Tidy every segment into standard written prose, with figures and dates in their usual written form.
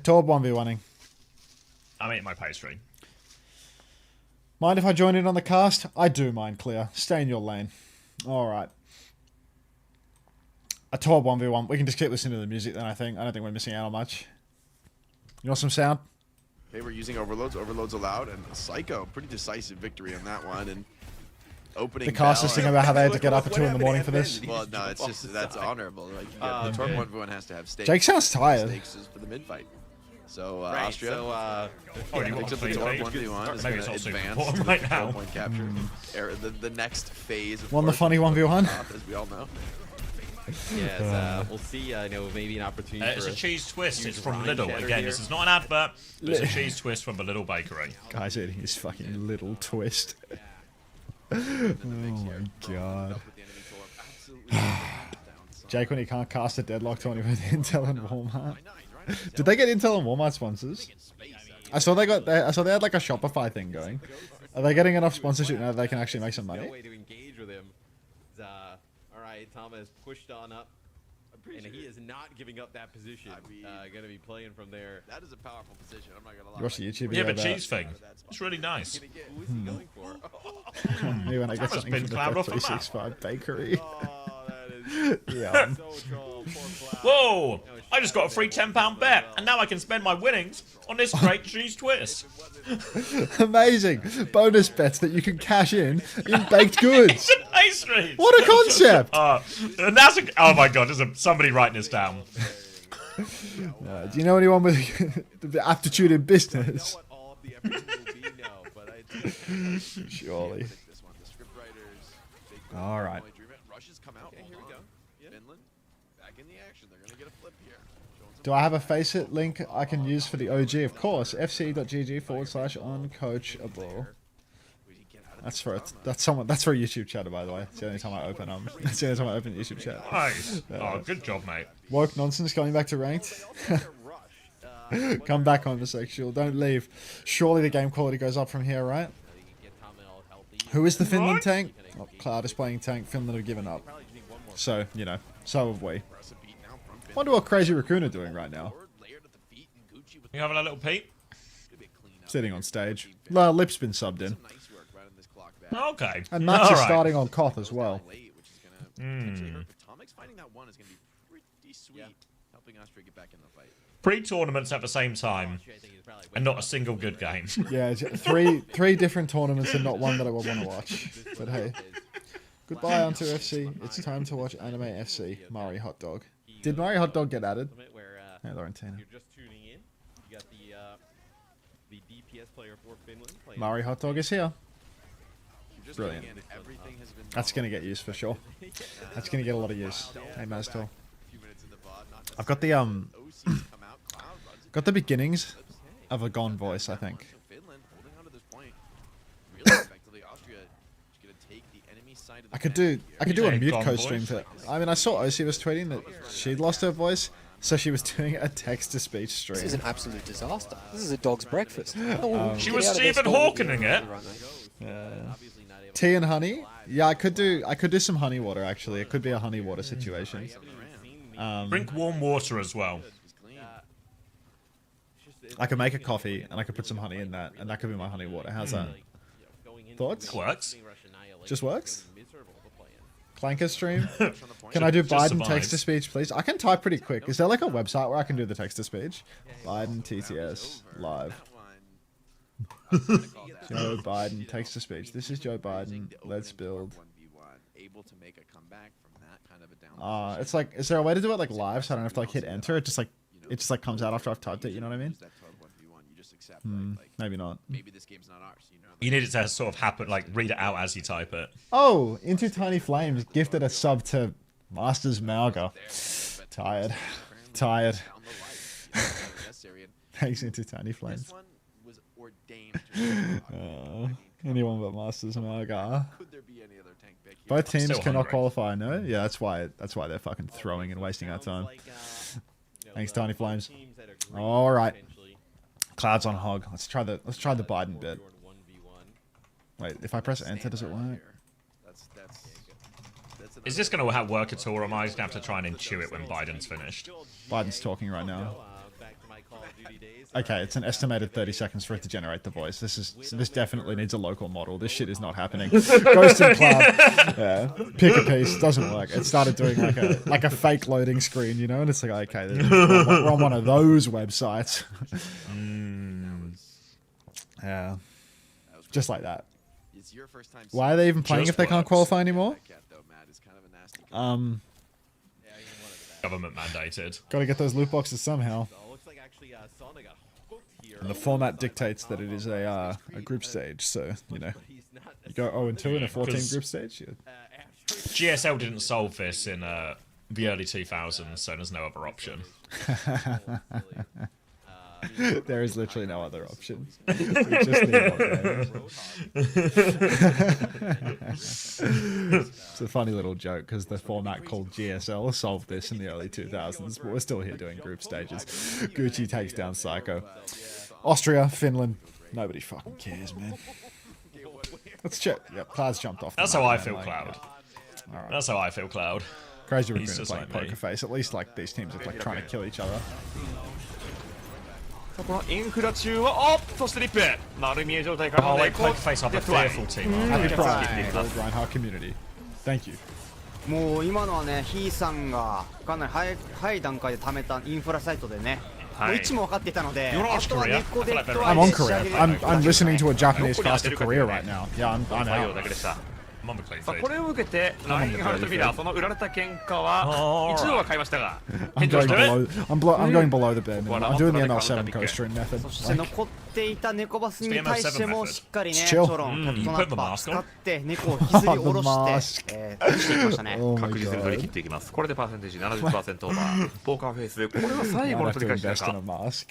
Torb 1v1ing. I'm eating my pastry. Mind if I join in on the cast? I do mind, Clear. Stay in your lane. Alright. A Torb 1v1. We can just keep listening to the music then, I think. I don't think we're missing out on much. You want some sound? They were using overloads. Overloads allowed, and Psycho, pretty decisive victory on that one. And opening. The casters thing about how they had to get up at 2 in the morning for this. Well, no, it's just that's honorable. Like the Torb 1v1 has to have stakes. Jake sounds tired. Stakes is for the mid fight. So Right, Austria. So, picks up the Torb 1v1. Is Maybe going it's to not super advance important to the right now. point capture. The next phase. Of Won the course, funny 1v1. as we all know. yes, we'll see. I know maybe an opportunity. It's for a cheese twist. It's from Ryan Lidl. cheddar Again, here. this is not an advert. But it's a cheese twist from the Lidl bakery. Guys eating his fucking little twist. Oh my god. Jake when he can't cast a deadlock 20 with Intel and Walmart. Did they get Intel and Walmart sponsors? I saw they had like a Shopify thing going. Are they getting enough sponsorship now that they can actually make some No money? way to engage with him. All right, Thomas pushed on up, and he is not giving up that position. Gonna be playing from there. That is a powerful position. I'm not gonna lie. You watch the YouTube Yeah, video but about cheese thing. It's really nice. Who is he going for? me when I get Thomas something been from the clowned off the map. 365 bakery. Oh, that is Yeah. so troll. Poor Cloud. Whoa! I just got a free £10 bet, and now I can spend my winnings on this great cheese twist. Amazing. Bonus bets that you can cash in baked goods. It's an pastry. What a concept! And that's oh my god! There's somebody writing this down. Do you know anyone with the aptitude in business? What all of the effort will be? No, but I Surely. All right. Russia's come out. Okay, here we go. Finland back in the action. They're gonna get a flip here. Do I have a Faceit link I can use for the OG? Of course. fc.gg/uncoachable. That's for that's for a YouTube chat, by the way. It's the only time I open It's the only time I open YouTube chat. Nice. Oh, good job, mate. Woke nonsense going back to ranked. Come back, homosexual. Don't leave. Surely the game quality goes up from here, right? Who is the Finland tank? Oh, Cloud is playing tank. Finland have given up. So, you know, so have we. Wonder what Crazy Raccoon are doing right now. You having a little peep? Sitting on stage. Lip's been subbed in. Okay. And Max is Alright. starting on Koth as well. Tomic's finding that one is gonna be pretty sweet, helping Austria get back in the fight. Pre-tournaments at the same time, and not a single good game. Yeah, it's three different tournaments and not one that I would want to watch. But hey. Goodbye, Unter FC. It's time to watch Anime FC. Mari Hot Dog. Did Mari Hot Dog get added? Hey, Laurentina. You're just tuning in. You got the DPS player for Finland. Mari Hot Dog is here. Brilliant. Everything has been That's going to get used for sure. That's going to get a lot of use. Hey, Maztel. I've got the beginnings of a Gone voice, I think. I could do a mute Gone co-stream voice? for. I mean, I saw Osi was tweeting that she'd lost her voice, so she was doing a text-to-speech stream. This is an absolute disaster. This is a dog's breakfast. She was Stephen Hawkinging it. Tea and honey? Yeah, I could do some honey water actually. It could be a honey water situation. Drink warm water as well. I could make a coffee and I could put some honey in that, and that could be my honey water. How's that? Thoughts? Works. Just works? Clanker stream? Can I do Just Biden survives. text-to-speach, please? I can type pretty quick. Is there like a website where I can do the text-to-speech? Biden TTS live. Joe Biden text-to-speech. This is Joe Biden. Let's build. It's like, is there a way to do it like live so I don't have to like hit enter? It just like comes out after I've typed it. You know what I mean? Maybe not. Maybe this game's not ours. You need it to sort of happen, like read it out as you type it. Oh, Into Tiny Flames gifted a sub to Masters Malga. Tired. Thanks, Into Tiny Flames. Anyone but Masters Malga. Both teams still cannot hungry. qualify. No, yeah, that's why they're fucking throwing and wasting our time. Thanks, Tiny Flames. All right, Clouds on Hog. Let's try the Biden bit. Wait, if I press enter, does it work? Is this going to work at all, or am I going to have to try and intuit when Biden's finished? Biden's talking right now. Okay, it's an estimated 30 seconds for it to generate the voice. This definitely needs a local model. This shit is not happening. Ghost and Cloud. Yeah. Pick a piece. Doesn't work. It started doing like a fake loading screen, you know? And it's like, okay, we're on one of those websites. Yeah. Just like that. Why are they even playing if they can't qualify anymore? Government mandated. Gotta get those loot boxes somehow. And the format dictates that it is a group stage, so, you know, you go 0-2 in a 14 group stage. Yeah. GSL didn't solve this in the early 2000s, so there's no other option. There is literally no other option. We just need one game. It's a funny little joke because the format called GSL solved this in the early 2000s, but we're still here doing group stages. Gucci takes down Psycho. Austria, Finland, nobody fucking cares, man. Let's check. Yep, Cloud's jumped off. That's how I feel, like, Cloud. All right. That's how I feel, Cloud. Crazy Raccoon He's just playing like me. Poker Face. At least like these teams are like trying to kill each other. このインフラ中は、おっそしてリップ丸見え状態から Oh, の like Poker Face are the fearful team. Happy Mm. Pride, Gold Reinhardt community. Thank you. もう今のはね、ヒーさんがかなり早い段階で貯めたインフラサイトでね、もう位置も分かっていたので、 You're あ on とは Korea? 根っこで I feel like と I'm は on 仕上げ Korea. る I'm listening to a Japanese cast of Korea right now. Yeah, I'm 作業 out. だけでした。 I'm on the clean さあ feed. これを受けてラインハルトビラその売られた喧嘩は Alright. 一度は買いましたが I'm 返上 going して below. I'm going below the bare minimum. I'm doing the ML7 coaster method. そして残っていた猫バスに対してもしっかりね、 Chill. トロン、キャプトナッパー Mm. 使って猫を引きずり下ろ The し mask. て、していきましたね。 Oh my 確実に取り切 god. っていきますこれでパーセンテージ 70% オーバーポーカーフェイスこれは最 I 後の have 取 to り返し invest だ in a か mask.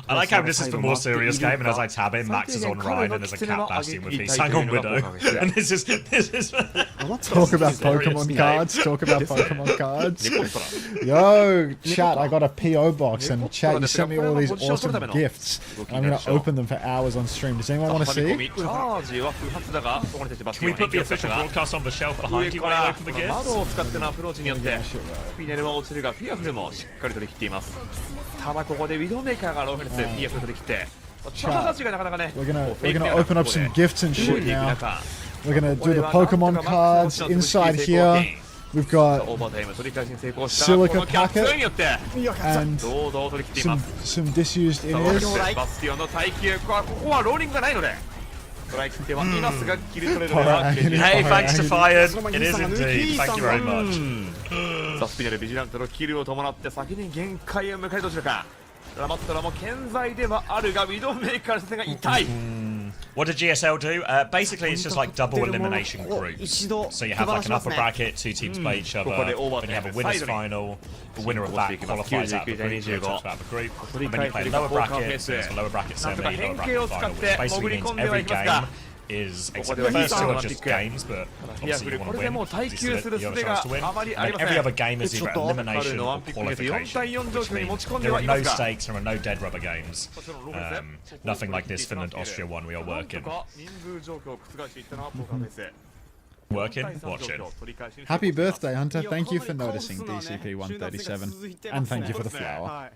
I like how this is the more serious game, and as I tab in, Max is on Ryan, and there's a cat bastion with me sang on Widow. And this is Talk about Pokemon cards. Talk about Pokemon cards. Yo, chat, I got a PO box, and chat, you sent me all these awesome gifts. And I'm gonna open them for hours on stream. Does anyone want to 挟み込 see? みチャージは不発だがそこに対してバス Can ケ we を put 返 the 球を official したが broadcast on the shelf 上 behind you か while you ら open the 窓 gifts? を使ってのアプローチによってピネルは落ちるがフィアフルもしっかり取り切っていますただここでウィドウメーカーがローフェルスフィアフル取り切ってただたちがなかなかね We're gonna open up some gifts and shit now. We're gonna do the Pokemon cards inside here. We've got オーバータイム取り返しに成功した Silica このキャッツによって and 堂々取り切っていま some す some disused そ inners. してバスティオンの耐久ここはローリングがないのでトライ切ってはいますが切り取れるのは Hey, thanks to Fired. It is indeed. Thank you very much. さあスピナルビジラントのキルを伴って先に限界を迎えるどちらかラマットラも健在ではあるがウィドウメーカーの戦が痛い What did GSL do? Basically, it's just like double elimination groups. So you have like an upper bracket, two teams play each other, then you have a winners final, the winner of that qualifies out of the group, so it's out of the group, and then you play lower brackets, there's a lower bracket semi, lower bracket final, which basically means every game is, except the first two are just games, but obviously you want to win, because you have a chance to win, and then every other game is either elimination or qualification, which means there are no stakes, there are no dead rubber games, nothing like this Finland Austria one we are working. 人数状況を覆していったのはポーカーフェイス Working? Watching. Happy birthday, Hunter. Thank you for noticing DCP 137. And thank you for the flower.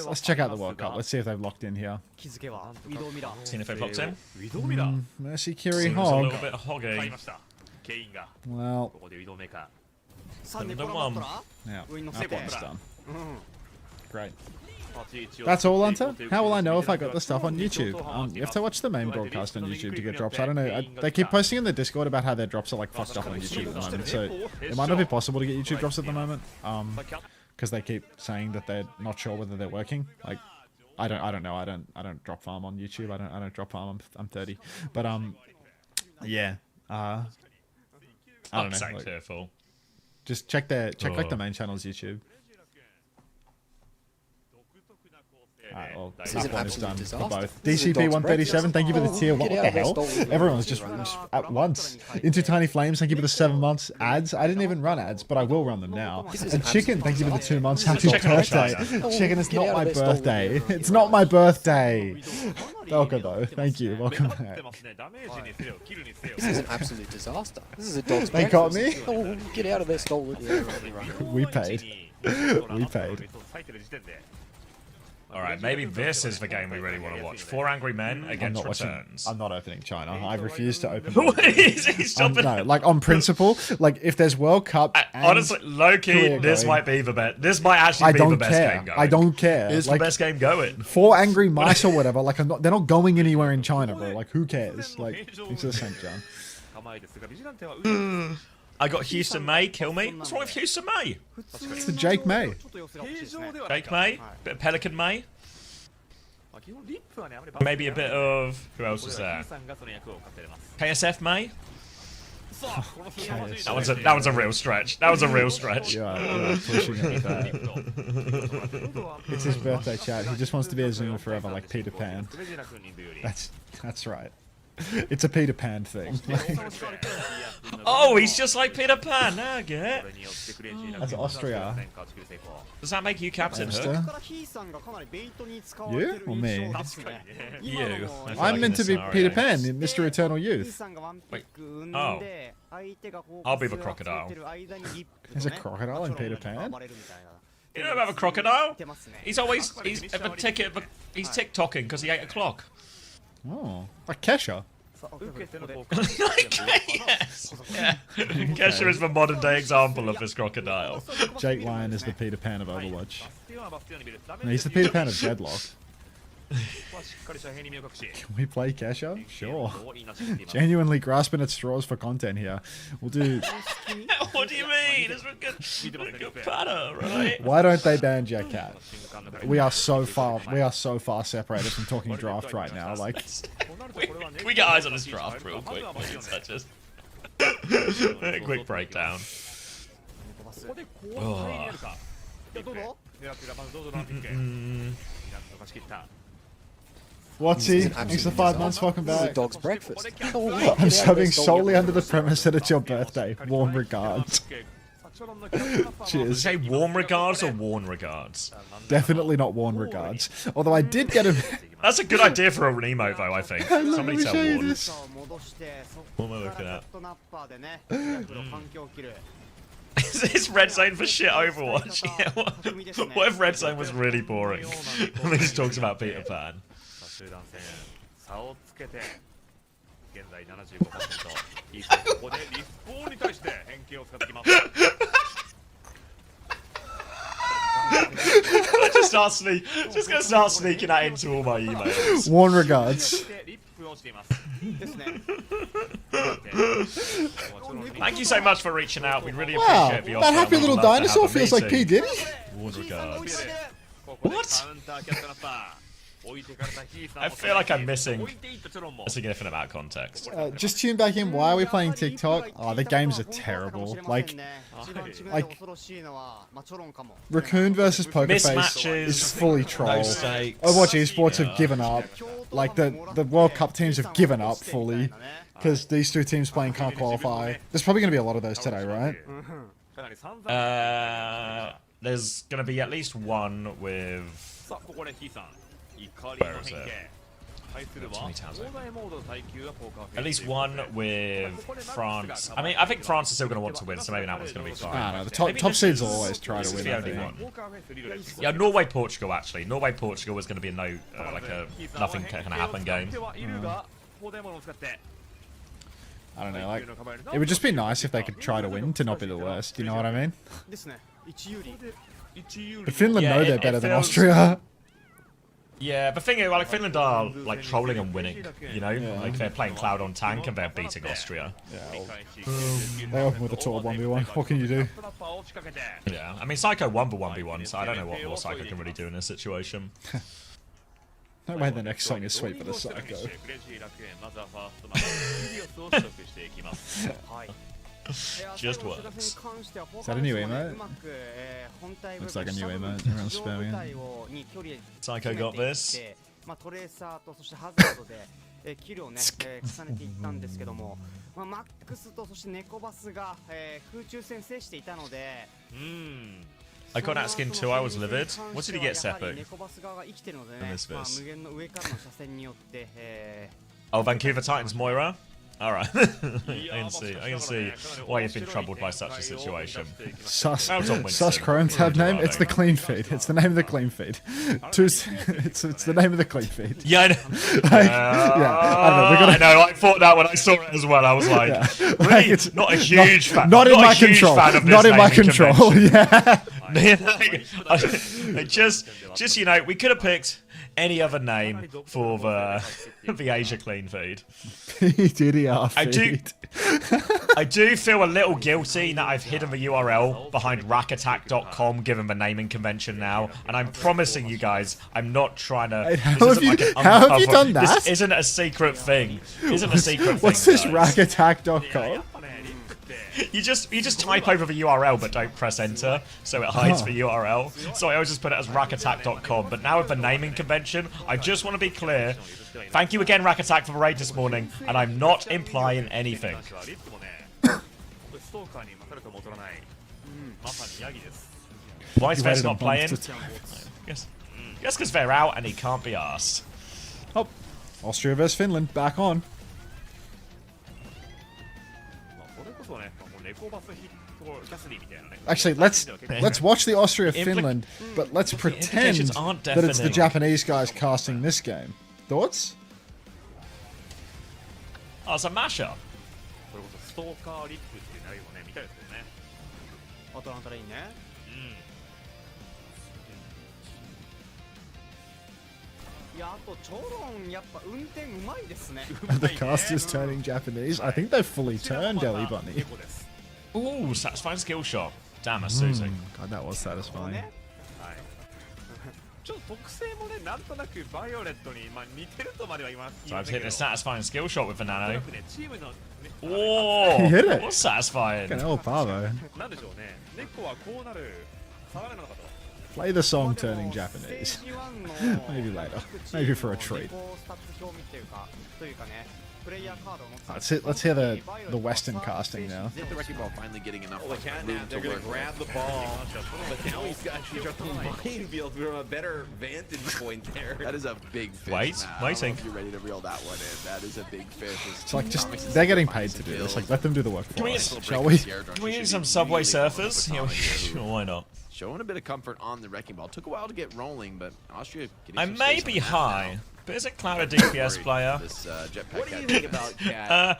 Let's check out the World Cup. Let's see if they've locked in here. 気づけばウィドウミラー。 Seeing if they've locked in. ウィドウミラー Mercy Seems Kiri a little Hog. bit hoggy. 買いましたケインが Well, ここでウィドウメーカ3でこのまったら yeah, 上に乗 that せて。 one's done. Great. ー That's all, Hunter? How will I know if I got the stuff on YouTube? You have to watch the main broadcast on YouTube to get drops. I don't know. They keep posting in the Discord about how their drops are like fucked up on YouTube at the moment. So it might not be possible to get YouTube drops at the moment. Because they keep saying that they're not sure whether they're working. Like, I don't know. I don't drop farm on YouTube. I don't drop farm. I'm 30. But yeah. I don't know. Upset Like, careful. just check like the main channel's YouTube. Alright, well, This that is an one is absolute done for disaster. both. This is a DCP dog's 137, thank you for the tier. What Get the out of this hell? dog. Everyone's just at once. Into Tiny Flames, thank you for the 7 months. Ads, I didn't even run ads, but I will run them now. This is And an Chicken, absolute thank you for the 2 months. Happy Chicken or birthday. China? Chicken, it's Get not out my of this dog. birthday. It's not my birthday. Welcome though, thank you. Welcome back. This is an absolute disaster. This is a dog's They got me? breakfast. Oh, get out of there, stolen. We paid. We paid. Alright, maybe this is the game we really want to watch. 4 Angry Men I'm against not watching. Returns. I'm not opening China. I refuse to open. He's jumping. No, like on principle, like if there's World Cup. And Honestly, low-key, Korea this going, might be the best. This might actually I be don't the best care. game going. I don't care. It's Like, the best game going. 4 angry mice or whatever. Like they're not going anywhere in China, bro. Like who cares? Like thanks for the cent, John. I got Houston May, kill me. What's wrong with Houston May? It's the Jake May. Jake May, bit of Pelican May. Maybe a bit of who else is there? KSF May. That was a real stretch. That was a real stretch. You are pushing it with that. It's his birthday, chat. He just wants to be a Zoomer forever, like Peter Pan. That's right. It's a Peter Pan thing. Oh, he's just like Peter Pan. Now I get it. That's Austria. Does that make you Captain Hook? You or me? You. I feel I'm like in meant to this be Peter scenario. Pan in Mr. Eternal Youth. Wait. Oh. I'll be the crocodile. There's a crocodile in Peter Pan? You know about a crocodile? He's TikToking because he ate a clock. Oh, like Kesha. Yes. Yeah. Kesha is the modern day example of this crocodile. Jake Lyon is the Peter Pan of Overwatch. No, he's the Peter Pan of Deadlock. Can we play Kesha? Sure. Genuinely grasping at straws for content here. We'll do. What do you mean? It's a good patter, right? Why don't they ban Jetcat? We are so far separated from talking draft right now. Like, we get eyes on this draft real quick. Just a quick breakdown. Oh. what's he? Thanks for 5 months. Welcome This is a back. dog's breakfast. Oh, I'm get out of there, subbing stolen. solely under the premise that it's your birthday. Warm regards. Cheers. Say warm regards or worn regards? Definitely not worn regards. Although I did get a. That's a good idea for a emote, though, I think. Let Somebody me tell show you Warren. this. What am I looking at? Is this red zone for shit Overwatch? Yeah, what if red zone was really boring? And he just talks about Peter Pan. Just gonna start sneaking that into all my emails. Warm regards. Thank you so much for reaching out. We really Wow, appreciate the offer. that happy We'd little love to have dinosaur a feels like P. meeting. Diddy. Warm regards. What? I feel like I'm missing a significant amount of context. Just tune back in. Why are we playing TikTok? Oh, the games are terrible. Like Raccoon versus Pokerface Mismatches, is fully troll. no stakes. Overwatch esports have given up. Like the World Cup teams have given up fully because these two teams playing can't qualify. There's probably going to be a lot of those today, right? There's gonna be at least one with. Where is it? At least one with France. I mean, I think France is still going to want to win, so maybe that one's going to be fine. I don't know. The top seeds will always try to This is win. the I only think. one. Yeah, Norway Portugal actually. Norway Portugal was going to be a no, like a nothing can happen game. I don't know. Like, it would just be nice if they could try to win to not be the worst. You know what I mean? But Finland Yeah, know it- they're it better than feels- Austria. Yeah, the thing is, like Finland are like trolling and winning. You know, Yeah. like they're playing Cloud on tank and they're beating Austria. Yeah, they open with a tour 1v1. What can you do? Yeah, I mean Psycho won the 1v1, so I don't know what more Psycho can really do in this situation. No way the next song is Sweet for the Psycho. Just works. Is that a new emote? Looks like a new emote. Everyone's spamming it. Psycho got this. トレーサーとそしてハザードでキルをね重ねていったんですけども、マックスとそしてネコバスが空中戦制していたので、I got that skin too. I was livid. What did he get, Seppu? ネコバス側が生きてるのでね、無限の上からの車線によって、Oh, Vancouver Titans Moira? Alright. I can see why you've been troubled by such a situation. Sus Chrome tab name? It's the clean feed. It's the name of the clean feed. It's the name of the clean feed. Yeah, I know. I know. I thought that when I saw it as well. I was like, really? Not a huge fan. Not in my control. Not in my control. Yeah. just you know, we could have picked any other name for the Asia clean feed. DDR feed. I do feel a little guilty that I've hidden the URL behind rackattack.com given the naming convention now, and I'm promising you guys I'm not trying to. How have you done that? This isn't a secret thing. What's this rackattack.com? You just type over the URL but don't press enter, so it hides the URL. So I always just put it as rackattack.com. But now with the naming convention, I just want to be clear. Thank you again, Rackattack, for the raid this morning, and I'm not implying anything. Why is Vest not playing? Guess because they're out and he can't be asked. Oh, Austria vs Finland back on. Actually, let's watch the Austria Finland, but let's pretend that it's the Japanese guys casting this game. Thoughts? Oh, it's a mashup. アトランタレインね。いや、あとチョロンやっぱ運転うまいですね。The casters turning Japanese. I think they've fully turned Ellie Bunny. Ooh, satisfying skill shot. Damn, that's Susie. God, that was satisfying. So I've hit a satisfying skill shot with the nano. Oh, He hit it. That was satisfying. Fucking hell, Pavo. Play the song Turning Japanese. Maybe later. Maybe for a treat. Let's hear the Western casting now. The wrecking ball finally getting enough. They're going to grab the ball, but now he's actually got the minefield from a better vantage point there. That is a big fish. Waiting. If you're ready to reel that one in, that is a big fish. It's like they're getting paid to do this. Like, let them do the work for us, shall we? Can we use some Subway Surfers? Yeah, sure, why not? Showing a bit of comfort on the wrecking ball. Took a while to get rolling, but Austria getting I some may space be on that high, now. but isn't Cloud a DPS player? This, What do you think about Cat?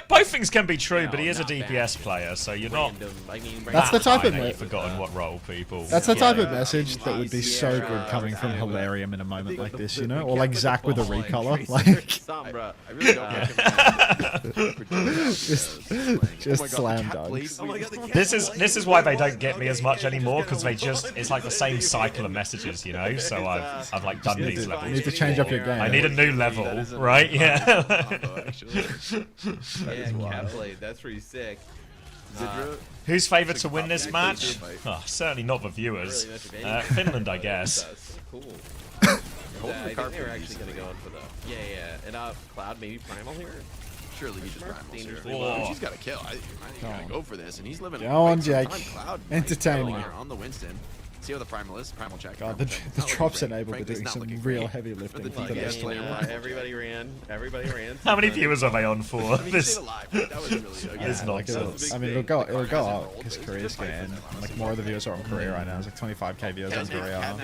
Both things can be true, but he is a DPS player, so you're not. That's the type of I've forgotten what role, people. That's the type of message that would be so good coming from Hilarium in a moment like this, you know? Or like Zach with a recolor. Like, Sombra. I really don't recommend just slam dunks. This is why they don't get me as much anymore, because it's like the same cycle of messages, you know. So I've like done these You levels. need to change up your game. I need a new level, right? Yeah. Cat played. That's pretty sick. Who's favoured to win this match? Oh, certainly not the viewers. Finland, I guess. Cool. I think they were actually going to go in for the... Yeah. And Cloud, maybe Primal here? Surely he just primals here. Oh. He's got to kill. I think he's got to go for this, and he's living. Go on, quite some Jake. time. Cloud Entertaining. here on the Winston. See how the primal is. Primal check. God, primal check. the Not drops looking great. enabled Frankly, doing it's not some looking real great heavy lifting for for the the best DPS player. Everybody ran. How many viewers are they on for? I mean, he This stayed alive. That was really good. is Yeah, like nonsense. I mean, it'll go up because Korea's getting like more of the viewers are on Korea right now. It's like 25k viewers on Korea.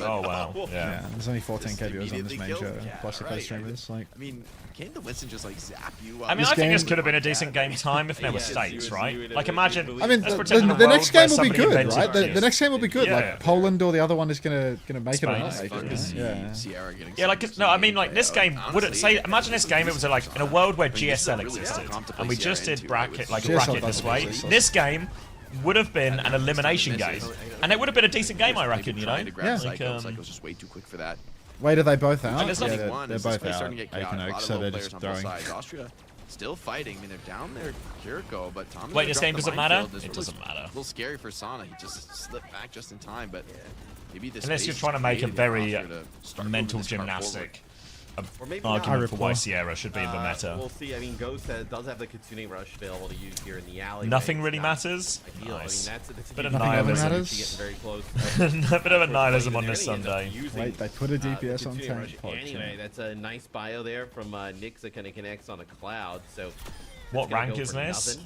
Oh wow, Yeah, yeah. there's only 14k viewers on this main show, plus the co-streamers. Like, I mean, can the Winston just like zap you? I mean, This I think this game- could have been a decent game time if there were stakes, right? Like imagine. I mean, let's the pretend in a next world game where will be somebody good, invented right? The this. next game will be good. Yeah. Like Poland or the other one is gonna make it or not Spain. make Fun it. to see Yeah. Sierra getting Yeah, like no, I mean like this game wouldn't say. Imagine this game. It was like in a world where GSL existed, and we just did bracket GSL this doesn't way. exist. This game would have been an elimination game, and it would have been a decent game, I reckon. You know, Yeah. like Psycho's just way too quick for that. Wait, are they both out? there's Yeah, nothing- they're both out. Ache and Oak, so they're just throwing. Still fighting. I mean, they're down there, Kiriko, but Tom. Wait, this game doesn't matter? It doesn't matter. A little scary for Sana. He just slipped back just in time, but maybe this. Unless you're trying to make a very mental gymnastic argument for why Sierra should be in the meta. We'll see. I mean, Ghost does have the Kitsune Rush available to use here in the alley. Nothing really matters. Ideal. Nice. I mean, that's Bit of Nothing ever nihilism. matters. Very close. A bit of a nihilism on this Sunday. Wait, they put a DPS on Kitsune tank. Rush. Anyway, that's a nice bio there from Nyx that kind of connects on a cloud. So. What rank is this?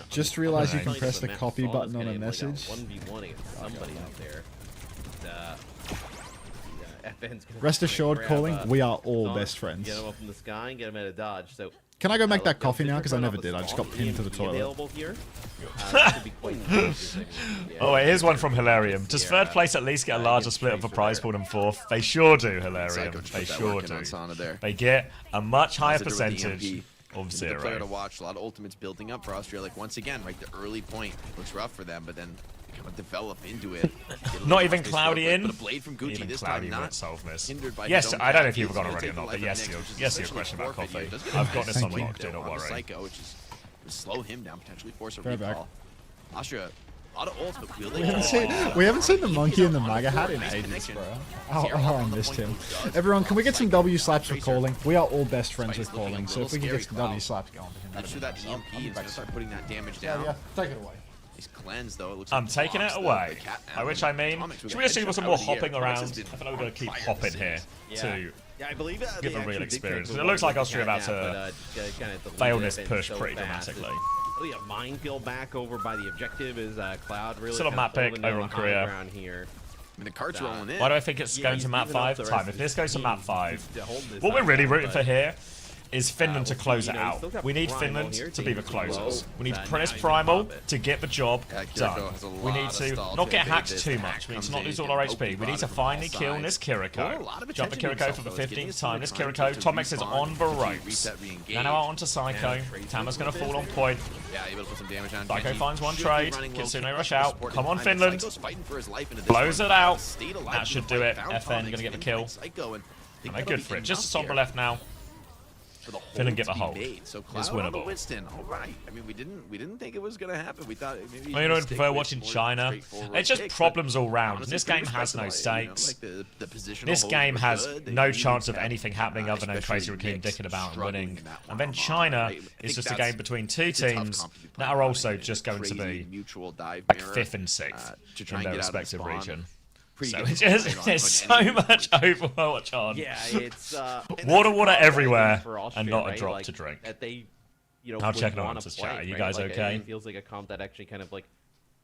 Just realized you can Nice. press the copy button on a message. 1v1 against somebody out there. FN's gonna Rest assured, grab, calling, we are all Sonic, best friends. Get him up in the sky and get him at a dodge. So Can I go make that look, coffee if now? they're Because I running never off did. a I just Sonic, got pinned to the EMP toilet. available here. This could be quite interesting. Yeah. Oh wait, here's one from Hilarium. Does third place at least get a larger split of the prize pool than fourth? They sure do, Hilarium. They sure do. They get a much higher percentage of The player to 0. watch. A lot of ultimates building up for Austria. Like once again, right, the early point looks rough for them, but then kind of develop into it. Not even Cloudy in. But a blade from Gucci Even this Cloudy time won't not solve this. hindered by Yes, his own I don't know path. if you've He's gone gonna already or take the not, life but of yes, Nyx, to which is your essentially question about forfeit here. coffee. Does get a I've got this nice unlocked, kill do not on the worry. Psycho, which is would slow him down, potentially force a Fair back. recall. Austria, a lot of ults, but will We they haven't seen the monkey in the MAGA hat in ages, bro. Oh, I missed him. Everyone, can we get some W slaps for calling? We are all best friends with calling, so if we can get some W slaps going to him, Not sure that EMP is going to start putting that damage Yeah, down. yeah, take it away. He's cleansed though. It looks I'm like taking it blocks away. the cat By now. which I mean, Atomics with should a we just do headshot some out more of the air. hopping Atomics around? has I been feel like we're going to keep on fire hopping this here series. to Yeah, I believe give they a real actually did experience. take It the looks like one Austria about cat to nap, but, kinda delayed fail it this and push so pretty fast. dramatically. Really a minefield back over by the objective is Cloud really Still a kind map of pick holding over down on the Korea. high ground here. I mean, the cart's rolling in. Why do I think it's Yeah, going he's to map even up 5? the rest Time. of If his this goes to team map 5, to hold this what we're up, really rooting but- for here is Finland to we'll see, close it you know, he's out. still got We need Primal Finland here, to be the taking it closers. slow. We need Now Prince he's Primal gonna pop it. to get the job Yeah, Kiriko done. has a We need lot of to stall not to get evade hacked this. too The much. hack We need comes to not in, lose he's all our getting HP. We poked need to from finally all kill sides. this Well, a Kiriko. lot of Jump the attention to Kiriko himself, for the though. He's getting 15th some time. This time Kiriko, to Tomex is respawn, on the to ropes. reset, re-engage. Now out onto Psycho. Tama's going to fall on point. Yeah, able to put some damage on. Psycho Genji finds one should be trade. running low, Kitsune keep rush up the out. support Come in on, time, but Finland. Psycho's fighting for his life into this Blows one. it out. Stayed alive That to should the do fight, it. found FN Tomex, gonna get the and kill. Psycho, and I think And they're that'll good for be it. Just a enough Sombra here left now. for the Finland hold get the to be hold. made. So It's Cloud on the winnable. Winston. All right. I mean, we didn't think it was gonna happen. We thought maybe. I don't prefer watching China. It's just problems all round. This game has no stakes. This game has no chance of anything happening other than Crazy Rakim dicking about and winning. And then China is just a game between two teams that are also just going to be like 5th and 6th in their respective region. So it's just, there's so much Overwatch on. Yeah, it's Water everywhere, for and Austria, not a right? drop Like, to drink. That they, you know, I'll would check it on wanna Unter's play, chat. Are you right? guys Like, okay? It feels like a comp that actually kind of like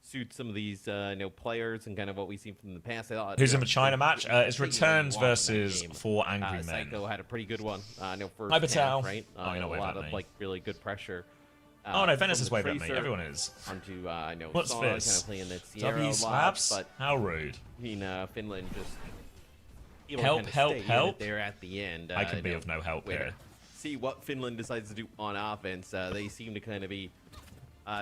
suits some of these players and kind of what we've seen from the past. Who's in the China match? It's Returns versus 4 Angry Men. Psycho had a pretty good one. First Hi, Patel. half, right? Oh, you're not a waving lot at of me. like really good pressure. Oh no, Venice from is the waving at me. Tracer Everyone is. Onto What's Song, this? Kind of playing that Sierra W a lot, slaps? but How rude. Finland just able to Help, kinda help, stay in it help. there at the end. I can be of no help where- here. See what Finland decides to do on offense. They seem to kind of be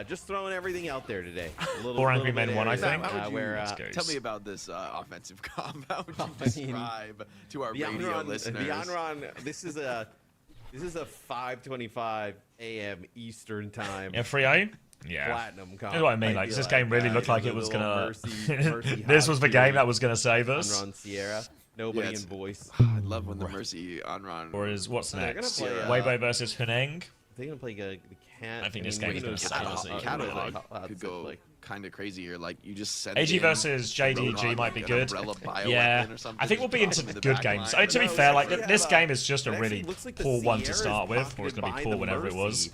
just throwing everything out there today. Four Angry Men won, I everything, think. How would you, Let's go. tell me about this offensive comp. How would you I mean, describe to our the radio Unron, listeners? The Unron, this is a 5:25 a.m. Eastern time. Yeah, 3-0? Yeah. Platinum comp. That's what I mean. Like, feel this game really looked like it was the little gonna. Mercy This was the Hot game Fury that was gonna save us. Unron Sierra. Nobody Yeah, in voice. I love when the Mercy on run. Or is what's They're gonna next? play, Weibo versus Huneng. They're gonna play the cat. I think this mean, game is who gonna knows stay how- Aussie. how- Cattle how- like, how- how could it's go like- kind of crazy here. Like you just said. AG versus JDG might be good. Yeah, I think we'll be into the good games. I mean, to be fair, like this game is just a really poor one to start with, or it's going to be poor whenever it was.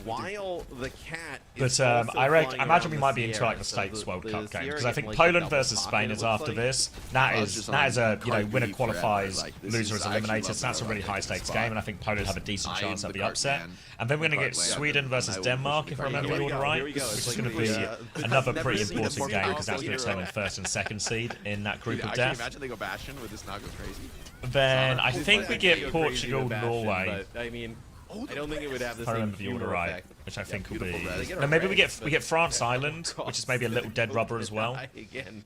While the cat But I imagine we might be into like the States World Cup games because I think Poland versus Spain is after this. That is a winner qualifies, loser is eliminated. So that's a really high stakes game, and I think Poland have a decent chance at the upset. And then we're going to get Sweden versus Denmark, if I remember the order right, which is going to be another pretty important game because that's going to determine first and second seed in that group of Can you death. imagine they go Bastion with this not go crazy? Then I think we get Portugal, Norway. I mean, I don't think it would have the If I same remember the order humor right, effect. which I think will be. beautiful res. No, maybe we get France Island, which is maybe a little dead rubber as well. Again.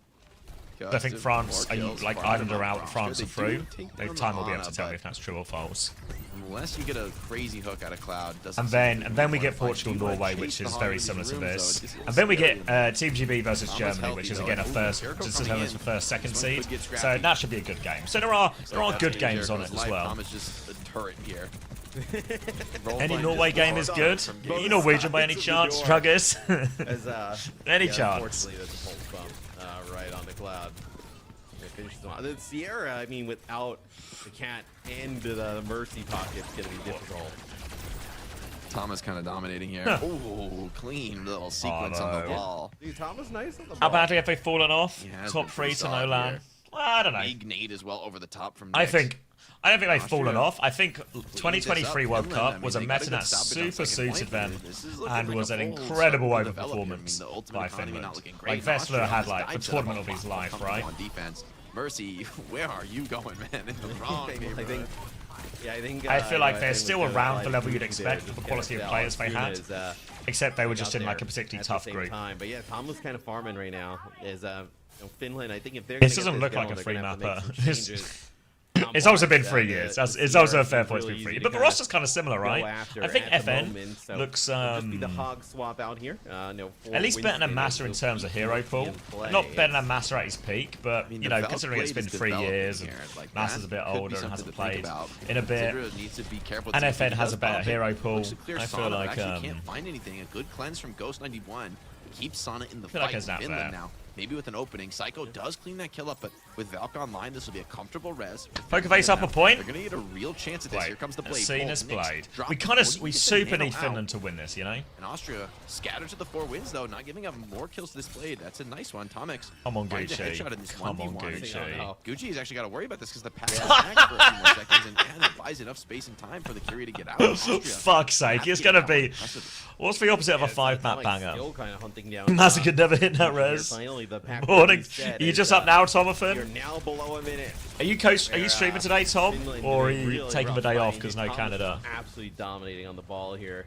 I think France, like Ireland are out, France are through. Time will be able to tell me if that's true or false. Unless you get a crazy hook out of Cloud. And then we get Portugal, Norway, which is very similar to this. And then we get Team GB versus Germany, which is again a first, just determines the first, second seed. So that should be a good game. So there are good games on it as well. Thomas just a turret here. Any Norway game is good. Are you Norwegian by any chance, Druggers? Any chance? Unfortunately, that's a pulse bump right on the Cloud. The Sierra, I mean, without the cat and the Mercy pocket, it's going to be difficult. Thomas kind of dominating here. Oh, clean little sequence on the wall. Dude, Thomas nice on the ball. How badly have they fallen off? Top 3 to no land. Well, I don't know. Big nade as well over the top from I Nix. don't think they've fallen off. I think 2023 World Cup was a meta that super suited them and was an incredible overperformance by Finland. Like Vessler had like a tournament of his life, right? On defense. Mercy, where are you going, man? In the wrong neighborhood. I feel like they're still around the level you'd expect for the quality of players they had, except they were just in like a particularly tough group. But yeah, Tom was kind of farming right now. Is Finland? I think if they're this doesn't look like a free mapper. It's also been 3 years. It's also a fair point. It's been 3 years. But the roster's kind of similar, right? I think FN looks the hog swap out here. At least better than Massa in terms of hero pool. Not better than Massa at his peak, but you know, considering it's been 3 years and Massa's a bit older and hasn't played in a bit, and FN has a better hero pool, I feel like can't find anything. A good cleanse from Ghost 91 keeps Sonnet in the fight. Finland now. Maybe with an opening. Psycho does clean that kill up, but with Valk online, this will be a comfortable res. Poker face up a point. They're going to get a real chance at this. Here comes the blade. Seen blade. We super need Finland to win this, you know? And Austria scattered to the 4 wins, though, not giving up more kills to this blade. That's a nice one. Tomix. Come on, Gucci. Come on, Gucci. Gucci's actually got to worry about this because the pass is back for a few more seconds and it buys enough space and time for the Curie to get out. Fuck's sake, it's going to be... What's the opposite of a 5-map banger? Kind of hunting down. Massa could never hit that res. Morning. Are you just up now, Tomothan? You're now below a minute. Are you streaming today, Tom? Or are you taking the day off because no Canada? Absolutely dominating on the ball here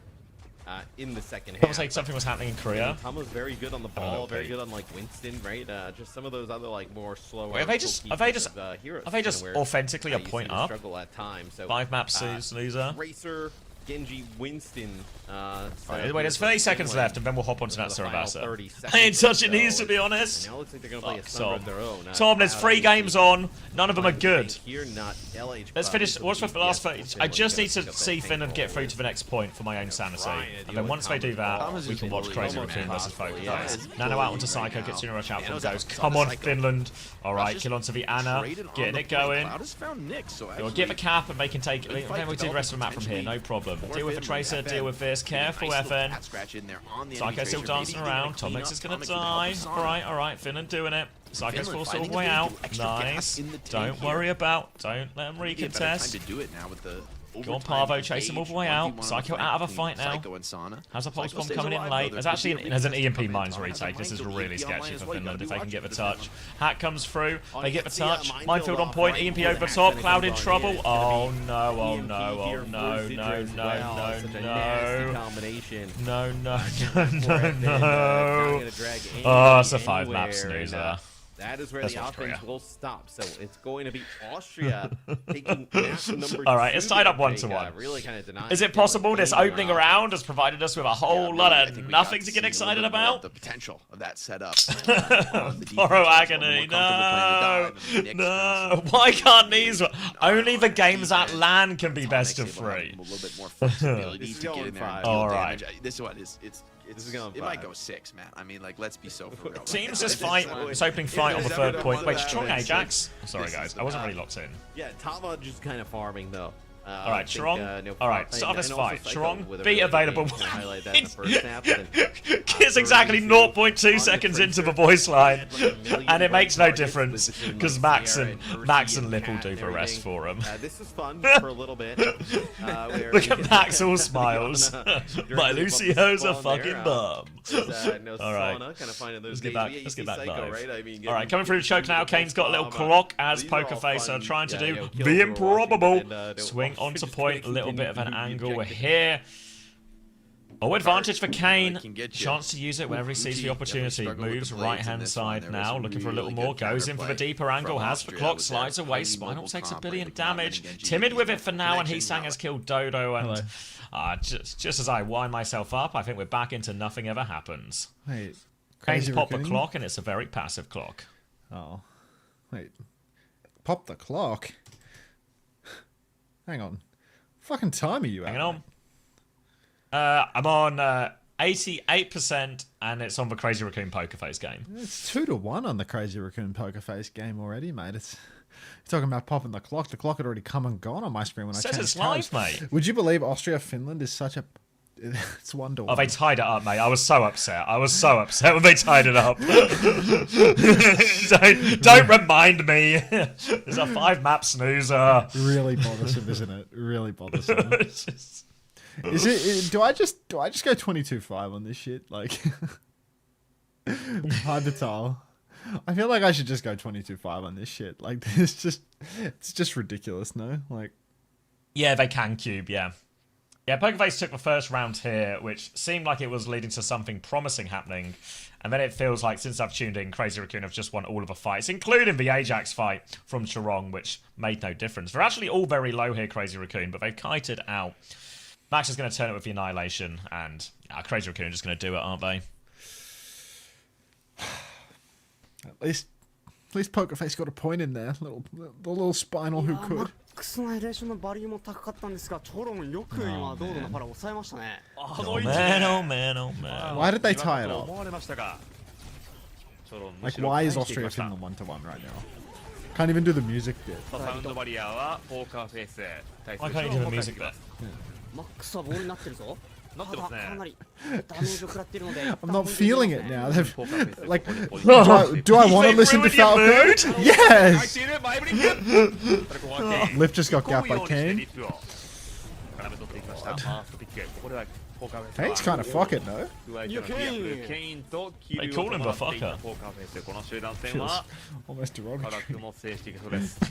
in the second half. It was like something was happening in Korea. Tom was very good on the ball, very good on like Winston, right? Just some of those other like more slower. Wait, are they just authentically a point up? Struggle at times. So 5-map loser. Racer, Genji, Winston. Wait, there's 30 seconds left, and then we'll hop onto that Sarabasa. I ain't touching these, to be honest. Now it looks like they're gonna play a Thunder of their own. Tom, there's 3 games on. None of them are good. Here, not LH. Let's finish. What's the last 30? I just need to see Finland get through to the next point for my own sanity. And then once they do that, we can watch Crazy Raccoon versus Poker Face. Nano out onto Psycho, gets in a rush out from Ghost. Come on, Finland. Alright, kill onto the Anna. Getting it going. We'll give a cap and they can take it. Then we'll do the rest of the map from here, no problem. Deal with the Tracer, deal with this. Careful, FN. Psycho still dancing around. Tomix is going to die. Alright, Finland doing it. Psycho's forced all the way out. Nice. Don't worry about. Don't let him recontest. Go on, Parvo, chase him all the way out. Psycho out of a fight now. Has a pulse bomb coming in late. There's actually an EMP mines retake. This is really sketchy for Finland if they can get the touch. Hack comes through. They get the touch. Minefield on point. EMP over top. Cloud in trouble. Oh no, oh no, oh no, no, no, no, no. No. Oh, it's a 5-map snoozer. That is where the offense will stop. So it's going to be Austria taking map number 2. All right, it's tied up 1-1. Really kind of denying. Is it possible this opening round has provided us with a whole lot of nothing to get excited about? The potential of that setup. Borrow agony. No. No. Why can't these? Only the games at LAN can be best of 3. A little bit more flexibility to get in there. All right. This one is it might go 6, man. I mean, like, let's be so for real. Teams just fight. It's opening fight on the 3rd point. Wait, strong Ajax? Sorry, guys. I wasn't really locked in. Yeah, Tama just kind of farming, though. Alright, Shrong. Alright, start this fight. Shrong, be available. It's exactly 0.2 seconds into the voice line. And it makes no difference because Max and Lip will do the rest for him. This is fun for a little bit. Look at Max all smiles. My Lucio's a fucking bum. Alright, let's get back live. Alright, coming through the choke now. Kane's got a little clock as Poker Face are trying to do the improbable. Swing onto point, a little bit of an angle. We're here. Oh, advantage for Kane. Can get you. Chance to use it whenever he sees the Uchi opportunity. definitely struggled with Moves the blades in right-hand this one. side There was now, some looking for a little really more. good Goes in for the counterplay deeper angle. from Has the Austria clock, with slides that away. highly Spinal mobile takes a comp, billion right? Like not damage. letting Genji Timid use with that it for now, and connection Heesang has killed Dodo. And just as I wind myself up, I think we're back into nothing ever happens. Wait. Kane's Crazy pop the Raccoon? clock, and it's a very passive clock. Oh. Wait. Pop the clock? Hang on. Fucking time are you at? Hang on. I'm on 88%, and it's on the Crazy Raccoon Poker Face game. It's 2-1 on the Crazy Raccoon Poker Face game already, mate. You're talking about popping the clock. The clock had already come and gone on my screen when I Says changed it's live, tabs. mate. Would you believe Austria-Finland is such a... It's 1-1. Oh, they tied it up, mate. I was so upset. I was so upset when they tied it up. don't remind me. There's a 5-map snoozer. Really bothersome, isn't it? Really bothersome. It's just- Do I just go 22-5 on this shit? Like, Hypertile. I feel like I should just go 22-5 on this shit. Like, it's just ridiculous, no? Like, Yeah, they can cube, yeah. Yeah, Pokerface took the first round here, which seemed like it was leading to something promising happening. And then it feels like, since I've tuned in, Crazy Raccoon have just won all of the fights, including the Ajax fight from Chirong, which made no difference. They're actually all very low here, Crazy Raccoon, but they've kited out. Max is going to turn it with the Annihilation, and Crazy Raccoon are just going to do it, aren't they? at least Pokerface got a point in there. The little spinal who could. マックスのエレーションのバリューも高かったんですが、チョロンよく今、ドードのパラを抑えましたね。 Oh man, oh man, oh man. Why did they tie it up? 思われましたが、 Like, why is Austria Finland 1-1 right now? Can't even do the music bit. サウンドバリアはポーカーフェイス対 Why can't you do the music bit? マックスはボールになってるぞ。なってますね。かなりダメージを食らっているので。 I'm not feeling it now. They've, ポーカーフェイス like, ポリポリ do I want to listen to ruined your Falco? mood? 入っ Yes! ている前振りにここはケイン Lift just got gapped by こういうようにして Kane. リップを絡め取っていきました。ファーストピック。ここではポーカーフェイス Kane's kind of fuck it, no? 加えてのギアップケインとキルを They call him 伴っていた the fucker. ポーカーフェイス。この集団戦 Feels は almost 科 derogatory. 学も制していけそうです。な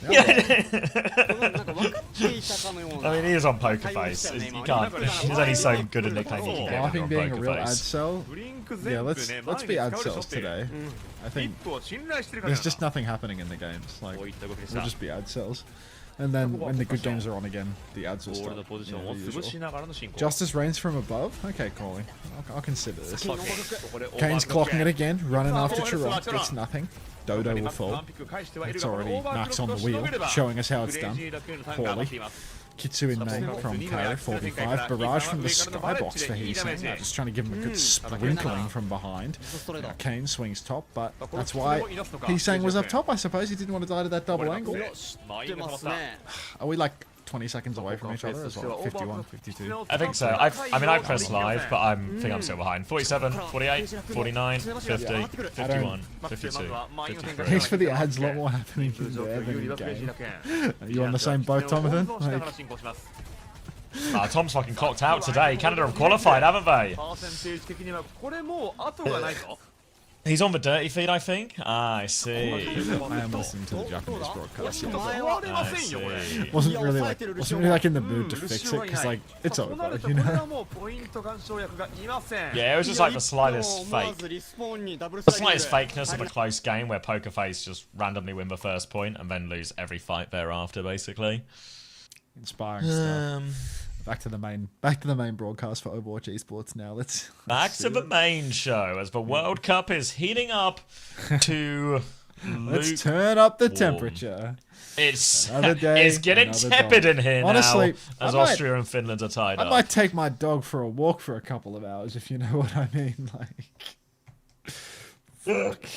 んか分かっていたかのような。 I mean, he is on Poker Face. You can't. He's only so good a nickname he can get when Laughing you're on being a Poker real ad Face. sell. ブリンク全 Yeah, 部 let's ね、 be ad sells today. I リッ think プを信頼してるから there's just nothing happening in the games. Like, こういった動きでした we'll。just be ad sells. And then when the good games are on again, the ads will ボール stop. のポジション Yeah, を the 潰 usual. しながらの進行。 Justice reigns from above? Okay, calling. I'll consider this. ここで Kane's clocking it again, running after Chirong. Gets nothing. Dodo will fall. It's already Max on the wheel, showing us how it's done. Poorly. Kitsu in main from Kairi, 4v5. Barrage from the skybox for Heesang. Just trying to give him a good sprinkling from behind. Kane swings top, but that's why Heesang was up top, I suppose. He didn't want to die to that double angle. 出ますね。 Are we like 20 seconds away from each other as well? 51, 52. I think so. I mean, I pressed live, but I think I'm still behind. 47, 48, 49, 50, 51, 52, 53. Thanks for the ads. A lot more happening in there than in game. Are you on the same boat, Jonathan? Like, Tom's fucking clocked out today. Canada have qualified, haven't they? パーセンテージ的にはこれもう後がないぞ。 He's on the dirty feed, I think. Ah, I see. I am listening to the Japanese broadcast. 終われませんよこれ。 Wasn't really like in the mood to fix it because like it's とな over, ると you これは know. もうポイント干渉役がいません。 Yeah, it was just like the slightest 思わ fake. ずリスポーンにダブル The スライディ slightest ング fakeness of a close game where Poker Face just randomly win the first point and then lose every fight thereafter, basically. Inspiring stuff. Back to the main broadcast for Overwatch esports now. Back to the main show as the World Cup is heating up to Let's turn up the lukewarm. temperature. It's Another day, it's getting another tepid dog. in here Honestly, now as I might- Austria and Finland are tied I up. might take my dog for a walk for a couple of hours if you know what I mean. Like,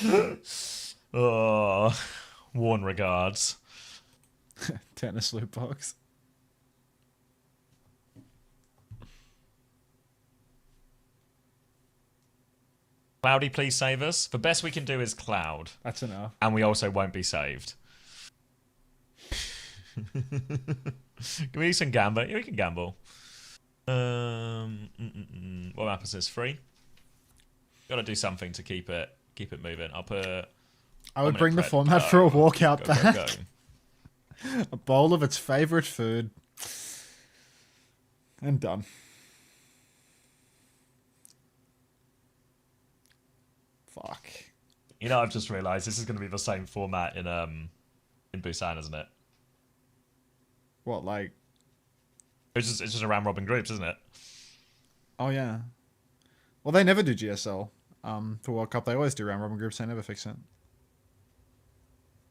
Oh, warm regards. tennis loot box. Cloudy, please save us. The best we can do is Cloud, That's enough. and we also won't be saved. Can we use some gamble? Yeah, we can gamble. What map is this? Free? Gotta do something to keep it moving. I'll put. I would I'm bring the gonna format go, for a walkout go, back. go. A bowl of its favorite food. And done. Fuck. You know, I've just realised this is going to be the same format in Busan, isn't it? What, like? It's just a round robin groups, isn't it? Oh yeah. Well, they never do GSL. For World Cup, they always do round robin groups. They never fix it.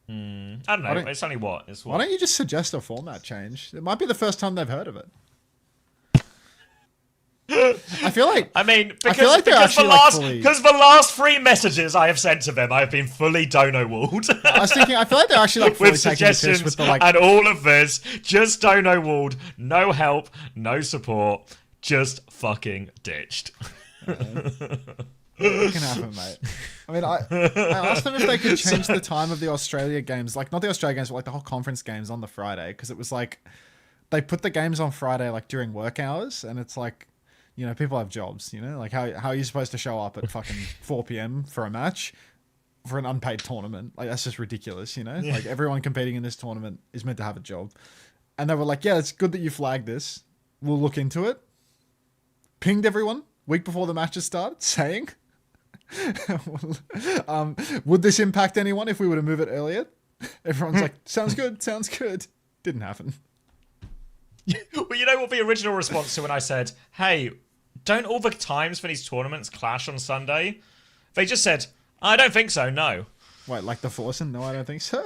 I don't know. It's only what? It's what? Why don't you just suggest a format change? It might be the first time they've heard of it. I feel like. I mean, I feel like because the last 3 messages I have sent to them, I have been fully dono-walled. I was thinking. I feel like they're actually like fully with taking the piss suggestions with the like. and all of this, just dono-walled, no help, no support, just fucking ditched. It can happen, mate. I mean, I asked them if they could change the time of the Australia games, like not the Australia games, but like the whole conference games on the Friday, because it was like they put the games on Friday like during work hours, and it's like, you know, people have jobs, you know, like how are you supposed to show up at fucking 4 p.m. for a match for an unpaid tournament? Like that's just ridiculous, you know. Like everyone competing in this tournament is meant to have a job, and they were like, yeah, it's good that you flagged this. We'll look into it. Pinged everyone week before the matches start, saying. Would this impact anyone if we were to move it earlier? Everyone's like, sounds good. Didn't happen. Well, you know what the original response to when I said, hey, don't all the times for these tournaments clash on Sunday? They just said, I don't think so, no. Wait, like the Forsen? No, I don't think so.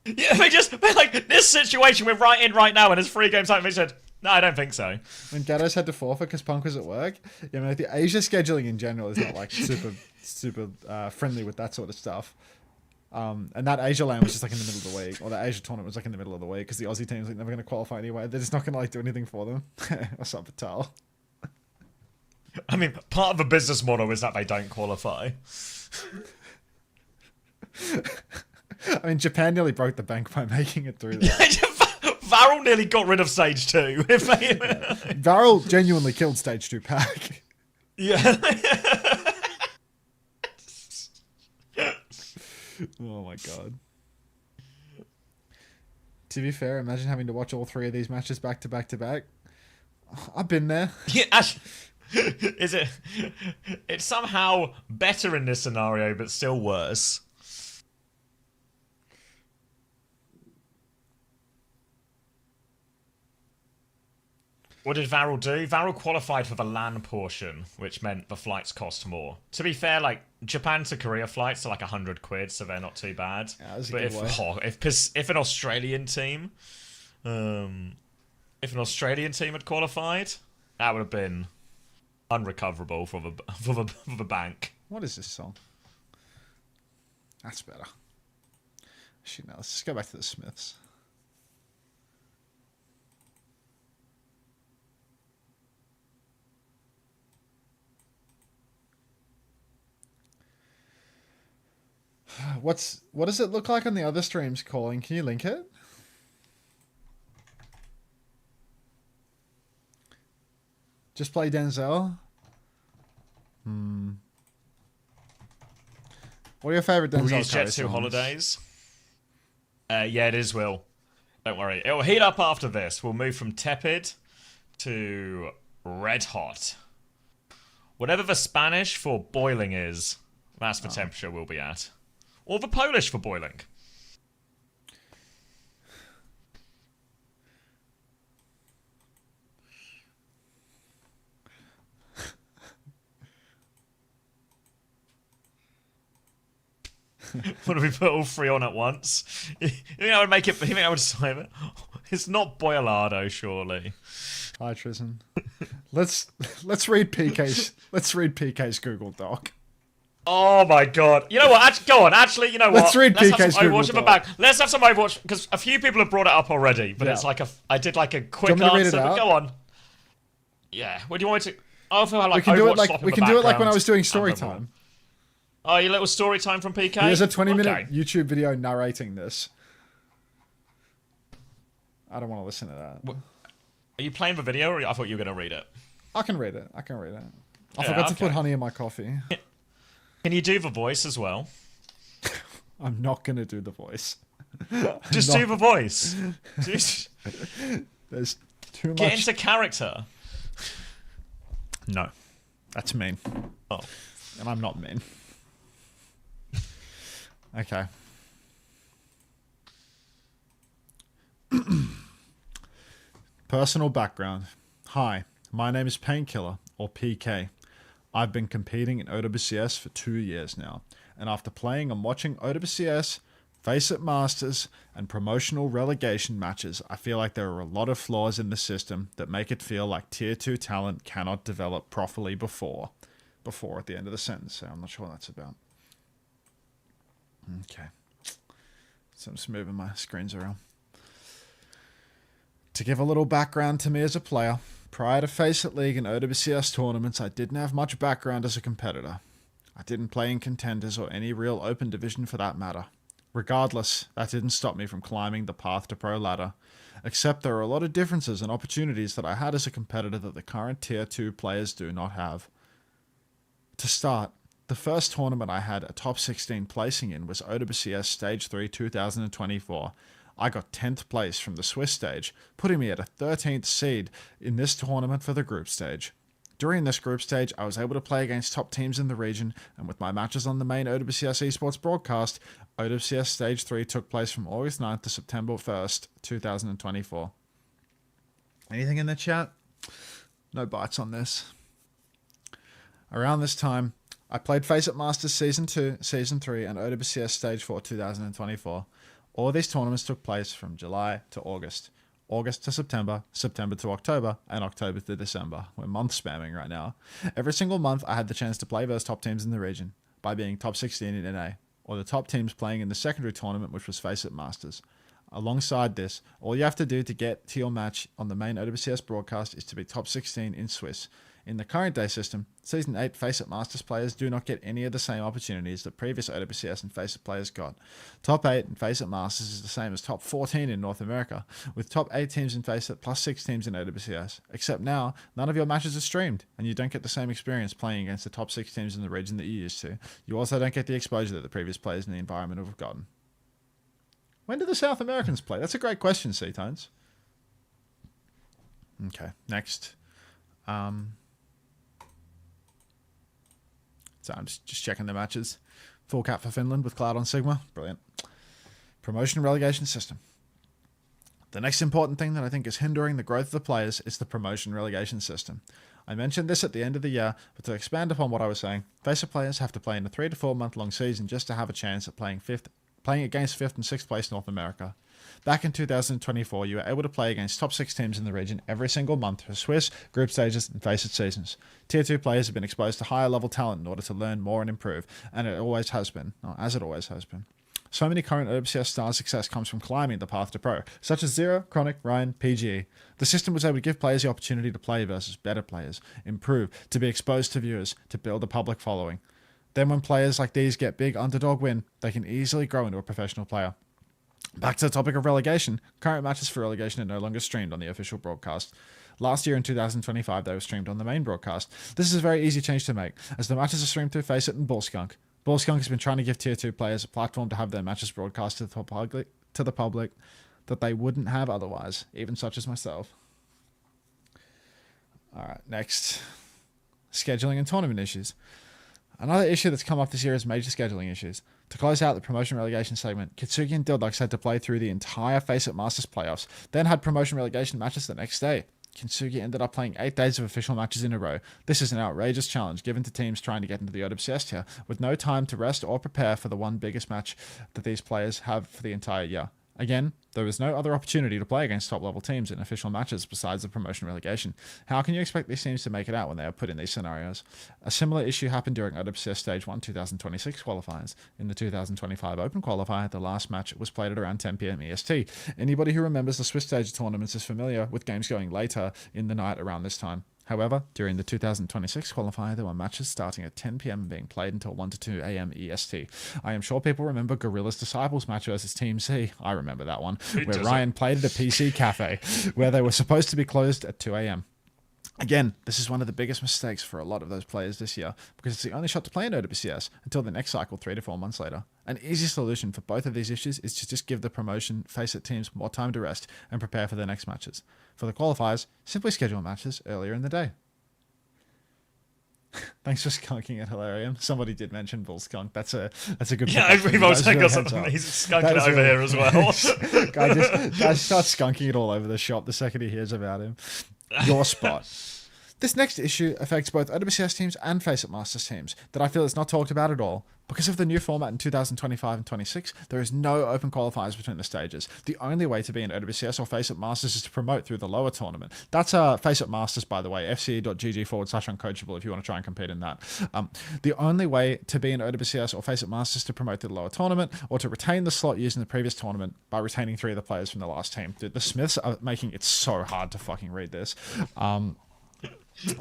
Yeah, they're like, this situation we're right in right now and it's 3 games time. They said, no, I don't think so. When Gatos had to forfeit because Punk was at work, you know, the Asia scheduling in general is not like super friendly with that sort of stuff. And that Asia lane was just like in the middle of the week, or the Asia tournament was like in the middle of the week because the Aussie team's like never going to qualify anyway. They're just not going to like do anything for them. What's up, Vital? I mean, part of the business model is that they don't qualify. I mean, Japan nearly broke the bank by making it through that. Varel nearly got rid of stage 2. Varel genuinely killed stage 2 pack. Yeah. Oh my god. To be fair, imagine having to watch all 3 of these matches back to back to back. I've been there. Yeah, it's somehow better in this scenario, but still worse. What did Varel do? Varel qualified for the LAN portion, which meant the flights cost more. To be fair, like, Japan to Korea flights are like 100 quid, so they're not too bad. Yeah, but if an Australian team, had qualified, that would have been unrecoverable for the bank. What is this song? That's better. Actually, no, let's just go back to the Smiths. What does it look like on the other streams calling? Can you link it? Just play Denzel? What are your favorite Denzel Will use Jet 2 holidays? Yeah, it is, Will. Don't worry. It will heat up after this. We'll move from tepid to red hot. Whatever the Spanish for boiling is, that's the temperature we'll be at. Or the Polish for boiling. What do we put all 3 on at once? You think I would make it? You think I would save it? It's not boilado, surely. Hi, Tristan. Let's read PK's Google Doc. Oh my god. You know what? Go on. Actually, you know what? Let's read PK's Google Overwatch in the back. Let's have some Overwatch, because a few people have brought it up already, but it's like I did like a quick answer, but go on. Yeah. What do you want me to... Oh, I feel like we can do it like when I was doing story time. Oh, your little story time from PK? There's a 20-minute YouTube video narrating this. I don't want to listen to that. Are you playing the video, or I thought you were going to read it? I can read it. I forgot to put honey in my coffee. Can you do the voice as well? I'm not going to do the voice. Just do the voice. There's too much. Get into character. No. That's mean. Oh. And I'm not mean. Okay. Personal background. Hi, my name is Painkiller, or PK. I've been competing in OWWCS for 2 years now, and after playing and watching OWWCS, Face It Masters, and promotional relegation matches, I feel like there are a lot of flaws in the system that make it feel like Tier 2 talent cannot develop properly before at the end of the sentence, so I'm not sure what that's about. Okay. So I'm just moving my screens around. To give a little background to me as a player, prior to Face It League and OWWCS tournaments, I didn't have much background as a competitor. I didn't play in contenders or any real open division for that matter. Regardless, that didn't stop me from climbing the path to pro ladder, except there are a lot of differences and opportunities that I had as a competitor that the current Tier 2 players do not have. To start, the first tournament I had a top 16 placing in was OWWCS Stage 3 2024. I got 10th place from the Swiss stage, putting me at a 13th seed in this tournament for the group stage. During this group stage, I was able to play against top teams in the region, and with my matches on the main OWWCS esports broadcast, OWWCS Stage 3 took place from August 9th to September 1st, 2024. Anything in the chat? No bites on this. Around this time, I played Face It Masters Season 2, Season 3, and OWWCS Stage 4 2024. All these tournaments took place from July to August, August to September, September to October, and October to December. We're month spamming right now. Every single month, I had the chance to play versus top teams in the region by being top 16 in NA, or the top teams playing in the secondary tournament, which was Face It Masters. Alongside this, all you have to do to get to your match on the main OWWCS broadcast is to be top 16 in Swiss. In the current day system, Season 8 Face It Masters players do not get any of the same opportunities that previous OWWCS and Face It players got. Top 8 in Face It Masters is the same as top 14 in North America, with top 8 teams in Face It plus 6 teams in OWWCS. Except now, none of your matches are streamed, and you don't get the same experience playing against the top 6 teams in the region that you used to. You also don't get the exposure that the previous players in the environment have gotten. When do the South Americans play? That's a great question, C-Tones. Okay, next. So I'm just checking the matches. Full cap for Finland with Cloud on Sigma. Brilliant. Promotion relegation system. The next important thing that I think is hindering the growth of the players is the promotion relegation system. I mentioned this at the end of the year, but to expand upon what I was saying, Face It players have to play in a 3 to 4 month long season just to have a chance at playing against 5th and 6th place North America. Back in 2024, you were able to play against top 6 teams in the region every single month for Swiss, group stages, and Face It seasons. Tier 2 players have been exposed to higher level talent in order to learn more and improve, and it always has been, as it always has been. So many current OWCS stars' success comes from climbing the path to pro, such as Zero, Chronic, Ryan, PGE. The system was able to give players the opportunity to play versus better players, improve, to be exposed to viewers, to build a public following. Then when players like these get big underdog win, they can easily grow into a professional player. Back to the topic of relegation, current matches for relegation are no longer streamed on the official broadcast. Last year in 2025, they were streamed on the main broadcast. This is a very easy change to make, as the matches are streamed through Face It and Bullskunk. Bullskunk has been trying to give Tier 2 players a platform to have their matches broadcast to the public that they wouldn't have otherwise, even such as myself. Alright, next. Scheduling and tournament issues. Another issue that's come up this year is major scheduling issues. To close out the promotion relegation segment, Kitsugi and Dildux had to play through the entire Face It Masters playoffs, then had promotion relegation matches the next day. Kitsugi ended up playing 8 days of official matches in a row. This is an outrageous challenge given to teams trying to get into the OWCS tier, with no time to rest or prepare for the one biggest match that these players have for the entire year. Again, there was no other opportunity to play against top-level teams in official matches besides the promotion relegation. How can you expect these teams to make it out when they are put in these scenarios? A similar issue happened during OWCS Stage 1 2026 qualifiers. In the 2025 Open Qualifier, the last match was played at around 10 PM EST. Anybody who remembers the Swiss Stage tournaments is familiar with games going later in the night around this time. However, during the 2026 qualifier, there were matches starting at 10 PM and being played until 1 to 2 AM EST. I am sure people remember Gorilla's Disciples match versus Team C. I remember that one, where Ryan played at a PC cafe, where they were supposed to be closed at 2 AM. Again, this is one of the biggest mistakes for a lot of those players this year, because it's the only shot to play in OWCS until the next cycle 3 to 4 months later. An easy solution for both of these issues is to just give the promotion Face It teams more time to rest and prepare for their next matches. For the qualifiers, simply schedule matches earlier in the day. Thanks for skunking at Hilarium. Somebody did mention Bull Skunk. That's a good. Yeah, pickup. we've also Really got heads something. up. He's skunking That it is over really- here as well. guy starts skunking it all over the shop the second he hears about him. Your spot. This next issue affects both OWCS teams and FACEIT Masters teams that I feel is not talked about at all. Because of the new format in 2025 and 26, there is no open qualifiers between the stages. The only way to be in OWCS or FACEIT Masters is to promote through the lower tournament. That's FACEIT Masters, by the way, fce.gg/uncoachable if you want to try and compete in that. The only way to be in OWCS or FACEIT Masters is to promote through the lower tournament or to retain the slot used in the previous tournament by retaining 3 of the players from the last team. Dude, the Smiths are making it so hard to fucking read this.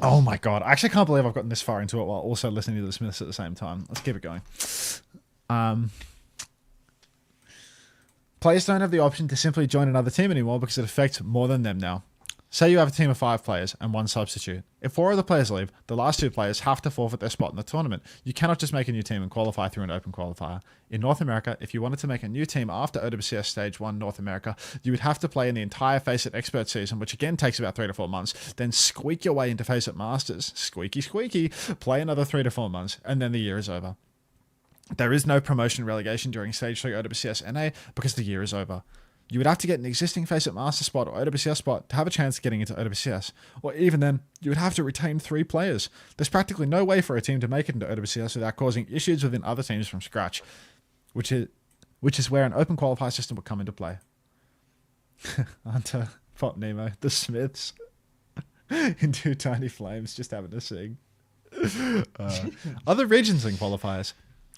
Oh my god, I actually can't believe I've gotten this far into it while also listening to the Smiths at the same time. Let's keep it going. Players don't have the option to simply join another team anymore because it affects more than them now. Say you have a team of 5 players and 1 substitute. If 4 of the players leave, the last 2 players have to forfeit their spot in the tournament. You cannot just make a new team and qualify through an open qualifier. In North America, if you wanted to make a new team after OWCS Stage 1 North America, you would have to play in the entire FACEIT Expert season, which again takes about 3 to 4 months, then squeak your way into FACEIT Masters, squeaky squeaky, play another 3 to 4 months, and then the year is over. There is no promotion relegation during Stage 3 OWCS NA because the year is over. You would have to get an existing FACEIT Master spot or OWCS spot to have a chance of getting into OWCS. Or even then, you would have to retain 3 players. There's practically no way for a team to make it into OWCS without causing issues within other teams from scratch, which is where an open qualifier system would come into play. Unter, Pop Nemo, the Smiths, in 2 tiny flames, just having to sing. Other regions in qualifiers.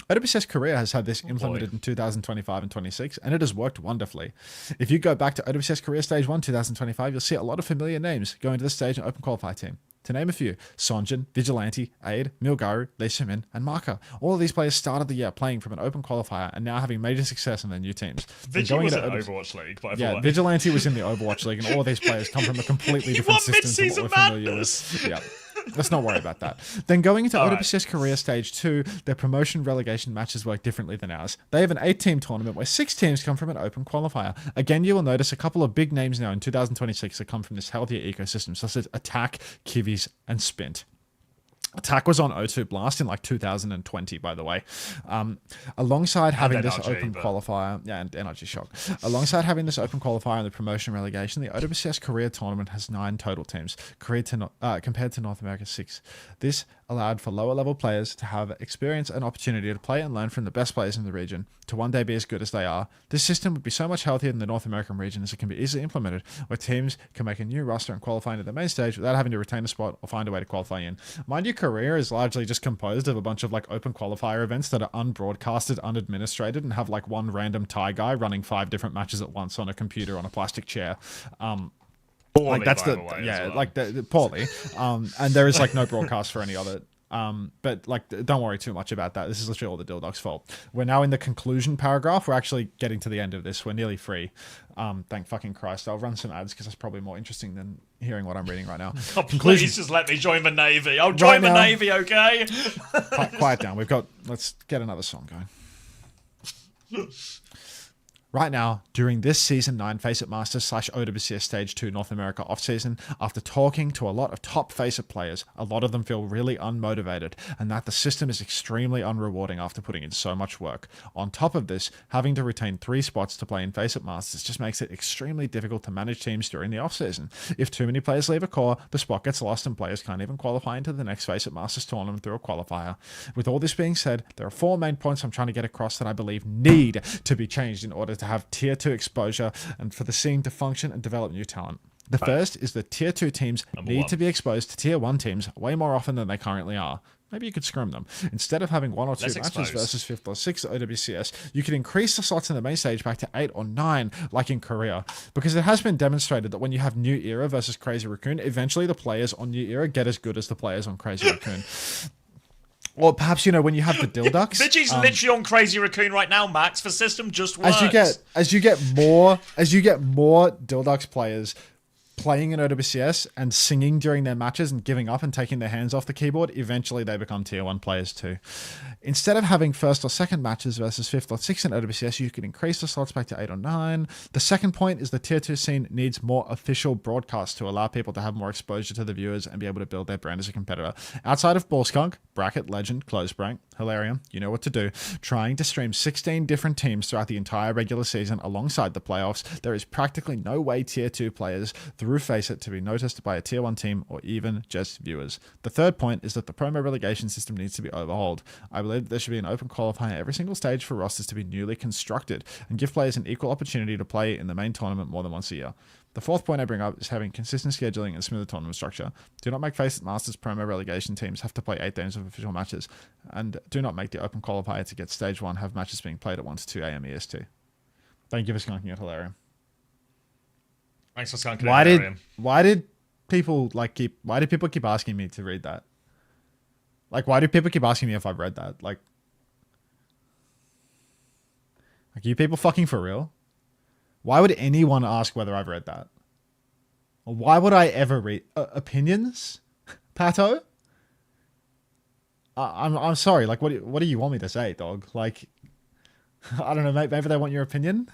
OWCS Korea has had this implemented in 2025 and 26, and it has worked wonderfully. If you go back to OWCS Korea Stage 1 2025, you'll see a lot of familiar names going to the stage and open qualifier team. To name a few, Sonjin, Vigilante, Aid, Milgaru, Lee Simin, and Marka. All of these players started the year playing from an open qualifier and now having major success in their new teams. Vigilante was in Overwatch League, by the way. Yeah, Vigilante was in the Overwatch League, and all of these players come from a completely different system to what we're familiar with. Yeah. Let's not worry about that. Then going into OWCS Korea Stage 2, their promotion relegation matches work differently than ours. They have an 8-team tournament where 6 teams come from an open qualifier. Again, you will notice a couple of big names now in 2026 that come from this healthier ecosystem, such as Attack, Kiwis, and Spint. Attack was on O2 Blast in like 2020, by the way. Alongside having this open qualifier, and Energy Shock. Alongside having this open qualifier and the promotion relegation, the OWCS Korea tournament has 9 total teams, compared to North America's 6. This allowed for lower level players to have experience and opportunity to play and learn from the best players in the region, to one day be as good as they are. This system would be so much healthier than the North American region as it can be easily implemented, where teams can make a new roster and qualify into the main stage without having to retain a spot or find a way to qualify in. Mind you, Korea is largely just composed of a bunch of like open qualifier events that are unbroadcasted, unadministrated, and have like one random Thai guy running 5 different matches at once on a computer on a plastic chair. Poorly, like that's poorly. And there is like no broadcast for any of it. But like, don't worry too much about that. This is literally all the Dildog's fault. We're now in the conclusion paragraph. We're actually getting to the end of this. We're nearly free. Thank fucking Christ. I'll run some ads because that's probably more interesting than hearing what I'm reading right now. Oh, please just let me join the Navy. I'll join the Navy, okay? Quiet down. Let's get another song going. Right now, during this Season 9 FACEIT Masters / OWCS Stage 2 North America off-season, after talking to a lot of top FACEIT players, a lot of them feel really unmotivated, and that the system is extremely unrewarding after putting in so much work. On top of this, having to retain 3 spots to play in FACEIT Masters just makes it extremely difficult to manage teams during the off-season. If too many players leave a core, the spot gets lost and players can't even qualify into the next FACEIT Masters tournament through a qualifier. With all this being said, there are 4 main points I'm trying to get across that I believe need to be changed in order to have Tier 2 exposure and for the scene to function and develop new talent. The first is that Tier 2 teams need to be exposed to Tier 1 teams way more often than they currently are. Maybe you could scrim them. Instead of having 1 or 2 matches versus 5th or 6th OWCS, you could increase the slots in the main stage back to 8 or 9, like in Korea. Because it has been demonstrated that when you have New Era versus Crazy Raccoon, eventually the players on New Era get as good as the players on Crazy Raccoon. Or perhaps, you know, when you have the Dilducks. Vigi's literally on Crazy Raccoon right now, Max. The system just works. As you get more Dilducks players playing in OWCS and singing during their matches and giving up and taking their hands off the keyboard, eventually they become tier 1 players too. Instead of having first or second matches versus fifth or sixth in OWCS, you can increase the slots back to 8 or 9. The second point is the tier 2 scene needs more official broadcasts to allow people to have more exposure to the viewers and be able to build their brand as a competitor. Outside of Ballskunk, bracket, legend, close rank, Hilarium, you know what to do. Trying to stream 16 different teams throughout the entire regular season alongside the playoffs, there is practically no way tier 2 players through Faceit to be noticed by a tier 1 team or even just viewers. The third point is that the promo relegation system needs to be overhauled. I believe that there should be an open qualifier every single stage for rosters to be newly constructed and give players an equal opportunity to play in the main tournament more than once a year. The fourth point I bring up is having consistent scheduling and smoother tournament structure. Do not make Faceit Masters promo relegation teams have to play 8 games of official matches, and do not make the open qualifier to get stage 1 have matches being played at 1 to 2 AM EST. Thank you for skunking it, Hilarium. Thanks for skunking it, Hilarium. Why did people keep asking me to read that? Like, why do people keep asking me if I've read that? Like you people fucking for real? Why would anyone ask whether I've read that? Or why would I ever read opinions, Pato? I'm sorry. Like, what do you want me to say, dog? Like, I don't know. Maybe they want your opinion.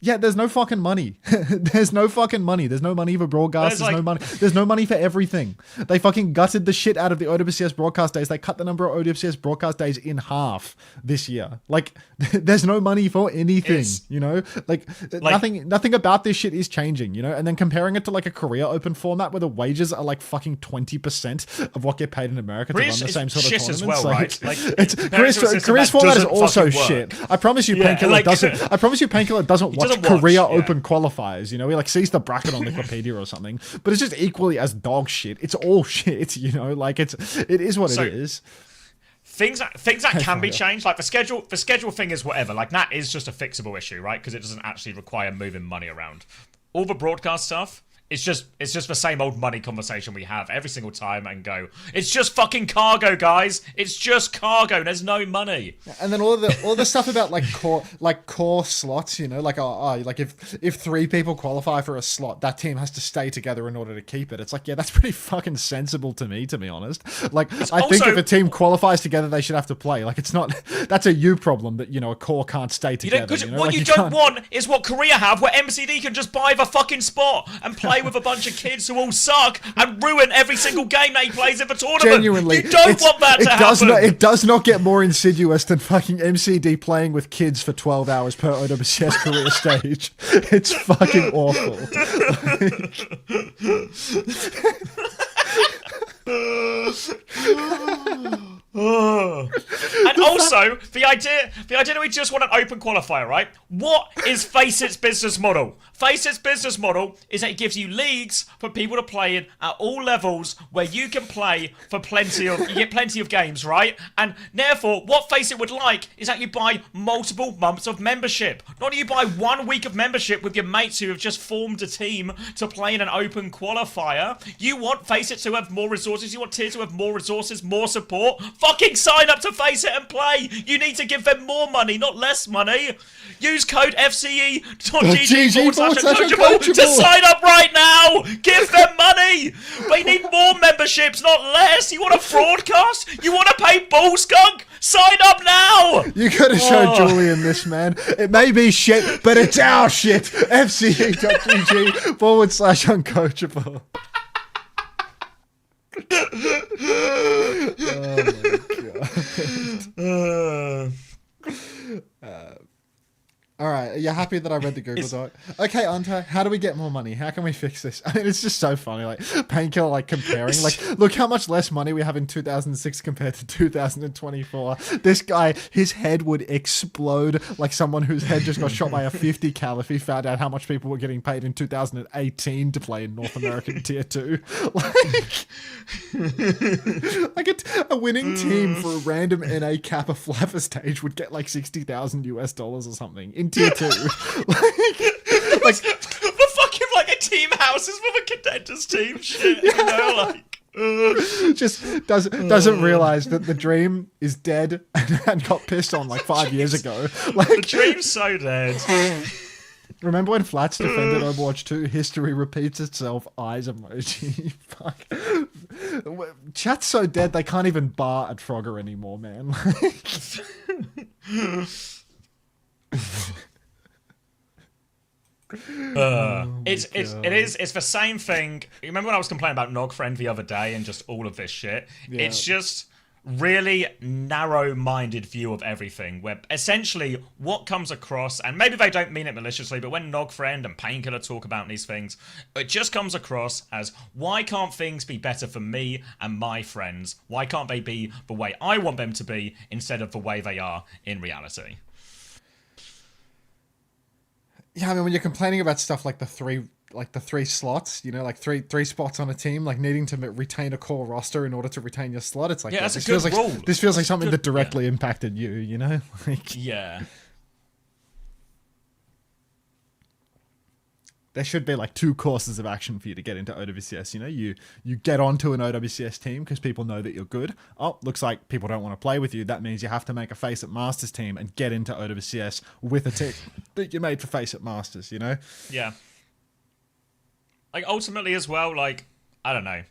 Yeah, there's no fucking money. There's no fucking money. There's no money for broadcast. There's no money. There's no money for everything. They fucking gutted the shit out of the OWCS broadcast days. They cut the number of OWCS broadcast days in half this year. Like, there's no money for anything, you know? Like nothing about this shit is changing, you know? And then comparing it to like a Korea Open format where the wages are like fucking 20% of what get paid in America to run the same sort of tournaments. As well, like, right? Like, Korea's format is also shit. I promise you, Painkiller doesn't. I promise you, Painkiller doesn't watch Korea Open qualifiers, you know, he like sees the bracket on Wikipedia or something, but it's just equally as dog shit. It's all shit, you know, like it is what it is. Things that can be changed, like the schedule thing is whatever, like that is just a fixable issue, right? Because it doesn't actually require moving money around. All the broadcast stuff, it's just the same old money conversation we have every single time and go, it's just fucking cargo, guys. It's just cargo. There's no money. And then all the stuff about core slots, you know, like if 3 people qualify for a slot, that team has to stay together in order to keep it. It's like, yeah, that's pretty fucking sensible to me, to be honest. Like, I think if a team qualifies together, they should have to play. Like, it's not, that's a you problem that, you know, a core can't stay together. You know? What like, you don't want is what Korea have, where MCD can just buy the fucking spot and play with a bunch of kids who all suck and ruin every single game that he plays in the tournament. Genuinely, you don't want that to happen. It does not get more insidious than fucking MCD playing with kids for 12 hours per OWCS career stage. It's fucking awful. And also, the idea that we just want an open qualifier, right? What is Faceit's business model? Faceit's business model is that it gives you leagues for people to play in at all levels where you can play for you get plenty of games, right? And therefore, what Faceit would like is that you buy multiple months of membership. Not that you buy 1 week of membership with your mates who have just formed a team to play in an open qualifier. You want Faceit to have more resources. You want tiers to have more resources, more support. Fucking sign up to Faceit and play. You need to give them more money, not less money. Use code FCE.GG/uncoachable to sign up right now. Give them money. They need more memberships, not less. You want a broadcast? You want to pay Ballskunk? Sign up now. You gotta show Julian this, man. It may be shit, but it's our shit. FCE.GG/uncoachable. Oh my god. Alright, are you happy that I read the Google Doc? Okay, Unter, how do we get more money? How can we fix this? I mean, it's just so funny, like, Painkiller, like, comparing, like, look how much less money we have in 2006 compared to 2024. This guy, his head would explode like someone whose head just got shot by a 50 cal if he found out how much people were getting paid in 2018 to play in North American Tier 2. Like a winning team for a random NA Kappa Flapper stage would get like $60,000 US or something in Tier 2. like the fucking like a team houses for the contenders team shit, you know, like just doesn't realize that the dream is dead and got pissed on like 5 years ago. Like the dream's so dead. Remember when Flats defended Overwatch 2? History repeats itself. Eyes emoji. Fuck. Chat's so dead they can't even bar at Frogger anymore, man. It's the same thing. You remember when I was complaining about Nogfriend the other day and just all of this shit? Yeah. It's just really narrow-minded view of everything, where essentially what comes across, and maybe they don't mean it maliciously, but when Nogfriend and Painkiller talk about these things, it just comes across as, why can't things be better for me and my friends? Why can't they be the way I want them to be instead of the way they are in reality? Yeah, I mean, when you're complaining about stuff like the three slots, you know, like three spots on a team, like needing to retain a core roster in order to retain your slot, it's like, yeah, that's a good rule. This feels like something that directly impacted you, you know? Like, yeah. There should be like 2 courses of action for you to get into OWCS. You know, you get onto an OWCS team because people know that you're good. Oh, looks like people don't want to play with you. That means you have to make a Face at Masters team and get into OWCS with a team that you made for Face at Masters, you know? Yeah. Like, ultimately as well, like, I don't know.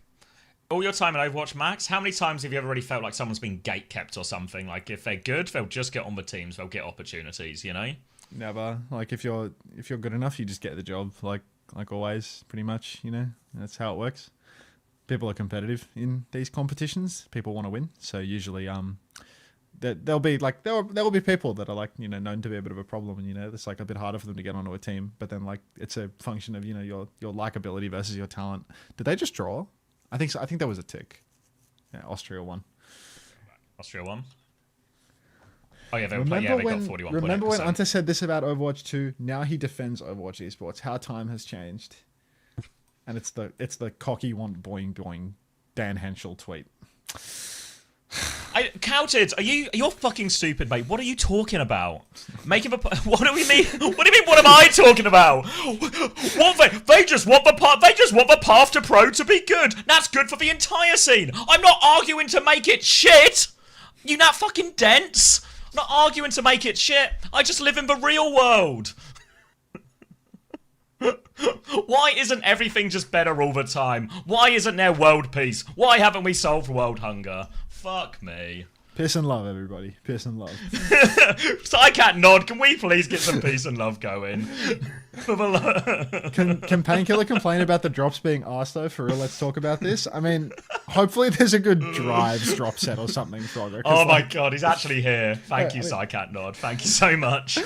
All your time in Overwatch, Max, how many times have you ever really felt like someone's been gate-kept or something? Like, if they're good, they'll just get on the teams. They'll get opportunities, you know? Never. Like, if you're good enough, you just get the job. Like always, pretty much, you know? That's how it works. People are competitive in these competitions. People want to win. So usually, there'll be people that are like, you know, known to be a bit of a problem, and, you know, it's like a bit harder for them to get onto a team. But then, like, it's a function of, you know, your likability versus your talent. Did they just draw? I think so. I think that was a tick. Yeah, Austria won. Austria won. Oh yeah, they got 41. Remember when Unter said this about Overwatch 2? Now he defends Overwatch esports. How time has changed. And it's the cocky want boing boing Dan Henschel tweet. Counted. You're fucking stupid, mate. What are you talking about? What do we mean? What do you mean? What am I talking about? They just want the path to pro to be good. That's good for the entire scene. I'm not arguing to make it shit. You not fucking dense. I'm not arguing to make it shit. I just live in the real world. Why isn't everything just better all the time? Why isn't there world peace? Why haven't we solved world hunger? Fuck me. Peace and love, everybody. Peace and love. Psycat Nod, can we please get some peace and love going? Can Painkiller complain about the drops being arsed, though? For real, let's talk about this. I mean, hopefully there's a good drives drop set or something, Frogger. Oh my god, he's actually here. Thank you, Psycat Nod. Thank you so much.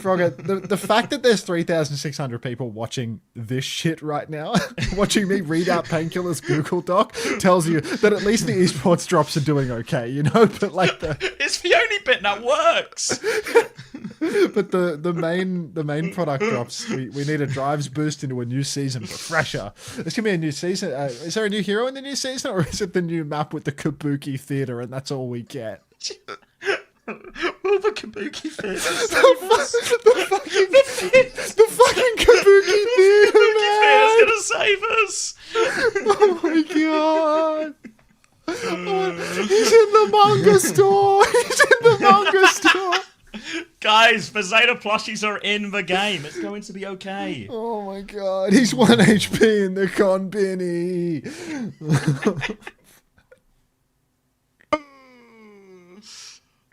Frogger, the fact that there's 3,600 people watching this shit right now, watching me read out Painkiller's Google Doc, tells you that at least the esports drops are doing okay, you know? But like it's the only bit that works. But the main product drops, we need a drives boost into a new season refresher. There's gonna be a new season. Is there a new hero in the new season, or is it the new map with the Kabuki theater and that's all we get? Will the Kabuki theater the fucking Kabuki theater, man! Gonna save us. Oh my god. He's in the manga store. He's in the manga store. Guys, the Zeta plushies are in the game. It's going to be okay. Oh my god. He's 1 HP in the Konbini.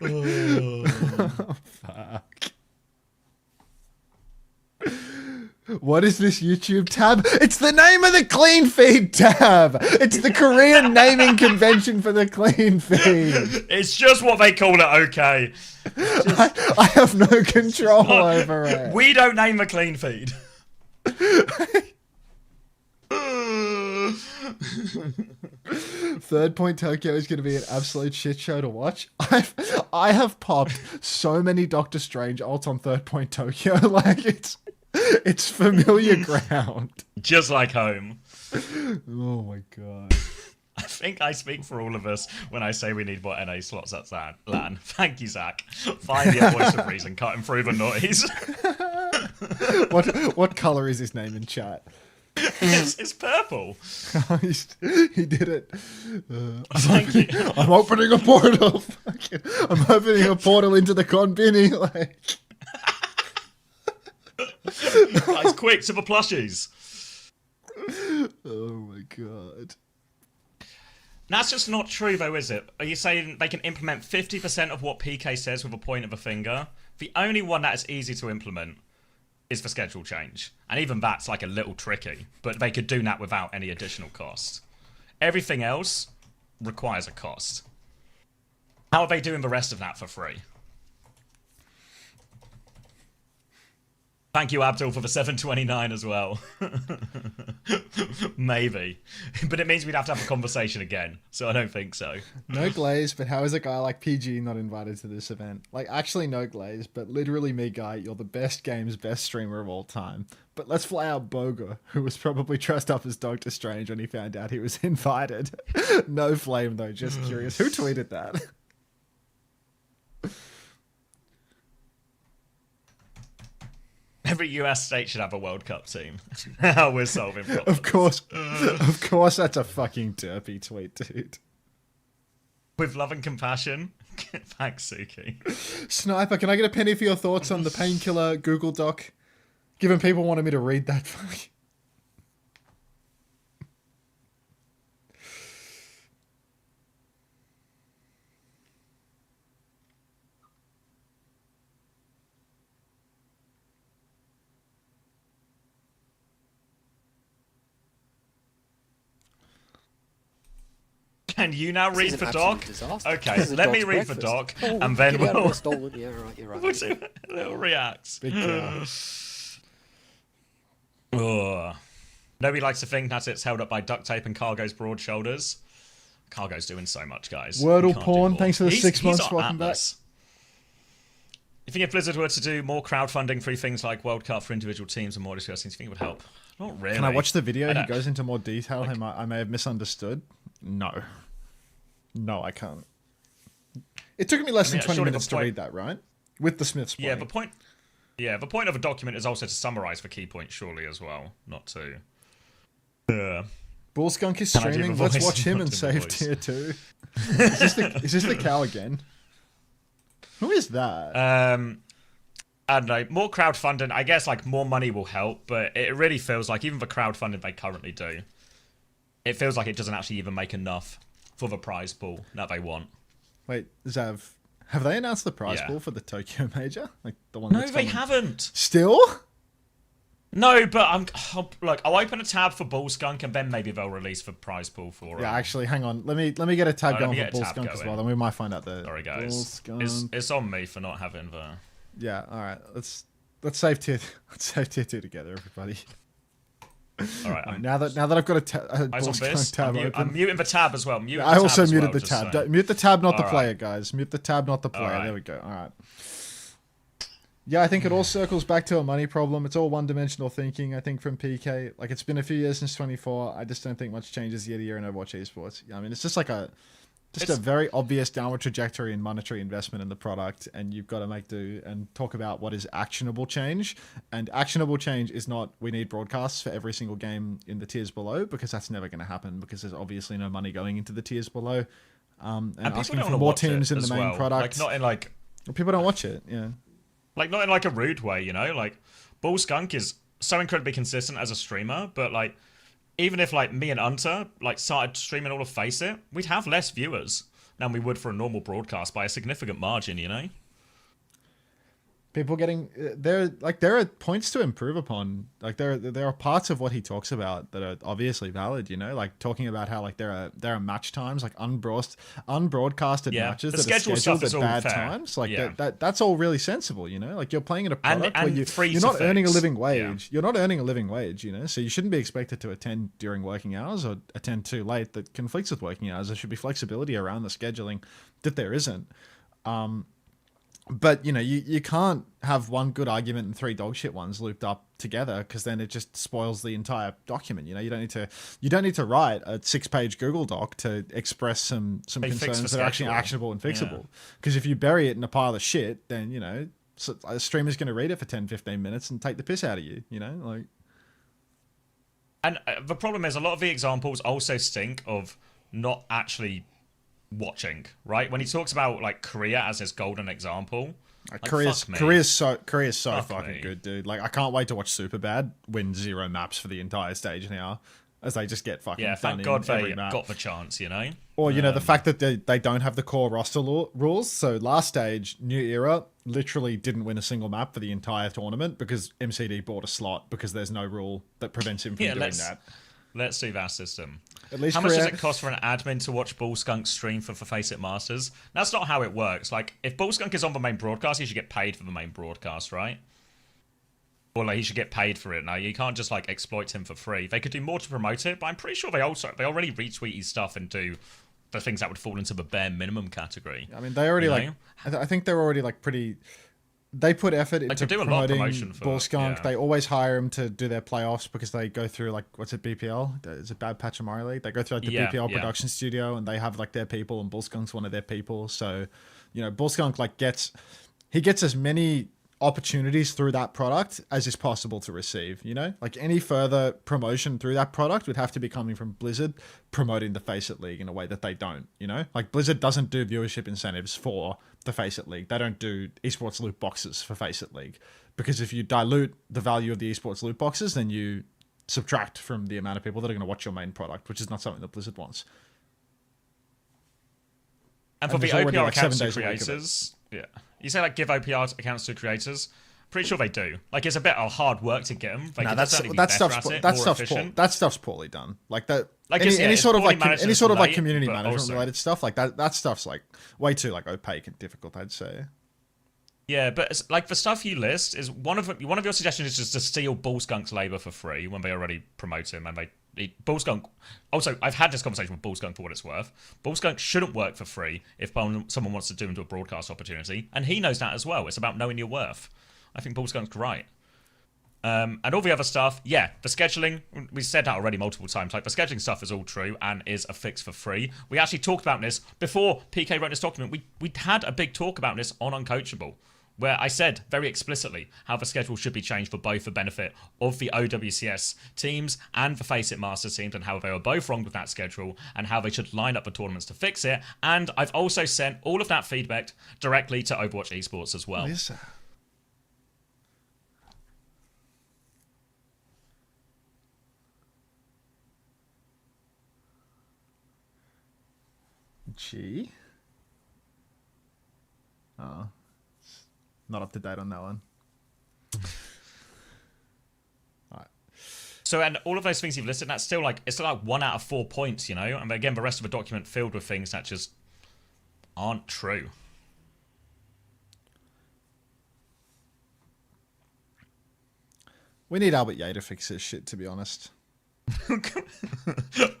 Oh, fuck. What is this YouTube tab? It's the name of the clean feed tab. It's the Korean naming convention for the clean feed. It's just what they call it, okay? I have no control over it. We don't name the clean feed. Third Point Tokyo is going to be an absolute shit show to watch. I have popped so many Doctor Strange ults on Third Point Tokyo. Like, it's familiar ground. Just like home. Oh my god. I think I speak for all of us when I say we need more NA slots at LAN. Thank you, Zach. Finally a voice of reason, cutting through the noise. What colour is his name in chat? It's purple. He did it. Thank you. I'm opening a portal. I'm opening a portal into the Konbini. Like. Guys, quick, super plushies. Oh my god. That's just not true, though, is it? Are you saying they can implement 50% of what PK says with a point of a finger? The only one that is easy to implement is the schedule change. And even that's like a little tricky. But they could do that without any additional cost. Everything else requires a cost. How are they doing the rest of that for free? Thank you, Abdul, for the 729 as well. Maybe. But it means we'd have to have a conversation again, so I don't think so. No glaze, but how is a guy like PG not invited to this event? Like, actually no glaze, but literally me, guy, you're the best game's best streamer of all time. But let's fly out Boga, who was probably dressed up as Doctor Strange when he found out he was invited. No flame, though, just curious. Who tweeted that? Every US state should have a World Cup team. How we're solving problems. Of course, that's a fucking derpy tweet, dude. With love and compassion. Thanks, Suki. Sniper, can I get a penny for your thoughts on the Painkiller Google Doc? Given people wanted me to read that. Can you now read the doc? Disaster. Okay, let me read the doc, and then we'll stolen. Yeah, right, you're right. we'll do little reacts. Big deal. Nobody likes to think that it's held up by duct tape and Cargo's broad shoulders. Cargo's doing so much, guys. Wordle He can't do porn, more. thanks for the He's- 6 months. he's our Welcome back. Atlas. You think if Blizzard were to do more crowdfunding for things like World Cup for individual teams and more discussing, do you think it would help? Not really. Can I watch the video? I He don't- goes into more detail. I may have misunderstood. No. No, I can't. It took me less than 20 surely the minutes to point- read that, right? With the Smith's point. Yeah, the point of a document is also to summarize the key points, surely, as well, not to. Yeah. Bullskunk is Can I do the streaming. Let's voice? watch him Not and do the save voice. tier 2. Is this the cow again? Who is that? I don't know, more crowdfunding, I guess like more money will help, but it really feels like even the crowdfunding they currently do, it feels like it doesn't actually even make enough for the prize pool that they want. Wait, Zav, have they announced the prize Yeah. pool for the Tokyo Major? Like the one No, that's they coming? haven't. Still? No, but I'll open a tab for Bullskunk and then maybe they'll release the prize pool for it. Yeah, actually, hang on. Let me get a tab let going me for get a tab Bullskunk as going. well. Then we might find out the Sorry, guys. Bullskunk. It's on me for not having the. Yeah, all right. Let's save tier. Let's save tier 2 together, everybody. All right. Now that I've got a Eyes on Bullskunk this. tab I'm open. muting the tab as well. Mute I the also tab as muted well, the just tab. saying. Mute the tab, not the All player, right. guys. Mute the tab, not the player. right. There we go. All right. Yeah, I think it all circles back to a money problem. It's all one-dimensional thinking, I think, from PK. Like, it's been a few years since 24. I just don't think much changes year to year in Overwatch esports. I mean, it's just like a very obvious downward trajectory in monetary investment in the product, and you've got to make do and talk about what is actionable change. And actionable change is not, we need broadcasts for every single game in the tiers below, because that's never going to happen, because there's obviously no money going into the tiers below. And people asking don't for wanna more watch it teams in the as main well. product. Like, not in like. People don't watch it, yeah. Like, not in like a rude way, you know? Like, Bullskunk is so incredibly consistent as a streamer, but like, even if like me and Unter like started streaming all of Face It, we'd have less viewers than we would for a normal broadcast by a significant margin, you know? People getting there are points to improve upon. Like there are parts of what he talks about that are obviously valid, you know, like talking about how like there are match times, like unbroadcasted matches the that are schedule scheduled stuff is at all bad fair. times. Like Yeah. that's all really sensible, you know. Like you're playing in a product And where free you're to not earning a fix. living wage. Yeah. You're not earning a living wage, you know. So you shouldn't be expected to attend during working hours or attend too late. That conflicts with working hours. There should be flexibility around the scheduling that there isn't. But, you know, you can't have one good argument and 3 dog shit ones looped up together, because then it just spoils the entire document. You know, you don't need to write a 6-page Google Doc to express some concerns that are actually actionable and fixable. Because if you bury it in a pile of shit, then, you know, a streamer's going to read it for 10, 15 minutes and take the piss out of you, you know? Like. And the problem is a lot of the examples also stink of not actually watching, right? When he talks about like Korea as his golden example, Like, Korea's so Fuck fucking me. good, dude. Like, I can't wait to watch Superbad win 0 maps for the entire stage now, as they just get fucking done thank in God every they map. got the chance, you know? Or, you know, the fact that they don't have the core roster rules. So last stage, New Era literally didn't win a single map for the entire tournament because MCD bought a slot because there's no rule that prevents him from doing that. Let's do that system. At least how much does it cost for an admin to watch Bullskunk's stream for Face It Masters? That's not how it works. Like, if Bullskunk is on the main broadcast, he should get paid for the main broadcast, right? Or like he should get paid for it. Now you can't just like exploit him for free. They could do more to promote it, but I'm pretty sure they already retweet his stuff and do the things that would fall into the bare minimum category. I mean, they already I think they're already like pretty. They put effort into do a lot of promoting promotion for Bullskunk. yeah. They always hire him to do their playoffs because they go through like what's it, BPL? Is it Bad Patch of Mario League? They go through like the BPL production studio and they have like their people, and Bullskunk's one of their people. So, you know, Bullskunk like gets as many opportunities through that product as is possible to receive, you know? Like any further promotion through that product would have to be coming from Blizzard promoting the Face It League in a way that they don't, you know? Like Blizzard doesn't do viewership incentives for the Face It League. They don't do esports loot boxes for Face It League, because if you dilute the value of the esports loot boxes, then you subtract from the amount of people that are going to watch your main product, which is not something that Blizzard wants. And for the OPR accounts to creators, you say like give OPR accounts to creators. Pretty sure they do. Like it's a bit of hard work to get them. Nah, that stuff's poorly done. Like that. Like any sort of community management related stuff like that. That stuff's like way too like opaque and difficult, I'd say. Yeah, but it's, like the stuff you list is one of your suggestions is just to steal Bullskunk's labor for free when they already promote him and Bullskunk. Also, I've had this conversation with Bullskunk for what it's worth. Bullskunk shouldn't work for free if someone wants to do him to a broadcast opportunity, and he knows that as well. It's about knowing your worth. I think Bullskunk's right. And all the other stuff, yeah, the scheduling, we said that already multiple times. Like the scheduling stuff is all true and is a fix for free. We actually talked about this before PK wrote this document. We had a big talk about this on Uncoachable, where I said very explicitly how the schedule should be changed for both the benefit of the OWCS teams and the Face It Masters teams, and how they were both wrong with that schedule and how they should line up the tournaments to fix it. And I've also sent all of that feedback directly to Overwatch Esports as well. What is that? G? Oh. Not up to date on that one. Alright. So, and all of those things you've listed, that's still like, it's still like 1 out of 4 points, you know? And again, the rest of the document filled with things that just aren't true. We need Albert Ye to fix this shit, to be honest.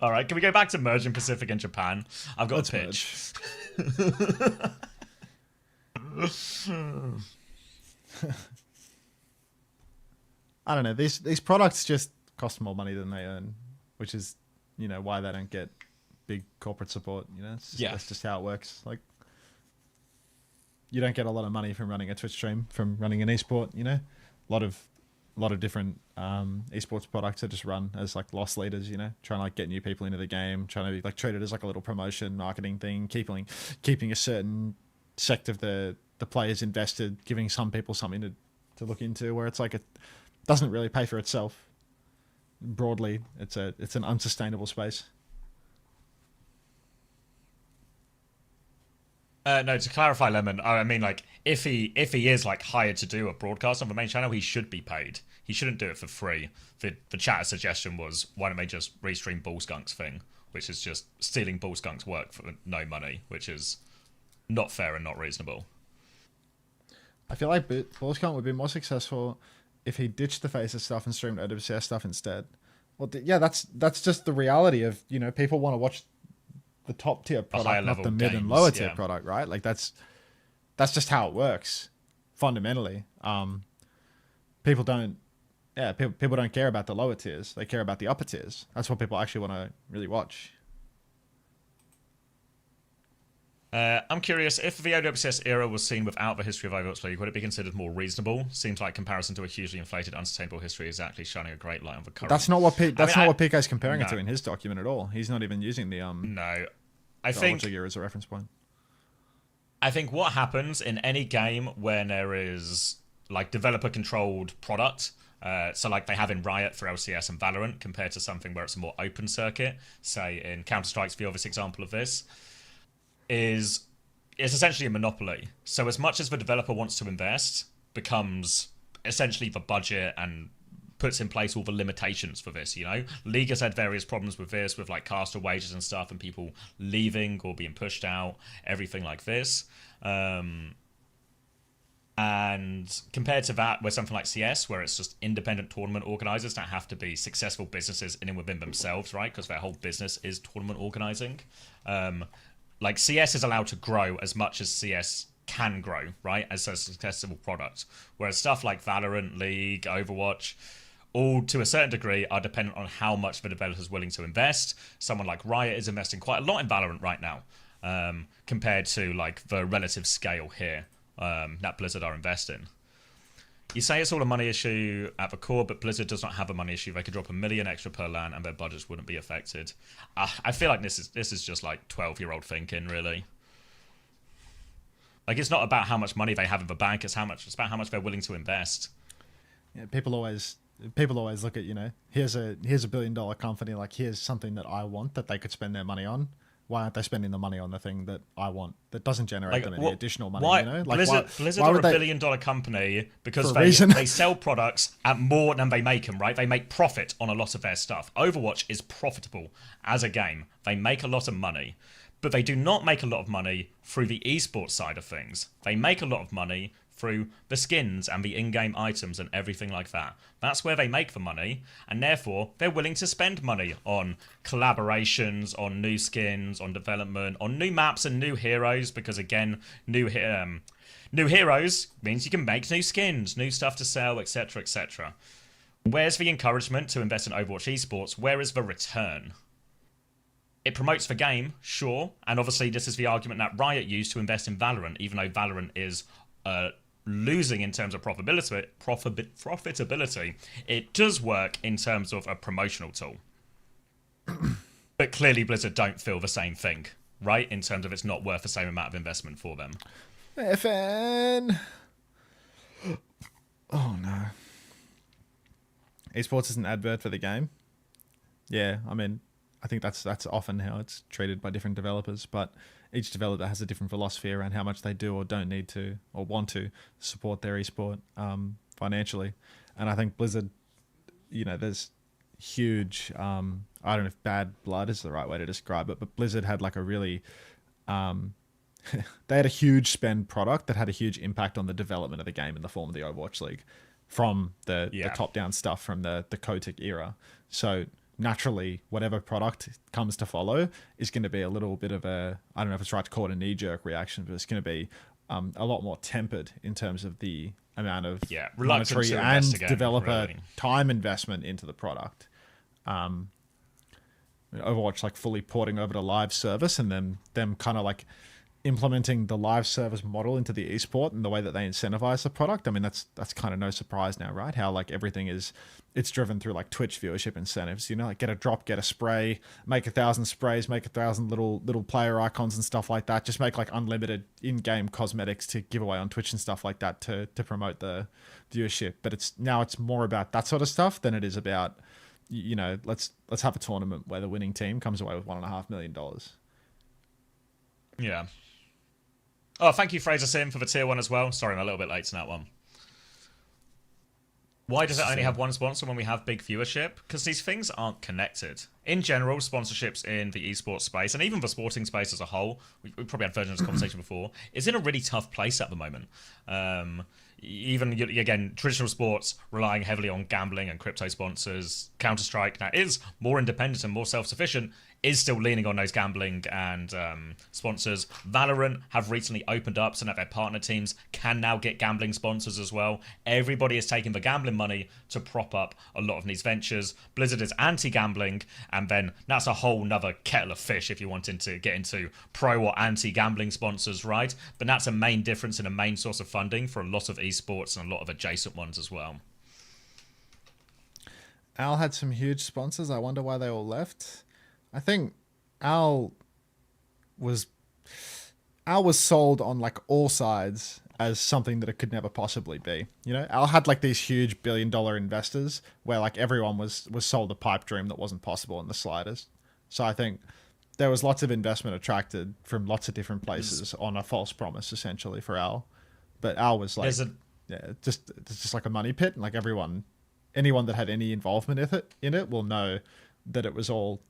All right, can we go back to merging Pacific and Japan? I've got a pitch. I don't know. These products just cost more money than they earn, which is, you know, why they don't get big corporate support. You know, that's just how it works. Like, you don't get a lot of money from running a Twitch stream, from running an esport. You know, a lot of different esports products are just run as like loss leaders. You know, trying to like get new people into the game, trying to be like treated as like a little promotion marketing thing, keeping a certain sect of the players invested, giving some people something to look into, where it's like it doesn't really pay for itself. Broadly, it's an unsustainable space. No, to clarify, Lemon, I mean, like, if he is like hired to do a broadcast on the main channel, he should be paid. He shouldn't do it for free. The chatter's suggestion was, why don't they just restream Bullskunk's thing, which is just stealing Bullskunk's work for no money, which is not fair and not reasonable. I feel like Bullskunk would be more successful if he ditched the Faces stuff and streamed OWCS stuff instead. Well, yeah, that's just the reality of, you know, people want to watch the top tier product, not the mid and lower tier product, right? Like that's just how it works, fundamentally. People don't care about the lower tiers; they care about the upper tiers. That's what people actually want to really watch. I'm curious, if the OWCS era was seen without the history of Overwatch League, would it be considered more reasonable? Seems like comparison to a hugely inflated, unsustainable history is actually shining a great light on the current. That's not what PK's comparing it to in his document at all. He's not even using the no. I think as a reference point. I think what happens in any game when there is like developer-controlled product, so like they have in Riot for LCS and Valorant, compared to something where it's a more open circuit, say in Counter-Strike's the obvious example of this, is it's essentially a monopoly. So as much as the developer wants to invest, becomes essentially the budget and puts in place all the limitations for this, you know? League has had various problems with this, with like caster wages and stuff, and people leaving or being pushed out, everything like this. And compared to that, where something like CS, where it's just independent tournament organizers that have to be successful businesses in and within themselves, right? Because their whole business is tournament organizing. Like CS is allowed to grow as much as CS can grow, right? As a successful product. Whereas stuff like Valorant, League, Overwatch, all to a certain degree are dependent on how much the developer is willing to invest. Someone like Riot is investing quite a lot in Valorant right now, compared to like the relative scale here that Blizzard are investing. You say it's all a money issue at the core, but Blizzard does not have a money issue. They could drop $1 million extra per LAN and their budgets wouldn't be affected. I feel like this is just like 12-year-old thinking, really. Like, it's not about how much money they have in the bank, it's about how much they're willing to invest. Yeah, people always look at, you know, here's a $1 billion company, like here's something that I want that they could spend their money on. Why aren't they spending the money on the thing that I want that doesn't generate them any additional money? Why, you know? Like, Blizzard why are would a they, $1 billion company because reason. they sell products at more than they make them, right? They make profit on a lot of their stuff. Overwatch is profitable as a game. They make a lot of money, but they do not make a lot of money through the esports side of things. They make a lot of money through the skins and the in-game items and everything like that. That's where they make the money, and therefore they're willing to spend money on collaborations, on new skins, on development, on new maps and new heroes, because again, new heroes means you can make new skins, new stuff to sell, etc, etc. Where's the encouragement to invest in Overwatch esports? Where is the return? It promotes the game, sure, and obviously this is the argument that Riot used to invest in Valorant, even though Valorant is losing in terms of profitability, it does work in terms of a promotional tool. But clearly Blizzard don't feel the same thing, right? In terms of it's not worth the same amount of investment for them. FN. Oh no. Esports is an advert for the game. Yeah, I mean, I think that's often how it's treated by different developers, but each developer has a different philosophy around how much they do or don't need to or want to support their esport financially. And I think Blizzard, you know, there's huge, I don't know if bad blood is the right way to describe it, but Blizzard had like a really, they had a huge spend product that had a huge impact on the development of the game in the form of the Overwatch League from the top-down stuff from the Kotick era. So naturally, whatever product comes to follow is going to be a little bit of a, I don't know if it's right to call it a knee-jerk reaction, but it's going to be a lot more tempered in terms of the amount of monetary and developer time investment into the product. Overwatch like fully porting over to live service and then them kind of like implementing the live service model into the esport and the way that they incentivize the product. I mean, that's kind of no surprise now, right? How like everything it's driven through like Twitch viewership incentives, you know, like get a drop, get a spray, make 1,000 sprays, make 1,000 little player icons and stuff like that. Just make like unlimited in-game cosmetics to give away on Twitch and stuff like that to promote the viewership. But it's more about that sort of stuff than it is about, you know, let's have a tournament where the winning team comes away with $1.5 million. Yeah. Oh, thank you, Fraser Sim, for the tier 1 as well. Sorry, I'm a little bit late to that one. Why does it only have one sponsor when we have big viewership? Because these things aren't connected. In general, sponsorships in the esports space, and even the sporting space as a whole, we probably had versions of this conversation before, is in a really tough place at the moment. Even, again, traditional sports relying heavily on gambling and crypto sponsors. Counter-Strike, that is more independent and more self-sufficient, is still leaning on those gambling and sponsors. Valorant have recently opened up so that their partner teams can now get gambling sponsors as well. Everybody is taking the gambling money to prop up a lot of these ventures. Blizzard is anti-gambling, and then that's a whole nother kettle of fish if you're wanting to get into pro or anti-gambling sponsors, right? But that's a main difference and a main source of funding for a lot of esports and a lot of adjacent ones as well. Al had some huge sponsors. I wonder why they all left. I think Al was Al was sold on like all sides as something that it could never possibly be. You know, Al had like these huge billion-dollar investors where like everyone was sold a pipe dream that wasn't possible in the slightest. So I think there was lots of investment attracted from lots of different places on a false promise, essentially, for Al. But Al was like, it's just like a money pit, and like anyone that had any involvement in it will know that it was all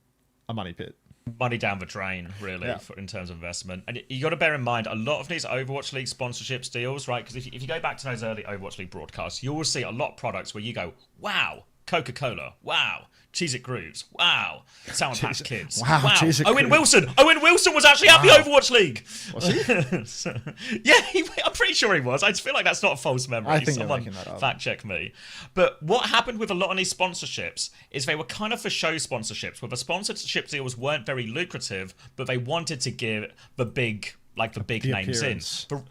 a money pit. Money down the drain, really, in terms of investment. And you got to bear in mind, a lot of these Overwatch League sponsorships deals, right? Because if you go back to those early Overwatch League broadcasts, you will see a lot of products where you go, wow, Coca-Cola, wow, Cheez-It Grooves, wow, Sour Patch Kids, wow, Owen Wilson was actually at the Overwatch League. Was he? Yeah, I'm pretty sure he was. I just feel like that's not a false memory. I think someone you're making that up. Fact check me. But what happened with a lot of these sponsorships is they were kind of for show sponsorships, where the sponsorship deals weren't very lucrative, but they wanted to give the big names appearance. in.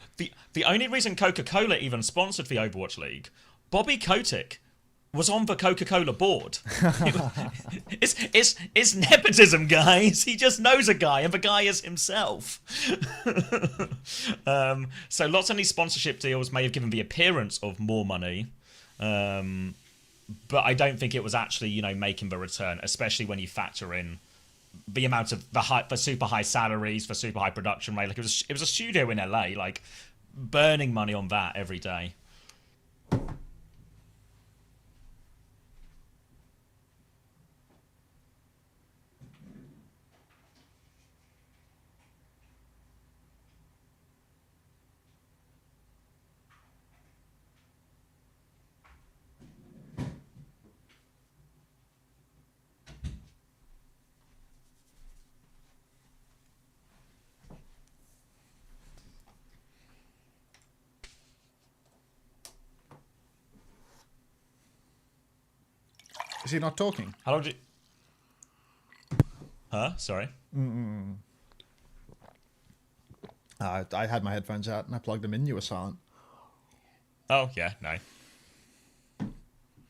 The only reason Coca-Cola even sponsored the Overwatch League, Bobby Kotick was on the Coca-Cola board. It's nepotism, guys. He just knows a guy, and the guy is himself. So lots of these sponsorship deals may have given the appearance of more money, but I don't think it was actually, making the return, especially when you factor in the amount of the super high salaries, the super high production rate. Like it was a studio in LA, like burning money on that every day. Is he not talking? How long did you... Huh? Sorry. I had my headphones out and I plugged them in. You were silent. Oh, yeah, no.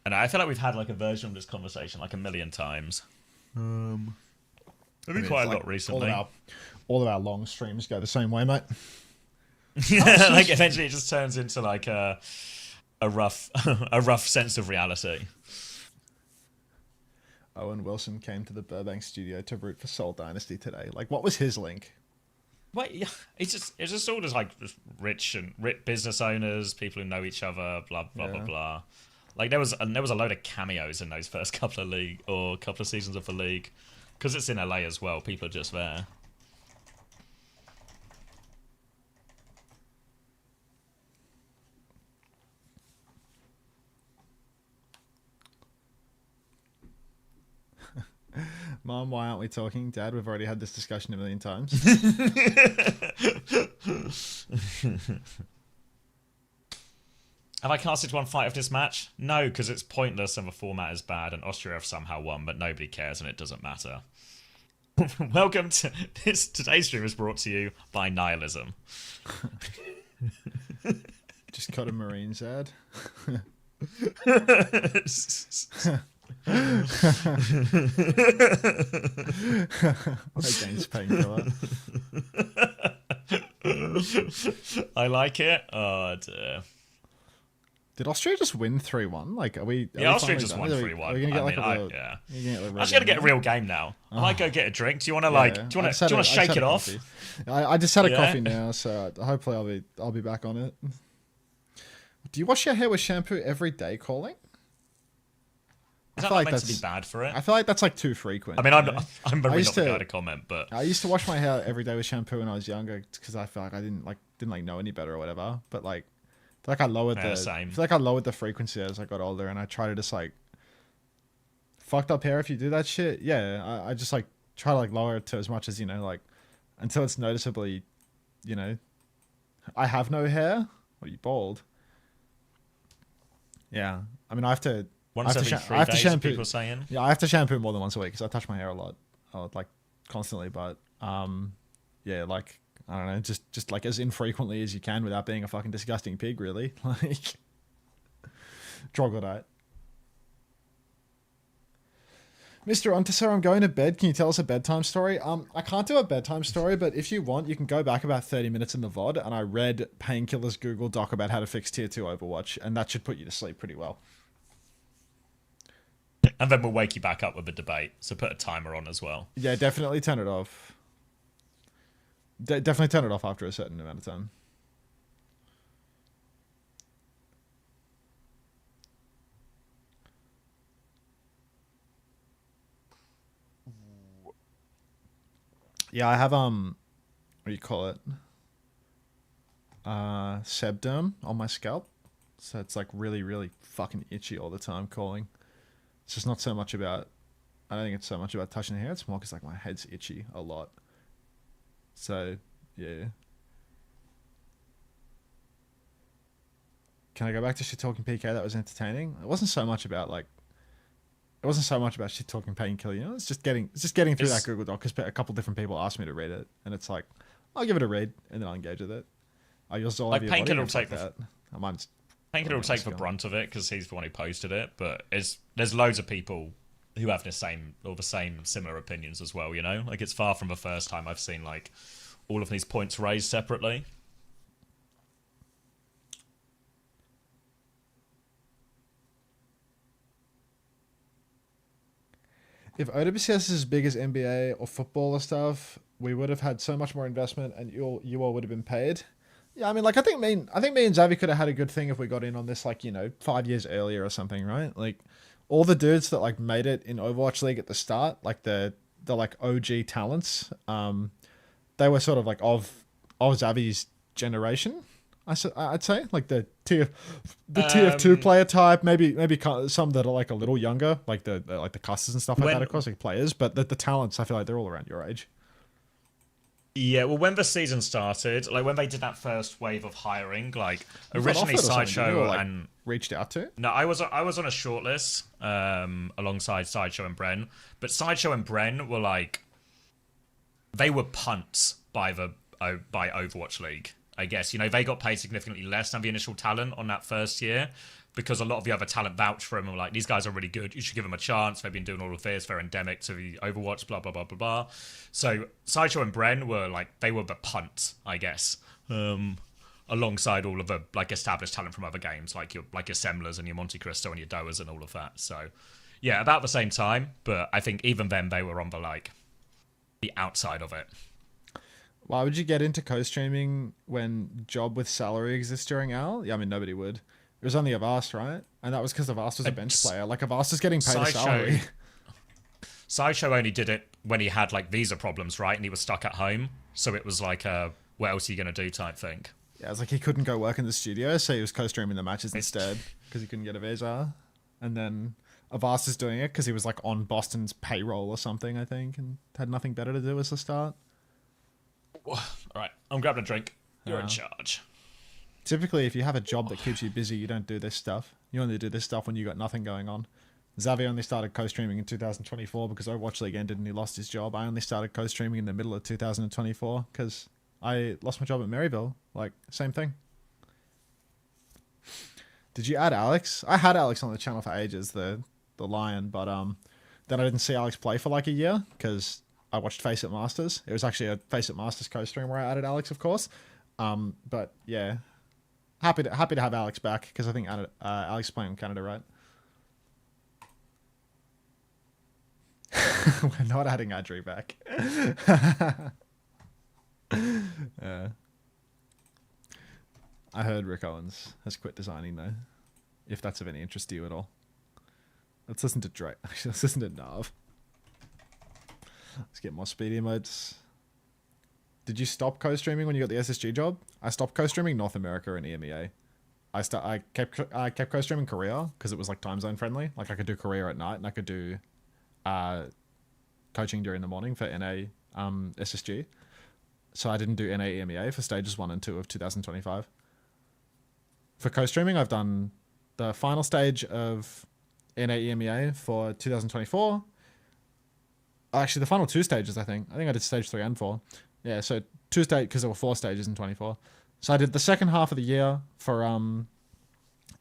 And I feel like we've had like a version of this conversation like a million times. Maybe quite a lot recently. All of our long streams go the same way, mate. Yeah, like eventually it just turns into like a rough sense of reality. Owen Wilson came to the Burbank studio to root for Seoul Dynasty today. Like, what was his link? Wait, yeah, it's just all just rich business owners, people who know each other, blah blah blah blah. Like there was a load of cameos in those first couple of seasons of the league, because it's in LA as well. People are just there. Mom, why aren't we talking? Dad, we've already had this discussion a million times. Have I casted one fight of this match? No, because it's pointless and the format is bad, and Austria have somehow won, but nobody cares and it doesn't matter. Welcome to this. Today's stream is brought to you by Nihilism. Just cut a Marines ad. Against painkiller. I like it. Oh dear. Did Austria just win 3-1? Like, are we? Yeah, Austria just won 3-1. Are we gonna get yeah. I'm actually gonna get a real game now. I might go get a drink. Do you want to Do you want to shake it off? I just had a coffee now, so hopefully I'll be back on it. Do you wash your hair with shampoo every day, Calling? Is that not meant to be bad for it? I feel like that's like too frequent. I mean, I'm really not the guy to comment, but I used to wash my hair every day with shampoo when I was younger because I felt like I didn't know any better or whatever. But like, I feel like I lowered the frequency as I got older, and I try to just like fucked up hair. If you do that shit, yeah, I just like try to like lower it to as much as like until it's noticeably, I have no hair. What are you, bald? Yeah, I mean I have to. Once every 3 days, shampoo. People saying. Yeah, I have to shampoo more than once a week because I touch my hair a lot, like constantly. But yeah, like I don't know, just like as infrequently as you can without being a fucking disgusting pig, really. Like troglodyte. Mr. Unter, sir, I'm going to bed. Can you tell us a bedtime story? I can't do a bedtime story, but if you want, you can go back about 30 minutes in the VOD, and I read Painkiller's Google Doc about how to fix Tier 2 Overwatch, and that should put you to sleep pretty well. And then we'll wake you back up with a debate, so put a timer on as well. Yeah, definitely turn it off. Definitely turn it off after a certain amount of time. Yeah, I have what do you call it? Sebderm on my scalp. So it's like really, really fucking itchy all the time calling. It's just not so much about, I don't think it's so much about touching the hair. It's more because like my head's itchy a lot. So, yeah. Can I go back to shit talking PK? That was entertaining. It wasn't so much about like, it wasn't so much about shit talking Painkiller, you know. It's just getting through that Google Doc because a couple different people asked me to read it, and it's like I'll give it a read and then I'll engage with it. I use all like Painkiller will take that. Painkiller will take the brunt of it because he's the one who posted it, but there's loads of people who have the same similar opinions as well. You know, like it's far from the first time I've seen like all of these points raised separately. If OWC is as big as NBA or football or stuff, we would have had so much more investment, and you all would have been paid. Yeah, I mean, like I think me and Xavi could have had a good thing if we got in on this, like, you know, 5 years earlier or something, right? Like all the dudes that like made it in Overwatch League at the start, like the like OG talents, they were sort of like of Xavi's generation. I'd say like the TF2 player type, maybe some that are like a little younger, like the custers and stuff like that, of course, like players, but the talents, I feel like they're all around your age. Yeah, well, when the season started, like when they did that first wave of hiring, like originally Sideshow and reached out to. No, I was on a shortlist alongside Sideshow and Bren, but Sideshow and Bren were like they were punts by Overwatch League. I guess, you know, they got paid significantly less than the initial talent on that first year because a lot of the other talent vouched for them and were like, these guys are really good. You should give them a chance. They've been doing all of this. They're endemic to the Overwatch, blah, blah, blah, blah, blah. So Sideshow and Bren were like, they were the punts, I guess, alongside all of the like established talent from other games, like your Semblers and your Monte Cristo and your Doas and all of that. So yeah, about the same time. But I think even then they were on the outside of it. Why would you get into co-streaming when job with salary exists during AL? Yeah, I mean, nobody would. It was only Avast, right? And that was because Avast was a bench player. Like, Avast is getting paid a salary. Sideshow only did it when he had, like, visa problems, right? And he was stuck at home. So it was like what else are you going to do type thing. Yeah, it was like he couldn't go work in the studio, so he was co-streaming the matches instead because he couldn't get a visa. And then Avast is doing it because he was, like, on Boston's payroll or something, I think, and had nothing better to do as a start. All right, I'm grabbing a drink. You're in charge. Typically, if you have a job that keeps you busy, you don't do this stuff. You only do this stuff when you got nothing going on. Xavi only started co-streaming in 2024 because Overwatch League ended and he lost his job. I only started co-streaming in the middle of 2024 because I lost my job at Maryville. Like, same thing. Did you add Alex? I had Alex on the channel for ages, the Lion, but then I didn't see Alex play for like a year because I watched Face It Masters. It was actually a Face It Masters co-stream where I added Alex, of course. But yeah, happy to have Alex back because I think Alex is playing in Canada, right? We're not adding Adri back. Yeah. I heard Rick Owens has quit designing though. If that's of any interest to you at all. Let's listen to Drake. Actually, let's listen to Nav. Let's get more speedy emotes. Did you stop co-streaming when you got the SSG job? I stopped co-streaming North America and EMEA. I kept co-streaming Korea because it was like time zone friendly. Like I could do Korea at night and I could do coaching during the morning for NA SSG. So I didn't do NA EMEA for stages 1 and 2 of 2025. For co-streaming, I've done the final stage of NA EMEA for 2024. Actually, the final 2 stages, I think. I did stage 3 and 4. Yeah, so 2 stages, because there were 4 stages in 24. So I did the second half of the year for NA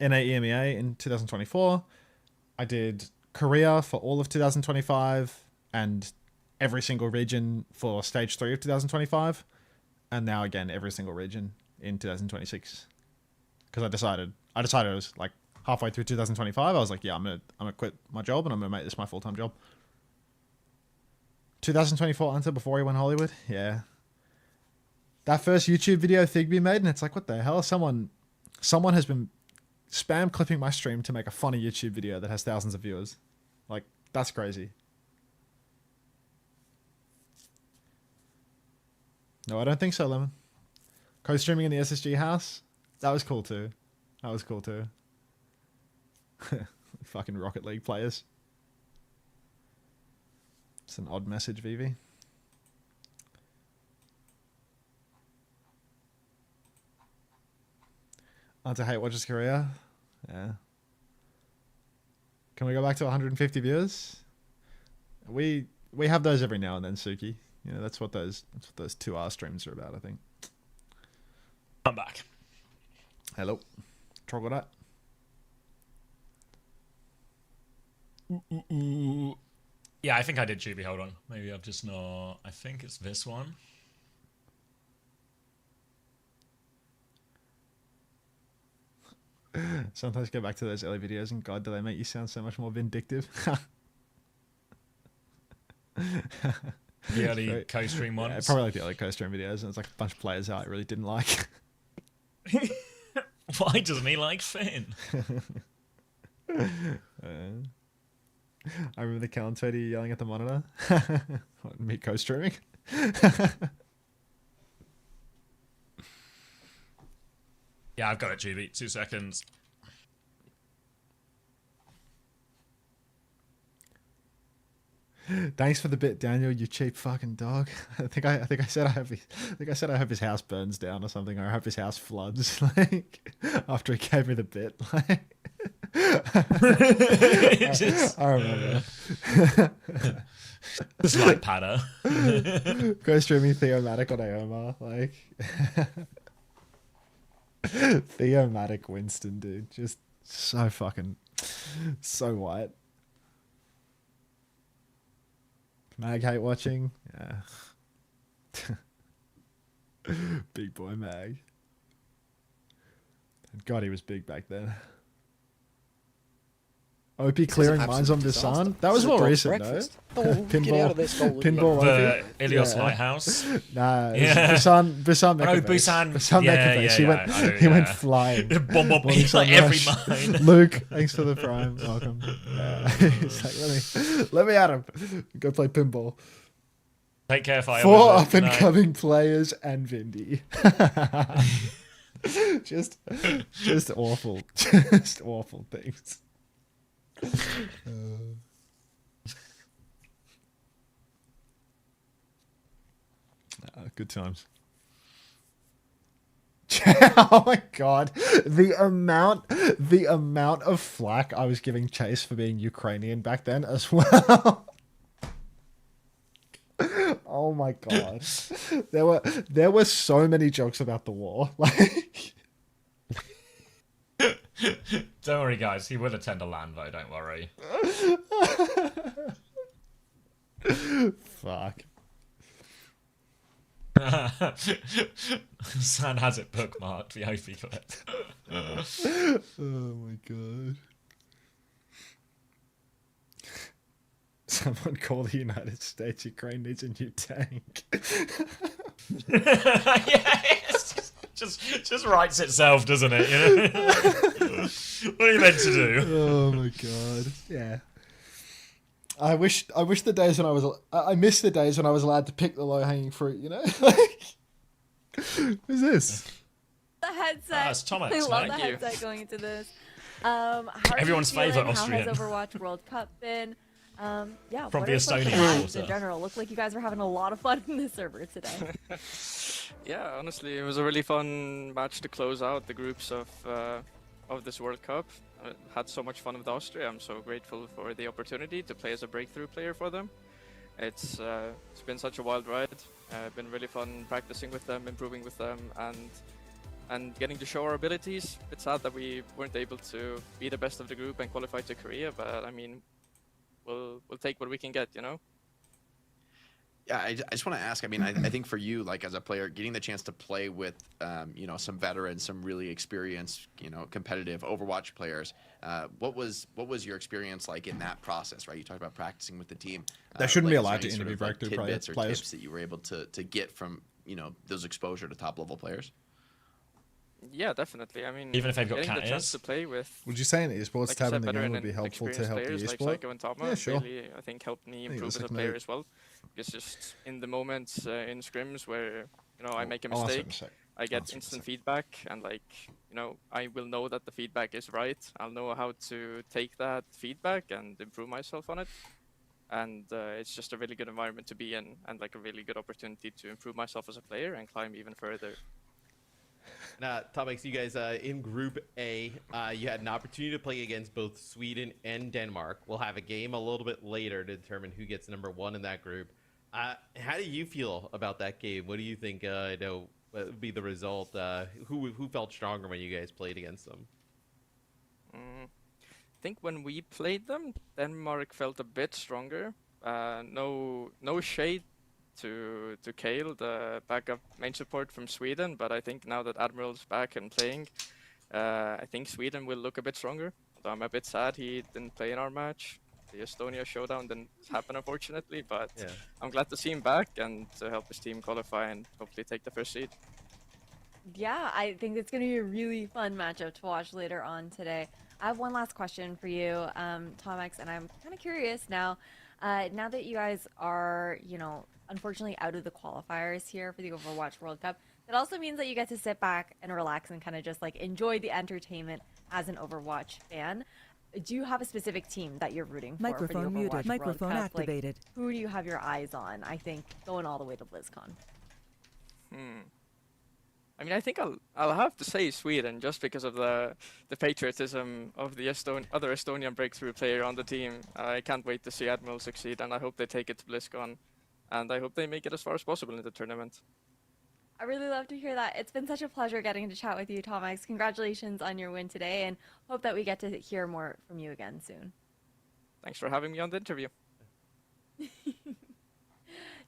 EMEA in 2024. I did Korea for all of 2025 and every single region for stage 3 of 2025, and now again every single region in 2026. Because I decided it was like halfway through 2025. I was like, yeah, I'm gonna quit my job and I'm gonna make this my full-time job. 2024 Unter before he went Hollywood. Yeah. That first YouTube video Thigby made, and it's like, what the hell? Someone has been spam clipping my stream to make a funny YouTube video that has thousands of viewers. Like, that's crazy. No, I don't think so, Lemon. Co-streaming in the SSG house? That was cool too. That was cool too. Fucking Rocket League players. It's an odd message, Vivi. Unter hate watches Korea. Yeah. Can we go back to 150 viewers? We have those every now and then, Suki. You know, that's what those 2-hour streams are about, I think. I'm back. Hello. Troglodyte. Yeah, I think I did Juby. Hold on. Maybe I've just not... I think it's this one. Sometimes go back to those early videos and God, do they make you sound so much more vindictive? The early co-stream ones. Yeah, probably like the early co-stream videos, and it's like a bunch of players I really didn't like. Why doesn't he like Finn? I remember the Callan Tweety yelling at the monitor. What, me co-streaming? Yeah, I've got it, Juby. 2 seconds. Thanks for the bit, Daniel. You cheap fucking dog. I think I said I hope his house burns down or something, or I hope his house floods. Like after he gave me the bit. Like I remember. Just like Patter. Go streaming Theomatic on Aoma, like Theomatic Winston, dude. Just so fucking so white. Mag hate watching. Yeah. Big boy Mag. God, he was big back then. OP clearing mines on Bisan. That was more recent breakfast. though. Oh, get out of this goal. Pinball The OP. Ilios Yeah. Lighthouse. Nah, Yeah. Bisan Oh, Mecca base. Busan. Bisan Yeah, Mecca base. yeah, He went flying. Bomb Morning like sun every rush. mine. Luke, thanks for the prime. Welcome. He's like, let me at him. Go play pinball. Take care, Fire. 4 up and coming players and Vindy. just awful. Just awful things. Good times. Oh my god, the amount of flack I was giving Chase for being Ukrainian back then as well. Oh my god, there were so many jokes about the war. Like, Don't worry, guys. He will attend a LAN though. Don't worry. fuck. San has it bookmarked. The OP clip. Oh my god. Someone call the United States. Ukraine needs a new tank. Yeah, it's just writes itself, doesn't it? You know? What are you meant to do? Oh my god. Yeah. I wish the days when I miss the days when I was allowed to pick the low hanging fruit, you know? Who's this? The headset. It's Thomas. I love Thank the you. headset going into this. How are Everyone's you feeling? favourite How Austrian. has Overwatch World Cup been? Yeah, From what the are some of Estonian matches supporter. in general? Looked like you guys were having a lot of fun in this server today. Yeah, honestly, it was a really fun match to close out the groups of this World Cup. I had so much fun with Austria. I'm so grateful for the opportunity to play as a breakthrough player for them. It's been such a wild ride. Been really fun practicing with them, improving with them, and getting to show our abilities. It's sad that we weren't able to be the best of the group and qualify to Korea, but I mean, we'll take what we can get, you know. Yeah, I just want to ask. I mean, I think for you, like as a player, getting the chance to play with, you know, some veterans, some really experienced, you know, competitive Overwatch players. What was your experience like in that process? Right, you talked about practicing with the team. They shouldn't be is there allowed to any sort interview of, like, breakthrough tidbits or players. tips that you were able to get from, you know, those exposure to top level players? Yeah, definitely. I mean, Even if they've got getting the cat chance ears? to play with, Would you say an esports like I tab said, in the game veteran would be and helpful to experienced help the players like esport? Psycho and Tama, Yeah, sure. really, I think helped me I think improve that's as a a good player move. as well. It's just in the moments in scrims where, you know, I make a I'll answer in a mistake, sec. I I'll get answer in a instant sec. feedback, and like, you know, I will know that the feedback is right. I'll know how to take that feedback and improve myself on it. And it's just a really good environment to be in, and like a really good opportunity to improve myself as a player and climb even further. Topics, you guys in Group A, you had an opportunity to play against both Sweden and Denmark. We'll have a game a little bit later to determine who gets #1 in that group. How do you feel about that game? What do you think would be the result? Who felt stronger when you guys played against them? I think when we played them, Denmark felt a bit stronger. No shade to Kale, the backup main support from Sweden, but I think now that Admiral's back and playing, I think Sweden will look a bit stronger. So I'm a bit sad he didn't play in our match. The Estonia showdown didn't happen, unfortunately, but Yeah. I'm glad to see him back and to help his team qualify and hopefully take the first seed. Yeah, I think it's going to be a really fun matchup to watch later on today. I have one last question for you, Tomex, and I'm kind of curious now. Now that you guys are, you know, unfortunately out of the qualifiers here for the Overwatch World Cup, that also means that you get to sit back and relax and kind of just like enjoy the entertainment as an Overwatch fan. Do you have a specific team that you're rooting for the Microphone Overwatch muted. World Microphone Cup? activated. Like, who do you have your eyes on? I think going all the way to BlizzCon. I mean, I think I'll have to say Sweden just because of the patriotism of the other Estonian breakthrough player on the team. I can't wait to see Admiral succeed, and I hope they take it to BlizzCon, and I hope they make it as far as possible in the tournament. I really love to hear that. It's been such a pleasure getting to chat with you, Tomex. Congratulations on your win today, and hope that we get to hear more from you again soon. Thanks for having me on the interview.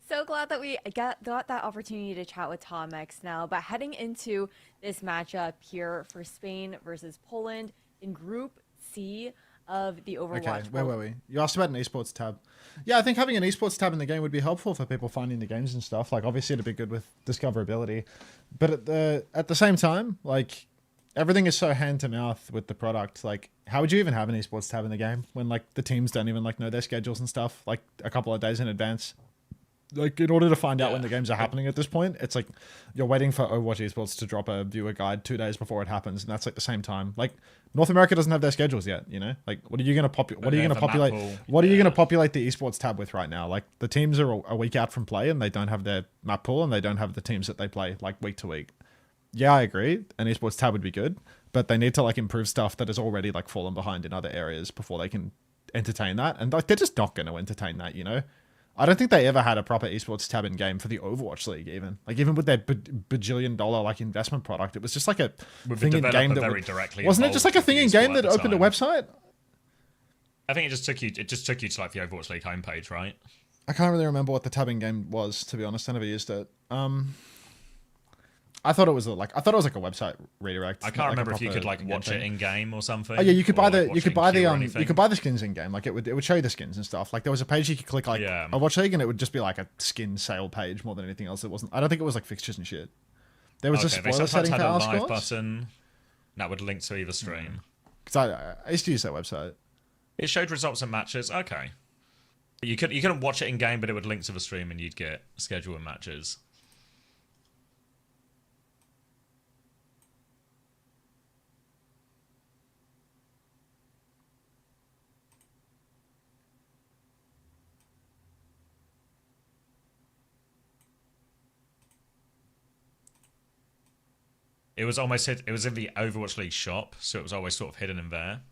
So glad that we got that opportunity to chat with Tomex now. But heading into this matchup here for Spain versus Poland in Group C of the Overwatch. Okay, where were we? You asked about an esports tab. Yeah, I think having an esports tab in the game would be helpful for people finding the games and stuff. Like, obviously, it'd be good with discoverability, but at the same time, like, everything is so hand to mouth with the product. Like, how would you even have an esports tab in the game when like the teams don't even like know their schedules and stuff like a couple of days in advance? Like, in order to find out when the games are happening at this point, it's like you're waiting for Overwatch Esports to drop a viewer guide 2 days before it happens, and that's like the same time. Like, North America doesn't have their schedules yet, you know? Like, what are you going to populate? What are you going to populate? What are you going to populate the esports tab with right now? Like, the teams are a week out from play, and they don't have their map pool, and they don't have the teams that they play like week to week. Yeah, I agree. An esports tab would be good, but they need to like improve stuff that has already like fallen behind in other areas before they can entertain that. And like, they're just not going to entertain that, you know? I don't think they ever had a proper esports tab in game for the Overwatch League, even. Like, even with their bajillion-dollar like investment product, it was just like a thing in game that wasn't it just like a thing in game that opened a website? I think it just took you to like the Overwatch League homepage, right? I can't really remember what the tab in game was, to be honest. I never used it. I thought it was like a website redirect. I can't remember if you could like watch it in game or something. Oh yeah, you could buy the you could buy the the skins in game. Like it would show you the skins and stuff. Like there was a page you could click like Overwatch League and it would just be like a skin sale page more than anything else. It wasn't. I don't think it was like fixtures and shit. There was a spoiler setting for our scores. Button that would link to either stream. Because I used to use that website. It showed results and matches. Okay, you couldn't watch it in game, but it would link to the stream and you'd get schedule and matches. It was almost it was in the Overwatch League shop, so it was always sort of hidden in there.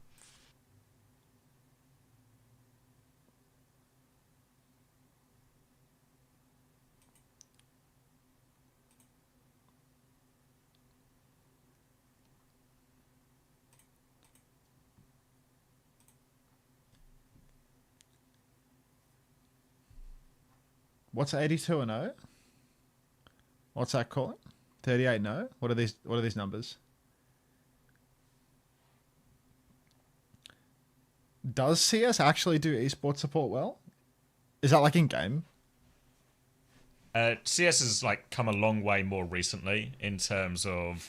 What's 82-0? What's that calling? 38-0? What are these numbers? Does CS actually do esports support well? Is that like in game? CS has like come a long way more recently in terms of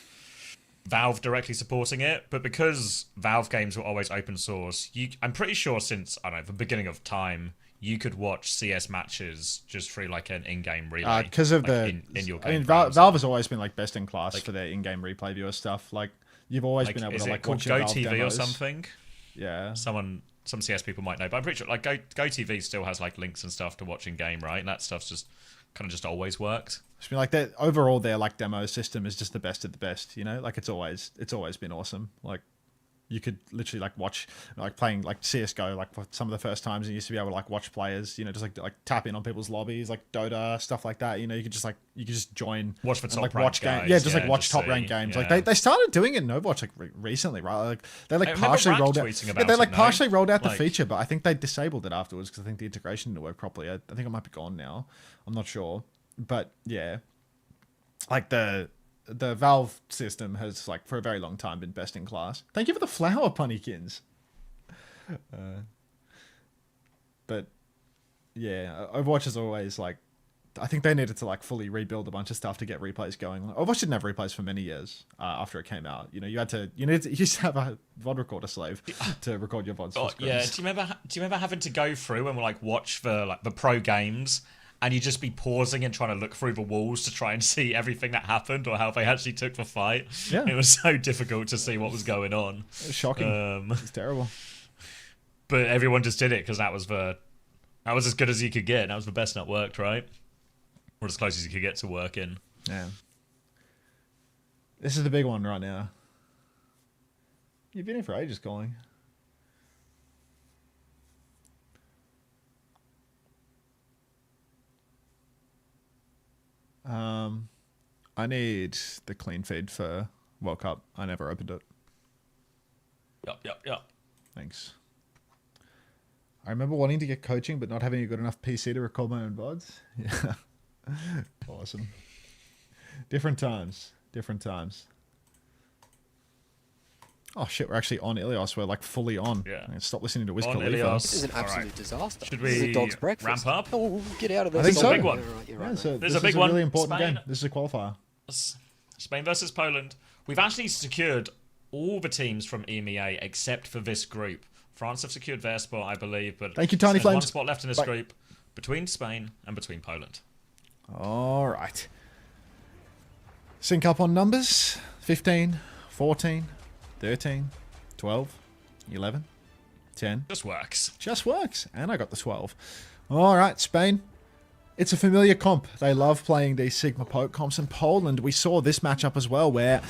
Valve directly supporting it, but because Valve games were always open source, I'm pretty sure since, I don't know, the beginning of time, you could watch CS matches just through like an in-game relay. Because of like, in your game. I mean, Valve has always been like best in class like, for their in-game replay viewer stuff. Like you've always been able to like watch GoTV or something. Yeah. Some CS people might know, but I'm pretty sure like GoTV still has like links and stuff to watch in game, right? And that stuff's just kind of just always worked. I mean, like that overall, their like demo system is just the best of the best. You know, like it's always been awesome. Like you could literally like watch like playing like CS:GO like for some of the first times, you used to be able to like watch players. You know, just like tap in on people's lobbies, like Dota stuff like that. You know, you could just join watch for top like ranked watch guys. games. Yeah, just like watch top ranked games. Yeah. Like they started doing it in Overwatch like recently, right? Like they like partially rolled out. Yeah, they like partially rolled out the feature, but I think they disabled it afterwards because I think the integration didn't work properly. I think it might be gone now. I'm not sure, but yeah, like the Valve system has like for a very long time been best in class. Thank you for the flower, Punnykins. But yeah, Overwatch is always like, I think they needed to like fully rebuild a bunch of stuff to get replays going. Overwatch didn't have replays for many years after it came out. You know, you used to have a VOD recorder slave to record your VODs. Oh, yeah, do you remember having to go through and like watch for like the pro games? And you just be pausing and trying to look through the walls to try and see everything that happened or how they actually took the fight. Yeah. It was so difficult to see what was going on. It was shocking. It's terrible. But everyone just did it because that was as good as you could get. That was the best that worked, right? Or as close as you could get to working. Yeah. This is the big one right now. You've been here for ages, calling. I need the clean feed for World Cup. I never opened it. Yep. Thanks. I remember wanting to get coaching, but not having a good enough PC to record my own VODs. Yeah. Awesome. Different times. Oh shit, we're actually on Ilios. We're like fully on. Yeah. Stop listening to Wiz Khalifa. This is an absolute disaster. Should this is a dog's breakfast. Ramp up? Oh, get out of there. I think so. Big one. You're right. There's a big one. Really important Spain. game. This is a qualifier. Spain versus Poland. We've actually secured all the teams from EMEA except for this group. France have secured their spot, I believe, but thank you, Tiny there's Flames. one spot left in this group between Spain and between Poland. All right. Sync up on numbers. 15, 14, 13, 12, 11, 10. Just works. And I got the 12. All right, Spain. It's a familiar comp. They love playing these Sigma Poke comps. In Poland, we saw this matchup as well where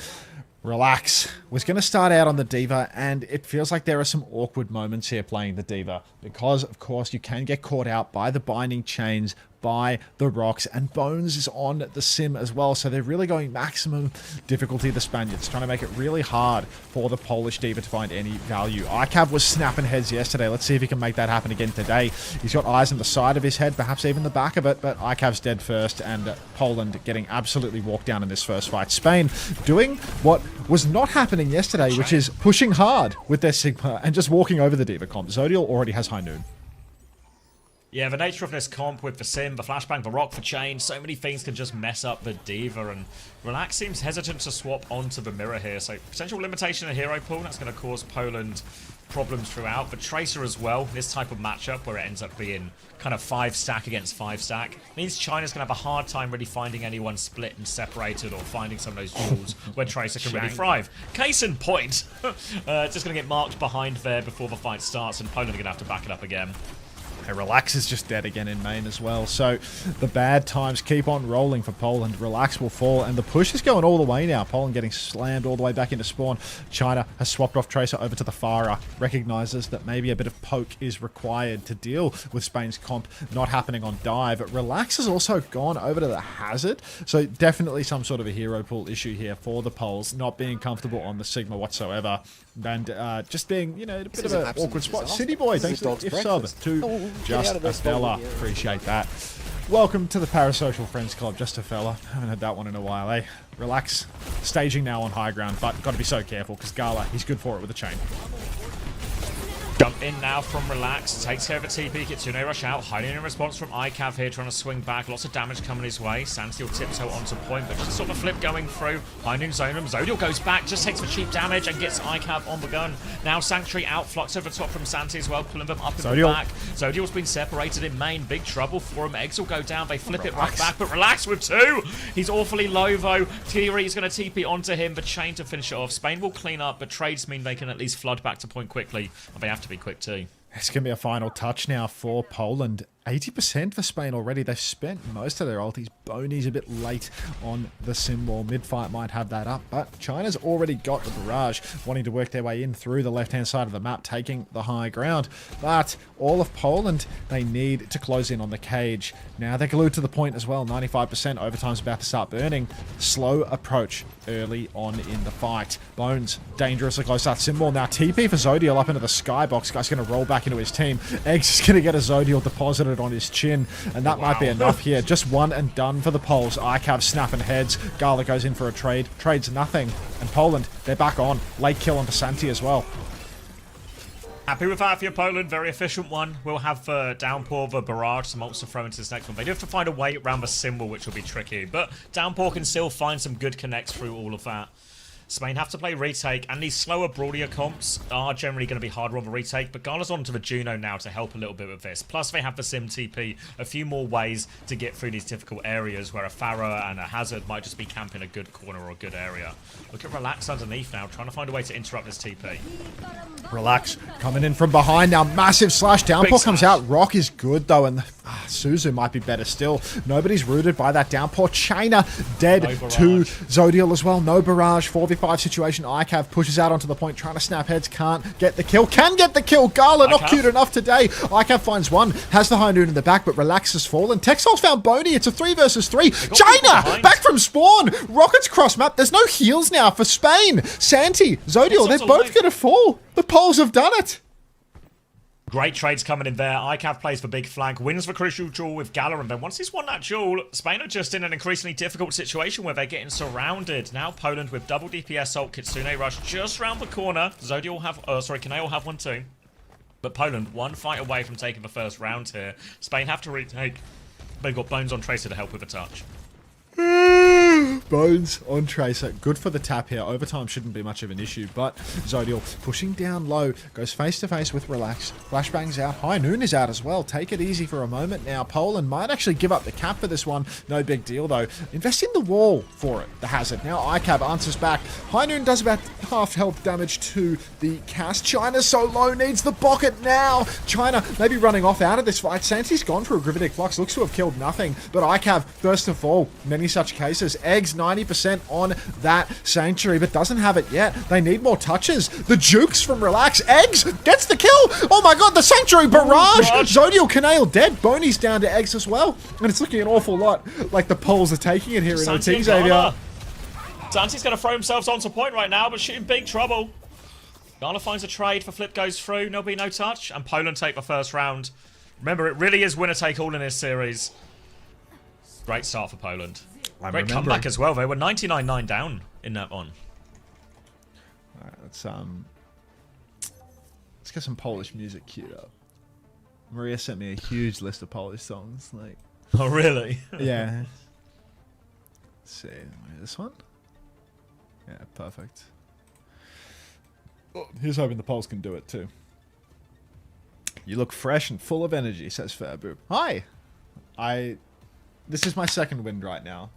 Relax was going to start out on the D.Va, and it feels like there are some awkward moments here playing the D.Va because, of course, you can get caught out by the binding chains, by the rocks, and Bones is on the sim as well, so they're really going maximum difficulty, the Spaniards, trying to make it really hard for the Polish D.Va to find any value. iCav was snapping heads yesterday. Let's see if he can make that happen again today. He's got eyes on the side of his head, perhaps even the back of it, but iCav's dead first, and Poland getting absolutely walked down in this first fight. Spain doing what was not happening yesterday, which is pushing hard with their Sigma and just walking over the D.Va comp. Zodial already has High Noon. Yeah, the nature of this comp with the sim, the flashbang, the rock, the chain, so many things can just mess up the D.Va, and Relax seems hesitant to swap onto the mirror here, so potential limitation of hero pool, that's going to cause Poland problems throughout. But Tracer as well, this type of matchup where it ends up being kind of 5-stack against 5-stack, means China's going to have a hard time really finding anyone split and separated or finding some of those duels where Tracer can really thrive. Case in point, just going to get marked behind there before the fight starts, and Poland are going to have to back it up again. Relax is just dead again in main as well. So the bad times keep on rolling for Poland. Relax will fall, and the push is going all the way now. Poland getting slammed all the way back into spawn. China has swapped off Tracer over to the Farah. Recognizes that maybe a bit of poke is required to deal with Spain's comp not happening on dive. Relax has also gone over to the Hazard. So definitely some sort of a hero pool issue here for the Poles, not being comfortable on the Sigma whatsoever. And just being, you know, a bit of an awkward spot. City Boy, thanks for the gift sub to Just Estella. Appreciate that. Welcome to the Parasocial Friends Club, just a fella. Haven't had that one in a while, eh? Relax. Staging now on high ground, but got to be so careful because Gala, he's good for it with a chain. Jump in now from Relax, takes care of a TP, Kitsune rush out, hiding in response from iCav here, trying to swing back, lots of damage coming his way. Santi will tiptoe onto point, but just sort of flip going through. High Noon zone him, Zodiel goes back, just takes the cheap damage and gets iCav on the gun. Now Sanctuary out, flux over top from Santi as well, pulling them up in the back. Zodiel's been separated in main, big trouble for him. Eggs will go down, they flip it right back, but Relax with 2! He's awfully low though. Thierry is going to TP onto him, the chain to finish it off. Spain will clean up, but trades mean they can at least flood back to point quickly, and they have to be quick too. It's going to be a final touch now for Poland. 80% for Spain already. They've spent most of their ultis. Boney's a bit late on the symbol. Mid-fight might have that up, but China's already got the barrage, wanting to work their way in through the left-hand side of the map, taking the high ground. But all of Poland, they need to close in on the cage. Now they're glued to the point as well. 95%. Overtime's about to start burning. Slow approach early on in the fight. Bones dangerously close to that symbol. Now TP for Zodiel up into the skybox. Guy's going to roll back into his team. Eggs is going to get a Zodiel deposited on his chin, and that might be enough here. Just one and done for the Poles. iCav snapping heads. Gala goes in for a trade. Trades nothing. And Poland, they're back on. Late kill onto Santi as well. Happy with that for your Poland, very efficient one. We'll have Downpour, the barrage, some ults to throw into this next one. They do have to find a way around the symbol, which will be tricky, but Downpour can still find some good connects through all of that. Spain have to play retake, and these slower, broadier comps are generally going to be harder on the retake, but Gala's onto the Juno now to help a little bit with this. Plus, they have the Sim TP, a few more ways to get through these difficult areas where a Pharah and a Hazard might just be camping a good corner or a good area. Look at Relax underneath now, trying to find a way to interrupt this TP. Relax, coming in from behind now. Massive slash. Downpour comes out. Rock is good, though, and Suzu might be better still. Nobody's rooted by that Downpour. China dead to Zodiel as well. No barrage. 4v5 situation. iCav pushes out onto the point, trying to snap heads. Can't get the kill. Can get the kill. Gala not cute enough today. iCav finds one. Has the High Noon in the back, but Relax has fallen. Texel's found Boney. It's a 3 versus 3. China back from spawn. Rockets cross map. There's no heals now for Spain. Santi, Zodiel, they're both going to fall. The Poles have done it. Great trades coming in there. iCav plays for big flank, wins the crucial duel with Gala, and then once he's won that duel, Spain are just in an increasingly difficult situation where they're getting surrounded. Now Poland with double DPS ult, Kitsune rush just round the corner. Zodiel will have, Kane will have one too. But Poland, one fight away from taking the first round here. Spain have to retake. They've got Bones on Tracer to help with a touch. Bones on Tracer. Good for the tap here. Overtime shouldn't be much of an issue, but Zodiel pushing down low, goes face to face with Relax. Flashbang's out. High Noon is out as well. Take it easy for a moment now. Poland might actually give up the cap for this one. No big deal though. Invest in the wall for it, the Hazard. Now iCav answers back. High Noon does about half health damage to the cast. China's so low, needs the bucket now. China maybe running off out of this fight. Santi's gone for a Gravitic Flux. Looks to have killed nothing, but iCav first to fall. Many such cases. Eggs 90% on that Sanctuary, but doesn't have it yet. They need more touches. The jukes from Relax. Eggs gets the kill. Oh my god, the Sanctuary barrage. Zodiel Canale dead. Boney's down to Eggs as well. And it's looking an awful lot like the Poles are taking it here in OT, Xavier. Santi's going to throw himself onto point right now, but shooting big trouble. Ghana finds a trade for Flip goes through. There'll be no touch. And Poland take the first round. Remember, it really is winner take all in this series. Great start for Poland. Great comeback as well. They were 99-9 down in that one. Alright, let's get some Polish music queued up. Maria sent me a huge list of Polish songs. Like, oh really? Yeah. Let's see, this one. Yeah, perfect. Oh, here's hoping the Poles can do it too. You look fresh and full of energy, says Fairboop. Hi. This is my second win right now,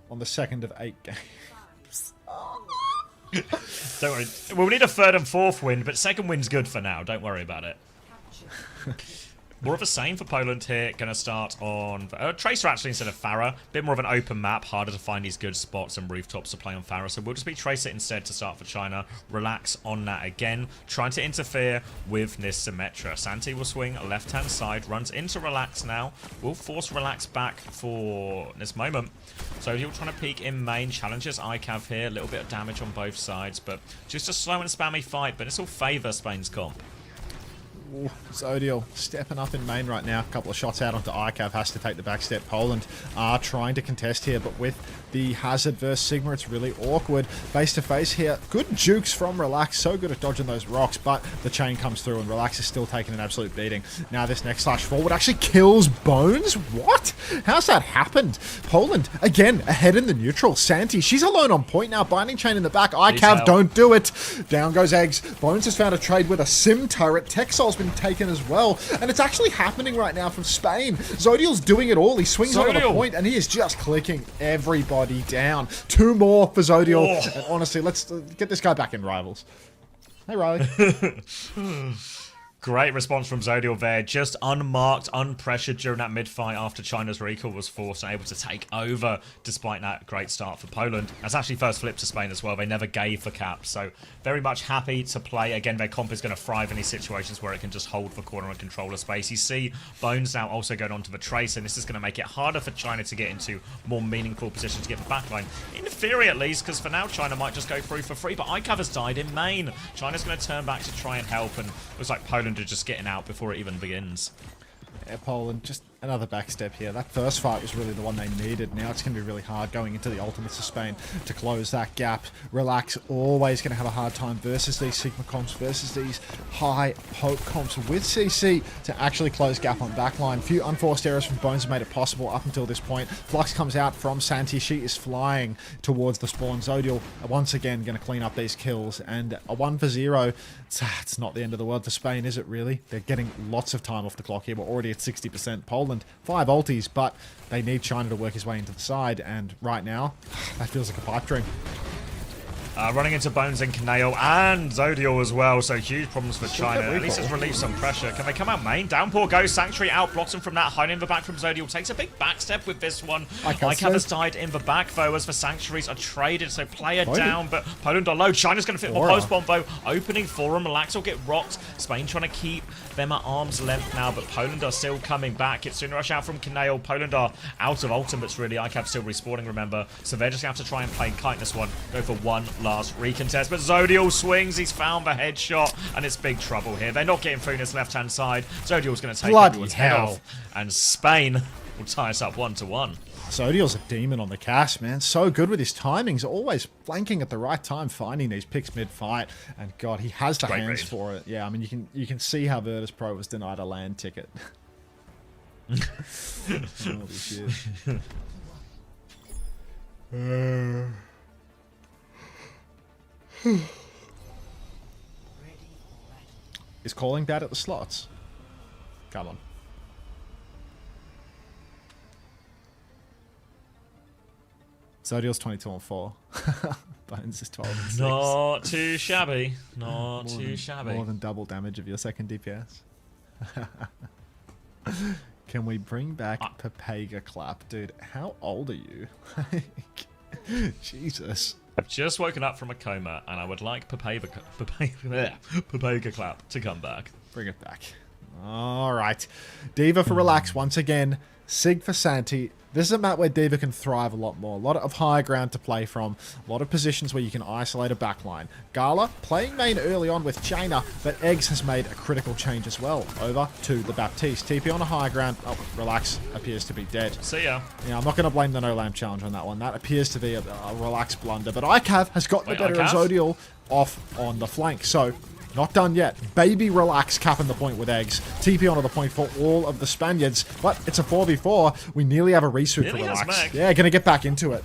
on the second of 8 games. Don't worry. We'll need a third and fourth win, but second win's good for now. Don't worry about it. More of the same for Poland here. Going to start on Tracer actually instead of Pharah. Bit more of an open map. Harder to find these good spots and rooftops to play on Pharah. So we'll just be Tracer instead to start for China. Relax on that again. Trying to interfere with Nis Symmetra. Santi will swing left-hand side. Runs into Relax now. Will force Relax back for this moment. So he'll try to peek in main. Challenges iCav here. A little bit of damage on both sides. But just a slow and spammy fight. But this will favour Spain's comp. Ooh, Zodiel stepping up in main right now. A couple of shots out onto ICAV. Has to take the back step. Poland are trying to contest here, but with the Hazard versus Sigma, it's really awkward. Face to face here. Good jukes from Relax. So good at dodging those rocks, but the chain comes through and Relax is still taking an absolute beating. Now this next slash forward actually kills Bones? What? How's that happened? Poland, again, ahead in the neutral. Santi, she's alone on point now. Binding chain in the back. ICAV, don't do it. Down goes Eggs. Bones has found a trade with a sim turret. Texol's been taken as well. And it's actually happening right now from Spain. Zodiel's doing it all. He swings over the point and he is just clicking everybody down. 2 more for Zodiel. Oh. And honestly, let's get this guy back in Rivals. Hey, Riley. Great response from Zodiel there. Just unmarked, unpressured during that mid-fight after China's recall was forced and able to take over despite that great start for Poland. That's actually first flip to Spain as well. They never gave for caps, so very much happy to play. Again, their comp is going to thrive in these situations where it can just hold the corner and control the space. You see Bones now also going on to the Trace, and this is going to make it harder for China to get into more meaningful positions to get the backline. In theory, at least, because for now, China might just go through for free, but ICAV has died in main. China's going to turn back to try and help, and it looks like Poland are just getting out before it even begins. Yeah, Poland, just another backstep here. That first fight was really the one they needed. Now it's going to be really hard going into the ultimates of Spain to close that gap. Relax, always going to have a hard time versus these Sigma comps, versus these high poke comps with CC to actually close gap on backline. Few unforced errors from Bones have made it possible up until this point. Flux comes out from Santi. She is flying towards the spawn. Zodiel, once again, going to clean up these kills. And a 1 for 0. It's not the end of the world for Spain, is it really? They're getting lots of time off the clock here. We're already at 60%. Poland, 5 ultis, but they need China to work his way into the side, and right now, that feels like a pipe dream. Running into Bones and Kaneo and Zodiel as well, so huge problems for China. At least it's relieved some pressure. Can they come out main? Downpour goes, Sanctuary out, blocks him from that, hiding in the back from Zodiel. Takes a big backstep with this one. ICAV has died in the back, though, as the Sanctuaries are traded, so player down, but Poland are low. China's going to fit more post-bomb, though. Opening for him, Relax will get rocked. Spain trying to keep them at arm's length now, but Poland are still coming back. It's soon rush out from Kaneo. Poland are out of ultimates, really. ICAV still respawning, remember, so they're just going to have to try and play kite this one. Go for one last recontest, but Zodiel swings. He's found the headshot, and it's big trouble here. They're not getting through this left-hand side. Zodiel's going to take everyone's head off, and Spain will tie us up 1-1. Zodiel's a demon on the cast, man. So good with his timings, always flanking at the right time, finding these picks mid-fight, and God, he has the hands for it. Yeah, I mean, you can see how Virtus Pro was denied a land ticket. Holy shit. Is calling bad at the slots? Come on. Zodiel's 22-4. Bones is 12-6. Not too shabby. Not too shabby. More than double damage of your second DPS. Can we bring back Papega Clap? Dude, how old are you? Jesus. I've just woken up from a coma, and I would like Papega Clap to come back. Bring it back. All right. D.Va for Relax once again. Sig for Santi. This is a map where D.Va can thrive a lot more. A lot of high ground to play from. A lot of positions where you can isolate a backline. Gala playing main early on with Jaina, but Eggs has made a critical change as well. Over to the Baptiste. TP on a high ground. Oh, Relax appears to be dead. See ya. Yeah, I'm not going to blame the no-lamp challenge on that one. That appears to be a Relax blunder. But ICAV has got the better of Zodiel off on the flank. So, not done yet. Baby Relax capping the point with Eggs. TP onto the point for all of the Spaniards. But it's a 4v4. We nearly have a resuit for Relax. Yeah, going to get back into it.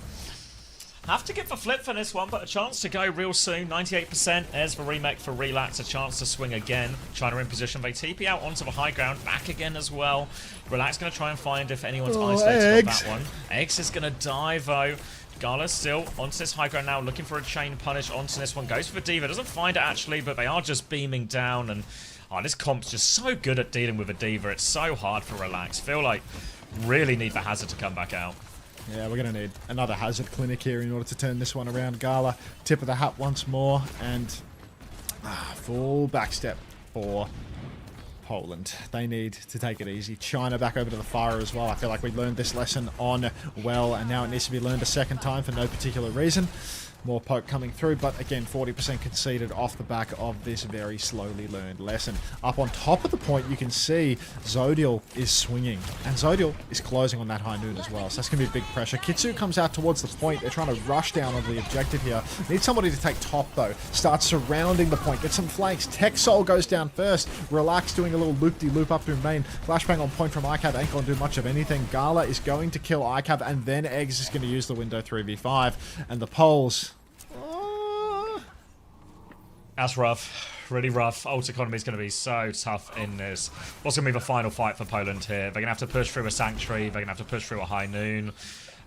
Have to get the flip for this one, but a chance to go real soon. 98%. There's the remake for Relax. A chance to swing again. China in position. They TP out onto the high ground. Back again as well. Relax going to try and find if anyone's isolated on that one. Eggs is going to die, though. Gala still onto this high ground now, looking for a chain punish onto this one. Goes for the D.Va. Doesn't find it, actually, but they are just beaming down. And this comp's just so good at dealing with a D.Va. It's so hard for Relax. Feel like really need the Hazard to come back out. Yeah, we're going to need another Hazard clinic here in order to turn this one around. Gala, tip of the hat once more. And full backstep for Poland. They need to take it easy. China back over to the fire as well. I feel like we learned this lesson on well, and now it needs to be learned a second time for no particular reason. More poke coming through, but again, 40% conceded off the back of this very slowly learned lesson. Up on top of the point, you can see Zodiel is swinging, and Zodiel is closing on that high noon as well, so that's going to be big pressure. Kitsu comes out towards the point. They're trying to rush down onto the objective here. Need somebody to take top, though. Start surrounding the point. Get some flanks. Texol goes down first. Relax doing a little loop-de-loop up through main. Flashbang on point from iCav. Ain't going to do much of anything. Gala is going to kill iCav, and then Eggs is going to use the window 3v5. And the Poles... That's rough. Really rough. Ult economy is going to be so tough in this. What's going to be the final fight for Poland here? They're going to have to push through a Sanctuary. They're going to have to push through a High Noon.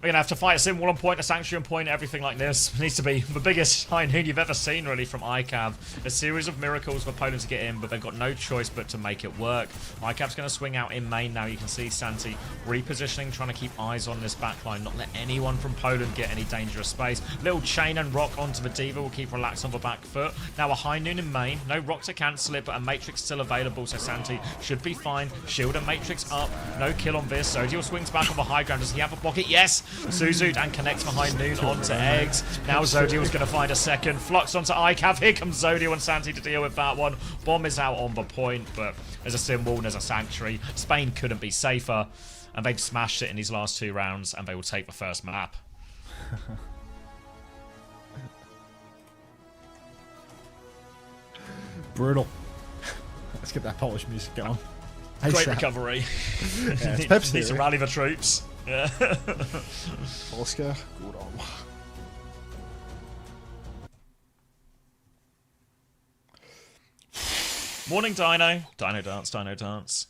We're going to have to fight a Sim Wall on point, a Sanctuary on point, everything like this. It needs to be the biggest High Noon you've ever seen, really, from iCav. A series of miracles for Poland to get in, but they've got no choice but to make it work. iCav's going to swing out in main now. You can see Santi repositioning, trying to keep eyes on this backline, not let anyone from Poland get any dangerous space. Little chain and rock onto the Diva will keep relaxed on the back foot. Now a High Noon in main. No rock to cancel it, but a Matrix still available, so Santi should be fine. Shield and Matrix up. No kill on this. Zodiel swings back on the high ground. Does he have a pocket? Yes! Suzu and connects behind Noon onto Eggs. Now Zodiel's going to find a second. Flux onto iCav. Here comes Zodiel and Santi to deal with that one. Bomb is out on the point, but there's a Sim Wall and there's a Sanctuary. Spain couldn't be safer, and they've smashed it in these last 2 rounds, and they will take the first map. Brutal. Let's get that Polish music going. Great recovery. Yeah, it's needs to rally the troops. Yeah. Polska, good on. Morning, Dino. Dino dance, Dino dance.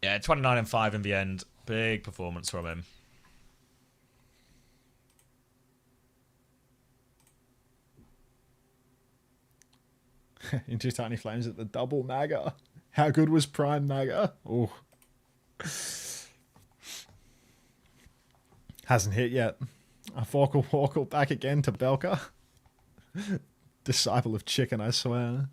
Yeah, 29-5 in the end. Big performance from him. Into Tiny Flames at the double Maga. How good was Prime Maga? Oh. Hasn't hit yet. A Forkle back again to Belka. Disciple of chicken, I swear.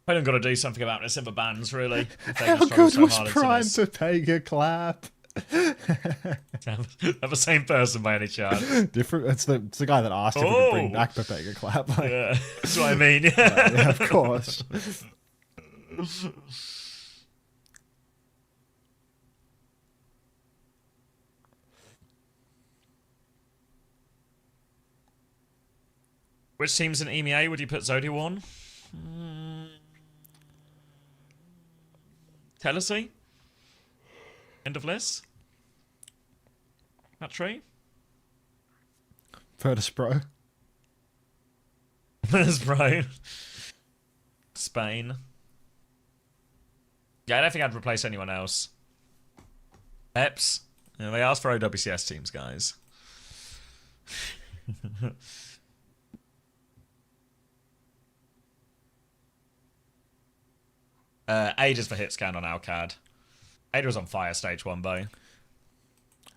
Poland got to do something about this in the bans, really. How good was Prime Pepega Clap? They're the same person by any chance. Different. It's the guy that asked if we could bring back Pepega Clap. Like, yeah, that's what I mean. Yeah, of course. Which teams in EMEA would you put Zodiel on? Tennessee? End of list? That tree? Virtus Pro. Virtus Pro. Spain. Yeah, I don't think I'd replace anyone else. Eps. Yeah, they asked for OWCS teams, guys. Aid for hit scan on Alcad. Aid was on fire stage 1, though.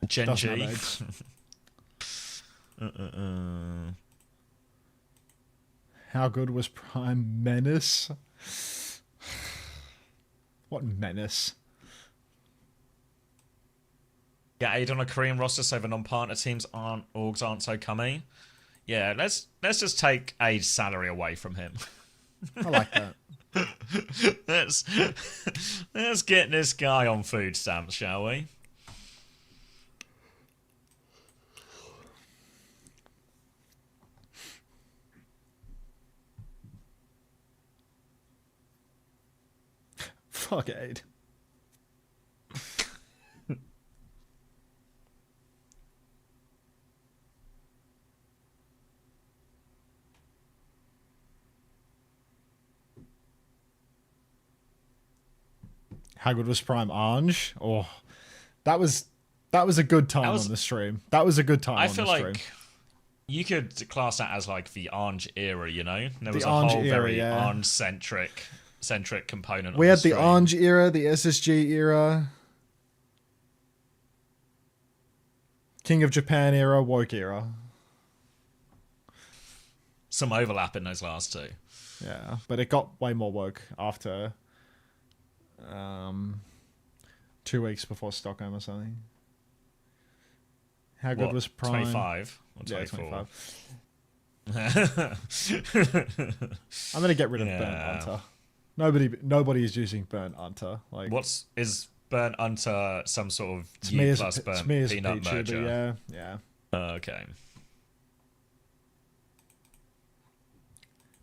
Genji. How good was Prime Menace? What menace? Get Aid on a Korean roster so the non-partner teams orgs aren't so cummy. Yeah, let's just take Aid's salary away from him. I like that. Let's get this guy on food stamps, shall we? Fuck Aid. How good was Prime Ange? Oh, that was a good time on the stream. That was a good time on the stream. I feel like you could class that as like the Ange era, you know? There was the a Ange whole era, very yeah. Ange-centric component. We had the Ange era, the SSG era. King of Japan era, woke era. Some overlap in those last two. Yeah, but it got way more woke after 2 weeks before Stockholm or something. How good was Prime? 25 or 24? Yeah, 25. I'm gonna get rid of Burnt Unter. Nobody is using Burnt Unter. Like, is Burnt Unter some sort of it's U me plus as, Burnt me as Peanut Pichu, merger? Yeah. Okay.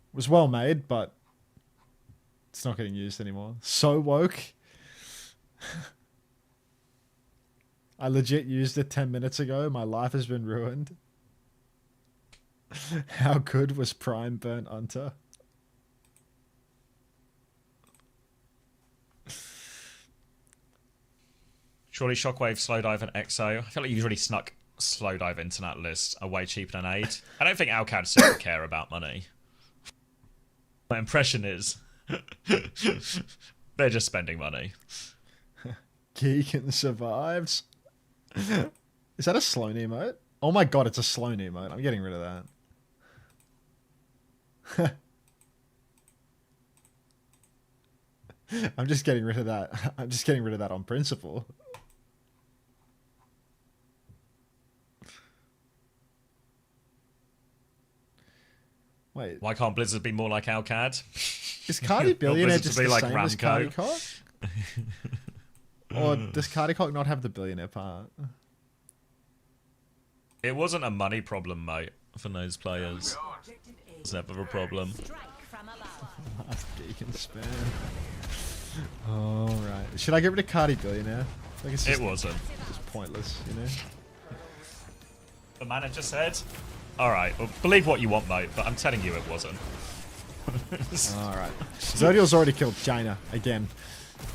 It was well made, but it's not getting used anymore. So woke. I legit used it 10 minutes ago. My life has been ruined. How good was Prime Burnt Unter? Surely Shockwave, Slowdive, and XO. I feel like you've really snuck Slowdive into that list. Are way cheaper than Aid. I don't think Alcad super care about money. My impression is they're just spending money. Keegan survives. Is that a Sloan emote? Oh my god, it's a Sloan emote. I'm getting rid of that. I'm just getting rid of that. I'm just getting rid of that on principle. Wait. Why can't Blizzard be more like Alcad? Is Cardi Billionaire just the like same as Cardi Ramco? Cock? Or does Cardi Cock not have the billionaire part? It wasn't a money problem, mate, for those players. It's never a problem. Last geek and spam. Alright. Should I get rid of Cardi Billionaire? Like it's just, It wasn't. just pointless, you know? The manager said, alright, well, believe what you want, mate, but I'm telling you it wasn't. Alright. Zodiel's already killed China again.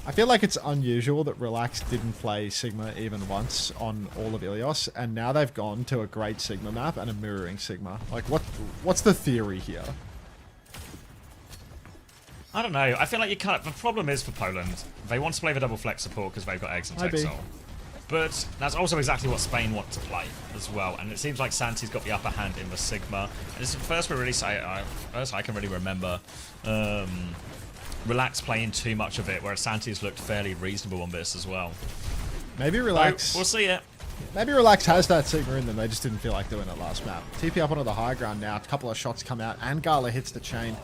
I feel like it's unusual that Relax didn't play Sigma even once on all of Ilios, and now they've gone to a great Sigma map and a mirroring Sigma. Like, what's the theory here? I don't know. I feel like you can't. The problem is for Poland, they want to play the double flex support because they've got eggs and Texel. But that's also exactly what Spain want to play as well. And it seems like Santi's got the upper hand in the Sigma. And it's the first I can really remember Relax playing too much of it, whereas Santi's looked fairly reasonable on this as well. Maybe Relax. So, we'll see it. Maybe Relax has that Sigma in them. They just didn't feel like doing it last map. TP up onto the high ground now. A couple of shots come out, and Gala hits the chain.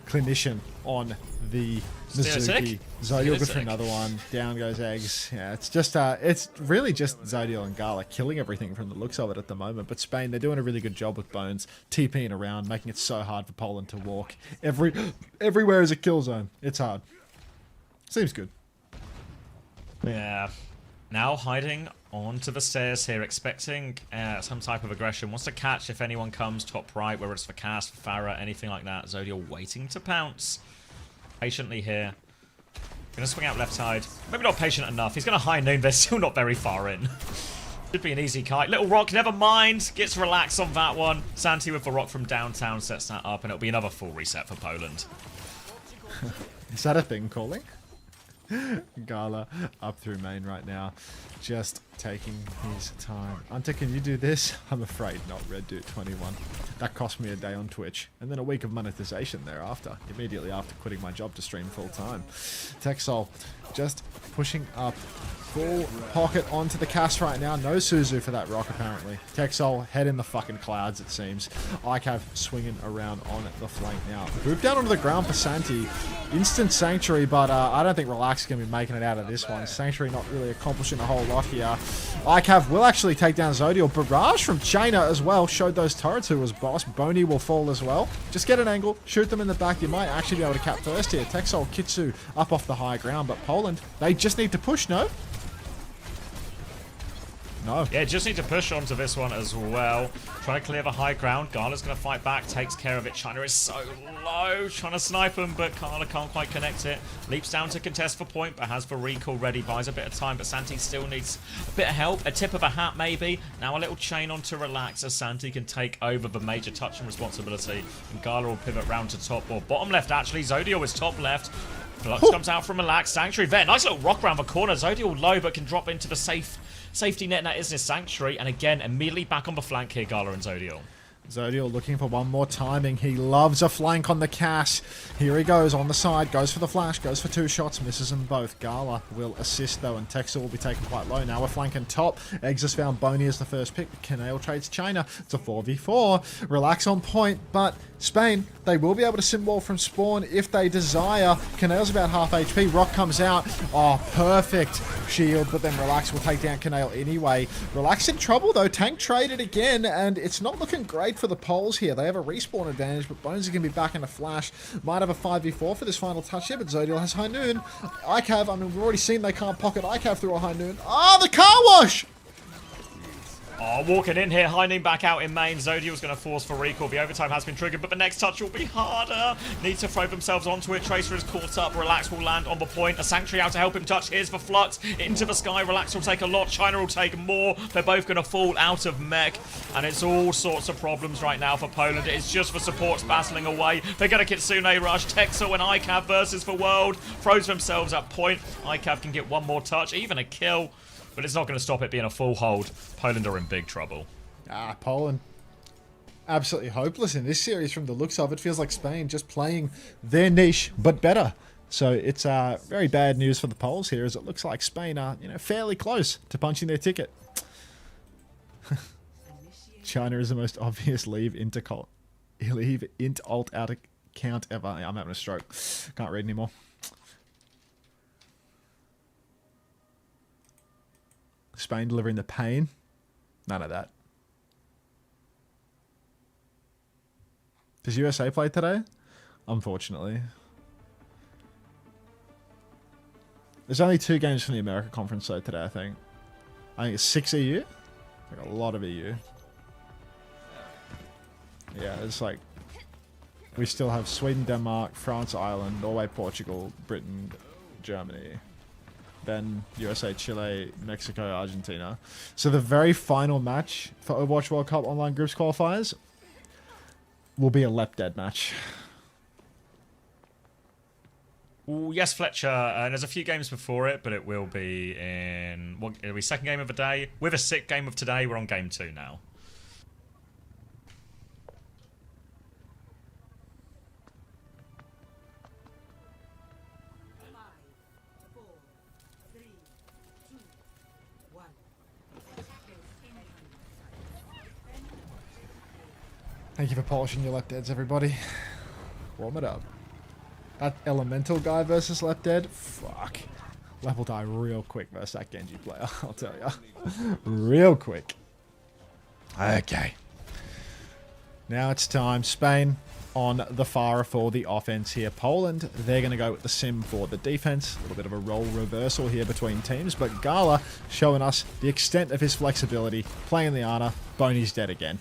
Clinician on the Mizuki. Zodiel good for another one. Down goes Eggs. Yeah, it's just it's really just Zodiel and Gala killing everything from the looks of it at the moment. But Spain, they're doing a really good job with Bones, TPing around, making it so hard for Poland to walk. Everywhere is a kill zone. It's hard. Seems good. Yeah. Now hiding onto the stairs here, expecting some type of aggression. Wants to catch if anyone comes top right, whether it's for Cass, for Farah, anything like that. Zodiel waiting to pounce. Patiently here. Gonna swing out left side. Maybe not patient enough. He's gonna high noon. They're still not very far in. Should be an easy kite. Little rock, never mind. Gets relaxed on that one. Santi with the rock from downtown sets that up, and it'll be another full reset for Poland. Is that a thing calling? Gala up through main right now, just taking his time. Unter, can you do this? I'm afraid not. Red Dude 21. That cost me a day on Twitch, and then a week of monetization thereafter, immediately after quitting my job to stream full time. Texol just pushing up full pocket onto the cast right now. No Suzu for that rock, apparently. Texol head in the fucking clouds, it seems. Icav swinging around on the flank now. Move down onto the ground for Santi. Instant Sanctuary, but I don't think Relax is going to be making it out of this one. Sanctuary not really accomplishing a whole lot here. Icav will actually take down Zodiel. Barrage from Chaina as well. Showed those turrets who was boss. Boney will fall as well. Just get an angle. Shoot them in the back. You might actually be able to cap first here. Texol, Kitsu up off the high ground, but Poland, they just need to push, no? No. Yeah, just need to push onto this one as well. Trying to clear the high ground. Gala's going to fight back, takes care of it. China is so low, trying to snipe him, but Gala can't quite connect it. Leaps down to contest for point, but has the recall ready. Buys a bit of time, but Santi still needs a bit of help. A tip of a hat, maybe. Now a little chain on to relax as Santi can take over the major touching responsibility. And Gala will pivot round to top or bottom left, actually. Zodiel is top left. Flux comes out from Relax. Sanctuary there. Nice little rock around the corner. Zodiel low, but can drop into the safe Safety net, and that is his Sanctuary. And again, immediately back on the flank here, Gala and Zodiel. Zodiel looking for one more timing. He loves a flank on the Cass. Here he goes on the side. Goes for the flash. Goes for 2 shots. Misses them both. Gala will assist though, and Texel will be taken quite low. Now we're flanking top. Eggs has found Boney as the first pick. Canale trades China. It's a 4v4. Relax on point, but Spain, they will be able to sim wall from spawn if they desire. Canale's about half HP. Rock comes out. Oh, perfect shield, but then Relax will take down Canale anyway. Relax in trouble though. Tank traded again, and it's not looking great for the Poles here. They have a respawn advantage, but Bones is going to be back in a flash. Might have a 5v4 for this final touch here, but Zodiel has High Noon. ICAV, I mean, we've already seen they can't pocket ICAV through a High Noon. Ah, the car wash! Oh, walking in here, High Noon back out in main. Zodiel's going to force for recall. The overtime has been triggered, but the next touch will be harder. Need to throw themselves onto it. Tracer is caught up. Relax will land on the point. A Sanctuary out to help him touch. Here's the Flux into the sky. Relax will take a lot. China will take more. They're both going to fall out of mech, and it's all sorts of problems right now for Poland. It's just the supports battling away. They're going to Kitsune rush. Texel and ICAV versus the world. Throws themselves at point. ICAV can get one more touch, even a kill. But it's not going to stop it being a full hold. Poland are in big trouble. Ah, Poland. Absolutely hopeless in this series from the looks of it. Feels like Spain just playing their niche, but better. So it's very bad news for the Poles here, as it looks like Spain are, fairly close to punching their ticket. China is the most obvious leave int alt out account ever. I'm having a stroke. Can't read anymore. Spain delivering the pain. None of that. Does USA play today? Unfortunately. There's only 2 games from the America Conference though today, I think. I think it's 6 EU. Like a lot of EU. Yeah, it's like... We still have Sweden, Denmark, France, Ireland, Norway, Portugal, Britain, Germany. Then USA, Chile, Mexico, Argentina. So the very final match for Overwatch World Cup Online Groups Qualifiers will be a lep dead match. Ooh, yes, Fletcher. There's a few games before it, but it will be in... It'll be second game of the day. With a sick game of today, we're on game 2 now. Thank you for polishing your left deads, everybody. Warm it up. That elemental guy versus left dead, fuck. Lep will die real quick versus that Genji player, I'll tell ya. Real quick. Okay. Now it's time. Spain on the fire for the offense here. Poland, they're going to go with the sim for the defense. A little bit of a role reversal here between teams, but Gala showing us the extent of his flexibility. Playing the Ana. Boney's dead again.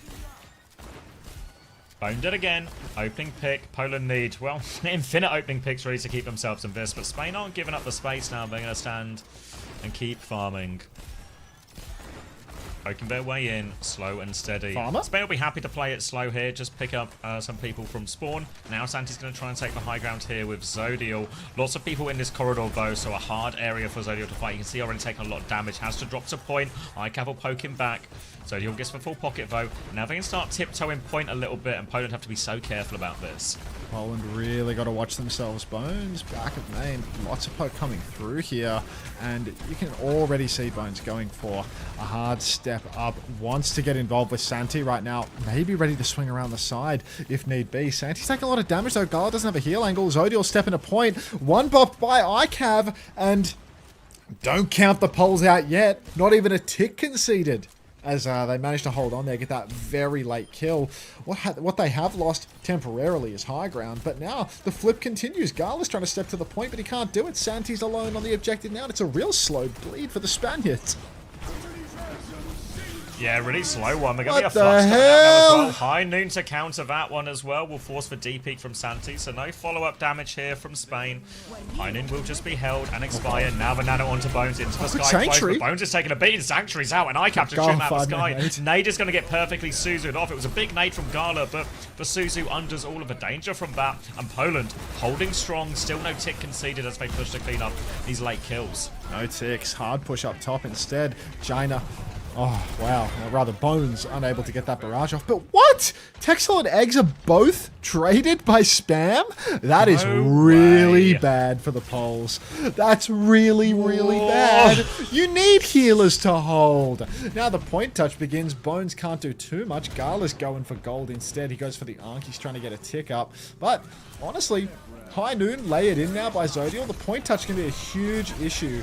Bone dead again. Opening pick. Poland need, well, infinite opening picks really to keep themselves in this, but Spain aren't giving up the space now. They're going to stand and keep farming. Poking their way in, slow and steady. Farmer? Spain will be happy to play it slow here, just pick up some people from spawn. Now Santi's going to try and take the high ground here with Zodiel. Lots of people in this corridor though, so a hard area for Zodiel to fight. You can see already taking a lot of damage, has to drop to point. ICAV will poke him back. Zodiel gets the full pocket though. Now they can start tiptoeing point a little bit, and Poland have to be so careful about this. Poland really got to watch themselves. Bones back of main. Lots of poke coming through here. And you can already see Bones going for a hard step up. Wants to get involved with Santi right now. Maybe ready to swing around the side if need be. Santi's taking a lot of damage though. Gala doesn't have a heal angle. Zodiel stepping a point. One bop by ICAV. And don't count the Poles out yet. Not even a tick conceded, as they managed to hold on there, get that very late kill. What they have lost temporarily is high ground, but now the flip continues. Gala's trying to step to the point, but he can't do it. Santi's alone on the objective now, and it's a real slow bleed for the Spaniards. Yeah, really slow one. They're going to be a What the flux coming out now as hell? well. High Noon to counter that one as well. Will force for D-Peak from Santi, so no follow-up damage here from Spain. High Noon will just be held and expire. Now the nano onto Bones into the sky. Sanctuary. Bones is taking a beating. Sanctuary's out, and I capture Gala shooting out the 5 sky. nade. Nade is going to get perfectly Suzu'd off. It was a big nade from Gala, but for Suzu undoes all of the danger from that. And Poland holding strong. Still no tick conceded as they push to clean up these late kills. No ticks. Hard push up top instead. Jaina. Oh, wow. Or rather, Bones unable to get that barrage off. But what? Texel and Eggs are both traded by Spam? That is really bad for the Poles. That's really, really bad. You need healers to hold. Now the point touch begins. Bones can't do too much. Gala's going for gold instead. He goes for the Ankh. He's trying to get a tick up. But, honestly, High Noon layered in now by Zodial. The point touch can be a huge issue.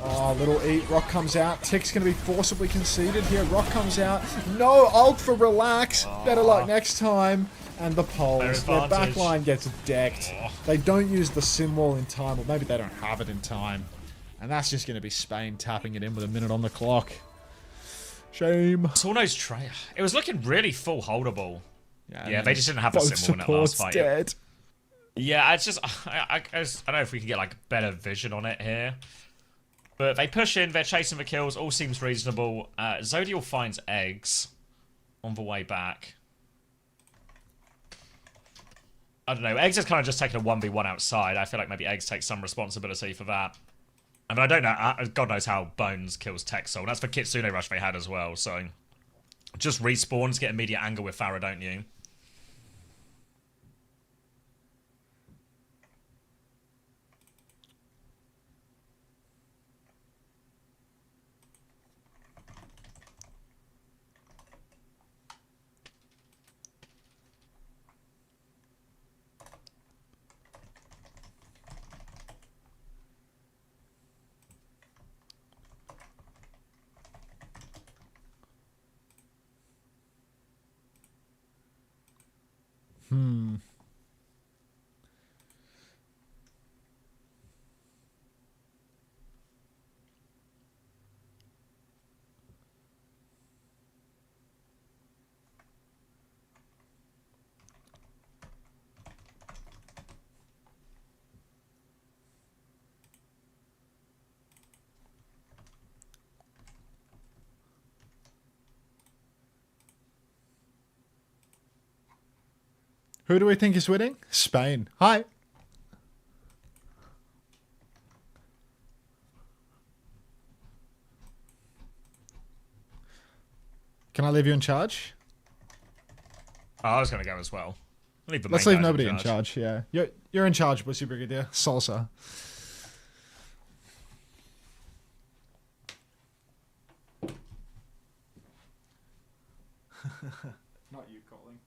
Oh, little eat. Rock comes out. Tick's going to be forcibly conceded here. Rock comes out. No ult for Relax. Better luck next time. And the Poles. Their backline gets decked. They don't use the sim wall in time. Or maybe they don't have it in time. And that's just going to be Spain tapping it in with a minute on the clock. Shame. Torno's Treya. It was looking really full holdable. Yeah, they just didn't have the symbol in that last fight. Dead. Yeah, it's just... I don't know if we can get like better vision on it here. But they push in, they're chasing the kills, all seems reasonable. Zodial finds Eggs on the way back. I don't know, Eggs is kind of just taking a 1v1 outside. I feel like maybe Eggs takes some responsibility for that. I mean, I don't know, God knows how Bones kills Texel. That's the Kitsune rush they had as well, so... Just respawns, get immediate angle with Farah, don't you? Who do we think is winning? Spain. Hi. Can I leave you in charge? Oh, I was going to go as well. Let's leave nobody in charge. Yeah, you're in charge, Bussy Brigadier. Salsa. Not you calling.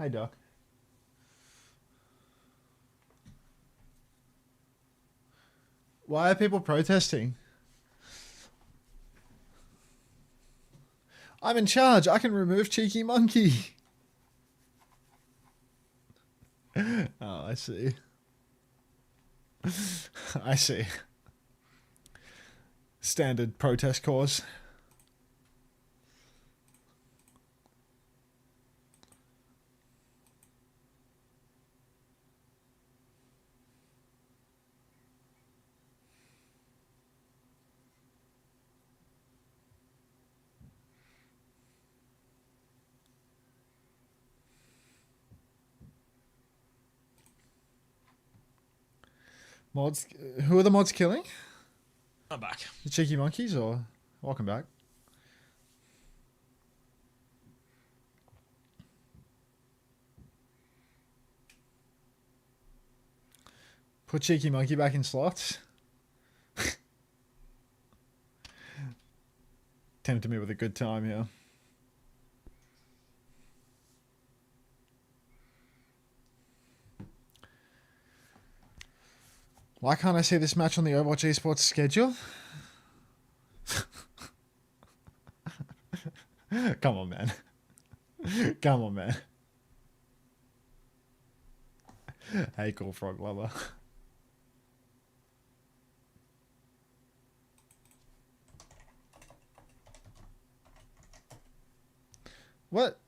Hi, Doc. Why are people protesting? I'm in charge. I can remove Cheeky Monkey. Oh, I see. I see. Standard protest cause. Mods, who are the mods killing? I'm back. The Cheeky Monkeys, or welcome back? Put Cheeky Monkey back in slots. Tempted me with a good time here. Why can't I see this match on the Overwatch esports schedule? Come on, man. Come on, man. Hey, cool frog lover. What?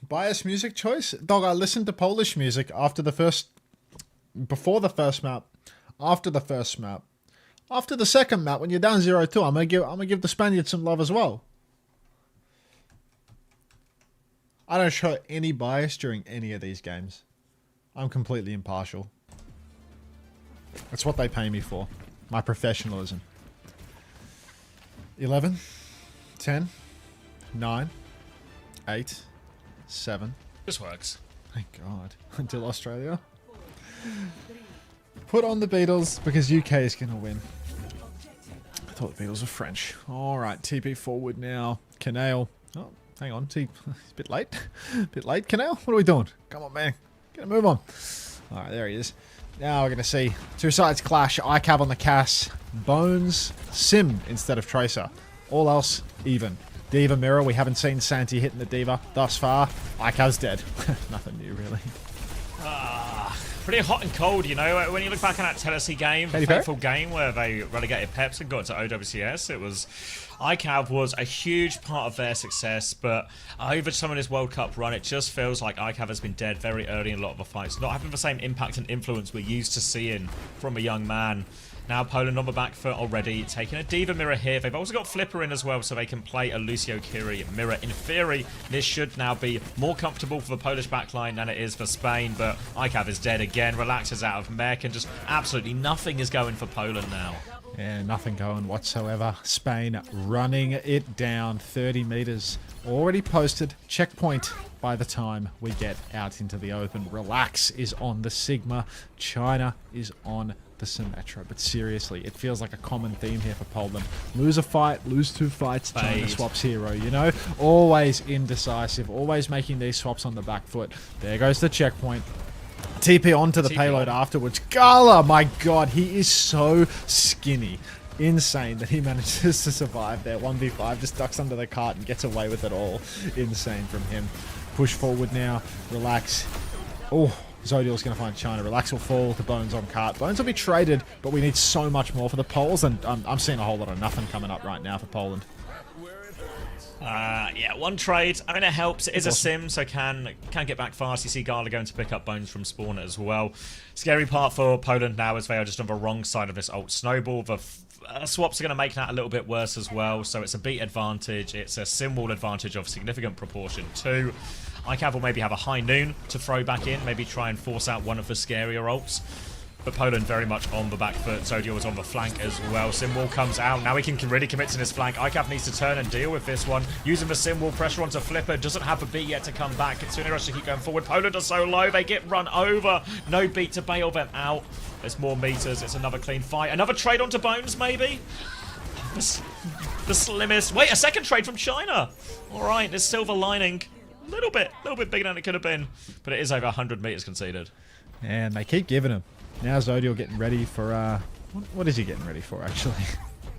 Bias music choice? Dog, I listened to Polish music after the first... Before the first map. After the first map. After the second map, when you're down 0-2, I'm gonna give the Spaniards some love as well. I don't show any bias during any of these games. I'm completely impartial. That's what they pay me for. My professionalism. 11, 10, 9, 8... 7. This works. Thank God. Until Australia. Put on the Beatles because UK is going to win. I thought the Beatles were French. Alright, TP forward now. Canale. Oh, hang on. He's a bit late. Bit late. Canale, what are we doing? Come on, man. Get a move on. Alright, there he is. Now we're going to see two sides clash. ICAV on the Cass. Bones. Sim instead of Tracer. All else even. Diva mirror, we haven't seen Santi hitting the Diva thus far. ICAV's dead. Nothing new, really. Pretty hot and cold, you know. When you look back on that Tennessee game, the fateful game where they relegated Peps and got to OWCS, it was... ICAV was a huge part of their success, but over some of this World Cup run, it just feels like ICAV has been dead very early in a lot of the fights. Not having the same impact and influence we're used to seeing from a young man. Now Poland on the back foot already, taking a Diva mirror here. They've also got Flipper in as well, so they can play a Lucio Kiri mirror. In theory, this should now be more comfortable for the Polish backline than it is for Spain, but ICAV is dead again. Relaxes out of mech, and just absolutely nothing is going for Poland now. Yeah, nothing going whatsoever. Spain running it down 30 meters. Already posted. Checkpoint by the time we get out into the open. Relax is on the Sigma. China is on the Symmetra. But seriously, it feels like a common theme here for Poland. Lose a fight, lose two fights, China swaps hero, you know? Always indecisive, always making these swaps on the back foot. There goes the checkpoint. TP onto the payload afterwards. Gala, my God, he is so skinny. Insane that he manages to survive there. 1v5, just ducks under the cart and gets away with it all. Insane from him. Push forward now. Relax. Oh, Zodiel's going to find China. Relax will fall to Bones on cart. Bones will be traded, but we need so much more for the Poles, and I'm seeing a whole lot of nothing coming up right now for Poland. Yeah, one trade. I mean, it helps. It is a sim, so can get back fast. You see Gala going to pick up Bones from spawn as well. Scary part for Poland now is they are just on the wrong side of this ult snowball. The swaps are going to make that a little bit worse as well, so it's a beat advantage. It's a sim wall advantage of significant proportion too. iCav will maybe have a high noon to throw back in, maybe try and force out one of the scarier ults. But Poland very much on the back foot. Zodiel is on the flank as well. Simwall comes out. Now he can really commit to this flank. iCav needs to turn and deal with this one. Using the Simwall, pressure onto Flipper. Doesn't have a beat yet to come back. Kitsune Rush to keep going forward. Poland are so low. They get run over. No beat to bail them out. There's more meters. It's another clean fight. Another trade onto Bones, maybe? The slimmest. Wait, a second trade from China. All right, there's silver lining. A little bit bigger than it could have been. But it is over 100 meters conceded. And they keep giving him. Now Zodiel getting ready for, what is he getting ready for, actually?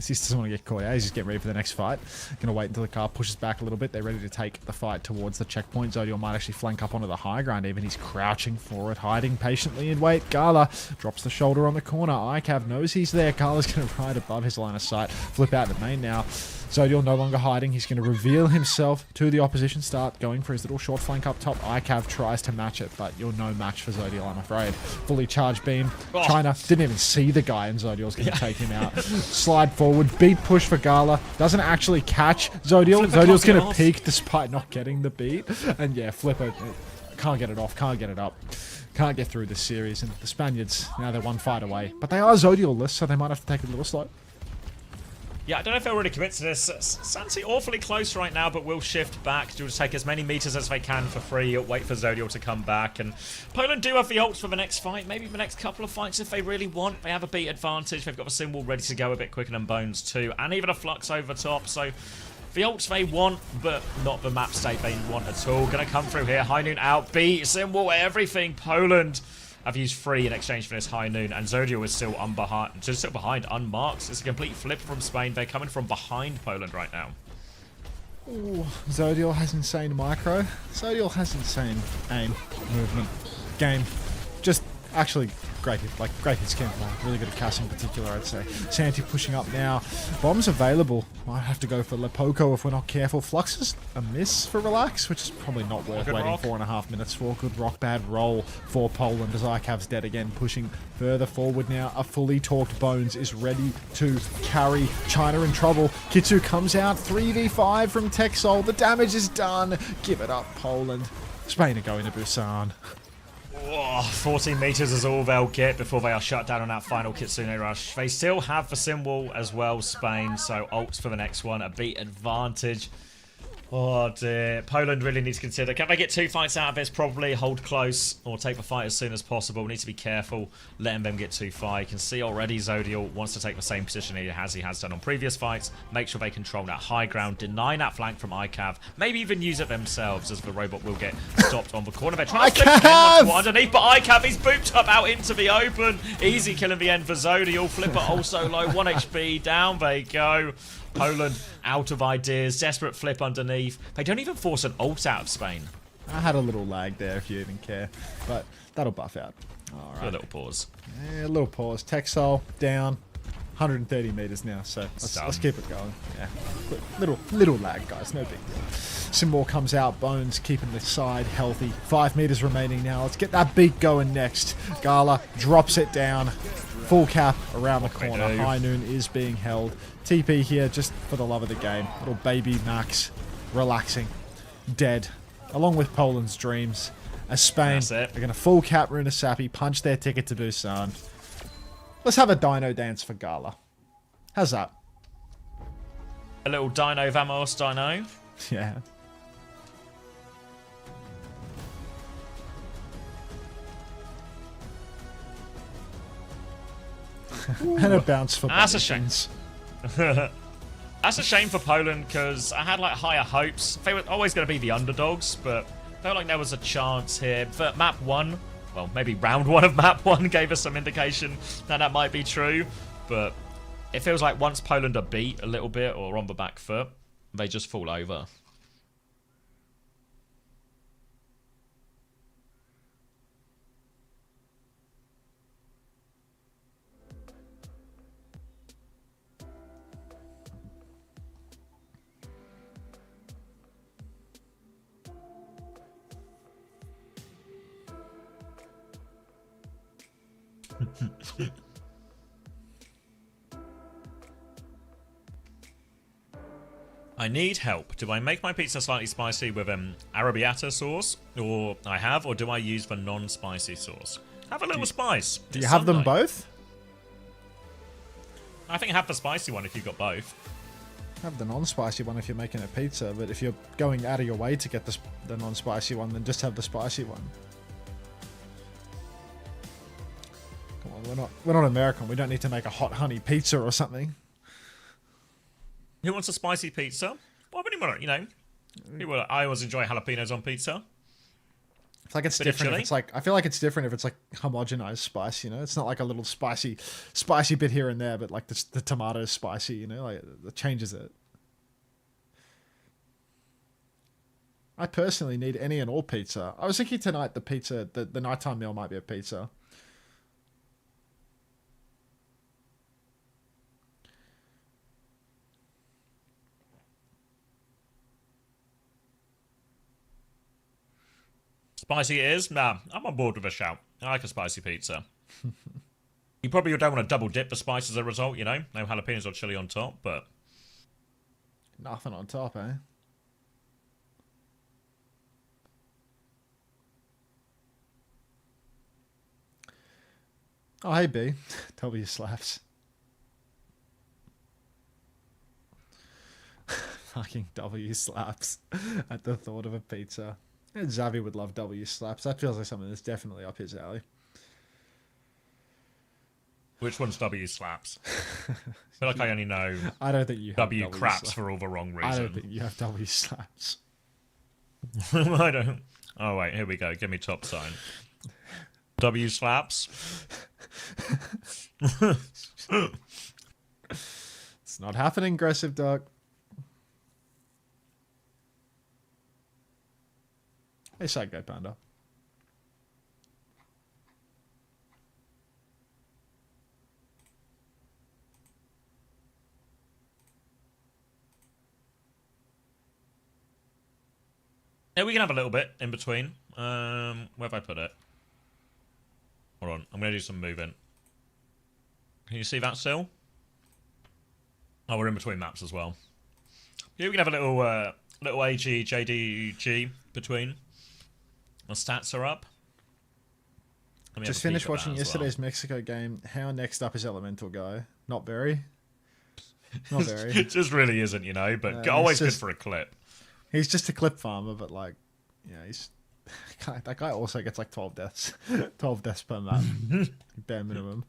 He doesn't want to get caught out. He's just getting ready for the next fight. Gonna wait until the car pushes back a little bit. They're ready to take the fight towards the checkpoint. Zodiel might actually flank up onto the high ground even. He's crouching for it, hiding patiently in wait. Gala drops the shoulder on the corner. iCav knows he's there. Gala's gonna ride above his line of sight. Flip out the main now. Zodiel no longer hiding. He's going to reveal himself to the opposition. Start going for his little short flank up top. iCav tries to match it, but you're no match for Zodiel, I'm afraid. Fully charged beam. Oh. China didn't even see the guy, and Zodiel's going to take him out. Slide forward. Beat push for Gala. Doesn't actually catch Zodiel. Zodiel's going to peek despite not getting the beat. And yeah, Flipper can't get it off. Can't get it up. Can't get through this series. And the Spaniards, now they're one fight away. But they are Zodiel-less, so they might have to take it a little slow. Yeah, I don't know if they'll really commit to this. Santi awfully close right now, but will shift back. Do take as many meters as they can for free. Wait for Zodiel to come back. And Poland do have the ults for the next fight. Maybe the next couple of fights if they really want. They have a beat advantage. They've got the Symbol ready to go a bit quicker than Bones too. And even a Flux over top. So the ults they want, but not the map state they want at all. Gonna come through here. High Noon out. Beat, Symbol, everything. Poland have used free in exchange for this High Noon, and Zodiel is still behind, unmarked. It's a complete flip from Spain. They're coming from behind Poland right now. Ooh, Zodiel has insane micro. Zodiel has insane aim, movement, game. Just actually great hit scan play. Really good at casting in particular, I'd say. Santi pushing up now. Bombs available. Might have to go for Lepoco if we're not careful. Flux is a miss for Relax, which is probably not worth Good waiting rock. 4.5 minutes for. Good rock, bad roll for Poland as iCav's dead again, pushing further forward now. A fully torqued Bones is ready to carry China in trouble. Kitsu comes out, 3v5 from Texol. The damage is done. Give it up, Poland. Spain are going to Busan. Oh, 14 meters is all they'll get before they are shut down on that final Kitsune Rush. They still have the Symbol as well, Spain, so ults for the next one, a beat advantage. Oh dear, Poland really needs to consider. Can they get 2 fights out of this? Probably hold close or take the fight as soon as possible. We need to be careful letting them get too far. You can see already Zodiel wants to take the same position he has done on previous fights. Make sure they control that high ground, deny that flank from iCav, maybe even use it themselves as the robot will get stopped on the corner. They're trying to flip again, underneath, but iCav, he's booped up out into the open. Easy kill in the end for Zodiel. Flipper also low, 1 HP, down they go. Poland out of ideas, desperate flip underneath. They don't even force an ult out of Spain. I had a little lag there if you even care, but that'll buff out. All right. A little pause. Yeah, a little pause. Texel down 130 meters now, so let's keep it going. Yeah, little lag, guys, no big deal. Symbol comes out, Bones keeping the side healthy. 5 meters remaining now. Let's get that beat going next. Gala drops it down. Full cap around the corner. High Noon is being held. TP here just for the love of the game. Little baby Max relaxing. Dead. Along with Poland's dreams. As Spain are going to full cap Runasapi, punch their ticket to Busan. Let's have a dino dance for Gala. How's that? A little dino vamos dino. Yeah. And a bounce for That's a shame. That's a shame for Poland because I had like higher hopes. They were always going to be the underdogs, but I felt like there was a chance here. But map 1, well, maybe round 1 of map 1 gave us some indication that might be true. But it feels like once Poland are beat a little bit or on the back foot, they just fall over. I need help. Do I make my pizza slightly spicy with arrabbiata sauce, or do I use the non-spicy sauce? Have a little spice. Do you have them both? I think have the spicy one if you've got both. Have the non-spicy one if you're making a pizza, but if you're going out of your way to get the non-spicy one, then just have the spicy one. Come on, we're not American. We don't need to make a hot honey pizza or something. Who wants a spicy pizza? Well, anyone, you know. I always enjoy jalapenos on pizza. It's like it's different. If it's like, I feel like it's different if it's like homogenized spice. You know, it's not like a little spicy bit here and there, but like the tomato is spicy. You know, like it changes it. I personally need any and all pizza. I was thinking tonight the nighttime meal might be a pizza. Spicy it is? Nah, I'm on board with a shout. I like a spicy pizza. You probably don't want to double dip the spice as a result, you know? No jalapenos or chili on top, but... Nothing on top, eh? Oh, hey, B. W slaps. Fucking W slaps at the thought of a pizza. Xavi would love W slaps. That feels like something that's definitely up his alley. Which one's W slaps? I feel like I only know I don't think you have W craps for all the wrong reason. I don't think you have W slaps. I don't. Oh, wait, here we go. Give me top sign. W slaps. It's not happening, aggressive dog. Hey, Psycho Panda. Yeah, we can have a little bit in between. Where have I put it? Hold on, I'm going to do some moving. Can you see that still? Oh, we're in between maps as well. Yeah, we can have a little AG, JDG between. My stats are up. Just finished watching yesterday's Mexico game. How next up is Elemental Guy? Not very. Not very. It just really isn't, you know, but always good for a clip. He's just a clip farmer, but like, yeah, he's... That guy also gets like 12 deaths. 12 deaths per map. Bare minimum.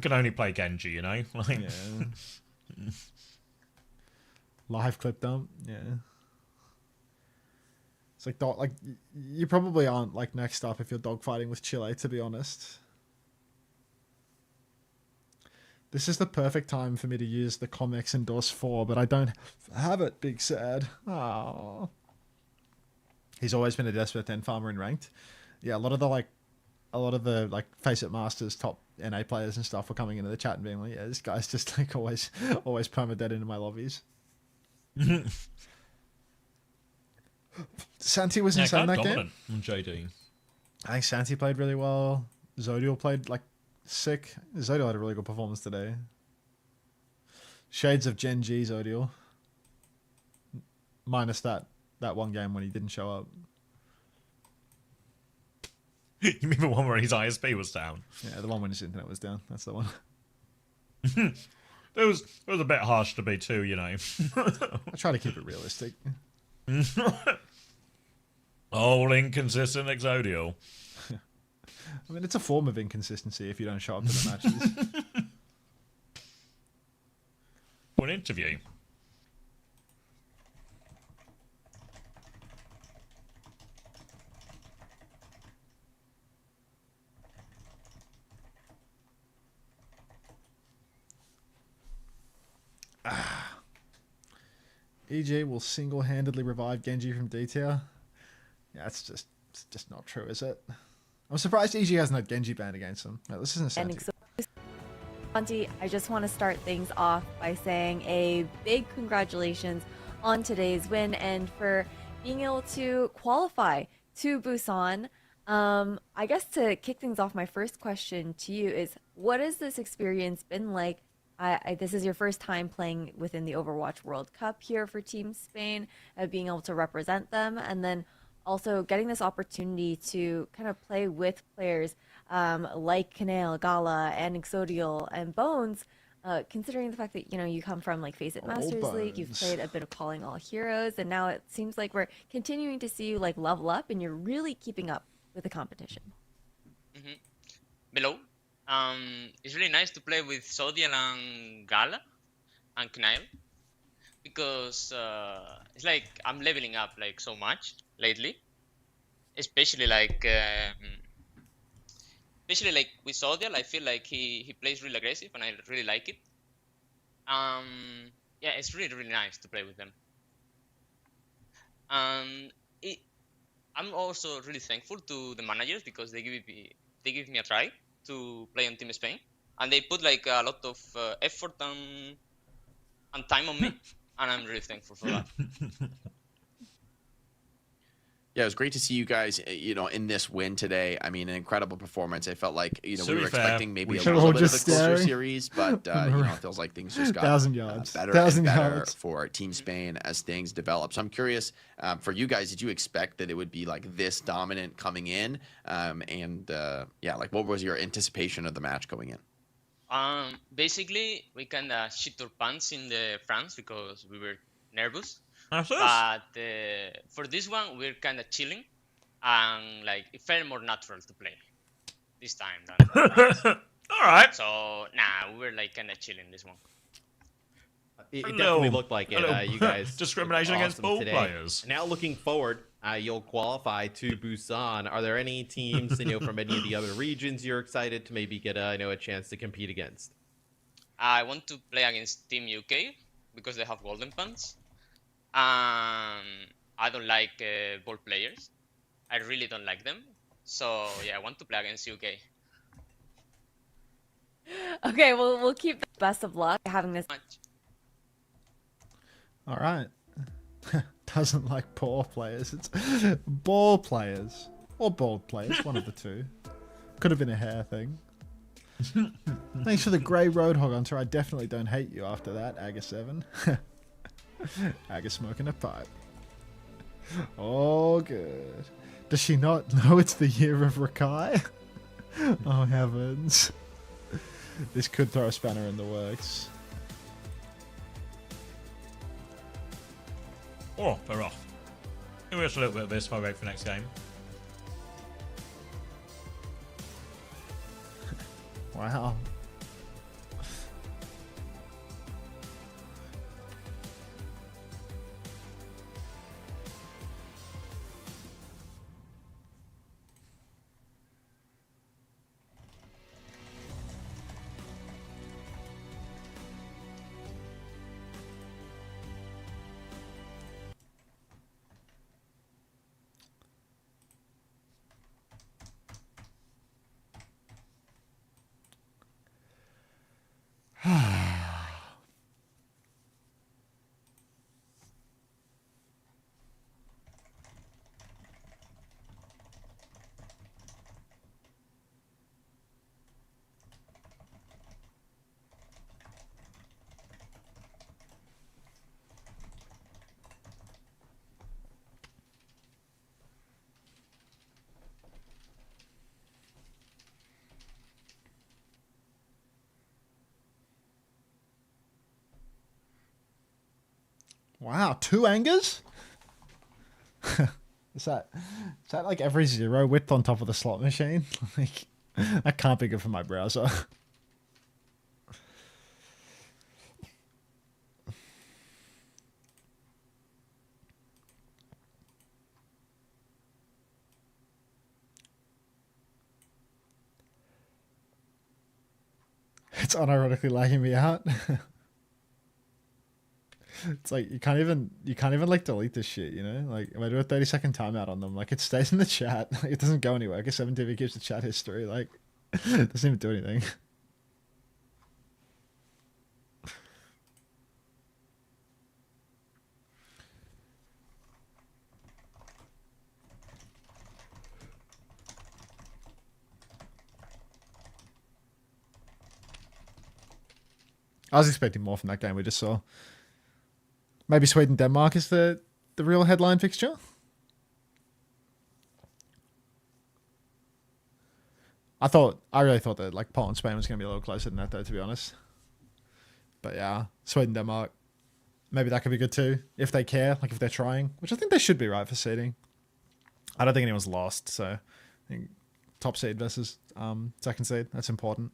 Can only play Genji, you know? Like... Yeah. Live clip dump, yeah. It's like you probably aren't like next up if you're dogfighting with Chile, to be honest. This is the perfect time for me to use the Comex Endorse 4, but I don't have it, big sad. Aww. He's always been a desperate 10 farmer in ranked. Yeah, a lot of the Face It Masters top NA players and stuff were coming into the chat and being like, yeah, this guy's just like always permadead into my lobbies. Santi was insane that game. On JD. I think Santi played really well. Zodial played like sick. Zodial had a really good performance today. Shades of Gen G Zodial. Minus that one game when he didn't show up. You mean the one where his ISP was down? Yeah, the one when his internet was down. That's the one. It was a bit harsh to be too, you know. I try to keep it realistic. All inconsistent Exodial. I mean, it's a form of inconsistency if you don't show up to the matches. For an interview. EG will single-handedly revive Genji from D-tier. Yeah, it's just not true, is it? I'm surprised EG hasn't had Genji banned against him. No, this isn't Santi. Santi, I just want to start things off by saying a big congratulations on today's win and for being able to qualify to Busan. I guess to kick things off, my first question to you is, what has this experience been like this is your first time playing within the Overwatch World Cup here for Team Spain, being able to represent them, and then also getting this opportunity to kind of play with players like Kanale, Gala, and Exodial and Bones, considering the fact that, you know, you come from like Face It Masters League, you've played a bit of Calling All Heroes, and now it seems like we're continuing to see you like level up and you're really keeping up with the competition. Below, it's really nice to play with Zodiel and Gala and Knife because it's like I'm leveling up like so much lately, especially like with Zodiel. I feel like he plays really aggressive and I really like it. Yeah, it's really nice to play with them. I'm also really thankful to the managers because they give me a try to play on Team Spain, and they put like a lot of effort and time on me, and I'm really thankful for that. Yeah, it was great to see you guys, you know, in this win today. I mean, an incredible performance. I felt like, you know, we were expecting maybe a little bit of a closer series, but, you know, it feels like things just got better and better for Team Spain as things develop. So I'm curious, for you guys, did you expect that it would be like this dominant coming in? Yeah, like what was your anticipation of the match going in? Basically, we kind of shit our pants in the France because we were nervous. But for this one, we're kind of chilling, and like it felt more natural to play this time than all right. So we were like kind of chilling this one. It definitely looked like it. You guys discrimination against ball players. Now looking forward, you'll qualify to Busan. Are there any teams, you know, from any of the other regions you're excited to maybe get a chance to compete against? I want to play against Team UK because they have golden pants. I don't like ball players. I really don't like them. So yeah, I want to play against UK. Okay, well, we'll keep the best of luck having this match. All right. Doesn't like ball players. It's ball players or bald players, one of the two. Could have been a hair thing. Thanks for the grey Roadhog Hunter. I definitely don't hate you after that, Aga7. Aga smoking a pipe. Oh, good. Does she not know it's the year of Rakai? Oh, heavens. This could throw a spanner in the works. Oh, they're off. Maybe just a little bit of this while we wait for next game. Wow. Wow, 2 angers? Is that like every 0 width on top of the slot machine? Like, that can't be good for my browser. It's unironically lagging me out. It's like you can't even like delete this shit, you know? Like if I do a 30-second timeout on them, like it stays in the chat. Like, it doesn't go anywhere. Because 7TV keeps the chat history, like it doesn't even do anything. I was expecting more from that game we just saw. Maybe Sweden-Denmark is the real headline fixture? I really thought that like Poland-Spain was going to be a little closer than that though, to be honest. But yeah, Sweden-Denmark. Maybe that could be good too, if they care, like if they're trying. Which I think they should be, right, for seeding. I don't think anyone's lost, so I think top seed versus second seed, that's important.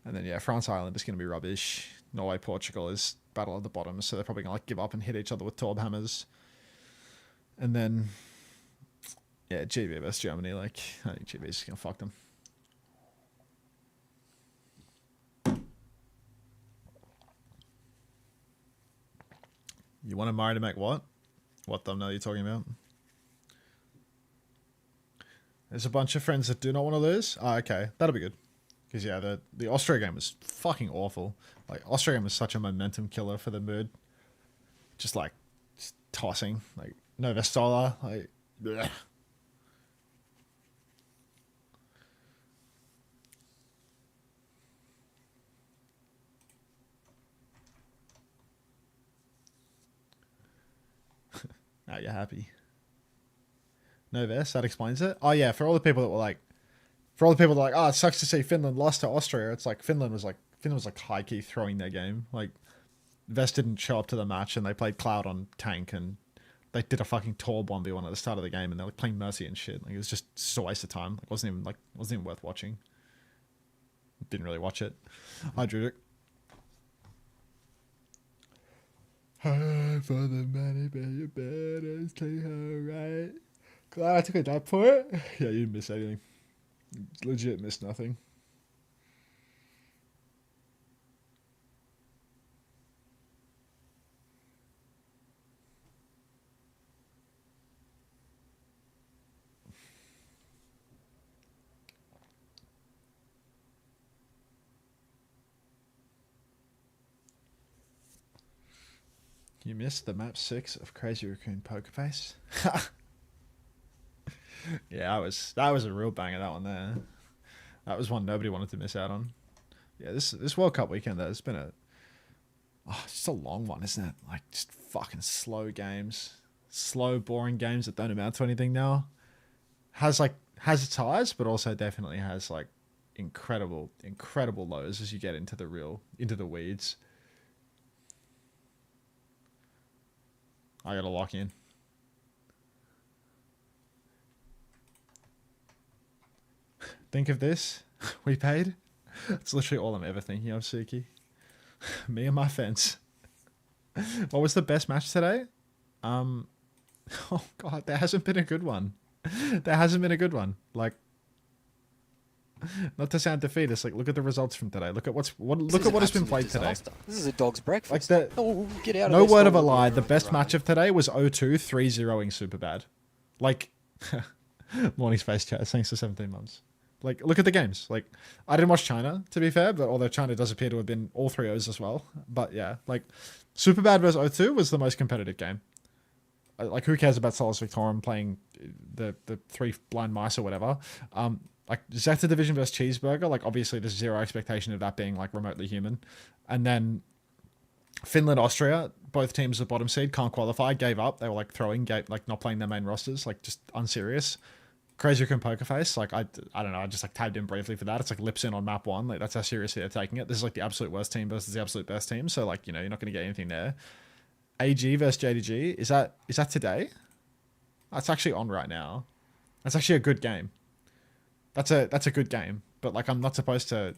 And then yeah, France-Ireland is going to be rubbish. Norway-Portugal is battle at the bottom, so they're probably going to like give up and hit each other with Torb hammers. And then yeah, GB versus Germany, like I think GB is just going to fuck them. You want Mari to make what? What thumbnail are you talking about? There's a bunch of friends that do not want to lose. Oh, okay. That'll be good. Because, yeah, the Austria game was fucking awful. Like, Austria game was such a momentum killer for the mood. Just, like, just tossing. Like, no Vestola. Like, bleh. Now you're happy. No Vest, that explains it. Oh yeah, for all the people that were like, oh, it sucks to see Finland lost to Austria. It's like Finland was like high key throwing their game. Like Vest didn't show up to the match and they played Cloud on tank and they did a fucking Torb 1v1 at the start of the game and they're like playing Mercy and shit. Like it was just a waste of time. Like wasn't even worth watching. Didn't really watch it. Hi Drudic. For the money, but you better stay alright. Glad I took a nap for it. Yeah, you didn't miss anything. Legit missed nothing. You missed the map 6 of Crazy Raccoon Poker Face. Yeah, that was a real banger, that one there. That was one nobody wanted to miss out on. Yeah, this World Cup weekend though, it's been just a long one, isn't it? Like just fucking slow games, slow, boring games that don't amount to anything now. Has its highs, but also definitely has like incredible lows as you get into the weeds. I gotta lock in. Think of this. We paid. It's literally all I'm ever thinking of, Suki. Me and my fence. What was the best match today? Oh god, there hasn't been a good one. There hasn't been a good one. Like, not to sound defeatist, like look at the results from today. Look at what has been played disaster. today. This is a dog's breakfast. Like get out of no this word of a dog. lie. The best match of today was 0-2 3-0ing Superbad. Like, morning space chat. Thanks for 17 months. Like, look at the games. Like, I didn't watch China, to be fair, but although China does appear to have been all 3-0s as well. But yeah, like, Superbad versus 0-2 was the most competitive game. Like, who cares about Solus Victorum playing the 3 blind mice or whatever? Like, Zeta Division versus Cheeseburger, like, obviously there's zero expectation of that being, like, remotely human. And then Finland, Austria, both teams at bottom seed, can't qualify, gave up. They were, like, not playing their main rosters, like, just unserious. Crazy Raccoon Poker Face, like, I don't know, I just, like, tabbed in briefly for that. It's, like, lips in on map 1. Like, that's how seriously they're taking it. This is, like, the absolute worst team versus the absolute best team. So, like, you know, you're not going to get anything there. AG versus JDG, is that today? That's actually on right now. That's actually a good game. That's a good game. But, like, I'm not supposed to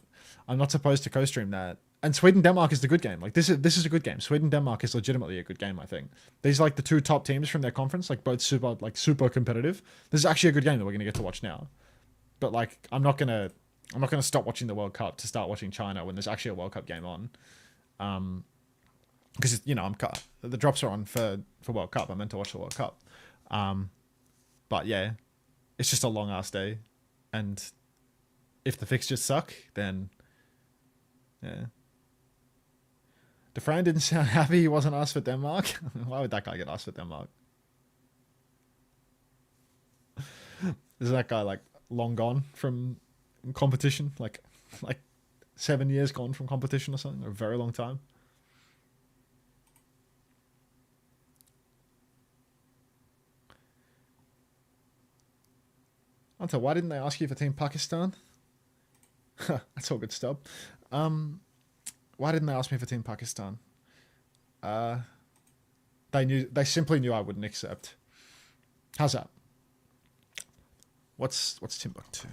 co-stream that. And Sweden-Denmark is the good game. Like, this is a good game. Sweden-Denmark is legitimately a good game, I think. These are, like, the 2 top teams from their conference, like, both super competitive. This is actually a good game that we're going to get to watch now. But, like, I'm not going to stop watching the World Cup to start watching China when there's actually a World Cup game on. Because, you know, the drops are on for World Cup. I'm meant to watch the World Cup. But, yeah, it's just a long-ass day. And if the fixtures suck, then, yeah. DeFran didn't sound happy he wasn't asked for Denmark. Why would that guy get asked for Denmark? Is that guy, like, long gone from competition? Like 7 years gone from competition or something, or a very long time. Unter, why didn't they ask you for Team Pakistan? That's all good stuff. Why didn't they ask me for Team Pakistan? They simply knew I wouldn't accept. How's that? What's Timbuktu?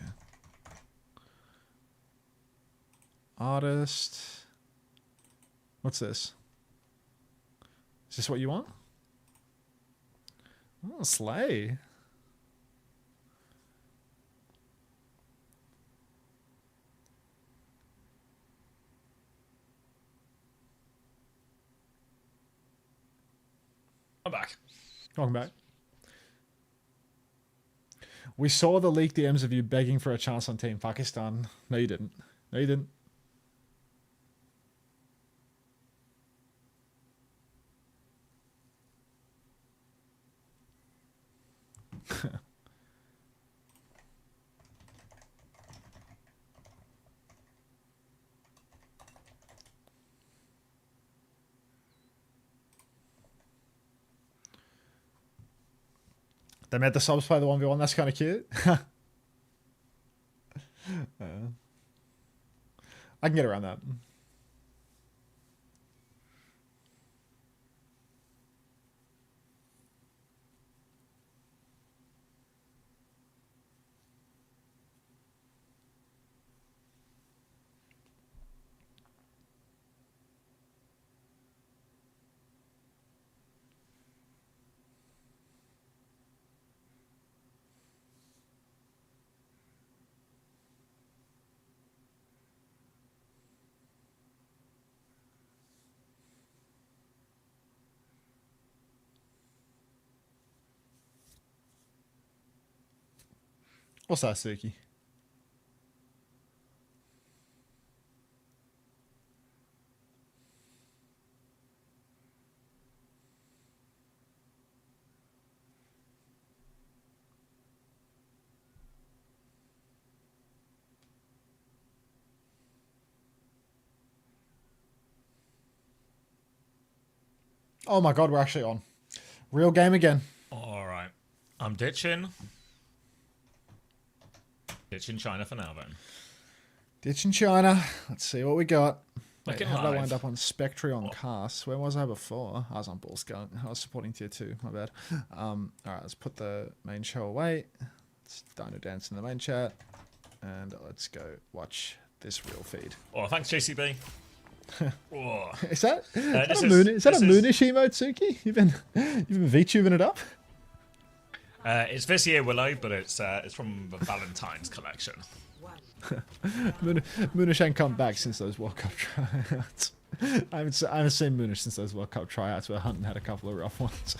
Artist. What's this? Is this what you want? Oh, Slay. I'm back. Welcome back. We saw the leaked DMs of you begging for a chance on Team Pakistan. No, you didn't. No, you didn't. They made the subs play the 1v1. That's kind of cute. I can get around that. What's that, Suki? Oh my god, we're actually on. Real game again. Alright. I'm ditching China for now, then. Ditching China. Let's see what we got. Wait, Looking how did I live. wind up on Spectre on cast? Where was I before? I was on Bull Skull. I was supporting tier 2. My bad. Alright, let's put the main show away. Let's Dino Dance in the main chat. And let's go watch this real feed. Oh, thanks, JCB. Oh. Is that a this moonish emote, Suki? You've been VTubing it up? It's this year, Willow, but it's from the Valentine's collection. Moonish ain't come back since those World Cup tryouts. I haven't seen Moonish since those World Cup tryouts where Hunting had a couple of rough ones.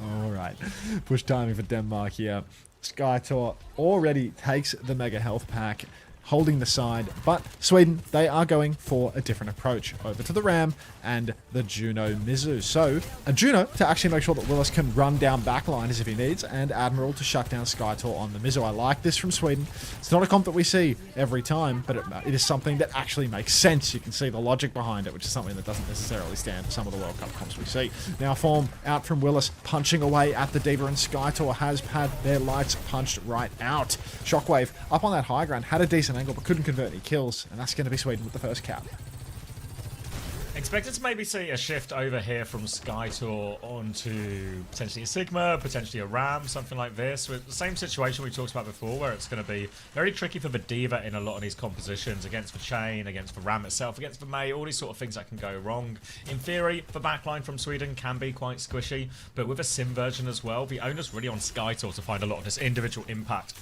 Alright. Push timing for Denmark here. Skytor already takes the Mega Health Pack, holding the side, but Sweden, they are going for a different approach over to the Ram and the Juno Mizu. So a Juno to actually make sure that Willis can run down backliners if he needs, and Admiral to shut down Skytor on the Mizu. I like this from Sweden. It's not a comp that we see every time, but it is something that actually makes sense. You can see the logic behind it, which is something that doesn't necessarily stand for some of the World Cup comps we see. Now form out from Willis, punching away at the Diva, and Skytor has had their lights punched right out. Shockwave up on that high ground, had a decent angle, but couldn't convert any kills, and that's going to be Sweden with the first cap. Expected to maybe see a shift over here from Skytor onto potentially a Sigma, potentially a Ram, something like this. With the same situation we talked about before, where it's going to be very tricky for the Diva in a lot of these compositions, against the Chain, against the Ram itself, against the Mei, all these sort of things that can go wrong. In theory, the backline from Sweden can be quite squishy, but with a Sim version as well, the onus really on Skytor to find a lot of this individual impact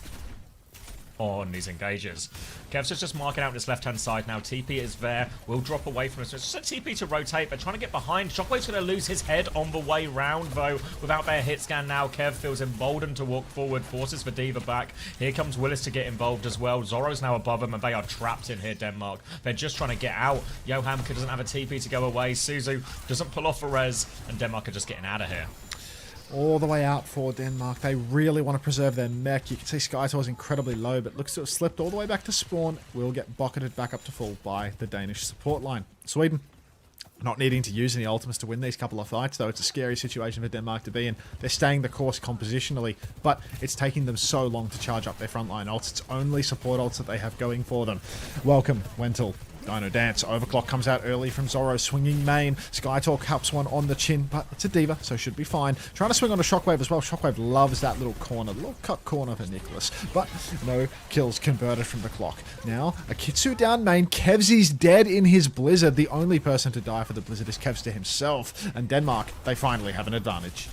on these engages. Kev's just marking out this left-hand side now. TP is there. Will drop away from us. It's just a TP to rotate, but trying to get behind. Shockwave's going to lose his head on the way round, though. Without their hit scan now, Kev feels emboldened to walk forward, forces the Diva back. Here comes Willis to get involved as well. Zoro's now above him, and they are trapped in here, Denmark. They're just trying to get out. Johanka doesn't have a TP to go away. Suzu doesn't pull off a res, and Denmark are just getting out of here. all the way out for Denmark. They really want to preserve their mech. You can see Skytor is incredibly low, but looks to have slipped all the way back to spawn. Will get bucketed back up to full by the Danish support line. Sweden not needing to use any ultimates to win these couple of fights, though. It's a scary situation for Denmark to be in. They're staying the course compositionally, but it's taking them so long to charge up their frontline ults. It's only support ults that they have going for them. Welcome, Wentel. Dino Dance. Overclock comes out early from Zorro, swinging main. Skytalk helps one on the chin, but it's a diva, so should be fine. Trying to swing on a Shockwave as well. Shockwave loves that little corner, little cut corner for Nicholas, but no kills converted from the clock. Now, a Kitsu down main. Kevzy's dead in his Blizzard. The only person to die for the Blizzard is Kevster himself, and Denmark, they finally have an advantage.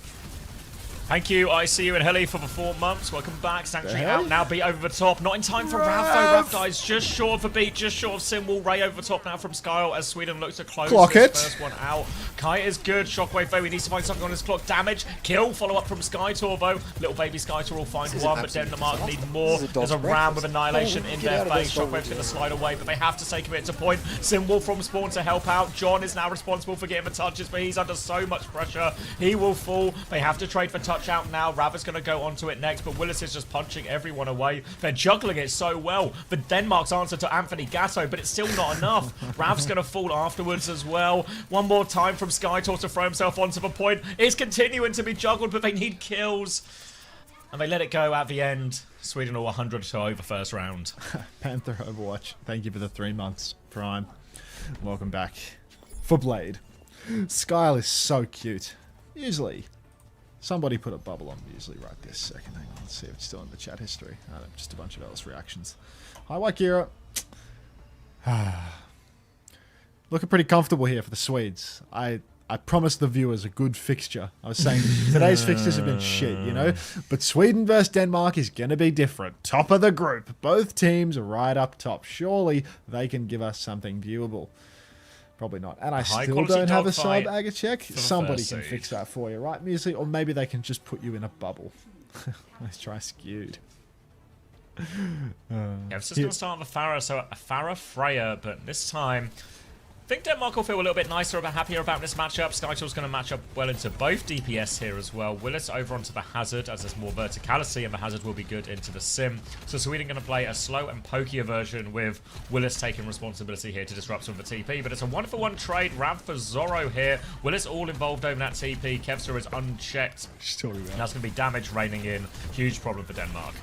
Thank you, I see you in Heli for the 4 months. Welcome back. Sanctuary out now. Beat over the top. Not in time for Rav though. Rav dies just short of the beat, just short of Simwall. Ray over the top now from Skyle as Sweden looks to close this first one out. Kai is good. Shockwave though. He needs to find something on his clock. Damage. Kill. Follow up from Skytor though. Little baby Skytor will find one, but Denmark need more. There's a Ram with Annihilation in their face. Shockwave's going to slide away, but they have to take it to point. Simwall from spawn to help out. John is now responsible for getting the touches, but he's under so much pressure. He will fall. They have to trade for touch out now. Rav is going to go onto it next, but Willis is just punching everyone away. They're juggling it so well. The Denmark's answer to Anthony Gatto, but it's still not enough. Rav's going to fall afterwards as well. One more time from Skytor to throw himself onto the point. It's continuing to be juggled, but they need kills. And they let it go at the end. Sweden all 100 to over first round. Panther Overwatch, thank you for the 3 months. Prime, welcome back. For Blade. Skyle is so cute. Usually. Somebody put a bubble on Muesli right this second. Hang on, let's see if it's still in the chat history. Just a bunch of Ellis reactions. Hi, Wakira. Looking pretty comfortable here for the Swedes. I promised the viewers a good fixture. I was saying today's fixtures have been shit, you know? But Sweden versus Denmark is going to be different. Top of the group. Both teams are right up top. Surely they can give us something viewable. Probably not. And I still don't have a sub Agachek. Somebody can fix that for you, right, Muesli? Or maybe they can just put you in a bubble. Let's try skewed. Yeah, it's just going to start with a Farah. So a Farah Freya, but this time I think Denmark will feel a little bit nicer, happier about this matchup. Skytor's going to match up well into both DPS here as well. Willis over onto the Hazard as there's more verticality, and the Hazard will be good into the Sim. So Sweden going to play a slow and pokier version with Willis taking responsibility here to disrupt some of the TP. But it's a 1-for-1 trade. Rav for Zorro here. Willis all involved over that TP. Kevster is unchecked. That's going to be damage raining in. Huge problem for Denmark.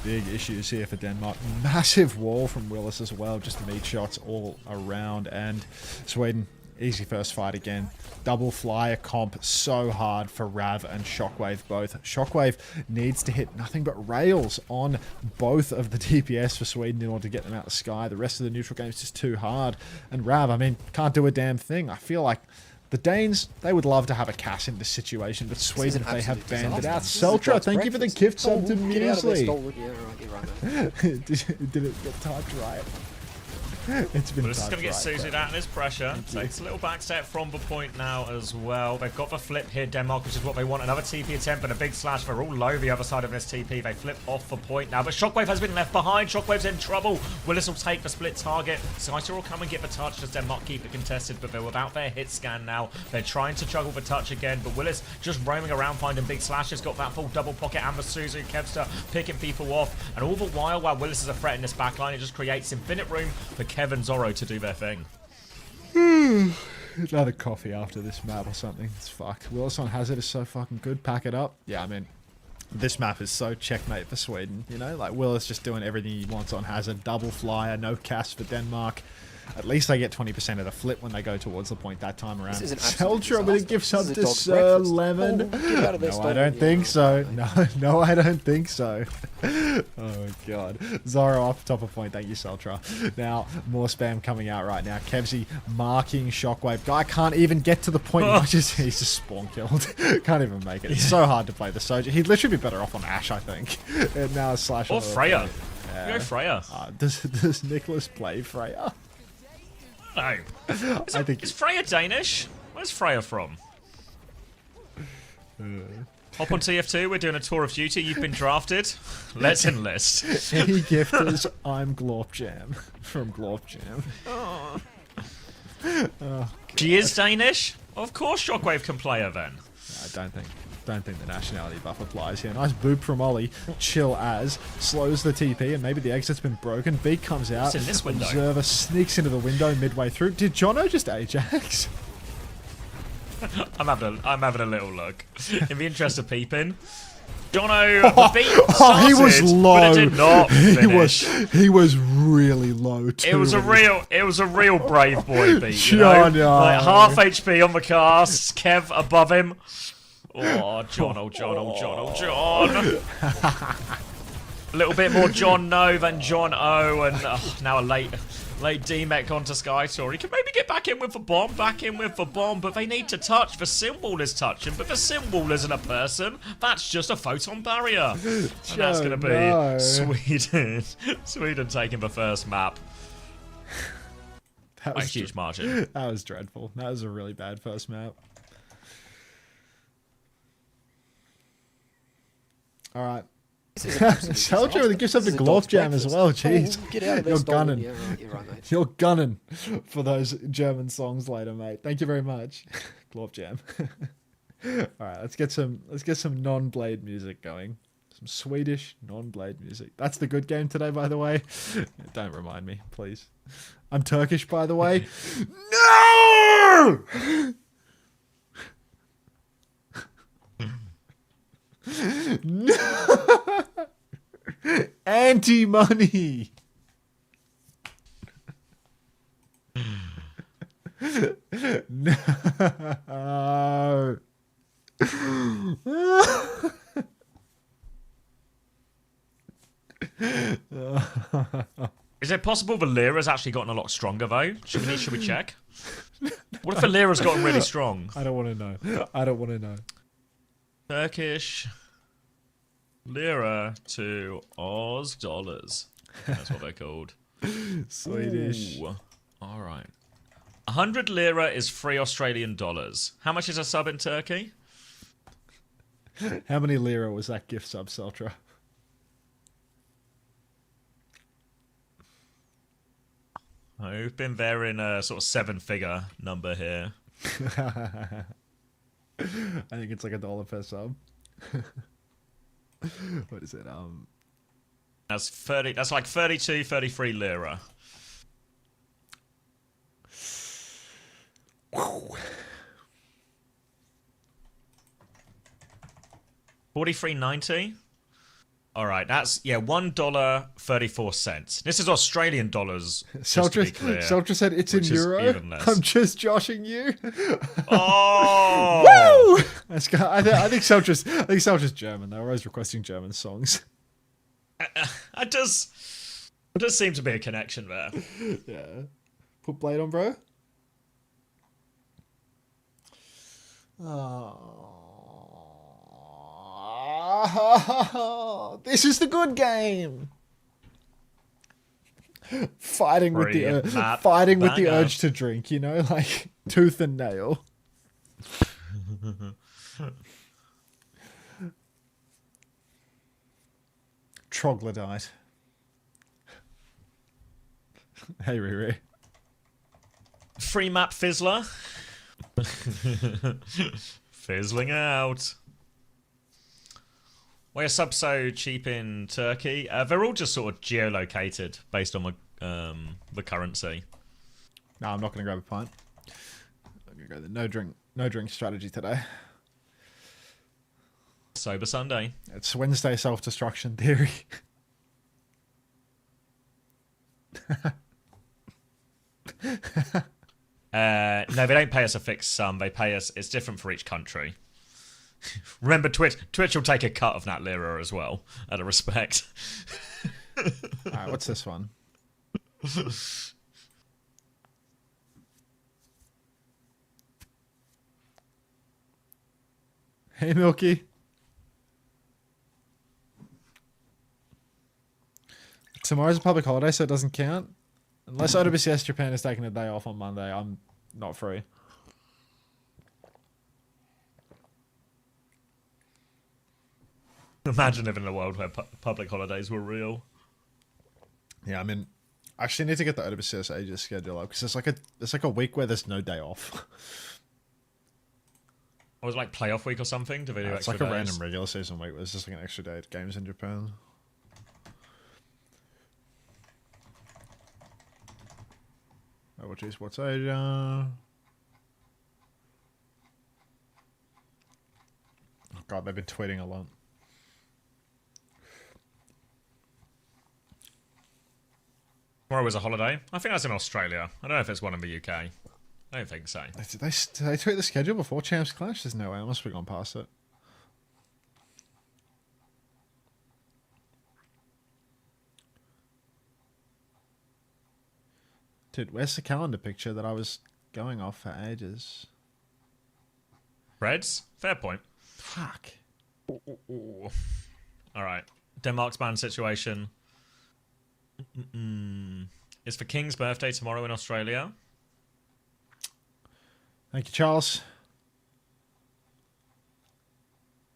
Big issues here for Denmark. Massive wall from Willis as well. Just meat shots all around. And Sweden, easy first fight again. Double flyer comp, so hard for Rav and Shockwave both. Shockwave needs to hit nothing but rails on both of the DPS for Sweden in order to get them out of the sky. The rest of the neutral game is just too hard. And Rav, I mean, can't do a damn thing. I feel like the Danes, they would love to have a Cass in this situation, but Sweden, they have banned it out. Seltra, thank you for the gift sub to Muesli. Did it get typed right? It's been This is going to get suited out in his pressure. Takes a little back step from the point now as well. They've got the flip here, Denmark, which is what they want. Another TP attempt and a big slash. They're all low the other side of this TP. They flip off the point now, but Shockwave has been left behind. Shockwave's in trouble. Willis will take the split target. Skytor will come and get the touch as Denmark keep it contested, but they're without their hit scan now. They're trying to juggle the touch again, but Willis just roaming around finding big slashes. Got that full double pocket and the Suzu. Kevster picking people off. And all the while Willis is a threat in this backline, it just creates infinite room for Kev and Zorro to do their thing. Another coffee after this map or something. It's fucked. Willis on Hazard is so fucking good. Pack it up. Yeah, I mean, this map is so checkmate for Sweden. You know, like Willis just doing everything he wants on Hazard. Double flyer, no cast for Denmark. At least they get 20% of the flip when they go towards the point that time around. Seltra with a gift sub to Sir Lemon. No, I don't think so. No, I don't think so. Oh, God. Zorro off top of point. Thank you, Seltra. Now, more spam coming out right now. Kevzy marking Shockwave. Guy can't even get to the point. He's just spawn killed. Can't even make it. It's so hard to play the Soldier. He'd literally be better off on Ashe, I think. And now a slash or Freya. Go Freya. Does Nicholas play Freya? No. Is Freya Danish? Where's Freya from? Hop on TF2, we're doing a tour of duty. You've been drafted. Let's enlist. Any gifters, I'm Glorpjam from Glorpjam. She is Danish? Of course Shockwave can play her then. I don't think. Don't think the nationality buff applies here. Nice boop from Ollie. Chill as. Slows the TP, and maybe the exit's been broken. Beak comes out. It's in this window. Observer sneaks into the window midway through. Did Jono just Ajax? I'm having a little look. In the interest of peeping. Jono, the beat started, he was low. but it did not finish. He was really low too. It was a real brave boy beat. You know? Like half HP on the cast. Kev above him. Oh, John, John. A little bit more John No than John O, and now a late D-Mech onto Sky Story. Can maybe get back in with the bomb, but they need to touch. The symbol is touching, but the symbol isn't a person. That's just a photon barrier. And that's going to be Sweden. Sweden taking the first map. That was a huge margin. That was dreadful. That was a really bad first map. All right. Soldier with a gift of the glove jam as well. Jeez, get out of you're there, gunning. Yeah, you're right, mate. You're gunning for those German songs later, mate. Thank you very much. Glove jam. All right, let's get some non-blade music going. Some Swedish non-blade music. That's the good game today, by the way. Don't remind me, please. I'm Turkish, by the way. No! No! Anti-money. No. Is it possible the lira's actually gotten a lot stronger though? Should we check? What if the lira's gotten really strong? I don't want to know. I don't want to know. Turkish lira to Oz dollars. That's what they're called. Swedish. Ooh. All right. 100 lira is 3 Australian dollars. How much is a sub in Turkey? How many lira was that gift sub, Seltra? I've been there in a sort of 7-figure number here. I think it's like $1 per sub. What is it? That's 30. That's like 32, 33 lira. Whew. 43.90. All right, that's $1.34. This is Australian dollars. Seltra said it's in euro. I'm just joshing you. Oh, woo! I think Seltra's German. They're always requesting German songs. It does seem to be a connection there. Yeah. Put blade on, bro. Oh, this is the good game. Fighting with the urge to drink, you know, like tooth and nail. Troglodyte. Hey, Riri. Free map Fizzler. Fizzling out. Why are subs so cheap in Turkey? They're all just sort of geolocated based on the currency. No, I'm not going to grab a pint. I'm going to go the no drink strategy today. Sober Sunday. It's Wednesday self-destruction theory. No, they don't pay us a fixed sum. They pay us. It's different for each country. Remember, Twitch will take a cut of that lira as well, out of respect. Alright, what's this one? Hey, Milky. Tomorrow's a public holiday, so it doesn't count. Unless OWCS Japan is taking a day off on Monday, I'm not free. Imagine living in a world where public holidays were real. Yeah, I mean, I actually need to get the OWCS Asia schedule up because it's like a week where there's no day off. Or was it like playoff week or something? Do they do It's extra like a days? random regular season week. It's just like an extra day of games in Japan. OWWC Sports Asia. Oh god, they've been tweeting a lot. Tomorrow was a holiday. I think that's in Australia. I don't know if it's one in the UK. I don't think so. Did they tweet the schedule before Champs Clash? There's no way. I must have gone past it. Dude, where's the calendar picture that I was going off for ages? Reds? Fair point. Fuck. Ooh. All right. Denmark's ban situation. It's for King's birthday tomorrow in Australia. Thank you, Charles.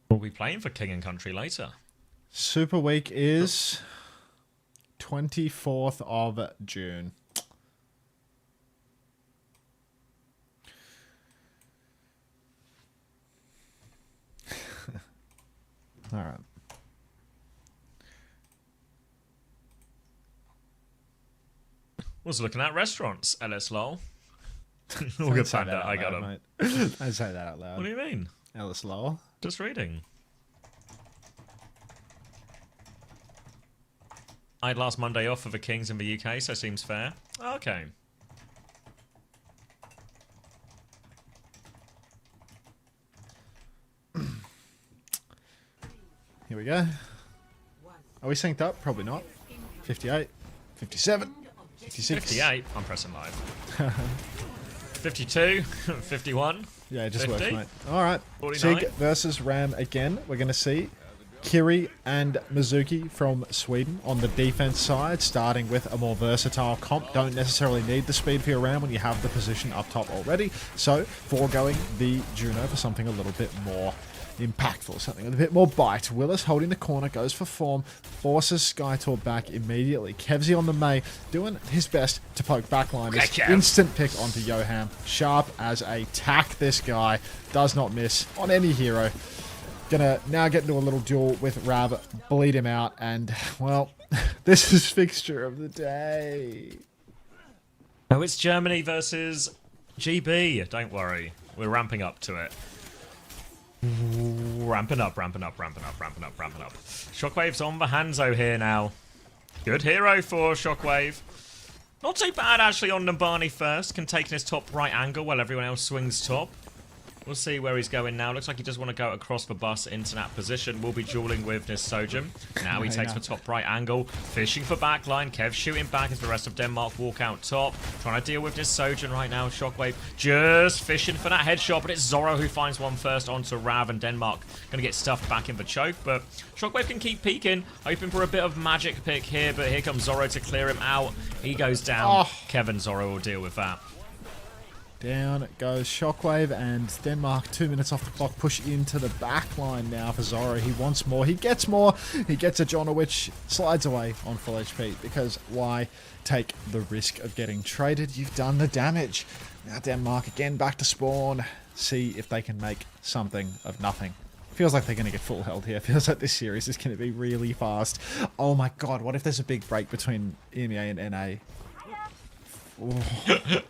We'll be playing for King and Country later. Super Week is 24th of June. All right. Was looking at restaurants, LS lol. All good panda, I got him. I say that out loud. What do you mean? Ellis Lowell. Just reading. I had last Monday off for the Kings in the UK, so seems fair. Okay. Here we go. Are we synced up? Probably not. 58, 57, 56. 58. I'm pressing live. 52, 51. Yeah, it just 50, works, mate. All right. 49. Sig versus Ram again. We're going to see Kiri and Mizuki from Sweden on the defense side, starting with a more versatile comp. Don't necessarily need the speed for your Ram when you have the position up top already. So, foregoing the Juno for something a little bit more impactful, something with a bit more bite. Willis holding the corner, goes for form, forces Skytor back immediately. Kevsy on the Mei, doing his best to poke backliners. Instant pick onto Yoham. Sharp as a tack, this guy. Does not miss on any hero. Gonna now get into a little duel with Rab, bleed him out, and, well, this is fixture of the day. Oh, it's Germany versus GB. Don't worry. We're ramping up to it. Ramping up. Shockwave's on the Hanzo here now. Good hero for Shockwave. Not too bad, actually, on Nambani first. Can take in his top right angle while everyone else swings top. We'll see where he's going now. Looks like he does want to go across the bus into that position. We'll be dueling with this Sojin. Now he takes the top right angle. Fishing for backline. Kev shooting back as the rest of Denmark walk out top. Trying to deal with this Sojin right now. Shockwave just fishing for that headshot. But it's Zorro who finds one first onto Rav, and Denmark going to get stuffed back in the choke. But Shockwave can keep peeking. Hoping for a bit of magic pick here. But here comes Zorro to clear him out. He goes down. Kevin Zorro will deal with that. Down goes Shockwave, and Denmark 2 minutes off the clock. Push into the back line now for Zorro. He wants more. He gets more. He gets a John, which slides away on full HP, because why take the risk of getting traded? You've done the damage. Now Denmark again back to spawn. See if they can make something of nothing. Feels like they're going to get full held here. Feels like this series is going to be really fast. Oh my god, what if there's a big break between EMEA and NA?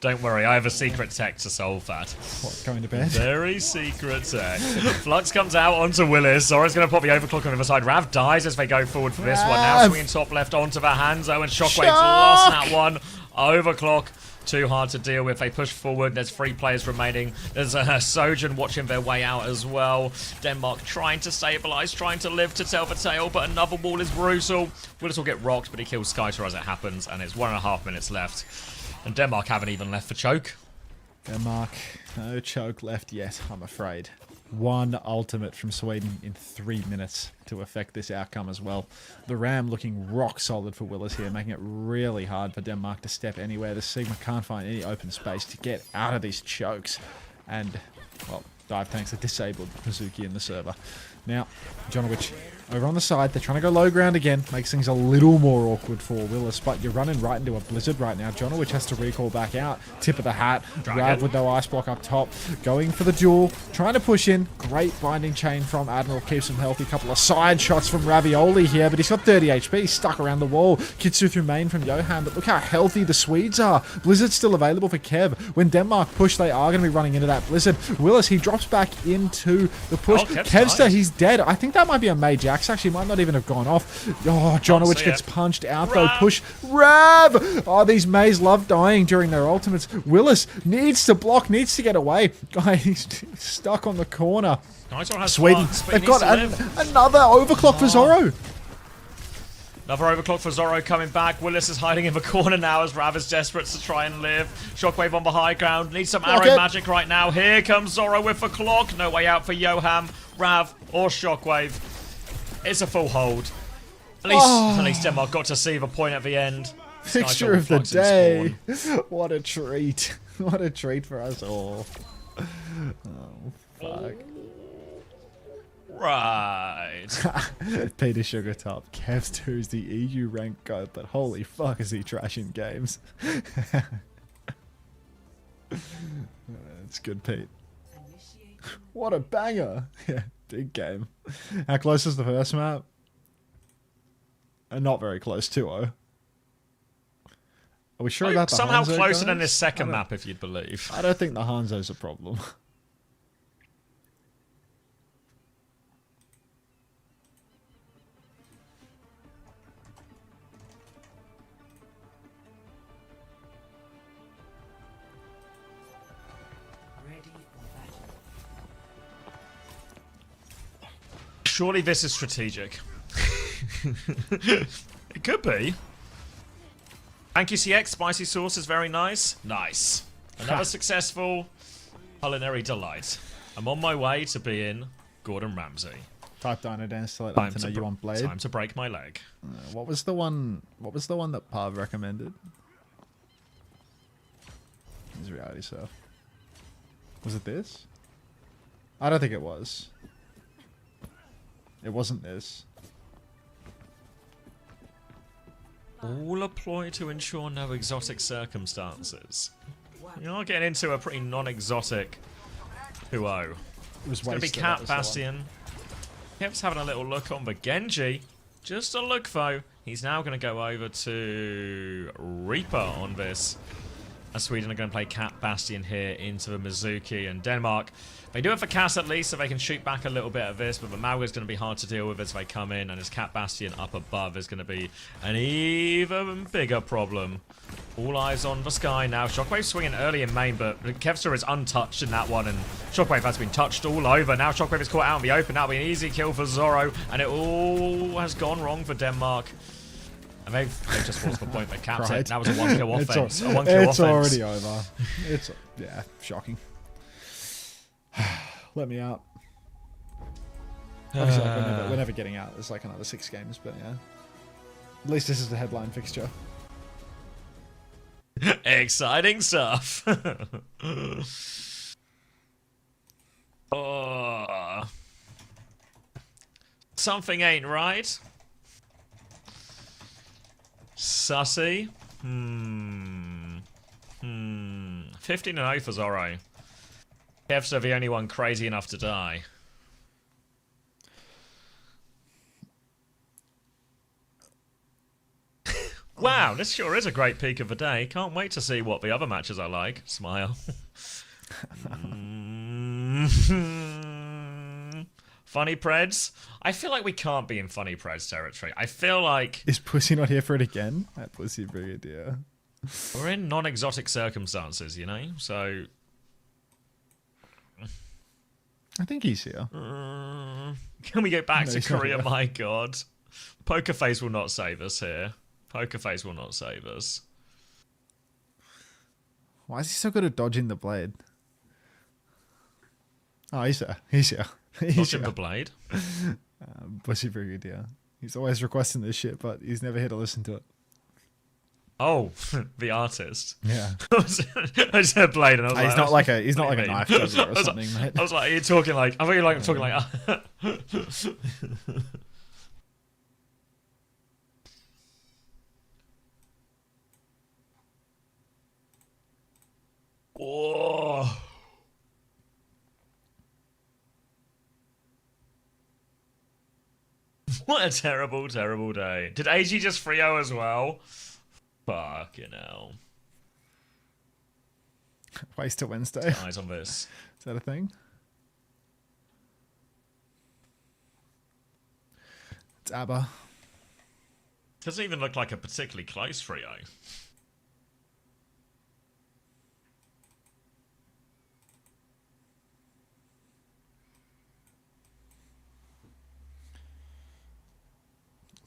Don't worry, I have a secret tech to solve that. What, going to bed? Very secret tech. Flux comes out onto Willis. Zora's going to pop the overclock on the other side. Rav dies as they go forward for this one. Now swinging top left onto the Hanzo, and Shockwave's lost that one. Overclock. Too hard to deal with. They push forward. There's 3 players remaining. There's a Sojin watching their way out as well. Denmark trying to stabilize, trying to live to tell the tale, but another wall is brutal. Willis will get rocked, but he kills Skytor as it happens, and it's 1.5 minutes left. And Denmark haven't even left for choke. Denmark, no choke left yet, I'm afraid. 1 ultimate from Sweden in 3 minutes to affect this outcome as well. The Ram looking rock solid for Willis here, making it really hard for Denmark to step anywhere. The Sigma can't find any open space to get out of these chokes. And, well, Dive tanks are disabled. Mizuki in the server. Now, Jonowich over on the side. They're trying to go low ground again. Makes things a little more awkward for Willis, but you're running right into a blizzard right now. Jonowich has to recall back out. Tip of the hat. Rav with no ice block up top. Going for the duel. Trying to push in. Great binding chain from Admiral. Keeps him healthy. Couple of side shots from Ravioli here, but he's got 30 HP. He's stuck around the wall. Kitsu through main from Johan, but look how healthy the Swedes are. Blizzard's still available for Kev. When Denmark push, they are going to be running into that blizzard. Willis, he drops back into the push. Kevster, he's dead. I think that might be a Mage Axe. Actually, might not even have gone off. Oh, Jonowich gets punched out though. Push. Rav! Oh, these Mays love dying during their ultimates. Willis needs to block, needs to get away. Guy, he's stuck on the corner. Sweden, they've got another overclock for Zoro. Another overclock for Zoro coming back. Willis is hiding in the corner now as Rav is desperate to try and live. Shockwave on the high ground. Needs some arrow magic right now. Here comes Zoro with the clock. No way out for Johan, Rav, or Shockwave. It's a full hold. At least Denmark got to see the point at the end. Fixture of the day. What a treat. What a treat for us all. Oh, fuck. Right. Peter Sugartop. Kev's 2's the EU rank goat, but holy fuck is he trashing games. It's good, Pete. What a banger. Yeah, big game. How close is the first map? Not very close, 2-0. Are we sure about the somehow Hanzo, closer guys? than this second map, if you'd believe. I don't think the Hanzo's a problem. Surely this is strategic. It could be. Thank you, CX. Spicy sauce is very nice. Nice. Another successful culinary delight. I'm on my way to being Gordon Ramsay. Type Dino Dance to let them know you want Blade. Time to break my leg. What was the one that Pav recommended? His reality stuff. Was it this? I don't think it was. It wasn't this. All a ploy to ensure no exotic circumstances. You're not getting into a pretty non-exotic 2-0. It's going to be Cat Bastion. Kev's having a little look on the Genji. Just a look, though. He's now going to go over to Reaper on this. As Sweden are going to play Cat Bastion here into the Mizuki, and Denmark. They do have a cast at least, so they can shoot back a little bit of this, but the Mauga is going to be hard to deal with as they come in, and his Cat Bastion up above is going to be an even bigger problem. All eyes on the sky now. Shockwave swinging early in main, but Kevster is untouched in that one, and Shockwave has been touched all over. Now Shockwave is caught out in the open. That'll be an easy kill for Zoro, and it all has gone wrong for Denmark. And they've just forced the point that capped it. That was a one-kill offense. It's already over. It's, yeah, shocking. Let me out. Obviously, like, we're never getting out. There's like another 6 games, but yeah. At least this is the headline fixture. Exciting stuff. Oh. Something ain't right. Sussy. 15-0 for Zoro. Kev's the only one crazy enough to die. Wow, this sure is a great peak of the day. Can't wait to see what the other matches are like. Smile. Funny Preds? I feel like we can't be in Funny Preds territory. I feel like... Is Pussy not here for it again? That Pussy Brigadier. We're in non-exotic circumstances, you know? So... I think he's here. Can we get back to Korea? My God. Poker Face will not save us here. Poker Face will not save us. Why is he so good at dodging the blade? Oh, he's here. He's here. Dodging the blade? Pussy Brigadier. He's always requesting this shit, but he's never here to listen to it. Oh, the artist. Yeah. I said blade, and I was He's not like a knife guzzler or I was something, mate. I was like, are you talking like? I thought you were like talking like. Oh. What a terrible, terrible day. Did AG just 3-0 as well? Fucking hell. Waste till Wednesday. Eyes on this. Is that a thing? It's ABBA. Doesn't even look like a particularly close 3-0.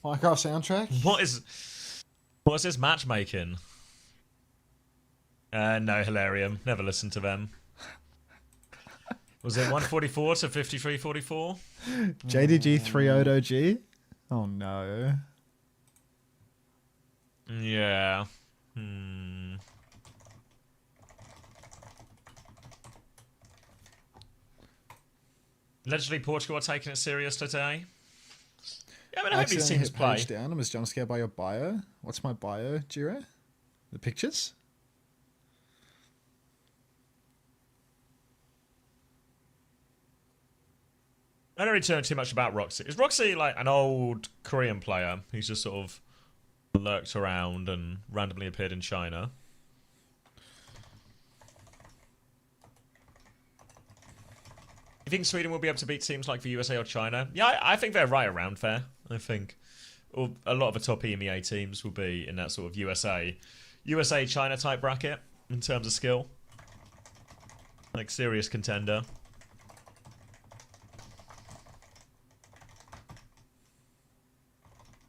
Minecraft soundtrack? What's this matchmaking? No, Hilarium. Never listened to them. Was it 144 to 5344? JDG 3 G? Oh no. Yeah. Allegedly, Portugal are taking it serious today. Yeah, I mean, I hope these teams play. Down and was jump scared by your bio. What's my bio, Jiro? The pictures? I don't really know too much about Roxy. Is Roxy like an old Korean player who's just sort of lurked around and randomly appeared in China? You think Sweden will be able to beat teams like the USA or China? Yeah, I think they're right around there. I think a lot of the top EMEA teams will be in that sort of USA-China type bracket in terms of skill. Like, serious contender.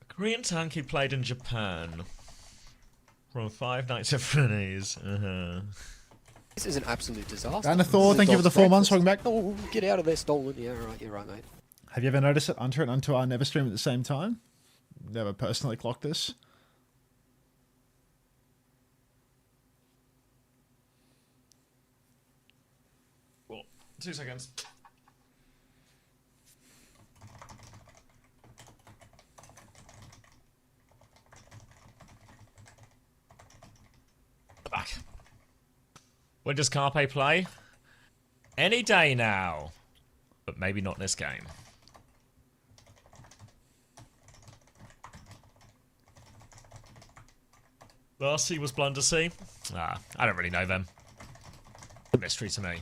A Korean tank who played in Japan. From 5 Nights at Freddy's. This is an absolute disaster. And Thor, thank you for the 4 months. Welcome back. Oh, get out of there, stolen. Yeah, right. You're right, mate. Have you ever noticed that Unter and Unter never stream at the same time? Never personally clocked this. Well, 2 seconds. Back. When does Carpe play? Any day now. But maybe not in this game. Larcy was Blundersea. I don't really know them. A mystery to me.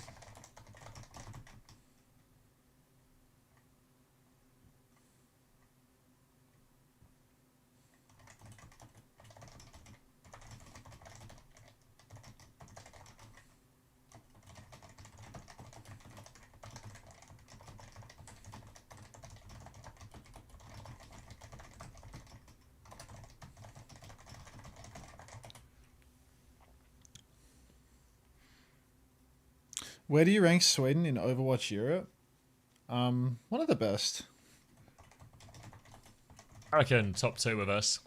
Where do you rank Sweden in Overwatch Europe? One of the best. I reckon top 2 with us.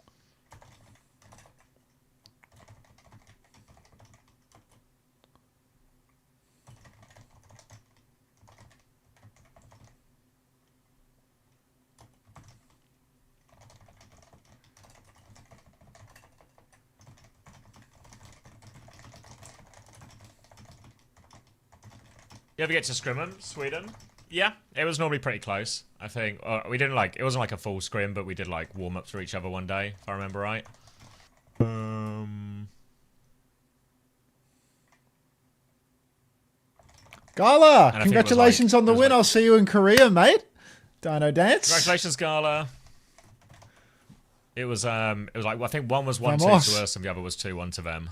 You ever get to scrim them, Sweden? Yeah, it was normally pretty close. I think we didn't like it wasn't like a full scrim, but we did like warm up for each other one day, if I remember right. Gala, congratulations on the win. I'll see you in Korea, mate. Dino Dance. Congratulations, Gala. It was like I think one was 1-2 to us and the other was 2-1 to them.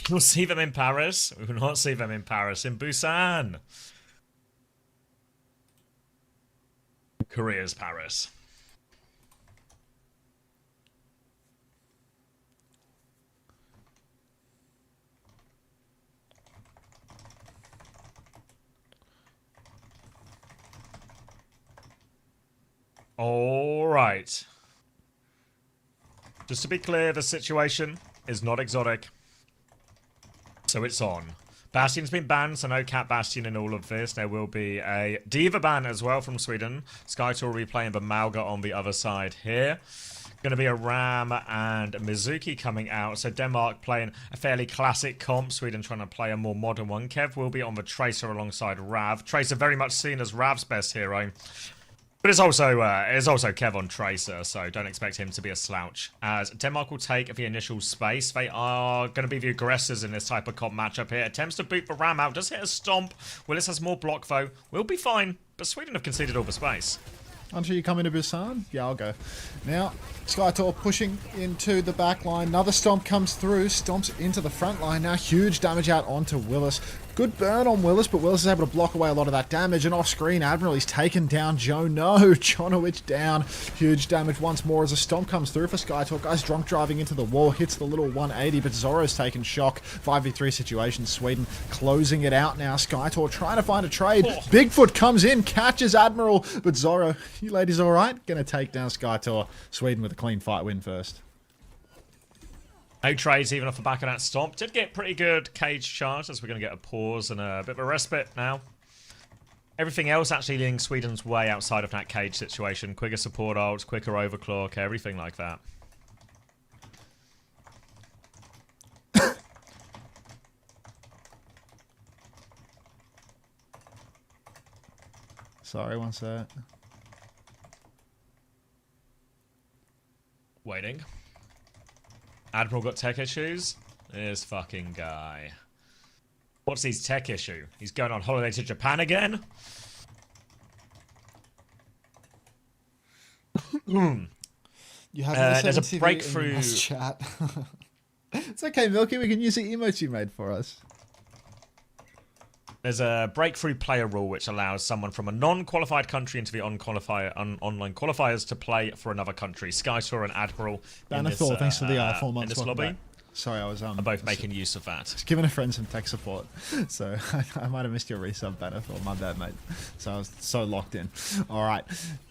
You'll see them in Paris. We will not see them in Paris. In Busan. Korea's Paris. All right. Just to be clear, the situation is not exotic. So it's on. Bastion's been banned, so no Cat Bastion in all of this. There will be a Diva ban as well from Sweden. Skytor will be playing Bamauga on the other side here. Going to be a Ram and Mizuki coming out. So Denmark playing a fairly classic comp. Sweden trying to play a more modern one. Kev will be on the Tracer alongside Rav. Tracer very much seen as Rav's best hero. But it's also Kev on Tracer, so don't expect him to be a slouch. As Denmark will take the initial space. They are going to be the aggressors in this type of comp matchup here. Attempts to boot the Ram out. Does hit a stomp. Willis has more block though. We'll be fine. But Sweden have conceded all the space. Until you come into Busan? Yeah, I'll go. Now, Skytor pushing into the back line. Another stomp comes through. Stomps into the front line. Now, huge damage out onto Willis. Good burn on Willis, but Willis is able to block away a lot of that damage. And off-screen, Admiral, he's taken down Joe. No, Jonowicz down. Huge damage once more as a stomp comes through for Skytor. Guys drunk driving into the wall. Hits the little 180, but Zoro's taken shock. 5v3 situation. Sweden closing it out now. Skytor trying to find a trade. Bigfoot comes in, catches Admiral. But Zoro, you ladies all right? Gonna take down Skytor. Sweden with a clean fight win first. No trades even off the back of that stomp. Did get pretty good cage charge, as we're going to get a pause and a bit of a respite now. Everything else actually leading Sweden's way outside of that cage situation. Quicker support ults, quicker overclock, everything like that. Sorry, one sec. Waiting. Admiral got tech issues? This fucking guy. What's his tech issue? He's going on holiday to Japan again? You have there's a breakthrough chat. It's okay, Milky. We can use the emotes you made for us. There's a breakthrough player rule which allows someone from a non-qualified country into the online qualifiers to play for another country. Skytor and Admiral Bannerthor, thanks for the 4 months in this lobby. Sorry, I was are both making use of that. Just giving a friend some tech support, so I might have missed your resub, Bannerthor. My bad, mate. So I was so locked in. All right,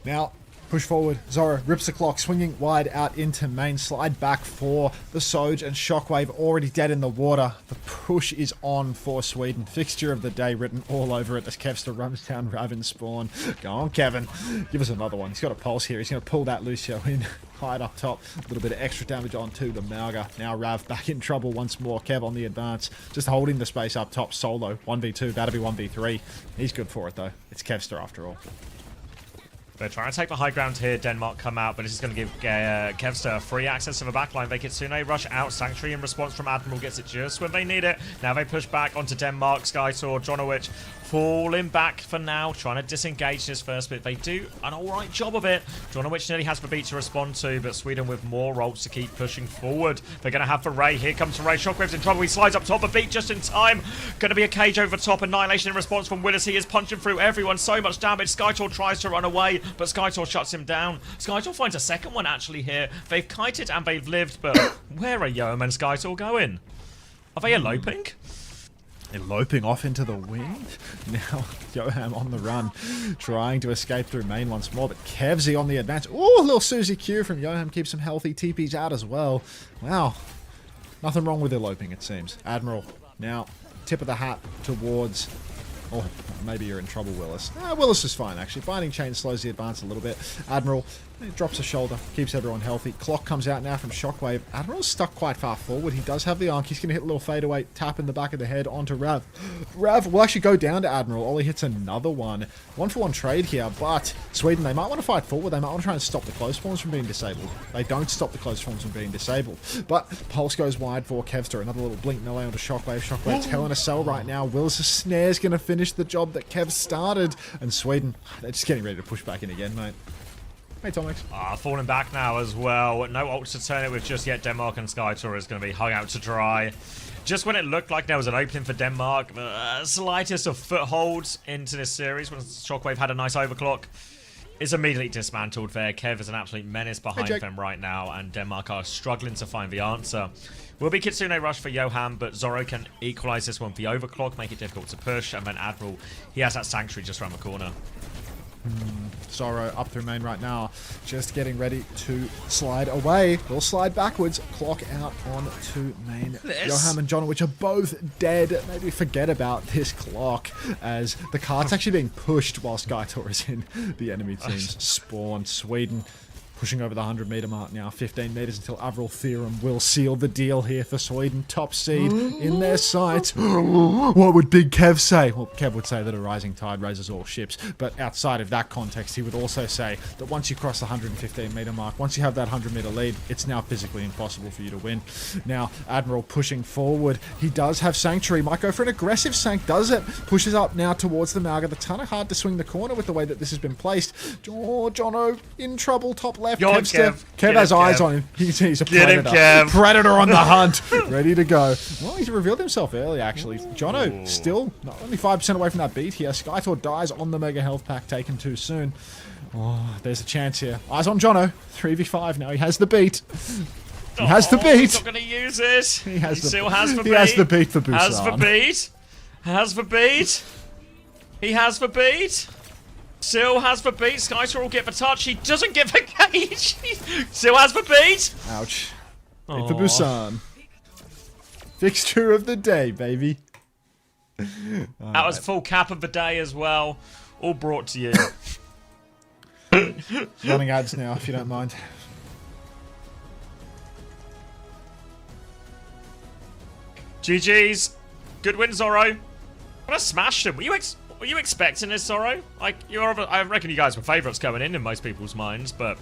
now. Push forward. Zoro rips the clock, swinging wide out into main. Slide back for the Soj and Shockwave already dead in the water. The push is on for Sweden. Fixture of the day written all over it as Kevster runs down Raven spawn. Go on, Kevin. Give us another one. He's got a pulse here. He's going to pull that Lucio in. Hide up top. A little bit of extra damage onto the Mauga. Now Rav back in trouble once more. Kev on the advance. Just holding the space up top. Solo. 1v2. That'll be 1v3. He's good for it, though. It's Kevster after all. They're trying to take the high ground here. Denmark come out, but this is going to give Kevster free access to the backline. They Kitsune rush out. Sanctuary in response from Admiral gets it just when they need it. Now they push back onto Denmark. Skytor, Jonowicz falling back for now, trying to disengage this first bit. They do an alright job of it. Jonowicz nearly has the beat to respond to, but Sweden with more ults to keep pushing forward. They're going to have for Ray. Here comes Ray. Shockwave's in trouble. He slides up top, a beat just in time. Going to be a cage over top. Annihilation in response from Willis. He is punching through everyone. So much damage. Skytor tries to run away, but Skytor shuts him down. Skytor finds a second one actually here. They've kited and they've lived, but where are Yoam and Skytor going? Are they eloping? Eloping off into the wind. Now Yoham on the run, trying to escape through main once more, but Kevsy on the advance. Ooh, a little Susie Q from Yoham keeps him healthy. TP's out as well. Wow. Nothing wrong with eloping, it seems. Admiral, now tip of the hat towards... Oh, maybe you're in trouble, Willis. Willis is fine, actually. Binding Chain slows the advance a little bit. Admiral drops a shoulder, keeps everyone healthy. Clock comes out now from Shockwave. Admiral's stuck quite far forward. He does have the arc. He's going to hit a little fadeaway tap in the back of the head onto Rav. Rav will actually go down to Admiral. Ollie hits another one. 1-for-1 trade here, but Sweden, they might want to fight forward. They might want to try and stop the close forms from being disabled. They don't stop the close forms from being disabled. But Pulse goes wide for Kevster. Another little blink melee onto Shockwave. Shockwave's hell in a cell right now. Willis' snare's going to finish the job that Kev started. And Sweden, they're just getting ready to push back in again, mate. Hey, Tomix. Falling back now as well. No ults to turn it with just yet. Denmark and Skytor is going to be hung out to dry. Just when it looked like there was an opening for Denmark, the slightest of footholds into this series when Shockwave had a nice overclock, is immediately dismantled there. Kev is an absolute menace behind them right now, and Denmark are struggling to find the answer. Will be Kitsune rush for Yoham, but Zoro can equalize this one for the overclock, make it difficult to push, and then Admiral, he has that Sanctuary just around the corner. Zorro up through main right now, just getting ready to slide away. They'll slide backwards, clock out on to main. Johan and John, which are both dead. Maybe forget about this clock, as the cart's actually being pushed while Skytor is in the enemy team's spawn. Sweden pushing over the 100-meter mark now. 15 meters until Avril Theorem will seal the deal here for Sweden. Top seed in their sights. What would Big Kev say? Well, Kev would say that a rising tide raises all ships. But outside of that context, he would also say that once you cross the 115-meter mark, once you have that 100-meter lead, it's now physically impossible for you to win. Now, Admiral pushing forward. He does have Sanctuary. Might go for an aggressive Sank. Does it? Pushes up now towards the Malga. The ton of hard to swing the corner with the way that this has been placed. Oh, Jono in trouble. Top left. Kev has eyes on him. He's a predator. Predator on the hunt. Ready to go. Well, he's revealed himself early, actually. Jono still not only 5% away from that beat here. Skytor dies on the Mega Health Pack, taken too soon. Oh, there's a chance here. Eyes on Jono. 3v5 now. He has the beat. He has the beat. He's not going to use it. He still has the beat. He has the beat for Busan. Has the beat. Has the beat. He has the beat. Still has the beat. Skytor will get the touch. He doesn't get the cage. Still has the beat. Ouch. Beat for Busan. Fixture of the day, baby. That was full cap of the day as well. All brought to you. Running ads now, if you don't mind. GG's. Good win, Zorro. I smashed him. Were you expecting this, Zorro? Like, I reckon you guys were favourites going in most people's minds, but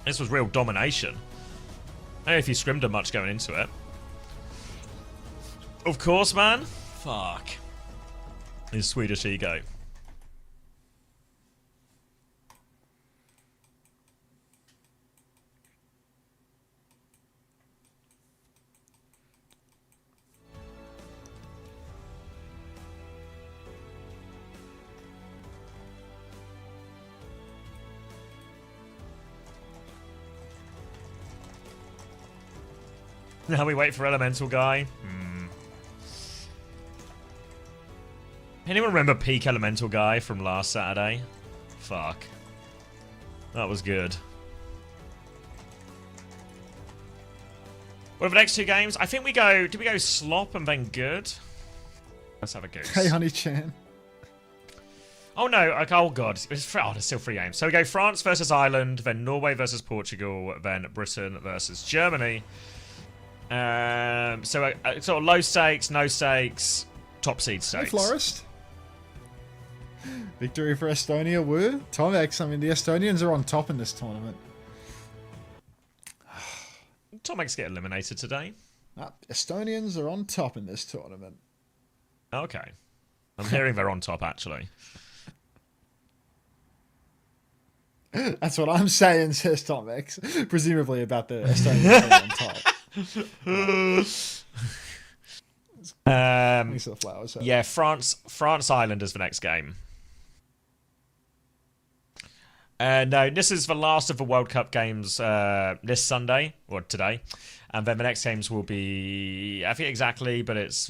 this was real domination. I don't know if you scrimmed much going into it. Of course, man. Fuck. His Swedish ego. Now we wait for Elemental Guy. Anyone remember Peak Elemental Guy from last Saturday? Fuck. That was good. What are the next two games? I think we go... Did we go Slop and then Good? Let's have a goose. Hey, Honey-chan. Oh no, okay, oh god, there's still 3 games. So we go France versus Ireland, then Norway versus Portugal, then Britain versus Germany. So sort of low stakes, no stakes, top seed stakes. Hey, Florist. Victory for Estonia, woo. Tomex, I mean, the Estonians are on top in this tournament. Tomex get eliminated today. Estonians are on top in this tournament. Okay. I'm hearing they're on top, actually. That's what I'm saying, says Tomex. Presumably about the Estonians being on top. Yeah, France Ireland is the next game. No, this is the last of the World Cup games this Sunday or today, and then the next games will be, I think exactly, but it's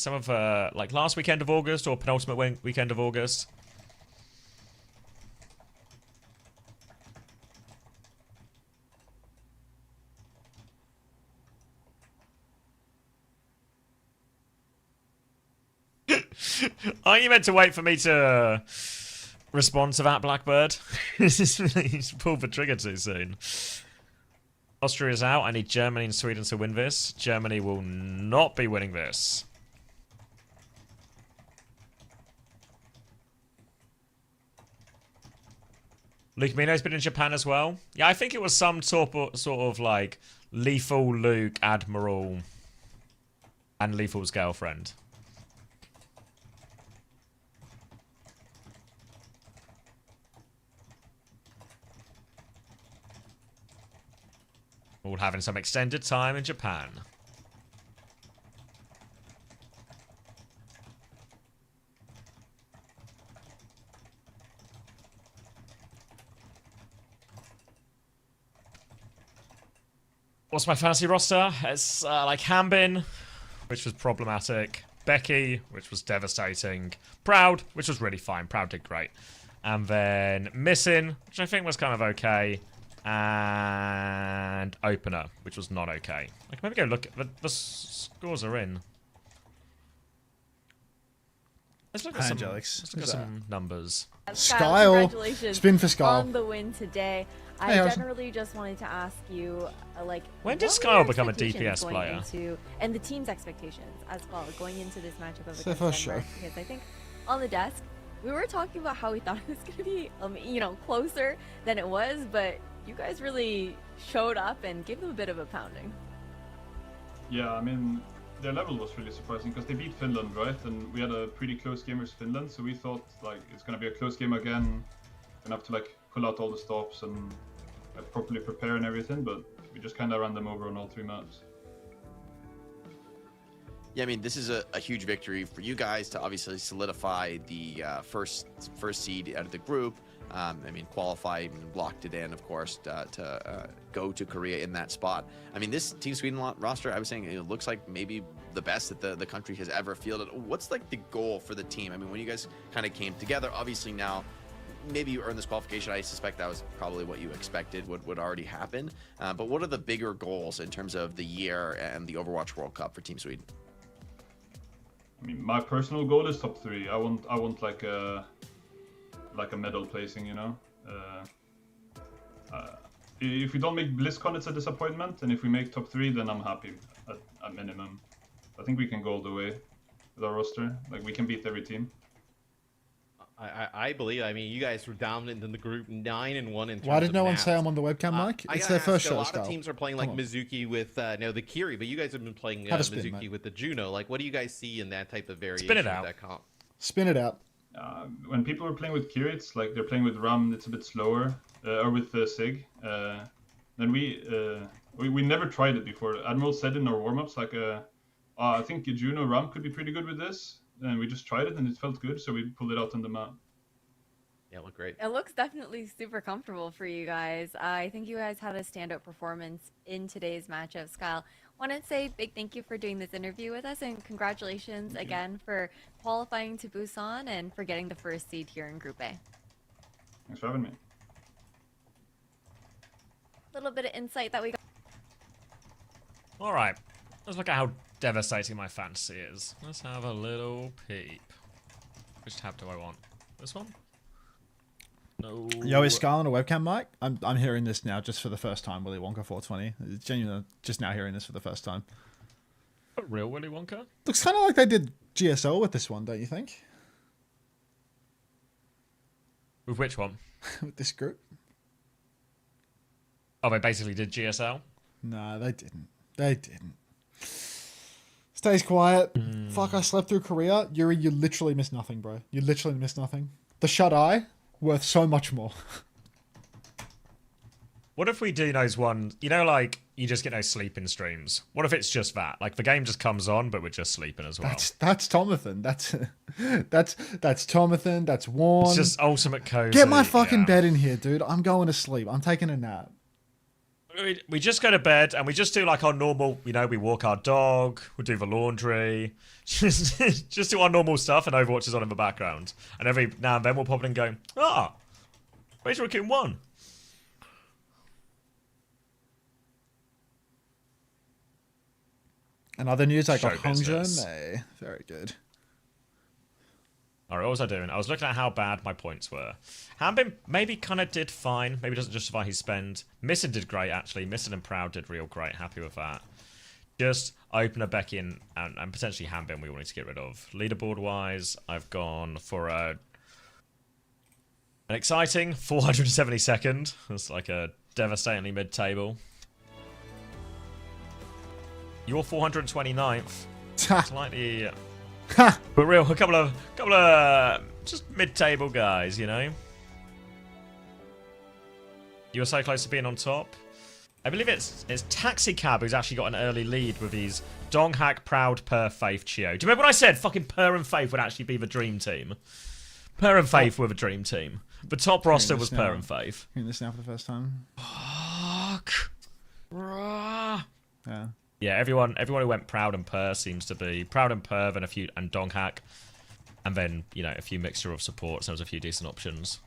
some of like last weekend of August or penultimate weekend of August. Aren't you meant to wait for me to respond to that, Blackbird? He's pulled the trigger too soon. Austria's out. I need Germany and Sweden to win this. Germany will not be winning this. Luke Mino's been in Japan as well. Yeah, I think it was some sort of like Lethal, Luke, Admiral, and Lethal's girlfriend. All having some extended time in Japan. What's my fantasy roster? It's like Hambin, which was problematic. Becky, which was devastating. Proud, which was really fine. Proud did great. And then Missing, which I think was kind of okay. And Opener, which was not okay. I can maybe go look at the scores are in. Let's look at some numbers. Skyle, congratulations spin for Skyle. on the win today. Hey, I generally just wanted to ask you, like, when did what were Skyle your become a expectations DPS going player? and the team's expectations as well going into this matchup of their first show. Because I think on the desk we were talking about how we thought it was going to be, you know, closer than it was, but you guys really showed up and gave them a bit of a pounding. Yeah, I mean, their level was really surprising because they beat Finland, right? And we had a pretty close game with Finland, so we thought like it's gonna be a close game again. Gonna have to like pull out all the stops and properly prepare and everything, but we just kind of ran them over on all 3 maps. Yeah, I mean, this is a huge victory for you guys to obviously solidify the first seed out of the group. I mean, qualify and blocked it in, of course, to go to Korea in that spot. I mean, this Team Sweden roster, I was saying, it looks like maybe the best that the country has ever fielded. What's like the goal for the team? I mean, when you guys kind of came together, obviously now, maybe you earned this qualification. I suspect that was probably what you expected would already happen. But what are the bigger goals in terms of the year and the Overwatch World Cup for Team Sweden? I mean, my personal goal is top 3. I want like a medal placing, you know. If we don't make BlizzCon, it's a disappointment, and if we make top 3, then I'm happy at minimum. I think we can go all the way with our roster. Like, we can beat every team. I believe. I mean, you guys were dominant in the group, 9-1 in terms Why did of no one maps. say I'm on the webcam mic? It's their first show. A lot of teams are playing like Mizuki with the Kiri, but you guys have been playing Mizuki with the Juno. Like, what do you guys see in that type of variation? Spin it out. That comp? Spin it out. When people are playing with Kiri, it's like they're playing with Ram. It's a bit slower, or with Sig. Then we never tried it before. Admiral said in our warm-ups like, I think Juno Ram could be pretty good with this. And we just tried it and it felt good, so we pulled it out on the map. Yeah, it looked great. It looks definitely super comfortable for you guys. I think you guys had a standout performance in today's matchup. Skyle, want to say big thank you for doing this interview with us, and congratulations again for qualifying to Busan and for getting the first seed here in Group A. Thanks for having me. A little bit of insight that we got. All right, let's look at how devastating my fantasy is. Let's have a little peep. Which tab do I want? This one? No. Yo, is Skyle on a webcam mic? I'm hearing this now just for the first time, Willy Wonka 420. It's genuinely just now hearing this for the first time. A real Willy Wonka? Looks kind of like they did GSL with this one, don't you think? With which one? With this group? Oh, they basically did GSL? No, they didn't. They didn't. Stays quiet. Fuck, I slept through Korea. Yuri, you literally missed nothing, bro. You literally missed nothing. The shut eye, worth so much more. What if we do those ones, you know, like, you just get no sleeping streams? What if it's just that? Like, the game just comes on, but we're just sleeping as well. That's Tomathan. That's Tomathan. That's Warren. It's just ultimate cozy. Get my fucking bed in here, dude. I'm going to sleep. I'm taking a nap. We just go to bed and we just do like our normal, you know, we walk our dog, we'll do the laundry, just do our normal stuff, and Overwatch is on in the background. And every now and then we'll pop in and go, Razor Raccoon won. And other news, I got Show business. Hongzhen. Very good. Alright, what was I doing? I was looking at how bad my points were. Hanbin maybe kind of did fine. Maybe doesn't justify his spend. Missing did great, actually. Missing and Proud did real great. Happy with that. Just Opener, Becky, and potentially Hanbin we wanted to get rid of. Leaderboard-wise, I've gone for an exciting 472nd. That's like a devastatingly mid-table. You're 429th. Slightly... But real, a couple of just mid-table guys, you know. You were so close to being on top. I believe it's Taxi Cab who's actually got an early lead with his Donghack, Proud, Per, Faith, Chio. Do you remember when I said fucking Per and Faith would actually be the dream team? Per and Faith were the dream team. The top roster was Per and Faith. Hearing this now for the first time. Fuck. Yeah. Yeah, everyone who went Proud and Per seems to be Proud and Per, and Donghack, and then, you know, a few mixture of supports. There was a few decent options.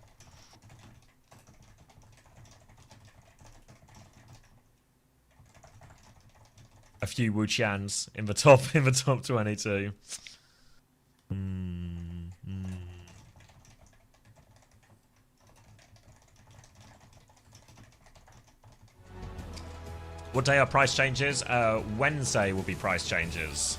a few Wuqians in the top 22. What day are price changes? Wednesday will be price changes.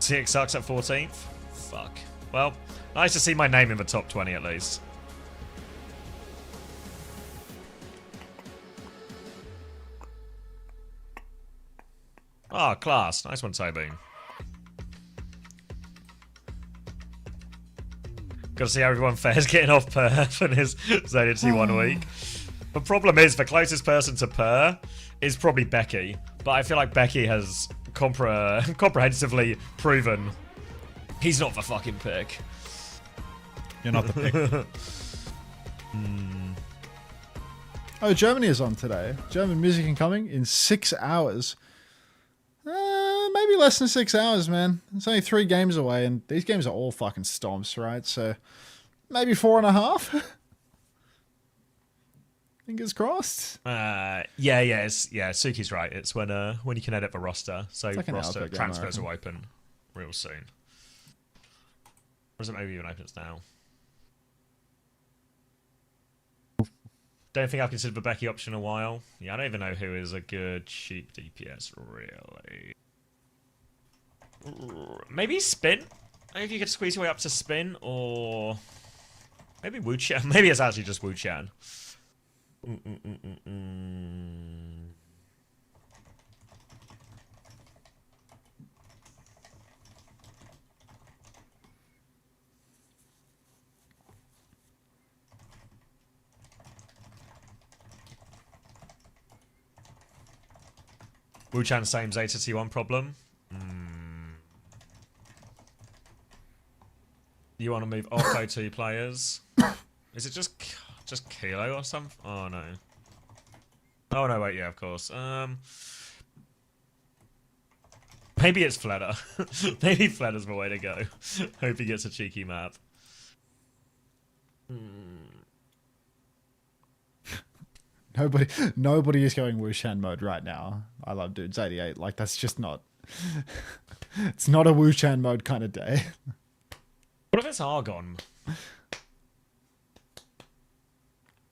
CX sucks at 14th? Fuck. Well, nice to see my name in the top 20 at least. Ah, class. Nice one, Toby. Got to see how everyone fares getting off Per for his Zeta T1 week. The problem is, the closest person to Per is probably Becky. But I feel like Becky has comprehensively proven he's not the fucking pick. You're not the pick. Oh, Germany is on today. German music incoming in 6 hours. Maybe less than 6 hours, man. It's only 3 games away, and these games are all fucking stomps, right? So maybe 4.5. Fingers crossed. Suki's right. It's when you can edit the roster. So like roster transfers will open real soon. Or is it maybe even opens now? Don't think I've considered the Becky option in a while. Yeah, I don't even know who is a good cheap DPS, really. Maybe Spin? Maybe if you could squeeze your way up to Spin, or... Maybe Wuqian. Maybe it's actually just Wuqian. Wuqian same Zeta T1 problem. You want to move Oppo 2 players? Is it just Kilo or something? Oh no. Oh no, wait, yeah, of course. Maybe it's Fleder. Maybe Fleder's the way to go. Hope he gets a cheeky map. Nobody is going Wuqian mode right now. I love dudes 88. Like, that's just not. It's not a Wuqian mode kind of day. What if it's Argon?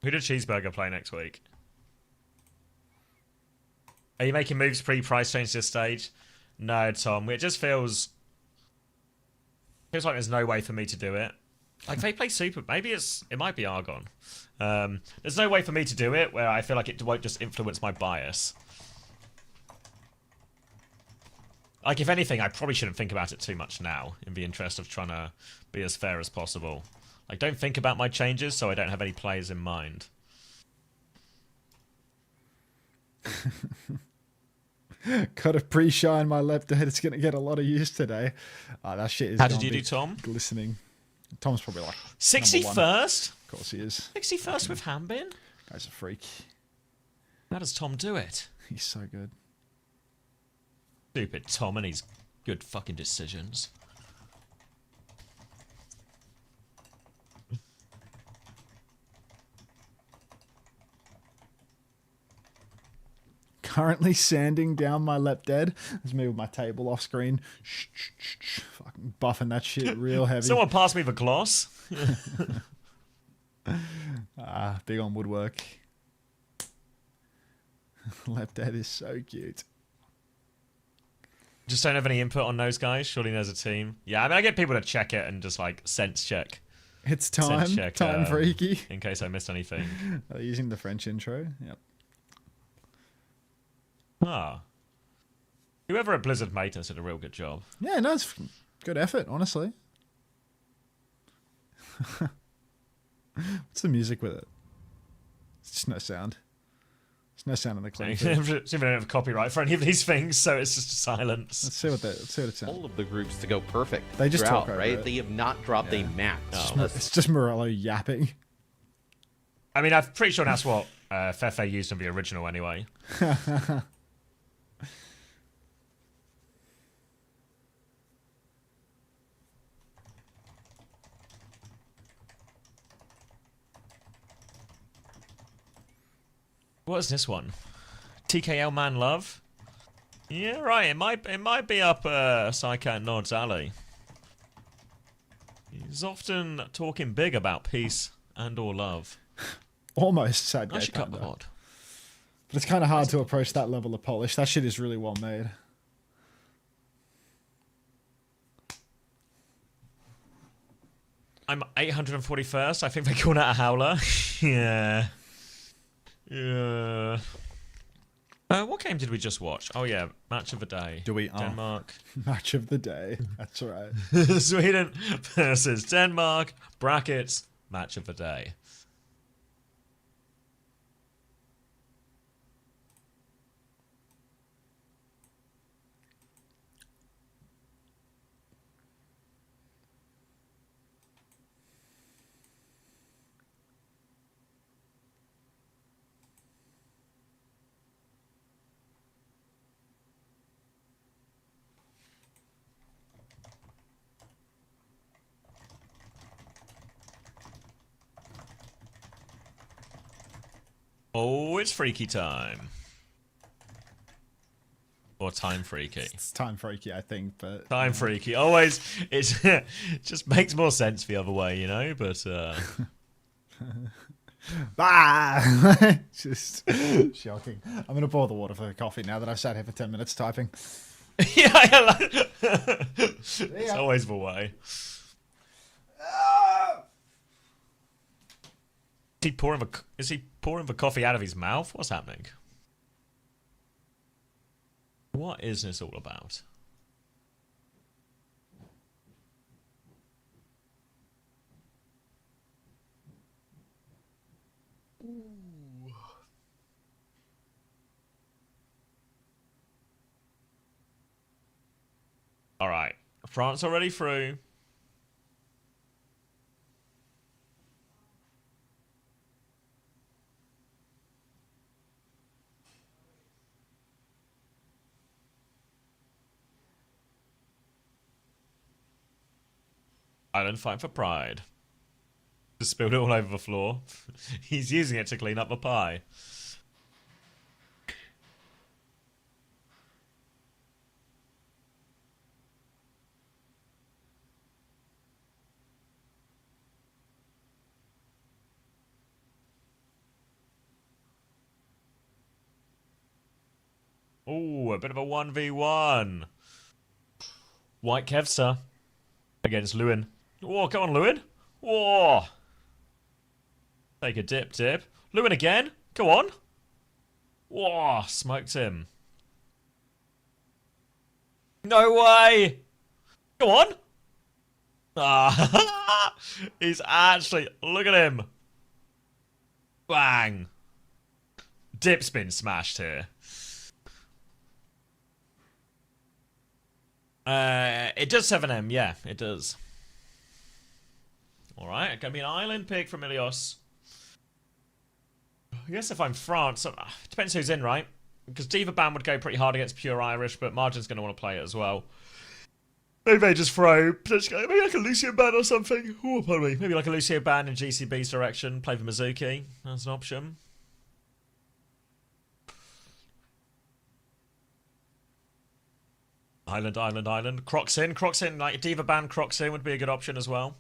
Who did Cheeseburger play next week? Are you making moves pre-price change this stage? No, Tom. It just feels like there's no way for me to do it. Like, they play Super. Maybe it might be Argon. There's no way for me to do it where I feel like it won't just influence my bias. Like, if anything, I probably shouldn't think about it too much now, in the interest of trying to be as fair as possible. Like, don't think about my changes so I don't have any players in mind. Got a pre-shine my left head. It's going to get a lot of use today. That shit is How did you do, Tom? Glistening. Tom's probably like 61st? Of course he is. 61st with Hanbin? Guy's a freak. How does Tom do it? He's so good. Stupid Tom and his good fucking decisions. Currently sanding down my left dead. There's me with my table off screen. Fucking buffing that shit real heavy. Someone pass me the gloss. Big on woodwork. Left dead is so cute. Just don't have any input on those guys. Surely there's a team. Yeah, I mean, I get people to check it and just like sense check. It's time. Sense check, time freaky. In case I missed anything. Are they using the French intro? Yep. Ah. Whoever at Blizzard made us did a real good job. Yeah, no, it's good effort, honestly. What's the music with it? It's just no sound. There's no sound in the clip. It's even have copyright for any of these things, so it's just silence. Let's see what it sounds. All of the groups to go perfect. They just talk throughout, over right? it. They have not dropped a map. It's just Morello yapping. I mean, I'm pretty sure that's what Fefe used in the original anyway. What is this one? TKL Man Love? Yeah, right. It might be up Sycat Nod's alley. He's often talking big about peace and or love. Almost sad. I should cut the mod. But it's kind of hard to approach that level of polish. That shit is really well made. I'm 841st. I think they're calling it a howler. Yeah. Yeah. What game did we just watch? Oh yeah, match of the day. Do we? Denmark. Match of the day. That's right. Sweden versus Denmark. Brackets. Match of the day. Oh, it's freaky time. Or time freaky. It's time freaky, I think, but... Time freaky. Always, it just makes more sense the other way, you know, but... Just shocking. I'm going to pour the water for the coffee now that I've sat here for 10 minutes typing. Yeah, it's always the way. Is he pouring the coffee out of his mouth? What's happening? What is this all about? Ooh. All right, France already through. Ireland fight for pride. Just spilled it all over the floor. He's using it to clean up the pie. Ooh, a bit of a 1v1. White Kevster against Lewin. Oh, come on, Lewin. Whoa. Take a dip. Lewin again. Go on. Whoa, smoked him. No way. Go on. Ah, he's actually... Look at him. Bang. Dip's been smashed here. It does 7M, yeah, it does. Alright, gonna be an island pick from Ilios. I guess if I'm France, depends who's in, right? Because Diva Ban would go pretty hard against pure Irish, but Margin's gonna want to play it as well. Maybe they just throw, potentially, maybe like a Lucio Ban or something. Oh, pardon me. Maybe like a Lucio Ban in GCB's direction, play the Mizuki as an option. Island. Crocs in, like Diva Ban Crocs in would be a good option as well.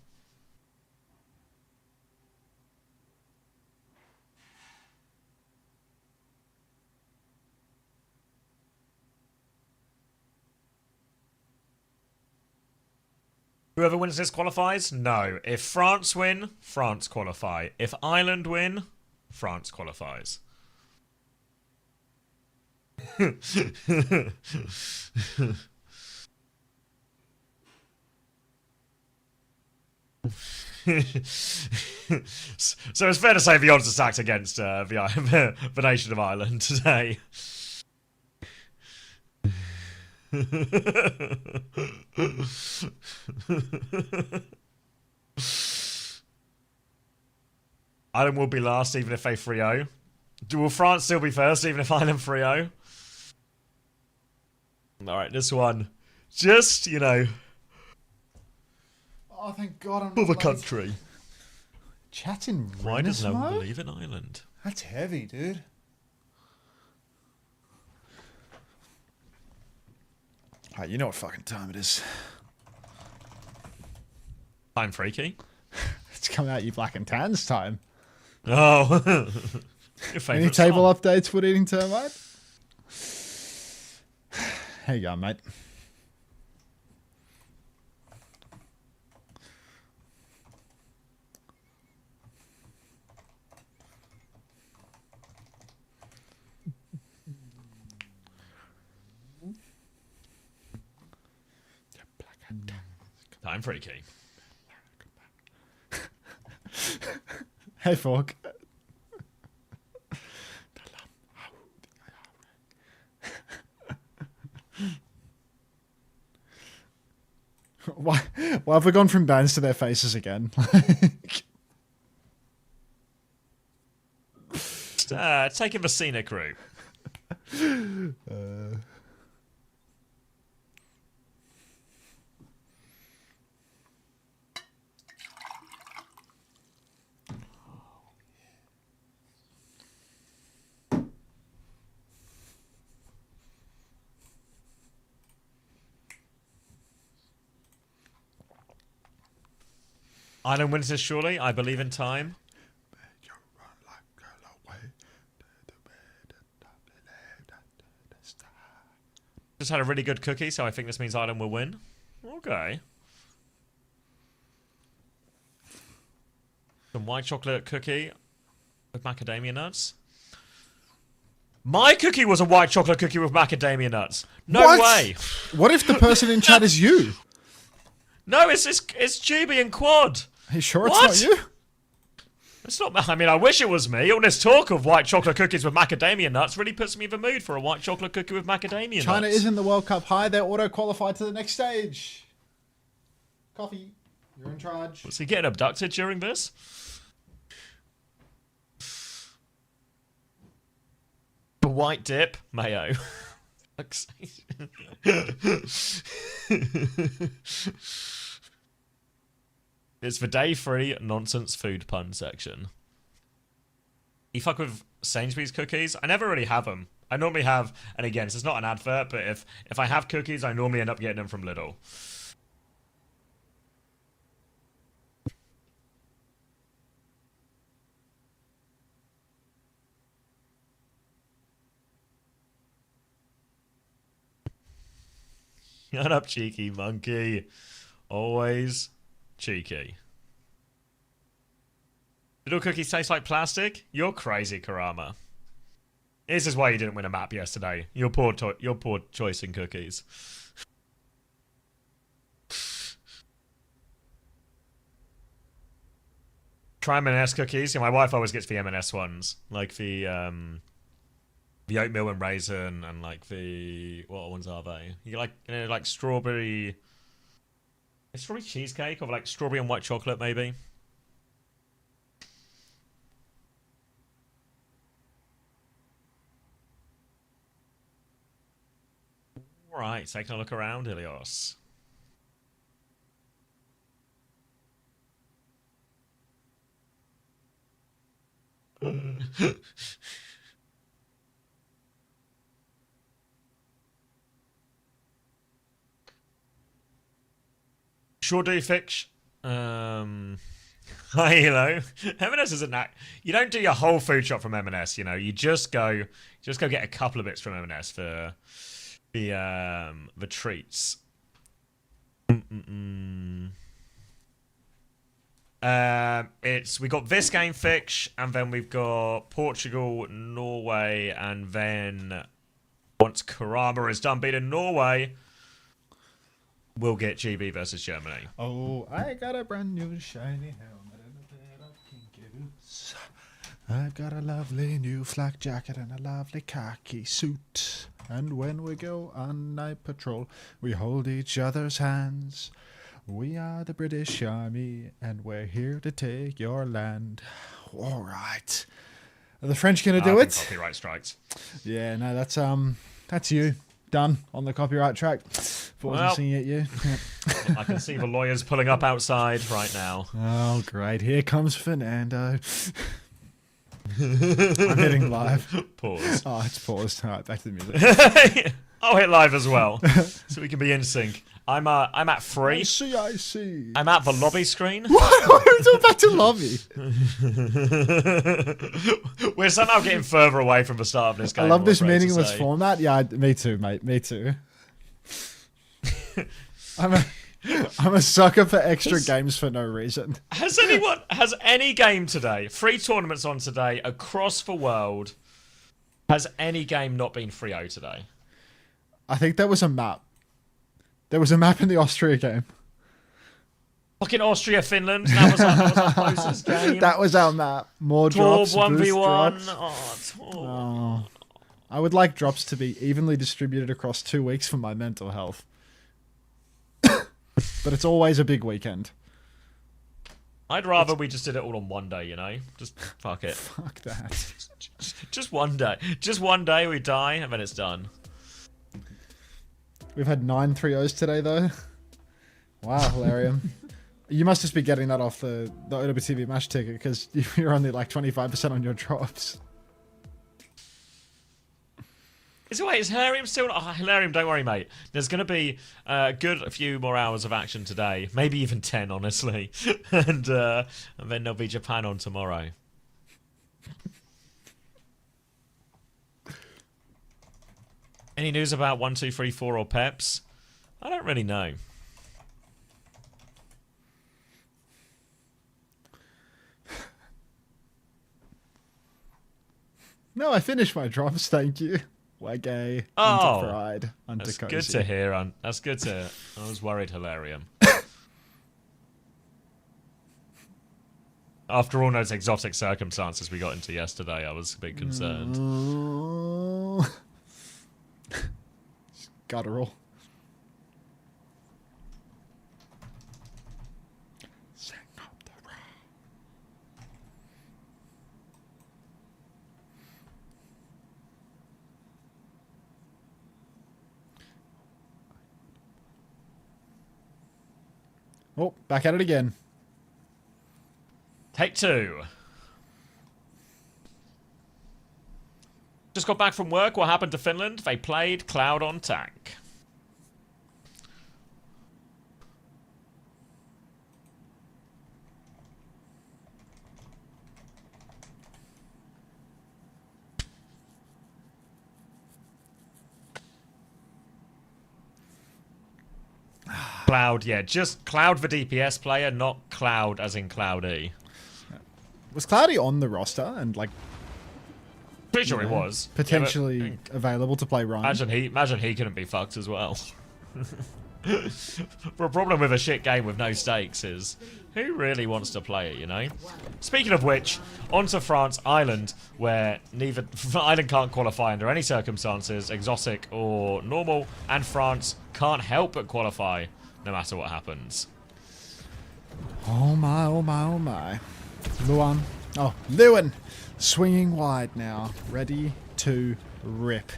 Whoever wins this qualifies? No. If France win, France qualify. If Ireland win, France qualifies. So it's fair to say the odds are stacked against the nation of Ireland today. Ireland will be last even if they 3-0. Will France still be first even if Ireland 3-0? Alright, this one. Just, you know... Oh, thank God I'm for the country. Chatting Why does no one mode? believe in Ireland? That's heavy, dude. Alright, you know what fucking time it is. Time freaky. It's coming out you black and tans time. Oh. Your Any table updates for eating termite? Here you go, mate. Time freaky. Hey, Fork. Why have we gone from bands to their faces again? Taking the scenic route. Ireland wins this surely. I believe in time. Just had a really good cookie, so I think this means Ireland will win. Okay. Some white chocolate cookie with macadamia nuts. My cookie was a white chocolate cookie with macadamia nuts. No way. What if the person in chat is you? No, it's GB and Quad. Are you sure it's not you? It's not. I mean, I wish it was me. All this talk of white chocolate cookies with macadamia nuts really puts me in the mood for a white chocolate cookie with macadamia nuts. China is in the World Cup high. They're auto-qualified to the next stage. Coffee, you're in charge. Was he getting abducted during this? The white dip, mayo. It's the day 3 nonsense food pun section. You fuck with Sainsbury's cookies? I never really have them. I normally have, and again, this is not an advert, but if I have cookies, I normally end up getting them from Lidl. Shut up, cheeky monkey. Always cheeky. Little cookies taste like plastic? You're crazy, Karama. This is why you didn't win a map yesterday. Your poor choice in cookies. Try M&S cookies. Yeah, my wife always gets the M&S ones, like the oatmeal and raisin, and like the what ones are they? You like strawberry cheesecake, or like strawberry and white chocolate, maybe. All right, taking a look around, Ilios. Sure do, Fix. Hi, hello. M&S isn't that. You don't do your whole food shop from M&S. You know, you just go get a couple of bits from M&S for the treats. We got this game Fix, and then we've got Portugal, Norway, and then once Karama is done beating Norway, we'll get GB versus Germany. Oh, I got a brand new shiny helmet and a pair of kinky boots. I've got a lovely new flak jacket and a lovely khaki suit. And when we go on night patrol, we hold each other's hands. We are the British Army, and we're here to take your land. All right. Are the French going to do it? Copyright strikes. Yeah, no, that's you. Done on the copyright track. Wasn't singing at you. I can see the lawyers pulling up outside right now. Oh, great. Here comes Fernando. I'm hitting live. Pause. Oh, it's paused. All right, back to the music. I'll hit live as well, so we can be in sync. I'm at free. I see. I'm at the lobby screen. Why are we talking back to lobby? We're somehow getting further away from the start of this game. I love this meaningless format. Yeah, me too, mate. Me too. I'm a sucker for extra games for no reason. Has any game today, 3 tournaments on today, across the world, has any game not been 3-0 today? I think there was a map. There was a map in the Austria game. Fucking Austria, Finland. That was our closest game. That was our map. More drops. 1v1. Oh. I would like drops to be evenly distributed across 2 weeks for my mental health. But it's always a big weekend. I'd rather we just did it all on one day, you know? Just fuck it. Fuck that. Just one day. Just one day we die and then it's done. We've had 9 3-0s today, though. Wow, Hilarium. You must just be getting that off the OWWC match ticket because you're only like 25% on your drops. Is Hilarium still? Oh, Hilarium, don't worry, mate. There's going to be a few more hours of action today. Maybe even 10, honestly. and then there'll be Japan on tomorrow. Any news about 1, 2, 3, 4 or Peps? I don't really know. No, I finished my drops, thank you. Wagay, Unter Pride, Unter That's Cozy. good to hear. That's good to... I was worried, Hilarium. After all those exotic circumstances we got into yesterday, I was a bit concerned. Guttural. Oh, back at it again. Take 2. Just got back from work. What happened to Finland? They played Cloud on tank. Cloud, yeah, just Cloud the DPS player, not Cloud as in Cloudy. Was Cloudy on the roster and like? Pretty sure he was potentially available to play Ryan. Imagine he couldn't be fucked as well. The problem with a shit game with no stakes is who really wants to play it, you know? Speaking of which, on to France, Ireland, where neither Ireland can't qualify under any circumstances, exotic or normal, and France can't help but qualify no matter what happens. Oh my, oh my, oh my. Lewin swinging wide now, ready to rip.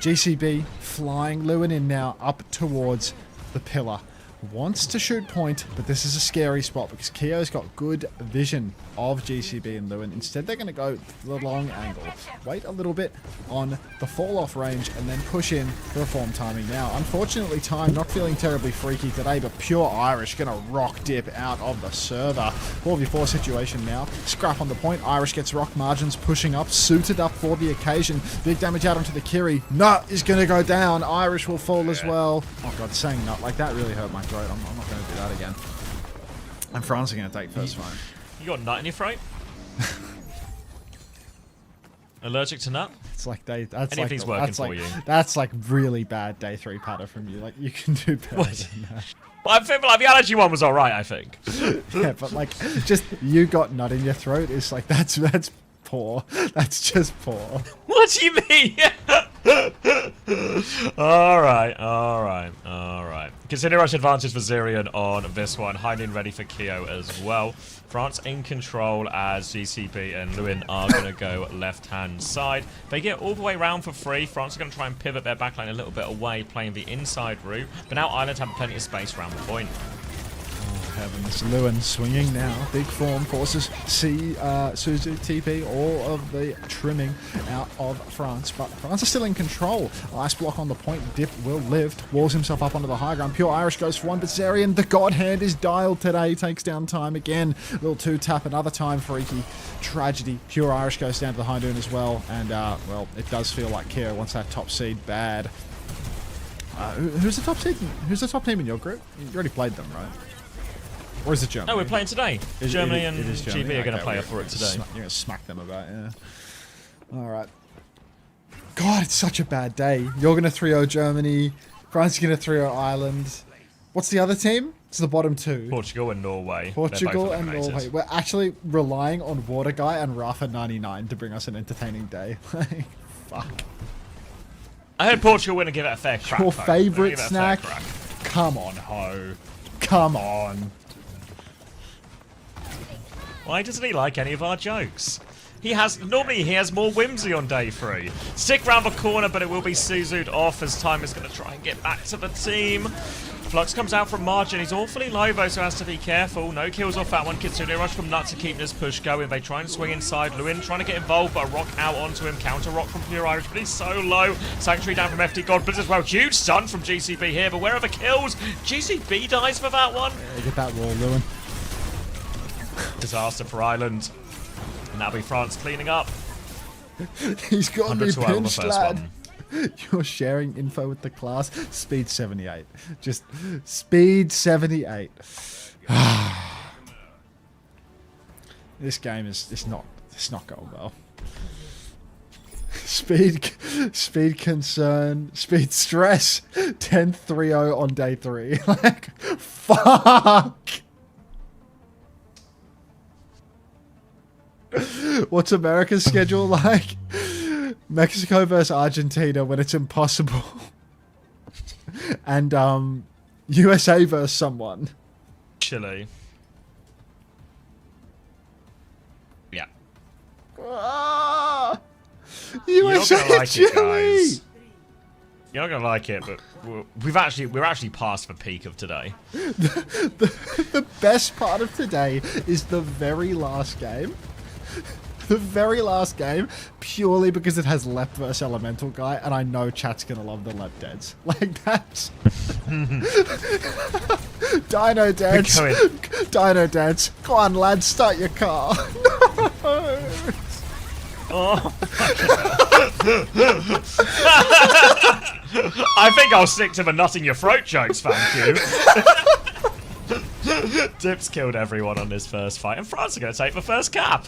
GCB flying Lewin in now up towards the pillar. Wants to shoot point, but this is a scary spot because Keo's got good vision of GCB and Lewin. Instead, they're going to go the long angle. Wait a little bit on the fall-off range and then push in for reform timing now. Unfortunately, Time not feeling terribly freaky today, but pure Irish going to rock dip out of the server. 4v4 situation now. Scrap on the point. Irish gets rock margins pushing up, suited up for the occasion. Big damage out onto the Kiri. Nut is going to go down. Irish will fall as well. Oh god, saying nut like that really hurt my throat. I'm not going to do that again. And France are going to take first fight. You got nut in your throat? Allergic to nut? It's like that's Anything's working for you. That's like really bad day 3 patter from you. Like you can do better than that. Well, I feel like the allergy one was alright, I think. Yeah, but like just you got nut in your throat is like that's poor. That's just poor. What do you mean? Alright. Consider rush advantage for Zirian on this one. Hiding ready for Keo as well. France in control as GCB and Lewin are going to go left-hand side. They get all the way round for free. France are going to try and pivot their backline a little bit away, playing the inside route. But now Ireland have plenty of space around the point. heavens. Lewin swinging now. Big form forces Suzu TP all of the trimming out of France. But France is still in control. Ice block on the point. Dip will live. Walls himself up onto the high ground. Pure Irish goes for one. But Zarian, the god hand, is dialed today. Takes down time again. Little 2-tap. Another time freaky. Tragedy. Pure Irish goes down to the high dune as well. And, well, it does feel like Keo wants that top seed bad. Who's the top seed? Who's the top team in your group? You already played them, right? Or is it Germany? No, we're playing today. Germany and GB are going to play for it today. You're going to smack them about, yeah. Alright. God, it's such a bad day. You're going to 3-0 Germany. France is going to 3-0 Ireland. What's the other team? It's the bottom two. Portugal and Norway. Portugal and Norway. We're actually relying on Water Guy and Rafa99 to bring us an entertaining day. Fuck. I heard Portugal win and give it a fair crack. Your favourite snack? Come on, ho. Come on. Why doesn't he like any of our jokes? Normally he has more whimsy on day 3. Stick round the corner, but it will be Suzu'd off as time is going to try and get back to the team. Flux comes out from margin. He's awfully low though, so has to be careful. No kills off that one. Kitsune rush from Nut to keep this push going. They try and swing inside. Lewin trying to get involved, but a rock out onto him. Counter rock from Pure Irish, but he's so low. Sanctuary down from FD God Blitz as well. Huge stun from GCB here, but where are the kills? GCB dies for that one. Yeah, get that wall, Lewin. Disaster for Ireland. And that'll be France cleaning up. He's got me pinched, lad. One. You're sharing info with the class. Speed 78. Just speed 78. This game is not going well. Speed concern, speed stress. 10-3-0 on day 3. Like, fuck. What's America's schedule like? Mexico versus Argentina when it's impossible. And USA versus someone. Chile. Yeah. USA, You're not gonna like Chile. it, guys. You're not gonna like it, but we're actually past the peak of today. The best part of today is the very last game. The very last game, purely because it has Lep versus Elemental Guy, and I know chat's gonna love the Lep deads. Like, that's... Dino Dads. Dino Dads. Go on, lads, start your car. No. Oh. I think I'll stick to the nut in your throat jokes, thank you. Dip's killed everyone on this first fight, and France are going to take the first cap.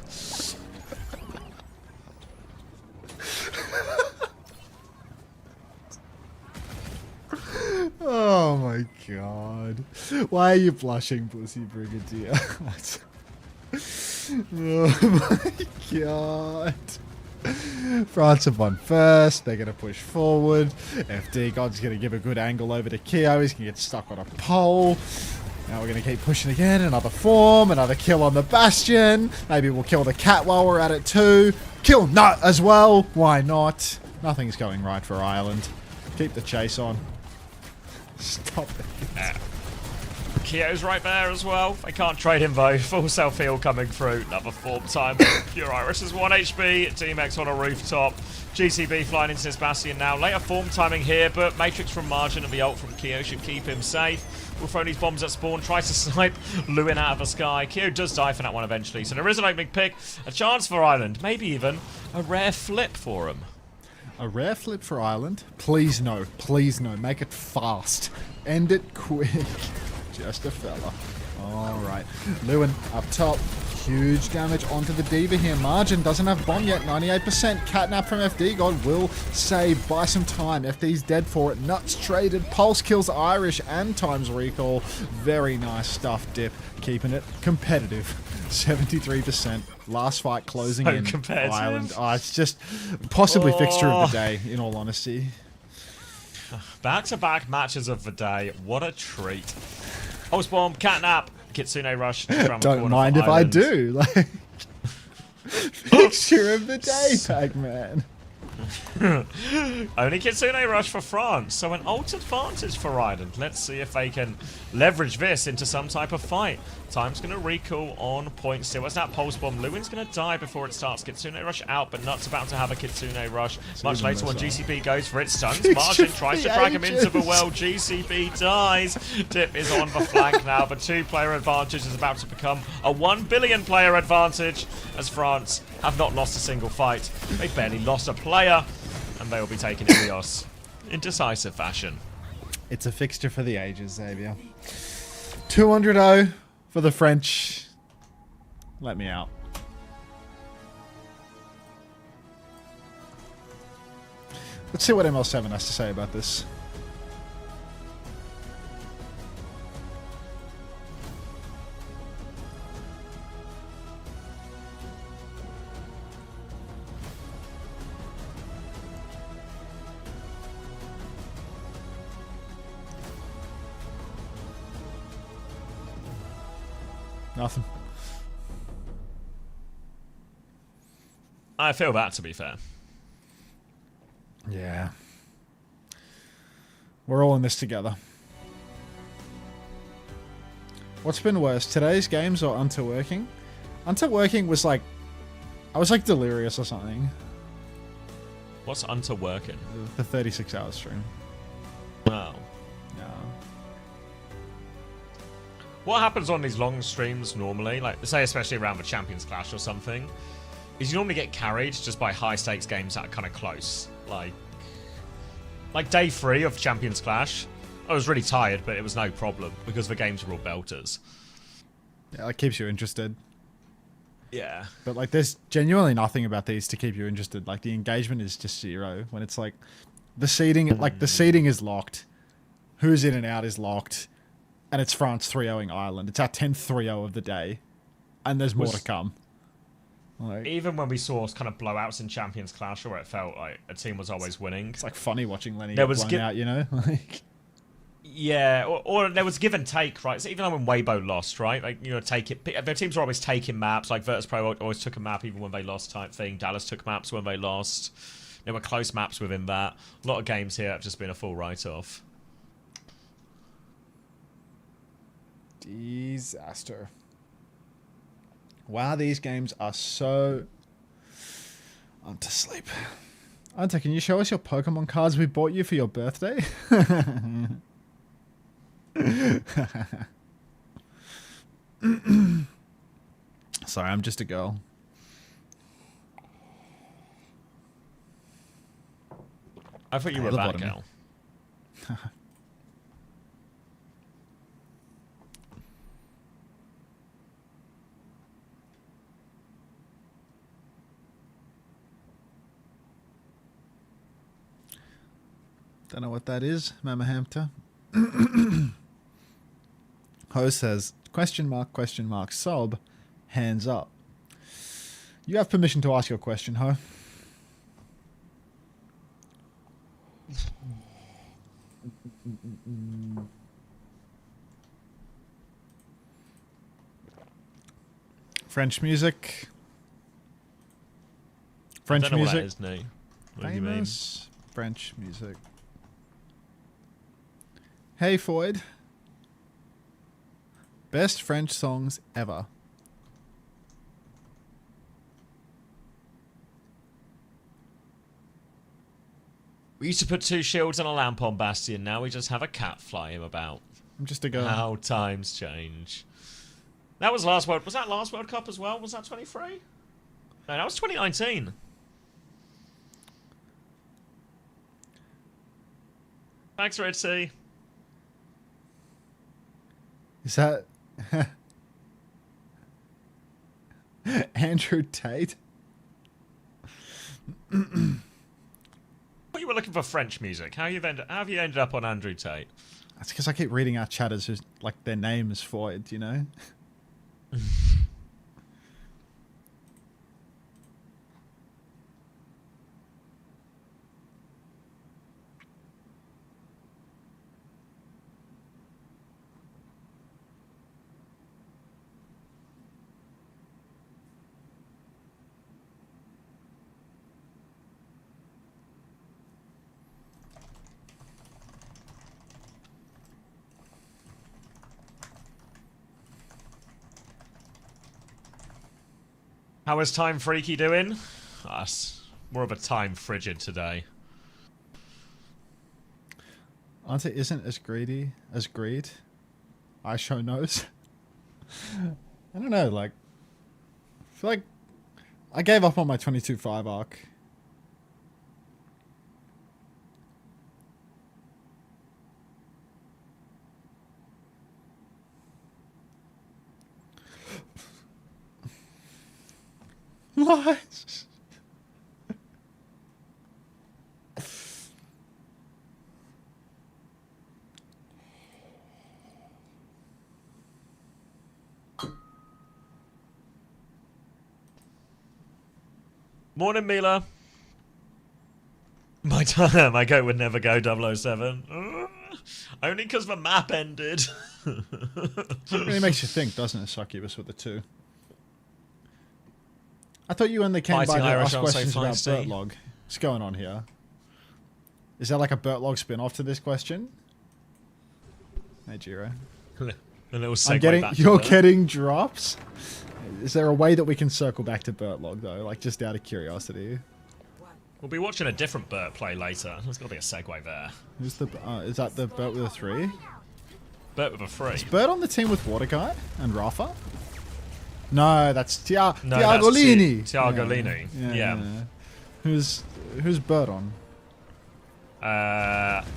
Oh my god. Why are you blushing, Pussy Brigadier? Oh my god. France have won first. They're going to push forward. FD God's going to give a good angle over to Keo. He's going to get stuck on a pole. Now we're going to keep pushing again. Another form. Another kill on the Bastion. Maybe we'll kill the cat while we're at it too. Kill Nut as well. Why not? Nothing's going right for Ireland. Keep the chase on. Stop it. Keo's right there as well. They can't trade him though. Full self-heal coming through. Another form time. Pure Iris is 1 HP. Team X on a rooftop. GCB flying into this Bastion now. Later form timing here, but Matrix from margin and the ult from Keo should keep him safe. We'll throw these bombs at spawn. Tries to snipe Lewin out of the sky. Keo does die for that one eventually. So there is an opening pick. A chance for Ireland. Maybe even a rare flip for him. A rare flip for Ireland? Please no. Please no. Make it fast. End it quick. Just a fella. Alright. Lewin up top. Huge damage onto the Diva here. Margin doesn't have bomb yet. 98%. Catnap from FD. God will save. Buy some time. FD's dead for it. Nuts traded. Pulse kills Irish and times recall. Very nice stuff, Dip. Keeping it competitive. 73%. Last fight closing in Ireland. Oh, it's just possibly fixture of the day, in all honesty. Back-to-back matches of the day. What a treat. Pulse bomb, catnap, Kitsune rush. Don't mind if I do. Like, fixture of the day, Pac-Man. Only Kitsune Rush for France, so an altered advantage for Ireland. Let's see if they can leverage this into some type of fight. Time's going to recall on point still. As that Pulse Bomb, Lewin's going to die before it starts. Kitsune Rush out, but Nut's about to have a Kitsune Rush. Much later when GCB goes for it, stuns. Martin tries to drag him into the well. GCB dies. Dip is on the flank now. The 2-player advantage is about to become a 1 billion player advantage as France have not lost a single fight. They barely lost a player, and they will be taking Ilios in decisive fashion. It's a fixture for the ages, Xavier. 200-0 for the French. Let me out. Let's see what ML7 has to say about this. Nothing. I feel that, to be fair. Yeah. We're all in this together. What's been worse, today's games or Unter working? Unter working was like... I was like delirious or something. What's Unter working? The 36-hour stream. Wow. Yeah. What happens on these long streams normally, like say especially around the Champions Clash or something, is you normally get carried just by high stakes games that are kind of close. Like day 3 of Champions Clash, I was really tired, but it was no problem because the games were all belters. Yeah, it keeps you interested. Yeah. But like there's genuinely nothing about these to keep you interested. Like the engagement is just 0 when it's like the seeding, like the seeding is locked. Who's in and out is locked. And it's France 3-0ing Ireland. It's our 10th 3-0 of the day. And there's more to come. Like, even when we saw kind of blowouts in Champions Clash where it felt like a team was always winning. It's like funny watching Lenny get blown out, you know? Like, yeah, or there was give and take, right? So even when Weibo lost, right? Like, you know, their teams were always taking maps. Like Virtus.pro always took a map even when they lost type thing. Dallas took maps when they lost. There were close maps within that. A lot of games here have just been a full write-off. disaster. Wow, these games are so... I'm to sleep. Unter, can you show us your Pokemon cards we bought you for your birthday? Sorry, I'm just a girl. I thought you were a bad girl. Don't know what that is, Mama Hamter. Ho says, question mark, sob, hands up. You have permission to ask your question, Ho. French music. French I don't know music. What that is, no. What do you mean? Famous French music. Hey, Floyd. Best French songs ever. We used to put 2 shields and a lamp on Bastion. Now we just have a cat fly him about. I'm just a girl. How times change. That was last World... Was that last World Cup as well? Was that 23? No, that was 2019. Thanks, Red Sea. Is that... Andrew Tate? Well, you were looking for French music. How have you ended up on Andrew Tate? That's because I keep reading our chatters who's like their name is Floyd, you know? How is Time Freaky doing? Us. More of a Time Frigid today. Unter isn't as greedy as greed. I show knows. I don't know, like, I feel like I gave up on my 22-5 arc. Lies. Morning, Mila. My goat would never go 007. Only because the map ended. It really makes you think, doesn't it, Succubus, with the 2? I thought you only came by to ask questions about Bertlog. What's going on here? Is there like a Bertlog spin-off to this question? Hey, Jiro. A little segue back you're getting drops? Is there a way that we can circle back to Bertlog, though? Like, just out of curiosity. We'll be watching a different Bert play later. There's got to be a segue there. Who's the... is that the Bert with a 3? Bert with a 3. Is Bert on the team with Waterguy and Rafa? No, that's Tiagolini. Tiagolini. Yeah. Who's Bert on?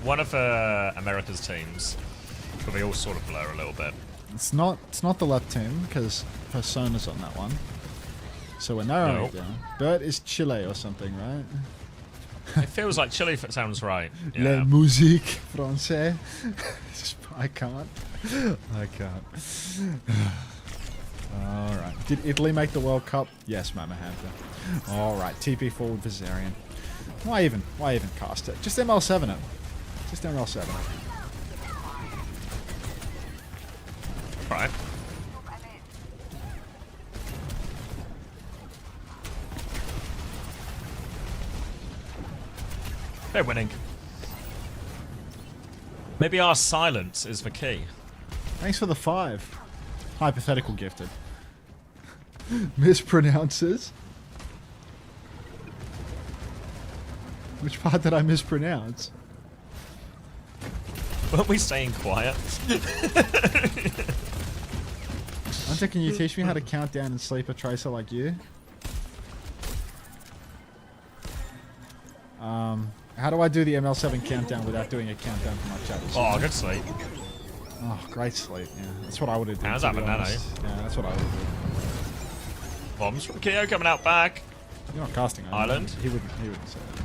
One of America's teams. But they all sort of blur a little bit. It's not the left team because Persona's on that one. So we're narrowing it down. Bert is Chile or something, right? It feels like Chile if it sounds right. Yeah. La musique française. I can't. Alright. Did Italy make the World Cup? Yes, Mama Hamper. Alright, TP forward for Zarian. Why even cast it? Just ML7 it. Just ML7 it. Right. They're winning. Maybe our silence is the key. Thanks for the 5. Hypothetical gifted. Mispronounces? Which part did I mispronounce? Weren't we staying quiet? Unter, can you teach me how to count down and sleep a tracer like you? How do I do the ML7 countdown without doing a countdown for my chat? Oh, good sleep. Oh, great sleep. Yeah, that's what I would have done. How's that banana? Yeah, that's what I would have done. Bombs from Keo coming out back. You're not casting Island. He wouldn't say that.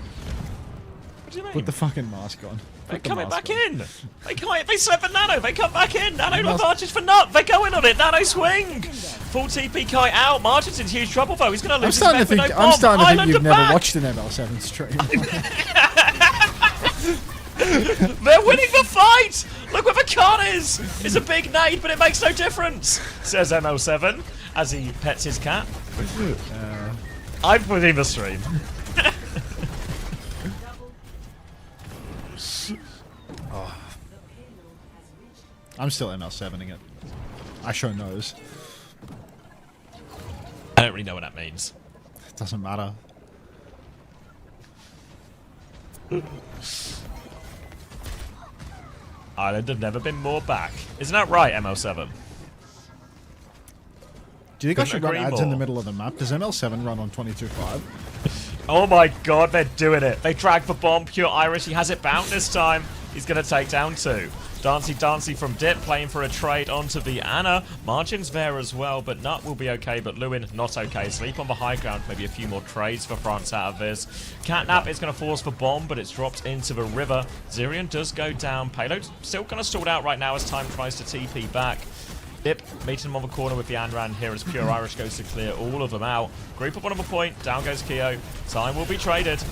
What do you mean? Put the fucking mask on. They're coming back in. They slip for Nano. They come back in. Nano advantage for Nut. They go in on it. Nano swing. Full TP Kai out. Martin's in huge trouble though. He's going to lose his mech with no bomb. I'm starting to think you've never back. watched an ML7 stream. They're winning the fight. Look where the card is. It's a big nade, but it makes no difference, says ML7 as he pets his cat. I've put in the stream. Oh. I'm still ML7ing it. I show knows. I don't really know what that means. It doesn't matter. Ireland have never been more back. Isn't that right, ML7? Do you think I should run ads in the middle of the map? Does ML7 run on 22.5? Oh my god, they're doing it. They drag the bomb. Pure Irish. He has it bound this time. He's going to take down 2. Dancey from Dip playing for a trade onto the Anna. Margin's there as well, but Nut will be okay, but Lewin not okay. Sleep on the high ground. Maybe a few more trades for France out of this. Catnap is going to force the bomb, but it's dropped into the river. Zirian does go down. Payload still kind of stalled out right now as Time tries to TP back. Dip meeting him on the corner with the Anran here as Pure Irish goes to clear all of them out. Group up on the point. Down goes Keo. Time will be traded.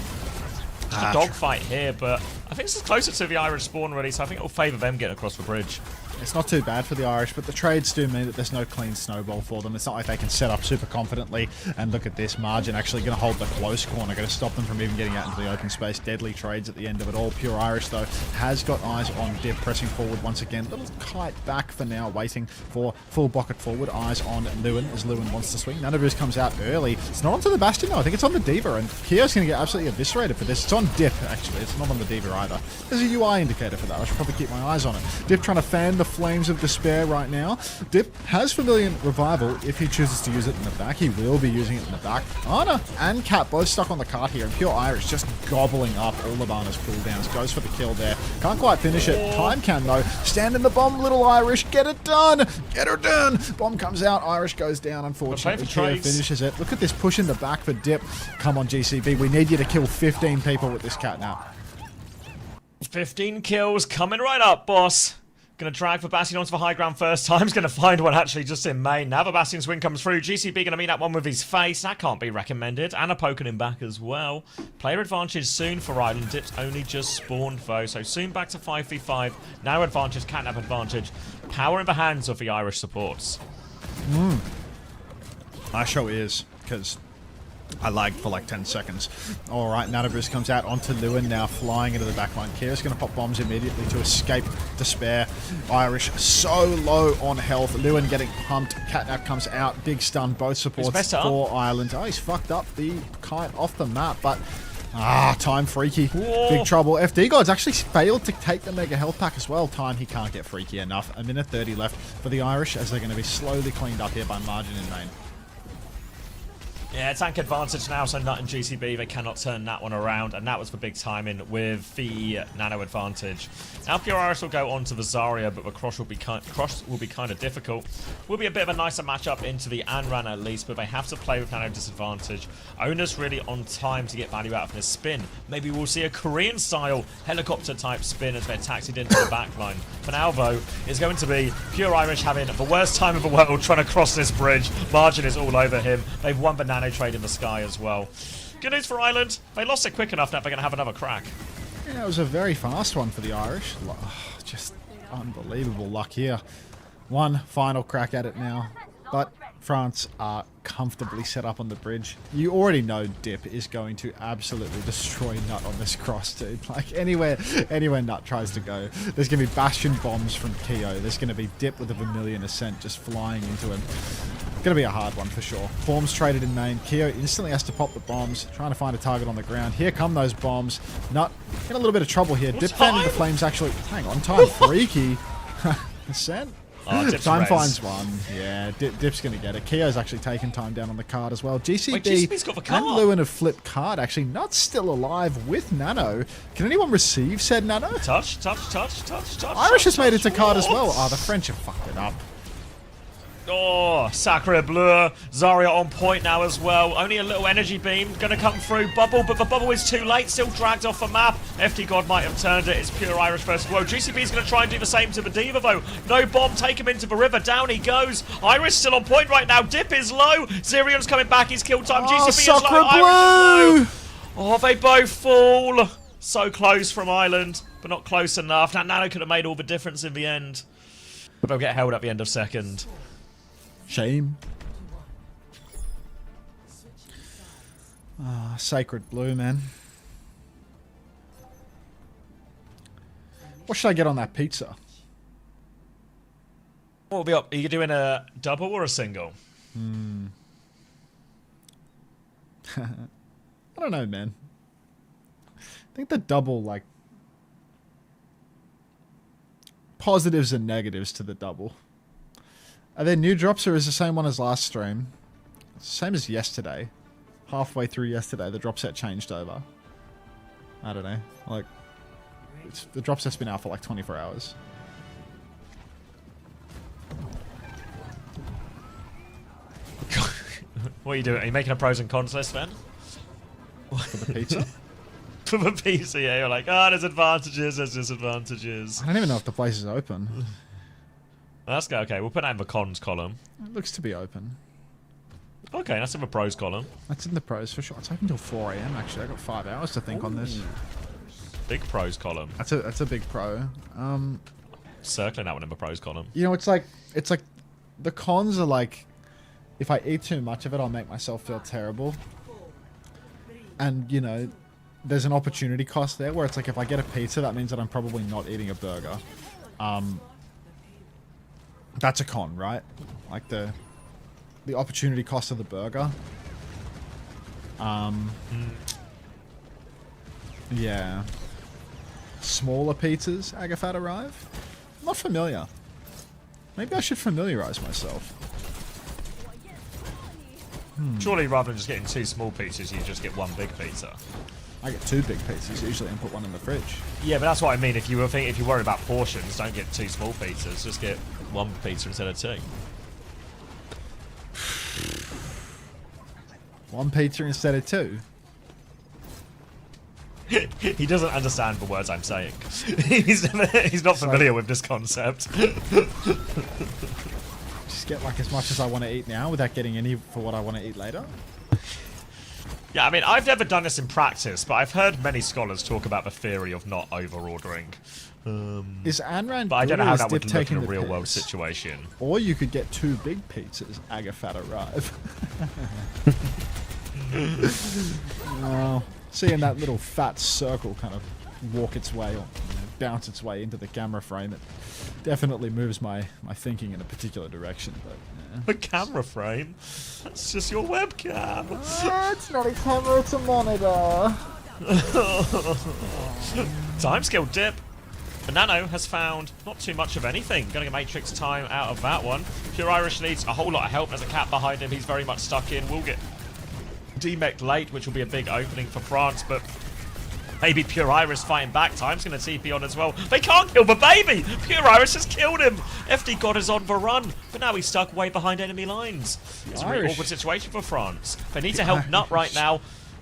Just a dogfight here, but I think this is closer to the Irish spawn already, so I think it will favour them getting across the bridge. It's not too bad for the Irish, but the trades do mean that there's no clean snowball for them. It's not like they can set up super confidently. And look at this, Margin actually going to hold the close corner, going to stop them from even getting out into the open space. Deadly trades at the end of it all. Pure Irish, though, has got eyes on Dip, pressing forward once again. Little kite back for now, waiting for full bucket forward. Eyes on Lewin, as Lewin wants to swing. None of his comes out early. It's not onto the Bastion, though. I think it's on the Diva, and Kio's going to get absolutely eviscerated for this. It's on Dip, actually. It's not on the Diva either. There's a UI indicator for that. I should probably keep my eyes on it. Dip trying to fan the flames of despair right now. Dip has Familiar Revival if he chooses to use it in the back. He will be using it in the back. Anna and Cat both stuck on the cart here, and Pure Irish just gobbling up all of Anna's cooldowns. Goes for the kill there. Can't quite finish it. Time can, though. Stand in the bomb, little Irish. Get it done. Get her done. Bomb comes out. Irish goes down, unfortunately. Keo finishes it. Look at this push in the back for Dip. Come on, GCB. We need you to kill 15 people with this cat now. 15 kills coming right up, boss. Gonna drag for Bastion onto the high ground first time. He's gonna find one actually just in main. Now the Bastion swing comes through. GCB gonna meet that one with his face. That can't be recommended. Anna poking him back as well. Player advantage soon for Ireland. Dip's only just spawned though, so soon back to 5v5. Now advantage, catnap advantage. Power in the hands of the Irish supports. I show is, because I lagged for like 10 seconds. Alright, Nanobris comes out onto Lewin now, flying into the backline. Kira's going to pop bombs immediately to escape despair. Irish so low on health. Lewin getting pumped. Catnap comes out. Big stun, both supports for Ireland. Oh, he's fucked up the kite off the map, but... Time freaky. Whoa. Big trouble. FD Gods actually failed to take the mega health pack as well. Time, he can't get freaky enough. A minute 30 left for the Irish as they're going to be slowly cleaned up here by Margin in main. Yeah, tank advantage now, so Nut and GCB, they cannot turn that one around, and that was the big timing with the nano advantage. Now Pure Irish will go on to the Zarya, but the cross will be kind of difficult. Will be a bit of a nicer matchup into the Anran at least, but they have to play with nano disadvantage. Onus really on time to get value out of this spin. Maybe we'll see a Korean-style helicopter-type spin as they're taxied into the backline. For now, though, it's going to be Pure Irish having the worst time of the world trying to cross this bridge. Margin is all over him. They've won the nano trade in the sky as well. Good news for Ireland. They lost it quick enough that they're going to have another crack. Yeah, it was a very fast one for the Irish. Just unbelievable luck here. One final crack at it now. But France are comfortably set up on the bridge. You already know Dip is going to absolutely destroy Nut on this cross, dude. Like, anywhere Nut tries to go, there's going to be Bastion bombs from Keo. There's going to be Dip with a Vermilion Ascent just flying into him. Going to be a hard one for sure. Forms traded in main. Keo instantly has to pop the bombs, trying to find a target on the ground. Here come those bombs. Nut in a little bit of trouble here. Dip fanning the flames actually. Hang on, time freaky. Ascent. Oh, time finds one. Yeah, Dip's going to get it. Keo's actually taken time down on the card as well. GCB's got the card. And Lewin have flipped card. Actually, Nut's still alive with Nano. Can anyone receive said Nano? Touch. Irish has made it to card as well. Oh, the French have fucked it up. Oh, Sacre Bleu. Zarya on point now as well. Only a little energy beam going to come through. Bubble, but the bubble is too late. Still dragged off the map. FD God might have turned it. It's Pure Irish versus Whoa. GCB's going to try and do the same to the Diva, though. No bomb. Take him into the river. Down he goes. Irish still on point right now. Dip is low. Zyrion's coming back. He's kill time. GCB is low. Irish is low. Oh, they both fall. So close from Ireland, but not close enough. That Nano could have made all the difference in the end. But they'll get held at the end of second. Shame. Sacred Blue, man. What should I get on that pizza? What will be up? Are you doing a double or a single? I don't know, man. I think the double, like... positives and negatives to the double. Are there new drops or is the same one as last stream? It's the same as yesterday. Halfway through yesterday, the drop set changed over. I don't know. Like, the drop set's been out for like 24 hours. What are you doing? Are you making a pros and cons list, then? For the pizza? For the pizza, yeah. You're like, there's advantages, there's disadvantages. I don't even know if the place is open. That's good. Okay, we'll put that in the cons column. It looks to be open. Okay, that's in the pros column. That's in the pros for sure. It's open until 4 AM actually. I got 5 hours to think on this. Big pros column. That's a big pro. circling that one in the pros column. You know, it's like the cons are like, if I eat too much of it, I'll make myself feel terrible. And, you know, there's an opportunity cost there where it's like if I get a pizza, that means that I'm probably not eating a burger. That's a con, right? Like the opportunity cost of the burger. Yeah. Smaller pizzas, Agafat arrive? I'm not familiar. Maybe I should familiarize myself. Surely rather than just getting 2 small pizzas, you just get 1 big pizza. I get 2 big pizzas usually and put 1 in the fridge. Yeah, but that's what I mean. If you're worried about portions, don't get 2 small pizzas. Just get 1 pizza instead of 2. 1 pizza instead of 2? He doesn't understand the words I'm saying. He's not familiar with this concept. Just get like as much as I want to eat now without getting any for what I want to eat later? Yeah, I mean, I've never done this in practice, but I've heard many scholars talk about the theory of not over-ordering. Is Anran but I don't know how that Dip would look in a the real-world piss? situation. Or you could get 2 big pizzas, Agafat arrive. Oh, seeing that little fat circle kind of walk its way, or you know, bounce its way into the camera frame, it definitely moves my thinking in a particular direction. But yeah. The camera frame? That's just your webcam. It's not a camera, it's a monitor. Timescale dip. Nano has found not too much of anything. Going to get Matrix time out of that one. Pure Irish needs a whole lot of help. There's a cat behind him. He's very much stuck in. We'll get DMEC late, which will be a big opening for France, but maybe Pure Iris fighting back. Time's going to TP on as well. They can't kill the baby! Pure Iris has killed him! FD God is on the run, but now he's stuck way behind enemy lines. It's a really awkward situation for France. They need to help Nut right now.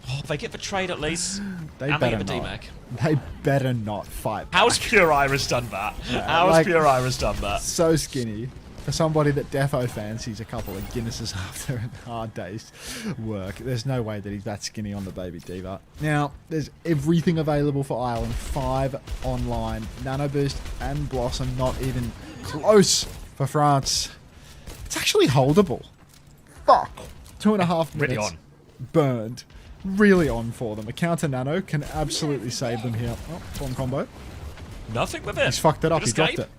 Oh, they get the trade at least. They and better they get the not. DMEC. They better not fight back. How's Pure Iris done that? How's Pure Iris done that? So skinny. For somebody that defo fancies a couple of Guinnesses after a hard day's work, there's no way that he's that skinny on the baby diva. Now, there's everything available for Ireland. 5 online. Nano Boost and Blossom not even close for France. It's actually holdable. Fuck. 2.5 minutes. Really on. Burned. Really on for them. A counter Nano can absolutely save them here. Oh, bomb combo. Nothing with it. He's fucked it up. Good He dropped escape. it.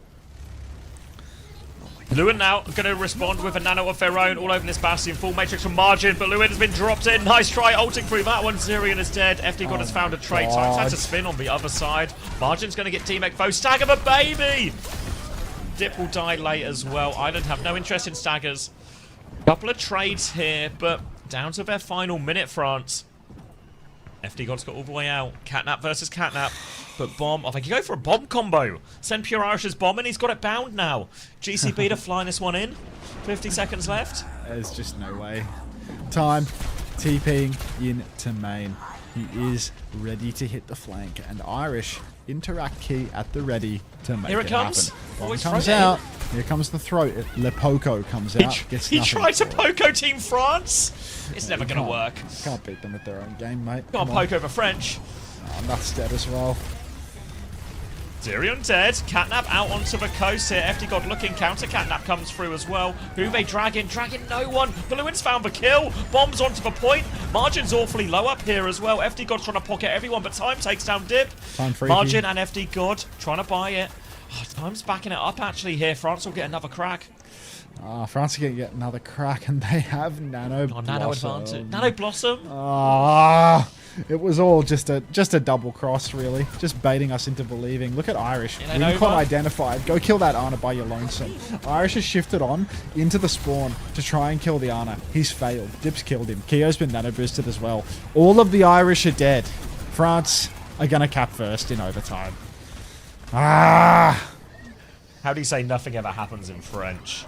Lewin now going to respond with a nano of their own all over this Bastion. Full Matrix from Margin, but Lewin has been dropped in. Nice try, ulting through that one. Zerion is dead. FD God has found a trade. Times had to spin on the other side. Margin's going to get DMEC foe. Stagger the baby! Dip will die late as well. Ireland have no interest in staggers. Couple of trades here, but down to their final minute, France. FD God's got all the way out. Catnap versus Catnap. But bomb. Oh, they can go for a bomb combo. Send Pure Irish's bomb and he's got it bound now. GCB to flying this one in. 50 seconds left. There's just no way. Time. TPing into main. He is ready to hit the flank. And Irish interact key at the ready to make Here it it comes. happen. Bomb Always comes throw it out. Here comes the throat. Le Poco comes out. Gets He nothing tried to for it. Poco Team France. It's never going to work. Can't beat them at their own game, mate. Can't Come on. poke over French. Oh, Nuts dead as well. Zerion dead. Catnap out onto the coast here. FD God looking. Counter Catnap comes through as well. Who they dragging? Dragging no one. Balloon's found the kill. Bombs onto the point. Margin's awfully low up here as well. FD God's trying to pocket everyone, but Time takes down Dip. Margin and FD God trying to buy it. Oh, Time's backing it up actually here. France will get another crack. France are going to get another crack, and they have Nano Blossom. Nano advantage. Nano Blossom. It was all just a double cross, really. Just baiting us into believing. Look at Irish. Wincon identified. Go kill that Ana by your lonesome. Irish has shifted on into the spawn to try and kill the Ana. He's failed. Dip's killed him. Kio's been nano boosted as well. All of the Irish are dead. France are going to cap first in overtime. How do you say nothing ever happens in French?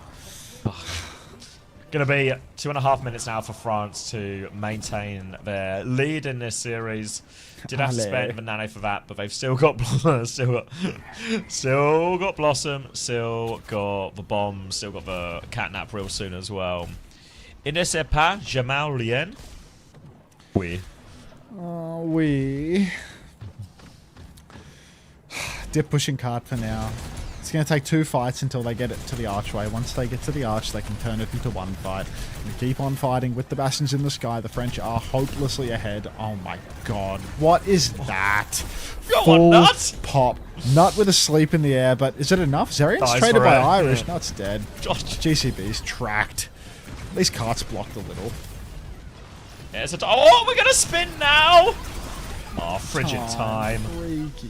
Going to be 2.5 minutes now for France to maintain their lead in this series. Did have to spend the nano for that, but they've still got still got Blossom, still got the bomb, still got the Catnap real soon as well. Il ne sait pas jamais rien. Oui. Oui. Dip pushing card for now. It's going to take 2 fights until they get it to the archway. Once they get to the arch, they can turn it into 1 fight. And keep on fighting with the bastions in the sky. The French are hopelessly ahead. Oh my god. What is that? Full Nut! Pop. Nut with a sleep in the air, but is it enough? Zerian's traded by Irish. Yeah. Nut's dead. GCB's tracked. At least Cart's blocked a little. Yeah, oh, we're going to spin now! Oh, frigid time. Freaky.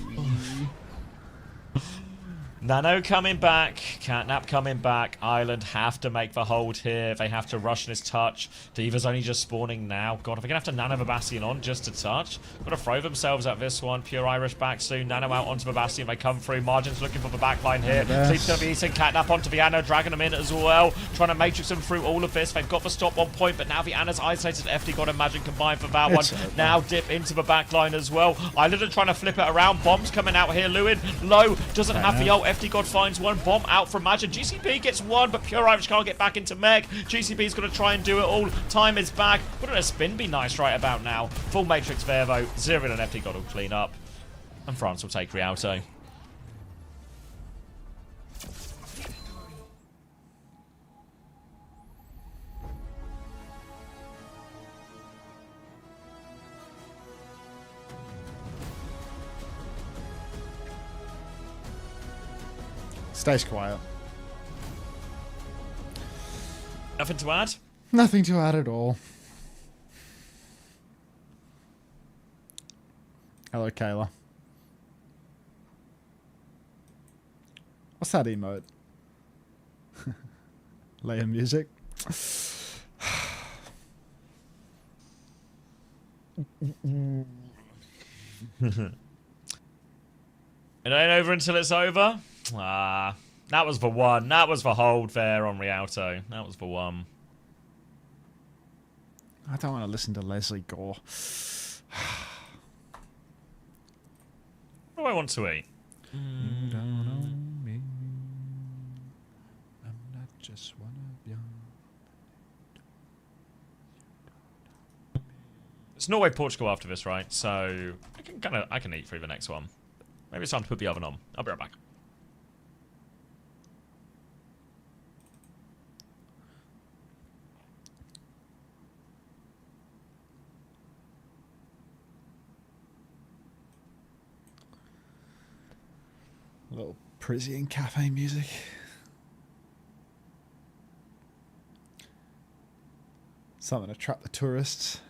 Nano coming back, Catnap coming back, Ireland have to make the hold here, they have to rush in his touch, Diva's only just spawning now, god, are they going to have to Nano the Bastion on just to touch? Got to throw themselves at this one, Pure Irish back soon, Nano out onto the Bastion, they come through, Margin's looking for the backline here, Sleep's going to be eating Catnap onto the Anno, dragging them in as well, trying to matrix them through all of this, they've got the stop on point, but now the Anna's isolated, FD got Imagine combined for that one, now dip into the backline as well, Ireland are trying to flip it around, bombs coming out here, Lewin, low, doesn't have the ult, FD God finds one, bomb out from Imagine. GCP gets one, but Pure Irish can't get back into Meg. GCP's going to try and do it all. Time is back. Wouldn't a spin be nice right about now? Full Matrix there, though. Zero and FD God will clean up. And France will take Rialto. Stays quiet. Nothing to add? Nothing to add at all. Hello, Kayla. What's that emote? Leia music. It ain't over until it's over. Ah, that was the one. That was the hold there on Rialto. That was the one. I don't want to listen to Leslie Gore. What do I want to eat? You don't know me. I'm not just one of you. It's Norway, Portugal after this, right? So I can eat through the next one. Maybe it's time to put the oven on. I'll be right back. A little Parisian cafe music. Something to trap the tourists.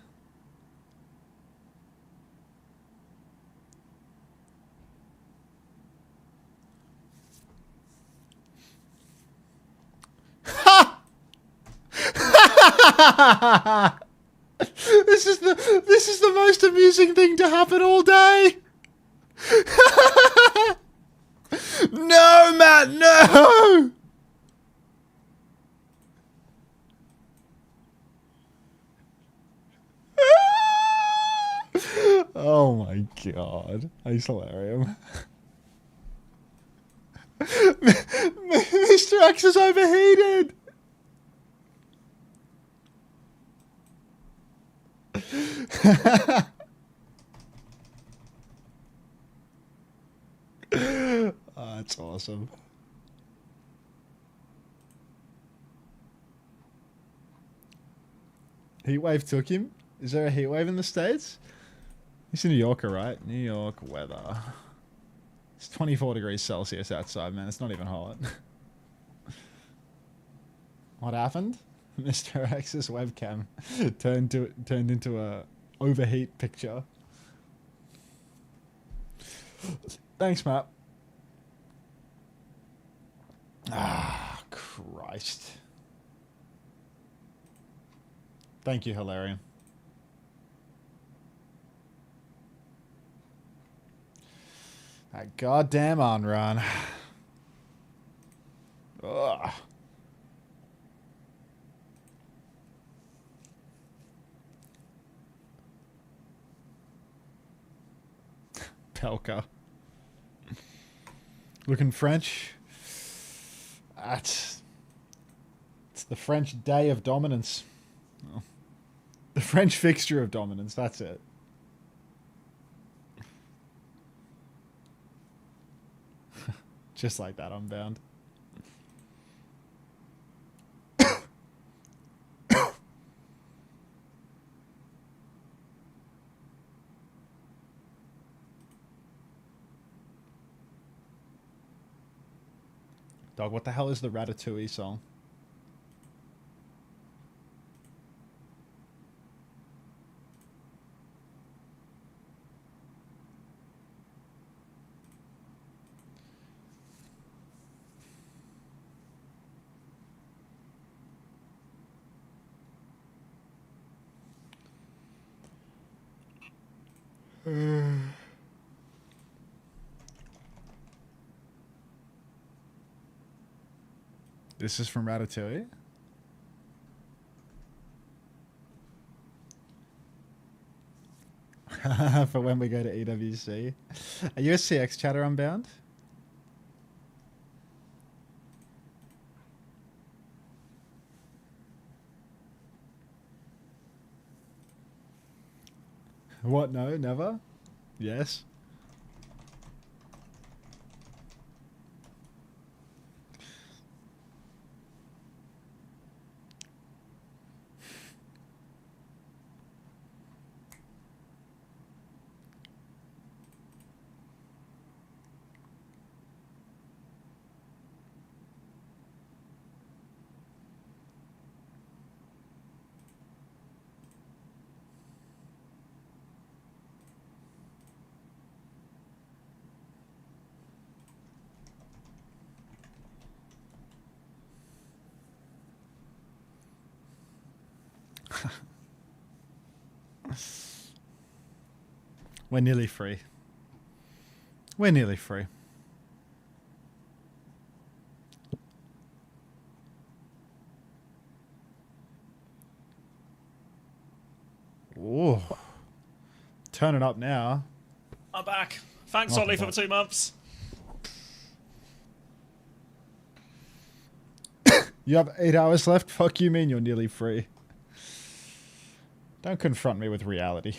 This is the most amusing thing to happen all day. No, Matt, no! Oh my god. He's hilarious. Mr. X is overheated! Oh, that's awesome. Heatwave took him? Is there a heatwave in the States? He's in New Yorker, right? New York weather. It's 24 degrees Celsius outside, man. It's not even hot. What happened? Mr. X's webcam turned into a overheat picture. Thanks, Matt. Ah, Christ. Thank you, Hilarion. That goddamn on run. Ugh. Pelka. Looking French. It's the French day of dominance. Oh. The French fixture of dominance, that's it. Just like that, I'm bound. Dog, what the hell is the Ratatouille song? This is from Ratatouille? For when we go to EWC. Are you a CX chatter unbound? What? No, never? Yes. We're nearly free. We're nearly free. Ooh. Turn it up now. I'm back. Thanks, Welcome Ollie, for back. the 2 months. You have 8 hours left? Fuck you mean you're nearly free. Don't confront me with reality.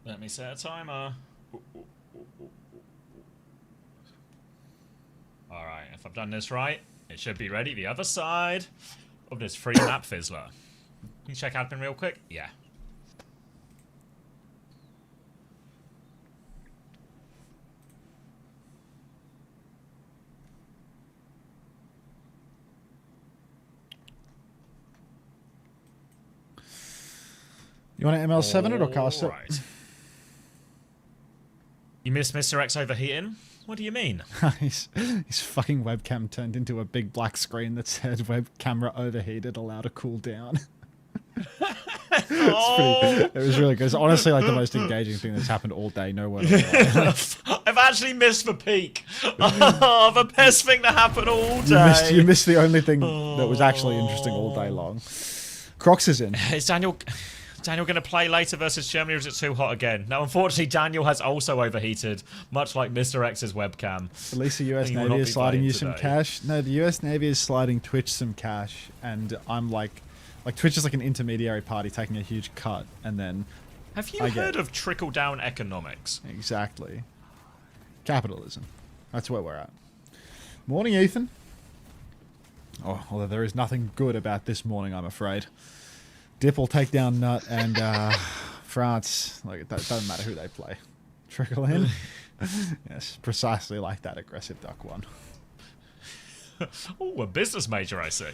Let me set a timer. Alright, if I've done this right, it should be ready the other side of this free map fizzler. Can you check admin real quick? Yeah. You want to ML7 it or cast it? Alright. You missed Mr. X overheating? What do you mean? his fucking webcam turned into a big black screen that said web camera overheated, allow to cool down. It was really good. It's honestly like the most engaging thing that's happened all day. No word. I've actually missed the peak. Oh, the best thing that happened all day. You missed the only thing that was actually interesting all day long. Crocs is in. Is Daniel going to play later versus Germany, or is it too hot again? Now, unfortunately, Daniel has also overheated, much like Mr. X's webcam. At least the US He will Navy not is be sliding playing you some today. cash. No, the US Navy is sliding Twitch some cash, and I'm like Twitch is like an intermediary party taking a huge cut, and then Have you heard of trickle-down economics? Exactly. Capitalism. That's where we're at. Morning, Ethan. Oh, although there is nothing good about this morning, I'm afraid. Dip will take down Nut, and France, like, it doesn't matter who they play. Trickle in. Yes, precisely like that aggressive duck one. Oh, a business major, I see.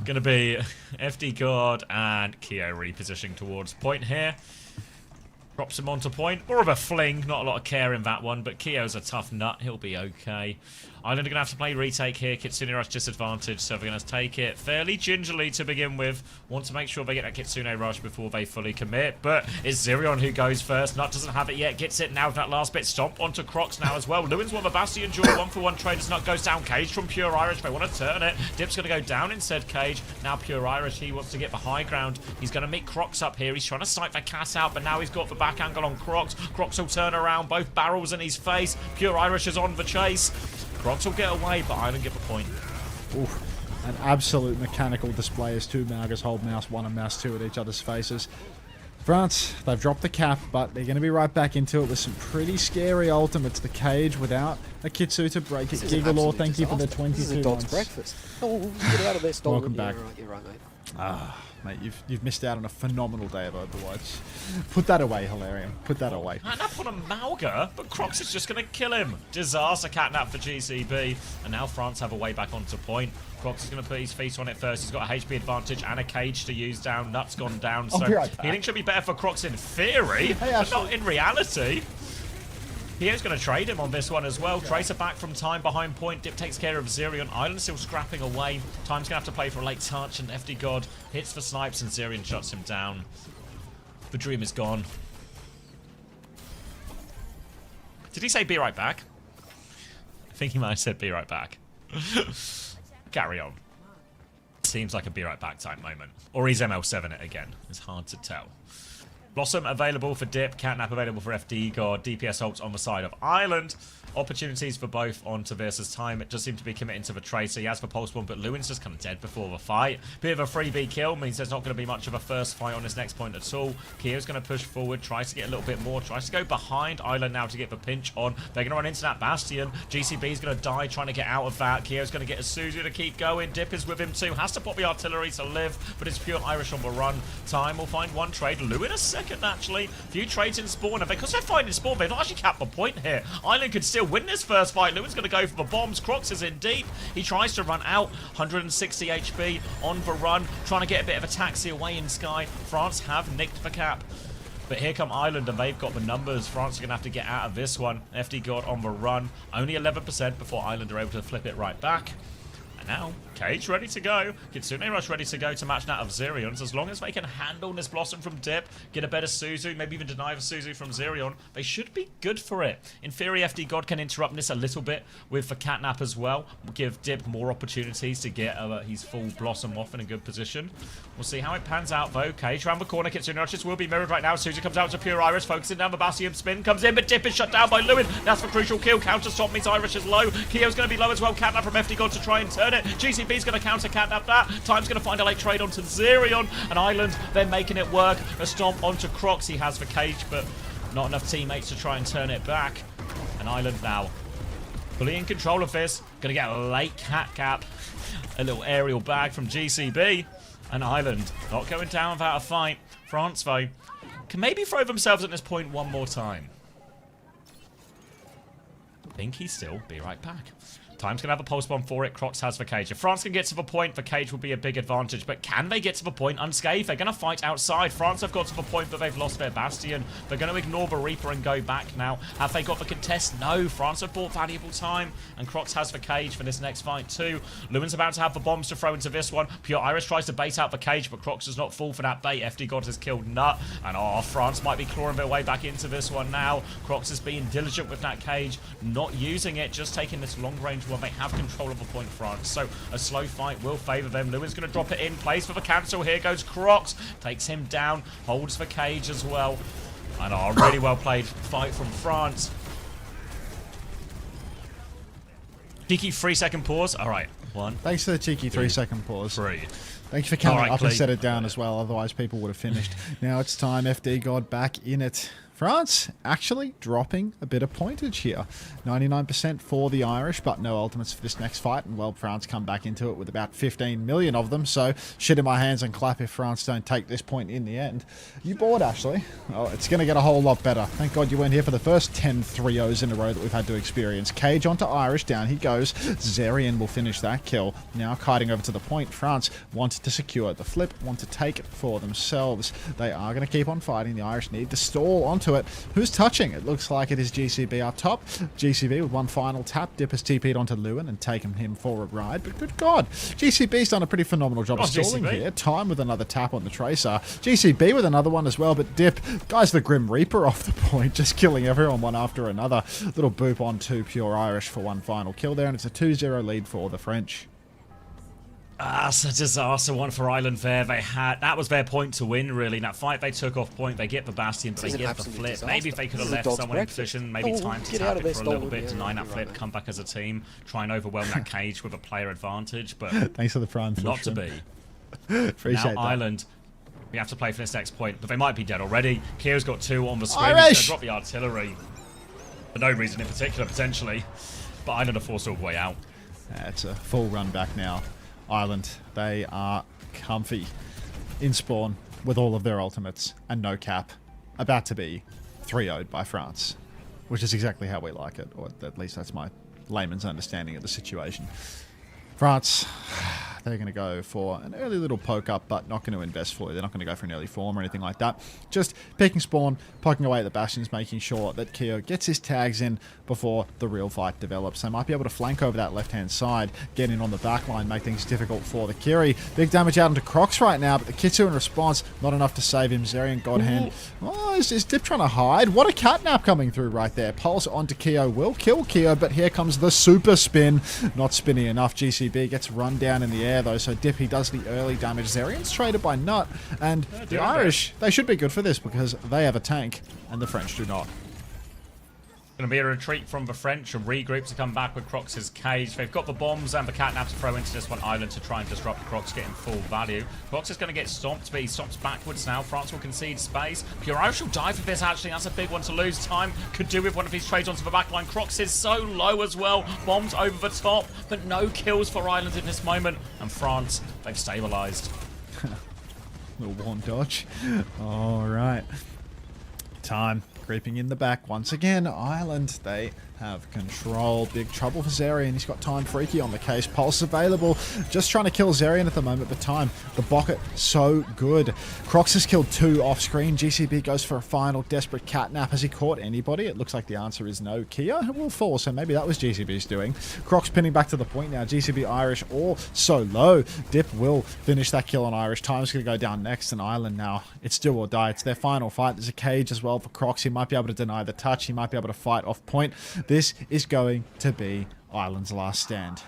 Gonna be FD guard and Keo repositioning towards point here. Drops him onto point. More of a fling, not a lot of care in that one, but Keo's a tough nut. He'll be okay. Island are going to have to play retake here. Kitsune Rush disadvantage, so they're going to take it fairly gingerly to begin with. Want to make sure they get that Kitsune Rush before they fully commit, but it's Zirion who goes first. Nut doesn't have it yet. Gets it now with that last bit. Stomp onto Crocs now as well. Lewin's won the Bastion duel. 1-for-1 trade as Nut goes down. Cage from Pure Irish. They want to turn it. Dip's going to go down instead Cage. Now Pure Irish, he wants to get the high ground. He's going to meet Crocs up here. He's trying to snipe the cat out, but now he's got the back angle on Crocs. Crocs will turn around. Both barrels in his face. Pure Irish is on the chase. Crocs will get away, but I don't get the point. Oof. An absolute mechanical display as two Magas hold mouse 1 and mouse 2 at each other's faces. France, they've dropped the cap, but they're going to be right back into it with some pretty scary ultimates. The cage without a Kitsu to break it. Gigalore, thank you for the 22 This is a dog's months. breakfast. Oh, get out of there, Stolen. Welcome back. You're right, mate. Ah, mate, you've missed out on a phenomenal day of Overwatch. Put that away, Hilarion. Put that away. Catnap on a Malga, but Crocs is just going to kill him. Disaster Catnap for GCB, and now France have a way back onto point. Crocs is going to put his feet on it first. He's got a HP advantage and a cage to use down. Nut's gone down, so healing should be better for Crocs in theory, but not in reality. Heo's going to trade him on this one as well. Tracer back from time behind point. Dip takes care of Zerion. Island still scrapping away. Time's going to have to play for a late touch, and FD God hits for snipes, and Zerion shuts him down. The dream is gone. Did he say be right back? I think he might have said be right back. Carry on. Seems like a be right back type moment. Or he's ML7 it again. It's hard to tell. Blossom available for Dip, Catnap available for FD God, DPS ults on the side of Ireland. Opportunities for both on Traverse's time. It just seems to be committing to the Tracer. He has for Pulse Bomb, but Lewin's just kind of dead before the fight. Bit of a freebie kill means there's not going to be much of a first fight on this next point at all. Kio's going to push forward, tries to get a little bit more, tries to go behind Ireland now to get the pinch on. They're going to run into that Bastion. GCB's going to die trying to get out of that. Kio's going to get a Suzu to keep going. Dip is with him too. Has to pop the artillery to live, but it's pure Irish on the run. Time will find one trade. Lewin a second actually. Few trades in spawn, and because they're fighting spawn, they've not actually capped the point here. Ireland could still win this first fight. Lewin's going to go for the bombs. Crocs is in deep. He tries to run out. 160 HP on the run, trying to get a bit of a taxi away in Sky. France have nicked the cap. But here come Ireland, and they've got the numbers. France are going to have to get out of this one. FD God on the run. Only 11% before Ireland are able to flip it right back. And now, Cage ready to go. Kitsune Rush ready to go to match that of Zerion. As long as they can handle this Blossom from Dip, get a better Suzu, maybe even deny the Suzu from Zerion, they should be good for it. In theory, FD God can interrupt this a little bit with the Catnap as well. Give Dip more opportunities to get his full Blossom off in a good position. We'll see how it pans out though. Cage around the corner. Kitsune Rush will be mirrored right now. Suzu comes out to pure Iris, focusing down the Bastion. Spin comes in, but Dip is shut down by Lewin. That's the crucial kill. Counter stop means Irish is low. Kio's going to be low as well. Catnap from FD God to try and turn it. GCB's going to counter Catnap that. Time's going to find a late trade onto Zerion, and Ireland, they're making it work. A stomp onto Crocs. He has the cage, but not enough teammates to try and turn it back. And Ireland now fully in control of this. Going to get a late cat cap. A little aerial bag from GCB. And Ireland not going down without a fight. France, though, can maybe throw themselves at this point one more time. I think he's still be right back. Time's going to have a pulse bomb for it. Crocs has the cage. If France can get to the point, the cage will be a big advantage. But can they get to the point unscathed? They're going to fight outside. France have got to the point, but they've lost their Bastion. They're going to ignore the Reaper and go back now. Have they got the contest? No. France have bought valuable time. And Crocs has the cage for this next fight too. Lewin's about to have the bombs to throw into this one. Pure Iris tries to bait out the cage, but Crocs does not fall for that bait. FD God has killed Nut. And France might be clawing their way back into this one now. Crocs is being diligent with that cage. Not using it, just taking this long range one. They have control of the point, France. So a slow fight will favour them. Lewin's going to drop it in. Plays for the cancel. Here goes Crocs. Takes him down. Holds the cage as well. And really well played fight from France. Cheeky 3-second pause. All right. 1. Thanks for the cheeky 3-second pause. 3. Thank you for coming up and Clee. set it down as well. Otherwise, people would have finished. Now it's time. FD God back in it. France actually dropping a bit of pointage here. 99% for the Irish, but no ultimates for this next fight. And well, France come back into it with about 15 million of them. So shit in my hands and clap if France don't take this point in the end. You bored, Ashley? Oh, it's going to get a whole lot better. Thank God you weren't here for the first 10 3-0s in a row that we've had to experience. Cage onto Irish. Down he goes. Zerion will finish that kill. Now kiting over to the point. France wanted to secure the flip, want to take it for themselves. They are going to keep on fighting. The Irish need to stall onto it. Who's touching? It looks like it is GCB up top. GCB with one final tap. Dip has TP'd onto Lewin and taken him for a ride. But good God, GCB's done a pretty phenomenal job of stalling here. Time with another tap on the Tracer. GCB with another one as well. But Dip, guys, the Grim Reaper off the point, just killing everyone one after another. Little boop on to Pure Irish for one final kill there. And it's a 2-0 lead for the French. It's a disaster one for Ireland there. That was their point to win, really. That fight they took off point, they get the Bastion, but they get the flip. Disaster. Maybe if they could have left someone in position, maybe time to tap it for a little bit, deny that flip, come back as a team, try and overwhelm that cage with a player advantage, but thanks for the prime. Not to be. Appreciate now that. Ireland We have to play for this next point, but they might be dead already. Kyo's got 2 on the screen. Irish! He's going to drop the artillery. For no reason in particular, potentially. But Ireland are forced all the way out. It's a full run back now. Ireland, they are comfy in spawn with all of their ultimates and no cap. About to be 3-0'd by France, which is exactly how we like it, or at least that's my layman's understanding of the situation. France, they're going to go for an early little poke up, but not going to invest fully. They're not going to go for an early form or anything like that. Just picking spawn, poking away at the bastions, making sure that Kyo gets his tags in before the real fight develops. They might be able to flank over that left-hand side, get in on the back line, make things difficult for the Kiri. Big damage out into Crocs right now, but the Kitsu in response, not enough to save him. Zerian Godhand. Oh, is Dip trying to hide? What a catnap coming through right there. Pulse onto Kyo, will kill Kyo, but here comes the super spin. Not spinny enough. GCB gets run down in the air though, so Dip, he does the early damage. Zerian's traded by Nut, and the Irish, they should be good for this because they have a tank, and the French do not. Going to be a retreat from the French, a regroup to come back with Crocs' cage. They've got the bombs and the catnap to throw into this one island to try and disrupt Crocs getting full value. Crocs is going to get stomped, but he stomps backwards now. France will concede space. Pure Irish will die for this, actually. That's a big one to lose. Time could do with one of these trades onto the back line. Crocs is so low as well. Bombs over the top, but no kills for Ireland in this moment. And France, they've stabilised. Little one dodge. All right. Time creeping in the back once again. Ireland, they have control. Big trouble for Zerian. He's got Time Freaky on the case. Pulse available. Just trying to kill Zerian at the moment, but Time, the bucket, so good. Crocs has killed 2 off screen. GCB goes for a final desperate catnap. Has he caught anybody? It looks like the answer is no. Kia will fall, so maybe that was GCB's doing. Crocs pinning back to the point now. GCB Irish all so low. Dip will finish that kill on Irish. Time's going to go down next, and Ireland now, it's do or die. It's their final fight. There's a cage as well for Crocs. He might be able to deny the touch. He might be able to fight off point. This is going to be Ireland's last stand.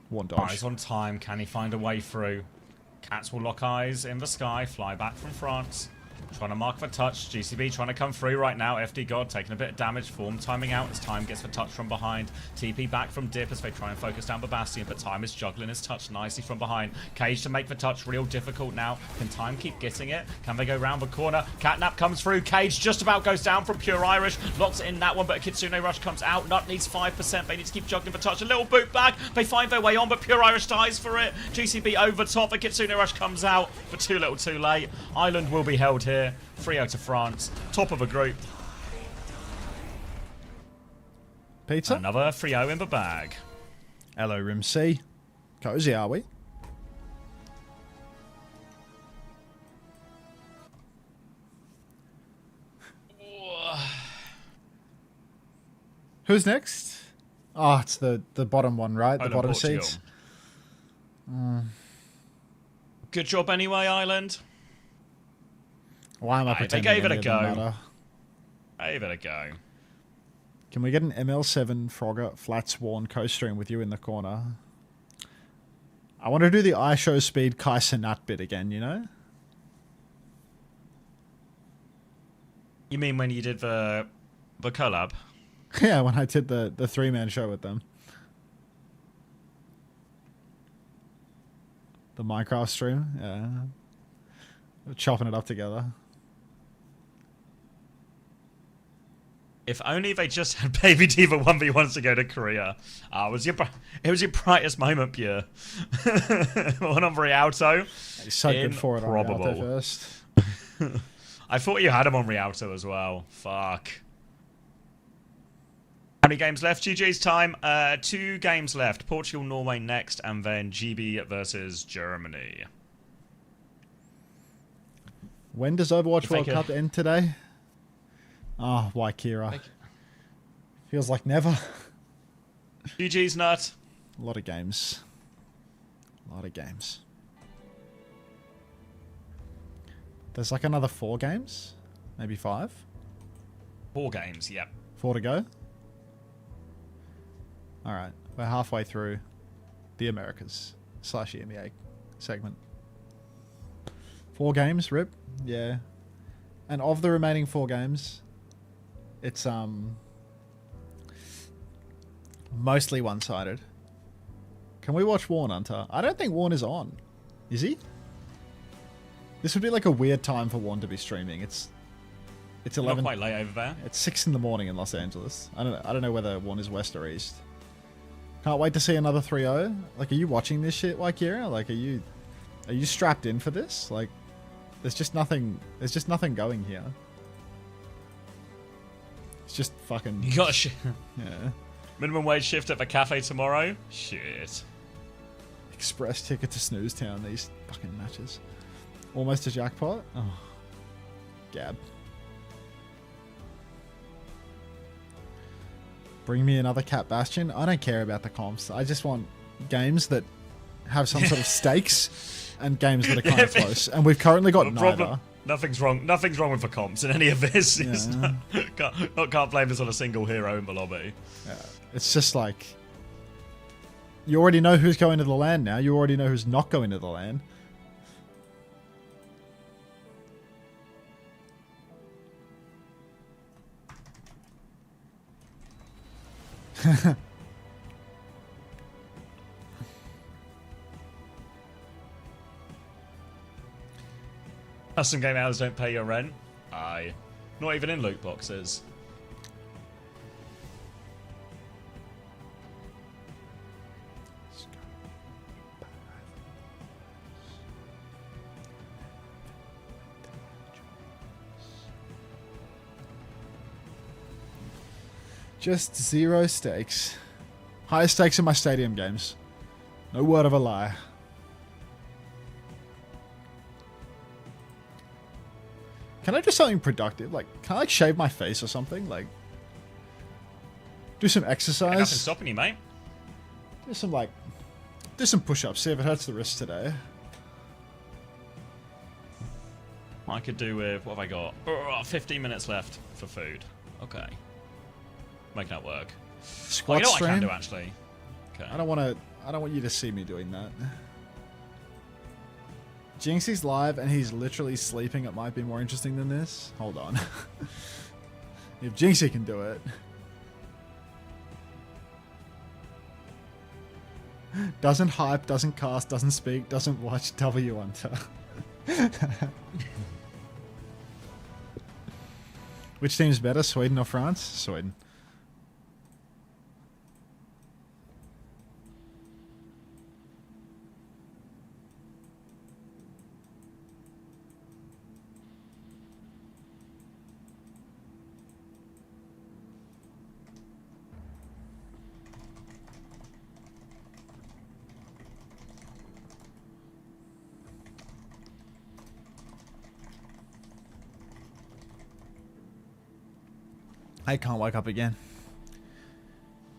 One dodge. Eyes on Time. Can he find a way through? Cats will lock eyes in the sky. Fly back from France. Trying to mark the touch. GCB trying to come through right now. FD God taking a bit of damage. Form timing out as Time gets the touch from behind. TP back from Dip as they try and focus down the Bastion, but Time is juggling his touch nicely from behind. Cage to make the touch real difficult now. Can Time keep getting it? Can they go round the corner? Catnap comes through. Cage just about goes down from Pure Irish. Locks it in that one, but a Kitsune Rush comes out. Nut needs 5%. They need to keep juggling the touch. A little boot back. They find their way on, but Pure Irish dies for it. GCB over top. The Kitsune Rush comes out, but too little too late. Ireland will be held here. 3-0 to France, top of a group. Pizza? Another 3-0 in the bag. Hello, Rim C. Cozy, are we? Who's next? Oh, it's the bottom one, right? The bottom Portugal. seats. Good job anyway, Ireland. Why am I pretending? They gave it a any of them go. matter? Gave it a go. Can we get an ML7 Frogger flat sworn co-stream with you in the corner? I want to do the iShow Speed Kaiser Nut bit again, you know? You mean when you did the collab? Yeah, when I did the 3-man show with them. The Minecraft stream, yeah. We're chopping it up together. If only they just had Baby Diva 1v1s to go to Korea. It was your brightest moment, Pure. One on Rialto. He's so good for it on Rialto first. I thought you had him on Rialto as well. Fuck. How many games left? GG's time. 2 games left. Portugal, Norway next, and then GB versus Germany. When does Overwatch World Cup end today? Oh, why Kira? Feels like never. GG's Nut. A lot of games. A lot of games. There's like another 4 games? Maybe 5? 4 games, yep. 4 to go? Alright, we're halfway through the Americas / EMEA segment. 4 games, Rip? Yeah. And of the remaining 4 games, it's mostly one-sided. Can we watch Warn, Unter? I don't think Warn is on. Is he? This would be like a weird time for one to be streaming. It's 11. Not quite late over there. It's 6 in the morning in Los Angeles. I don't know whether one is west or east. Can't wait to see another 3-0. Like, are you watching this shit, Waikira? Like, are you strapped in for this? Like, there's just nothing going here. It's just fucking. You got yeah. Minimum wage shift at the cafe tomorrow. Shit. Express ticket to Snooze Town. These fucking matches. Almost a jackpot. Oh, Gab. Bring me another Cat Bastion. I don't care about the comps. I just want games that have some sort of stakes and games that are kind of close. And we've currently got neither. Nothing's wrong with the comps in any of this. Yeah. Can't blame this on a single hero in the lobby. Yeah. It's just like, you already know who's going to the LAN now. You already know who's not going to the LAN. Custom game hours don't pay your rent. Aye. Not even in loot boxes. Just 0 stakes. Highest stakes in my stadium games. No word of a lie. Can I do something productive? Like, can I like shave my face or something? Like, do some exercise. Nothing stopping you, mate. Do some push-ups. See if it hurts the wrist today. I could do with, what have I got? 15 minutes left for food. Okay. Making that work. Squat you know what stream? I can do, actually? Okay. I don't want you to see me doing that. Jinxie's live and he's literally sleeping. It might be more interesting than this. Hold on. If Jinxie can do it. Doesn't hype, doesn't cast, doesn't speak, doesn't watch Unter. Which team's better, Sweden or France? Sweden. I can't wake up again.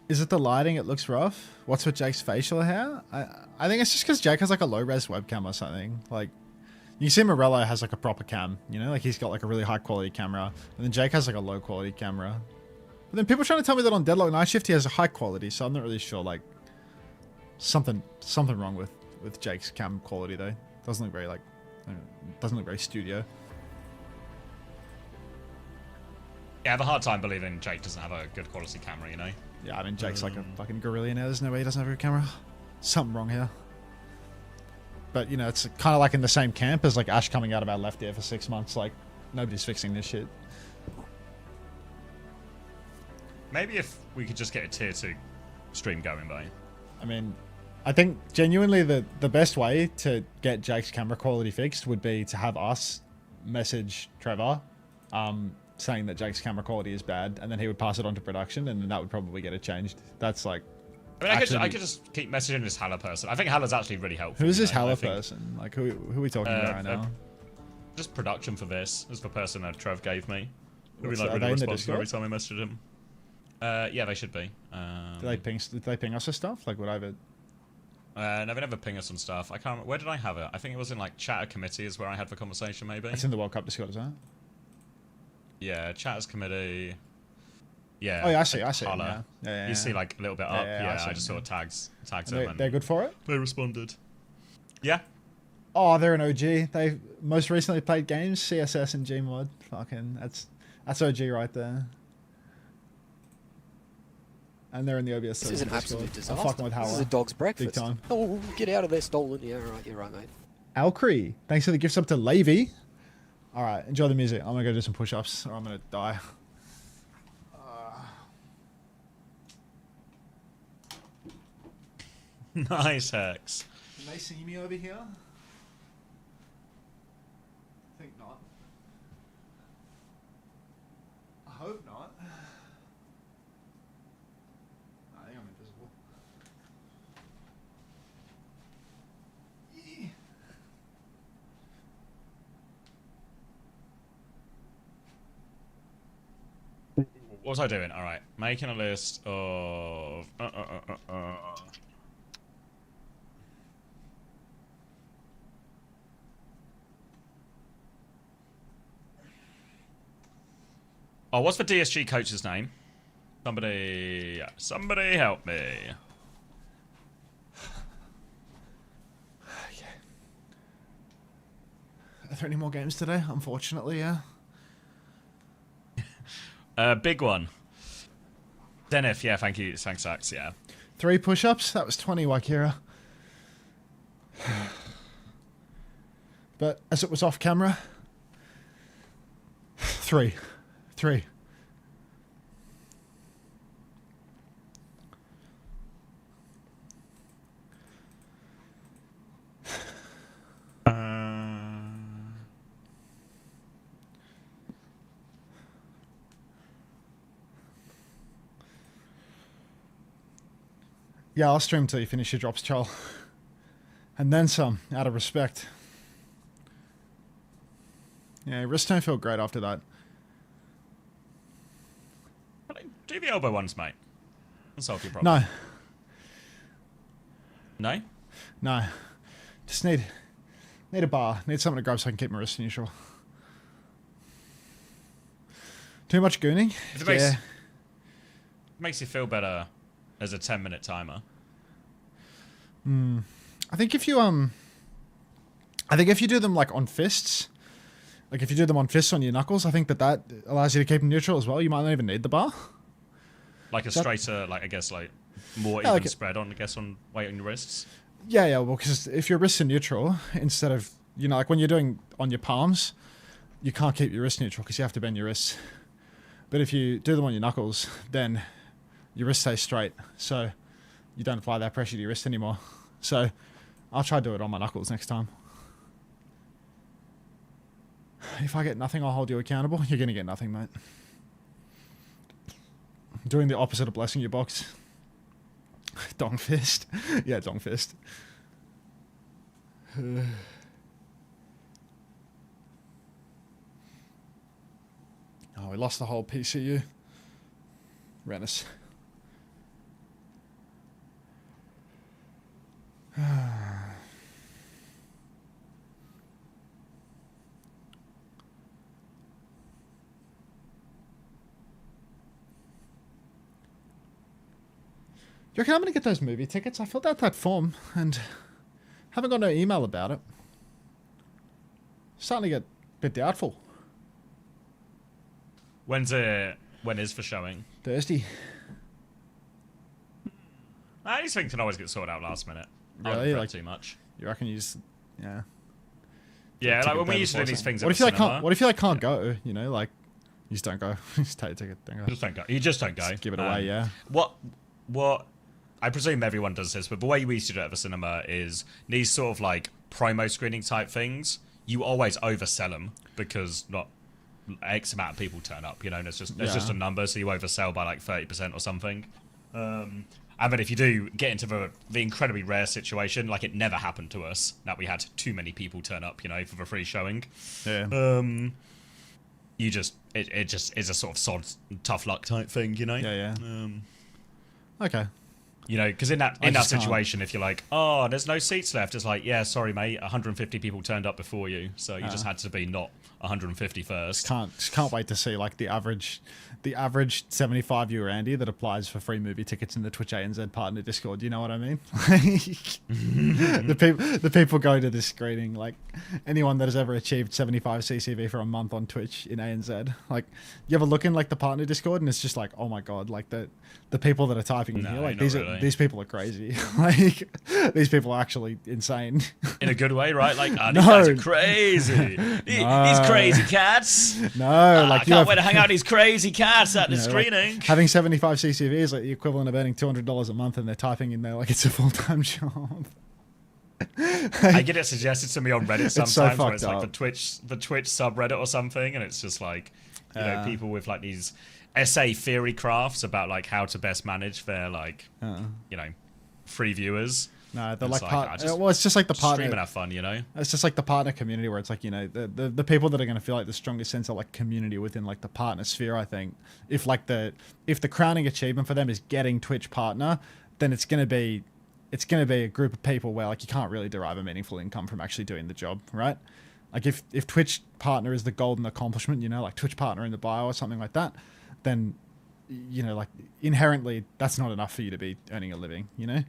Is it the lighting? It looks rough. What's with Jake's facial hair? I think it's just because Jake has like a low-res webcam or something. Like, you see Morello has like a proper cam, you know? Like, he's got like a really high-quality camera. And then Jake has like a low-quality camera. But then people are trying to tell me that on Deadlock Night Shift he has a high quality, so I'm not really sure. Like, something wrong with Jake's cam quality though. Doesn't look very like, doesn't look very studio. Yeah, I have a hard time believing Jake doesn't have a good quality camera, you know? Yeah, I mean, Jake's like a fucking gorilla now. There's no way he doesn't have a good camera. Something wrong here. But, you know, it's kind of like in the same camp as like Ash coming out of our left ear for 6 months. Like, nobody's fixing this shit. Maybe if we could just get a tier 2 stream going, though. I mean, I think genuinely the best way to get Jake's camera quality fixed would be to have us message Trevor, saying that Jake's camera quality is bad, and then he would pass it on to production, and then that would probably get it changed. That's like... I mean, I could just keep messaging this Hala person. I think Hala's actually really helpful. Who's this Hala person? Like, who are we talking about right now? Just production for this. This is the person that Trev gave me. What's Like, that? really Are they in the responsive every Discord? time I messaged him. Yeah, they should be. Did they ping us for stuff? Like, would I have it? No, they never ping us on stuff. I can't... Where did I have it? I think it was in, like, chatter committee is where I had the conversation, maybe. It's in the World Cup Discord, is that? Yeah, chatters committee. Yeah. Oh, yeah, I see it. Hala. Yeah, you see, like, a little bit up. Yeah, I just sort of tagged They, them. they're good for it? They responded. Yeah. Oh, they're an OG. They most recently played games, CSS and Gmod. Fucking, that's OG right there. And they're in the OBS. This is an absolute disaster. I'm fucking with Hala. This is a dog's breakfast. Big time. Oh, get out of there, stolen. Yeah, right. You're right, mate. Alcree, thanks for the gift sub to Levy. All right, enjoy the music. I'm gonna go do some push-ups, or I'm gonna die. Nice, Hex. Can they see me over here? I think not. I hope not. I think I'm invisible. What was I doing? All right, making a list of. Oh, what's the DSG coach's name? Somebody help me. Are there any more games today? Unfortunately, yeah. Big one. Denif, yeah, thank you. Thanks, Axe, yeah. 3 push-ups? That was 20, Wakira. But as it was off camera, 3. Yeah, I'll stream till you finish your drops, Chol. And then some, out of respect. Yeah, wrists don't feel great after that. Do the elbow ones, mate. That'll solve your problem. No. No? No. Just need a bar. Need something to grab so I can keep my wrists neutral. Too much gooning? If it makes you feel better as a 10-minute timer. I think if you do them like on fists, like if you do them on fists on your knuckles, I think that allows you to keep them neutral as well. You might not even need the bar. Like a straighter, like I guess, like more even like spread on, I guess, on weight on your wrists. Yeah. Well, because if your wrists are neutral, instead of like when you're doing on your palms, you can't keep your wrists neutral because you have to bend your wrists. But if you do them on your knuckles, then your wrist stays straight, so you don't apply that pressure to your wrist anymore. So I'll try to do it on my knuckles next time. If I get nothing, I'll hold you accountable. You're going to get nothing, mate. Doing the opposite of blessing your box. Dong fist. Yeah, dong fist. Oh, we lost the whole PCU. Rennis. You reckon I'm going to get those movie tickets? I filled out that form and haven't got no email about it. Starting to get a bit doubtful. When is for showing? Thursday. These things can always get sorted out last minute. Really? Like too much. You reckon you just, yeah. Yeah, like when we used to do these things. What if you can't go? You know, like you just don't go. You just take a ticket. Don't go. Just don't go. You just don't go. Just give it away. Yeah. What? I presume everyone does this, but the way we used to do it at the cinema is these sort of like promo screening type things. You always oversell them because not X amount of people turn up. You know, and it's just a number, so you oversell by like 30% or something. And then if you do get into the incredibly rare situation, like it never happened to us, that we had too many people turn up, you know, for the free showing. Yeah. You just it just is a sort of sod tough luck type thing, you know. Yeah. Okay. You know, because in that situation, if you're like, oh, there's no seats left, it's like, yeah, sorry, mate, 150 people turned up before you, so you just had to be not 150 first. Just can't wait to see like the average 75-year Andy that applies for free movie tickets in the Twitch ANZ partner Discord. You know what I mean? the people go to this screening, like anyone that has ever achieved 75 CCV for a month on Twitch in ANZ. Like, you ever look in like the partner Discord and it's just like, oh my god, like the people that are typing in here, like these Exactly. these people are crazy. Like, these people are actually insane. In a good way, right? Like, No. these guys are crazy. These crazy cats. No, I like can't wait to hang out with these crazy cats at the like, screening. having 75 CCV is like the equivalent of earning $200 a month, and they're typing in there like it's a full-time job. I get it suggested to me on Reddit sometimes so where it's fucked like up. the Twitch subreddit or something, and it's just like, you know, people with like these essay theory crafts about like how to best manage their like, you know, free viewers. No, they're It's like just well, it's just like the partner. stream and have fun, you know. It's just like the partner community where it's like, you know, the people that are going to feel like the strongest sense of like community within like the partner sphere. I think if the crowning achievement for them is getting Twitch partner, then it's going to be a group of people where like you can't really derive a meaningful income from actually doing the job, right? Like if Twitch partner is the golden accomplishment, you know, like Twitch partner in the bio or something like that, then, you know, like inherently that's not enough for you to be earning a living, you know?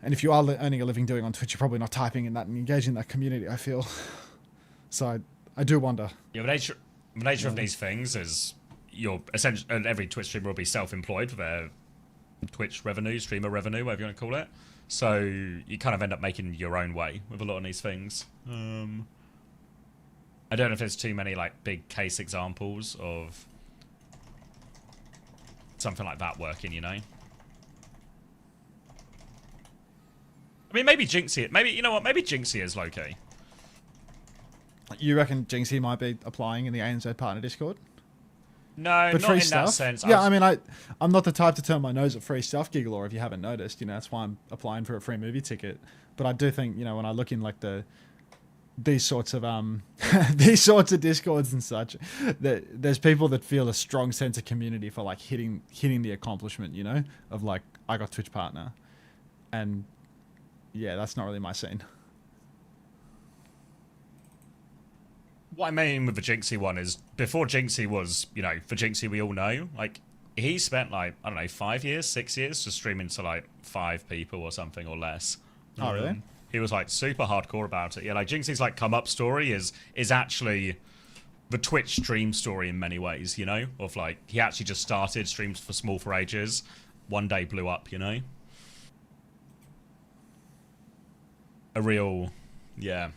And if you are earning a living doing on Twitch, you're probably not typing in that and engaging in that community, I feel. So I do wonder. Yeah, the nature of these things is you're essentially, and every Twitch streamer will be self-employed for their Twitch revenue, streamer revenue, whatever you want to call it. So you kind of end up making your own way with a lot of these things. I don't know if there's too many like big case examples of something like that working, you know. I mean, maybe Jinxie. Maybe, you know what? Maybe Jinxie is low-key. You reckon Jinxie might be applying in the ANZ partner Discord? No, But not free in stuff? that sense. Yeah, I mean, I'm not the type to turn my nose at free stuff, Gigalore, if you haven't noticed. You know, that's why I'm applying for a free movie ticket. But I do think, you know, when I look in like these sorts of these sorts of Discords and such, there's people that feel a strong sense of community for like hitting the accomplishment, you know, of like I got Twitch partner, and yeah, that's not really my scene. What I mean with the Jinxie one is, before Jinxie was, you know, for Jinxie we all know, like, he spent, like, I don't know, 5 years, 6 years just streaming to, like, 5 people or something or less. Oh, really? He was, like, super hardcore about it. Yeah, like, Jinxie's, like, come-up story is actually the Twitch stream story in many ways, you know? Of, like, he actually just started, streamed for small for ages, one day blew up, you know? A real, yeah.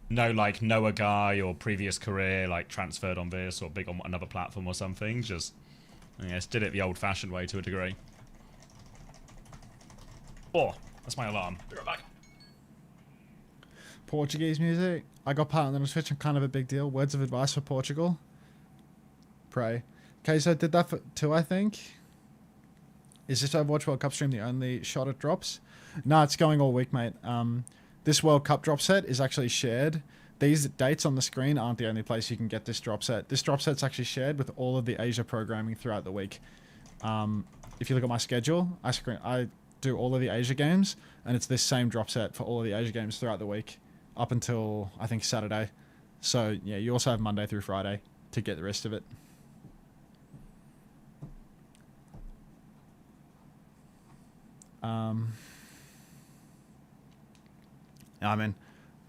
No, like, know a guy or previous career, like, transferred on this or big on another platform or something. Just, I guess, did it the old-fashioned way to a degree. Oh, that's my alarm. Be right back. Portuguese music. I got partnered on Twitch and kind of a big deal. Words of advice for Portugal. Pray. Queso did that too, I think. Is this Overwatch World Cup stream the only shot it drops? No, it's going all week, mate. This World Cup drop set is actually shared. These dates on the screen aren't the only place you can get this drop set. This drop set's actually shared with all of the Asia programming throughout the week. If you look at my schedule, I do all of the Asia games, and it's this same drop set for all of the Asia games throughout the week, up until, I think, Saturday. So, yeah, you also have Monday through Friday to get the rest of it. I mean,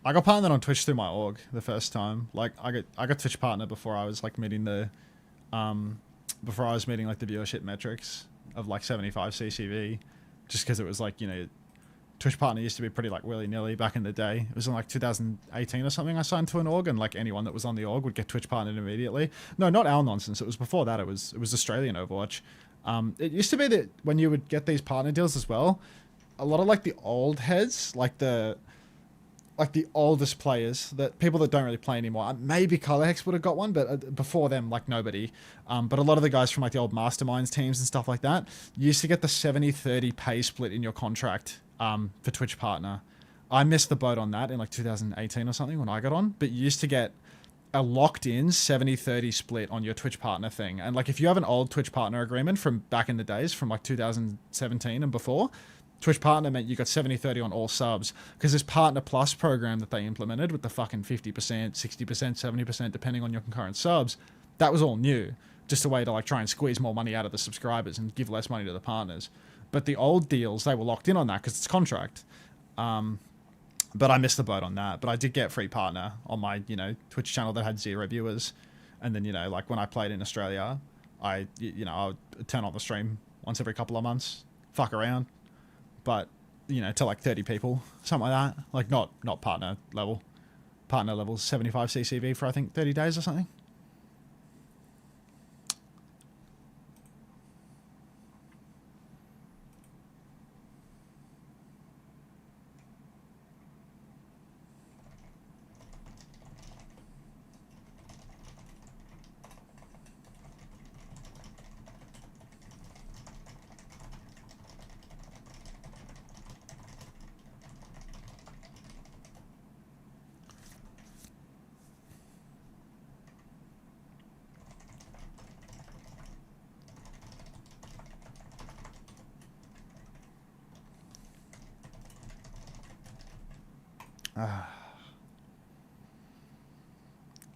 I got partnered on Twitch through my org the first time. Like, I got Twitch partner before I was like meeting the, before I was meeting like the viewership metrics of like 75 CCV, just because it was like, you know, Twitch partner used to be pretty like willy-nilly back in the day. It was in like 2018 or something I signed to an org, and like anyone that was on the org would get Twitch partnered immediately. No, not our nonsense. It was before that. It was Australian Overwatch. It used to be that when you would get these partner deals as well, a lot of like the old heads, like the oldest players, that people that don't really play anymore. Maybe Colorhex would have got one, but before them, like nobody. But a lot of the guys from like the old Masterminds teams and stuff like that used to get the 70-30 pay split in your contract for Twitch partner. I missed the boat on that in like 2018 or something when I got on, but you used to get a locked-in 70-30 split on your Twitch partner thing. And like if you have an old Twitch partner agreement from back in the days, from like 2017 and before, Twitch partner meant you got 70-30 on all subs, because this Partner Plus program that they implemented with the fucking 50%, 60%, 70%, depending on your concurrent subs, that was all new. Just a way to like try and squeeze more money out of the subscribers and give less money to the partners. But the old deals, they were locked in on that because it's contract. But I missed the boat on that. But I did get free partner on my, you know, Twitch channel that had 0 viewers. And then, you know, like when I played in Australia, I'll turn on the stream once every couple of months, fuck around, but to like 30 people, something like that. Like not partner level. Partner level's 75 CCV for I think 30 days or something.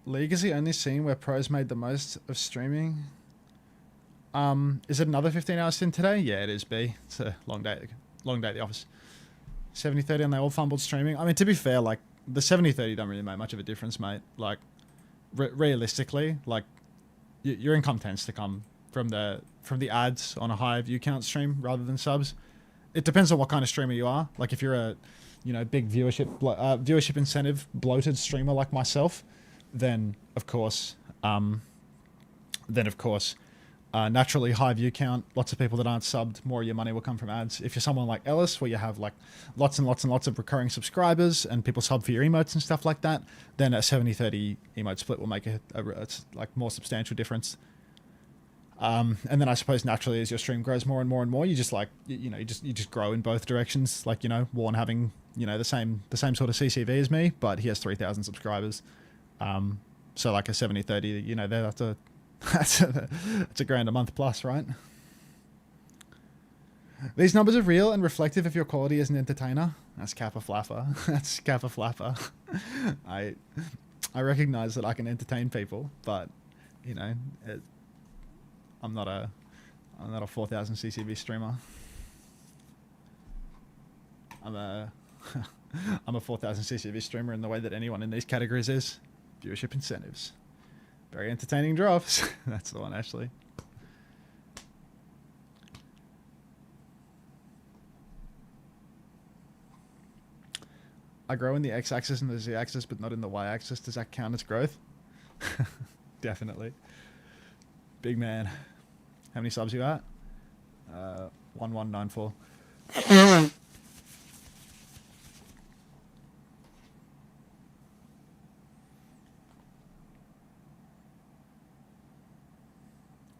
League is the only scene where pros made the most of streaming. Is it another 15-hour stint today? Yeah, it is, B. It's a long day at the office. 70-30 and they all fumbled streaming. I mean, to be fair, like, the 70-30 don't really make much of a difference, mate. Like, realistically, like, your income tends to come from the ads on a high view count stream rather than subs. It depends on what kind of streamer you are. Like, if you're a big viewership incentive bloated streamer like myself, then of course, naturally high view count, lots of people that aren't subbed, more of your money will come from ads. If you're someone like Ellis, where you have like lots and lots and lots of recurring subscribers and people sub for your emotes and stuff like that, then a 70-30 emote split will make a like more substantial difference. And then I suppose naturally as your stream grows more and more and more, you just like you just grow in both directions. Like Warren having the same sort of CCV as me, but he has 3,000 subscribers. So like a 70-30, that's a grand a month plus, right? These numbers are real and reflective of your quality as an entertainer. That's Kappa Flapper. That's Kappa Flapper. I recognize that I can entertain people, but I'm not a 4,000 CCV streamer. I'm a 4,000 CCV streamer in the way that anyone in these categories is. Viewership incentives. Very entertaining drops. That's the one, Ashley. I grow in the x-axis and the z-axis, but not in the y-axis. Does that count as growth? Definitely. Big man. How many subs you at? 1194.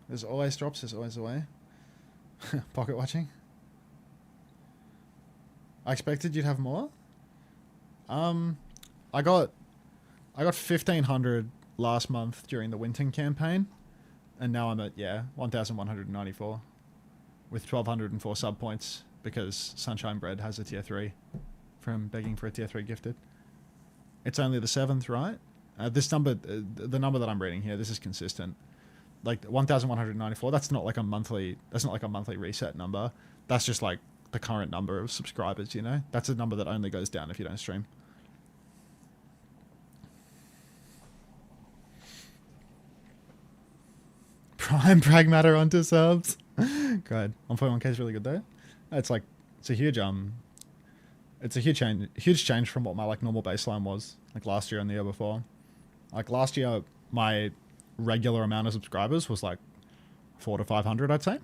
There's always drops, there's always a way. Pocket watching. I expected you'd have more. I got 1,500 last month during the Winton campaign, and now I'm at 1,194 with 1,204 sub points because Sunshine Bread has a tier 3 from begging for a tier 3 gifted. It's only the 7th, right? This number, the number that I'm reading here, this is consistent. Like 1,194. That's not like a monthly reset number. That's just like the current number of subscribers. That's a number that only goes down if you don't stream. Prime Pragmatter onto subs. Good. 1.1k is really good though. It's a huge change from what my like normal baseline was like last year and the year before. Like last year, my regular amount of subscribers was like 400 to 500, I'd say,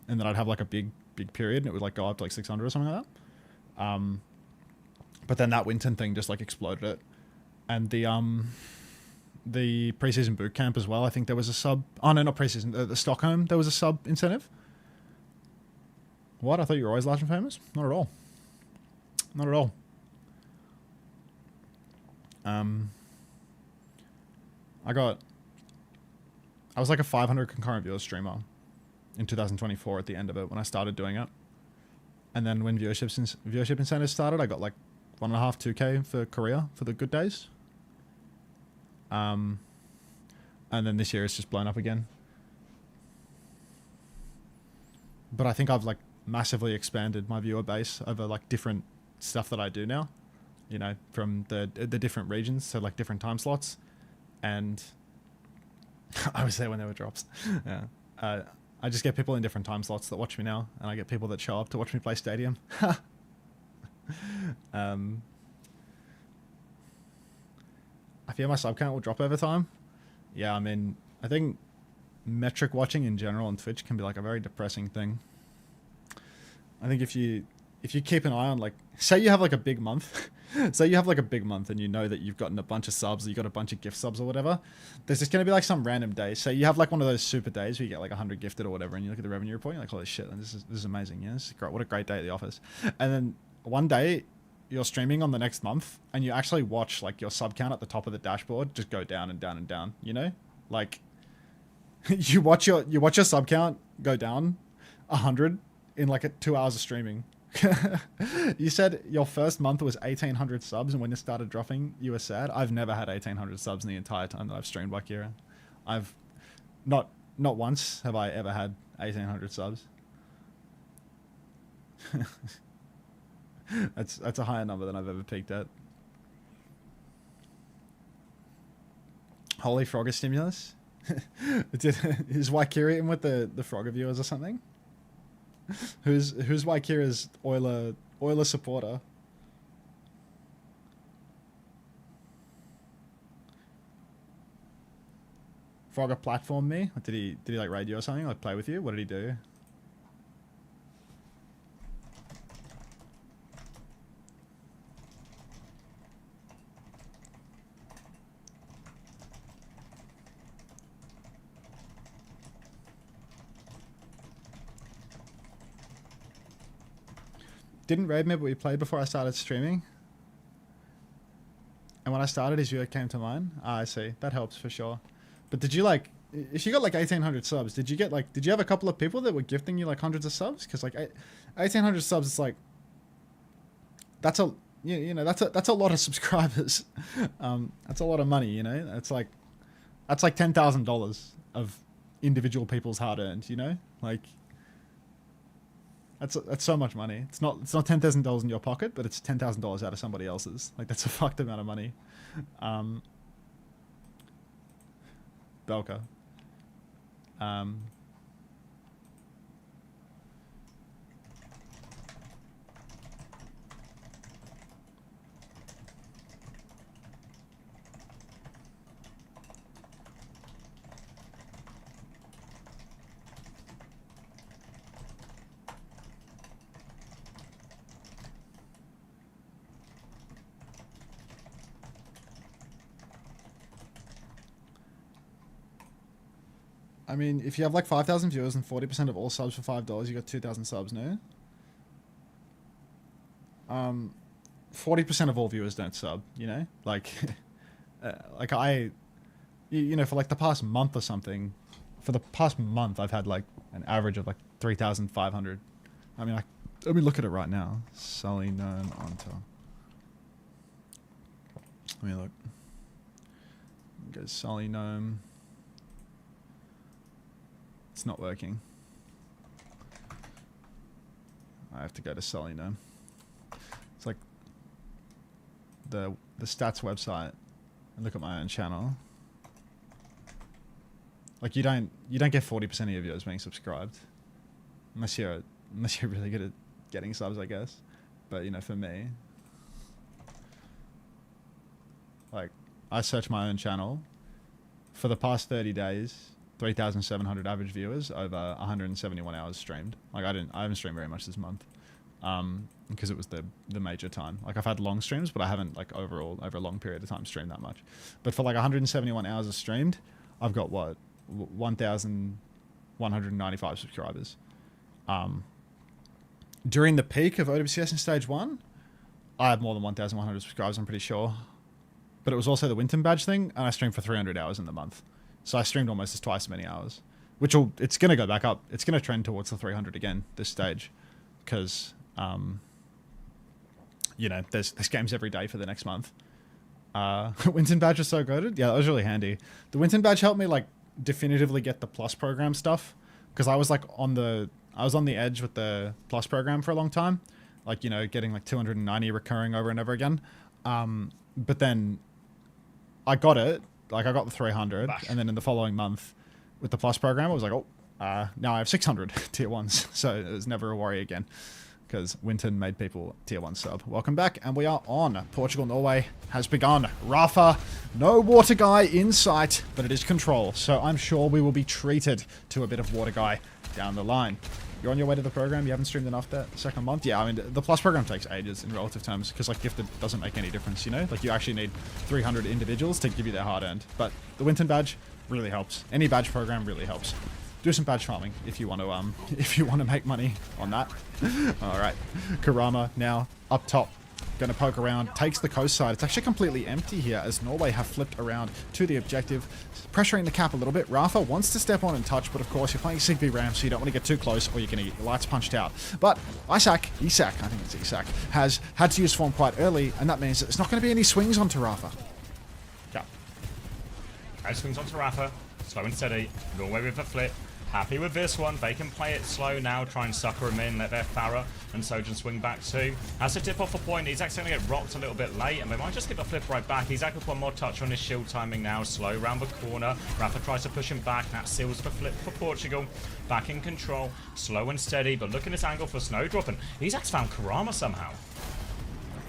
and then I'd have like a big period and it would like go up to like 600 or something like that. But then that Winton thing just like exploded it, and the preseason boot camp as well. I think there was a sub. Oh no, not preseason. The Stockholm, there was a sub incentive. What? I thought you were always large and famous. Not at all. Not at all. I was like a 500 concurrent viewers streamer in 2024 at the end of it when I started doing it. And then when viewership incentives started, I got like 1.5, 2k for Korea for the good days. And then this year it's just blown up again. But I think I've like massively expanded my viewer base over like different stuff that I do now, from the different regions, so like different time slots. And I was there when there were drops. Yeah. I just get people in different time slots that watch me now, and I get people that show up to watch me play Stadium. I fear my sub count will drop over time. Yeah, I mean, I think metric watching in general on Twitch can be like a very depressing thing. I think if you keep an eye on, like, say you have like a big month, say you have like a big month and you know that you've gotten a bunch of subs, or you got a bunch of gift subs or whatever, there's just going to be like some random day. Say you have like one of those super days where you get like 100 gifted or whatever, and you look at the revenue report, you're like, holy shit, this is amazing. Yeah, this is great. What a great day at the office. And then one day you're streaming on the next month and you actually watch like your sub count at the top of the dashboard just go down and down and down, you know? Like you watch your sub count go down 100 in like 2 hours of streaming. You said your first month was 1,800 subs, and when it started dropping, you were sad. I've never had 1,800 subs in the entire time that I've streamed Valkyria. I've not once have I ever had 1,800 subs. That's a higher number than I've ever peaked at. Holy Frogger stimulus. Is Valkyria in with the Frogger viewers or something? Who's Valkyria's Euler supporter? Frogger platformed me? Did he like raid you or something? Like play with you? What did he do? Didn't raid me, but we played before I started streaming. And when I started, his viewer came to mine. Ah, I see. That helps for sure. But did you like, if you got like 1,800 subs, did you have a couple of people that were gifting you like hundreds of subs? Because like 1,800 subs, it's like, that's a, that's a lot of subscribers. That's a lot of money, you know? That's like $10,000 of individual people's hard earned, you know? Like, that's so much money. It's not $10,000 in your pocket, but it's $10,000 out of somebody else's. Like, that's a fucked amount of money. Belka. I mean, if you have like 5,000 viewers and 40% of all subs for $5, you got 2,000 subs, no? 40% of all viewers don't sub, you know? Like, you know, for like the past month or something, for the past month, I've had like an average of like 3,500. I mean, let me look at it right now. Sully known Unter. Let me look. Go Sully gnome. It's not working. I have to go to Sully gnome. It's like the stats website and look at my own channel. Like you don't get 40% of your viewers being subscribed, unless you're really good at getting subs, I guess. But you know, for me, like I search my own channel for the past 30 days. 3,700 average viewers over 171 hours streamed. Like I haven't streamed very much this month, because it was the major time. Like I've had long streams, but I haven't like overall over a long period of time streamed that much. But for like 171 hours of streamed, I've got what 1,195 subscribers. During the peak of OWCS in stage 1, I had more than 1,100 subscribers. I'm pretty sure, but it was also the Winton badge thing, and I streamed for 300 hours in the month. So I streamed almost as twice as many hours, which it's going to go back up. It's going to trend towards the 300 again this stage, because, you know, there's games every day for the next month. Winton badge is so good. Yeah, that was really handy. The Winton badge helped me like definitively get the plus program stuff, because I was like on the edge with the plus program for a long time, like, you know, getting like 290 recurring over and over again. But then I got it. Like I got the 300, and then in the following month with the plus program, I was like, oh, now I have 600 tier 1s, so it was never a worry again. Because Winton made people tier 1 sub. Welcome back, and we are on. Portugal, Norway has begun. Rafa, no water guy in sight, but it is control. So I'm sure we will be treated to a bit of water guy down the line. You're on your way to the program? You haven't streamed enough that second month? Yeah, I mean, the Plus program takes ages in relative terms, because, like, gifted doesn't make any difference, you know? Like, you actually need 300 individuals to give you their hard-earned. But the Winton badge really helps. Any badge program really helps. Do some badge farming if you want to make money on that. All right, Karama now up top, gonna poke around, takes the coast side. It's actually completely empty here as Norway have flipped around to the objective, pressuring the cap a little bit. Rafa wants to step on and touch, but of course you're playing Sig v Ram, so you don't want to get too close or you're gonna get your lights punched out. But Isak, I think it's Isak, has had to use form quite early, and that means that there's not going to be any swings onto Rafa. Yeah. Swings onto Rafa, slow and steady. Norway with a flip. Happy with this one. They can play it slow now, try and sucker him in, let their Farah and Sojan swing back too. Has to dip off a point. He's actually going to get rocked a little bit late, and they might just get the flip right back. He's with one more touch on his shield timing now. Slow round the corner. Rafa tries to push him back. That seals the flip for Portugal. Back in control. Slow and steady, but look at this angle for Snowdrop, and Isak's found Karama somehow.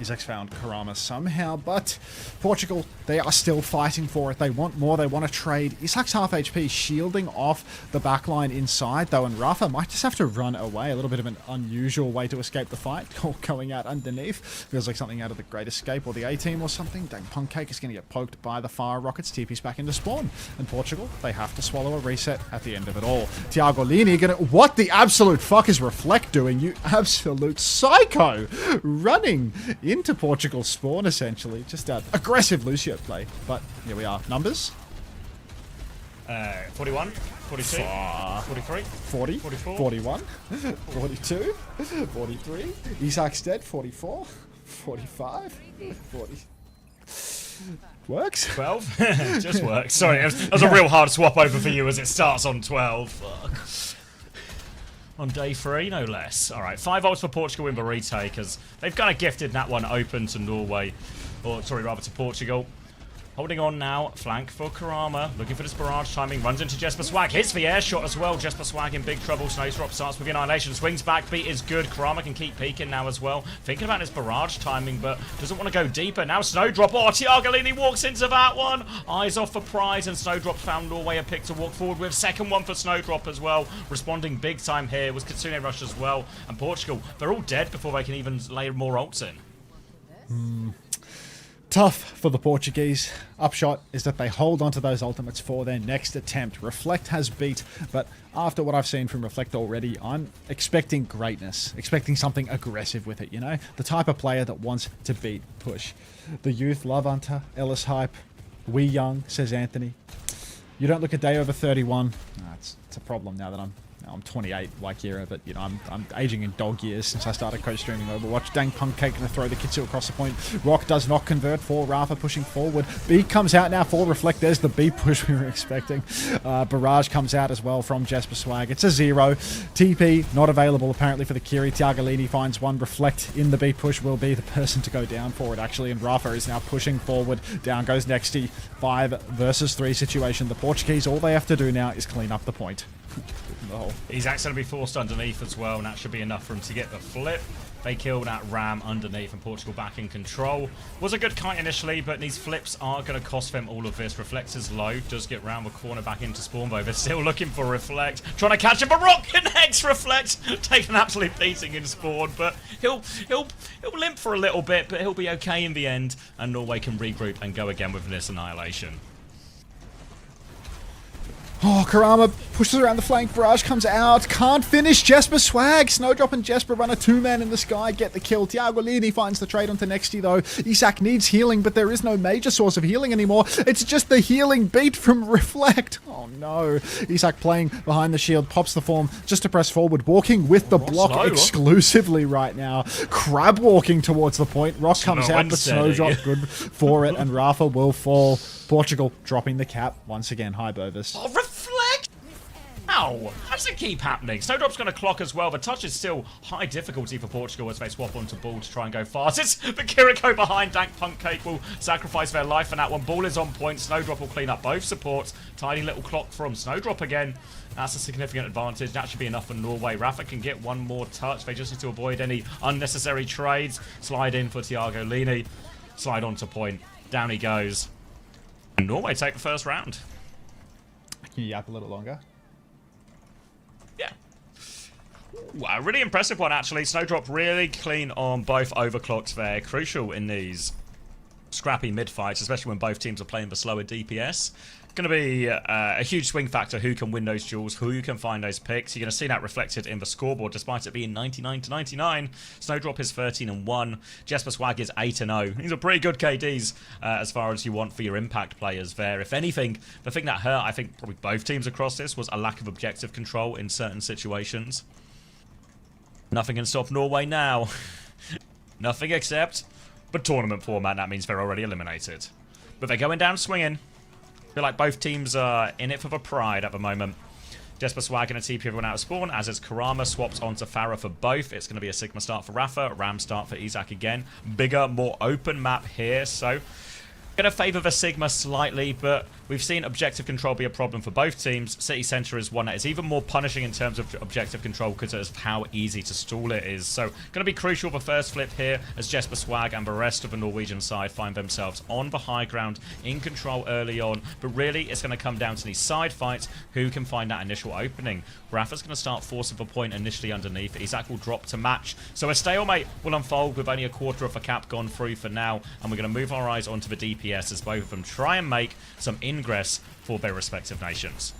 Isak's found Karama somehow, but Portugal, they are still fighting for it. They want more, they want to trade. Isak's half HP shielding off the backline inside, though, and Rafa might just have to run away. A little bit of an unusual way to escape the fight, or going out underneath. Feels like something out of the Great Escape or the A-Team or something. Dang, Pancake is going to get poked by the fire rockets. TP's back into spawn. And Portugal, they have to swallow a reset at the end of it all. Thiago Lini gonna... What the absolute fuck is Reflect doing? You absolute psycho! Running into Portugal's spawn, essentially. Just an aggressive Lucio play. But here we are. Numbers? 41, 42, 43, 40, 44, 41, 42, 43. Isak's dead. 44, 45, 40. Works? 12? Just works. Sorry, that was a real hard swap over for you as it starts on 12. Fuck. On day 3, no less. Alright, 5 ults for Portugal in the retake, as they've kind of gifted that one open to Norway. Or, sorry, rather to Portugal. Holding on now, flank for Karama, looking for this barrage timing, runs into Jesper Swag, hits the air shot as well. Jesper Swag in big trouble. Snowdrop starts with Annihilation, swings back, beat is good. Karama can keep peeking now as well. Thinking about his barrage timing, but doesn't want to go deeper. Now Snowdrop, oh, Thiago walks into that one. Eyes off the prize, and Snowdrop found Norway a pick to walk forward with. Second one for Snowdrop as well. Responding big time here was Kitsune Rush as well. And Portugal, they're all dead before they can even lay more ults in. Tough for the Portuguese. Upshot is that they hold onto those ultimates for their next attempt. Reflect has beat, but after what I've seen from Reflect already, I'm expecting greatness, expecting something aggressive with it, you know? The type of player that wants to beat push. The youth love Unter, Ellis hype, we young, says Anthony. You don't look a day over 31. It's a problem now that I'm 28 like Yira, but you know, I'm aging in dog years since I started co-streaming Overwatch. Dang, Pancake gonna throw the Kitsu across the point. Rock does not convert for Rafa pushing forward. B comes out now for Reflect. There's the B push we were expecting. Barrage comes out as well from Jesper Swag. It's a 0. TP not available apparently for the Kiri. Thiago finds one. Reflect in the B push will be the person to go down for it actually, and Rafa is now pushing forward. Down goes Nexty. 5 versus 3 situation. The Portuguese, all they have to do now is clean up the point. He's actually going to be forced underneath as well, and that should be enough for him to get the flip. They killed that Ram underneath, and Portugal back in control. Was a good kite initially, but these flips are going to cost them all of this. Reflect is low, does get round the corner back into spawn, though. They're still looking for Reflect. Trying to catch him, but Rock connects. Reflect take an absolute beating in spawn, but he'll limp for a little bit, but he'll be okay in the end, and Norway can regroup and go again with this Annihilation. Oh, Karama pushes around the flank. Barrage comes out. Can't finish. Jesper Swag. Snowdrop and Jesper run a 2-man in the sky. Get the kill. Thiago Lini finds the trade onto Nexty, though. Isak needs healing, but there is no major source of healing anymore. It's just the healing beat from Reflect. Oh, no. Isak playing behind the shield. Pops the form just to press forward. Walking with the block exclusively right now. Crab walking towards the point. Rock comes out, but Snowdrop good for it, and Rafa will fall. Portugal dropping the cap once again. Hi, Bovis. Oh, Reflect! How? How does it keep happening? Snowdrop's going to clock as well. The touch is still high difficulty for Portugal as they swap onto Ball to try and go fast. It's the Kiriko behind. Dank Pancake will sacrifice their life for that one. Ball is on point. Snowdrop will clean up both supports. Tiny little clock from Snowdrop again. That's a significant advantage. That should be enough for Norway. Rafa can get one more touch. They just need to avoid any unnecessary trades. Slide in for Thiago Lini. Slide onto point. Down he goes. And Norway take the first round. Can you yap a little longer? Yeah. Ooh, a really impressive one, actually. Snowdrop really clean on both overclocks there. Crucial in these scrappy mid-fights, especially when both teams are playing the slower DPS. Going to be a huge swing factor who can win those duels, who can find those picks. You're going to see that reflected in the scoreboard, despite it being 99-99. Snowdrop is 13-1. Jesper Swag is 8-0. These are pretty good KDs as far as you want for your impact players there. If anything, the thing that hurt, I think, probably both teams across this was a lack of objective control in certain situations. Nothing can stop Norway now. Nothing except the tournament format. That means they're already eliminated. But they're going down swinging. I feel like both teams are in it for the pride at the moment. Jesper Swag going to TP everyone out of spawn, as is Karama. Swaps onto Farah for both. It's going to be a Sigma start for Rafa, Ram start for Isaac again. Bigger, more open map here, so going to favour the Sigma slightly, but we've seen objective control be a problem for both teams. City Centre is one that is even more punishing in terms of objective control because of how easy to stall it is. So going to be crucial the first flip here as Jesper Swag and the rest of the Norwegian side find themselves on the high ground, in control early on. But really, it's going to come down to these side fights, who can find that initial opening. Rafa's going to start forcing the point initially underneath. Isaac will drop to match. So a stalemate will unfold with only a quarter of the cap gone through for now. And we're going to move our eyes onto the DPS as both of them try and make some ingress for their respective nations.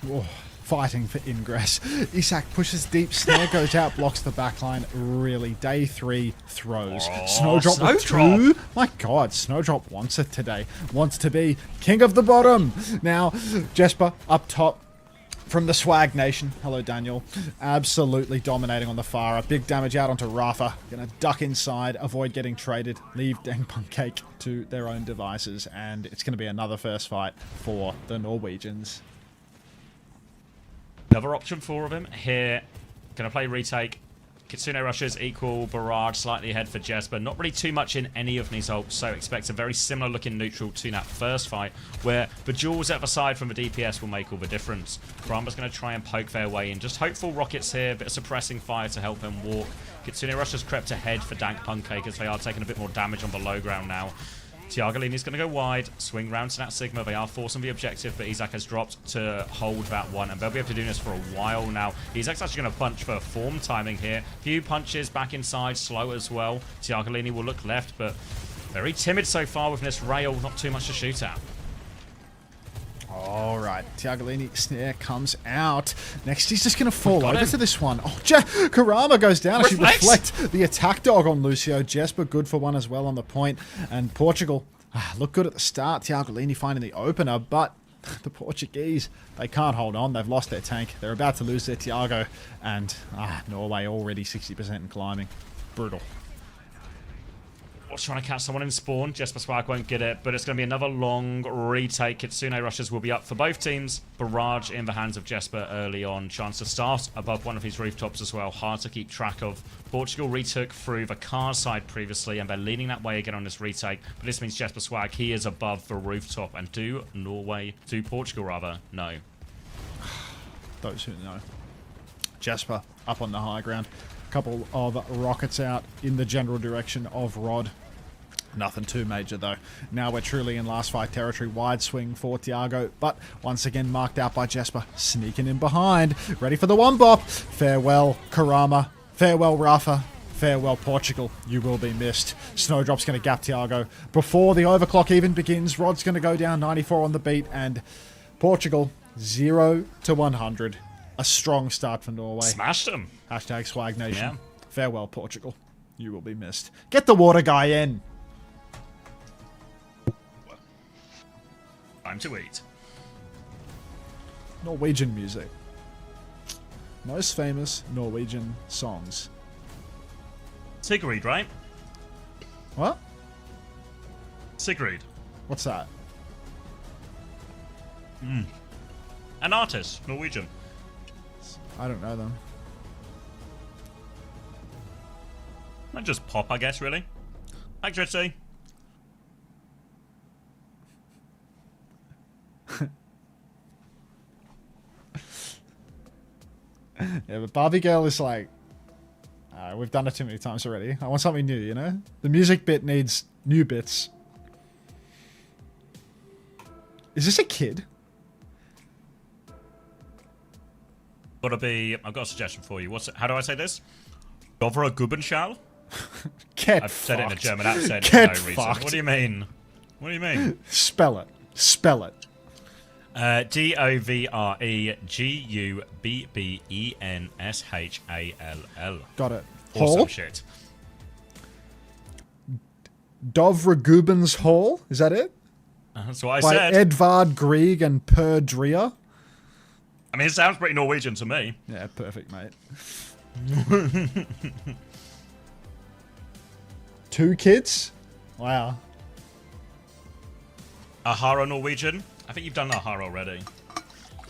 Oh, fighting for ingress. Isaac pushes deep, snare goes out, blocks the backline. Really, day 3 throws. Oh, Snowdrop with 2. My God, Snowdrop wants it today. Wants to be king of the bottom. Now, Jesper up top from the Swag Nation. Hello, Daniel. Absolutely dominating on the Farah. Big damage out onto Rafa. Gonna duck inside, avoid getting traded, leave Dang Pancake to their own devices, and it's gonna be another first fight for the Norwegians. Another option for them here. Gonna play retake. Kitsune rushes equal barrage, slightly ahead for Jesper. Not really too much in any of these ults, so expect a very similar looking neutral to that first fight, where the duels at the side from the DPS will make all the difference. Karama's going to try and poke their way in. Just hopeful rockets here, a bit of suppressing fire to help them walk. Kitsune rushes crept ahead for Dank Pancake as they are taking a bit more damage on the low ground now. Thiago Lini's going to go wide, swing round to that Sigma. They are forcing the objective, but Isaac has dropped to hold that one, and they'll be able to do this for a while now. Isaac's actually going to punch for form timing here. Few punches back inside, slow as well. Thiago Lini will look left, but very timid so far with this rail. Not too much to shoot at. All right, Thiago Lini snare comes out. Next, he's just going to fall over to this one. Oh, Karama goes down. She reflect the attack dog on Lucio. Jesper good for one as well on the point. And Portugal look good at the start. Thiago Lini finding the opener, but the Portuguese, they can't hold on. They've lost their tank. They're about to lose their Thiago. And Norway already 60% in climbing. Brutal. Trying to catch someone in spawn. Jesper Swag won't get it, but it's going to be another long retake. Kitsune rushes will be up for both teams. Barrage in the hands of Jesper early on. Chance to start above one of his rooftops as well. Hard to keep track of. Portugal retook through the car side previously, and they're leaning that way again on this retake. But this means Jesper Swag, he is above the rooftop. And do Portugal rather, know. Those who know. Jesper up on the high ground. Couple of rockets out in the general direction of Rod. Nothing too major though. Now we're truly in last fight territory. Wide swing for Thiago, but once again marked out by Jesper. Sneaking in behind. Ready for the one bop. Farewell, Karama. Farewell, Rafa. Farewell, Portugal. You will be missed. Snowdrop's going to gap Thiago. Before the overclock even begins, Rod's going to go down 94 on the beat, and Portugal 0 to 100. A strong start for Norway. Smashed them. Hashtag Swag Nation. Yeah. Farewell, Portugal. You will be missed. Get the water guy in. Time to eat. Norwegian music. Most famous Norwegian songs. Sigrid, right? What? Sigrid. What's that? An artist, Norwegian. I don't know them. Might just pop, I guess, really. Thanks, Ritzy. Yeah, but Barbie Girl is like... we've done it too many times already. I want something new, you know? The music bit needs new bits. Is this a kid? Gotta be... I've got a suggestion for you. What's it? How do I say this? Dovra Gubenschall? I've said it in a German accent for no reason. What do you mean? What do you mean? Spell it. Spell it. Dovrebbenshall. Got it. Awesome Hall? shit. Dovregubens Hall? Is that it? That's what I By said. Edvard Grieg and Per Drea? I mean, it sounds pretty Norwegian to me. Yeah, perfect, mate. 2 kids? Wow. Ahara Norwegian? I think you've done Ahara already.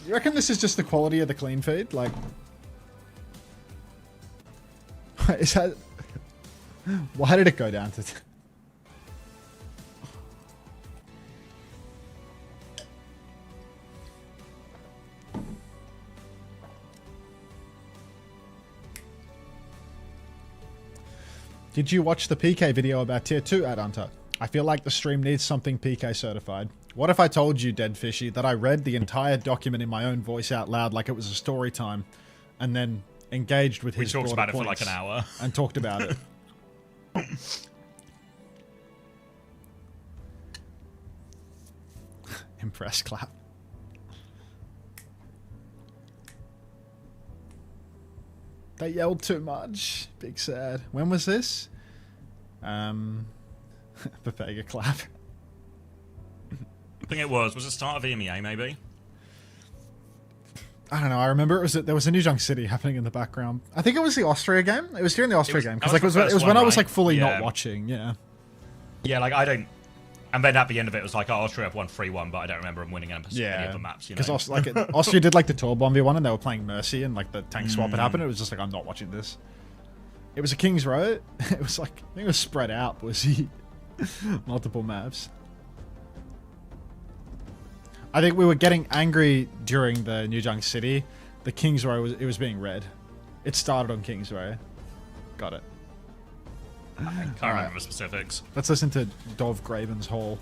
You reckon this is just the quality of the clean feed? Like... Is that... Why did it go down to... Did you watch the PK video about Tier 2 at Unter? I feel like the stream needs something PK certified. What if I told you, Dead Fishy, that I read the entire document in my own voice out loud like it was a story time, and then engaged with his talked about it for points like an hour. and talked about it? Impressed clap. They yelled too much. Big sad. When was this? Papega clap. I think it was. Was it start of EMEA, maybe? I don't know. I remember there was a New Junk City happening in the background. I think it was the Austria game. It was during the Austria game because like it was when I was like fully not watching. Yeah. Yeah, like I don't. And then at the end of it, it was like, oh, Austria have won 3-1, but I don't remember them winning any of the maps. Because Austria did like the tour bomb one, and they were playing Mercy, and like the tank swap had happened. It was just like, I'm not watching this. It was a King's Row. It was like, I think it was spread out. Was he multiple maps? I think we were getting angry during the New Junk City. The King's Row was being read. It started on King's Row. Got it. I can't remember the specifics. Let's listen to Dov Graven's Hall.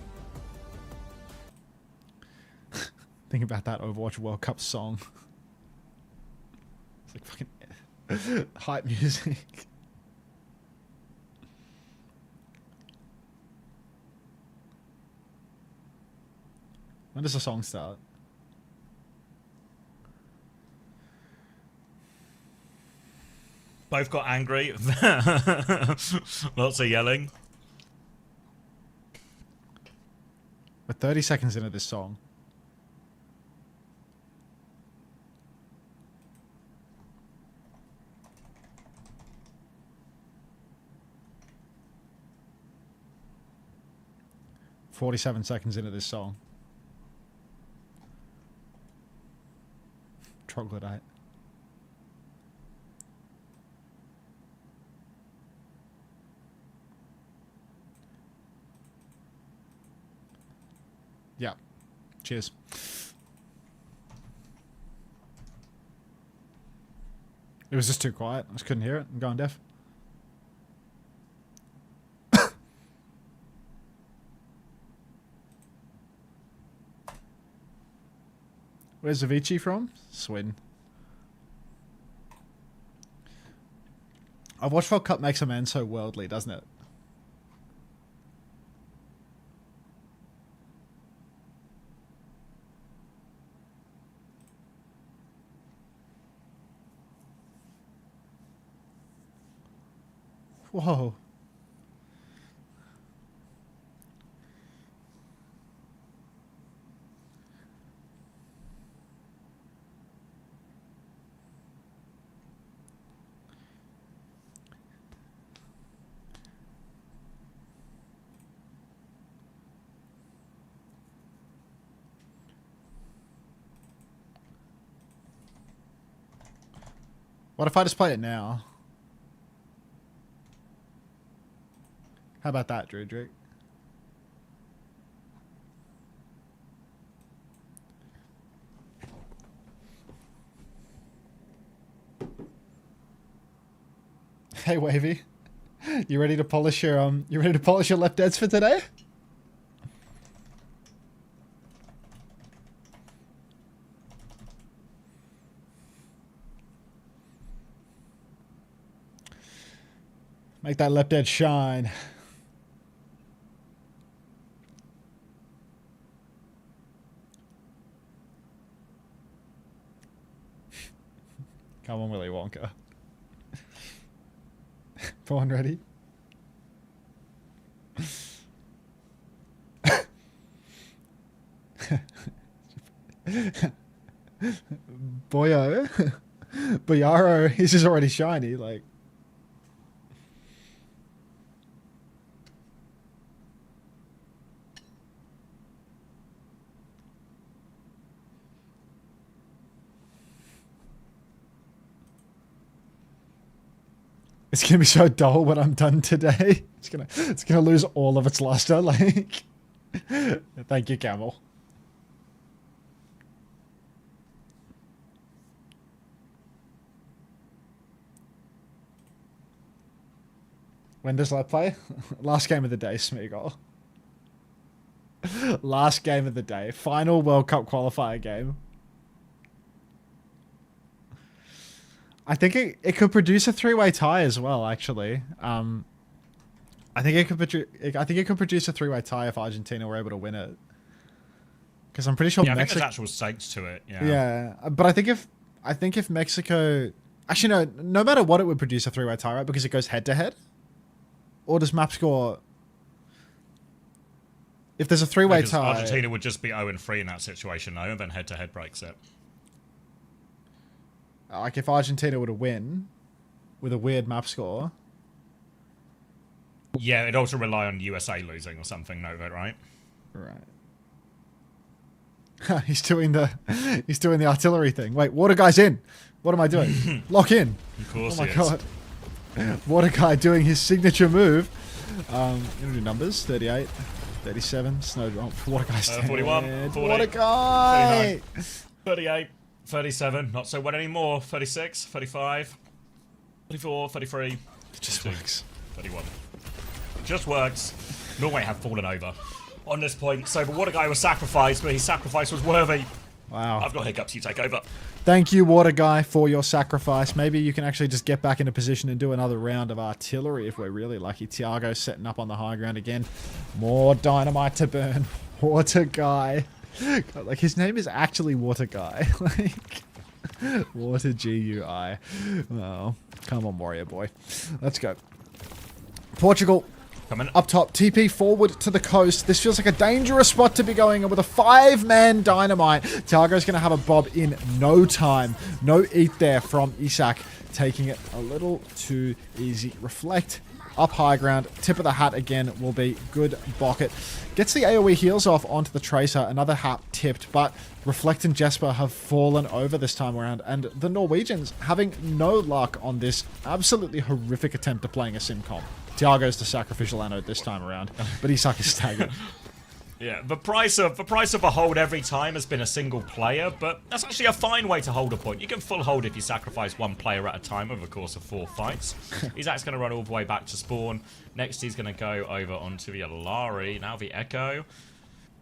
Think about that Overwatch World Cup song. It's like fucking hype music. When does the song start? Both got angry. Lots of yelling. We're 30 seconds into this song. "47 seconds into this song. Troglodyte. Yeah. Cheers. It was just too quiet. I just couldn't hear it. I'm going deaf. Where's Avicii from? Sweden. Overwatch World Cup makes a man so worldly, doesn't it? Whoa. What if I just play it now? How about that, Drudrick? Hey, Wavy. You ready to polish your left deads for today? Make that left edge shine. Come on, Willy Wonka. Pawn ready? Boyo. Boyaro, he's just already shiny, like. It's gonna be so dull when I'm done today. It's gonna lose all of its luster. Like, thank you, Camel. When does live play? Last game of the day, Smeagol. Last game of the day. Final World Cup qualifier game. I think it could produce a 3-way tie as well, actually. I think it could produce a 3-way tie if Argentina were able to win it. Because I'm pretty sure I think Mexico. there's actual stakes to it. Yeah. Yeah, but I think if Mexico, actually no, no matter what, it would produce a 3-way tie, right? Because it goes head to head. Or does map score? If there's a 3-way tie, Argentina would just be 0-3 in that situation, though, and then head to head breaks it. Like if Argentina were to win with a weird map score. Yeah, it'd also rely on USA losing or something, Nova, right? Right. He's doing the artillery thing. Wait, water guy's in. What am I doing? Lock in. Of course. Oh my god. Water guy doing his signature move. Gonna do numbers. 38, 37. Snowdrop. Water guy's 41. 40, Water guy. 38. 37, not so well anymore. 36, 35, 34, 33. It just works. 31. Just works. Norway have fallen over on this point. So the water guy was sacrificed, but his sacrifice was worthy. Wow. I've got hiccups, you take over. Thank you, water guy, for your sacrifice. Maybe you can actually just get back into position and do another round of artillery if we're really lucky. Tiago setting up on the high ground again. More dynamite to burn. Water guy. God, like, his name is actually Water Guy. Like, Water GUI. Oh, come on, warrior boy. Let's go. Portugal. Coming up top. TP forward to the coast. This feels like a dangerous spot to be going in with a 5-man dynamite. Tiago's going to have a bob in no time. No eat there from Isak. Taking it a little too easy. Reflect. Up high ground, tip of the hat again will be good Bucket. Gets the AoE heals off onto the Tracer, another hat tipped, but Reflect and Jesper have fallen over this time around, and the Norwegians having no luck on this absolutely horrific attempt at playing a simcom. Tiago's the sacrificial anode this time around, but Isak is staggered. Yeah, the price of a hold every time has been a single player, but that's actually a fine way to hold a point. You can full hold if you sacrifice one player at a time over the course of 4 fights. Isak's going to run all the way back to spawn. Next, he's going to go over onto the Alari. Now the Echo.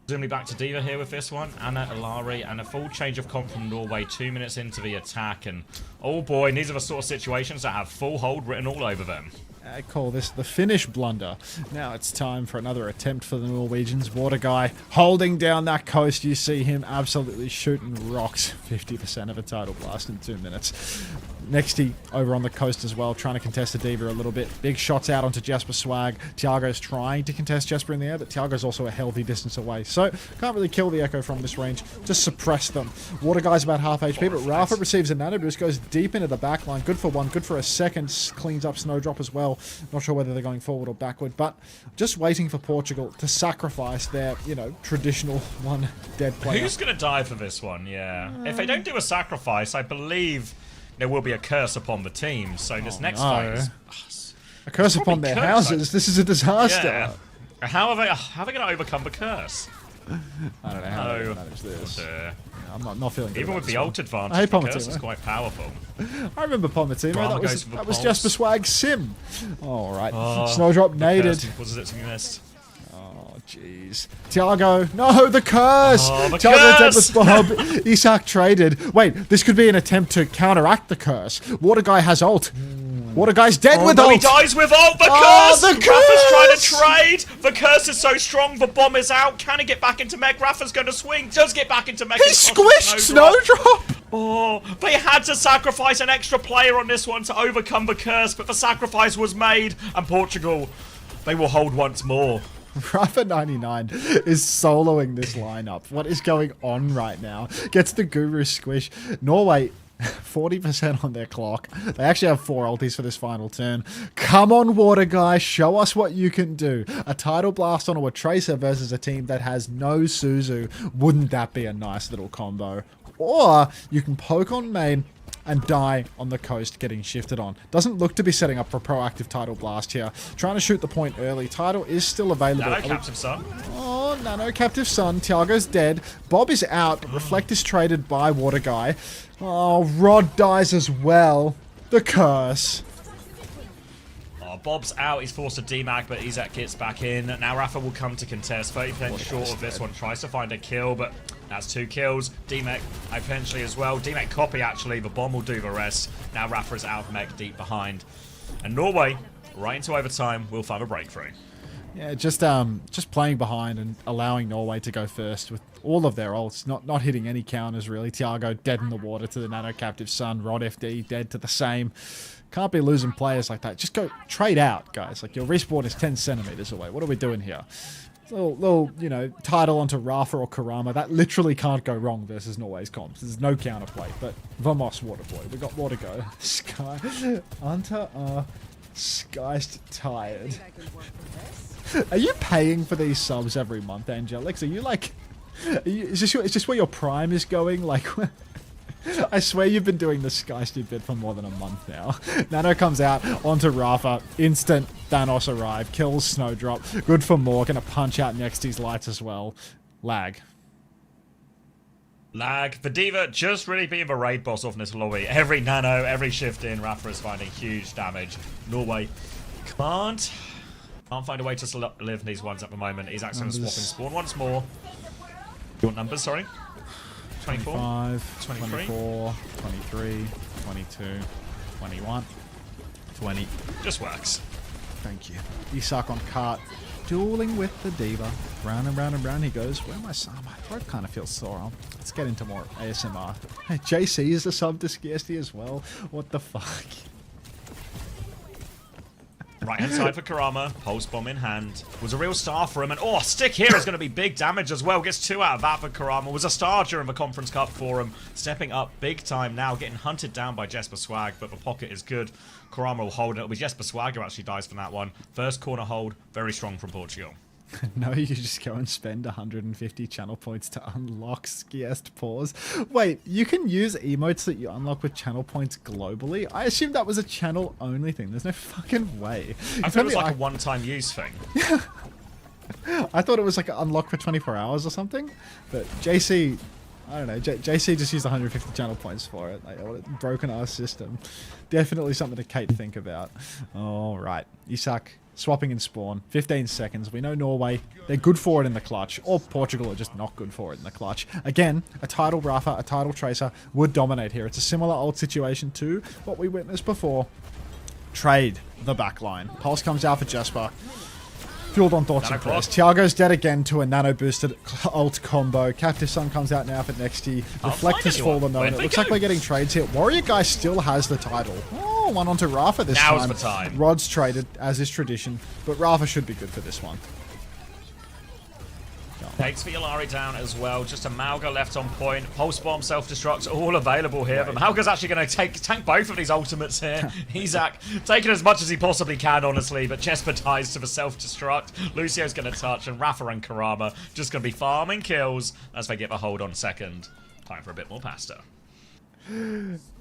Presumably back to D.Va here with this one. Anna, Alari, and a full change of comp from Norway 2 minutes into the attack. And oh boy, these are the sort of situations that have full hold written all over them. I call this the Finnish blunder. Now it's time for another attempt for the Norwegians. Water guy holding down that coast. You see him absolutely shooting rocks. 50% of a tidal blast in 2 minutes. Nexty over on the coast as well, trying to contest the D.Va a little bit. Big shots out onto Jesper Swag. Tiago's trying to contest Jesper in the air, but Tiago's also a healthy distance away. So can't really kill the Echo from this range. Just suppress them. Water guy's about half HP, but Rafa receives a nano boost, goes deep into the back line. Good for one, good for a second. Cleans up Snowdrop as well. Not sure whether they're going forward or backward, but just waiting for Portugal to sacrifice their, you know, traditional one dead player. Who's going to die for this one? Yeah. If they don't do a sacrifice, I believe there will be a curse upon the team. So this next phase... A curse upon their houses. This is a disaster. Yeah. How are they going to overcome the curse? I don't know how to manage this. I'm not feeling good. Even with the ult advantage, I hate the curse is quite powerful. I remember Palmatino. That was Jesper Swag's sim. All right. Oh, Snowdrop naded. Was it something you missed? Oh, jeez. Tiago. No, the curse. Oh, the Tiago curse! dead with Bob. Isak traded. Wait, this could be an attempt to counteract the curse. Water Guy has ult. Water Guy's dead with ult. He dies with ult. The curse! The Rafa's trying to trade. The curse is so strong. The bomb is out. Can he get back into mech? Rafa's going to swing. Does get back into mech. He squished Snowdrop. Oh, they had to sacrifice an extra player on this one to overcome the curse, but the sacrifice was made. And Portugal, they will hold once more. Rafa 99 is soloing this lineup. What is going on right now? Gets the Guru squish. Norway 40% on their clock. They actually have 4 ultis for this final turn. Come on, Water Guy. Show us what you can do. A Tidal Blast on a Tracer versus a team that has no Suzu. Wouldn't that be a nice little combo? Or you can poke on main and die on the coast getting shifted on. Doesn't look to be setting up for proactive Tidal Blast here. Trying to shoot the point early. Tidal is still available. Nano Captive Sun. Oh, Nano Captive Sun. Tiago's dead. Bob is out, but Reflect is traded by Water Guy. Oh, Rod dies as well. The curse. Oh, Bob's out. He's forced a DMAG, but Isak gets back in. Now Rafa will come to contest. 30% short of this one. Tries to find a kill, but that's 2 kills. DMAG eventually as well. DMAG copy, actually. The bomb will do the rest. Now Rafa is out of mech deep behind. And Norway, right into overtime, will find a breakthrough. Yeah, just playing behind and allowing Norway to go first with all of their ults, not hitting any counters really. Tiago dead in the water to the Nano Captive Sun. Rod FD dead to the same. Can't be losing players like that. Just go trade out, guys. Like, your respawn is 10 centimeters away. What are we doing here? Little, you know, Tidal onto Rafa or Karama. That literally can't go wrong versus Norway's comps. There's no counterplay. But Vamos Waterboy. We got Water Go. Sky. Unter Sky's tired. Are you paying for these subs every month, Angelix? Are you like... is this where your Prime is going? Like... I swear you've been doing the Skysty bit for more than a month now. Nano comes out onto Rafa. Instant Thanos arrive. Kills Snowdrop. Good for more. Gonna punch out Nexty's lights as well. Lag. The Diva just really being the raid boss off in this lobby. Every nano, every shift in, Rafa is finding huge damage. Norway can't find a way to live these ones at the moment. He's actually swapping spawn once more. You want numbers, sorry? 24, 25, 23, 24, 23, 22, 21, 20. Just works. Thank you. Isak on cart. Dueling with the Diva. Round and round and round he goes. Where am I? My throat kind of feels sore. Let's get into more ASMR. Hey, JC is the sub to Scarcity as well. What the fuck? Right hand side for Karama. Pulse bomb in hand. Was a real star for him. And oh, stick here is going to be big damage as well. Gets 2 out of that for Karama. Was a star during the Conference Cup for him. Stepping up big time now. Getting hunted down by Jesper Swag. But the pocket is good. Karama will hold it. It'll be Jesper Swag who actually dies from that one. First corner hold. Very strong from Portugal. No, you just go and spend 150 channel points to unlock Skiest Pause. Wait, you can use emotes that you unlock with channel points globally? I assumed that was a channel only thing. There's no fucking way. I thought it was like a one-time use thing. I thought it was like an unlock for 24 hours or something. But JC, I don't know, JC just used 150 channel points for it. Like, what a broken ass system. Definitely something to Kate think about. All right, Isak. Swapping in spawn, 15 seconds. We know Norway, they're good for it in the clutch, or Portugal are just not good for it in the clutch. Again, a Tidal Rafa, a Tidal Tracer would dominate here. It's a similar old situation to what we witnessed before. Trade the backline. Pulse comes out for Jesper. Fueled on thoughts and prayers. Tiago's dead again to a nano boosted ult combo. Captive Sun comes out now for Nexty. Reflect has fallen though, and it looks like we're getting trades here. Warrior Guy still has the title. Oh, one onto Rafa this time. Now's the time. Rod's traded, as is tradition, but Rafa should be good for this one. Takes Violari down as well. Just a Mauga left on point. Pulse Bomb, Self-Destruct, all available here. Right. But Mauga's actually going to tank both of these ultimates here. Isak taking as much as he possibly can, honestly. But Jesper ties to the Self-Destruct. Lucio's going to touch. And Rafa and Karama just going to be farming kills as they get the hold on second. Time for a bit more pasta.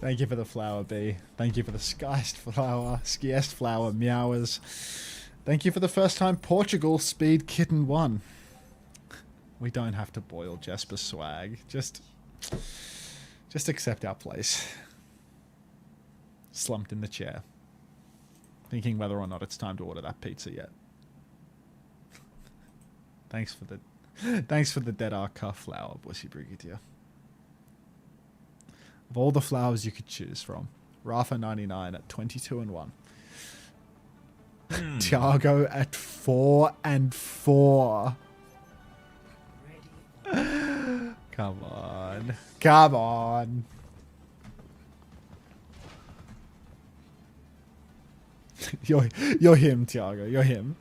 Thank you for the flower, B. Thank you for the skiest flower, meowers. Thank you for the first time Portugal speed kitten 1. We don't have to boil Jesper's swag. Just accept our place. Slumped in the chair. Thinking whether or not it's time to order that pizza yet. Thanks for the dead arca flower, Bussy Brigadier. Of all the flowers you could choose from, Rafa 99 at 22-1. Thiago at 4-4. Come on. Come on. You're him, Thiago. You're him.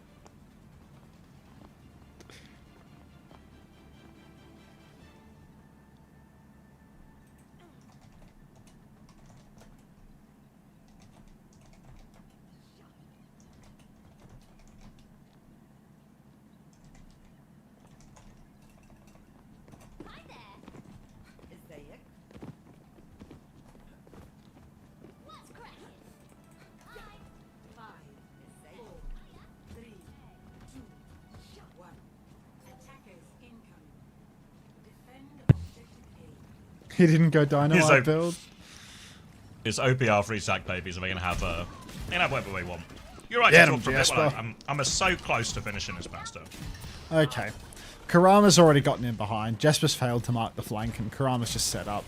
He didn't go dynamite build. It's OPR free sack babies, and we're gonna have whatever we want. You're right. Get to him, talk from Jasper. I'm so close to finishing this pasta. Okay. Karama's already gotten in behind. Jesper's failed to mark the flank, and Karama's just set up.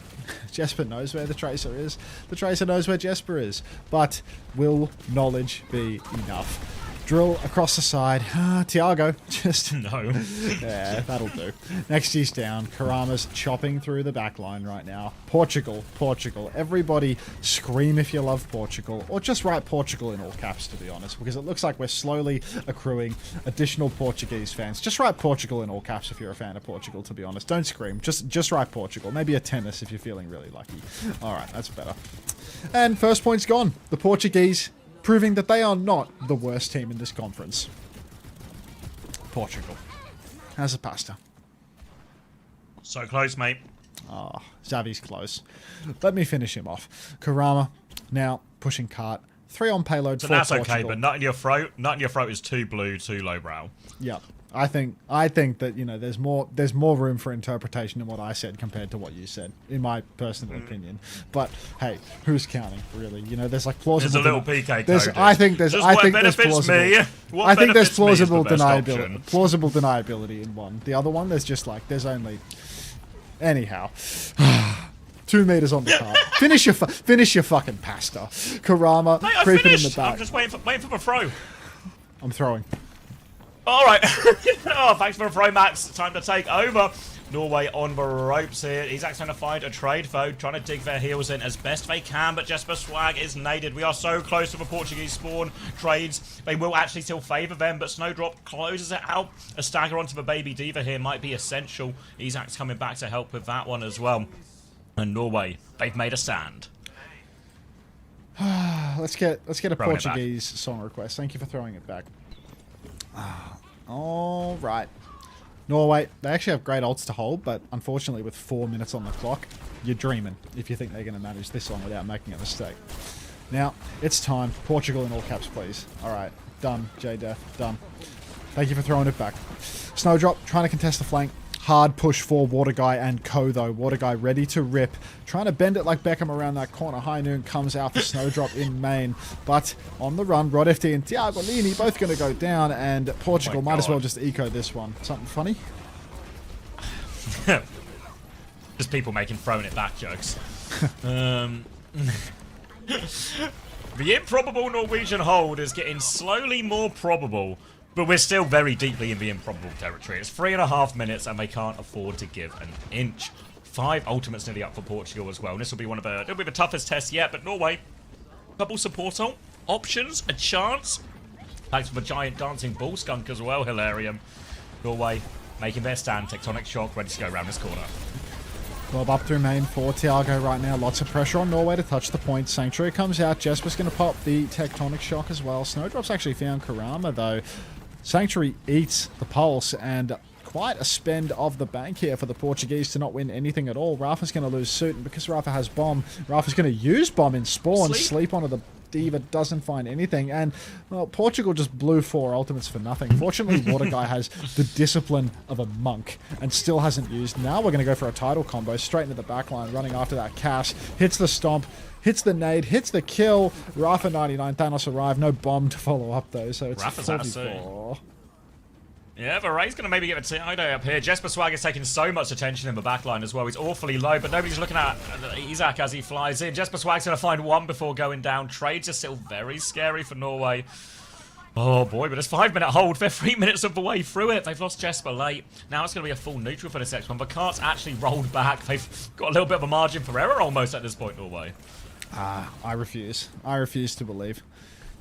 Jesper knows where the Tracer is. The Tracer knows where Jesper is. But will knowledge be enough? Drill across the side. Thiago, just... No. Yeah, that'll do. Next G's down. Karama's chopping through the back line right now. Portugal, Portugal. Everybody scream if you love Portugal. Or just write Portugal in all caps, to be honest. Because it looks like we're slowly accruing additional Portuguese fans. Just write Portugal in all caps if you're a fan of Portugal, to be honest. Don't scream. Just write Portugal. Maybe a tennis if you're feeling really lucky. Alright, that's better. And first point's gone. The Portuguese... proving that they are not the worst team in this conference. Portugal. How's the pasta? So close, mate. Oh, Xavi's close. Let me finish him off. Karama, now pushing cart. 3 on payload So for that's Portugal. okay, but nut in your throat. Nut in your throat is too blue, too lowbrow. Yep. I think that, you know, there's more room for interpretation in what I said compared to what you said, in my personal opinion. But hey, who's counting, really? You know, there's like plausible. There's a little PK code. I think there's plausible deniability. Plausible deniability in one. The other one, there's just like only. Anyhow. 2 meters on the cart. Finish your fucking pasta. Karama creeping in the back. I'm just waiting for my throw. I'm throwing. All right. Oh, thanks for the throw, Max. Time to take over. Norway on the ropes here. He's actually trying to find a trade, though. Trying to dig their heels in as best they can, but Jesper Swag is naded. We are so close to the Portuguese spawn. Trades, they will actually still favour them, but Snowdrop closes it out. A stagger onto the Baby Diva here might be essential. Isaac's coming back to help with that one as well. And Norway, they've made a stand. Let's get a Portuguese song request. Thank you for throwing it back. All right. Norway, they actually have great ults to hold, but unfortunately with 4 minutes on the clock, you're dreaming if you think they're going to manage this one without making a mistake. Now, it's time. Portugal in all caps, please. All right. Done, J-Def. Done. Thank you for throwing it back. Snowdrop, trying to contest the flank. Hard push for Water Guy and Co, though. Water Guy ready to rip. Trying to bend it like Beckham around that corner. High Noon comes out for Snowdrop in main. But on the run, Rod FD and Thiago Lini both going to go down, and Portugal might as well just eco this one. Something funny? Just people making throwing it back jokes. The improbable Norwegian hold is getting slowly more probable. But we're still very deeply in the improbable territory. It's 3.5 minutes, and they can't afford to give an inch. 5 ultimates nearly up for Portugal as well. And this will be it'll be the toughest test yet. But Norway, couple support ult options, a chance. Thanks for the giant dancing bull skunk as well, Hilarium. Norway making their stand. Tectonic shock, ready to go around this corner. Bob up through main for Thiago right now. Lots of pressure on Norway to touch the point. Sanctuary comes out. Jesper's going to pop the Tectonic shock as well. Snowdrop's actually found Karama, though. Sanctuary eats the pulse, and quite a spend of the bank here for the Portuguese to not win anything at all. Rafa's going to lose suit, and because Rafa has bomb, Rafa's going to use bomb in spawn, sleep onto the D.Va, doesn't find anything, and well, Portugal just blew 4 ultimates for nothing. Fortunately, Water Guy has the discipline of a monk and still hasn't used. Now we're going to go for a title combo straight into the backline, running after that Cass, hits the stomp, hits the nade, hits the kill. Rafa 99, Thanos arrived, no bomb to follow up though, so it's Rafa's 44. Yeah, but Ray's going to maybe give it to Ido up here. Jesper Swag is taking so much attention in the backline as well. He's awfully low, but nobody's looking at Isaac as he flies in. Jesper Swag's going to find one before going down. Trades are still very scary for Norway. Oh boy, but it's 5-minute hold. They're 3 minutes of the way through it. They've lost Jesper late. Now it's going to be a full neutral for this next one, but Cart's actually rolled back. They've got a little bit of a margin for error almost at this point, Norway. I refuse. I refuse to believe.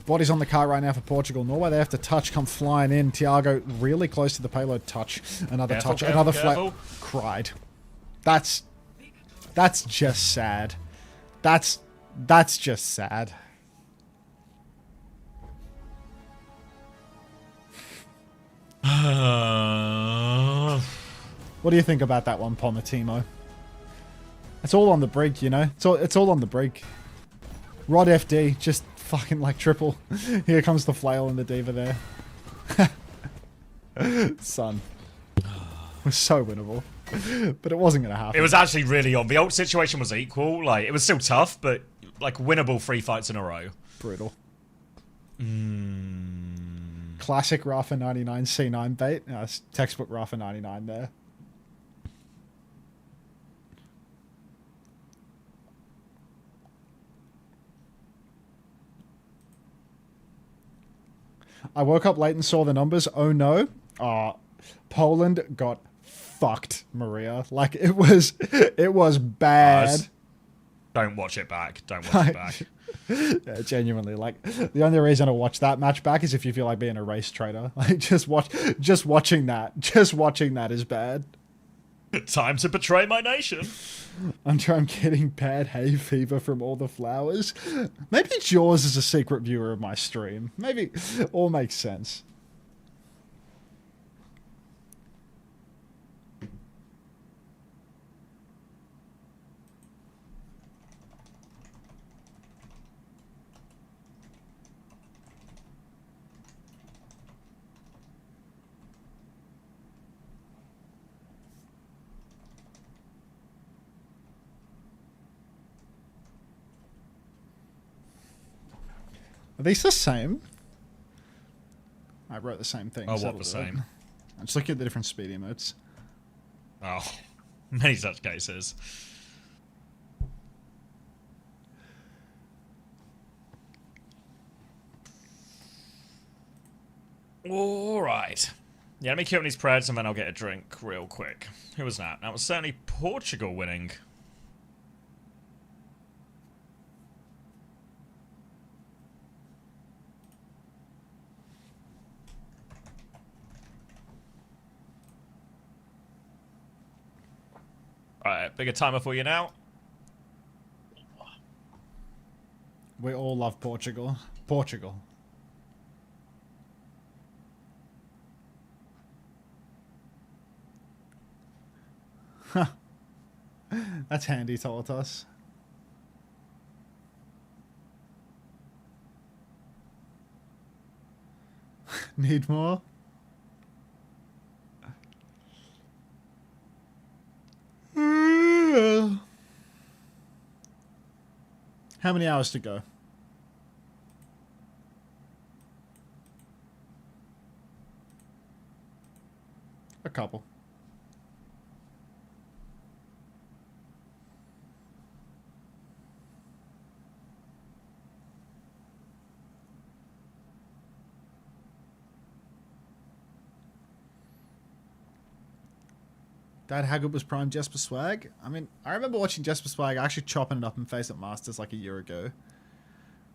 Body's on the car right now for Portugal. Norway, they have to touch, come flying in. Tiago really close to the payload. Touch. Another touch. Another flat. Cried. That's just sad. That's just sad. What do you think about that one, Pomatimo? It's all on the brig, you know? It's all on the brig. Rod FD, just fucking like triple. Here comes the flail and the D.Va there. Son. It was so winnable. But it wasn't going to happen. It was actually really on. The ult situation was equal. Like, it was still tough, but like winnable 3 fights in a row. Brutal. Classic Rafa 99 C9 bait. Textbook Rafa 99 there. I woke up late and saw the numbers. Oh no. Poland got fucked, Maria. Like, it was bad. Don't watch it back. Don't watch it back. Yeah, genuinely. Like, the only reason to watch that match back is if you feel like being a race trader. Like, just watching that is bad. Time to betray my nation. I'm getting bad hay fever from all the flowers. Maybe Jaws is a secret viewer of my stream. Maybe all makes sense. Are these the same? I wrote the same thing. Oh, what the same? I'm just looking at the different speed emotes. Oh, many such cases. Alright. Yeah, let me kill these Preds and then I'll get a drink real quick. Who was that? That was certainly Portugal winning. Alright, bigger timer for you now. We all love Portugal. Portugal. Huh. That's handy, Tolatos. Need more? How many hours to go? A couple. Dad Haggard was prime Jesper Swag. I mean, I remember watching Jesper Swag actually chopping it up in Face at Masters like a year ago.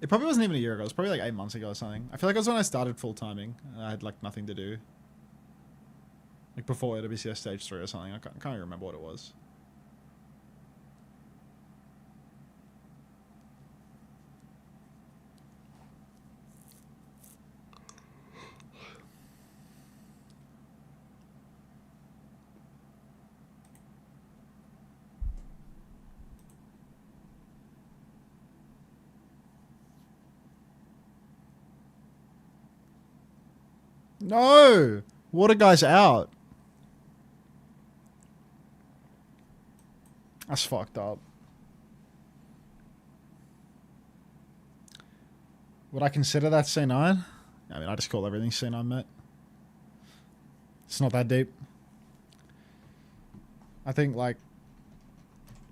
It probably wasn't even a year ago. It was probably like 8 months ago or something. I feel like it was when I started full timing. And I had like nothing to do. Like before OWWC Stage 3 or something. I can't even remember what it was. No! Water guy's out. That's fucked up. Would I consider that C9? I mean, I just call everything C9, mate. It's not that deep. I think, like,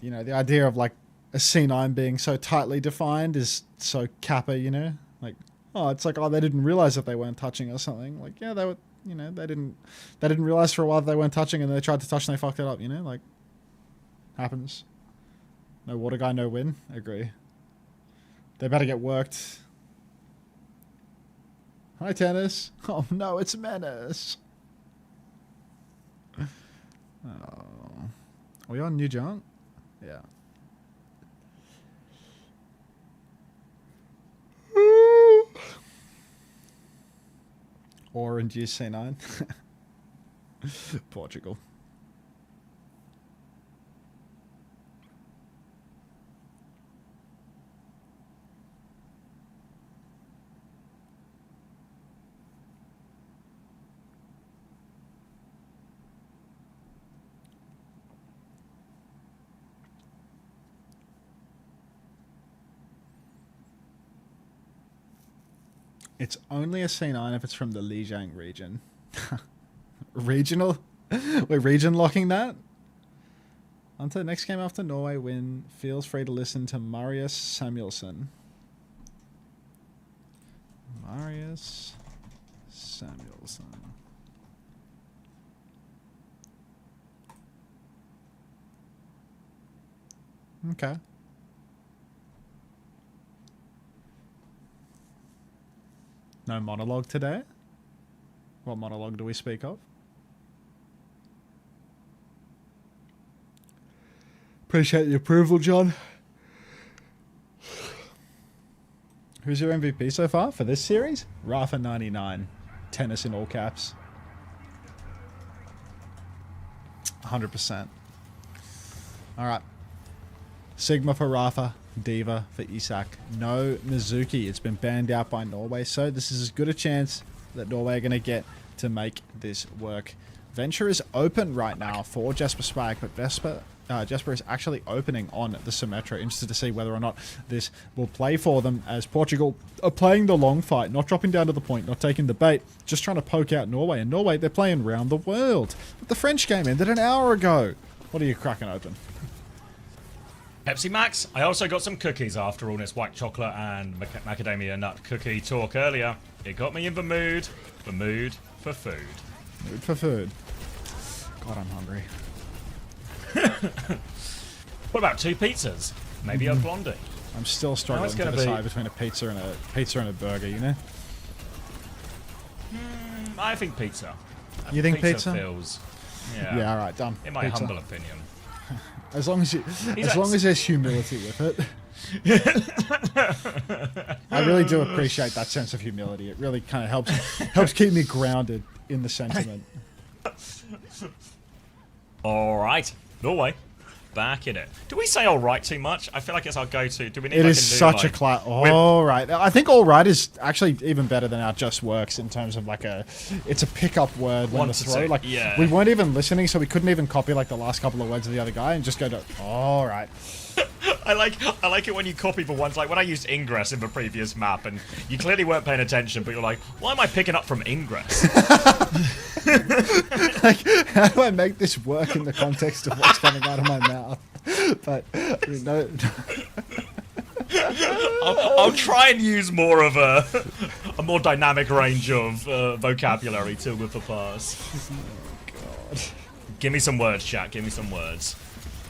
you know, the idea of, like, a C9 being so tightly defined is so kappa, you know? Like, oh, it's like, oh, they didn't realize that they weren't touching or something. Like, yeah, they were, you know, they didn't realize for a while that they weren't touching, and they tried to touch and they fucked it up, you know? Like, happens. No water guy, no win. Agree. They better get worked. Hi, Tennis. Oh, no, it's Menace. Oh. Are we on New Junk? Yeah. Orange C9. Portugal. It's only a C9 if it's from the Lijiang region. Regional? We're region locking that? Unter, next game after Norway win, feels free to listen to Marius Samuelsson. Marius Samuelsson. Okay. No monologue today? What monologue do we speak of? Appreciate the approval, John. Who's your MVP so far for this series? Rafa 99. Tennis in all caps. 100%. Alright. Sigma for Rafa. Diva for Isak. No Mizuki. It's been banned out by Norway, so this is as good a chance that Norway are going to get to make this work. Venture is open right now for Jesper Spike, but Jesper is actually opening on the Symmetra. Interested to see whether or not this will play for them, as Portugal are playing the long fight, not dropping down to the point, not taking the bait, just trying to poke out Norway. And Norway, they're playing round the world. But the French game ended an hour ago. What are you cracking open? Pepsi Max. I also got some cookies after all this white chocolate and macadamia nut cookie talk earlier. It got me in the mood for food. Mood for food. God, I'm hungry. What about 2 pizzas? Maybe a blondie. I'm still struggling to decide between a pizza and a burger, you know? I think pizza. You think pizza? Feels, yeah, alright, done. In my pizza. humble opinion. As long as there's humility with it. I really do appreciate that sense of humility. It really kind of helps keep me grounded in the sentiment. All right, Norway, back in it. Do we say all right too much? I feel like it's our go-to. Do we need? It like is such a class. All right, I think all right is actually even better than our just works in terms of like it's a pickup word when the throw. Like we weren't even listening, so we couldn't even copy like the last couple of words of the other guy and just go to all right. I like it when you copy the ones, like when I used ingress in the previous map and you clearly weren't paying attention, but you're like, why am I picking up from ingress? Like, how do I make this work in the context of what's coming out of my mouth? But I mean, no. I'll try and use more of a more dynamic range of vocabulary to with the pass. Oh, God. Give me some words, chat. Give me some words.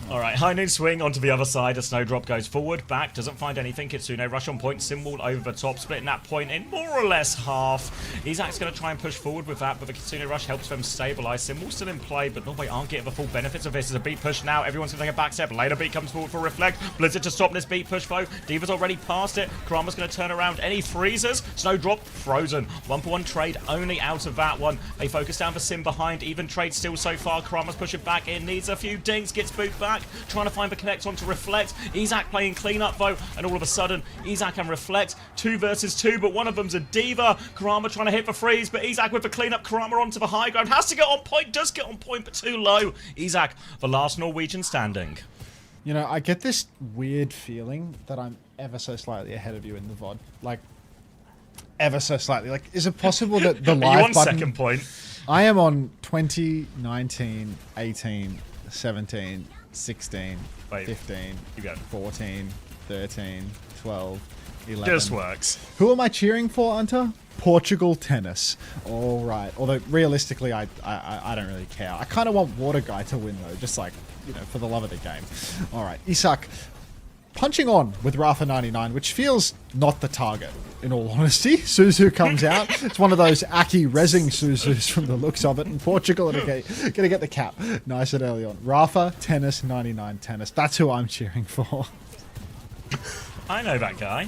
Alright, high noon swing onto the other side. A snowdrop goes forward, back, doesn't find anything. Kitsune rush on point, Symbol over the top, splitting that point in more or less half. Isak's going to try and push forward with that, but the Kitsune rush helps them stabilize. Symbol still in play, but Norway aren't getting the full benefits of this. As a beat push now, everyone's going to take a back step. Later beat comes forward for Reflect. Blizzard to stop this beat push flow. Diva's already past it. Karama's going to turn around. Any freezers? Snowdrop frozen. 1-for-1 trade only out of that one. They focus down the Sim behind. Even trade still so far. Karama's pushing back in. Needs a few dings. Gets boot back, trying to find the connect on to Reflect. Isaac playing cleanup though, and all of a sudden, Isaac and Reflect, 2 versus 2, but one of them's a diva. Karama trying to hit the freeze, but Isaac with the cleanup, Karama onto the high ground, has to get on point, does get on point, but too low. Isaac, the last Norwegian standing. You know, I get this weird feeling that I'm ever so slightly ahead of you in the VOD. Like, ever so slightly. Like, is it possible that the live Are you on button... second point? I am on 20, 19, 18, 17, 16, Wait, 15, you go. 14, 13, 12, 11. Just works. Who am I cheering for, Unter? Portugal tennis. All right. Although realistically, I don't really care. I kind of want Water Guy to win though, just like, you know, for the love of the game. All right, Isak punching on with Rafa 99, which feels not the target. In all honesty, Suzu comes out. It's one of those Aki rezzing Suzus from the looks of it, and Portugal are gonna get the cap. Nice and early on. Rafa tennis 99 tennis. That's who I'm cheering for. I know that guy.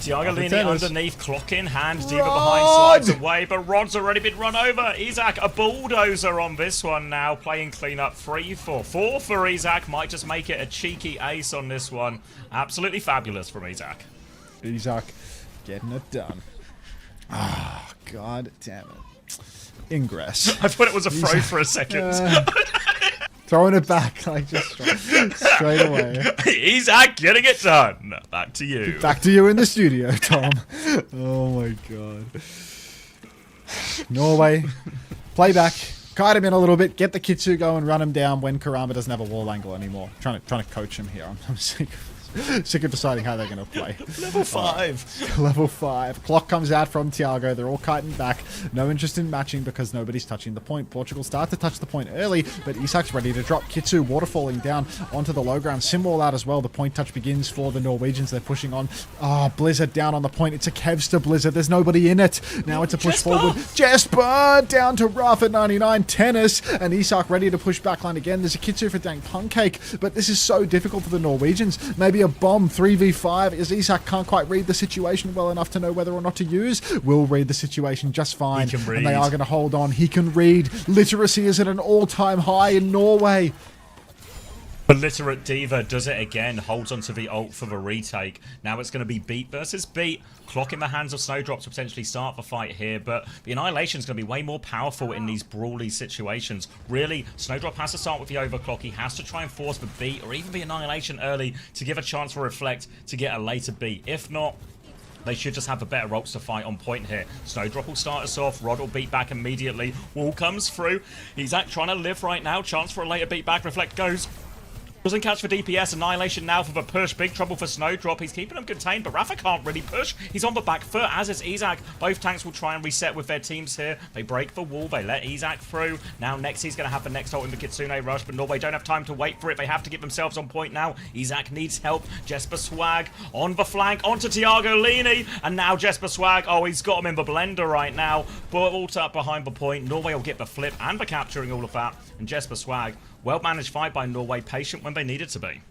Tiago leaning tennis. underneath, clock in hand, Diva behind, slides away, but Rod's already been run over. Isaac, a bulldozer on this one now, playing clean-up 3-4 for Isaac. Might just make it a cheeky ace on this one. Absolutely fabulous from Isaac. Isaac getting it done. Ah, god damn it. Ingress. I thought it was a throw for a second. Throwing it back, like, just straight away. Isaac getting it done. Back to you. Back to you in the studio, Tom. Oh my god. Norway. Playback. Kite him in a little bit. Get the Kitsu going. Run him down when Karama doesn't have a wall angle anymore. Trying to coach him here. I'm sick of deciding how they're going to play. Level 5. Level 5. Clock comes out from Tiago. They're all kiting back. No interest in matching because nobody's touching the point. Portugal start to touch the point early, but Isak's ready to drop. Kitsu waterfalling down onto the low ground. Symbol out as well. The point touch begins for the Norwegians. They're pushing on. Oh, Blizzard down on the point. It's a Kevster Blizzard. There's nobody in it. Now it's a push forward. Jesper down to Rafa 99. Tennis. And Isak ready to push backline again. There's a Kitsu for Dank Pancake, but this is so difficult for the Norwegians. Maybe a bomb 3v5 as Isak can't quite read the situation well enough to know whether or not to use. Will read the situation just fine, and they are going to hold on. He can read. Literacy is at an all-time high in Norway. Illiterate Diva does it again, holds onto the ult for the retake. Now it's going to be beat versus beat. Clock in the hands of Snowdrop to potentially start the fight here, but the Annihilation is going to be way more powerful in these brawly situations. Really, Snowdrop has to start with the overclock. He has to try and force the beat or even the Annihilation early to give a chance for Reflect to get a later beat. If not, they should just have the better ults to fight on point here. Snowdrop will start us off. Rod will beat back immediately. Wall comes through. He's trying to live right now. Chance for a later beat back. Reflect goes. Doesn't catch for DPS. Annihilation now for the push. Big trouble for Snowdrop. He's keeping them contained, but Rafa can't really push. He's on the back foot, as is Isaac. Both tanks will try and reset with their teams here. They break the wall. They let Isaac through. Now Nexi's going to have the next ult in the Kitsune rush, but Norway don't have time to wait for it. They have to get themselves on point now. Isaac needs help. Jesper Swag on the flank, onto Tiago Lini, and now Jesper Swag. Oh, he's got him in the blender right now. But ult up behind the point. Norway will get the flip and the capturing all of that. And Jesper Swag, well-managed fight by Norway, patient when they needed to be.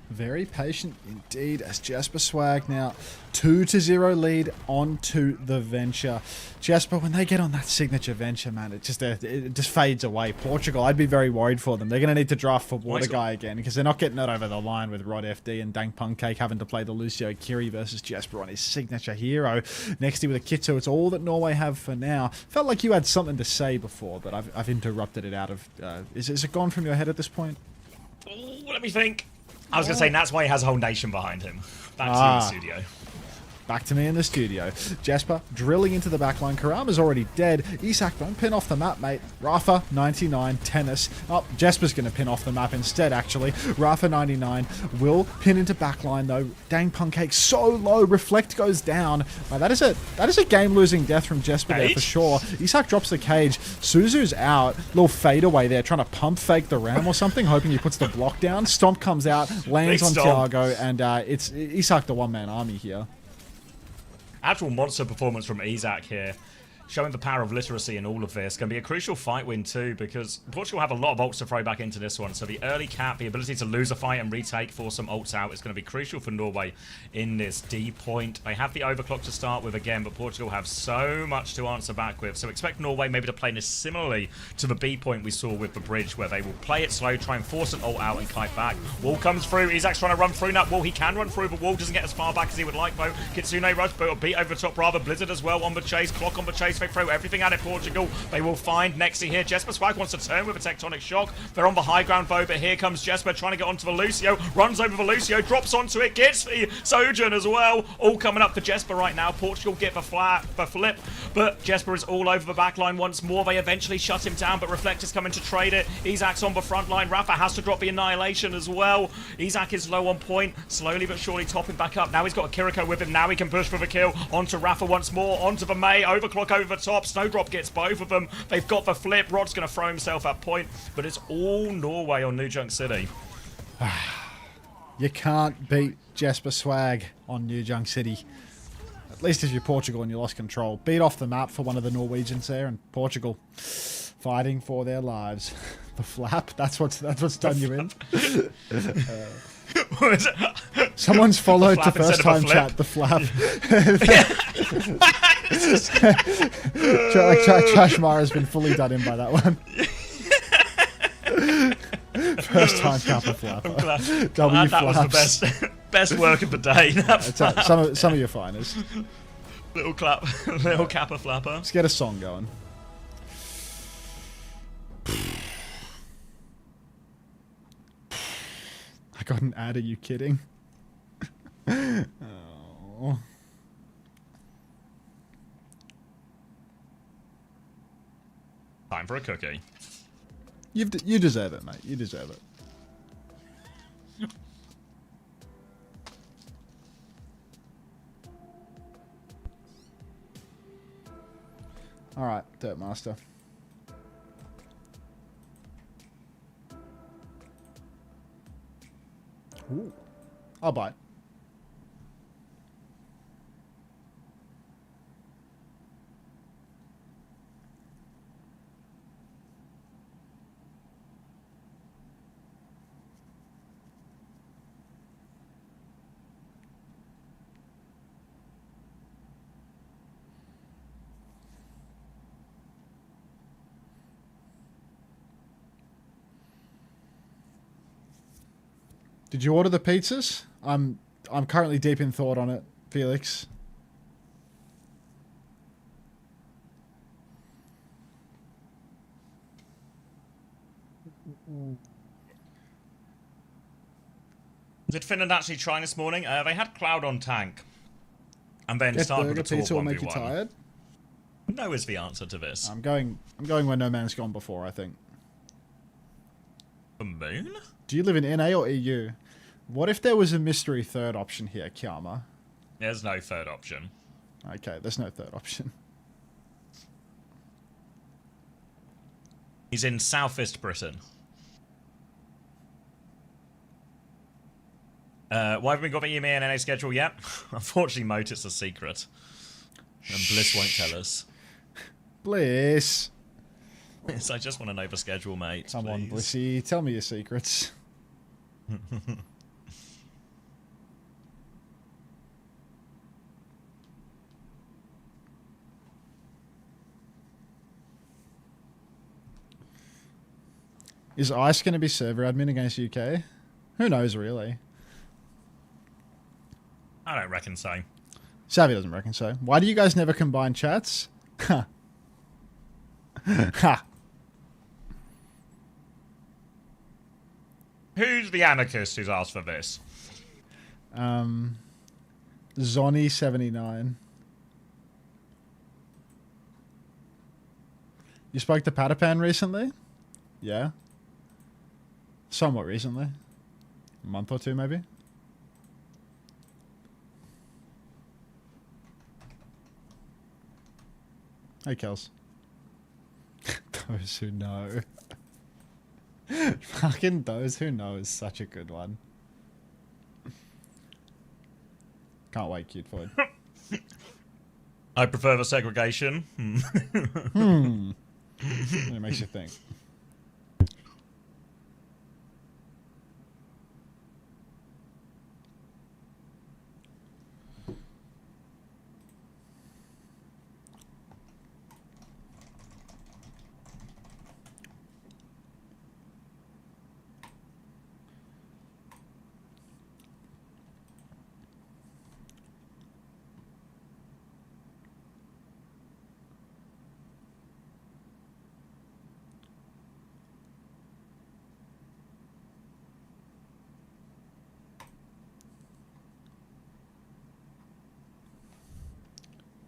Very patient indeed as Jesper Swag now 2-0 lead onto the Venture. Jesper, when they get on that signature Venture, man, it just fades away. Portugal, I'd be very worried for them. They're going to need to draft for Water Guy again because they're not getting it over the line with Rod FD and Dank Pancake having to play the Lucio Kiri versus Jesper on his signature hero. Nexty with a Kitsu. It's all that Norway have for now. Felt like you had something to say before, but I've interrupted it out of... is it gone from your head at this point? Oh, let me think. I was going to say, that's why he has a whole nation behind him. Back to you in the studio. Back to me in the studio. Jesper drilling into the backline. Karama's already dead. Isak, don't pin off the map, mate. Rafa, 99, tennis. Oh, Jesper's going to pin off the map instead, actually. Rafa, 99, will pin into backline, though. Dang Pancake so low. Reflect goes down. That is a game-losing death from Jesper there for sure. Isak drops the cage. Suzu's out. Little fadeaway there, trying to pump fake the ram or something, hoping he puts the block down. Stomp comes out, lands on Tiago, and it's Isak the one-man army here. Actual monster performance from Isaac here. showing the power of literacy in all of this. Going to be a crucial fight win too, because Portugal have a lot of ults to throw back into this one. So the early cap, the ability to lose a fight and retake for some ults out is going to be crucial for Norway in this D point. They have the overclock to start with again, but Portugal have so much to answer back with. So expect Norway maybe to play this similarly to the B point we saw with the bridge, where they will play it slow, try and force an ult out and kite back. Wall comes through. Isak's trying to run through that wall. He can run through, but Wall doesn't get as far back as he would like though. Kitsune rush, but will beat over the top rather. Blizzard as well on the chase. Clock on the chase. They throw everything at it. Portugal. They will find Nexi here. Jesper Swag wants to turn with a tectonic shock. They're on the high ground though, but here comes Jesper trying to get onto the Lucio. Runs over the Lucio, drops onto it, gets the Sojourn as well. All coming up for Jesper right now. Portugal get the flip, but Jesper is all over the back line once more. They eventually shut him down, but Reflector's coming to trade it. Isak's on the front line. Rafa has to drop the Annihilation as well. Isak is low on point, slowly but surely topping back up. Now he's got a Kiriko with him. Now he can push for the kill. Onto Rafa once more, onto the May, overclock over the top. Snowdrop gets both of them. They've got the flip. Rod's going to throw himself at point, but it's all Norway on New Junk City. You can't beat Jesper Swag on New Junk City. At least if you're Portugal and you lost control. Beat off the map for one of the Norwegians there, and Portugal fighting for their lives. The flap, that's what's done you in. Someone's followed the first time chat, the flap. Trashmar has been fully done in by that one. First time Kappa flapper. W that was the best work of the day. Some of your finest. Little Kappa flapper. Let's get a song going. I got an ad, are you kidding? Oh. Time for a cookie. You deserve it, mate. You deserve it. All right, Dirt Master. Ooh. I'll buy it. Did you order the pizzas? I'm currently deep in thought on it, Felix. Did Finland actually try this morning? They had Cloud on tank, and then started with a pizza will 1v1. make you tired. No is the answer to this. I'm going where no man's gone before, I think. The moon? Do you live in NA or EU? What if there was a mystery third option here, Kiama? There's no third option. Okay, there's no third option. He's in Southeast Britain. Why haven't we got the EMEA and NA schedule yet? Unfortunately, Moat, it's a secret. And Bliss won't tell us. Bliss! Yes, I just want to know the schedule, mate. Come on, please. Blissy, tell me your secrets. Is ICE going to be server admin against UK? Who knows, really? I don't reckon so. Savvy doesn't reckon so. Why do you guys never combine chats? Ha. Ha. Who's the anarchist who's asked for this? Zonny79. You spoke to Patapan recently? Yeah. Somewhat recently. A month or two, maybe? Hey, Kels. Those who know. Fucking those who know is such a good one. Can't wait, Cute Floyd. I prefer the segregation. It makes you think.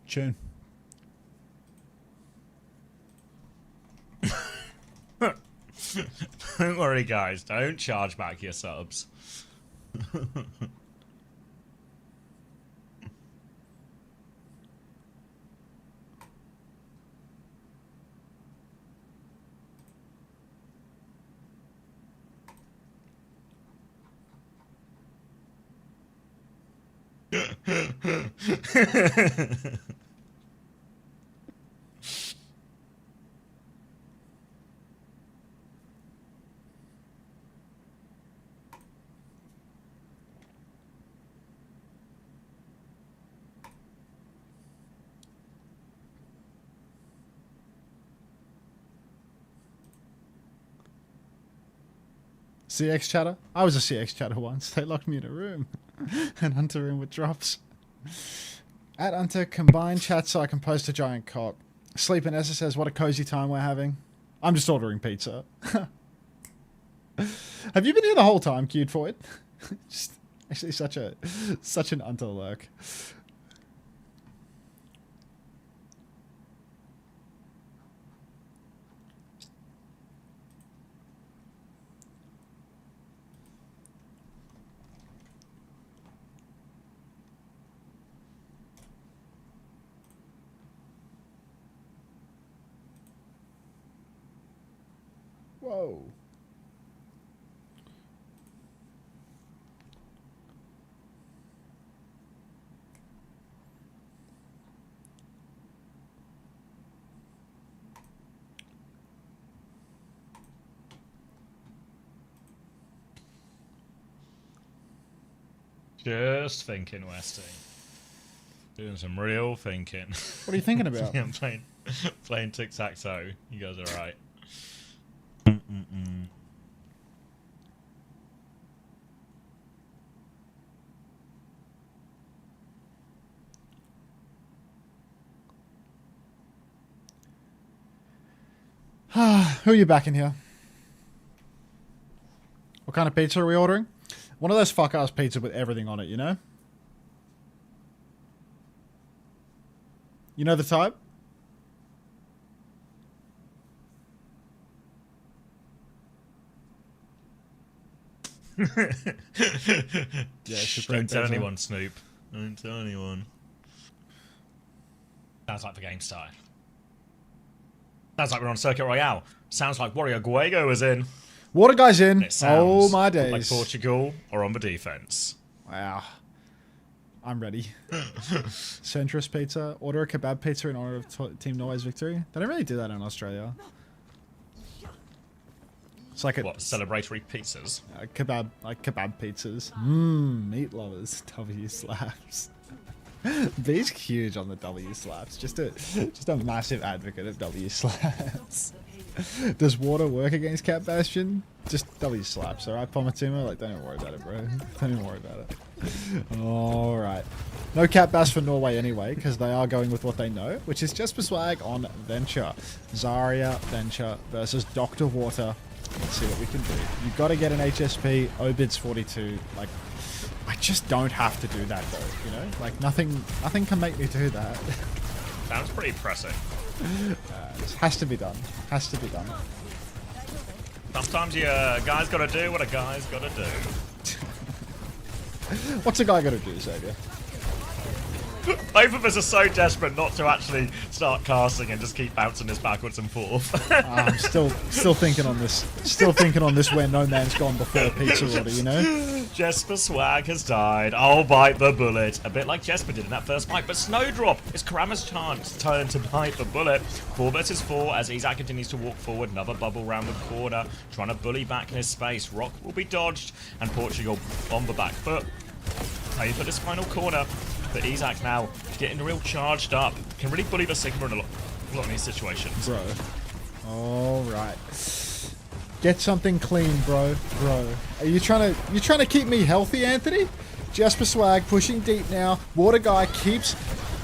Tune. Don't worry, guys. Don't charge back your subs. CX chatter? I was a CX chatter once. They locked me in a room and Unter in with drops. At Unter, combine chat so I can post a giant cock. Sleep and Essa says, what a cozy time we're having. I'm just ordering pizza. Have you been here the whole time, Queued for it? Just actually such an Unter lurk. Whoa. Just thinking, Westy. Doing some real thinking. What are you thinking about? Yeah, I'm playing tic-tac-toe. You guys are right. Who are you backing here? What kind of pizza are we ordering? One of those fuck-ass pizza with everything on it, you know? You know the type? Yeah, don't tell anyone, Snoop. Don't tell anyone. Sounds like the game started. Sounds like we're on Circuit Royale. Sounds like Warrior Guego is in. Water guy's in. It sounds Oh my days. like Portugal or on the defense. Wow. I'm ready. Centrist pizza. Order a kebab pizza in honor of Team Norway's victory. They don't really do that in Australia. It's like what, celebratory pizzas? Kebab, like kebab pizzas. Meat lovers. W slaps. B's huge on the W slaps. Just a massive advocate of W slaps. Does water work against Cat Bastion? Just W slaps, alright, Pomatuma? Like, don't even worry about it, bro. Don't even worry about it. Alright. No Cat Bass for Norway anyway, because they are going with what they know, which is just for swag on Venture. Zarya, Venture versus Dr. Water. Let's see what we can do. You've got to get an HSP. Obid's 42. Like, I just don't have to do that, though, you know? Like, nothing can make me do that. Sounds pretty pressing. It has to be done. Has to be done. Sometimes you guys gotta do what a guy's gotta do. What's a guy gotta do, Xavier? Both of us are so desperate not to actually start casting and just keep bouncing this backwards and forth. I'm still thinking on this. Still thinking on this where no man's gone before pizza order, you know? Jesper Swag has died. I'll bite the bullet. A bit like Jesper did in that first fight. But Snowdrop, it's Karama's chance turn to bite the bullet. 4 versus 4 as Isaac continues to walk forward. Another bubble round the corner. Trying to bully back in his space. Rock will be dodged. And Portugal on the back foot. Playing for this final corner. But Isaac now getting real charged up. Can really bully the Sigma in a lot of these situations. Bro. Alright. Get something clean, bro. Are you trying to keep me healthy, Anthony? Jesper Swag pushing deep now. Water Guy keeps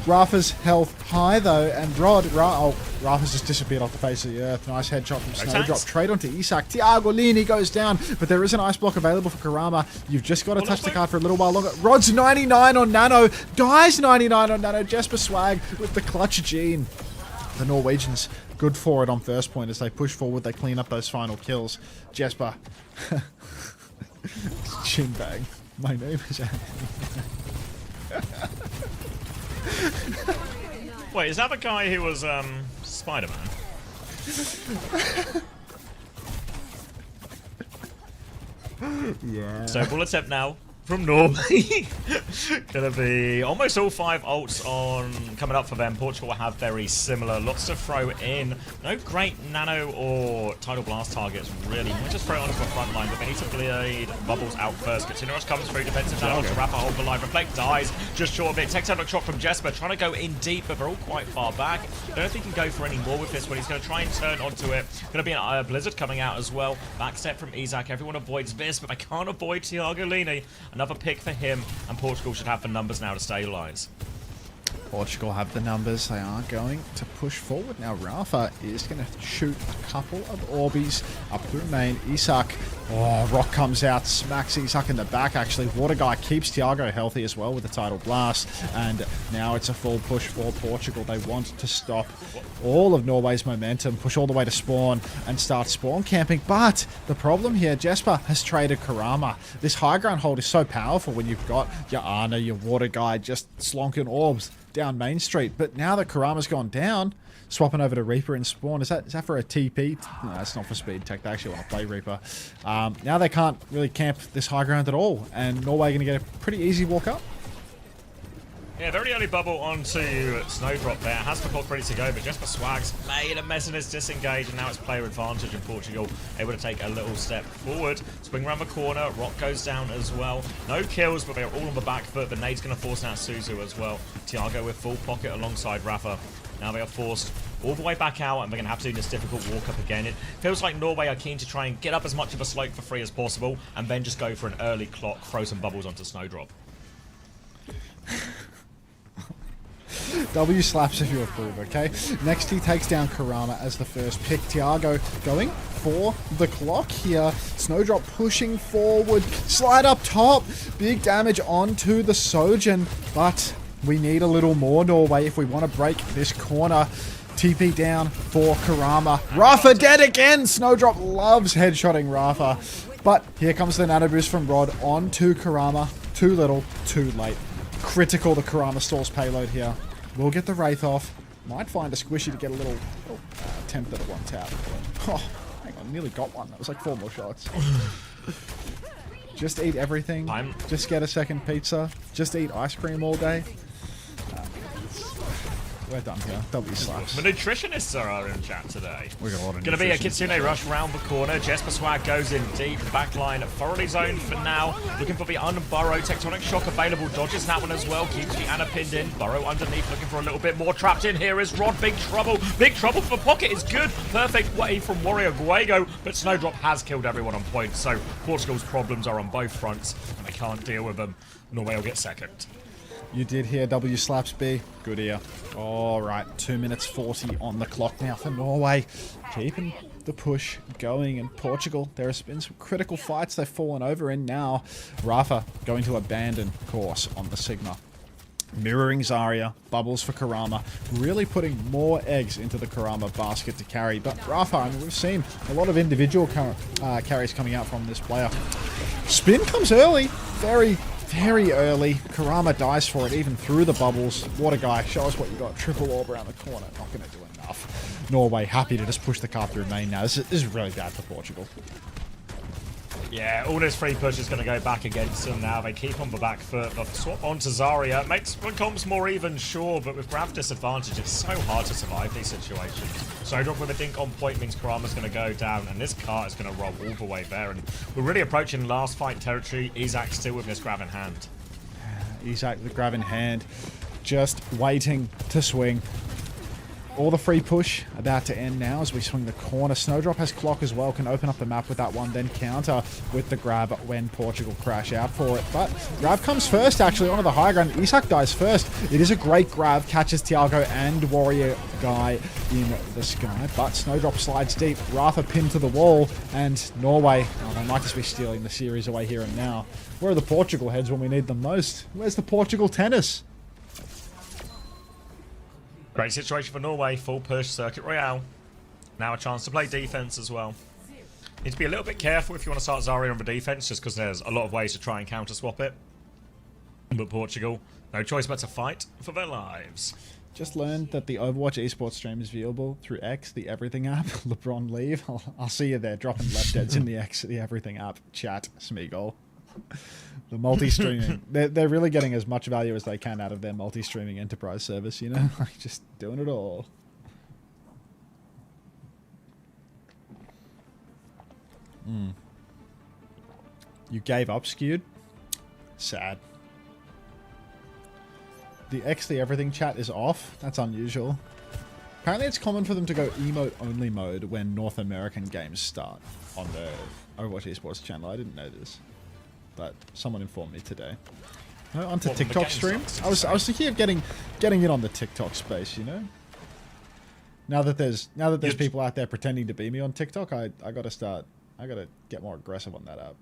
Rafa's health high though, and Rafa's just disappeared off the face of the earth. Nice headshot from Snowdrop. Trade onto Isak. Tiago Lini goes down, but there is an ice block available for Karama. You've just got to touch the card for a little while longer. Rod's 99 on Nano. Dies 99 on Nano. Jesper Swag with the clutch gene. The Norwegians good for it on first point as they push forward. They clean up those final kills. Jesper. Chin bag. My name is Anthony. Wait, is that the guy who was Spider-Man? Yeah. So bullet attempt now from Norway. Gonna be almost all 5 ults on coming up for them. Portugal will have very similar. Lots to throw in. No great nano or tidal blast targets, really. Might just throw it onto the front line, but they need to bleed bubbles out first. Continuous comes through, defensive down to Rafa, hold the line. Reflect dies just short of it. Takes out a shot from Jesper, trying to go in deep, but they're all quite far back. I don't know if he can go for any more with this one. He's going to try and turn onto it. Going to be an Blizzard coming out as well. Backstep from Isaac. Everyone avoids this, but they can't avoid Tiago Lini. Another pick for him, and Portugal should have the numbers now to stabilize. Portugal have the numbers. They are going to push forward. Now Rafa is going to shoot a couple of Orbies up through main. Isak, oh, Rock comes out, smacks Isak in the back actually. Water Guy keeps Tiago healthy as well with the tidal blast. And now it's a full push for Portugal. They want to stop all of Norway's momentum, push all the way to spawn and start spawn camping. But the problem here, Jesper has traded Karama. This high ground hold is so powerful when you've got your Ana, your Water Guy just slonking orbs down Main Street. But now that Karama's gone down, swapping over to Reaper in spawn. Is that for a TP? No, that's not for speed tech. They actually want to play Reaper. Now they can't really camp this high ground at all, and Norway going to get a pretty easy walk up. Yeah, very early bubble onto Snowdrop there. Has the clock ready to go, but Jesper Swag's made a mess in his disengage, and now it's player advantage, and Portugal able to take a little step forward. Swing around the corner, Rock goes down as well. No kills, but they're all on the back foot. The nade's going to force out Suzu as well. Tiago with full pocket alongside Rafa. Now they are forced all the way back out, and they're going to have to do this difficult walk up again. It feels like Norway are keen to try and get up as much of a slope for free as possible, and then just go for an early clock, throw some bubbles onto Snowdrop. W slaps if you approve, okay? Next he takes down Karama as the first pick. Tiago going for the clock here. Snowdrop pushing forward. Slide up top. Big damage onto the Sojin. But we need a little more, Norway, if we want to break this corner. TP down for Karama. Rafa dead again! Snowdrop loves headshotting Rafa. But here comes the nano boost from Rod onto Karama. Too little, too late. Critical, the Karama stalls payload here. We'll get the Wraith off. Might find a squishy to get a little attempt at a one tap. Oh, hang on, nearly got one. That was like 4 more shots. Just eat everything. Just get a second pizza. Just eat ice cream all day. We're done here. W slaps. The nutritionists are in chat today. We got a lot of Gonna be a Kitsune rush round the corner. Jesper Swag goes in deep. Backline thoroughly zoned for now. Looking for the unburrow. Tectonic shock available. Dodges that one as well. Keeps the Ana pinned in. Burrow underneath. Looking for a little bit more. Trapped in here is Rod. Big trouble. Big trouble for Pocket is good. Perfect way from Warrior Guego. But Snowdrop has killed everyone on point. So Portugal's problems are on both fronts. And they can't deal with them. Norway will get second. You did hear W slaps B. Good ear. Alright, 2 minutes 40 on the clock now for Norway. Keeping the push going, and Portugal, there has been some critical fights they've fallen over in now. Rafa going to abandon course on the Sigma. Mirroring Zarya, bubbles for Karama, really putting more eggs into the Karama basket to carry. But Rafa, I mean, we've seen a lot of individual carries coming out from this player. Spin comes early, very very early. Kurama dies for it, even through the bubbles. Water Guy, show us what you got. Triple orb around the corner. Not going to do enough. Norway happy to just push the car through main now. This is really bad for Portugal. Yeah, all this free push is going to go back against them now. They keep on the back foot. The swap onto Zarya makes the comps more even, sure, but with grab disadvantage, it's so hard to survive these situations. Snowdrop with a dink on point means Kurama's going to go down, and this cart is going to roll all the way there. And we're really approaching last fight territory. Isaac still with this grab in hand. Isaac with the grab in hand, just waiting to swing. All the free push about to end now as we swing the corner. Snowdrop has clock as well, can open up the map with that one, then counter with the grab when Portugal crash out for it. But grab comes first, actually, onto the high ground. Isaac dies first. It is a great grab, catches Thiago and Warrior Guy in the sky, but Snowdrop slides deep. Rafa pinned to the wall, and Norway, oh, they might just be stealing the series away here and now. Where are the Portugal heads when we need them most? Where's the Portugal tennis? Great situation for Norway, full push, Circuit Royale. Now a chance to play defense as well. Need to be a little bit careful if you want to start Zarya on the defense, just because there's a lot of ways to try and counter swap it. But Portugal, no choice but to fight for their lives. Just learned that the Overwatch esports stream is viewable through X, the Everything app. LeBron leave. I'll see you there, dropping left deads in the X, the Everything app. Chat, Smeagol. The multi-streaming. They're really getting as much value as they can out of their multi-streaming enterprise service, you know? Like, just doing it all. You gave up, Skewed? Sad. The X, the Everything chat is off. That's unusual. Apparently it's common for them to go emote-only mode when North American games start on the Overwatch esports channel. I didn't know this, but someone informed me today. No, onto TikTok stream. I was thinking of getting in on the TikTok space, you know. Now that there's people out there pretending to be me on TikTok, I gotta get more aggressive on that app.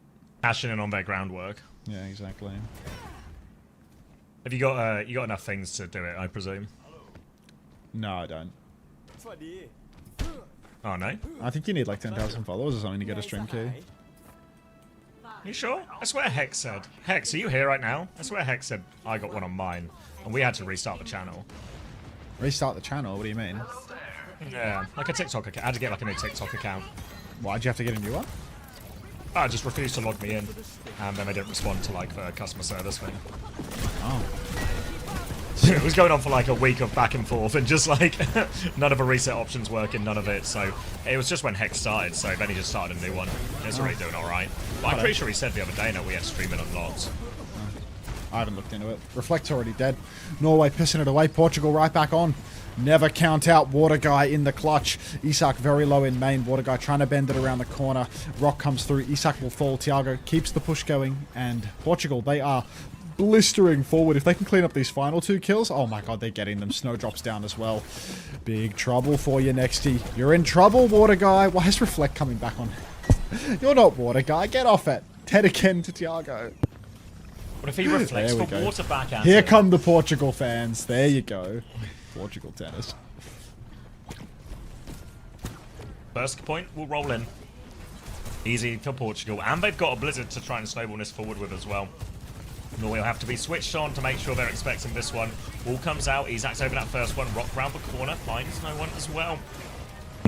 Cashing in on their groundwork. Yeah, exactly. Have you got enough things to do it, I presume? No, I don't. Oh no? I think you need like 10,000 followers or something to get a stream key. You sure? I swear Hex said. Hex, are you here right now? I swear Hex said I got one on mine, and we had to restart the channel. Restart the channel? What do you mean? Yeah, like a TikTok account. I had to get like a new TikTok account. Why'd you have to get a new one? I just refused to log me in, and then they didn't respond to like the customer service thing. Oh. So it was going on for like a week of back and forth, and just like none of the reset options working, none of it. So it was just when Hex started, so then he just started a new one. It's already doing alright. But I'm pretty sure he said the other day that we had streaming unlocked. I haven't looked into it. Reflect's already dead. Norway pissing it away. Portugal right back on. Never count out Water Guy in the clutch. Isak very low in main. Water Guy trying to bend it around the corner. Rock comes through. Isak will fall. Thiago keeps the push going. And Portugal, they are blistering forward. If they can clean up these final two kills, oh my god, they're getting them. Snowdrop's down as well. Big trouble for you, Nexty. You're in trouble, Water Guy. Why is Reflect coming back on? You're not Water Guy. Get off it. Dead again to Thiago. What if he reflects for water back at Here come the Portugal fans. There you go. Portugal tennis. First point will roll in. Easy for Portugal. And they've got a Blizzard to try and snowball this forward with as well. Norway will have to be switched on to make sure they're expecting this one. Wall comes out. Isak's over that first one. Rock round the corner. Finds no one as well.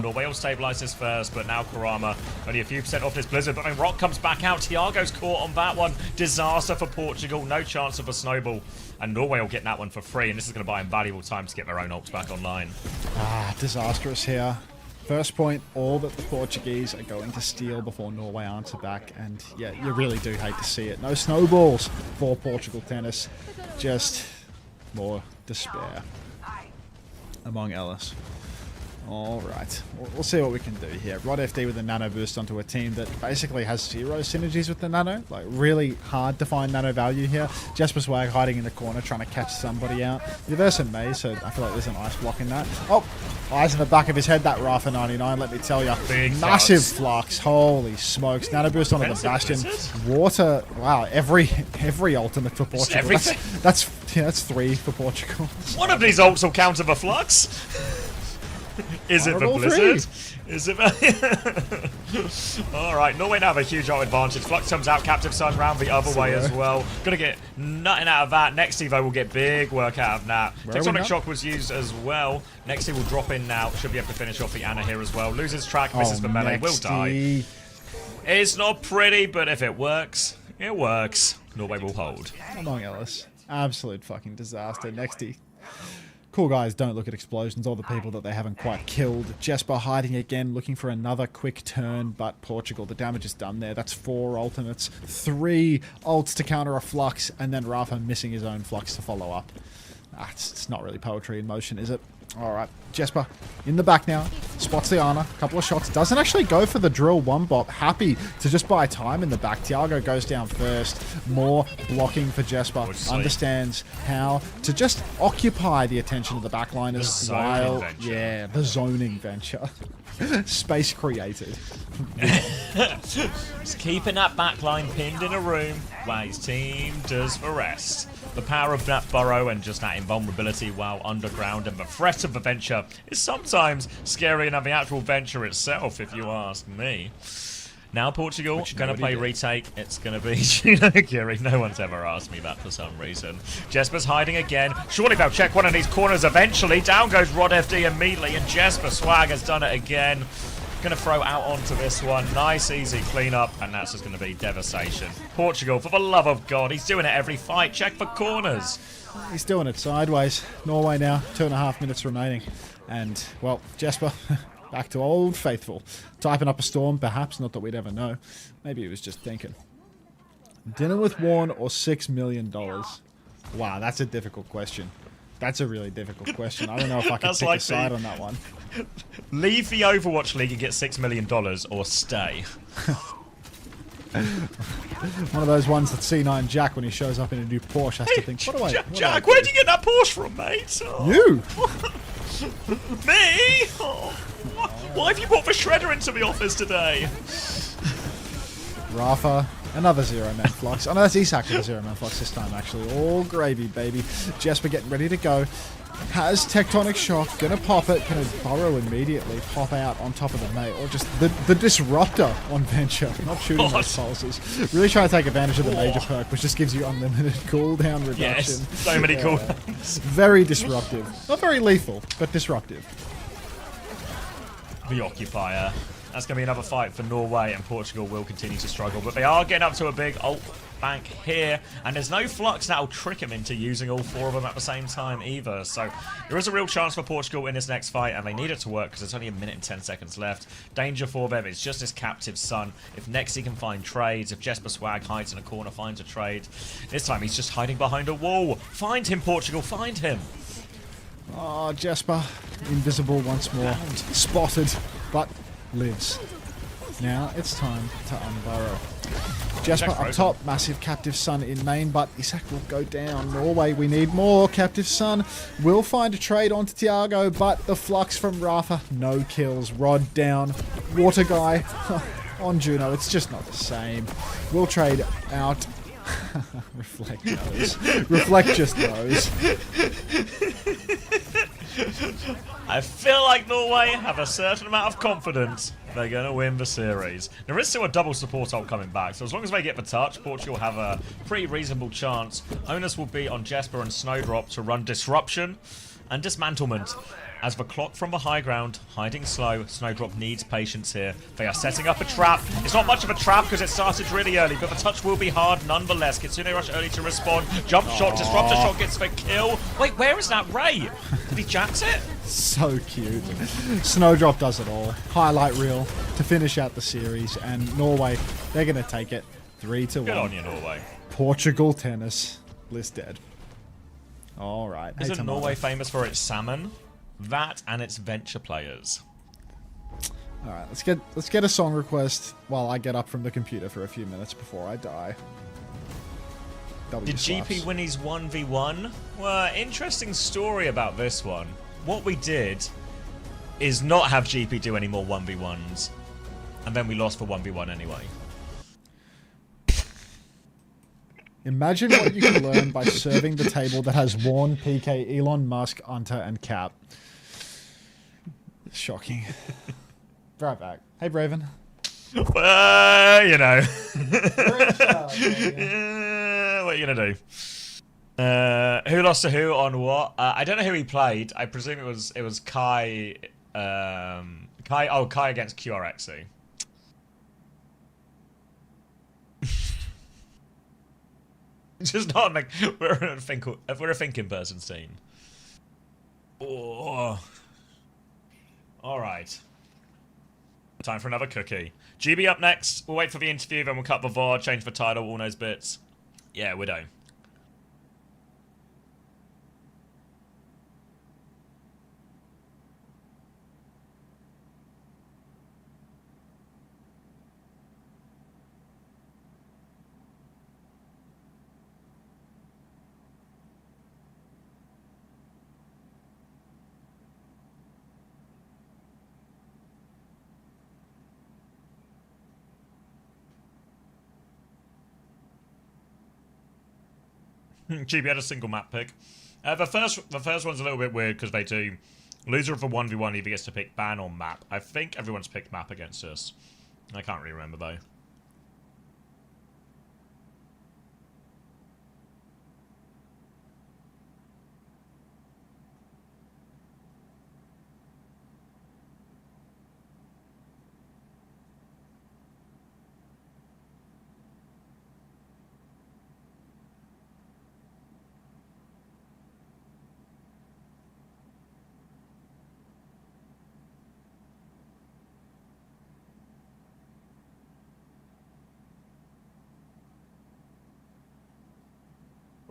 Norway will stabilise this first, but now Kurama only a few % off this Blizzard, but then Rock comes back out. Thiago's caught on that one. Disaster for Portugal. No chance of a snowball. And Norway will get that one for free, and this is going to buy them valuable time to get their own ults back online. Ah, disastrous here. First point, all that the Portuguese are going to steal before Norway answer back, and yeah, you really do hate to see it. No snowballs for Portugal tennis. Just more despair among Ellis. Alright, we'll see what we can do here. Rod FD with a nano boost onto a team that basically has zero synergies with the nano. Like, really hard to find nano value here. Jasper Swag hiding in the corner trying to catch somebody out. Reverse and May, so I feel like there's an ice block in that. Oh, eyes in the back of his head, that Rafa 99, let me tell you. Big massive flux. Holy smokes. Nano boost onto the Bastion. Water, wow, every ultimate for Portugal. That's 3 for Portugal. One of these ults will counter the flux. Is it for Blizzard? Is it? All right, Norway now have a huge advantage. Flux comes out, Captive Sun round the other way as well. Gonna get nothing out of that. Next Evo will get big work out of that. Tectonic Shock was used as well. Next will drop in now. Should be able to finish off the Ana here as well. Loses track, misses the melee, will die. It's not pretty, but if it works, it works. Norway will hold. Among Ellis. Absolute fucking disaster. Nexty. Cool guys don't look at explosions or the people that they haven't quite killed. Jesper hiding again, looking for another quick turn, but Portugal, the damage is done there. That's 4 ultimates, 3 ults to counter a Flux, and then Rafa missing his own Flux to follow up. It's not really poetry in motion, is it? Alright, Jesper in the back now. Spots the Ana, couple of shots. Doesn't actually go for the drill one bop. Happy to just buy time in the back. Thiago goes down first. More blocking for Jesper. Understands how to just occupy the attention of the backliners while... Yeah, the zoning venture. Space created. Just keeping that backline pinned in a room while his team does the rest. The power of that burrow and just that invulnerability while underground and the threat of the venture is sometimes scarier than the actual venture itself, if you ask me. Now Portugal going to play retake. It's going to be Shinogiri. No one's ever asked me that for some reason. Jesper's hiding again. Surely they'll check one of these corners eventually. Down goes Rod FD immediately, and Jesper Swag has done it again. Going to throw out onto this one. Nice, easy cleanup, and that's just going to be devastation. Portugal, for the love of God, he's doing it every fight. Check for corners. He's doing it sideways. Norway now, 2.5 minutes remaining. And, well, Jesper, back to old faithful. Typing up a storm, perhaps, not that we'd ever know. Maybe he was just thinking. Dinner with Warren or $6 million? Wow, that's a difficult question. That's a really difficult question. I don't know if I can pick a side on that one. Leave the Overwatch League and get $6 million, or stay. One of those ones that C9 Jack, when he shows up in a new Porsche, has to think, what do I do? Jack, where'd you get that Porsche from, mate? Oh. You! Me? Oh. Why have you brought the Shredder into the office today? Rafa, another zero-man Flux. Oh no, that's Isak with a zero-man Flux this time, actually. All gravy, baby. Jesper getting ready to go. Has Tectonic Shock, gonna pop it, gonna burrow immediately, pop out on top of the mate, or just the Disruptor on Venture, not shooting those pulses. Really trying to take advantage of the major perk, which just gives you unlimited cooldown reduction. Yes, so many cooldowns. Very disruptive. Not very lethal, but disruptive. The Occupier. That's going to be another fight for Norway, and Portugal will continue to struggle. But they are getting up to a big ult bank here, and there's no Flux that'll trick him into using all 4 of them at the same time either. So there is a real chance for Portugal in this next fight, and they need it to work because there's only 1 minute and 10 seconds left. Danger for them. It's just this Captive Sun. If Nexy can find trades, if Jesper Swag hides in a corner, finds a trade. This time he's just hiding behind a wall. Find him, Portugal. Find him. Oh, Jesper. Invisible once more. Spotted, but lives. Now it's time to unburrow. Jesper up top, massive Captive Sun in main, but Isak will go down. Norway, we need more. Captive Sun will find a trade onto Thiago, but the Flux from Rafa, no kills. Rod down. Water Guy on Juno, it's just not the same. We'll trade out. Reflect knows. Reflect just knows. I feel like Norway have a certain amount of confidence they're going to win the series. There is still a double support ult coming back, so as long as they get the touch, Portugal have a pretty reasonable chance. Onus will be on Jesper and Snowdrop to run Disruption and Dismantlement. As the clock from the high ground, hiding slow, Snowdrop needs patience here. They are setting up a trap. It's not much of a trap because it started really early, but the touch will be hard nonetheless. Kitsune Rush early to respond. Jump shot, Disruptor shot gets the kill. Wait, where is that Ray? Did he jacks it? So cute. Snowdrop does it all. Highlight reel to finish out the series, and Norway, they're going to take it 3-1. Good on you, Norway. Portugal tennis. Bliss dead. All right. Isn't Norway famous for its salmon? That and its venture players. All right, let's get a song request while I get up from the computer for a few minutes before I die. Did GP win his 1v1? Well, interesting story about this one. What we did is not have GP do any more 1v1s, and then we lost for 1v1 anyway. Imagine what you can learn by serving the table that has Warren, PK, Elon Musk, Unter, and Cap. Shocking. Right back. Hey, Braven. Well, you know. Yeah. What are you going to do? Who lost to who on what? I don't know who he played. I presume it was Kai. Kai against QRXC. Just not like we're a thinking person's team. Oh. All right. Time for another cookie. GB up next. We'll wait for the interview, then we'll cut the VOD, change the title, all those bits. Yeah, we do. GB had a single map pick. The first one's a little bit weird because they do loser of a 1v1 either gets to pick ban or map. I think everyone's picked map against us. I can't really remember though.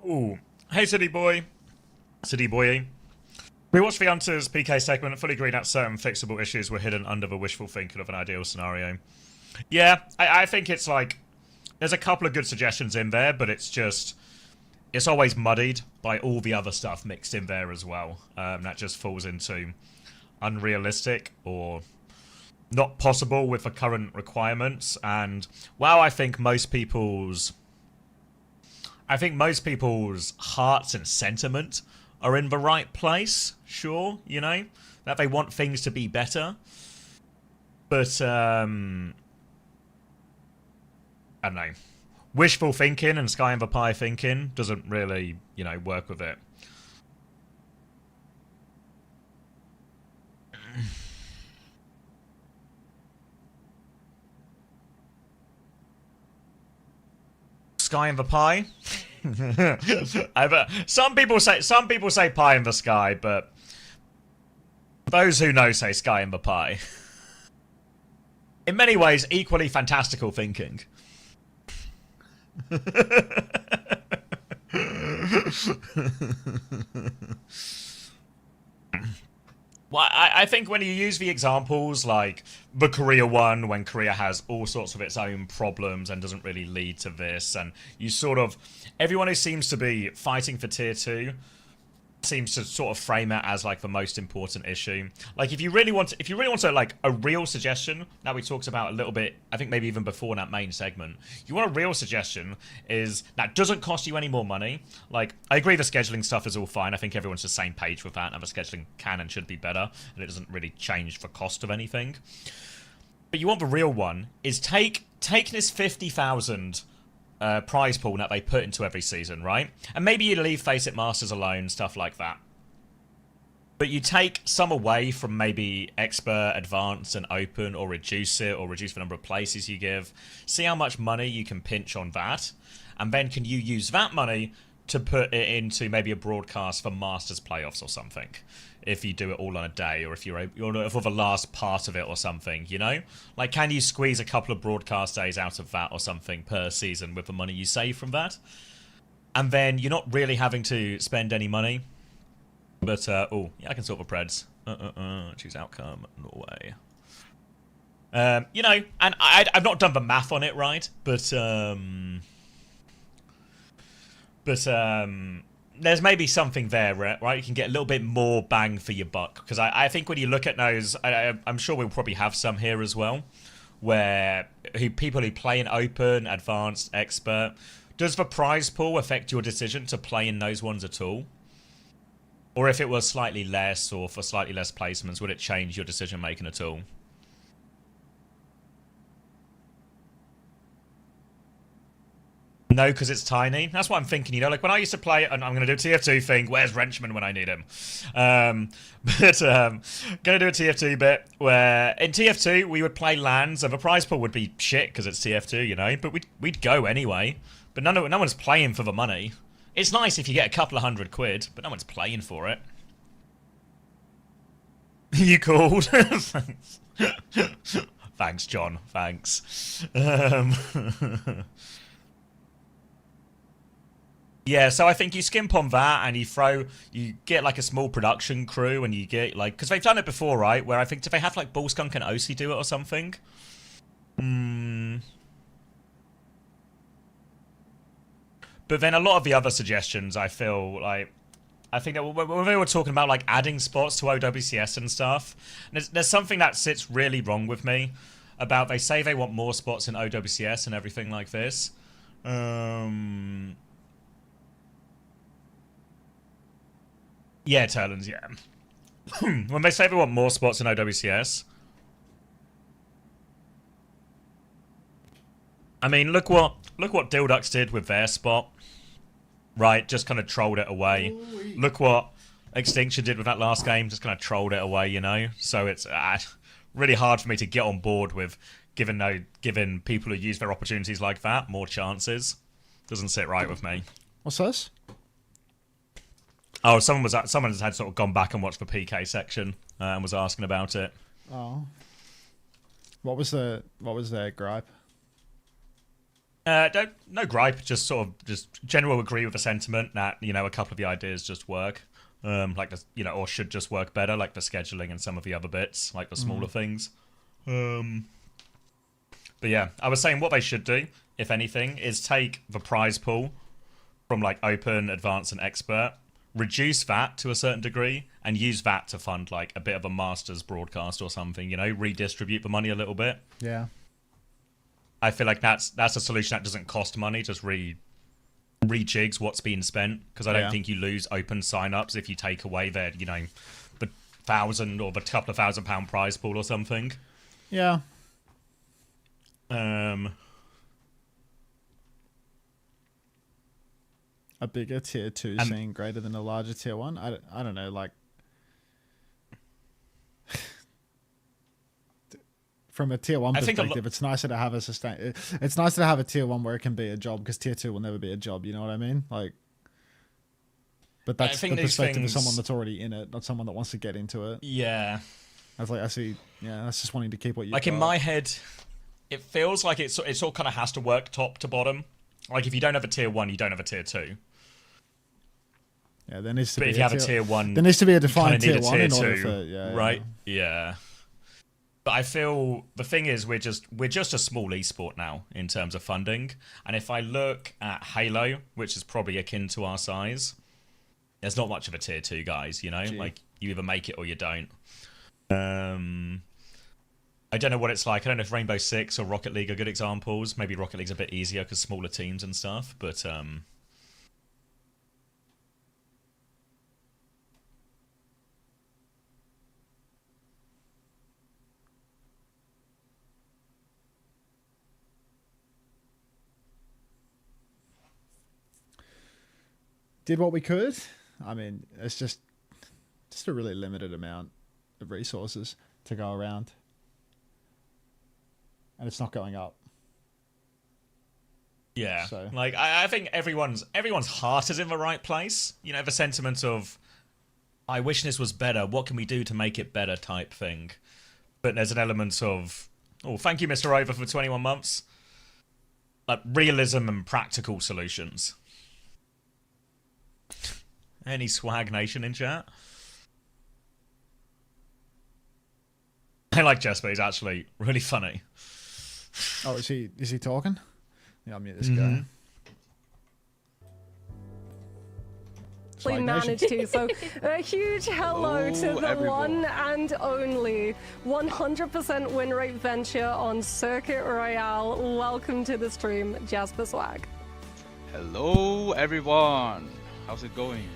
Ooh. Hey, City Boy. City Boy. We watched the Unter's PK segment and fully agreed that certain fixable issues were hidden under the wishful thinking of an ideal scenario. Yeah, I think it's like... There's a couple of good suggestions in there, but it's just... It's always muddied by all the other stuff mixed in there as well. That just falls into unrealistic or not possible with the current requirements. And while I think most people's hearts and sentiment are in the right place, sure, you know, that they want things to be better. But, I don't know. Wishful thinking and Sky and the Pie thinking doesn't really, you know, work with it. Sky in the Pie? Some people say pie in the sky, but those who know say Sky in the Pie. In many ways, equally fantastical thinking. Well, I think when you use the examples like the Korea one, when Korea has all sorts of its own problems and doesn't really lead to this, and you sort of, everyone who seems to be fighting for tier 2 seems to sort of frame it as like the most important issue. Like if you really want to like a real suggestion that we talked about a little bit, I think maybe even before in that main segment, you want a real suggestion is that doesn't cost you any more money. Like I agree the scheduling stuff is all fine. I think everyone's the same page with that, and the scheduling can and should be better, and it doesn't really change the cost of anything. But you want the real one is take this 50,000 prize pool that they put into every season, right? And maybe you leave Face It Masters alone, stuff like that. But you take some away from maybe Expert, Advanced, and Open, or reduce it, or reduce the number of places you give. See how much money you can pinch on that. And then can you use that money to put it into maybe a broadcast for Masters playoffs or something? If you do it all on a day, or if you're for the last part of it or something, you know? Like, can you squeeze a couple of broadcast days out of that or something per season with the money you save from that? And then you're not really having to spend any money. But, oh, yeah, I can sort the preds. Choose outcome, Norway. You know, and I've not done the math on it, right? But there's maybe something there, right? You can get a little bit more bang for your buck. Because I think when you look at those, I'm sure we'll probably have some here as well, where people who play in Open, Advanced, Expert, does the prize pool affect your decision to play in those ones at all? Or if it was slightly less or for slightly less placements, would it change your decision making at all? No, because it's tiny. That's what I'm thinking, you know, like when I used to play, and I'm going to do a TF2 thing, where's Wrenchman when I need him? Going to do a TF2 bit where in TF2 we would play lands and the prize pool would be shit because it's TF2, you know, but we'd go anyway. But no one's playing for the money. It's nice if you get a couple of £100, but no one's playing for it. You called? Thanks. Thanks, John. Thanks. Yeah, so I think you skimp on that and you get like a small production crew and you get like, because they've done it before, right? Where I think, do they have like Bullskunk and OC do it or something? But then a lot of the other suggestions, I feel like, I think that when we were talking about like adding spots to OWCS and stuff, there's something that sits really wrong with me about, they say they want more spots in OWCS and everything like this. Yeah, Turlins, yeah. When they say they want more spots in OWCS, I mean, look what Dildux did with their spot, right? Just kind of trolled it away. Look what Extinction did with that last game, just kind of trolled it away, you know. So it's really hard for me to get on board with giving people who use their opportunities like that more chances. Doesn't sit right with me. What's this? Oh, someone has had sort of gone back and watched the PK section and was asking about it. Oh, what was their gripe? No gripe, just sort of just general agree with the sentiment that, you know, a couple of the ideas just work, like the, you know, or should just work better, like the scheduling and some of the other bits, like the smaller things. But yeah, I was saying what they should do, if anything, is take the prize pool from like Open, Advanced, and Expert. Reduce that to a certain degree and use that to fund like a bit of a Masters broadcast or something, you know, redistribute the money a little bit. Yeah. I feel like that's a solution that doesn't cost money, just rejigs what's being spent, because I don't think you lose Open sign-ups if you take away their, you know, the £1,000 or the couple of £1,000 prize pool or something. Yeah. A bigger tier 2 scene greater than a larger tier 1. I don't know, like from a tier 1 perspective, it's nicer to have it's nicer to have a tier 1 where it can be a job, because tier 2 will never be a job, you know what I mean? Like, but that's the perspective of someone that's already in it, not someone that wants to get into it. Yeah. I was like, I see, yeah, that's just wanting to keep what you like got. In my head, it feels like it all kind of has to work top to bottom. Like if you don't have a tier 1, you don't have a tier 2. Yeah, there needs to but be if you have a tier 1, there needs to be a defined tier 1 in order order for right? Yeah. But I feel the thing is we're just a small esport now in terms of funding. And if I look at Halo, which is probably akin to our size, there's not much of a tier 2, guys, you know? Like you either make it or you don't. I don't know what it's like. I don't know if Rainbow Six or Rocket League are good examples. Maybe Rocket League's a bit easier because smaller teams and stuff, but did what we could. I mean, it's just a really limited amount of resources to go around, and it's not going up. Yeah, so. Like I think everyone's heart is in the right place. You know, the sentiment of I wish this was better. What can we do to make it better? Type thing. But there's an element of thank you, Mr. Over, for 21 months. Like realism and practical solutions. Any Swag Nation in chat? I like Jesper. He's actually really funny. Oh, is he talking? Yeah, I'll mute this guy. We managed to. So a huge hello to the one and only 100% win rate venture on Circuit Royale. Welcome to the stream, Jasper Swag. Hello, everyone. How's it going?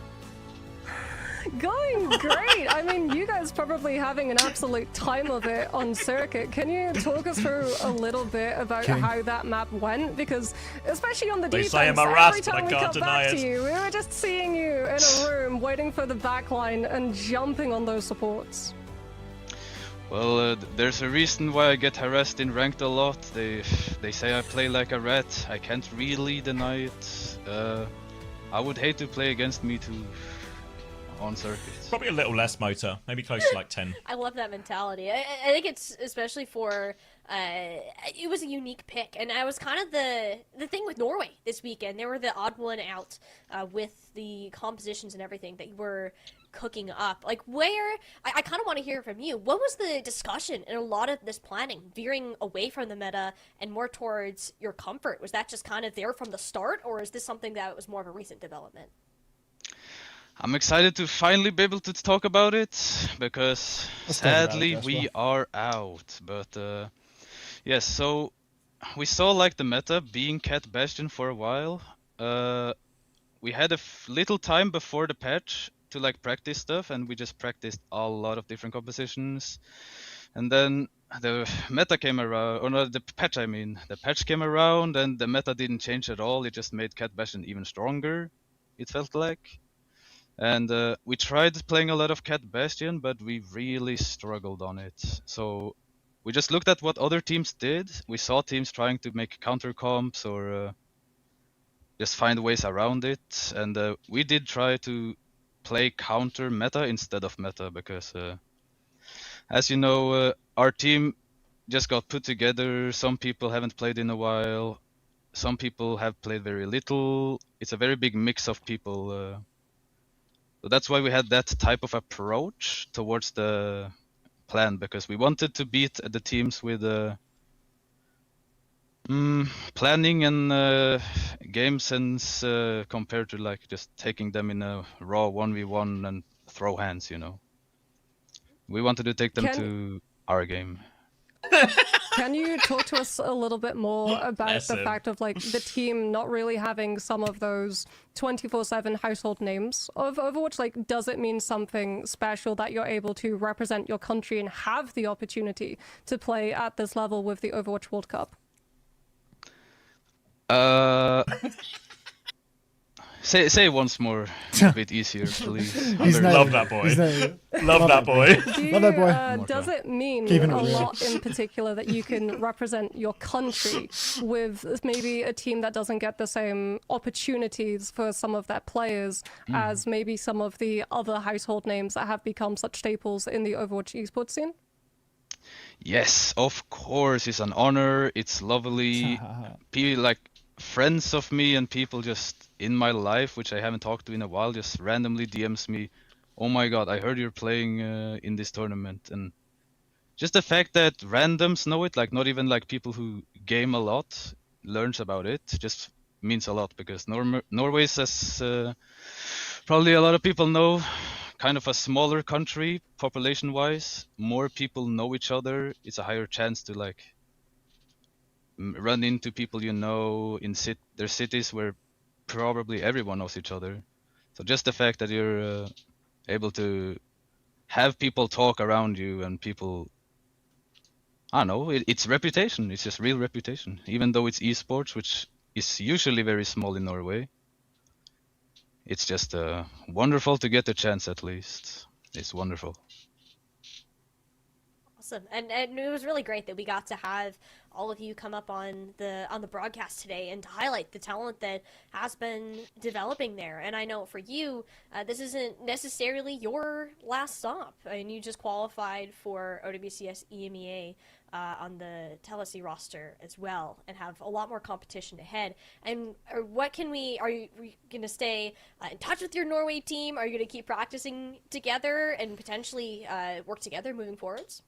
Going great. I mean, you guys probably having an absolute time of it on circuit. Can you talk us through a little bit about how that map went? Because especially on the defense, every time we cut back to you, we were just seeing you in a room waiting for the backline and jumping on those supports. Well, there's a reason why I get harassed in ranked a lot. They say I play like a rat. I can't really deny it. I would hate to play against me too on circuit. Probably a little less motor, maybe close to like 10. I love that mentality. I think it's especially for it was a unique pick, and I was kind of the thing with Norway this weekend. They were the odd one out with the compositions and everything that you were cooking up. Like, where I kind of want to hear from you. What was the discussion in a lot of this planning, veering away from the meta and more towards your comfort? Was that just kind of there from the start, or is this something that was more of a recent development? I'm excited to finally be able to talk about it, because sadly we are out. But yes, so we saw like the meta being Cat Bastion for a while. We had a little time before the patch to like practice stuff, and we just practiced a lot of different compositions. And then the meta came around, or no, the patch I mean. The patch came around and the meta didn't change at all. It just made Cat Bastion even stronger, it felt like. And we tried playing a lot of Cat Bastion, but we really struggled on it. So we just looked at what other teams did. We saw teams trying to make counter comps or just find ways around it. And we did try to play counter meta instead of meta, because as you know, our team just got put together. Some people haven't played in a while. Some people have played very little. It's a very big mix of people. So that's why we had that type of approach towards the plan, because we wanted to beat the teams with planning and game sense compared to like just taking them in a raw 1v1 and throw hands, you know. We wanted to take them to our game. Can you talk to us a little bit more about the fact of like the team not really having some of those 24/7 household names of Overwatch? Like, does it mean something special that you're able to represent your country and have the opportunity to play at this level with the Overwatch World Cup? Say once more, a bit easier, please. Love that boy. Love that boy. Love that boy. Does it mean a lot in particular that you can represent your country with maybe a team that doesn't get the same opportunities for some of their players as maybe some of the other household names that have become such staples in the Overwatch esports scene? Yes, of course. It's an honor. It's lovely. People like friends of me and people just in my life, which I haven't talked to in a while, just randomly DMs me, "Oh my god, I heard you're playing in this tournament." And just the fact that randoms know it, like not even like people who game a lot learns about it, just means a lot, because Norway is, as probably a lot of people know, kind of a smaller country population wise. More people know each other. It's a higher chance to like run into people you know in their cities where probably everyone knows each other. So just the fact that you're able to have people talk around you and people, I don't know, it's reputation. It's just real reputation. Even though it's esports, which is usually very small in Norway, it's just wonderful to get the chance at least. It's wonderful. Awesome, and it was really great that we got to have all of you come up on the broadcast today and to highlight the talent that has been developing there. And I know for you, this isn't necessarily your last stop, and you just qualified for OWCS EMEA on the Telesi roster as well, and have a lot more competition ahead. And are you going to stay in touch with your Norway team? Are you going to keep practicing together and potentially work together moving forwards?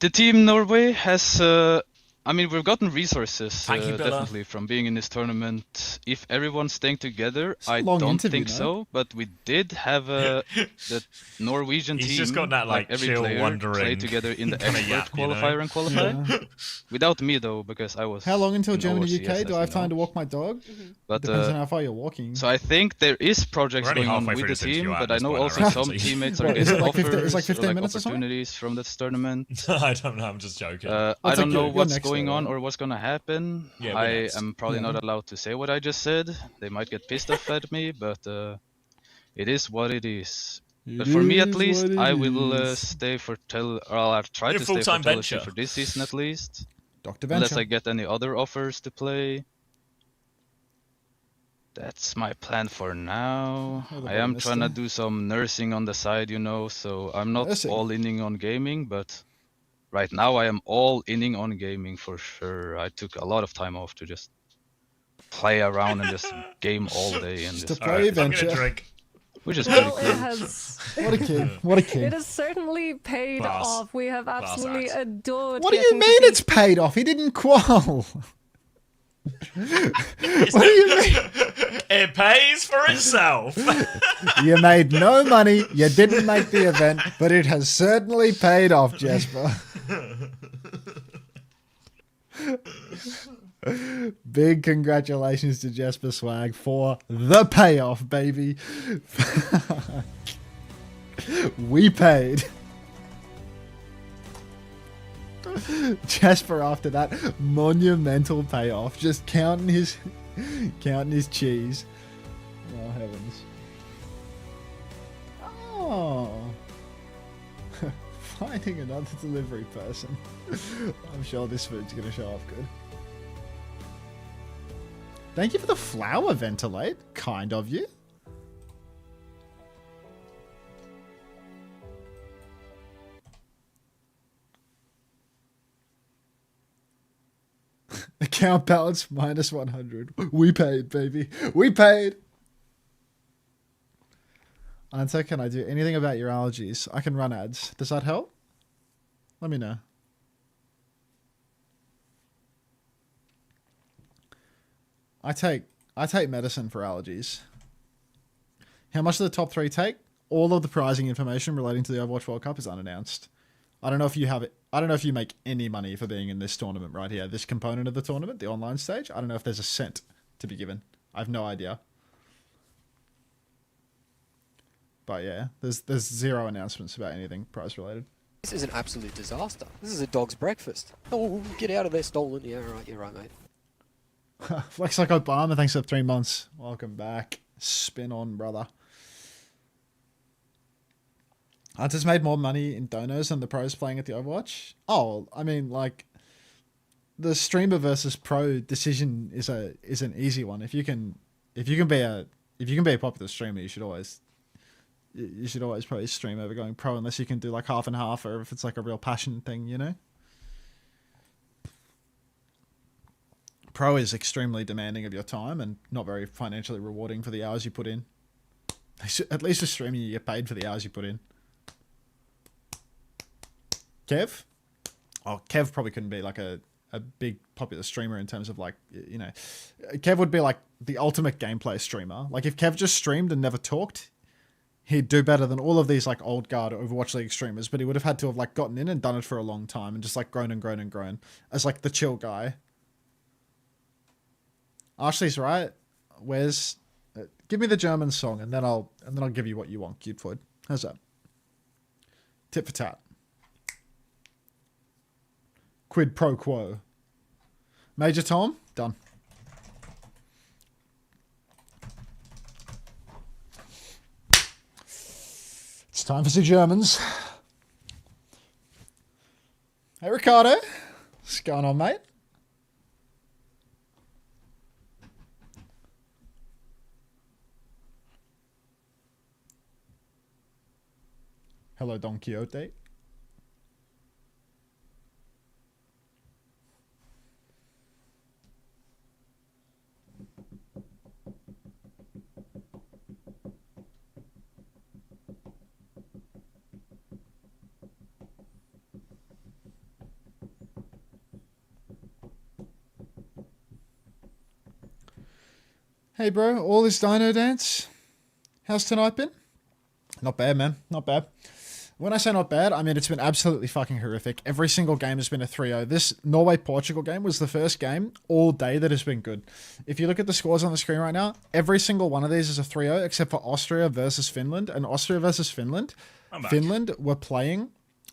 The team Norway has a I mean, we've gotten resources Thank you, Billa. definitely from being in this tournament. If everyone's staying together, It's a I long don't interview, think no? so. But we did have the Norwegian He's team, just got that, like, every chill, player, wondering play together in the kinda expert yap, you know? qualifier and qualifier. Yeah. Without me though, because I was. How long until in Germany OWC, UK? as Do I have you time know. to walk my dog? But Depends on how far you're walking. so I think there is projects We're only going on halfway with through the this interview team, at but I this know point, also right? some So you- teammates are What, is getting it like 15 offers it's like 15 or like minutes or something? opportunities from this tournament. I don't know. I'm just joking. I I'll don't take know your what's next going though, on right? or what's gonna happen. Yeah, we're I next. am probably not allowed to say what I just said. They might get pissed off at me, but it is what it is. But It for me at is least, what it I will is. stay for I'll try Your to stay for full-time Television venture. for this season at least. Dr. Unless Venture. I get any other offers to play. That's my plan for now. Oh, the I am bonus trying to there. do some nursing on the side, you know, so I'm not Nursing? all inning on gaming, but right now I am all inning on gaming for sure. I took a lot of time off to just play around and just game all day and Just just to play I'm gonna Venture. drink. which is pretty Well, it cool. has. What a king. What a It king. has certainly paid Class. off. We have Class absolutely act. adored. What do you getting to mean see- it's paid off? He didn't qual. What do you mean? It pays for itself. You made no money, you didn't make the event, but it has certainly paid off, Jesper. Big congratulations to Jesper Swag for the payoff, baby. We paid. Jesper after that monumental payoff, just counting his cheese. Oh heavens. Oh. Finding another delivery person. I'm sure this food's gonna show up good. Thank you for the flower, Ventilate. Kind of you. Account balance minus 100. We paid, baby. We paid. Unter, can I do anything about your allergies? I can run ads. Does that help? Let me know. I take medicine for allergies. How much do the top 3 take? All of the pricing information relating to the Overwatch World Cup is unannounced. I don't know if you have it. I don't know if you make any money for being in this tournament right here. This component of the tournament, the online stage. I don't know if there's a cent to be given. I have no idea. But yeah, there's zero announcements about anything prize related. This is an absolute disaster. This is a dog's breakfast. Oh, get out of there, stolen. Yeah, right, you're right, mate. Flex like Obama, thanks for 3 months. Welcome back. Spin on, brother. Hunter's made more money in donos than the pros playing at the Overwatch. Oh, I mean, like, the streamer versus pro decision is an easy one. If you can be a popular streamer, you should always probably stream over going pro, unless you can do like half and half, or if it's like a real passion thing, you know. Pro is extremely demanding of your time and not very financially rewarding for the hours you put in. At least with streaming, you get paid for the hours you put in. Kev? Oh, Kev probably couldn't be like a big popular streamer in terms of like, you know, Kev would be like the ultimate gameplay streamer. Like if Kev just streamed and never talked, he'd do better than all of these like old guard Overwatch League streamers, but he would have had to have like gotten in and done it for a long time and just like grown and grown and grown as like the chill guy. Ashley's right. Where's give me the German song and then I'll give you what you want, cute Floyd. How's that? Tit for tat. Quid pro quo. Major Tom, done. It's time for some Germans. Hey Ricardo, what's going on, mate? Hello, Don Quixote. Hey, bro, all this Dino Dance. How's tonight been? Not bad, man. Not bad. When I say not bad, I mean it's been absolutely fucking horrific. Every single game has been a 3-0. This Norway-Portugal game was the first game all day that has been good. If you look at the scores on the screen right now, every single one of these is a 3-0 except for Austria versus Finland. And Austria versus Finland, Finland were playing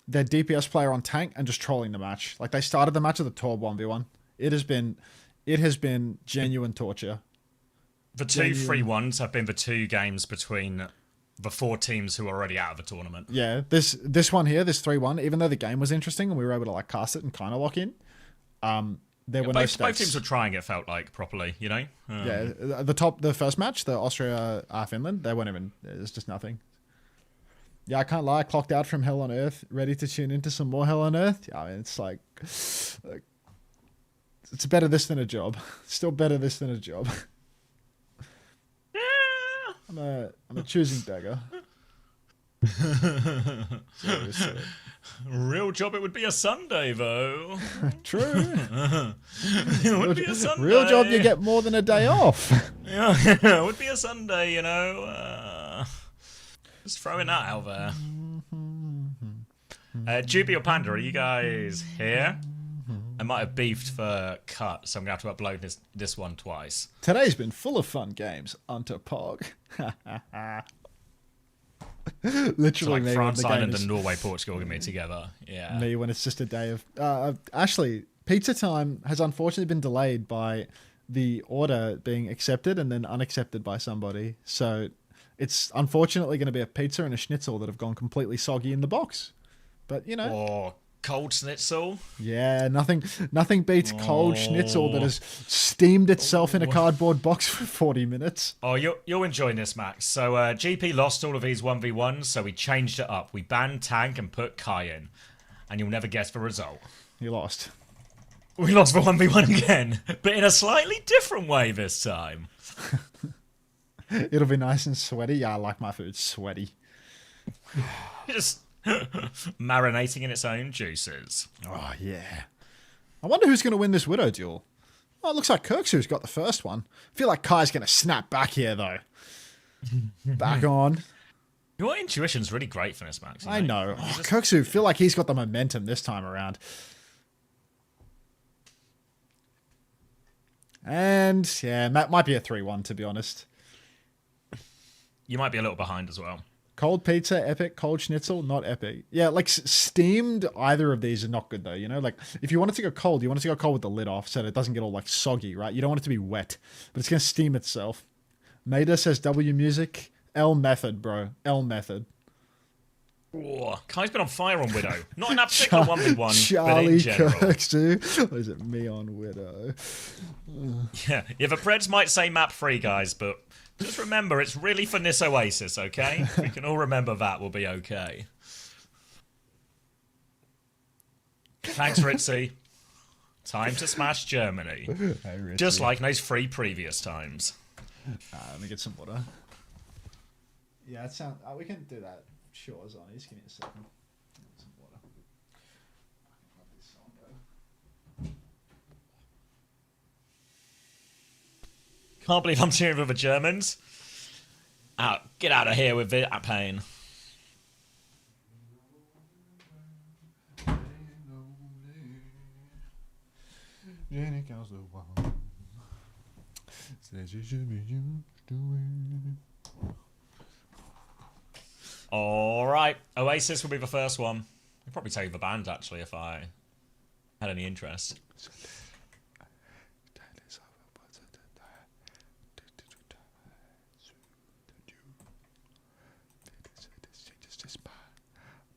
their DPS player on tank and just trolling the match. Like, they started the match with a Torb 1v1. It has been genuine torture. The 2 3-1s have been the 2 games between the 4 teams who are already out of the tournament. Yeah, this one here, this 3-1, even though the game was interesting and we were able to like cast it and kind of lock in, there were no stakes. Both teams were trying, it felt like, properly, you know? Yeah, the first match, the Austria-Finland, they weren't even, there's just nothing. Yeah, I can't lie, I clocked out from Hell on Earth, ready to tune into some more Hell on Earth. Yeah, I mean, it's like it's better this than a job. Still better this than a job. I'm a choosing beggar. Seriously. Real job, it would be a Sunday, though. True. It would be a Sunday. Real job, you get more than a day off. Yeah, it would be a Sunday, you know. Just throwing that out there. Juby or Panda, are you guys here? I might have beefed for cut, so I'm going to have to upload this one twice. Today's been full of fun games. Unter Pog. Literally, so like France, Ireland, and Norway, Portugal going to be together. Yeah. Me when it's just a day of... Actually, pizza time has unfortunately been delayed by the order being accepted and then unaccepted by somebody. So it's unfortunately going to be a pizza and a schnitzel that have gone completely soggy in the box. But, you know... Oh, cold schnitzel? Yeah, nothing beats cold schnitzel that has steamed itself in a cardboard box for 40 minutes. Oh, you'll enjoy this, Max. So GP lost all of these 1v1s, so we changed it up. We banned Tank and put Kai in. And you'll never guess the result. You lost. We lost the 1v1 again, but in a slightly different way this time. It'll be nice and sweaty. Yeah, I like my food sweaty. Just... marinating in its own juices. Oh, yeah. I wonder who's going to win this Widow duel. Oh, it looks like Kirksu's got the first one. I feel like Kai's going to snap back here, though. Back on. Your intuition's really great for this, Max. I know. Oh, Kirksu, feel like he's got the momentum this time around. And, yeah, Matt might be a 3-1, to be honest. You might be a little behind as well. Cold pizza, epic. Cold schnitzel, not epic. Yeah, like steamed, either of these are not good though, you know? Like, if you want it to go cold, you want it to go cold with the lid off so that it doesn't get all like soggy, right? You don't want it to be wet, but it's going to steam itself. Maida says W music. L method, bro. L method. Oh, Kai's been on fire on Widow. Not in that particular 1v1, Charlie but in general. Kirks, dude. What is it? Me on Widow. Yeah, the Preds might say map 3, guys, but... just remember, it's really for this Oasis, okay? We can all remember that, we'll be okay. Thanks, Ritzy. Time to smash Germany. Hey, just like those 3 previous times. Let me get some water. Yeah, that sounds... we can do that. Sure, Zonny. Just give me a second. Some water. Can't believe I'm cheering for the Germans. Get out of here with that pain. Alright, Oasis will be the first one. I'd probably tell you the band actually if I had any interest.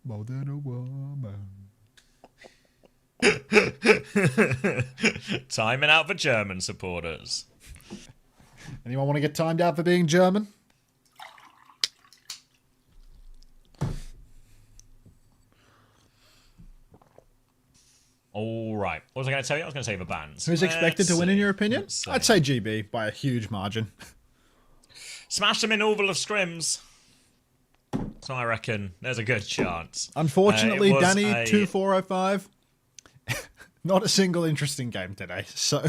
More than a woman. Timing out for German supporters. Anyone want to get timed out for being German? All right. What was I going to tell you? I was going to say the bands. Who's expected to win in your opinion? I'd say GB by a huge margin. Smash them in all the scrims. So I reckon there's a good chance. Unfortunately, Danny 2405. Not a single interesting game today. So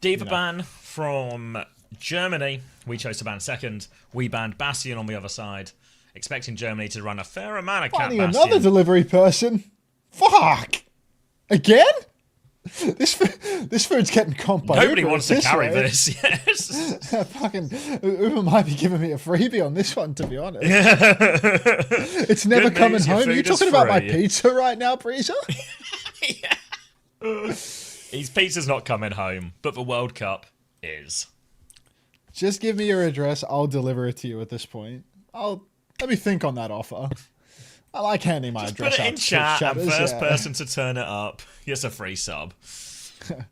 Diva ban from Germany. We chose to ban second. We banned Bastion on the other side, expecting Germany to run a fair amount of Cat Finding Bastion. another delivery person. Fuck! Again? This food's getting comped by Nobody Uber wants to carry way. this. Yes. Fucking Uber might be giving me a freebie on this one, to be honest. It's never Good coming news, your home. Are you food is talking about my free. pizza right now, Breezer? His pizza's not coming home, but the World Cup is. Just give me your address. I'll deliver it to you at this point. Let me think on that offer. I like handing my Just address put it out in to chat, and chatters, first yeah. person to turn it up gets a free sub.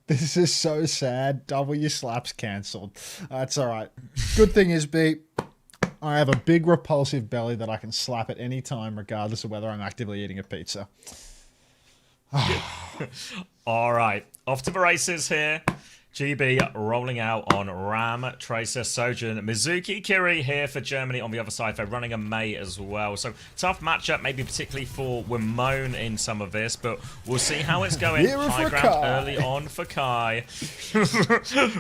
This is so sad. W slaps cancelled. That's alright. Good thing is, B, I have a big repulsive belly that I can slap at any time, regardless of whether I'm actively eating a pizza. Alright, off to the races here. GB rolling out on Ram, Tracer, Sojin, Mizuki, Kiri here for Germany on the other side. They're running a May as well. So tough matchup, maybe particularly for Wimone in some of this, but we'll see how it's going. High ground early on for Kai.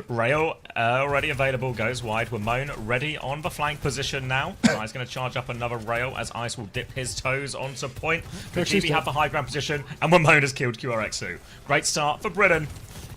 Rail already available, goes wide. Wimone ready on the flank position now. Kai's going to charge up another rail as Ice will dip his toes onto point. But GB have the high ground position, and Wimone has killed QRX2. Great start for Britain.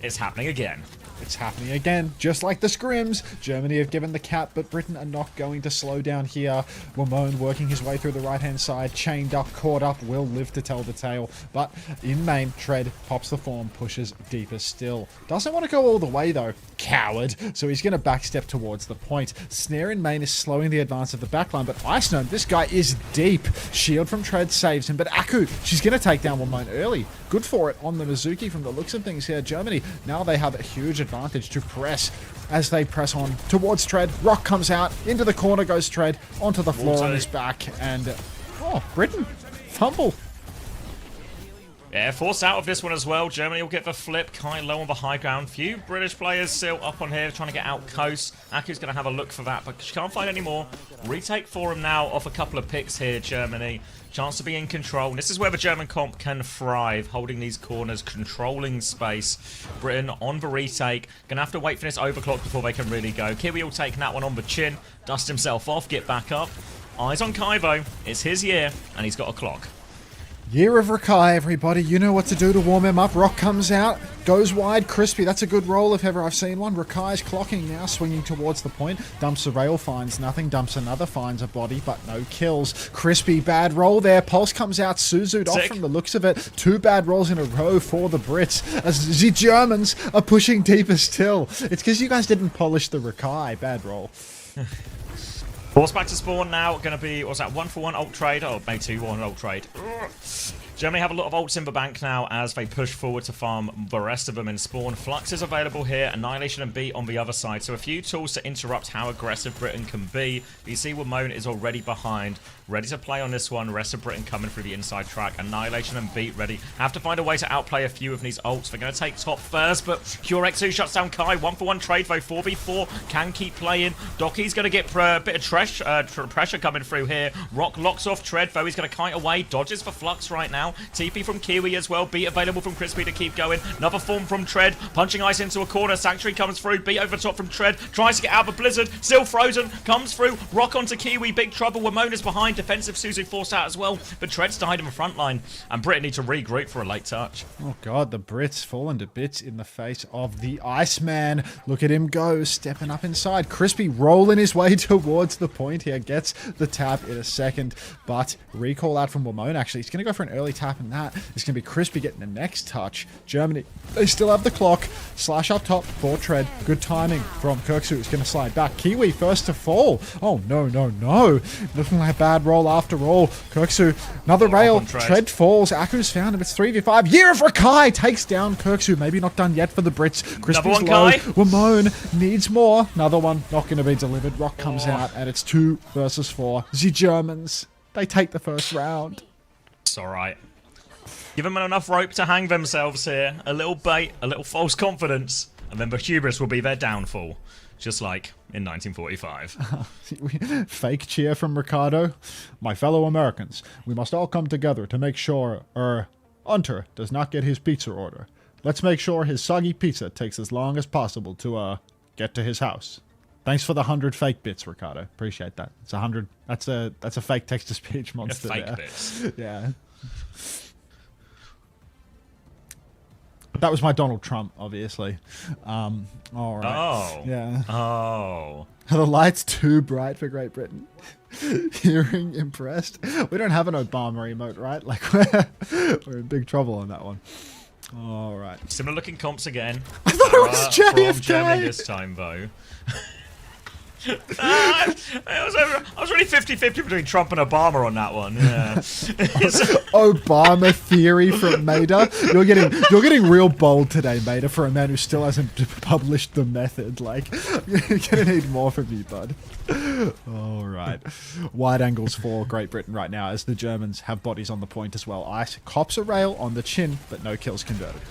It's happening again. It's happening again, just like the scrims. Germany have given the cap, but Britain are not going to slow down here. Wimone working his way through the right-hand side, chained up, caught up, will live to tell the tale. But in main, Tread pops the form, pushes deeper still. Doesn't want to go all the way, though. Coward. So he's going to backstep towards the point. Snare in main is slowing the advance of the backline, but Ice Gnome, this guy is deep. Shield from Tread saves him, but Aku, she's going to take down Wimone early. Good for it on the Mizuki from the looks of things here. Germany, now they have a huge advantage to press as they press on towards Tread. Rock comes out, into the corner goes Tread, onto the floor on his back, and Britain, fumble. Yeah, forced out of this one as well. Germany will get the flip. Kai low on the high ground. Few British players still up on here trying to get out coast. Aku's going to have a look for that, but she can't find any more. Retake for him now off a couple of picks here, Germany. Chance to be in control. And this is where the German comp can thrive, holding these corners, controlling space. Britain on the retake. Going to have to wait for this overclock before they can really go. Kiwi will take that one on the chin, dust himself off, get back up. Eyes on Kai though. It's his year, and he's got a clock. Year of Rakai, everybody. You know what to do to warm him up. Rock comes out, goes wide. Crispy, that's a good roll if ever I've seen one. Rakai's clocking now, swinging towards the point. Dumps a rail, finds nothing. Dumps another, finds a body, but no kills. Crispy, bad roll there. Pulse comes out, Suzu'd off from the looks of it. 2 bad rolls in a row for the Brits, as the Germans are pushing deeper still. It's because you guys didn't polish the Rakai. Bad roll. Force back to spawn now. Going to be, what's that, 1-for-1 ult trade? Oh, maybe 2-1 ult trade. Germany have a lot of ults in the bank now as they push forward to farm the rest of them in spawn. Flux is available here, Annihilation and Beat on the other side. So a few tools to interrupt how aggressive Britain can be. You see Wimone is already behind, ready to play on this one. Rest of Britain coming through the inside track. Annihilation and Beat ready. Have to find a way to outplay a few of these ults. They're going to take top first, but QRX2 shuts down Kai. 1-for-1 trade though, 4v4. Can keep playing. Doki's going to get a bit of pressure coming through here. Rock locks off Tread though. He's going to kite away. Dodges for Flux right now. TP from Kiwi as well. Beat available from Crispy to keep going. Another form from Tread. Punching Ice into a corner. Sanctuary comes through. Beat over top from Tread. Tries to get out of the Blizzard. Still frozen. Comes through. Rock onto Kiwi. Big trouble. Wimona's behind. Defensive Suzu forced out as well. But Tread's died in the front line. And Britain need to regroup for a late touch. Oh god, the Brits falling to bits in the face of the Iceman. Look at him go, stepping up inside. Crispy rolling his way towards the point here. Gets the tap in a second. But recall out from Wimone actually. He's going to go for an early tap in that. It's going to be Crispy getting the next touch. Germany, they still have the clock. Slash up top for Tread. Good timing from Kirksu. It's going to slide back. Kiwi first to fall. Oh, no, no, no. Looking like a bad roll after all. Kirksu, another rail. Tread falls. Aku's found him. It's 3v5. Year of Rakai takes down Kirksu. Maybe not done yet for the Brits. Crispy's low. Wimone needs more. Another one not going to be delivered. Rock comes out and it's 2 versus 4. The Germans, they take the first round. It's alright. Give them enough rope to hang themselves here. A little bait, a little false confidence, and then the hubris will be their downfall. Just like in 1945. Fake cheer from Ricardo. My fellow Americans, we must all come together to make sure, Unter does not get his pizza order. Let's make sure his soggy pizza takes as long as possible to get to his house. Thanks for the 100 fake bits, Ricardo. Appreciate that. It's 100. That's a fake text-to-speech monster. Fake there. bits. Yeah. That was my Donald Trump, obviously. All right. Oh. Yeah. Oh. Are the lights too bright for Great Britain? Hearing impressed. We don't have an Obama emote, right? Like we're in big trouble on that one. All right. Similar looking comps again. I thought it was JFK. From Germany this time, though. I was really 50-50 between Trump and Obama on that one. Yeah. Obama theory from Maida. You're getting real bold today, Maida, for a man who still hasn't published the method. Like, you're gonna need more from you, bud. All right. Wide angles for Great Britain right now, as the Germans have bodies on the point as well. Ice cops a rail on the chin, but no kills converted.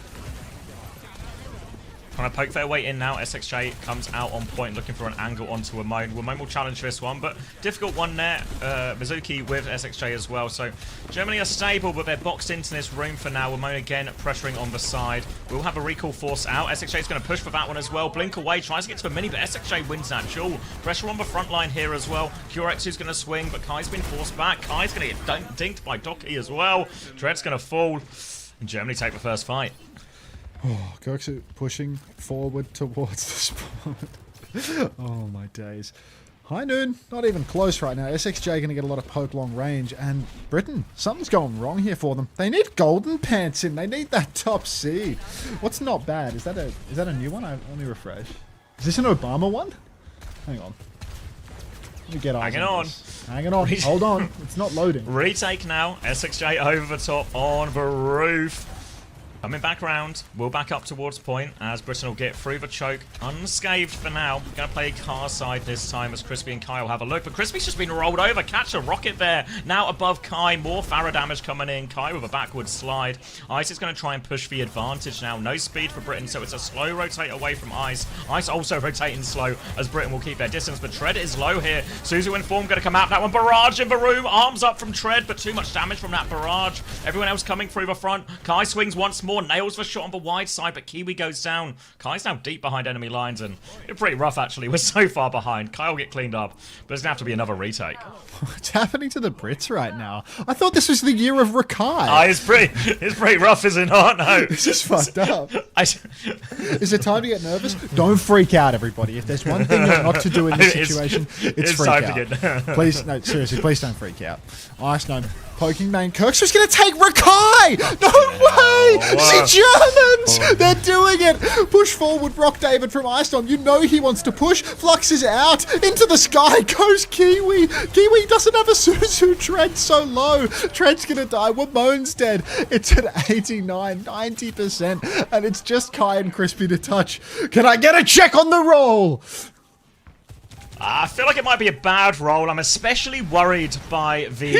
Trying to poke their way in now. SXJ comes out on point looking for an angle onto Wimone. Wimone will challenge this one, but difficult one there. Mizuki with SXJ as well. So Germany are stable, but they're boxed into this room for now. Wimone again pressuring on the side. We'll have a recall force out. SXJ is going to push for that one as well. Blink away, tries to get to a mini, but SXJ wins that duel. Pressure on the front line here as well. Curex is going to swing, but Kai's been forced back. Kai's going to get dinked by Doki as well. Dread's going to fall, and Germany take the first fight. Oh, Kirk's pushing forward towards the spawn. Oh my days. High noon, not even close right now. SXJ going to get a lot of poke long range, and Britain, something's going wrong here for them. They need golden pants in. They need that top seed. What's not bad? Is that a new one? Let me refresh. Is this an Obama one? Hang on. Let me get Hanging on. Hanging on. Hold on. It's not loading. Retake now. SXJ over the top on the roof. Coming back round, we'll back up towards point as Britain will get through the choke unscathed for now. Gonna play car side this time as Crispy and Kai will have a look, but Crispy's just been rolled over. Catch a rocket there. Now above Kai, more Farah damage coming in. Kai with a backward slide. Ice is gonna try and push the advantage now. No speed for Britain, so it's a slow rotate away from Ice. Ice also rotating slow as Britain will keep their distance, but Tread is low here. Suzu in form gonna come out that one. Barrage in the room, arms up from Tread, but too much damage from that barrage. Everyone else coming through the front. Kai swings once more. Nails the shot on the wide side, but Kiwi goes down. Kai's now deep behind enemy lines, and it's pretty rough actually. We're so far behind. Kai will get cleaned up, but there's gonna have to be another retake. What's happening to the Brits right now? I thought this was the year of Rakai. It's pretty rough, is it not? No. This is fucked up. Is it time to get nervous? Don't freak out, everybody. If there's one thing not to do in this situation, it's freak time out. to get... Please, no, seriously, please don't freak out. Ice, no. Poking main. Kirk's just going to take Rakai! No way! The Germans! They're doing it! Push forward, Rock David from Ice Storm. You know he wants to push. Flux is out. Into the sky goes Kiwi. Kiwi doesn't have a Suzu. Tread's so low. Tread's going to die. Wamone's dead. It's at 89, 90%. And it's just Kai and Crispy to touch. Can I get a check on the roll? I feel like it might be a bad roll. I'm especially worried by the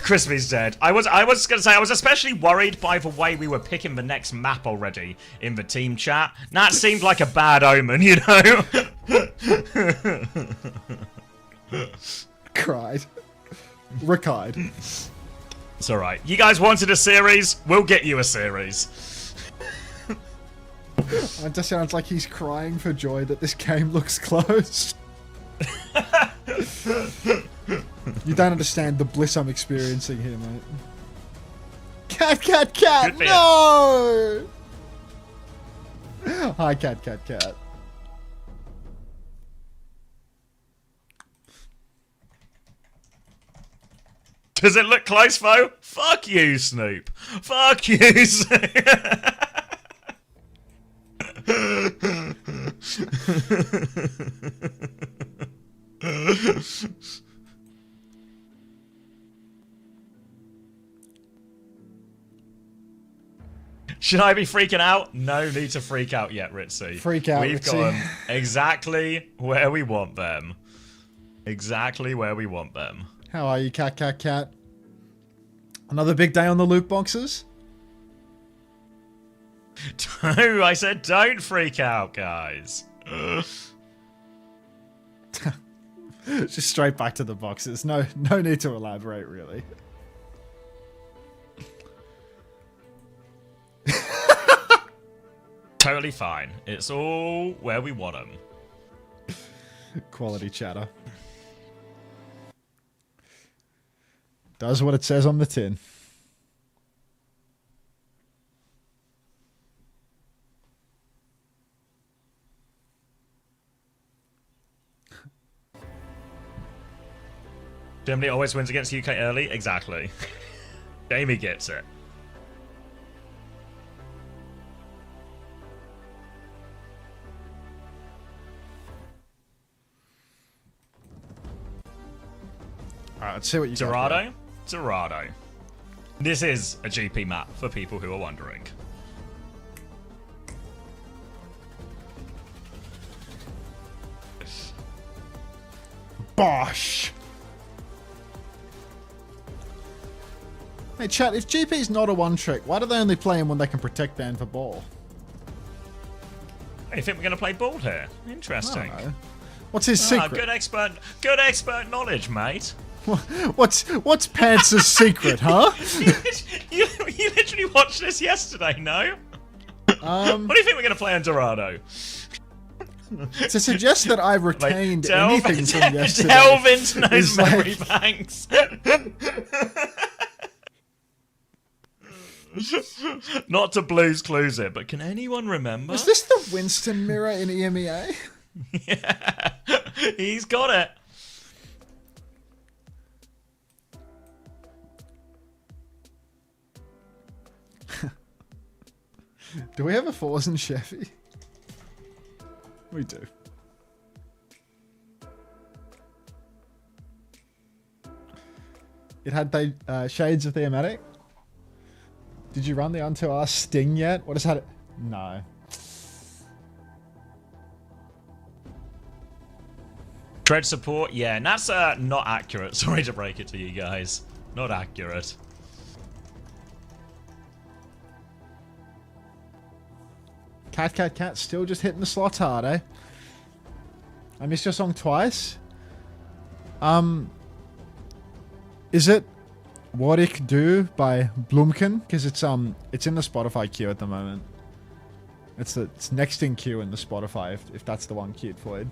Crispy's dead. I was gonna say I was especially worried by the way we were picking the next map already in the team chat. That seemed like a bad omen, you know. Cried. Rakied. It's alright. You guys wanted a series, we'll get you a series. It just sounds like he's crying for joy that this game looks close. You don't understand the bliss I'm experiencing here, mate. Cat! No! Hi, cat. Does it look close, though? Fuck you, Snoop. Fuck you, Snoop. Should I be freaking out? No need to freak out yet, Ritzy. Freak out, We've Ritzy. got them exactly where we want them. Exactly where we want them. How are you, cat? Another big day on the loot boxes? No, I said don't freak out, guys. Just straight back to the boxes. No need to elaborate, really. Totally fine. It's all where we want them. Quality chatter. Does what it says on the tin. Germany always wins against UK early? Exactly. Jamie gets it. Alright, let's see what you got. Dorado? Dorado. This is a GP map for people who are wondering. Bosh! Hey chat, if GP's not a one trick, why do they only play him when they can protect ban for ball? Hey, you think we're going to play ball here? Interesting. What's his secret? Good expert knowledge, mate. What's Pants' secret, huh? you literally watched this yesterday, no? What do you think we're going to play on Dorado? To suggest that I retained anything from yesterday. Delve into those memory banks. Not to Blue's Clues it, but can anyone remember? Is this the Winston mirror in EMEA? Yeah, he's got it. Do we have a Forza in Chevy? We do. It had the shades of thematic. Did you run the Unter Sting yet? What has had it? No. Tread support, yeah, and that's not accurate. Sorry to break it to you guys. Not accurate. Cat, still just hitting the slots hard, eh? I missed your song twice. Is it What Ich Do by Blumken? Because it's in the Spotify queue at the moment. It's next in queue in the Spotify if that's the one queued for it.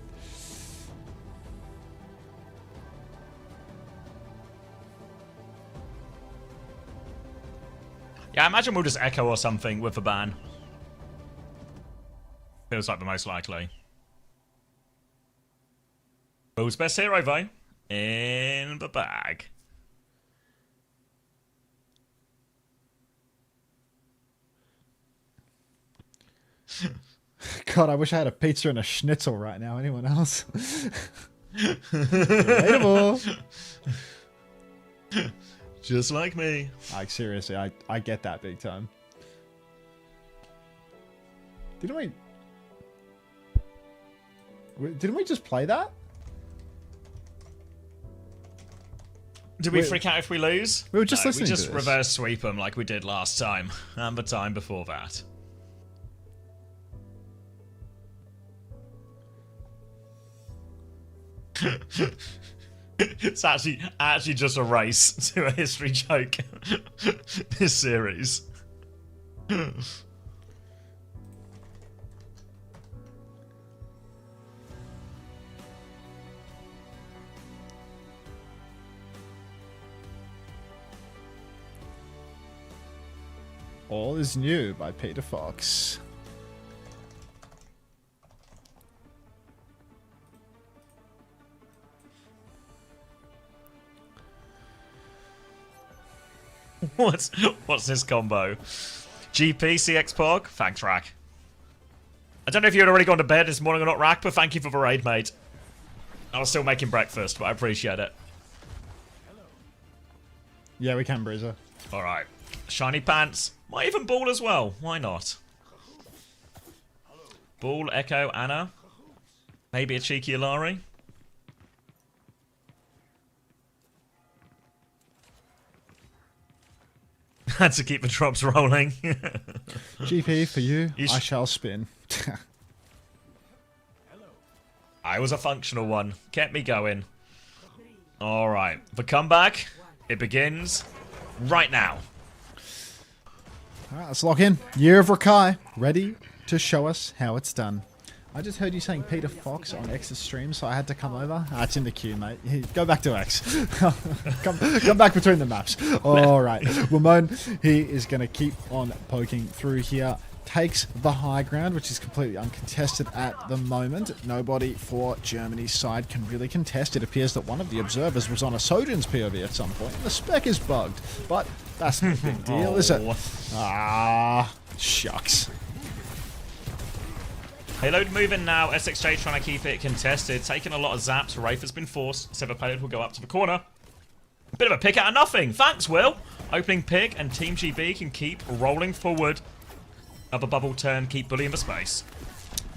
Yeah, I imagine we'll just echo or something with the ban. Feels like the most likely. Who's best hero though? In the bag. God, I wish I had a pizza and a schnitzel right now. Anyone else? Relatable. Just like me. Like, seriously, I get that big time. Didn't we just play that? Did we freak out if we lose? We were just listening we just to this. reverse sweep them like we did last time. And the time before that. It's actually just a race to a history joke. This series. All is New by Peter Fox. What's this combo? GP, CX Pog? Thanks, Rack. I don't know if you had already gone to bed this morning or not, Rack, but thank you for the raid, mate. I was still making breakfast, but I appreciate it. Yeah, we can, Bruiser. Alright. Shiny Pants. Might even Ball as well. Why not? Ball, Echo, Anna. Maybe a cheeky Alari. Had to keep the drops rolling. GP, for you, I shall spin. I was a functional one. Kept me going. Alright. The comeback, it begins right now. Alright, let's lock in. Year of Rakai. Ready, to show us how it's done. I just heard you saying Peter Fox on X's stream, so I had to come over. Ah, it's in the queue, mate. Go back to X. come back between the maps. All right. Wimone, he is going to keep on poking through here. Takes the high ground, which is completely uncontested at the moment. Nobody for Germany's side can really contest. It appears that one of the observers was on a Sojourn's POV at some point. The spec is bugged, but that's no big deal, is it? Ah, shucks. Payload moving now. SXJ trying to keep it contested. Taking a lot of zaps. Wraith has been forced. Sever Payload will go up to the corner. Bit of a pick out of nothing. Thanks, Will. Opening pick, and Team GB can keep rolling forward. Another bubble turn. Keep bullying the space.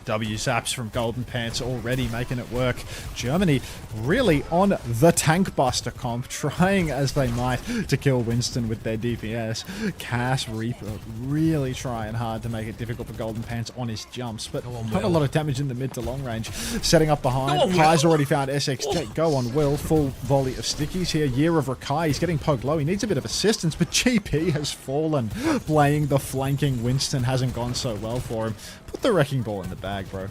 W zaps from Golden Pants already making it work. Germany really on the tank buster comp, trying as they might to kill Winston with their DPS. Cass Reaper really trying hard to make it difficult for Golden Pants on his jumps, but not a lot of damage in the mid to long range. Setting up behind. Kai's already found SXJ. Go on, Will. Full volley of stickies here. Year of Rakai. He's getting poked low. He needs a bit of assistance, but GP has fallen. Playing the flanking Winston hasn't gone so well for him. Put the wrecking ball in the bag, bro.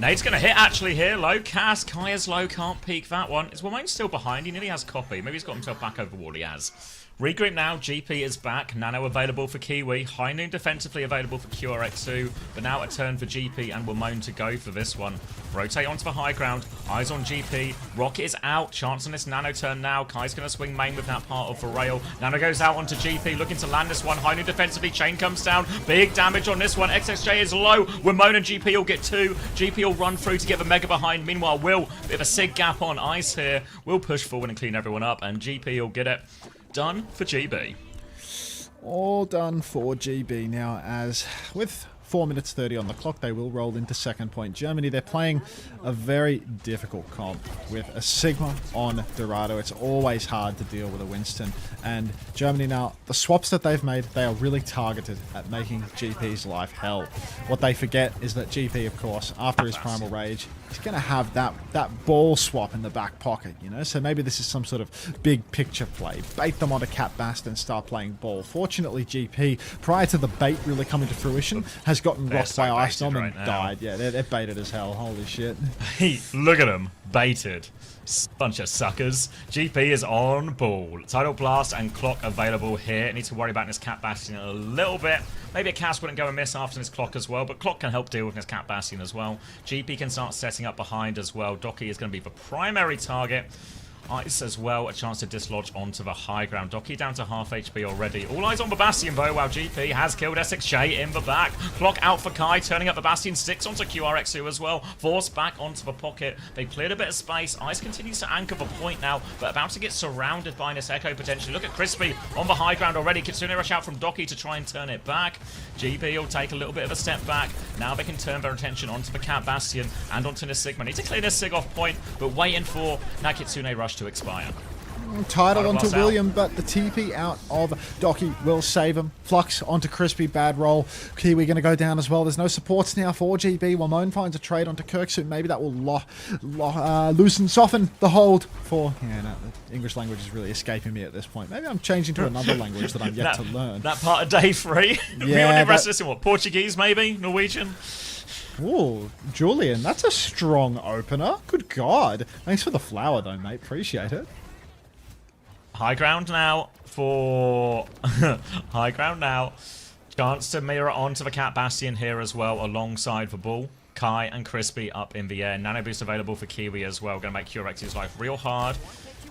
Nade's going to hit actually here. Low cast. Kai is low. Can't peek that one. Is Wimone still behind? He nearly has copy. Maybe he's got himself back over the wall. He has. Regroup now. GP is back. Nano available for Kiwi. High Noon defensively available for QRX2. But now a turn for GP and Wimone to go for this one. Rotate onto the high ground. Eyes on GP. Rocket is out. Chance on this Nano turn now. Kai's going to swing main with that part of the rail. Nano goes out onto GP. Looking to land this one. High Noon defensively. Chain comes down. Big damage on this one. XXJ is low. Wimone and GP will get 2. GP will run through to get the Mega behind. Meanwhile, Will, bit of a sig gap on ice here. Will push forward and clean everyone up. And GP will get it. Done for GB. All done for GB now, as with 4 minutes 30 on the clock, they will roll into second point. Germany, they're playing a very difficult comp with a Sigma on Dorado. It's always hard to deal with a Winston. And Germany now, the swaps that they've made, they are really targeted at making GP's life hell. What they forget is that GP, of course, after his Primal Rage, he's going to have that ball swap in the back pocket, you know? So maybe this is some sort of big picture play. Bait them onto Cat Bast and start playing ball. Fortunately, GP, prior to the bait really coming to fruition, has gotten rocked by Ice Storm and died. Yeah, they're baited as hell. Holy shit. Hey, look at them. Baited. Bunch of suckers. GP is on ball. Tidal Blast and Clock available here. Need to worry about this Cat Bastion a little bit. Maybe a Cass wouldn't go amiss after this Clock as well, but Clock can help deal with this Cat Bastion as well. GP can start setting up behind as well. Docky is going to be the primary target. Ice as well, a chance to dislodge onto the high ground. Docky down to half HP already. All eyes on the Bastion though, while GP has killed SXJ in the back. Clock out for Kai, turning up the Bastion, sticks onto QRX2 as well. Forced back onto the pocket. They cleared a bit of space. Ice continues to anchor the point now, but about to get surrounded by this Echo potentially. Look at Crispy on the high ground already. Kitsune rush out from Docky to try and turn it back. GP will take a little bit of a step back. Now they can turn their attention onto the Cat Bastion and onto this Sigma. Need to clear this Sig off point, but waiting for that Kitsune rush to expire. Tidal onto William, but the TP out of Docky will save him. Flux onto Crispy, bad roll. Kiwi going to go down as well. There's no supports now for GB. Wimone finds a trade onto Kirksuit. Maybe that will loosen, soften the hold for... Yeah, no, the English language is really escaping me at this point. Maybe I'm changing to another language that I'm yet to learn. That part of day 3? Yeah, rest this in what? Portuguese maybe? Norwegian? Ooh, Julian, that's a strong opener. Good God. Thanks for the flower though, mate. Appreciate it. High ground now for... High ground now. Chance to mirror onto the Cat Bastion here as well, alongside the ball. Kai and Crispy up in the air. Nano boost available for Kiwi as well. Going to make QRX's life real hard.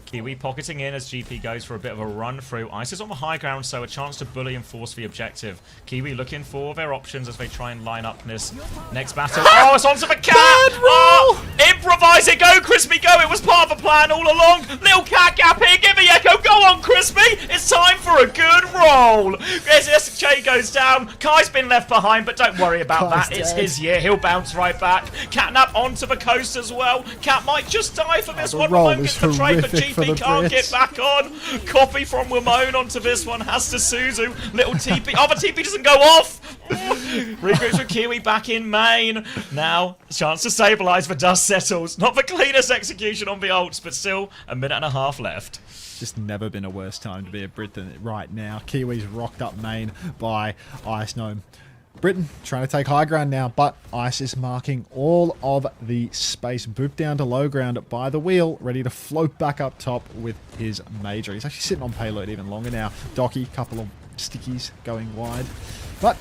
Kiwi pocketing in as GP goes for a bit of a run through. Ice is on the high ground, so a chance to bully and force the objective. Kiwi looking for their options as they try and line up this next battle. Oh, it's onto the Cat! Oh, improvise it, go Crispy, go! It was part of the plan all along. Little Cat gap here, give me Echo, go on Crispy! It's time for a good roll! As SJ goes down, Kai's been left behind, but don't worry about that. It's his year, he'll bounce right back. Catnap onto the coast as well. Cat might just die for this one. Wimone gets the trade, but GP can't get back on. Copy from Wimone onto this one. Has to Suzu. Little TP. Oh, the TP doesn't go off. Regroups with Kiwi back in main. Now, chance to stabilize. The dust settles. Not the cleanest execution on the ults, but still a minute and a half left. Just never been a worse time to be a Brit than right now. Kiwi's rocked up main by Ice Gnome. Britain trying to take high ground now, but Ice is marking all of the space. Boop down to low ground by the wheel, ready to float back up top with his major. He's actually sitting on payload even longer now. Docky, couple of stickies going wide. But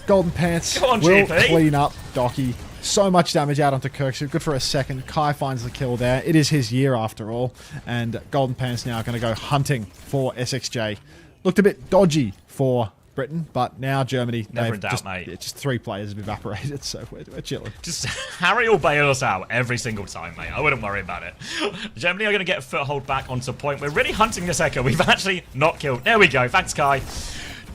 Golden Pants will clean up Docky. So much damage out onto Kirksu. Good for a second. Kai finds the kill there. It is his year after all. And Golden Pants now going to go hunting for SXJ. Looked a bit dodgy for Britain, but now Germany, never in doubt, mate. Just 3 players have evaporated, so we're chilling. Just Harry will bail us out every single time, mate. I wouldn't worry about it. Germany are going to get a foothold back onto point. We're really hunting this Echo. We've actually not killed. There we go. Thanks, Kai.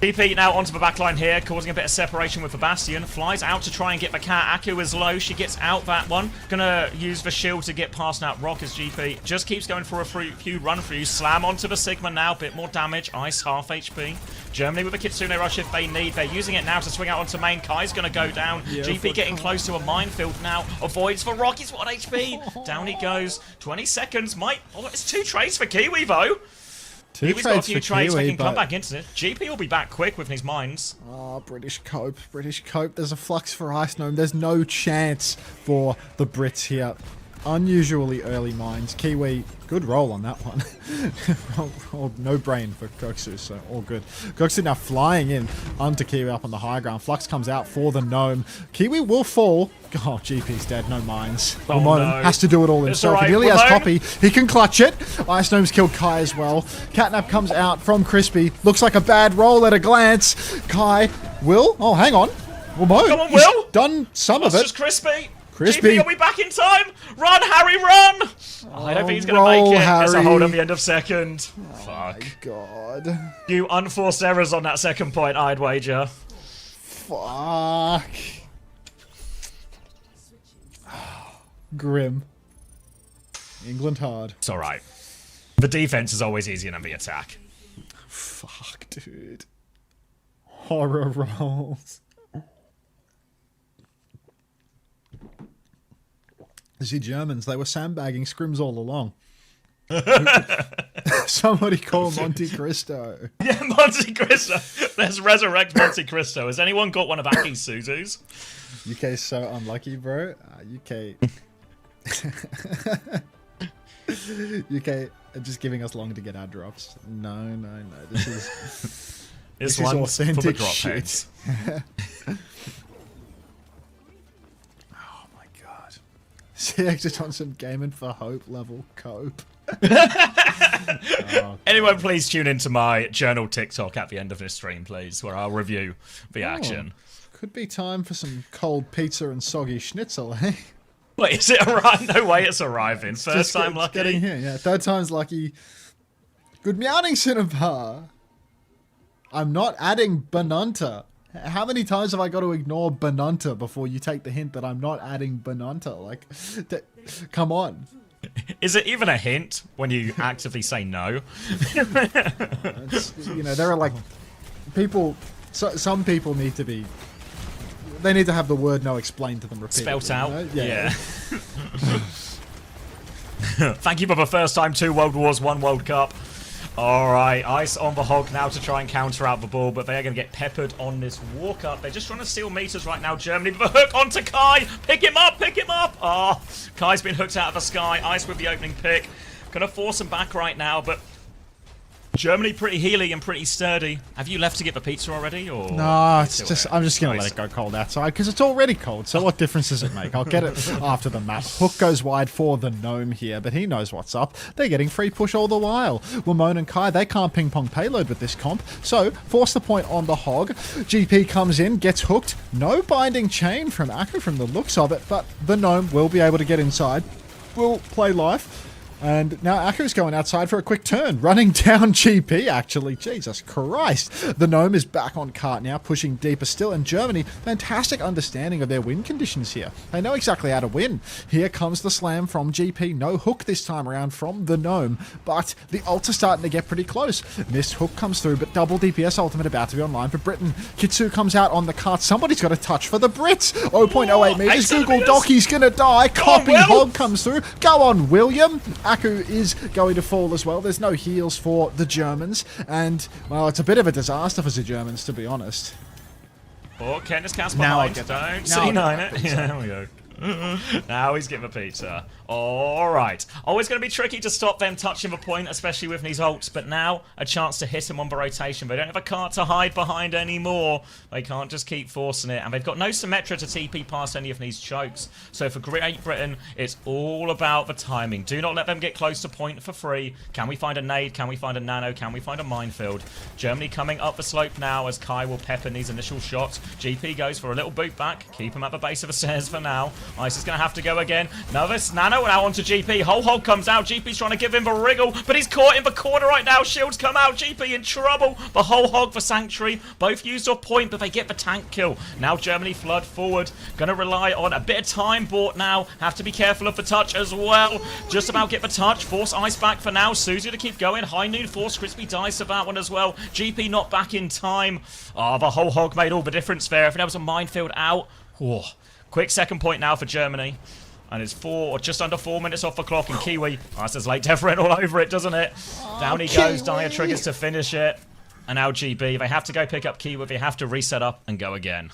DP now onto the backline here, causing a bit of separation with the Bastion. Flies out to try and get the cat. Aku is low. She gets out that one. Gonna use the shield to get past that Rock as GP just keeps going for a few run-throughs. Slam onto the Sigma now. Bit more damage. Ice half HP. Germany with a Kitsune rush if they need. They're using it now to swing out onto main. Kai's gonna go down. Yeah, GP getting close to a minefield now. Avoids for Rock. He's 1 HP. Down he goes. 20 seconds. Oh, it's 2 trades for Kiwi, though. Kiwi's got a few trades that can come back into it. GP will be back quick with his mines. Oh, British Cope. British Cope. There's a flux for Ice Gnome. There's no chance for the Brits here. Unusually early mines. Kiwi, good roll on that one. No brain for Koksu, so all good. Koksu now flying in onto Kiwi up on the high ground. Flux comes out for the Gnome. Kiwi will fall. Oh, GP's dead. No mines. Oh, Ramon no. has to do it all himself. He nearly has Poppy. He can clutch it. Ice Gnome's killed Kai as well. Catnap comes out from Crispy. Looks like a bad roll at a glance. Kai will... Oh, hang on. Ramon. Come on, Will. Done some of it. Just Crispy. Crispy. GP, are we back in time? Run, Harry, run! I don't think he's going to make it. There's a hold at the end of second. Fuck. My God. You unforced errors on that second point, I'd wager. Fuck. Grim. England hard. It's alright. The defense is always easier than the attack. Fuck, dude. Horror rolls. The Germans, they were sandbagging scrims all along. Somebody call Monte Cristo. Yeah, Monte Cristo. Let's resurrect Monte Cristo. Has anyone got one of Aki's Suzus? UK's so unlucky, bro. UK... UK are just giving us long to get our drops. No. This is... this is authentic shit. CX just on some Gaming for Hope level cope. Anyone please tune into my journal TikTok at the end of this stream, please, where I'll review the action. Could be time for some cold pizza and soggy schnitzel, eh? Wait, is it arriving? No way it's arriving. First time lucky. Getting here, yeah. Third time's lucky. Good meowing, Cinnabar. I'm not adding Banunta. How many times have I got to ignore Banunta before you take the hint that I'm not adding Banunta? Like, come on. Is it even a hint when you actively say no? You know, there are like people. Some people need to be. They need to have the word no explained to them repeatedly. Spelt out. You know? Yeah. Thank you for the first time 2 World Wars, 1 World Cup. Alright, Ice on the hog now to try and counter out the ball, but they are going to get peppered on this walk-up. They're just trying to steal meters right now. Germany with a hook onto Kai. Pick him up, pick him up. Oh, Kai's been hooked out of the sky. Ice with the opening pick. Going to force him back right now, but Germany pretty healy and pretty sturdy. Have you left to get the pizza already? Or no, it's just I'm just going to let it go cold outside because it's already cold. So what difference does it make? I'll get it after the map. Hook goes wide for the Gnome here, but he knows what's up. They're getting free push all the while. Wamon and Kai, they can't ping-pong payload with this comp, so force the point on the hog. GP comes in, gets hooked. No binding chain from Aku from the looks of it, but the Gnome will be able to get inside. Will play life. And now Aku's going outside for a quick turn, running down GP, actually. Jesus Christ. The Gnome is back on cart now, pushing deeper still. And Germany, fantastic understanding of their win conditions here. They know exactly how to win. Here comes the slam from GP. No hook this time around from the Gnome. But the ults are starting to get pretty close. Missed hook comes through, but double DPS ultimate about to be online for Britain. Kitsu comes out on the cart. Somebody's got a touch for the Brits. 0.08 meters. Google Dockie's going to die. Copy hog comes through. Go on, William. Aku is going to fall as well. There's no heals for the Germans. And, well, it's a bit of a disaster for the Germans, to be honest. Oh, Ken is cast Now I behind. get Don't that. Now I C9 get it. that. Yeah, there we go. Now he's getting a pizza. Alright. Oh, it's going to be tricky to stop them touching the point, especially with these ults. But now, a chance to hit him on the rotation. They don't have a card to hide behind anymore. They can't just keep forcing it. And they've got no Symmetra to TP past any of these chokes. So for Great Britain, it's all about the timing. Do not let them get close to point for free. Can we find a nade? Can we find a nano? Can we find a minefield? Germany coming up the slope now as Kai will pep in these initial shots. GP goes for a little boot back. Keep him at the base of the stairs for now. Ice is going to have to go again. Nervous nano now onto GP. Whole hog comes out. GP's trying to give him a wriggle, but he's caught in the corner right now. Shields come out. GP in trouble. The whole hog for Sanctuary. Both used off point, but they get the tank kill. Now Germany flood forward. Going to rely on a bit of time bought now. Have to be careful of the touch as well. Just about get the touch. Force Ice back for now. Suzu to keep going. High noon force. Crispy dies to that one as well. GP not back in time. Oh, the whole hog made all the difference there. If there was a minefield out. Oh. Quick second point now for Germany. And it's just under 4 minutes off the clock. And Kiwi, oh, says late deferent all over it, doesn't it? Down he goes. Dire triggers to finish it. And now GB. They have to go pick up Kiwi. They have to reset up and go again.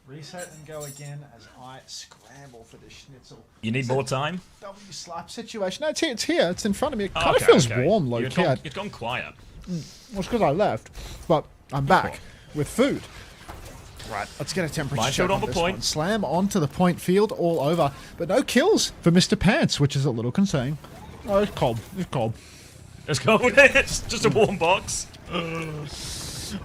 Reset and go again as I scramble for this schnitzel. You need more time? W slap situation. No, it's here. It's in front of me. It kind of feels warm, low key. You've gone quiet. Well, it's because I left. But I'm back with food. Right, let's get a temperature check on this one. Slam onto the point field, all over. But no kills for Mr. Pants, which is a little concerning. Oh, it's cold. It's cold. It's cold. It's just a warm box.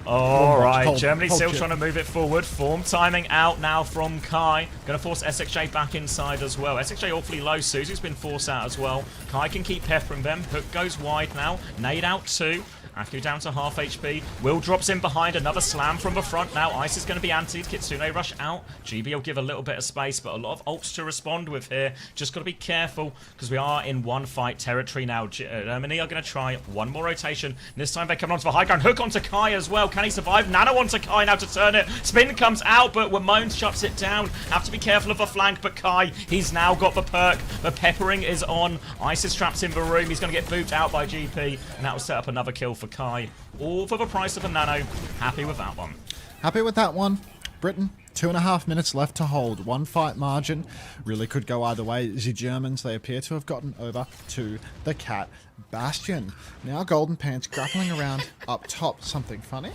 Alright, Germany still trying to move it forward. Form timing out now from Kai. Going to force SXJ back inside as well. SXJ awfully low. Suzu's been forced out as well. Kai can keep peppering them. Hook goes wide now. Nade out too. Aku down to half HP. Will drops in behind. Another slam from the front now. Ice is going to be antied. Kitsune rush out. GB will give a little bit of space, but a lot of ults to respond with here. Just got to be careful because we are in one fight territory now. Germany are going to try one more rotation. This time they come onto the high ground. Hook onto Kai as well. Can he survive? Nano onto Kai now to turn it. Spin comes out, but Wamone shuts it down. Have to be careful of the flank, but Kai, he's now got the perk. The peppering is on. Ice is trapped in the room. He's going to get booped out by GP, and that will set up another kill for Kai. All for the price of a nano. Happy with that one. Happy with that one. Britain, 2.5 minutes left to hold. One fight margin. Really could go either way. The Germans, they appear to have gotten over to the Cat Bastion. Now Golden Pants grappling around up top. Something funny?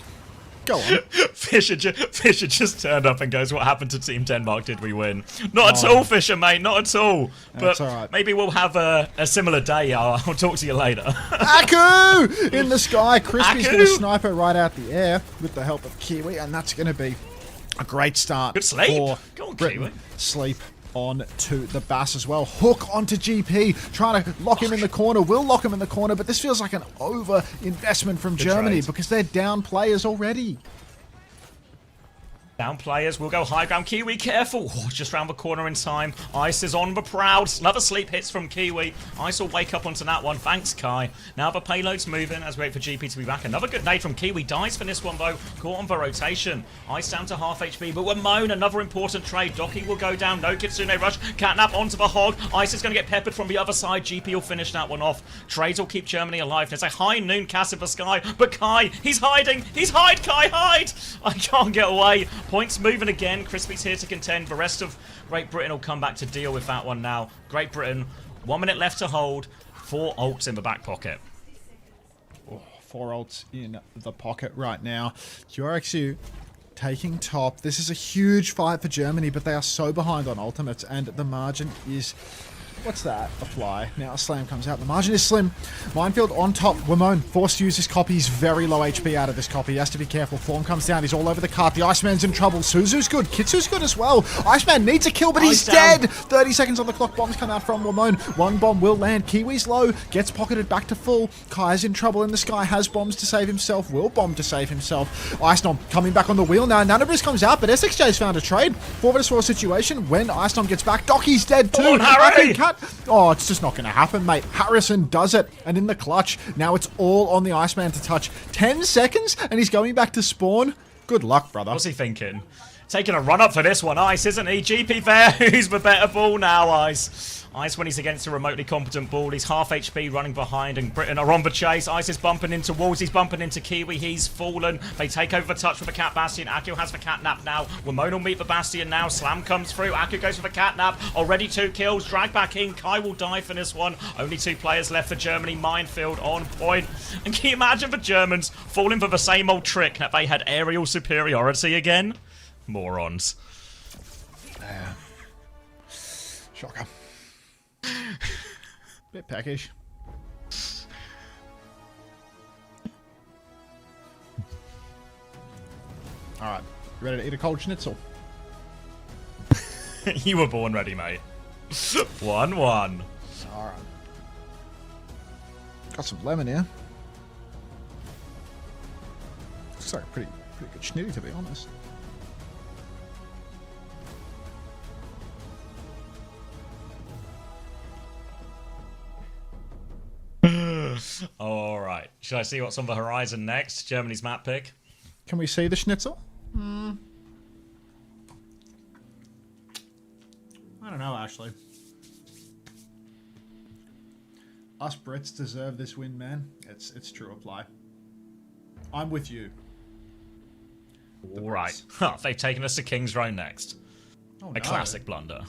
Go on. Fisher just turned up and goes, what happened to Team Denmark? Did we win? Not at all, Fisher, mate. Not at all. But all right. Maybe we'll have a similar day. I'll talk to you later. Aku! In the sky. Crispy's going to snipe her right out the air with the help of Kiwi. And that's going to be a great start. Good sleep. For Go on, Britain. Kiwi. Sleep on to the Bass as well. Hook onto GP, trying to lock him in the corner. Will lock him in the corner, but this feels like an over-investment from Germany because they're down players already. Down players will go high ground. Kiwi, careful. Oh, just round the corner in time. Ice is on the proud. Another sleep hits from Kiwi. Ice will wake up onto that one. Thanks, Kai. Now the payload's moving as we wait for GP to be back. Another good nade from Kiwi. Dies for this one, though. Caught on the rotation. Ice down to half HP. But Wamone, another important trade. Doki will go down. No Kitsune rush. Catnap onto the hog. Ice is going to get peppered from the other side. GP will finish that one off. Trades will keep Germany alive. There's a high noon cast in the sky. But Kai, he's hiding. He's hide, Kai, hide. I can't get away. Points moving again. Crispy's here to contend. The rest of Great Britain will come back to deal with that one now. Great Britain, 1 minute left to hold. 4 ults in the back pocket. Oh, 4 ults in the pocket right now. QRXU taking top. This is a huge fight for Germany, but they are so behind on ultimates, and the margin is... What's that? A fly. Now a slam comes out. The margin is slim. Minefield on top. Wamone forced to use his copy. He's very low HP out of this copy. He has to be careful. Form comes down. He's all over the cart. The Iceman's in trouble. Suzu's good. Kitsu's good as well. Iceman needs a kill, but he's dead. 30 seconds on the clock. Bombs come out from Wamone. One bomb will land. Kiwi's low. Gets pocketed back to full. Kai's in trouble in the sky. Has bombs to save himself. Will bomb to save himself. Icenom coming back on the wheel now. Nanobris comes out, but SXJ's found a trade. 4v4 situation. When Icenom gets back, Doki's dead too. Oh, it's just not going to happen, mate. Harrison does it. And in the clutch, now it's all on the Iceman to touch. 10 seconds, and he's going back to spawn. Good luck, brother. What's he thinking? Taking a run up for this one, Ice, isn't he? GP there, who's the better ball now, Ice? Ice, when he's against a remotely competent ball, he's half HP running behind, and Britain are on the chase. Ice is bumping into walls, he's bumping into Kiwi, he's fallen. They take over the touch with the Cat Bastion. Akio has the Catnap now. Ramon will meet the Bastion now. Slam comes through. Akio goes for the Catnap. Already 2 kills. Drag back in. Kai will die for this one. Only 2 players left for Germany. Minefield on point. And can you imagine the Germans falling for the same old trick that they had aerial superiority again? Morons. Shocker. Bit peckish. Alright, you ready to eat a cold schnitzel? You were born ready, mate. 1-1. Alright. Got some lemon here. Looks like a pretty good schnitty, to be honest. Alright. Should I see what's on the horizon next? Germany's map pick. Can we see the schnitzel? I don't know, actually. Us Brits deserve this win, man. It's true apply. I'm with you. Right. Huh, they've taken us to King's Row next. Oh, a no. classic blunder.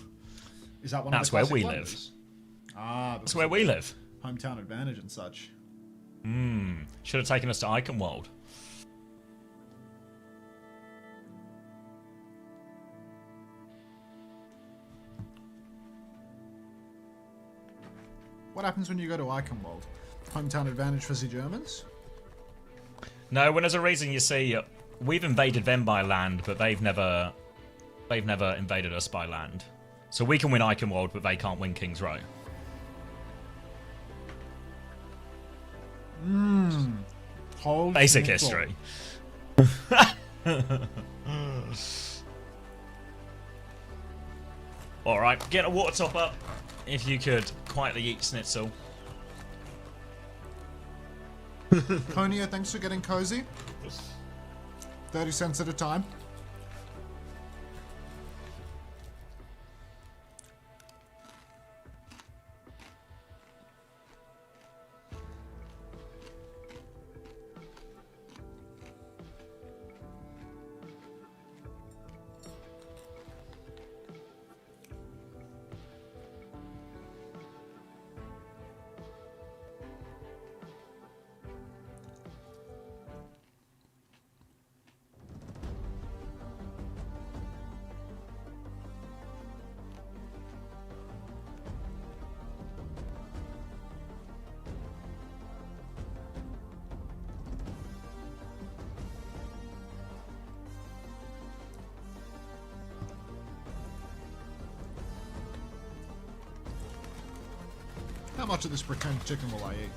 Is that one That's of the where classic we blunders? live. Ah, that's where we live. Hometown advantage and such. Should have taken us to Eichenwald. What happens when you go to Eichenwald? Hometown advantage for the Germans? No, when there's a reason, you see, we've invaded them by land, but they've never invaded us by land. So we can win Eichenwald, but they can't win King's Row. Cold Basic schnitzel. history. Alright, get a water top up. If you could quietly eat schnitzel. Konya, thanks for getting cozy. 30 cents at a time. How much of this pretend chicken will I eat?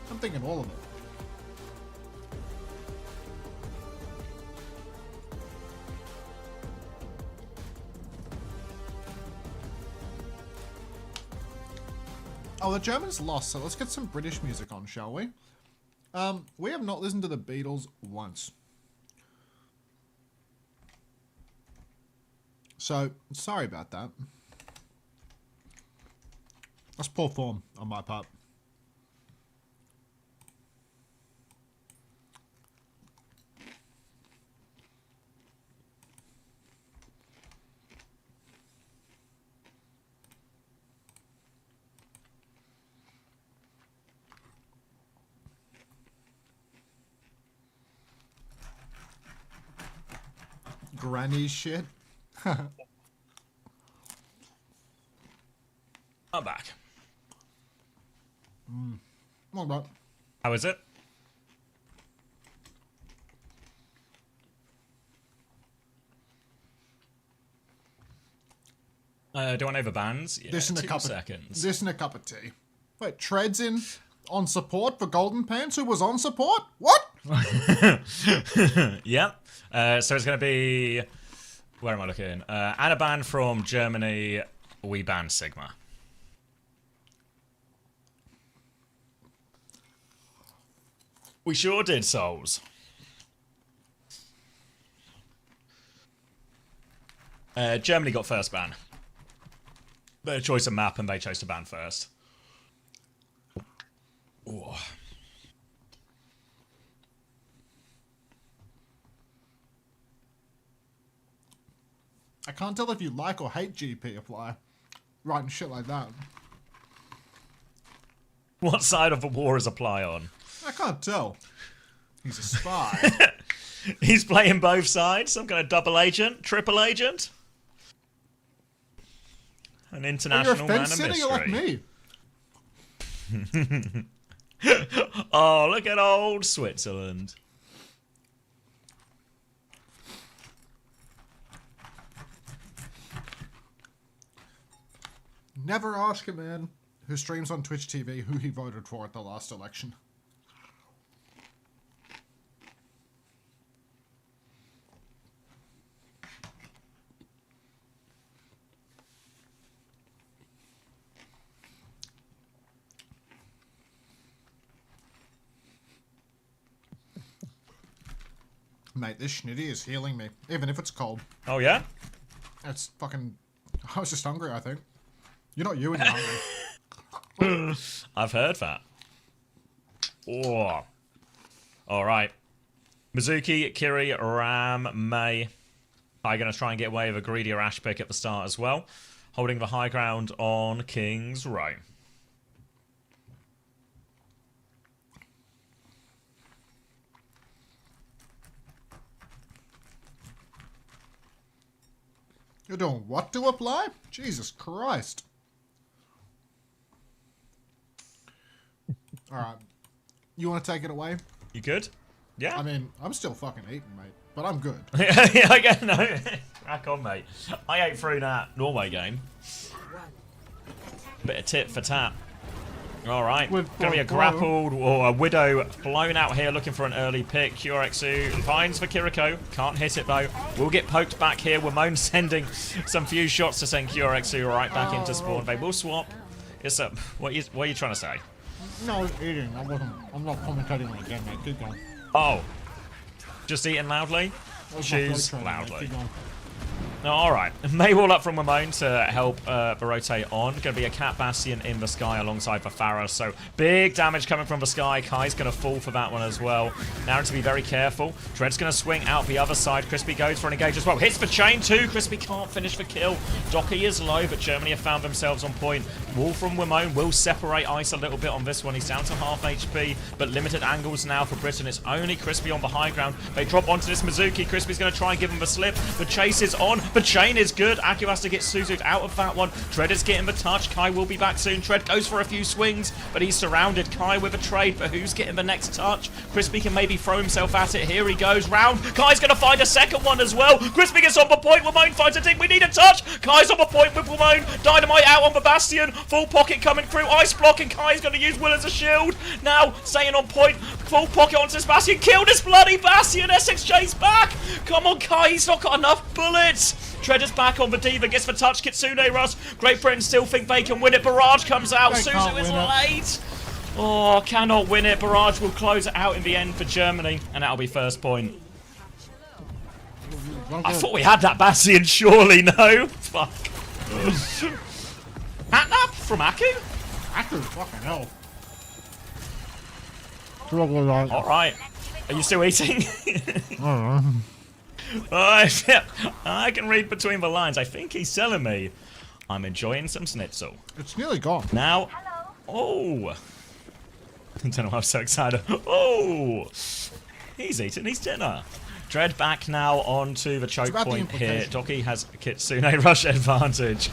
I'm thinking all of it. Oh, the Germans lost, so let's get some British music on, shall we? We have not listened to the Beatles once. So, sorry about that. That's poor form on my part. Granny shit. I'm back. What about? How is it? Do I want over bands? Yeah, This in a 2 cup seconds. Of, this in a cup of tea. Wait, Tread's in on support for Golden Pants, who was on support? What? Yep. So it's going to be... Where am I looking? Anna ban from Germany. We ban Sigma. We sure did, Souls. Germany got first ban. Their choice of map, and they chose to ban first. Ooh. I can't tell if you like or hate GP Apply. Writing shit like that. What side of the war is Apply on? I can't tell. He's a spy. He's playing both sides. Some kind of double agent, triple agent. An international man of mystery. You're like me. Oh, look at old Switzerland. Never ask a man who streams on Twitch TV who he voted for at the last election. Mate, this schnitty is healing me, even if it's cold. Oh, yeah? It's fucking... I was just hungry, I think. You're not you and you're hungry. I've heard that. Oh. Alright. Mizuki, Kiri, Ram, May. Are going to try and get away with a greedier Ash pick at the start as well. Holding the high ground on King's Row. You're doing what to Apply? Jesus Christ. Alright. You want to take it away? You good? Yeah. I mean, I'm still fucking eating, mate. But I'm good. Yeah, I get no. Crack on, mate. I ate through that Norway game. Bit of tit for tat. Alright. Gonna be a grappled or a Widow blown out here looking for an early pick. QRXU finds for Kiriko. Can't hit it though. Will get poked back here. Wimone sending some few shots to send QRXU right back into spawn. They will swap. It's a, what are you trying to say? No, I was eating. I'm not commentating on the game, mate. Keep going. Oh. Just eating loudly? Choose loudly. No, alright. Maywall up from Wimone to help rotate on. Going to be a Cat Bastion in the sky alongside the Farah. So big damage coming from the sky. Kai's going to fall for that one as well. Now to be very careful. Dread's going to swing out the other side. Crispy goes for an engage as well. Hits the chain too. Crispy can't finish the kill. Docky is low, but Germany have found themselves on point. Wall from Wimone will separate Ice a little bit on this one. He's down to half HP, but limited angles now for Britain. It's only Crispy on the high ground. They drop onto this Mizuki. Crispy's going to try and give him the slip. The chase is on. The chain is good. Aku has to get Suzu'd out of that one. Tread is getting the touch. Kai will be back soon. Tread goes for a few swings, but he's surrounded. Kai with a trade, but who's getting the next touch? Crispy can maybe throw himself at it. Here he goes. Round. Kai's going to find a second one as well. Crispy gets on the point. Wimone finds a dig. We need a touch. Kai's on the point with Wimone. Dynamite out on the Bastion. Full pocket coming through. Ice block, and Kai's going to use Will as a shield. Now, staying on point. Full pocket onto this Bastion. Kill this bloody Bastion. SXJ's back. Come on, Kai. He's not got enough bullets. Treader's back on the Diva, gets the touch, Kitsune Rush. Great Britain still think they can win it. Barrage comes out, Suzu is late. Oh, cannot win it. Barrage will close it out in the end for Germany, and that'll be first point. I thought we had that Bastion, surely, no? Fuck. Hatnap from Aku? Aku, fucking hell. Alright. Are you still eating? I can read between the lines. I think he's telling me I'm enjoying some schnitzel. It's nearly gone. Now, oh. I don't know why I'm so excited. Oh. He's eating his dinner. Dread back now onto the choke point here. Docky has Kitsune Rush advantage.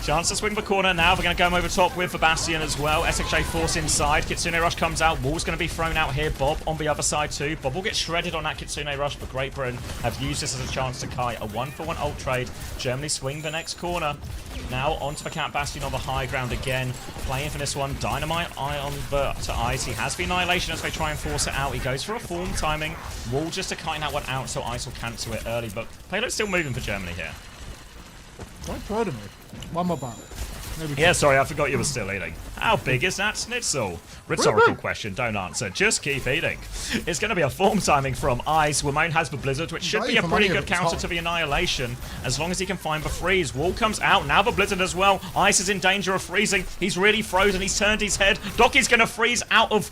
Chance to swing the corner now. We're going to go over top with the Bastion as well. SXJ force inside. Kitsune Rush comes out. Wall's going to be thrown out here. Bob on the other side too. Bob will get shredded on that Kitsune Rush, but Great Britain have used this as a chance to Kai. A 1-for-1 ult trade. Germany swing the next corner. Now onto the Cat Bastion on the high ground again. Playing for this one. Dynamite eye on to Ice. He has the Annihilation as they try and force it out. He goes for a form timing. Wall just to kite that one out so Ice will cancel it early. But payload's still moving for Germany here. Don't throw to me. One more bomb. Yeah, sorry, I forgot you were still eating. How big is that schnitzel? Rhetorical question, don't answer. Just keep eating. It's going to be a form timing from Ice. Wimone has the Blizzard, which should be a pretty good counter to the Annihilation, as long as he can find the freeze. Wall comes out, now the Blizzard as well. Ice is in danger of freezing. He's really frozen, he's turned his head. Doki's going to freeze out of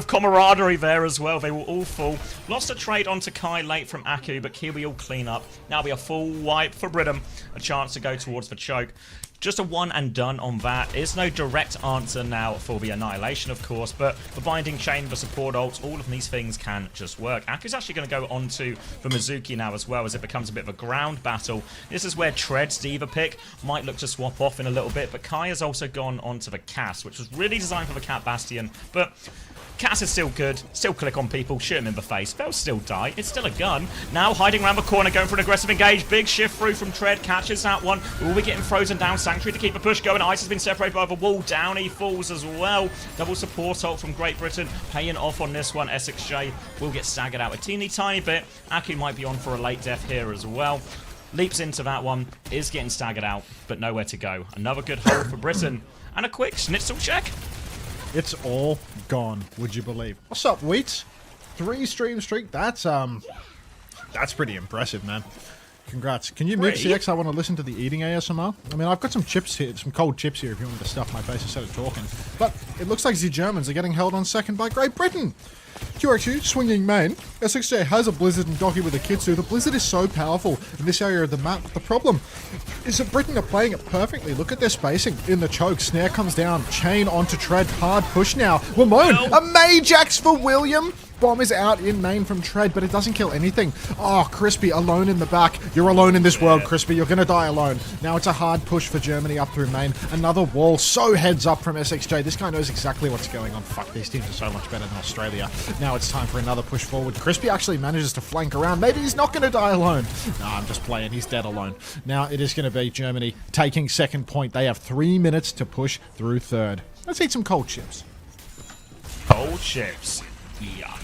camaraderie there as well. They will all fall. Lost a trade onto Kai late from Aku, but Kiwi will clean up. Now be a full wipe for Britain. A chance to go towards the choke. Just a one and done on that. Is no direct answer now for the Annihilation, of course, but the Binding Chain, the support ults, all of these things can just work. Aku's actually going to go on to the Mizuki now as well, as it becomes a bit of a ground battle. This is where Tread's Diva pick might look to swap off in a little bit, but Kai has also gone on to the Cass, which was really designed for the Cat Bastion, but Cass is still good, still click on people, shoot him in the face, they'll still die, it's still a gun. Now hiding around the corner, going for an aggressive engage, big shift through from Tread, catches that one, will be getting frozen down, Sanctuary to keep the push going, Ice has been separated by the wall, down he falls as well. Double support ult from Great Britain, paying off on this one, SXJ will get staggered out a teeny tiny bit, Aku might be on for a late death here as well. Leaps into that one, is getting staggered out, but nowhere to go. Another good hold for Britain, and a quick schnitzel check. It's all gone, would you believe? What's up, Wheats? 3 stream streak. That's pretty impressive, man. Congrats. Can you mute CX? I want to listen to the eating ASMR. I mean, I've got some chips here, some cold chips here if you want me to stuff my face instead of talking. But it looks like the Germans are getting held on second by Great Britain. QRQ, swinging main. SXJ has a Blizzard and Doki with a Kitsu. The Blizzard is so powerful in this area of the map. The problem is that Britain are playing it perfectly. Look at their spacing. In the choke, Snare comes down. Chain onto Tread. Hard push now. Wimone, a Mage Axe for William. Bomb is out in main from Tread, but it doesn't kill anything. Oh, Crispy alone in the back. You're alone in this world, Crispy. You're going to die alone. Now it's a hard push for Germany up through main. Another wall. So heads up from SXJ. This guy knows exactly what's going on. Fuck, these teams are so much better than Australia. Now it's time for another push forward. Crispy actually manages to flank around. Maybe he's not going to die alone. No, I'm just playing. He's dead alone. Now it is going to be Germany taking second point. They have 3 minutes to push through third. Let's eat some cold chips. Cold chips. Yuck.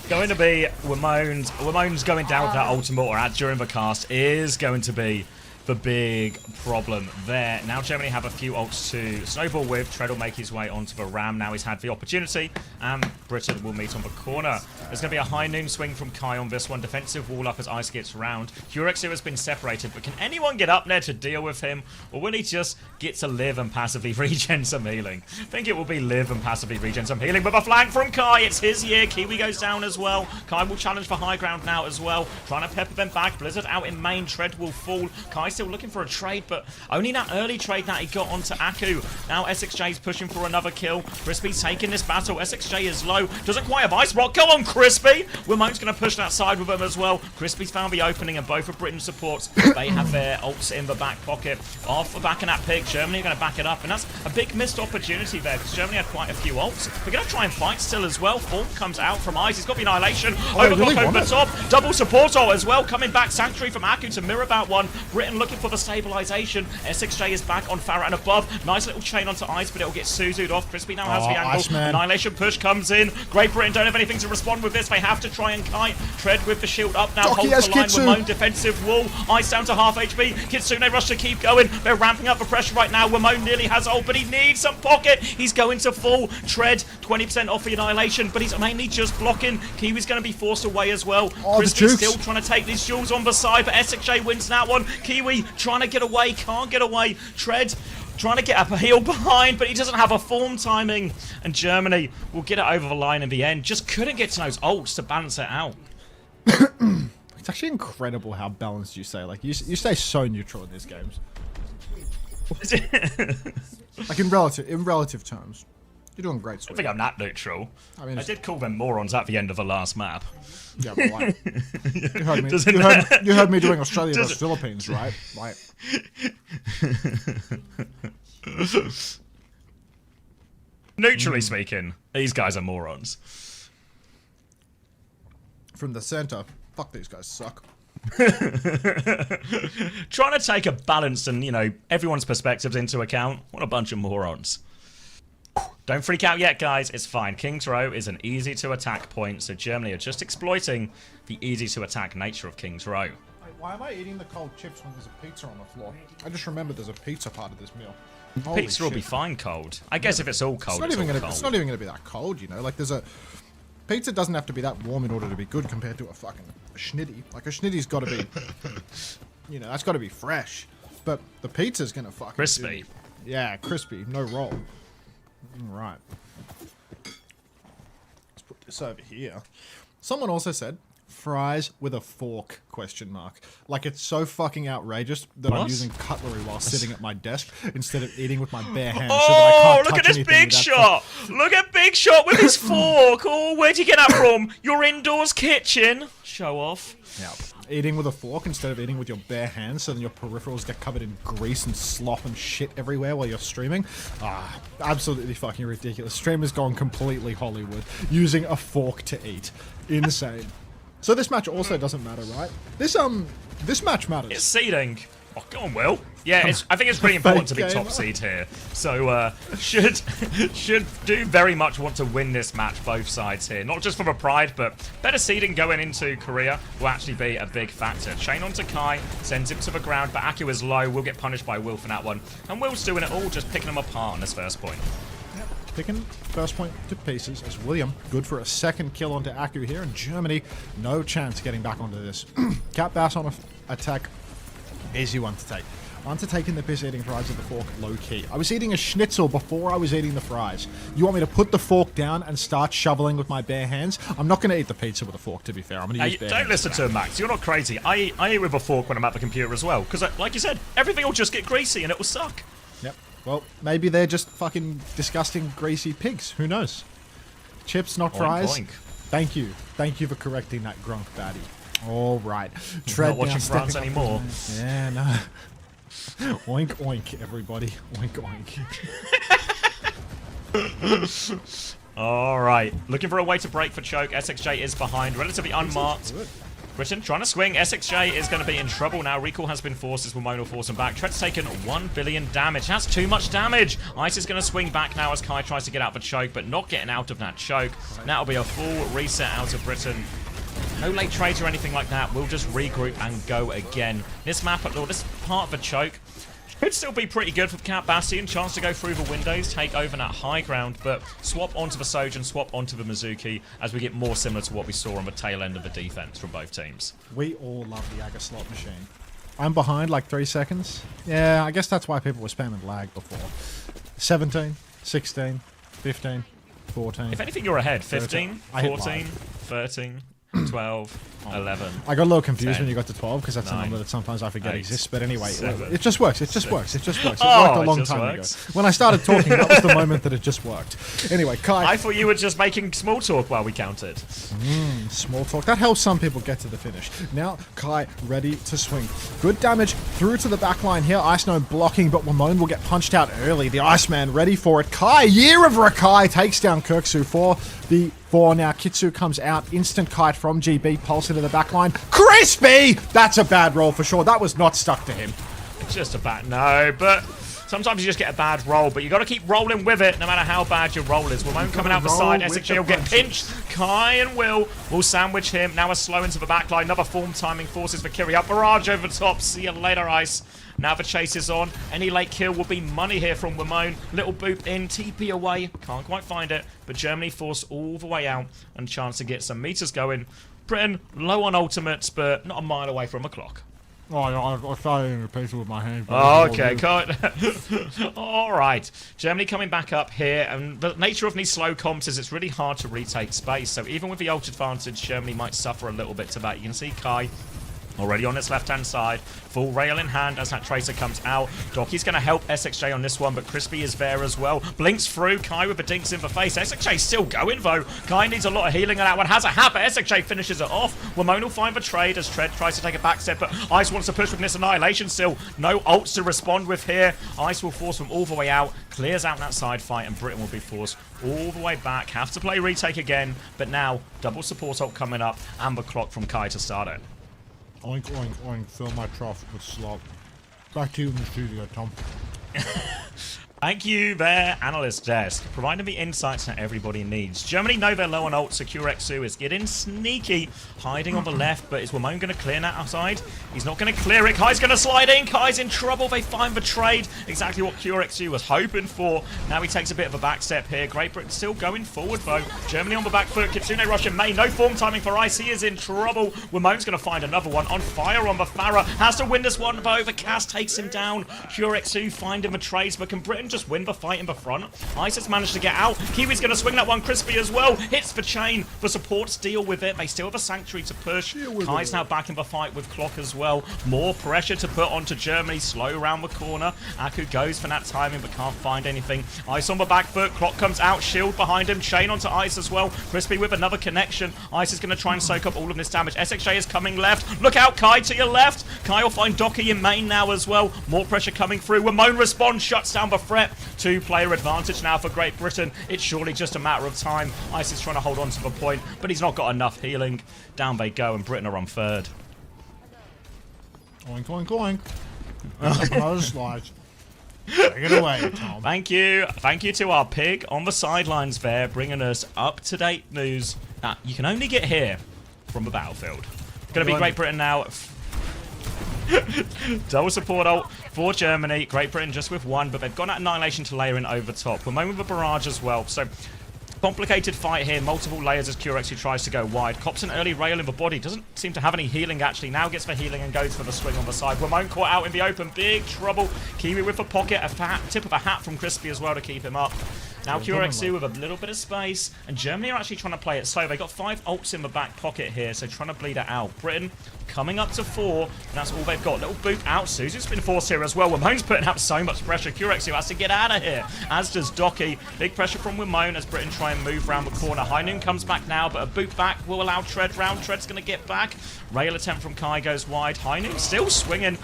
Going to be Wimone's going down with that ultimate, or during the cast, is going to be the big problem there. Now Germany have a few ults to snowball with. Tread will make his way onto the Ram. Now he's had the opportunity, and Britain will meet on the corner. There's going to be a high noon swing from Kai on this one. Defensive wall up as Ice gets round. Hurexu has been separated, but can anyone get up there to deal with him? Or will he just get to live and passively regen some healing? I think it will be live and passively regen some healing, but the flank from Kai, it's his year. Kiwi goes down as well. Kai will challenge for high ground now as well. Trying to pepper them back. Blizzard out in main. Tread will fall. Kai still looking for a trade, but only that early trade that he got onto Aku. Now SXJ's pushing for another kill. Crispy's taking this battle. SXJ is low. Doesn't quite have Ice Rock. Go on, Crispy! Wimone's going to push that side with him as well. Crispy's found the opening, and both of Britain's supports, they have their ults in the back pocket. Off the back of that pick, Germany are going to back it up, and that's a big missed opportunity there, because Germany had quite a few ults. They're going to try and fight still as well. Form comes out from Ice. He's got the Annihilation. Overclock over the top. Double support ult as well. Coming back, Sanctuary from Aku to mirror that one. Britain looking for the stabilization. SXJ is back on Farah and above. Nice little chain onto Ice, but it'll get Suzu'd off. Crispy now has the angle. Annihilation push comes in. Great Britain don't have anything to respond with this. They have to try and kite. Tread with the shield up now. Holds the line with Wimone. Defensive wall. Ice down to half HP. Kitsune rush to keep going. They're ramping up the pressure right now. Wimone nearly has ult, but he needs some pocket. He's going to fall. Tread 20% off the Annihilation, but he's mainly just blocking. Kiwi's going to be forced away as well. Crispy still trying to take these jewels on the side, but SXJ wins that one. Kiwi trying to get away. Can't get away. Tread trying to get a heal behind, but he doesn't have a form timing, and Germany will get it over the line in the end. Just couldn't get to those ults to balance it out. It's actually incredible how balanced you stay. Like you stay so neutral in these games. Like in relative terms, you're doing great. I think I'm not neutral. I mean, I did call them morons at the end of the last map. Yeah, but like, you heard me doing Australia versus Philippines, right? Like, neutrally speaking, these guys are morons. From the center, fuck, these guys suck. Trying to take a balanced and, you know, everyone's perspectives into account. What a bunch of morons. Don't freak out yet, guys. It's fine. King's Row is an easy-to-attack point, so Germany are just exploiting the easy-to-attack nature of King's Row. Why am I eating the cold chips when there's a pizza on the floor? I just remembered there's a pizza part of this meal. Holy Pizza will be shit. fine cold. I guess if it's all cold, It's not even cold. gonna be that cold, you know. Like there's a pizza doesn't have to be that warm in order to be good compared to a fucking schnitty. Like a schnitty's got to be, you know, that's got to be fresh. But the pizza's gonna fucking Crispy. Yeah, crispy, no roll. All right. Let's put this over here. Someone also said fries with a fork, question mark. Like it's so fucking outrageous that I'm What? using cutlery while sitting at my desk instead of eating with my bare hands. Oh, so that I can't look touch at this anything big with that shot! Look at Big Shot with his fork! Oh, where'd you get that from? Your indoors kitchen? Show off. Yeah. Eating with a fork instead of eating with your bare hands, so then your peripherals get covered in grease and slop and shit everywhere while you're streaming. Ah, absolutely fucking ridiculous. Streamers gone completely Hollywood, using a fork to eat. Insane. So this match also doesn't matter, right? This match matters. It's seeding. Oh, go on, Will. Yeah, I think it's pretty important to be top seed here. So, should do very much want to win this match, both sides here. Not just for the pride, but better seeding going into Korea will actually be a big factor. Chain onto Kai, sends him to the ground, but Aku is low. Will get punished by Will for that one. And Will's doing it all, just picking them apart on this first point. Picking first point to pieces as William, good for a second kill onto Aku here, and Germany, no chance getting back onto this. Cat Bass on attack, easy one to take. Onto taking the piss eating fries with the fork, low key. I was eating a schnitzel before I was eating the fries. You want me to put the fork down and start shoveling with my bare hands? I'm not going to eat the pizza with a fork, to be fair. I'm going to use bare hands. Don't listen to him, Max. You're not crazy. I eat with a fork when I'm at the computer as well, because like you said, everything will just get greasy and it will suck. Yep. Well, maybe they're just fucking disgusting, greasy pigs. Who knows? Chips, not fries. Oink. Thank you. Thank you for correcting that grunk baddie. All right. Tread not watching down, France stepping up anymore. Yeah, no. Oink, oink, everybody. Oink, oink. All right. Looking for a way to break for choke. SXJ is behind. Relatively unmarked. Britain trying to swing. SXJ is going to be in trouble now. Recall has been forced as Wimon will force him back. Tread's taken 1 billion damage. That's too much damage. Ice is going to swing back now as Kai tries to get out of the choke, but not getting out of that choke. That'll be a full reset out of Britain. No late trades or anything like that. We'll just regroup and go again. This map, or this part of the choke, could still be pretty good for Cat Bastion. Chance to go through the windows, take over that high ground, but swap onto the Sojin, swap onto the Mizuki as we get more similar to what we saw on the tail end of the defense from both teams. We all love the Aga slot machine. I'm behind like 3 seconds. Yeah, I guess that's why people were spamming lag before. 17, 16, 15, 14. If anything, you're ahead. 13. 15, 14, 13, 12, 11. I got a little confused 10, when you got to 12 because that's 9, a number that sometimes I forget 8, exists. But anyway, 7, it just works. It just works. It just works. It Oh, worked a it long just time works. ago. When I started talking, that was the moment that it just worked. Anyway, Kai. I thought you were just making small talk while we counted. Small talk. That helps some people get to the finish. Now, Kai ready to swing. Good damage through to the back line here. Ice Gnome blocking, but Wimon will get punched out early. The Iceman ready for it. Kai, Year of Rakai, takes down Kirksu for the 4 now. Kitsu comes out. Instant kite from GB. Pulse into the back line. Crispy! That's a bad roll for sure. That was not stuck to him. It's just a bad no, but sometimes you just get a bad roll, but you got to keep rolling with it no matter how bad your roll is. Wimon coming out the side. SXJ will get pinched. Kai and Will sandwich him. Now a slow into the back line. Another form timing forces for Kiri up. Barrage over the top. See you later, Ice. Now the chase is on. Any late kill will be money here from Wimon. Little boop in, TP away. Can't quite find it, but Germany forced all the way out and chance to get some meters going. Britain low on ultimates, but not a mile away from a clock. Oh, I started in a pizza with my hand. Oh, okay, all right. Germany coming back up here, and the nature of these slow comps is it's really hard to retake space. So even with the ult advantage, Germany might suffer a little bit to that. You can see Kai already on its left-hand side, full rail in hand as that tracer comes out. Doki's going to help SXJ on this one, but Crispy is there as well. Blinks through, Kai with the dinks in the face. SXJ still going though. Kai needs a lot of healing on that one. Has a hat, but SXJ finishes it off. Wimon will find the trade as Tread tries to take a back step, but Ice wants to push with this Annihilation still. No ults to respond with here. Ice will force them all the way out, clears out that side fight, and Britain will be forced all the way back. Have to play retake again, but now double support ult coming up and the clock from Kai to start it. Oink, oink, oink. Fill my trough with slop. Back to you in the studio, Tom. Thank you there, Analyst Desk, providing the insights that everybody needs. Germany know they're low on ult, so Qrexu is getting sneaky, hiding on the left, but is Wamon going to clear that outside? He's not going to clear it. Kai's going to slide in. Kai's in trouble. They find the trade. Exactly what Qrexu was hoping for. Now he takes a bit of a back step here. Great Britain still going forward, though. Germany on the back foot. Kitsune Rush in May. No form timing for Ice. He is in trouble. Wamon's going to find another one. On fire on the Farah. Has to win this one, though. The cast takes him down. Qrexu finding the trades, but can Britain just win the fight in the front? Ice has managed to get out. Kiwi's going to swing that one crispy as well. Hits the chain. The supports deal with it. They still have a Sanctuary to push. Kai's now back in the fight with Clock as well. More pressure to put onto Germany. Slow around the corner. Aku goes for that timing but can't find anything. Ice on the back foot. Clock comes out. Shield behind him. Chain onto Ice as well. Crispy with another connection. Ice is going to try and soak up all of this damage. SXJ is coming left. Look out, Kai, to your left. Kai will find Doki in main now as well. More pressure coming through. Wamon responds. Shuts down the threat. 2-player advantage now for Great Britain. It's surely just a matter of time. Ice is trying to hold on to the point, but he's not got enough healing. Down they go, and Britain are on third. Oink, oink, oink. Another slide. Take it away, Tom. Thank you. Thank you to our pig on the sidelines there, bringing us up-to-date news. Now, you can only get here from the battlefield. Going to be Great Britain now. Double support ult for Germany. Great Britain just with one, but they've got that Annihilation to layer in over top. We're with a barrage as well, so complicated fight here. Multiple layers as Qrexu tries to go wide. Cops an early rail in the body. Doesn't seem to have any healing, actually. Now gets the healing and goes for the swing on the side. Wamon caught out in the open. Big trouble. Kiwi with a pocket. A tip of a hat from Crispy as well to keep him up. Now Qrexu with a little bit of space. And Germany are actually trying to play it slow. They got 5 ults in the back pocket here, so trying to bleed it out. Britain coming up to 4, and that's all they've got. Little boot out. Suzu's been forced here as well. Wamon's putting up so much pressure. Qrexu has to get out of here, as does Doki. Big pressure from Wamon as Britain try and move around the corner. High Noon comes back now, but a boot back will allow Tread round. Tread's going to get back. Rail attempt from Kai goes wide. High Noon still swinging.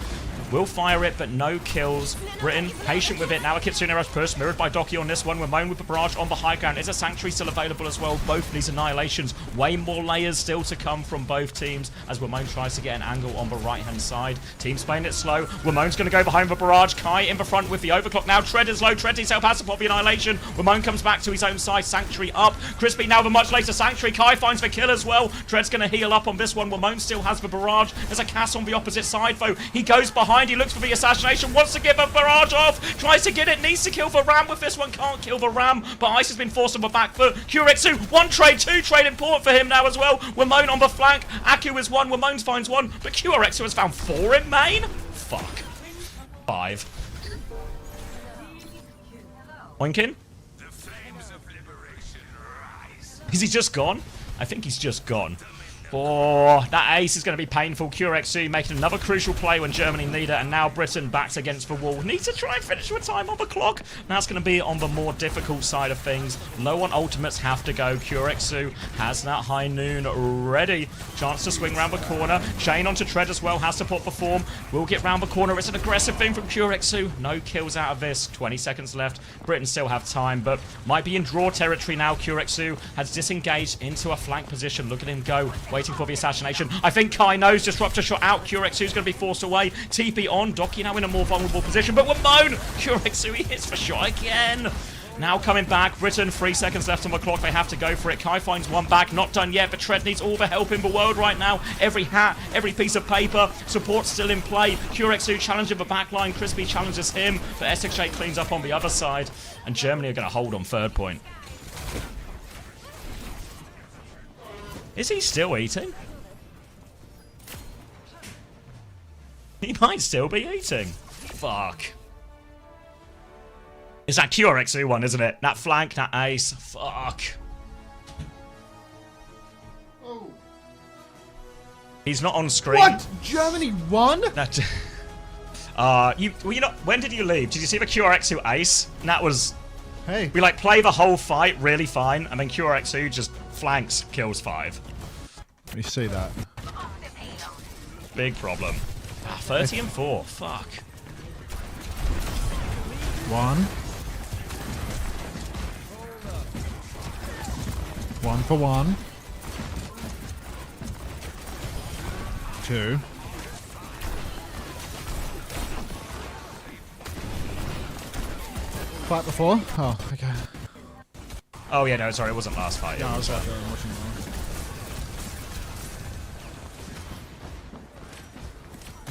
Will fire it, but no kills. Britain patient with it. Now a Kitsune Rush push, mirrored by Doki on this one. Wamon with the barrage on the high ground. Is a Sanctuary still available as well? Both these annihilations. Way more layers still to come from both teams as Wamon tries to get an angle on the right-hand side. Team's playing it slow. Wamon's going to go behind the barrage. Kai in the front with the overclock. Now Tread is low. Tread himself has to pop the annihilation. Wamon comes back to his own side. Sanctuary up. Crispy now the much later Sanctuary. Kai finds the kill as well. Tread's going to heal up on this one. Wamon still has the barrage. There's a cast on the opposite side though. He goes behind. He looks for the assassination. Wants to give a barrage off. Tries to get it. Needs to kill the Ram with this one. Can't kill the Ram. But Ice has been forced on the back foot. Qrexu, 1 trade, 2 trade important for him now as well. Wamon on the flank. Aku is 1. Wamon finds 1. But Qrexu has found 4 in main. Fuck. 5. Oinkin? Is he just gone? I think he's just gone. Oh, that ace is going to be painful. Qrexu making another crucial play when Germany need it, and now Britain backs against the wall. Need to try and finish with time on the clock. That's going to be on the more difficult side of things. Low on ultimates have to go. Qrexu has that High Noon ready. Chance to swing round the corner. Chain onto Tread as well. Has to put the form. Will get round the corner. It's an aggressive thing from Qrexu. No kills out of this. 20 seconds left. Britain still have time, but might be in draw territory now. Qrexu has disengaged into a flank position. Look at him go. Waiting for the assassination. I think Kai knows. Disruptor shot out. Qrexu's going to be forced away. TP on. Doki now in a more vulnerable position. But Wamon! Qrexu, he hits the shot again. Now coming back. Britain, 3 seconds left on the clock. They have to go for it. Kai finds one back. Not done yet, but Tread needs all the help in the world right now. Every hat, every piece of paper. Support still in play. Qrexu challenging the backline. Crispy challenges him, but SXJ cleans up on the other side. And Germany are going to hold on third point. Is he still eating? He might still be eating. Fuck. It's that Qrexu one, isn't it? That flank, that ace. Fuck. Oh. He's not on screen. What? Germany won? That. You know, when did you leave? Did you see the Qrexu ace? And that was. Hey. We like play the whole fight really fine, and then Qrexu just flanks, kills 5. Let me see that. Big problem. 30 and 4. Fuck. 1. 1 for 1. 2. fight before? Oh, okay. Oh yeah, no, sorry, it wasn't last fight. Yeah, I was out there watching that.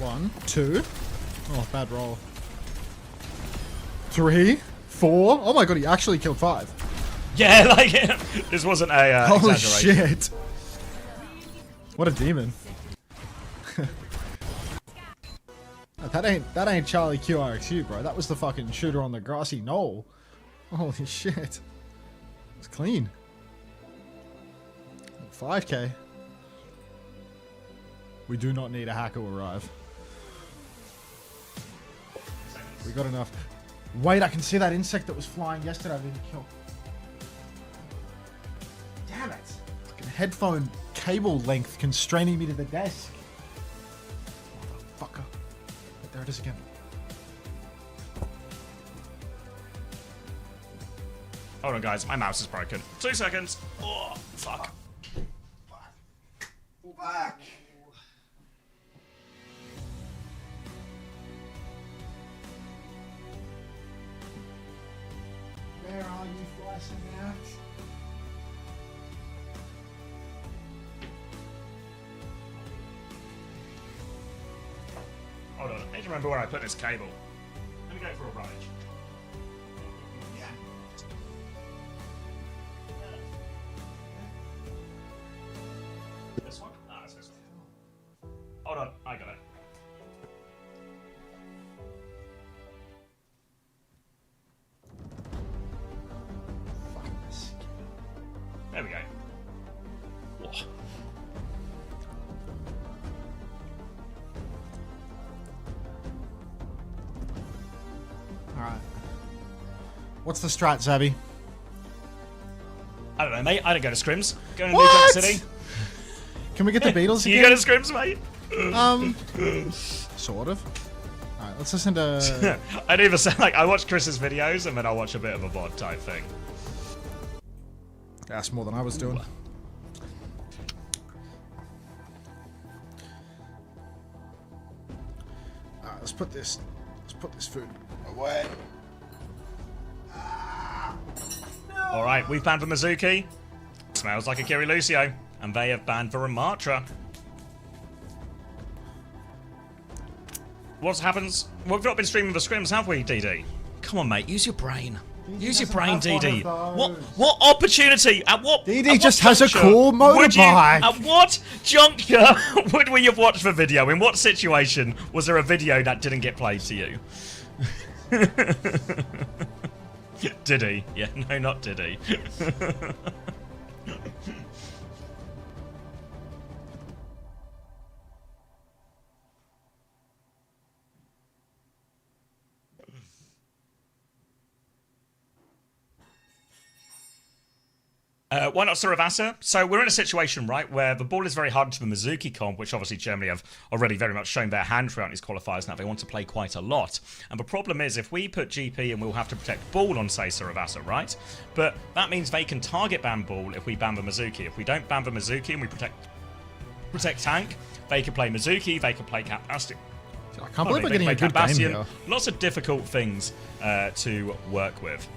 1, 2. Oh, bad roll. 3, 4. Oh my god, he actually killed 5. Yeah, like this wasn't a holy exaggeration. shit! What a demon. That ain't Charlie QRXU, bro. That was the fucking shooter on the grassy knoll. Holy shit. It's clean. 5k. We do not need a hack to arrive. We got enough. Wait, I can see that insect that was flying yesterday. I didn't kill. Damn it. Fucking headphone cable length constraining me to the desk. Motherfucker. But there it is again. Hold on, guys. My mouse is broken. 2 seconds. Oh, fuck. Back. Where are you flashing out? Hold on. I need to remember where I put this cable. Let me go for a rummage. Yeah. This one? Ah, it's this one. Hold on. I got it. There we go. Whoa. Alright. What's the strat, Zabby? I don't know, mate. I don't go to scrims. Go to New What? York City. Can we get the Beatles again? You go to scrims, mate? Sort of. Alright, let's listen to... I'd either say, like, I watch Chris's videos and then I'll watch a bit of a VOD type thing. That's more than I was doing. Alright, let's put this food away. Alright, we've banned for Mizuki. Smells like a Kiri Lucio. And they have banned for Ramatra. What happens? We've not been streaming the scrims, have we, DD? Come on, mate. Use your brain. Use your brain, DD. What opportunity? At what? DD just has a cool motorbike. At what juncture would we have watched the video? In what situation was there a video that didn't get played to you? Did he? Yeah, no, not did he. Why not Saravasa? So we're in a situation, right, where the ball is very hard to the Mizuki comp, which obviously Germany have already very much shown their hand throughout these qualifiers. Now they want to play quite a lot. And the problem is, if we put GP and we'll have to protect ball on, say, Saravasa, right? But that means they can target ban ball if we ban the Mizuki. If we don't ban the Mizuki and we protect tank, they can play Mizuki, they can play Cat Bastion. I can't believe we're getting a good game here. Lots of difficult things to work with.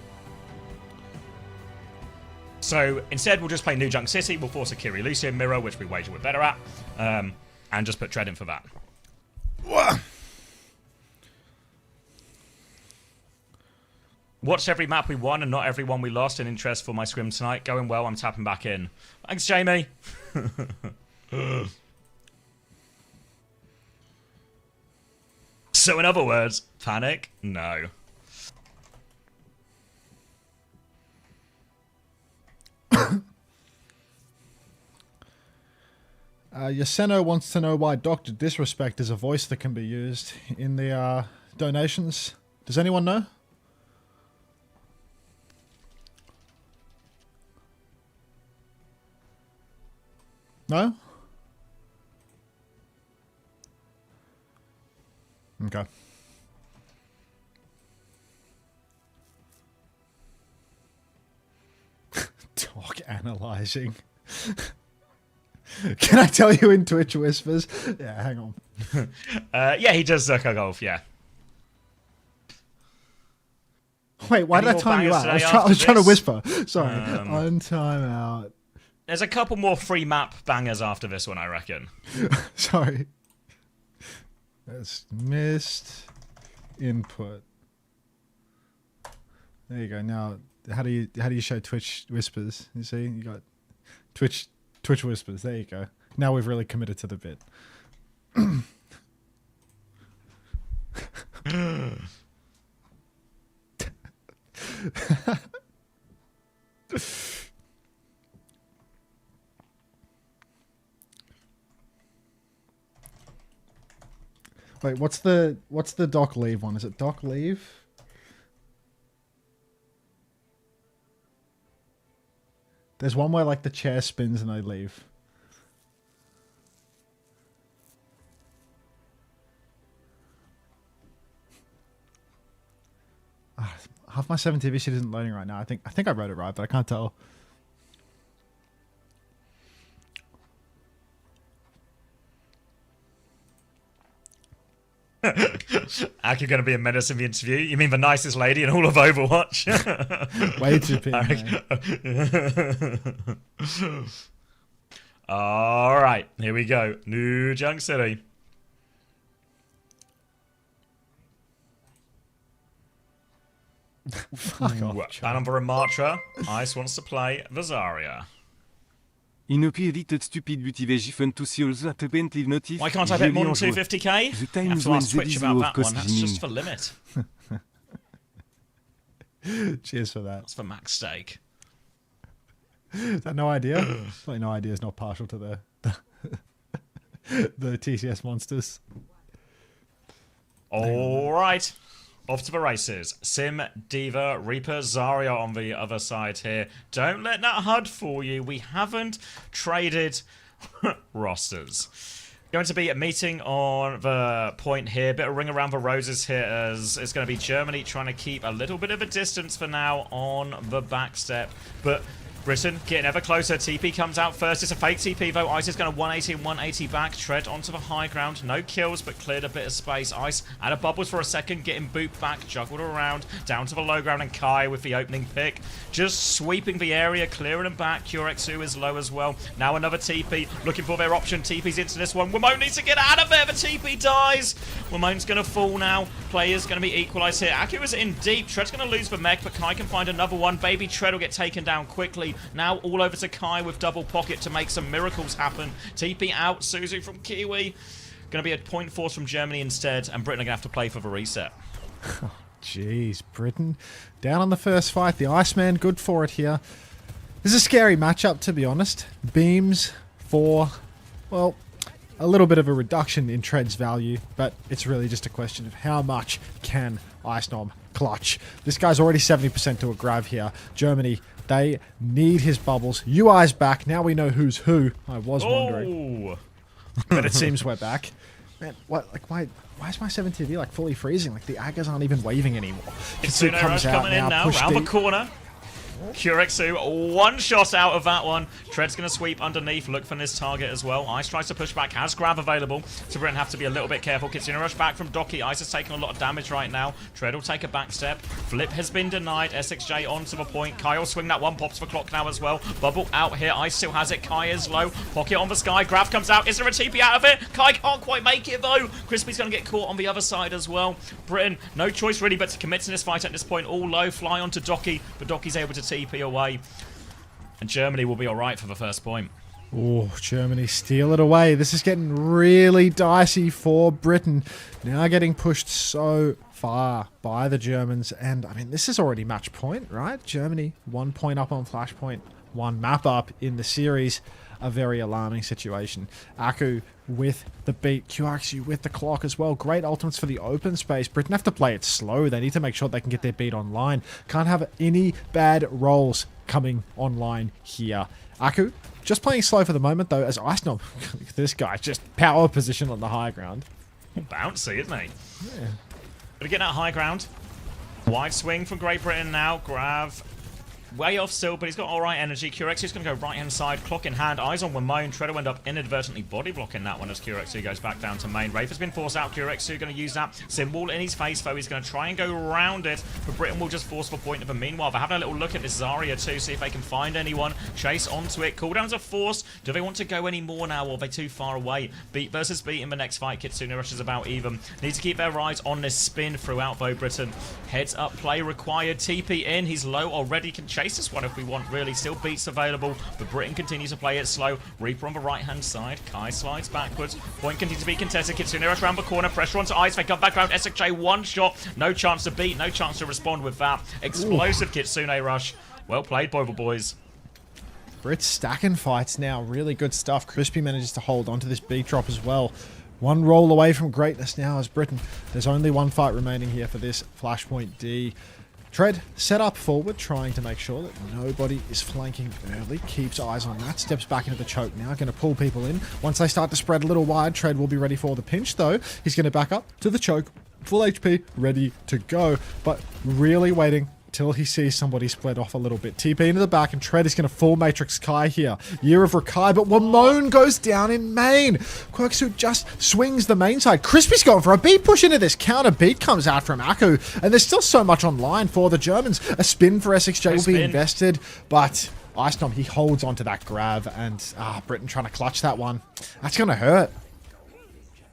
So instead, we'll just play New Junk City. We'll force a Kiri Lucio mirror, which we wager we're better at, and just put Tread in for that. Watched every map we won and not every one we lost in interest for my scrim tonight. Going well, I'm tapping back in. Thanks, Jamie. So in other words, panic? No. Yaseno wants to know why Dr. Disrespect is a voice that can be used in the donations. Does anyone know? No? Okay. Talk analyzing. Can I tell you in Twitch whispers? Yeah, hang on. Yeah, he does Zerka Golf, yeah. Wait, why did I time you out? I was trying to whisper. Sorry. On timeout. There's a couple more free map bangers after this one, I reckon. Sorry. That's missed input. There you go. Now, how do you show Twitch whispers? You see, you got Twitch whispers. There you go. Now we've really committed to the bit. Wait, what's the dock leave one? Is it dock leave? There's one where like the chair spins and they leave. Half my 7TV shit isn't loading right now. I think I wrote it right, but I can't tell. Aki going to be a menace in the interview? You mean the nicest lady in all of Overwatch? Way too pin, All right, here we go. New Junk City. Fuck off. Ban for Ramatra. Ice wants to play the Zarya. Why can't I bet more than 250k? You have to ask Twitch about that one. That's just for limit. Cheers for that. That's for max stake. Is that no idea? Like no idea is not partial to the TCS monsters. All right. Off to the races. Sim, Diva, Reaper, Zarya on the other side here. Don't let that HUD fool you. We haven't traded rosters. Going to be a meeting on the point here. Bit of ring around the roses here as it's going to be Germany trying to keep a little bit of a distance for now on the back step. But Britain getting ever closer. TP comes out first. It's a fake TP though. Ice is going to 180 and 180 back. Tread onto the high ground. No kills, but cleared a bit of space. Ice out of bubbles for a second. Getting booped back. Juggled around. Down to the low ground. And Kai with the opening pick. Just sweeping the area. Clearing them back. Curexu is low as well. Now another TP. Looking for their option. TP's into this one. Wimone needs to get out of there. The TP dies. Wimone's going to fall now. Players going to be equalised here. Aku is in deep. Tread's going to lose the mech, but Kai can find another one. Baby Tread will get taken down quickly. Now all over to Kai with double pocket to make some miracles happen. TP out. Suzu from Kiwi. Going to be a point force from Germany instead, and Britain are going to have to play for the reset. Jeez, Britain down on the first fight. The Iceman good for it here. This is a scary matchup, to be honest. Beams for, well, a little bit of a reduction in Tread's value, but it's really just a question of how much can Icenom clutch. This guy's already 70% to a grab here. Germany, they need his bubbles. UI's back. Now we know who's who. I was wondering. But it seems we're back. Man, what? Like, why is my 7TV like fully freezing? Like the Aggers aren't even waving anymore. Kitsu comes out coming in now, round the corner. Curexu, one shot out of that one. Tread's going to sweep underneath, look for this target as well. Ice tries to push back, has grab available. So Britain have to be a little bit careful. Kitsune rush back from Doki. Ice is taking a lot of damage right now. Tread will take a back step. Flip has been denied. SXJ onto the point. Kai will swing that one, pops for clock now as well. Bubble out here. Ice still has it. Kai is low. Pocket on the sky. Graf comes out. Is there a TP out of it? Kai can't quite make it though. Crispy's going to get caught on the other side as well. Britain, no choice really but to commit to this fight at this point. All low. Fly onto Doki, but Doki's able to TP away. And Germany will be alright for the first point. Oh, Germany steal it away. This is getting really dicey for Britain. Now getting pushed so far by the Germans. And, I mean, this is already match point, right? Germany, 1 point up on Flashpoint, 1 map up in the series. A very alarming situation. Aku with the beat. QRXU with the clock as well. Great ultimates for the open space. Britain have to play it slow. They need to make sure they can get their beat online. Can't have any bad rolls coming online here. Aku just playing slow for the moment though, as Icenom, this guy, just power position on the high ground. Bouncy, isn't he? Yeah. But again, that high ground. Wide swing from Great Britain now. Grav way off still, but he's got alright energy. Curexu's going to go right-hand side, clock in hand, eyes on Wimone. Tread will end up inadvertently body blocking that one as Curexu goes back down to main. Wraith has been forced out. Curexu going to use that symbol in his face, though. He's going to try and go around it, but Britain will just force for point of a meanwhile. They're having a little look at this Zarya too, see if they can find anyone. Chase onto it. Cooldowns are forced. Do they want to go any more now, or are they too far away? Beat versus beat in the next fight. Kitsune Rush is about even. Need to keep their eyes on this spin throughout, though, Britain. Heads up play required. TP in. He's low already. Can chase this one if we want, really. Still beats available, but Britain continues to play it slow. Reaper on the right-hand side. Kai slides backwards. Point continues to be contested. Kitsune Rush around the corner. Pressure onto Ice. They come back around. SXJ one shot. No chance to beat. No chance to respond with that. Explosive Kitsune Rush. Well played, boys. Brits stacking fights now. Really good stuff. Crispy manages to hold onto this B drop as well. One roll away from greatness now as Britain. There's only one fight remaining here for this Flashpoint D. Tread set up forward, trying to make sure that nobody is flanking early. Keeps eyes on that. Steps back into the choke now. Going to pull people in. Once they start to spread a little wide, Tread will be ready for the pinch, though. He's going to back up to the choke. Full HP, ready to go. But really waiting till he sees somebody split off a little bit. TP into the back, and Tread is going to full Matrix Kai here. Year of Rakai, but Wimone goes down in main. Quirksuit just swings the main side. Crispy's going for a beat push into this. Counter beat comes out from Aku, and there's still so much online for the Germans. A spin for SXJ will be invested, but Ice Storm, he holds onto that grab, and Britain trying to clutch that one. That's going to hurt.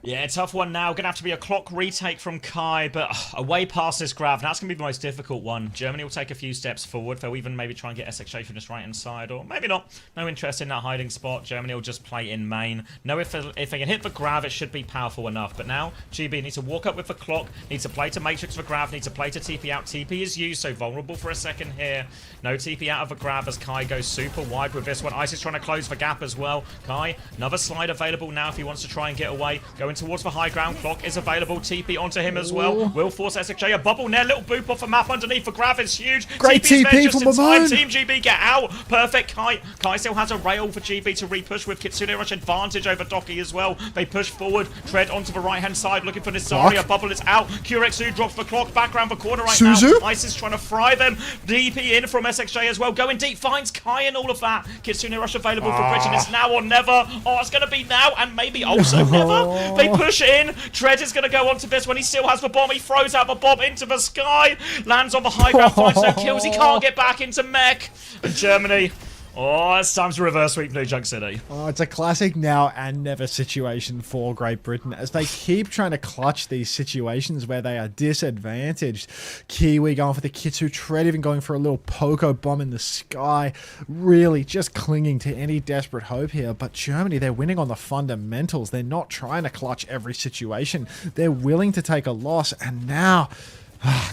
Yeah, tough one now. Going to have to be a clock retake from Kai, but away past this grab. That's going to be the most difficult one. Germany will take a few steps forward. They'll even maybe try and get SXJ from this right-hand side, or maybe not. No interest in that hiding spot. Germany will just play in main. No, if they can hit the grab, it should be powerful enough. But now, GB needs to walk up with the clock, needs to play to Matrix for grab, needs to play to TP out. TP is used, so vulnerable for a second here. No TP out of the grab as Kai goes super wide with this one. Ice is trying to close the gap as well. Kai, another slide available now if he wants to try and get away. Going towards the high ground. Clock is available. TP onto him as well. Will force SXJ a bubble there. Little boop off the map underneath for grab is huge. Great TP from Wimone. Team GB get out. Perfect. Kai still has a rail for GB to re-push with Kitsune Rush advantage over Doki as well. They push forward. Tread onto the right-hand side looking for this Zarya. Bubble is out. Curexu drops the clock back around the corner right now. Ice is trying to fry them. DP in from SXJ as well. Going deep. Finds Kai and all of that. Kitsune Rush available for Britain. It's now or never. Oh, it's going to be now and maybe also never. They push in. Tread is going to go onto this when he still has the bomb. He throws out the bomb into the sky. Lands on the high ground. Finds no kills. He can't get back into mech. And Germany. Oh, it's time to reverse sweep Blue Junk City. Oh, it's a classic now and never situation for Great Britain as they keep trying to clutch these situations where they are disadvantaged. Kiwi going for the Kitsu, Tread even going for a little Poco bomb in the sky. Really just clinging to any desperate hope here. But Germany, they're winning on the fundamentals. They're not trying to clutch every situation. They're willing to take a loss, and now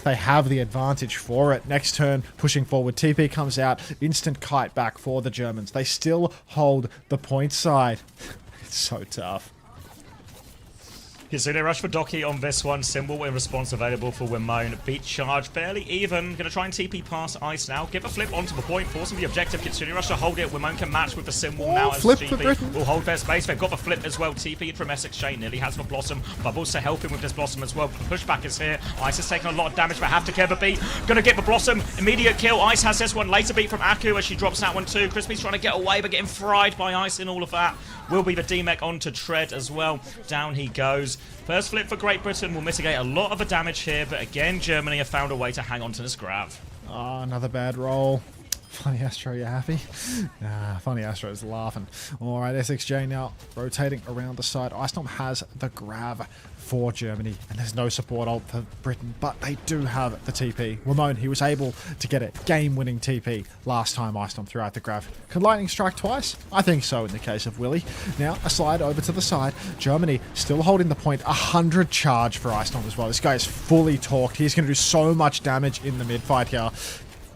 they have the advantage for it. Next turn, pushing forward. TP comes out. Instant kite back for the Germans. They still hold the point side. It's so tough. Kitsune Rush for Doki on this one. Symbol in response available for Wimone. Beat charge fairly even. Going to try and TP past Ice now. Give a flip onto the point. Forcing the objective. Kitsune Rush to hold it. Wimone can match with the symbol now as GB will hold their space. They've got the flip as well. TP from SXJ. Nearly has the Blossom. Bubbles to help him with this Blossom as well. Pushback is here. Ice is taking a lot of damage, but have to care the beat. Going to get the Blossom. Immediate kill. Ice has this one. Later beat from Aku as she drops that one too. Crispy's trying to get away, but getting fried by Ice in all of that. Will be the D-Mech onto Tread as well. Down he goes. First flip for Great Britain will mitigate a lot of the damage here, but again, Germany have found a way to hang on to this grab. Oh, another bad roll. Funny Astro, you happy? Nah, Funny Astro's laughing. Alright, SXJ now rotating around the side. Ice Storm has the grab for Germany, and there's no support ult for Britain, but they do have the TP. Wimone, he was able to get it. Game-winning TP last time Ice Storm threw out the grab. Could Lightning strike twice? I think so in the case of Willy. Now, a slide over to the side. Germany still holding the point. 100 charge for Ice Storm as well. This guy is fully torqued. He's going to do so much damage in the mid-fight here.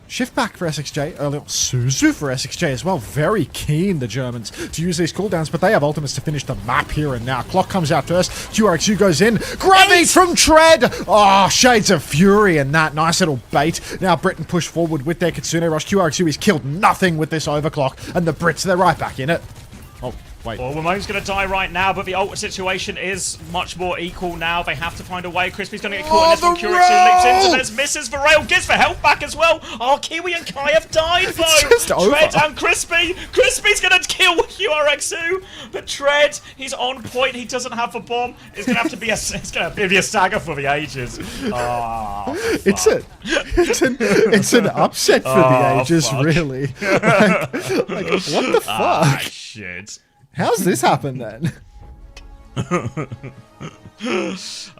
Shift back for SXJ early on. Suzu for SXJ as well. Very keen, the Germans, to use these cooldowns, but they have ultimates to finish the map here and now. Clock comes out first. QRXU goes in. Gravity from Tread! Oh, Shades of Fury and that. Nice little bait. Now Britain push forward with their Kitsune Rush. QRXU is killed nothing with this overclock, and the Brits, they're right back in it. Oh, Wait. Well, Ramon's going to die right now, but the ult situation is much more equal now. They have to find a way. Crispy's going to get caught in this one. Curix leaps into this, misses the rail, gives the health back as well. Oh, Kiwi and Kai have died, though. Tread and Crispy. Crispy's going to kill QRXU, but Tread, he's on point. He doesn't have the bomb. It's going to have to be a stagger for the ages. Oh, it's an upset for the ages, really. like, what the fuck? Ah, shit. How's this happen then?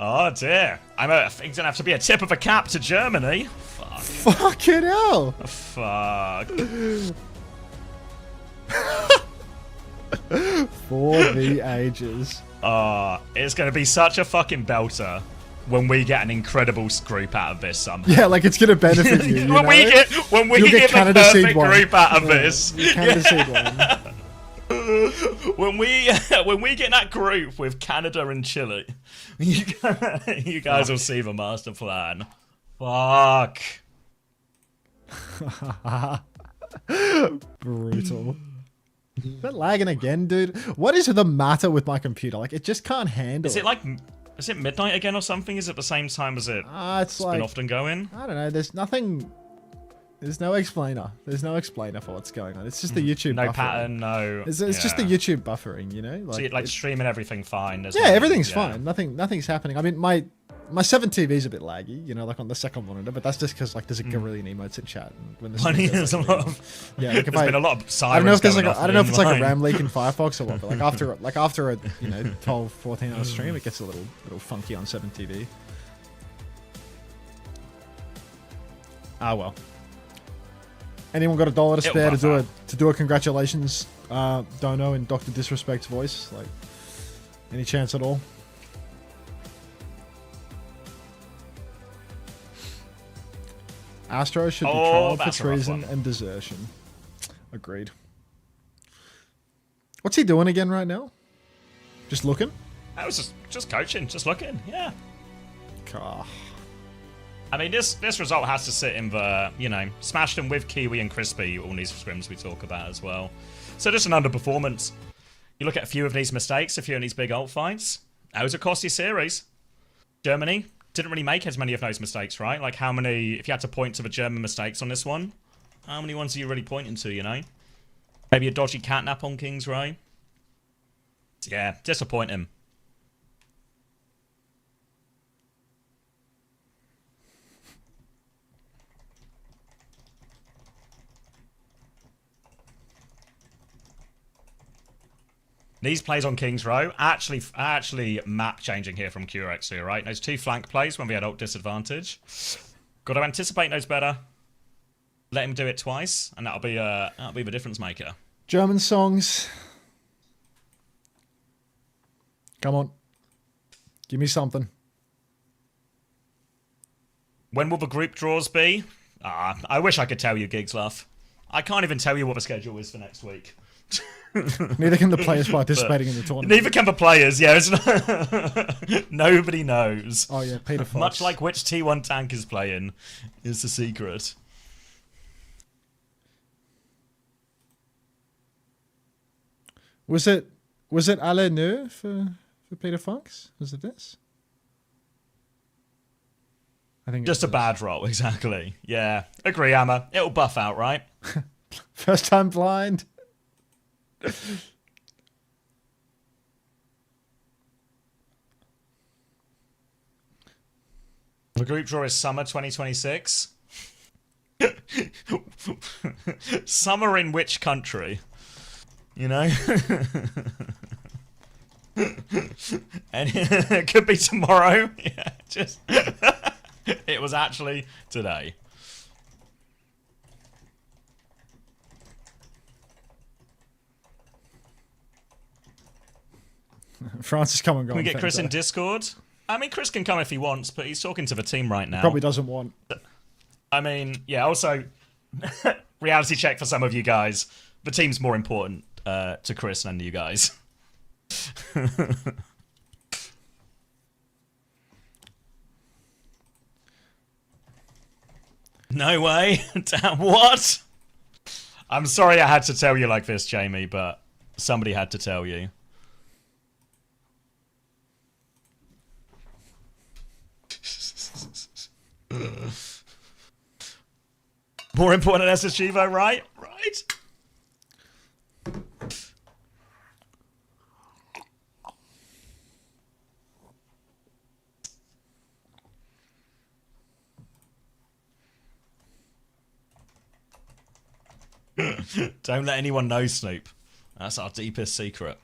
Oh dear. I think it's gonna have to be a tip of a cap to Germany. Fuck. Fucking hell. Fuck. For the ages. It's gonna be such a fucking belter when we get an incredible group out of this somehow. Yeah, like it's gonna benefit you. when we get the perfect group out of this. Canada seed one. When we get that group with Canada and Chile, you guys will see the master plan. Fuck. Brutal. Is that lagging again, dude? What is the matter with my computer? Like, it just can't handle it. Is it midnight again or something? Is it the same time as it's like, been often going? I don't know. There's nothing. There's no explainer. There's no explainer for what's going on. It's just the YouTube buffering. No pattern, no. It's just the YouTube buffering, you know? Like, so you're streaming everything fine. Yeah, everything's fine. Nothing's happening. I mean, my 7 TV's a bit laggy, you know, like on the second monitor, but that's just because like there's a guerrillian emotes in chat. When there's a lot of like there's been a lot of sirens. I don't know if there's I don't know if it's like a RAM leak in Firefox or what, but like after a 12, 14 hour stream, it gets a little funky on 7 TV. Ah well. Anyone got $1 to spare to do a congratulations dono in Dr. Disrespect's voice? Like, any chance at all? Astro should be trialed for treason and desertion. Agreed. What's he doing again right now? Just looking? I was just coaching, just looking, yeah. Car. I mean, this result has to sit in the, smashed them with Kiwi and Crispy, all these scrims we talk about as well. So just an underperformance. You look at a few of these mistakes, a few of these big ult fights. Those are costly series. Germany didn't really make as many of those mistakes, right? Like how many, if you had to point to the German mistakes on this one, how many ones are you really pointing to, you know? Maybe a dodgy catnap on King's Row. Yeah, disappointing. These plays on King's Row, actually map changing here from QRXU, right? Those 2 flank plays when we had ult disadvantage. Got to anticipate those better. Let him do it twice, and that'll be the difference maker. German songs. Come on. Give me something. When will the group draws be? I wish I could tell you, Gigslaff. I can't even tell you what the schedule is for next week. Neither can the players participating in the tournament. Neither can the players, yeah. Nobody knows. Oh yeah, Peter Fox. Much like which T1 tank is playing is the secret. Was it Alle Neu for Peter Fox? Was it this? I think just a bad roll, exactly. Yeah, agree, Amma. It'll buff out, right? First time blind. The group draw is summer 2026. Summer in which country? You know? And it could be tomorrow. Yeah, just it was actually today. France is coming. Can we get Chris in Discord? I mean, Chris can come if he wants, but he's talking to the team right now. Probably doesn't want. I mean, yeah, also, reality check for some of you guys. The team's more important to Chris than you guys. No way. What? I'm sorry I had to tell you like this, Jamie, but Somebody had to tell you. More important than SSG though, right? Right? Don't let anyone know, Snoop. That's our deepest secret.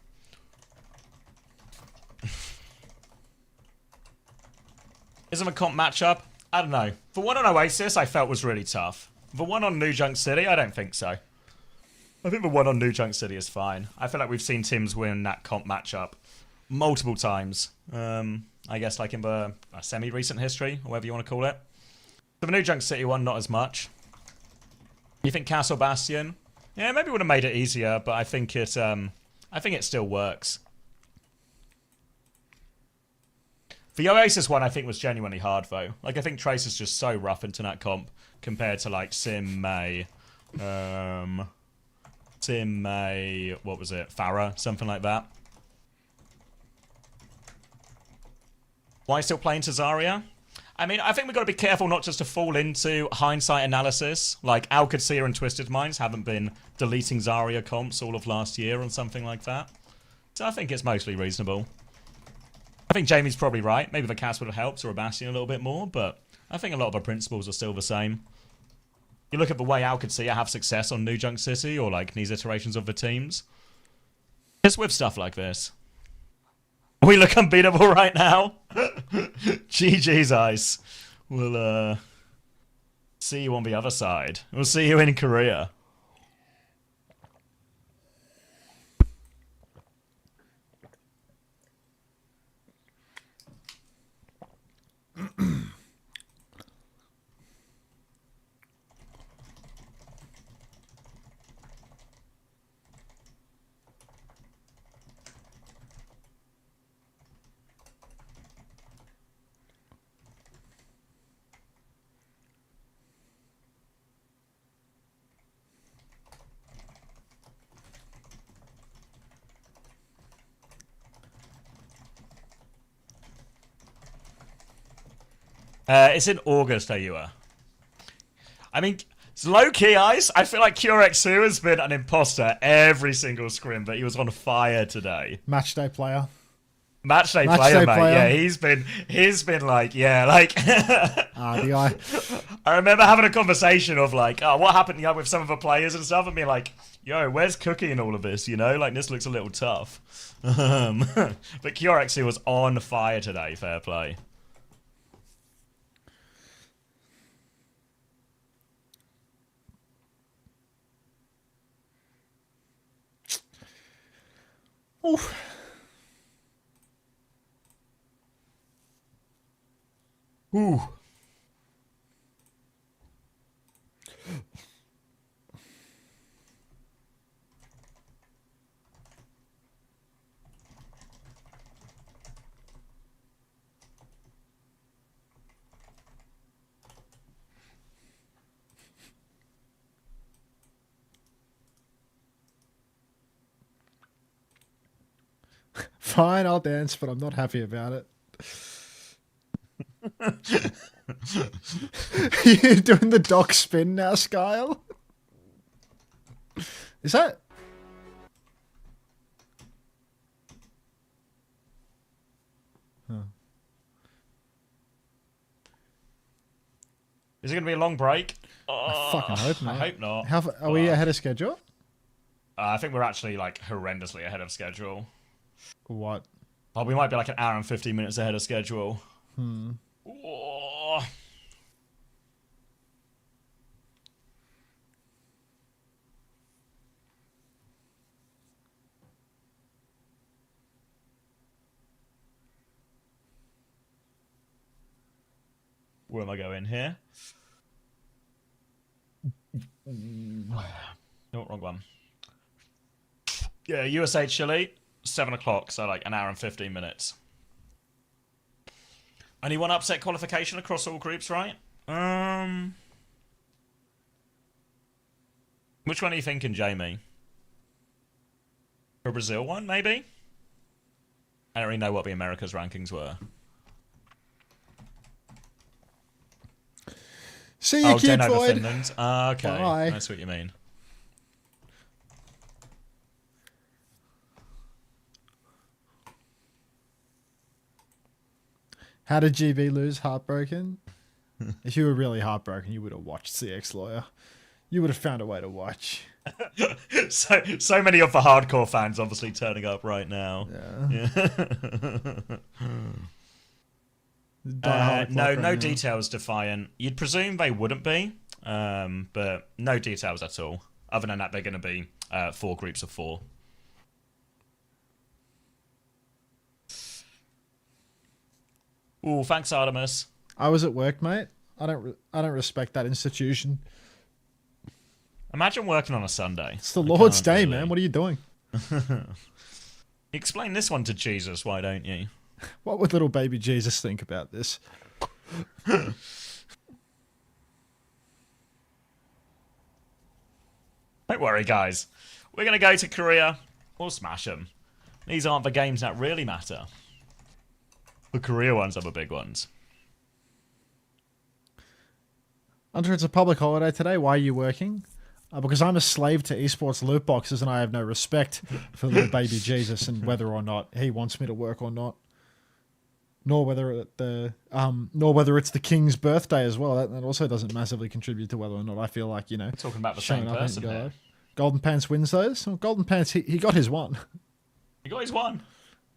Isn't a comp matchup? I don't know. The one on Oasis I felt was really tough. The one on New Junk City, I don't think so. I think the one on New Junk City is fine. I feel like we've seen teams win that comp matchup multiple times. I guess like in the semi-recent history, or whatever you want to call it. So the New Junk City one, not as much. You think Castle Bastion? Yeah, maybe would have made it easier, but I think it still works. The Oasis one I think was genuinely hard though. Like I think Trace is just so rough into that comp compared to like Sim, May, what was it? Farah, something like that. Why still playing to Zarya? I mean, I think we've got to be careful not just to fall into hindsight analysis. Like, Alcacia and Twisted Minds haven't been deleting Zarya comps all of last year or something like that. So I think it's mostly reasonable. I think Jamie's probably right. Maybe the Cass would have helped or a Bastion a little bit more, but I think a lot of the principles are still the same. You look at the way Alcacia have success on New Junk City or, like, these iterations of the teams. It's with stuff like this. We look unbeatable right now. GG's Ice. We'll see you on the other side. We'll see you in Korea. It's in August, Ayua. I mean, it's low-key Ice. I feel like QRX2 has been an imposter every single scrim, but he was on fire today. Matchday player. Matchday player, mate. Yeah, he's been like, yeah, like. I remember having a conversation of like, oh, what happened with some of the players and stuff, and being like, yo, where's Cookie in all of this? You know, like this looks a little tough. But QRX2 was on fire today. Fair play. Oof. Ooh. Fine, I'll dance, but I'm not happy about it. You're doing the dock spin now, Skyle? Is that... Huh. Is it going to be a long break? I fucking hope not. I hope not. How far, are we ahead of schedule? I think we're actually like horrendously ahead of schedule. What? Oh, we might be like an hour and 15 minutes ahead of schedule. Hmm. Oh. Where am I going here? No, wrong one. Yeah, USA Chile, 7 o'clock, so like an hour and 15 minutes. Only one upset qualification across all groups, right? Which one are you thinking, Jamie? For Brazil one, maybe? I don't really know what the Americas rankings were. See you, kid, over Floyd. Finland. Okay, Bye. that's what you mean. How did GB lose? Heartbroken? If you were really heartbroken, you would have watched CX Lawyer. You would have found a way to watch. So many of the hardcore fans obviously turning up right now. No details, Defiant. You'd presume they wouldn't be, but no details at all. Other than that, they're going to be 4 groups of 4. Ooh, thanks, Artemis. I was at work, mate. I don't respect that institution. Imagine working on a Sunday. It's the Lord's Day, man. What are you doing? Explain this one to Jesus, why don't you? What would little baby Jesus think about this? Don't worry, guys. We're going to go to Korea. We'll smash them. These aren't the games that really matter. The Korea ones are the big ones. Unter, it's a public holiday today. Why are you working? Because I'm a slave to esports loot boxes and I have no respect for little baby Jesus and whether or not he wants me to work or not. Nor whether it's the king's birthday as well. That also doesn't massively contribute to whether or not I feel like, We're talking about the same person here. Golden Pants wins those. Well, Golden Pants, he got his one. He got his one.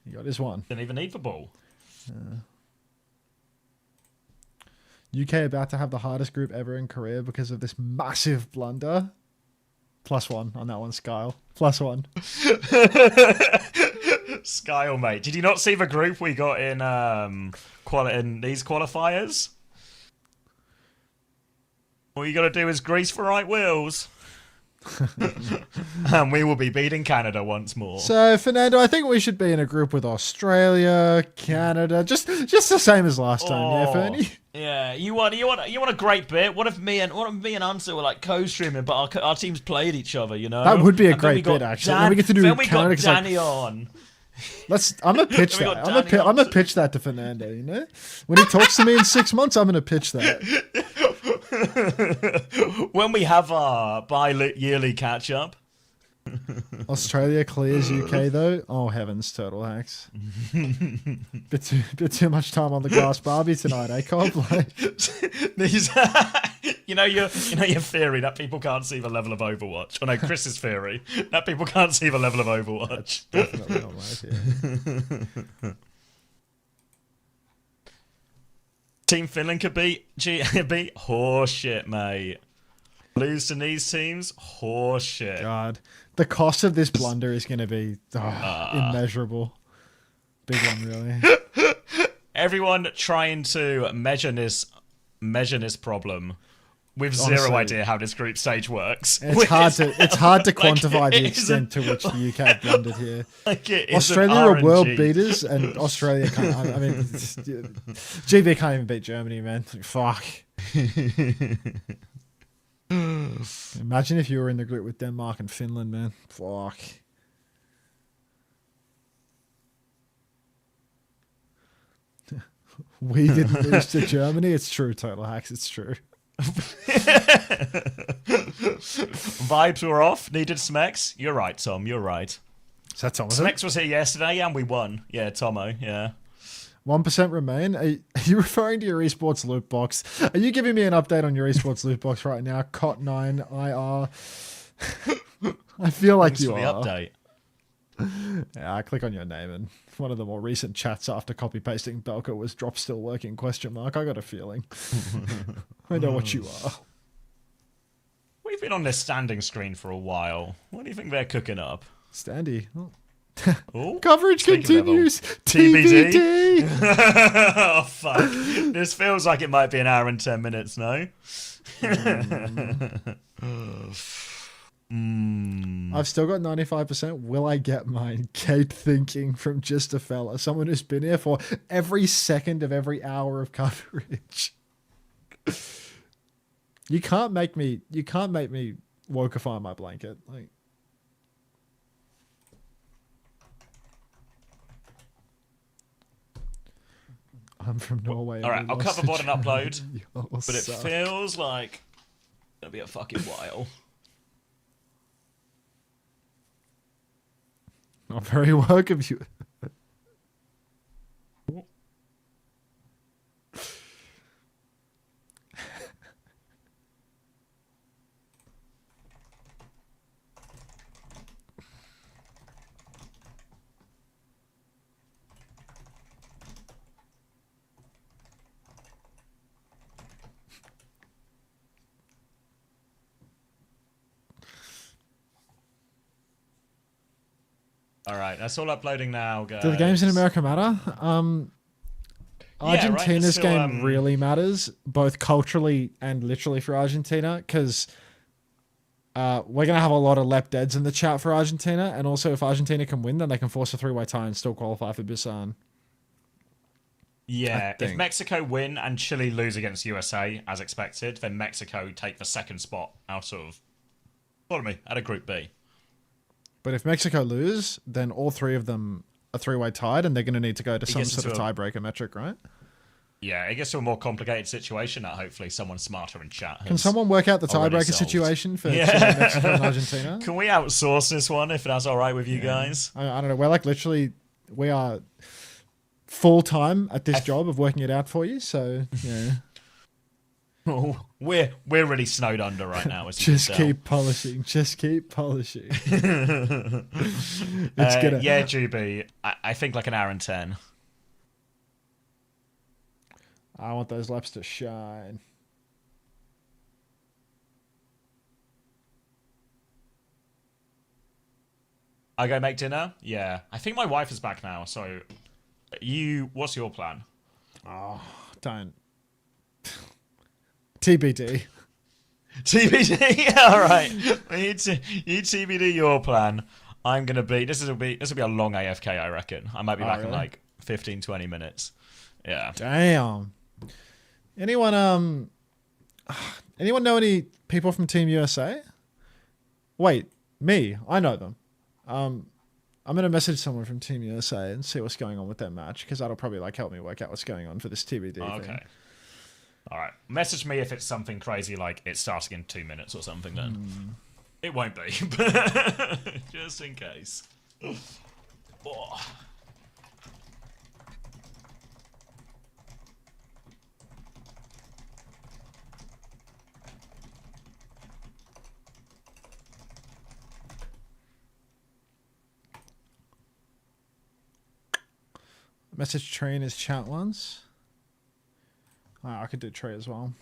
He got his one. Didn't even need the ball. UK about to have the hardest group ever in Korea because of this massive blunder. +1 on that one, Skyle. +1. Skyle, mate. Did you not see the group we got in these qualifiers? All you got to do is grease for right wheels. And we will be beating Canada once more. So, Fernando, I think we should be in a group with Australia, Canada, just the same as last time, yeah, Fernie? Yeah, you want a great bit. What if me and Unter were like co-streaming, but our teams played each other? That would be a great bit, actually. Then we get to do Canada. Canada, We got Danny on. I'm gonna pitch that. I'm gonna pitch that to Fernando. When he talks to me in 6 months, I'm gonna pitch that. When we have our bi-yearly catch-up. Australia clears UK though. Oh heavens, Turtle Hacks. bit too much time on the grass Barbie tonight, eh, Cobb? Your theory that people can't see the level of Overwatch. Oh no, Chris's theory that people can't see the level of Overwatch. That's definitely not right. Team Finland could beat horseshit, mate. Lose to these teams, horseshit. God, the cost of this blunder is going to be immeasurable. Big one, really. Everyone trying to measure this problem with Honestly, zero idea how this group stage works. It's hard to quantify the extent to which the UK blundered here. Australia are world beaters, and Australia can't. I mean, GB can't even beat Germany, man. Fuck. Imagine if you were in the group with Denmark and Finland, man. Fuck. We didn't lose to Germany. It's true, Total Hacks. It's true. Vibes were off. Needed Smex. You're right, Tom. You're right. Is that Tom? Smex was here yesterday and we won. Yeah, Tomo. Yeah. 1% remain. Are you referring to your esports loot box? Are you giving me an update on your esports loot box right now? Cot9IR. I feel like Thanks you for are. the update. Yeah, I click on your name and one of the more recent chats after copy pasting Belka was drop still working ? I got a feeling. I know what you are. We've been on this standing screen for a while. What do you think they're cooking up? Standy. Oh. Coverage continues. TBD. Oh fuck! This feels like it might be an hour and 10 minutes. No. I've still got 95%. Will I get mine? Kate thinking from just a fella, someone who's been here for every second of every hour of coverage. You can't make me wokify my blanket. Like, I'm from Norway. All right, I'll cover board and upload, but it suck. feels like it'll be a fucking while. Not very welcome, you. All right, that's all uploading now, guys. Do the games in America matter? Argentina's still, game really matters, both culturally and literally for Argentina, because we're going to have a lot of lep deads in the chat for Argentina, and also if Argentina can win, then they can force a 3-way tie and still qualify for Busan. Yeah, if Mexico win and Chile lose against USA, as expected, then Mexico take the second spot out of, follow me, out of Group B. But if Mexico lose, then all three of them are 3-way tied, and they're going to need to go to some sort of tiebreaker metric, right? Yeah, it gets to a more complicated situation that hopefully someone smarter in chat Can someone work out the tiebreaker situation for Chile, Mexico, and Argentina? Can we outsource this one if that's all right with you guys? I don't know. We're like literally, we are full time at this job of working it out for you. So yeah. Oh, we're really snowed under right now. As Just keep polishing. Just keep polishing. It's gonna... Yeah, GB. I think like an hour and 10. I want those laps to shine. I go make dinner? Yeah. I think my wife is back now, so what's your plan? Oh, don't. TBD. TBD? Alright. You TBD your plan. I'm gonna be this will be a long AFK, I reckon. I might be back in like 15-20 minutes. Yeah. Damn. Anyone know any people from Team USA? Wait, me. I know them. I'm gonna message someone from Team USA and see what's going on with their match, because that'll probably like help me work out what's going on for this TBD okay. thing. All right. Message me if it's something crazy like it's starting in 2 minutes or something. Then it won't be, just in case. Oh. Message Trey in his chat once. I could do Trey as well.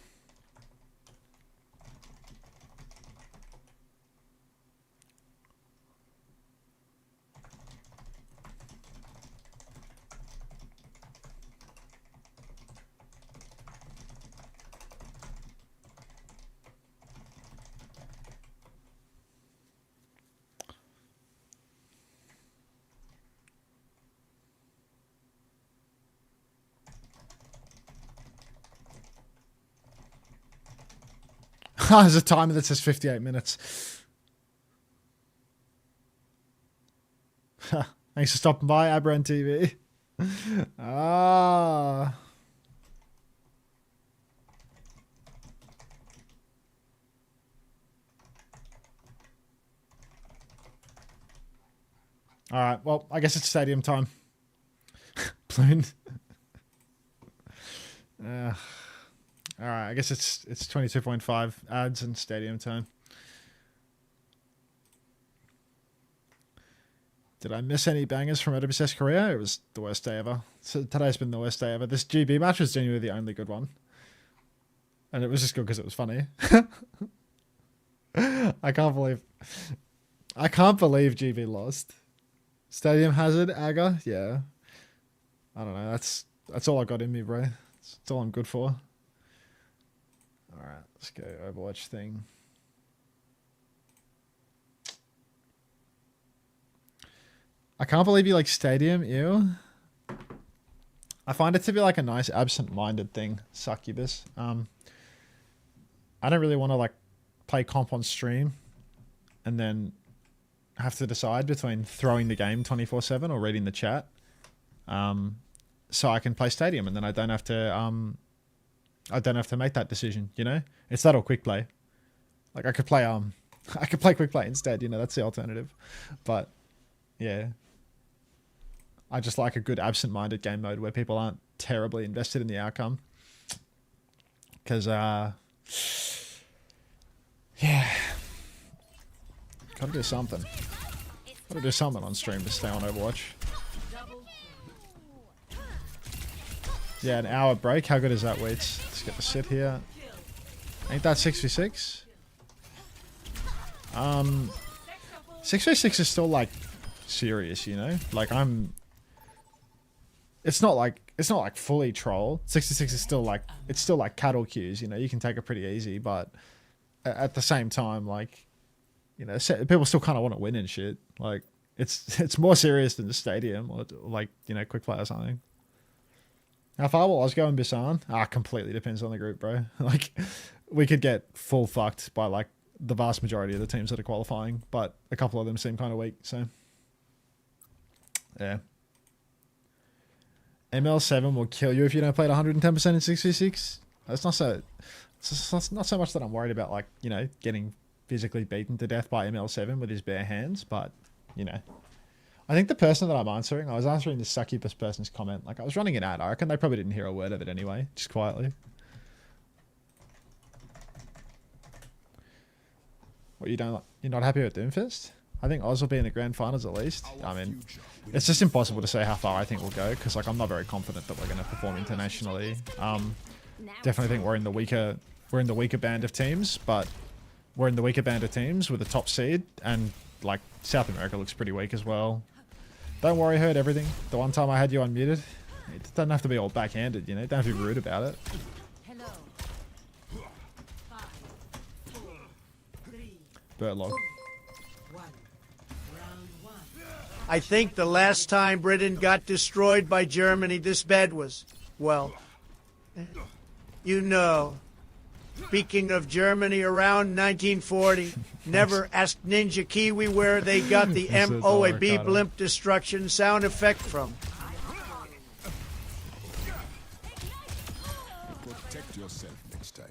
There's a timer that says 58 minutes. Thanks for stopping by, Abran TV. Ah. All right. Well, I guess it's stadium time. Bloon. All right, I guess it's 22.5 ads and stadium time. Did I miss any bangers from OWWC Korea? It was the worst day ever. So today's been the worst day ever. This GB match was genuinely the only good one. And it was just good because it was funny. I can't believe GB lost. Stadium hazard, Aga, yeah. I don't know. That's all I got in me, bro. That's all I'm good for. All right, let's go Overwatch thing. I can't believe you like Stadium, ew. I find it to be like a nice absent-minded thing, succubus. I don't really want to like play comp on stream and then have to decide between throwing the game 24/7 or reading the chat. so I can play Stadium, and then I don't have to make that decision, you know? It's that or quick play. Like I could play quick play instead, you know, that's the alternative. But yeah. I just like a good absent-minded game mode where people aren't terribly invested in the outcome. Cuz yeah. Gotta do something. Gotta do something on stream to stay on Overwatch. Yeah, an hour break. How good is that, Weeds? Let's get the sit here. Ain't that 6v6? 6v6 is still like serious, you know? Like it's not like fully troll. 66 is still like, it's still like cattle queues, you know? You can take it pretty easy, but at the same time, like, you know, people still kind of want to win and shit. Like, it's more serious than the Stadium or like, you know, quick play or something. How far will Oz go in Busan? Completely depends on the group, bro. Like, we could get full fucked by like the vast majority of the teams that are qualifying, but a couple of them seem kind of weak, so yeah. ML7 will kill you if you don't play at 110% in 6v6. It's not so much that I'm worried about, like, you know, getting physically beaten to death by ML7 with his bare hands, but, you know. I think the person that I'm answering, I was answering this succubus person's comment. Like, I was running an ad. I reckon they probably didn't hear a word of it anyway, just quietly. What, you're not happy with Doomfist? I think Oz will be in the grand finals at least. I mean, it's just impossible to say how far I think we'll go, because like I'm not very confident that we're going to perform internationally. Definitely think we're in the weaker band of teams, but we're in the weaker band of teams with a top seed, and like South America looks pretty weak as well. Don't worry, I heard everything. The one time I had you unmuted, it doesn't have to be all backhanded, you know. Don't have to be rude about it. Burtlog. I think the last time Britain got destroyed by Germany this bad was, well, you know. Speaking of Germany, around 1940, never asked Ninja Kiwi where they got the MOAB blimp destruction sound effect from. Protect yourself next time.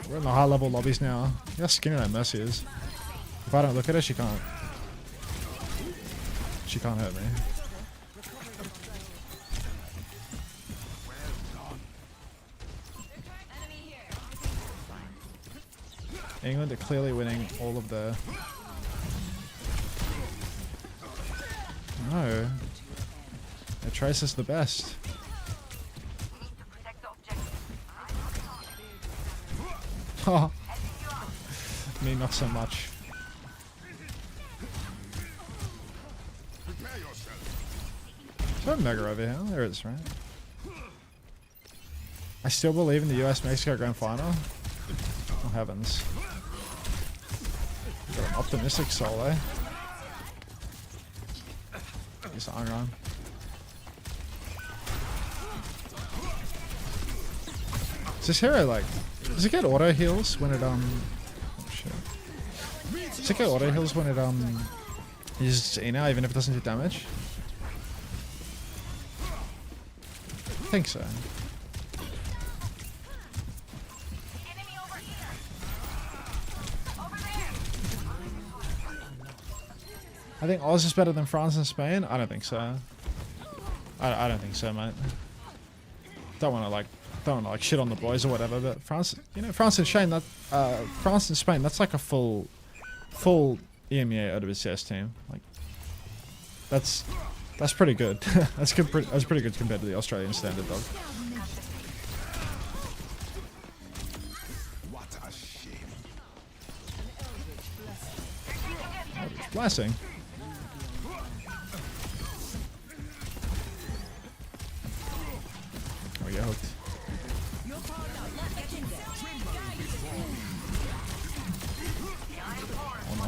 We're in the high level lobbies now. How skinny that Mercy is. If I don't look at her, she can't. She can't hurt me. England are clearly winning all of the... No. Their Trace is the best. Oh. Me, not so much. Is there a Mega over here? There is, right? I still believe in the US-Mexico Grand Final. Oh heavens. Got an optimistic solo. He's on. Is this hero like... Does it get auto heals when it Oh shit. Does it get auto heals when it uses E now even if it doesn't do damage? I think so. I think Oz is better than France and Spain. I don't think so. I don't think so, mate. Don't want to like shit on the boys or whatever, but France, you know, France and Spain, that's like a full EMEA OWWC team. Like that's pretty good. That's pretty good compared to the Australian standard, dog. What a shame. Oh, blessing. Oh, yeah, hooked. Oh no.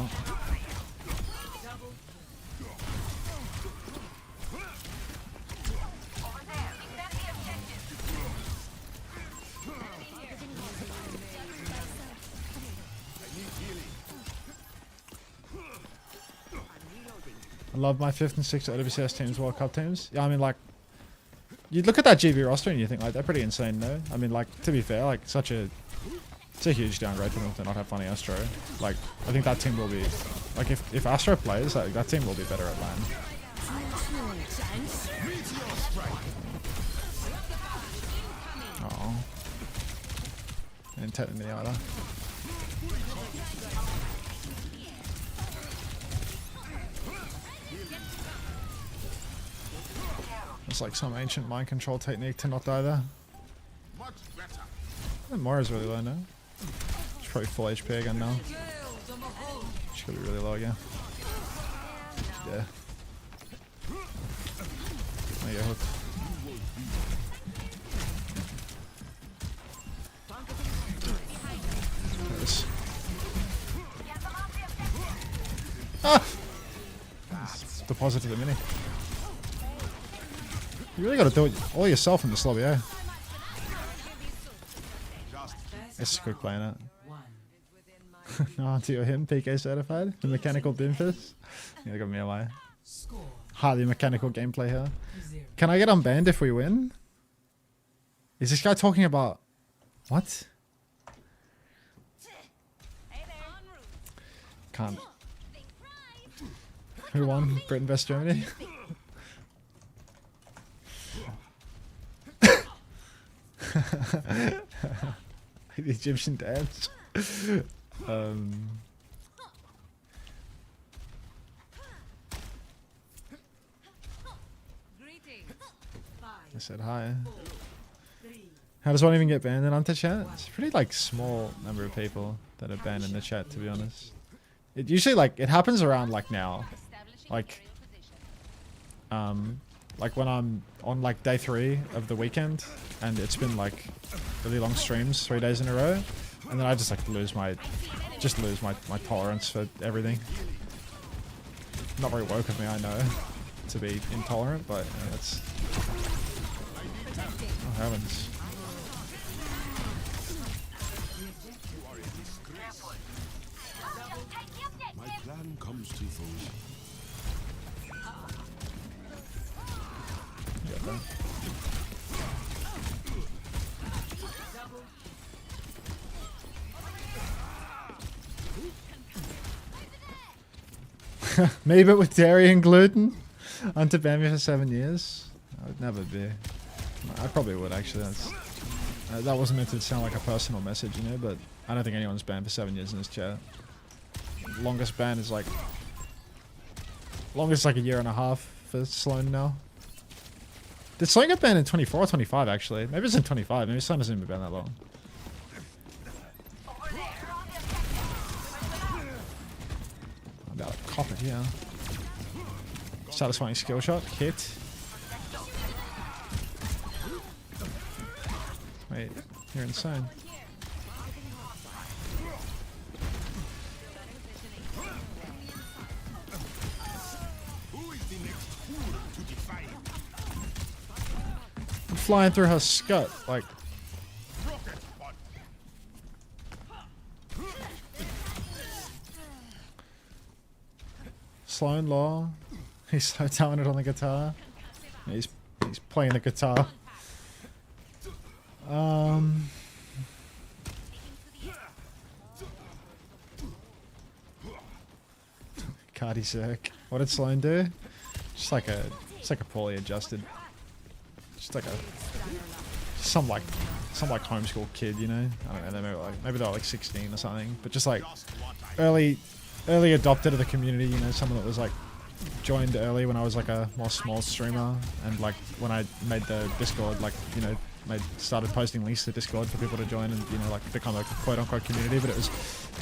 I love my 5th and 6th OWCS teams, World Cup teams. Yeah, I mean, like, you look at that GB roster and you think, like, they're pretty insane, no? I mean, like, to be fair, like, it's a huge downgrade for them to not have Funny Astro. Like, I think that team will be, like, if Astro plays, like, that team will be better at LAN. Oh. And technically either. It's like some ancient mind control technique to not die there. Moira's really low now. She's probably full HP again now. She's gonna be really low again. Yeah. I get hooked. There it is. Ah! Deposit to the mini. You really gotta do it all yourself in this lobby, eh? It's quick playing it. No, to him, PK certified. The mechanical Doomfist. Yeah, they got me away. Highly mechanical gameplay here. Can I get unbanned if we win? Is this guy talking about... What? Can't. Who won? Britain vs Germany? The Egyptian dance. I said hi. How does one even get banned in Unter chat? It's a pretty like small number of people that are banned in the chat, to be honest. It usually like it happens around like now, like when I'm on like day 3 of the weekend and it's been like really long streams 3 days in a row, and then I just like lose my tolerance for everything. Not very woke of me, I know, to be intolerant, but yeah, that's... Oh heavens. My plan comes to fruition. Me, but with dairy and gluten? Unter banned me for 7 years? I would never be. I probably would, actually. That's, that wasn't meant to sound like a personal message, you know, but I don't think anyone's banned for 7 years in this chat. Longest ban is like... Longest like 1.5 years for Sloan now. Did Sloan get banned in 24 or 25, actually? Maybe it's in 25. Maybe Sloan hasn't been banned that long. I'm about to cop it here. Satisfying skill shot. Hit. Wait, you're insane. I'm flying through her scut, like... Sloan Law. He's so talented on the guitar. He's playing the guitar. Cardi Cirque. What did Sloan do? Just like a poorly adjusted, just like some homeschool kid, you know? I don't know, maybe they're like 16 or something, but just like early adopter to the community, you know, someone that was like joined early when I was like a more small streamer, and like when I made the Discord, like, you know, started posting links to Discord for people to join and, you know, like become a quote-unquote community, but it was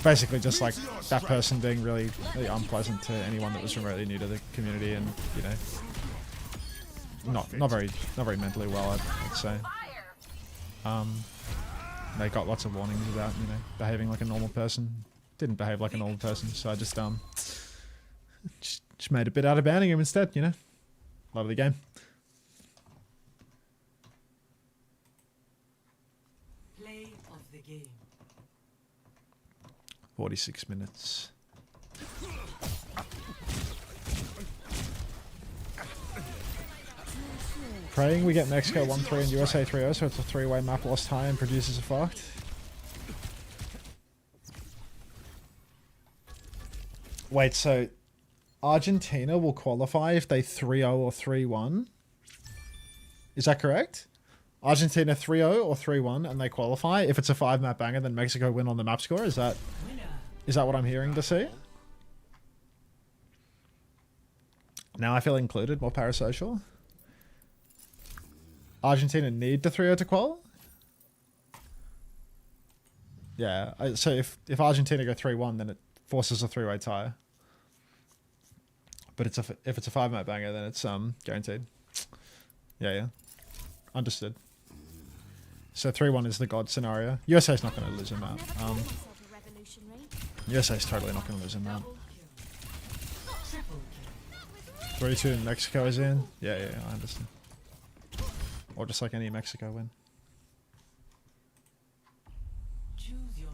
basically just like that person being really unpleasant to anyone that was remotely new to the community, and, you know, not very mentally well, I'd say. They got lots of warnings about, you know, behaving like a normal person. Didn't behave like a normal person, so I just made a bit out of banning him instead, you know. Love the game. Play of the game. 46 minutes. Praying we get Mexico 1-3 and USA 3-0, so it's a 3-way map lost high and producers are fucked. Wait, so Argentina will qualify if they 3-0 or 3-1? Is that correct? Argentina 3-0 or 3-1 and they qualify. If it's a 5-map banger, then Mexico win on the map score. Is that what I'm hearing to see? Now I feel included, more parasocial. Argentina need to 3-0 to qual? Yeah, so if Argentina go 3-1, then it forces a 3-way tie. But if it's a 5-map banger, then it's guaranteed. Yeah. Understood. So 3-1 is the god scenario. USA's not going to lose a map. USA's totally not going to lose a map. 3-2 and Mexico is in. Yeah, I understand. Or just like any Mexico win. Choose your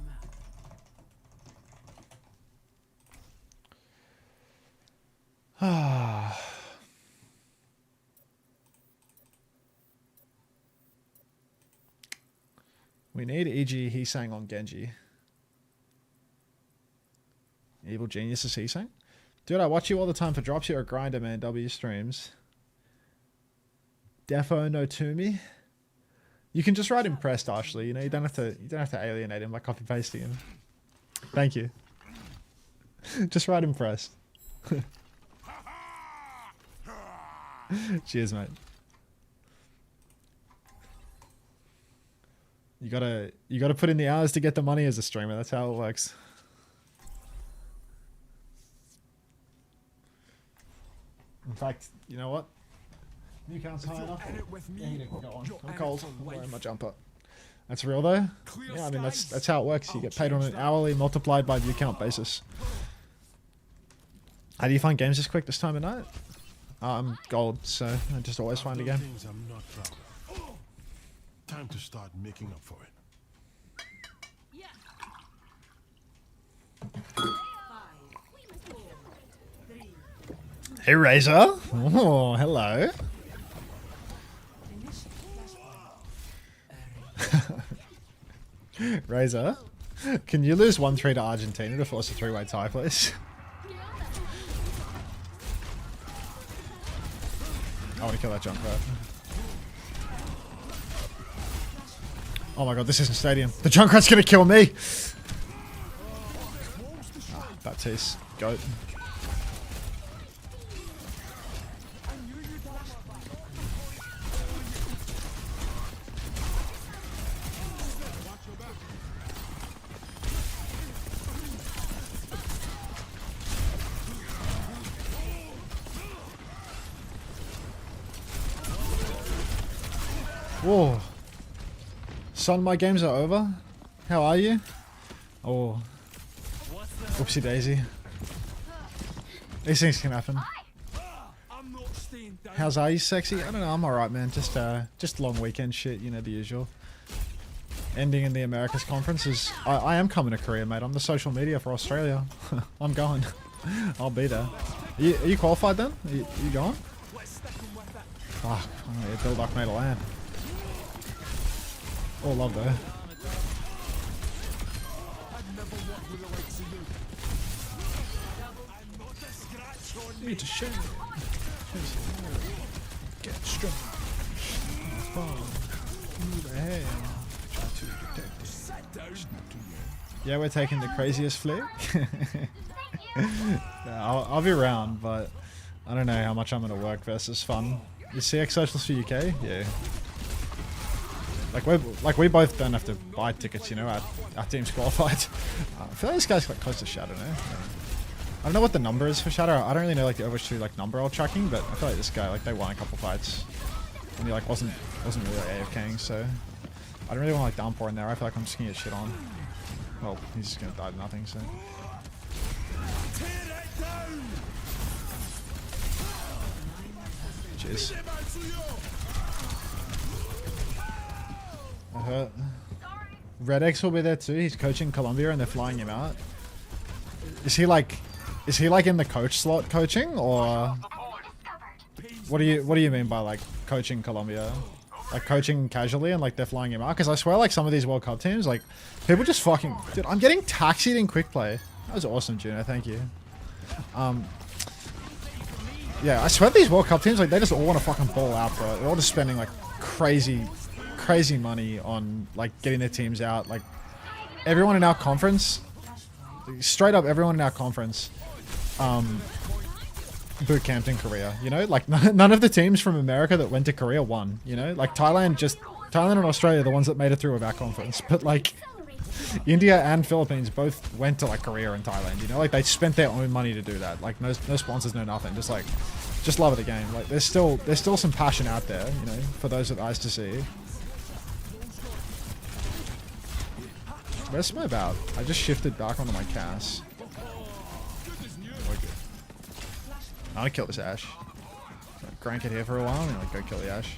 map. We need EG Heesang on Genji. Evil Genius is Heesang? Dude, I watch you all the time for drops. You're a grinder, man. W streams. Defo no Toomey. You can just write impressed, Ashley. You know, you don't have to alienate him by copy pasting him. Thank you. Just write impressed. Cheers, mate. You gotta put in the hours to get the money as a streamer. That's how it works. In fact, you know what? New count's high enough. Yeah, go on. I'm cold. I'm wearing my jumper. That's real though. Yeah, I mean that's how it works. You get paid on an hourly multiplied by view count basis. How do you find games this quick this time of night? I'm gold, so I just always find a game. Time to start making up for it. Hey Razor. Oh, hello. Razor, can you lose 1-3 to Argentina to force a 3-way tie, please? I want to kill that Junkrat. Oh my god, this isn't Stadium. The Junkrat's gonna kill me! Baptiste. Goat. Whoa. Son, my games are over. How are you? Oh. Whoopsie daisy. These things can happen. How's are you, sexy? I don't know, I'm alright, man. Just long weekend shit, you know, the usual. Ending in the Americas conference is... I am coming to Korea, mate. I'm the social media for Australia. I'm going. I'll be there. Are you qualified then? Are you going? Fuck. Oh, yeah, Bill Duck made a land. Oh, love though. Need to share. Get strong. Yeah, we're taking the craziest flick. Yeah, I'll be around, but I don't know how much I'm gonna work versus fun. Is CX Socials for UK? Yeah. Like we both don't have to buy tickets, you know. Our team's qualified. I feel like this guy's like close to Shadow now. I don't know what the number is for Shadow. I don't really know like the Overwatch 2 like number all tracking, but I feel like this guy like they won a couple fights and he like wasn't really like, AFKing, so I don't really want like downpour in there. I feel like I'm just gonna get shit on. Well, he's just gonna die to nothing, so. Cheers. I hurt. Red X will be there too. He's coaching Colombia and they're flying him out. Is he like in the coach slot coaching, or What do you mean by like coaching Colombia? Like coaching casually and like they're flying him out? Because I swear like some of these World Cup teams, like people just fucking... Dude, I'm getting taxied in quick play. That was awesome, Juno. Thank you. Yeah, I swear these World Cup teams, like they just all want to fucking ball out, bro. They're all just spending like crazy money on like getting their teams out. Like everyone in our conference, straight up everyone in our conference, boot camped in Korea, you know, like none of the teams from America that went to Korea won, you know, like Thailand and Australia are the ones that made it through with our conference, but like India and Philippines both went to like Korea and Thailand, you know, like they spent their own money to do that, like no sponsors, no nothing, just love of the game. Like there's still some passion out there, you know, for those with eyes to see. Where's my bout? I just shifted back onto my Cass. I'm gonna kill this Ashe. Crank it here for a while and like go kill the Ashe.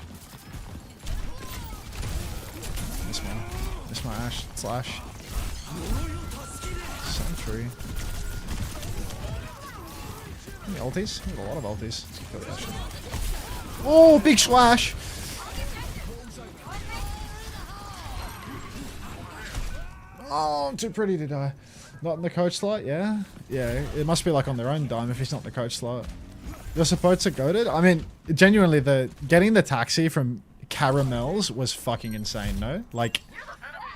Miss my Ashe. Slash. Sentry. How many ultis? We have a lot of ultis. Let's kill the Ashe. Oh, big slash! Oh, I'm too pretty to die. Not in the coach slot, yeah? Yeah, it must be like on their own dime if he's not in the coach slot. Your supports are goated? I mean, genuinely, getting the taxi from Caramels was fucking insane, no? Like,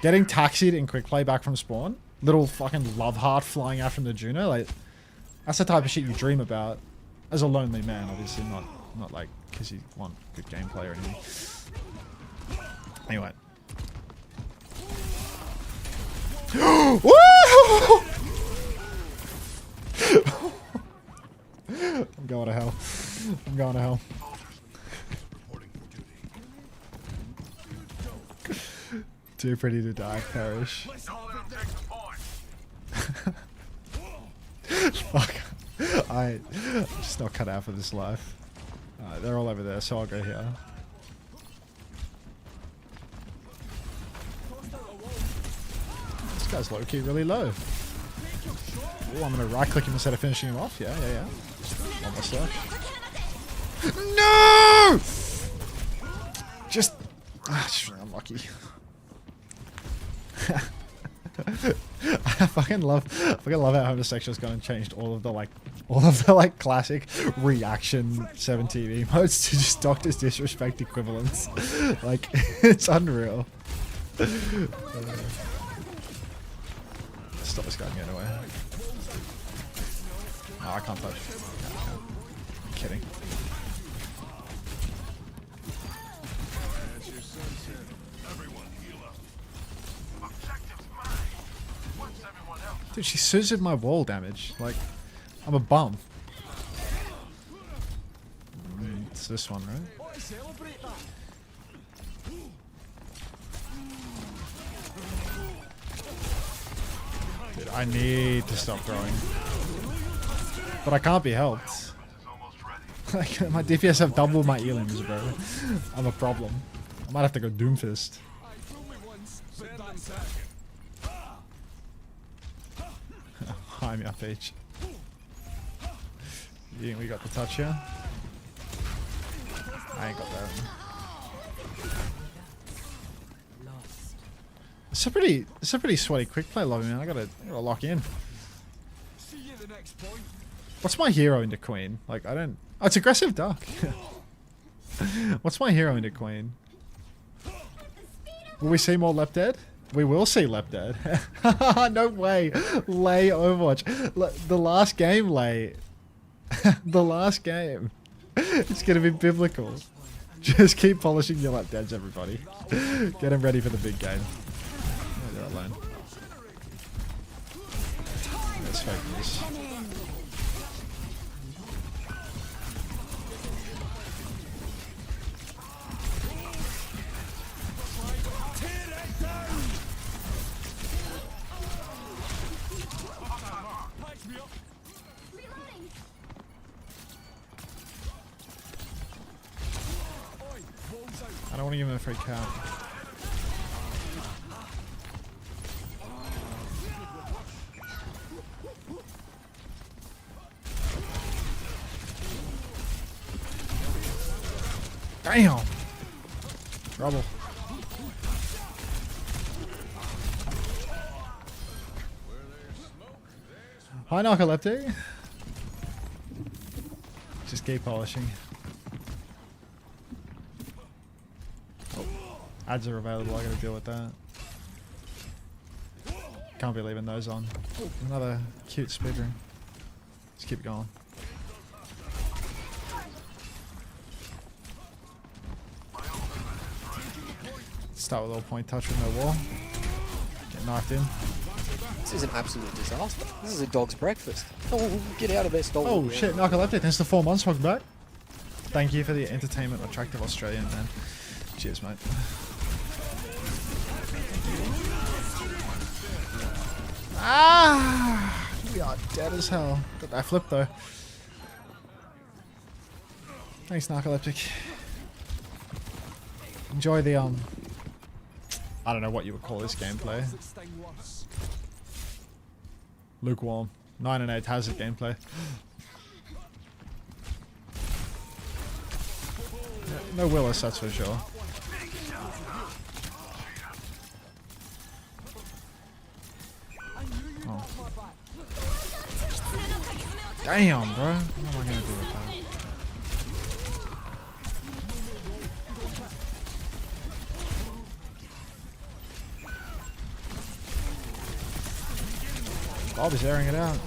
getting taxied in quick play back from spawn, little fucking love heart flying out from the Juno, like, that's the type of shit you dream about as a lonely man, obviously, not like, because you want good gameplay or anything. Anyway. I'm going to hell. I'm going to hell. Too pretty to die, perish. Fuck. I'm just not cut out for this life. They're all over there, so I'll go here. This guy's low-key really low. Ooh, I'm going to right-click him instead of finishing him off. Yeah. One more slash. No! Just unlucky. I fucking love how homosexual's gone and changed all of the classic reaction 7 TV modes to just Doctor's Disrespect equivalents. Like, it's unreal. Stop this guy getting away. Oh, I can't touch. I'm kidding. Dude, she scissored my wall damage. Like, I'm a bum. It's this one, right? Dude, I need to stop throwing. But I can't be helped. Like, my DPS have double my elims, bro. I'm a problem. I might have to go Doomfist. I'm up H. You think we got the touch here? I ain't got that. It's a pretty sweaty quick play lobby, man. I gotta lock in. What's my hero into Queen? Like, I don't... Oh, it's aggressive duck. What's my hero into Queen? Will we see more Lep Dead? We will see Lep Dead. No way. Lay Overwatch. The last game, Lay. The last game. It's gonna be biblical. Just keep polishing your Lep Deads, everybody. Get them ready for the big game. Leave that alone. Let's fake this. I don't want to give him a free count. Damn. Trouble. Hi, Narcoleptic. Just keep polishing. Oh, ads are available. I gotta deal with that. Can't be leaving those on. Ooh, another cute speedrun. Let's keep going. Start with a little point touch with no wall. Get knocked in. This is an absolute disaster. This is a dog's breakfast. Oh, get out of there, stolen. Oh shit, Narcoleptic, thanks for 4 months, welcome back. Thank you for the entertainment, attractive Australian man. Cheers, mate. Ah, we are dead as hell. Got that flip though. Thanks, Narcoleptic. Enjoy the I don't know what you would call this gameplay. Lukewarm. 9 and 8 has it gameplay. No Willis, that's for sure. Oh. Damn, bro. What am I gonna do with that? Bob is airing it out.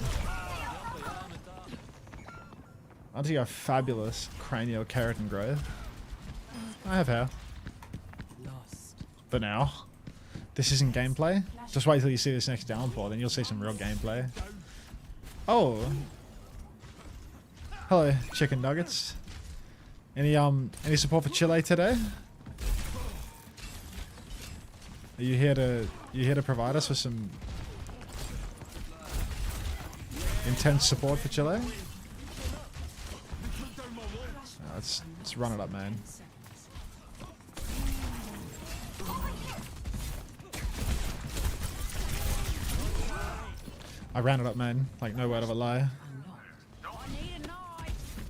Until you have fabulous cranial keratin growth. I have hair. For now. This isn't gameplay. Just wait till you see this next downpour, then you'll see some real gameplay. Oh. Hello, chicken nuggets. Any support for Chile today? Are you here to provide us with some intense support for Chile? Let's run it up, man. I ran it up, man. Like, no word of a lie.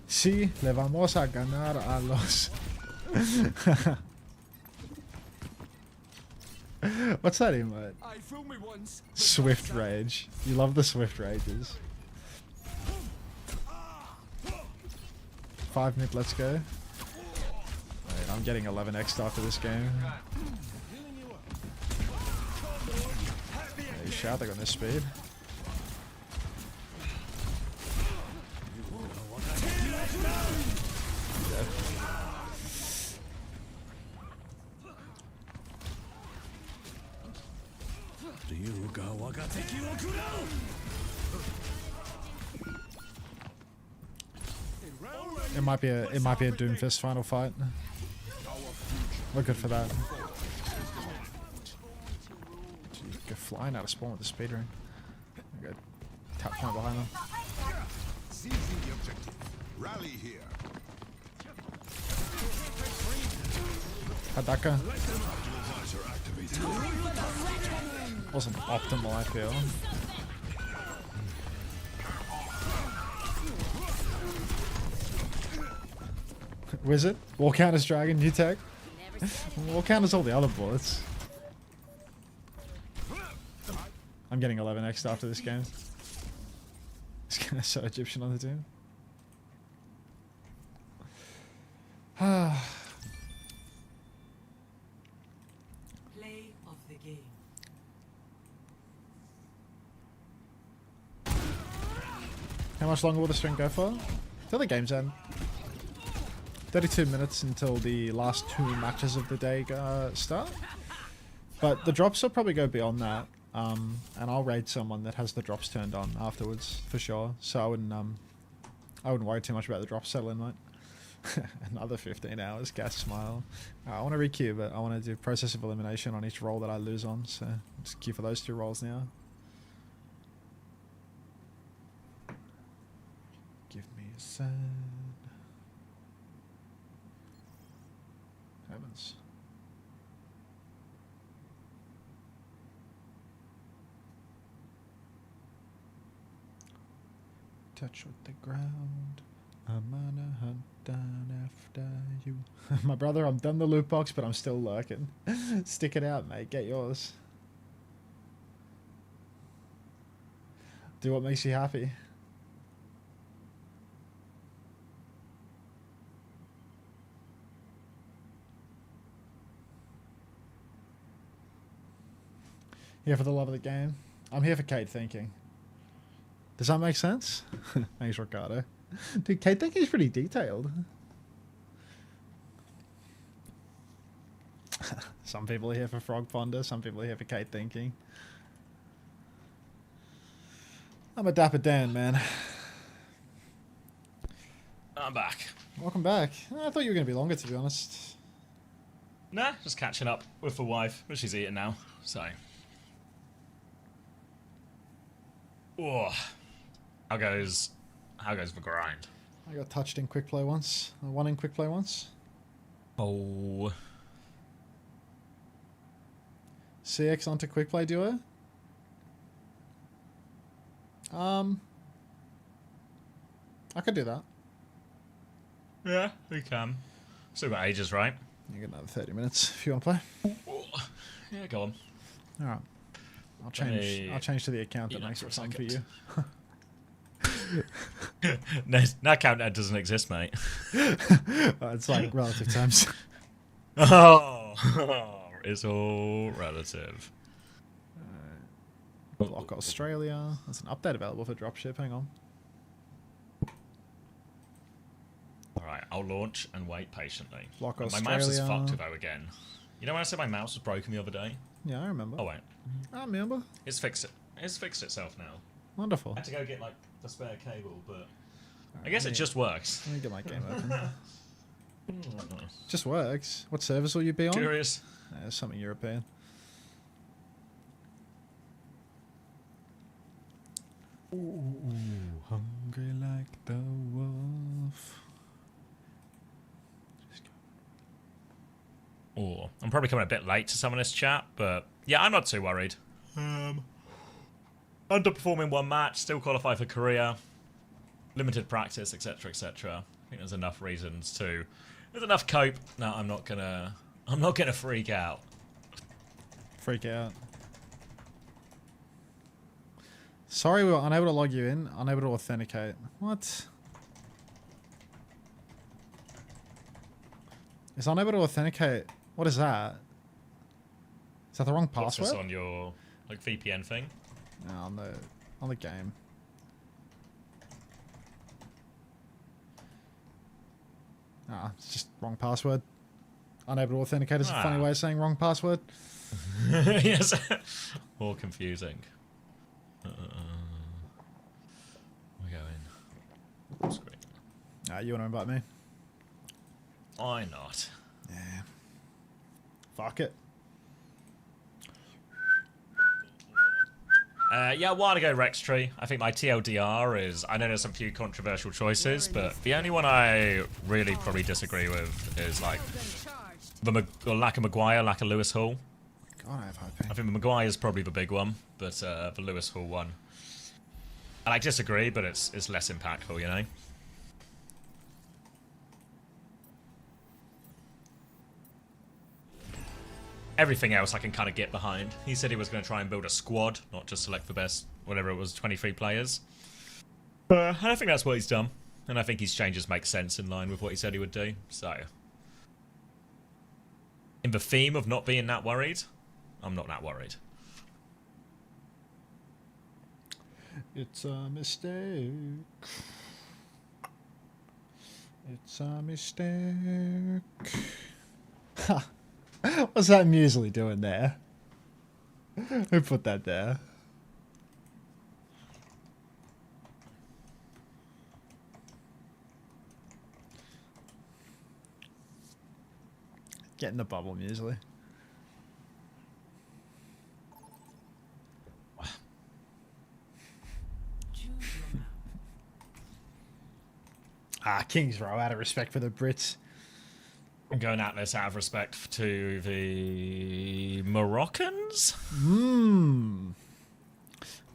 Sí, le vamos a ganar a los... What's that emote? Swift Rage. You love the Swift Rages. 5 mid, let's go. Wait, I'm getting 11x after this game. Yeah, you shout, they got no speed. It might be a Doomfist final fight. We're good for that. Jeez, go flying out of spawn with the speedrun. Good. Tap point behind them. Seizing the objective. Rally here. How'd that go? Wasn't optimal, I feel. Wizard? War counters dragon, new tech? War counters all the other bullets. I'm getting 11x after this game. This guy is so Egyptian on the team. Play of the game. How much longer will the stream go for? Till the game's end. 32 minutes until the last 2 matches of the day start. But the drops will probably go beyond that. And I'll raid someone that has the drops turned on afterwards, for sure. So I wouldn't worry too much about the drops settling, mate. Another 15 hours, gas smile. I want to re-queue, but I want to do process of elimination on each roll that I lose on. So just queue for those 2 rolls now. Give me a sign. Heavens. Touch with the ground. I'm on a hunt down after you. My brother, I'm done the loot box, but I'm still lurking. Stick it out, mate. Get yours. Do what makes you happy. Here for the love of the game. I'm here for Kate thinking. Does that make sense? Thanks, Ricardo. Dude, Kate thinking is pretty detailed. Some people are here for Frog Ponder, some people are here for Kate thinking. I'm a Dapper Dan, man. I'm back. Welcome back. I thought you were going to be longer, to be honest. Nah, just catching up with the wife, but she's eating now, so. Oh, how goes the grind? I got touched in quick play once. I won in quick play once. Oh. CX onto quick play duo. I could do that. Yeah, we can. Still got ages, right? You get another 30 minutes if you want to play. Yeah, go on. All right. I'll change to the account that makes it fun for you. No, that account that doesn't exist, mate. It's like relative terms. Oh, it's all relative. Block Australia. There's an update available for dropship. Hang on. Alright, I'll launch and wait patiently. Block My Australia. mouse is fucked though again. You know when I said my mouse was broken the other day? Yeah, I remember. Oh wait. I remember. It's fixed itself now. Wonderful. I had to go get like the spare cable, but I guess it just works. Let me get my game open. Just works. What service will you be on? Curious. Something European. Ooh, hungry like the wolf. Oh, I'm probably coming a bit late to some of this chat, but yeah, I'm not too worried. Underperforming one match, still qualify for Korea, limited practice, etc., etc. I think there's enough reasons to. There's enough cope. No, I'm not gonna freak out. Freak out. Sorry, we were unable to log you in. Unable to authenticate. What? It's unable to authenticate. What is that? Is that the wrong What's password? this on your like VPN thing? No, on the game. Ah, it's just wrong password. Unable to authenticate is a funny way of saying wrong password. Yes. More confusing. We're going. Screen. You want to invite me? Why not? Yeah. Fuck it. Yeah, a while ago, Rextree. I think my TLDR is... I know there's some few controversial choices, but the only one I really probably disagree with is, like, the lack of Maguire, lack of Lewis Hall. God, I have hope. I think the Maguire is probably the big one, but the Lewis Hall one... And I disagree, but it's less impactful, you know? Everything else I can kind of get behind. He said he was going to try and build a squad, not just select the best, whatever it was, 23 players. I don't think that's what he's done. And I think his changes make sense in line with what he said he would do. So, in the theme of not being that worried, I'm not that worried. It's a mistake. It's a mistake. Ha! What's that muesli doing there? Who put that there? Getting the bubble muesli. Kings Row, out of respect for the Brits. I'm going at this out of respect to the Moroccans.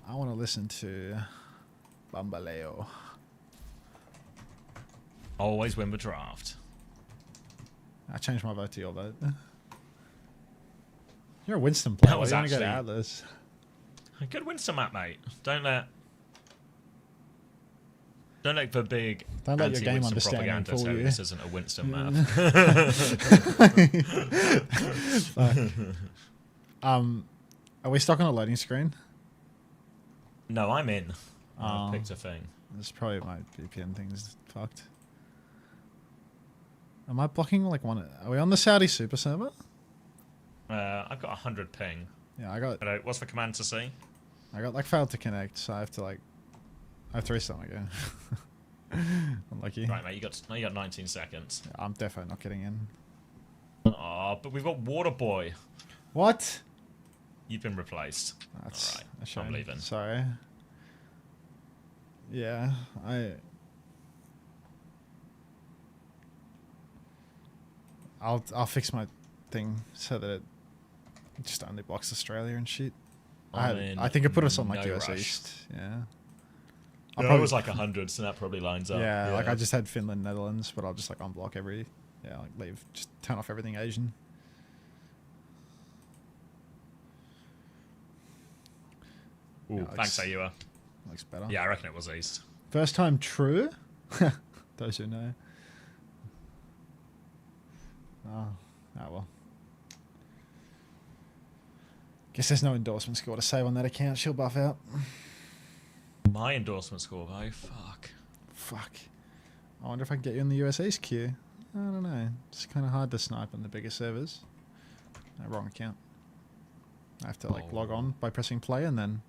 I want to listen to Bambaleo. Always win the draft. I changed my vote to your vote. You're a Winston player. That was Why do you actually wanna go to Atlas? a good Winston map, mate. Don't let the big Don't let your game anti-Winston understanding propaganda fool tell you. this isn't a Winston map. Are we stuck on a loading screen? No, I'm in. I picked a thing. This probably my VPN thing's fucked. Am I blocking like one? Are we on the Saudi super server? I've got 100 ping. Yeah, I got. What's the command to see? I got like failed to connect, so I have to like. I have to restart my game. Unlucky. Right, mate. You got 19 seconds. Yeah, I'm definitely not getting in. Oh, but we've got Waterboy. What? You've been replaced. That's all right. a shame. I'm leaving. Sorry. Yeah, I'll fix my thing so that it just only blocks Australia and shit. I think it put us on like US rush. East. Yeah. I was like 100, so that probably lines up. Yeah, like I just had Finland, Netherlands, but I'll just like unblock every. Yeah, like leave, just turn off everything Asian. Ooh, Yeah, thanks, Ayua. Looks better. Yeah, I reckon it was East. First time true? Those who know. Oh well. Guess there's no endorsement score to save on that account. She'll buff out. My endorsement score, though. Fuck. I wonder if I can get you in the US East queue. I don't know. It's kind of hard to snipe on the bigger servers. No, wrong account. I have to like log on by pressing play and then.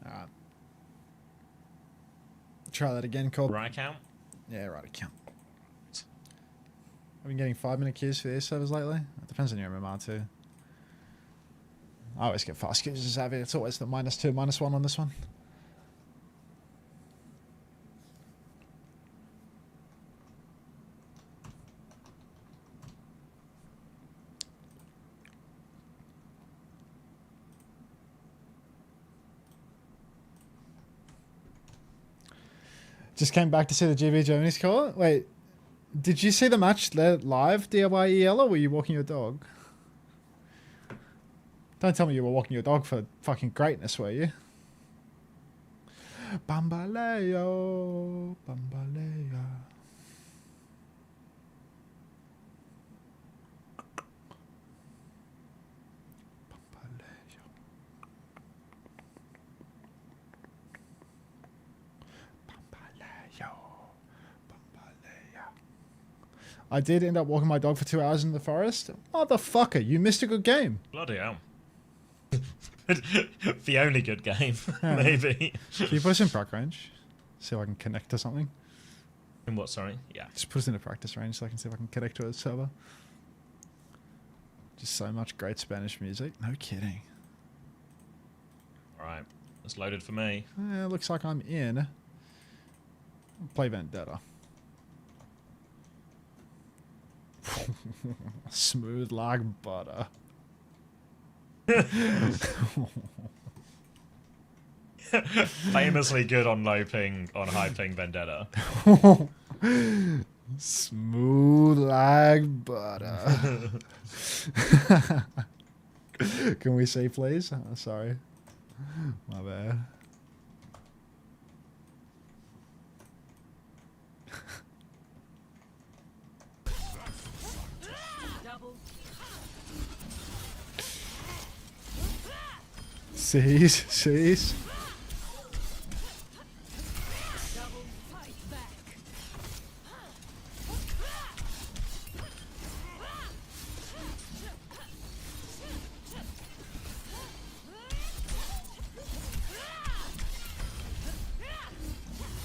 Alright. Try that again, Cobb. Right account? Yeah, right account. I've been getting 5-minute queues for these servers lately. It depends on your MMR too. I always get fast queues as Avi. It's always the -2, -1 on this one. Just came back to see the GB Germany score. Wait, did you see the match live, DIYEL, or were you walking your dog? Don't tell me you were walking your dog for fucking greatness, were you? Bambaleo, bambaleo. I did end up walking my dog for 2 hours in the forest. Motherfucker, you missed a good game. Bloody hell. The only good game, Yeah. maybe. Can you put us in prac range? See if I can connect to something. In what, sorry? Yeah. Just put us in a practice range so I can see if I can connect to a server. Just so much great Spanish music. No kidding. Alright. That's loaded for me. Looks like I'm in. Play Vendetta. Smooth like butter. Famously good on low ping, on high ping Vendetta. Smooth like butter. Can we see, please? Oh, sorry. My bad. Cease.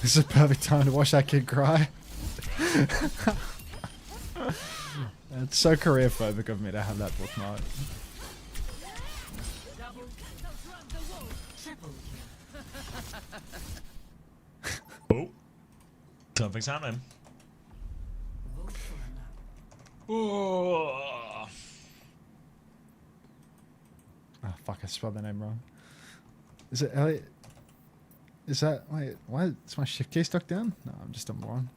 This is a perfect time to watch that kid cry. It's so career phobic of me to have that bookmark. Oh. Something's happening. Oh. fuck, I spelled the name wrong. Is it Elliot? Is that... Wait, why is my shift key stuck down? No, I'm just a moron.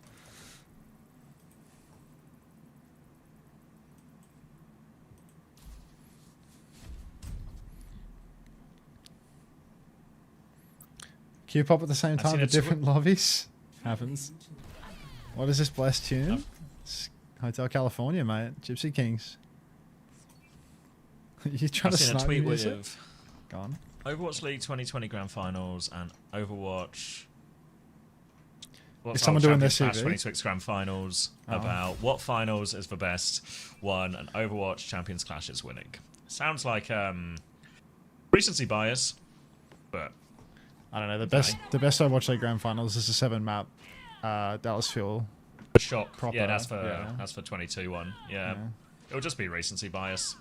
Queue pop at the same time at different lobbies? Happens. What is this blessed tune? It's Hotel California, mate. Gypsy Kings. You trying to snipe me? With Go on. Overwatch League 2020 Grand Finals and Overwatch. Is someone doing their CV? 26 Grand Finals about what finals is the best one and Overwatch Champions Clash is winning. Sounds like recency bias, but I don't know. The best Overwatch League Grand Finals is the 7-map Dallas Fuel. Shock. Proper, yeah, that's for 22 one. Yeah. It'll just be recency bias.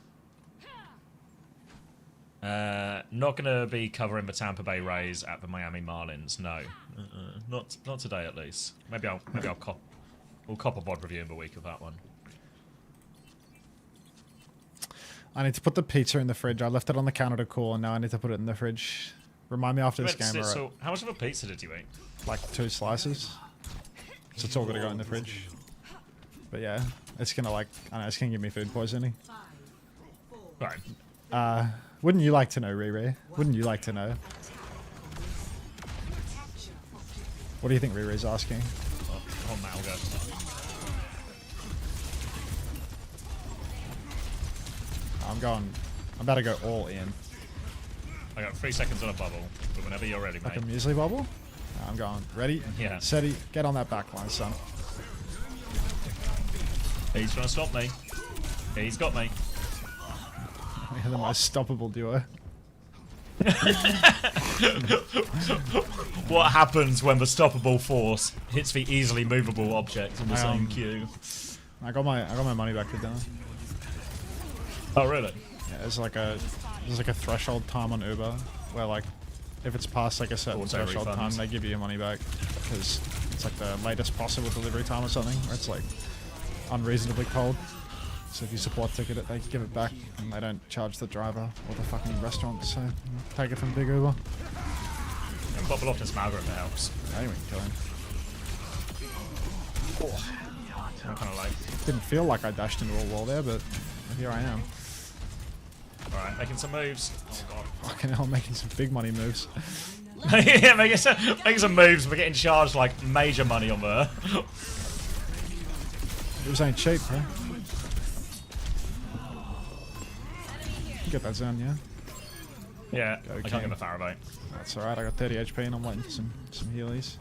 Not gonna be covering the Tampa Bay Rays at the Miami Marlins. No, not today at least. Maybe I'll cop a VOD review in the week of that one. I need to put the pizza in the fridge. I left it on the counter to cool, and now I need to put it in the fridge. Remind me after this game. So, how much of a pizza did you eat? Like 2 slices. So it's all gonna go in the fridge. But yeah, it's gonna I don't know, it's gonna give me food poisoning. Right. Wouldn't you like to know, Riri? Wouldn't you like to know? What do you think Riri's asking? Oh, Malga. I'm about to go all in. I got 3 seconds on a bubble, but whenever you're ready, like mate. Like a muesli bubble? I'm going. Ready? Yeah. Steady. Get on that back line, son. He's trying to stop me. He's got me. We're the most stoppable duo. What happens when the stoppable force hits the easily movable object in the same queue? I got my money back for dinner. Oh really? Yeah, there's like a threshold time on Uber where like if it's past like a certain threshold time they give you your money back because it's like the latest possible delivery time or something where it's like unreasonably cold. So if you support ticket it, they give it back and they don't charge the driver or the fucking restaurant, so take it from Big Uber. And bubble off this Malga if it helps. I didn't even kill him. I'm kind of like... Didn't feel like I dashed into a wall there, but here I am. Alright, making some moves. Oh god. Fucking hell, making some big money moves. Yeah, making some moves, we're getting charged like major money on there. It was ain't cheap, bro. You get that zone, yeah? Yeah, I can't get the Faraday. That's alright, I got 30 HP and I'm waiting for some healies.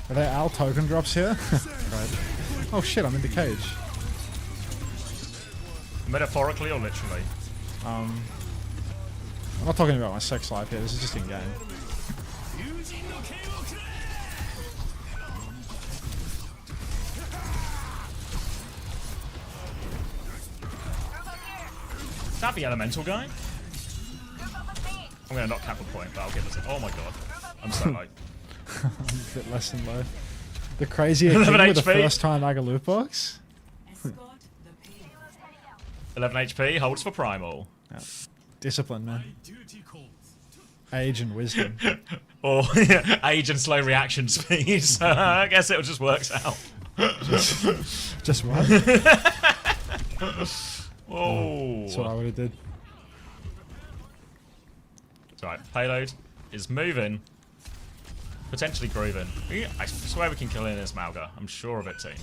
Are there Al token drops here? Right. Oh shit, I'm in the cage. Metaphorically or literally? I'm not talking about my sex life here, this is just in game. Is that the elemental guy? I'm gonna not cap a point, but I'll give it a... Oh my god. I'm so low. I'm a bit less than low. The crazier king with the first time Aga loot box? 11 HP, holds for primal. Yeah. Discipline, man. Age and wisdom. Or age and slow reaction speed. So I guess it just works out. Just what? Whoa. That's what I would have did. That's right. Payload is moving. Potentially grooving. I swear we can kill in this Malga. I'm sure of it, team.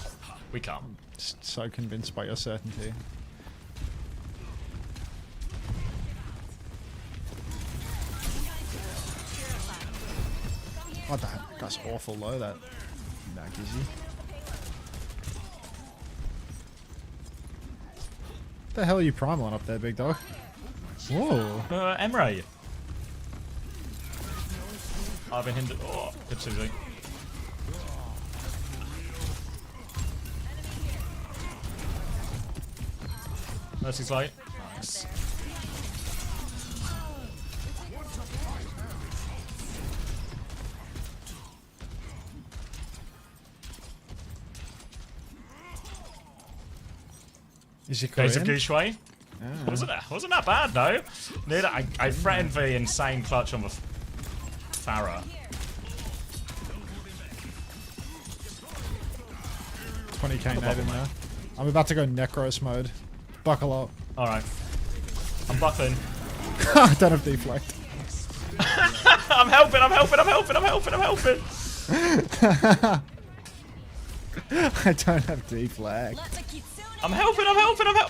We can't. Just so convinced by your certainty. What the heck? That's awful low, that back easy. What the hell are you primaling up there, big dog? Whoa. Emre. I've been hindered. Oh, good Susie. Mercy's light. Nice. Is he Days of Korean? Guishui. Wasn't that bad though. I threatened the insane clutch on the Pharah. 20k nade in there. I'm about to go Necros mode. Buckle up. Alright. I'm buckling. I don't have deflect. I'm helping. I don't have deflect. I'm helping.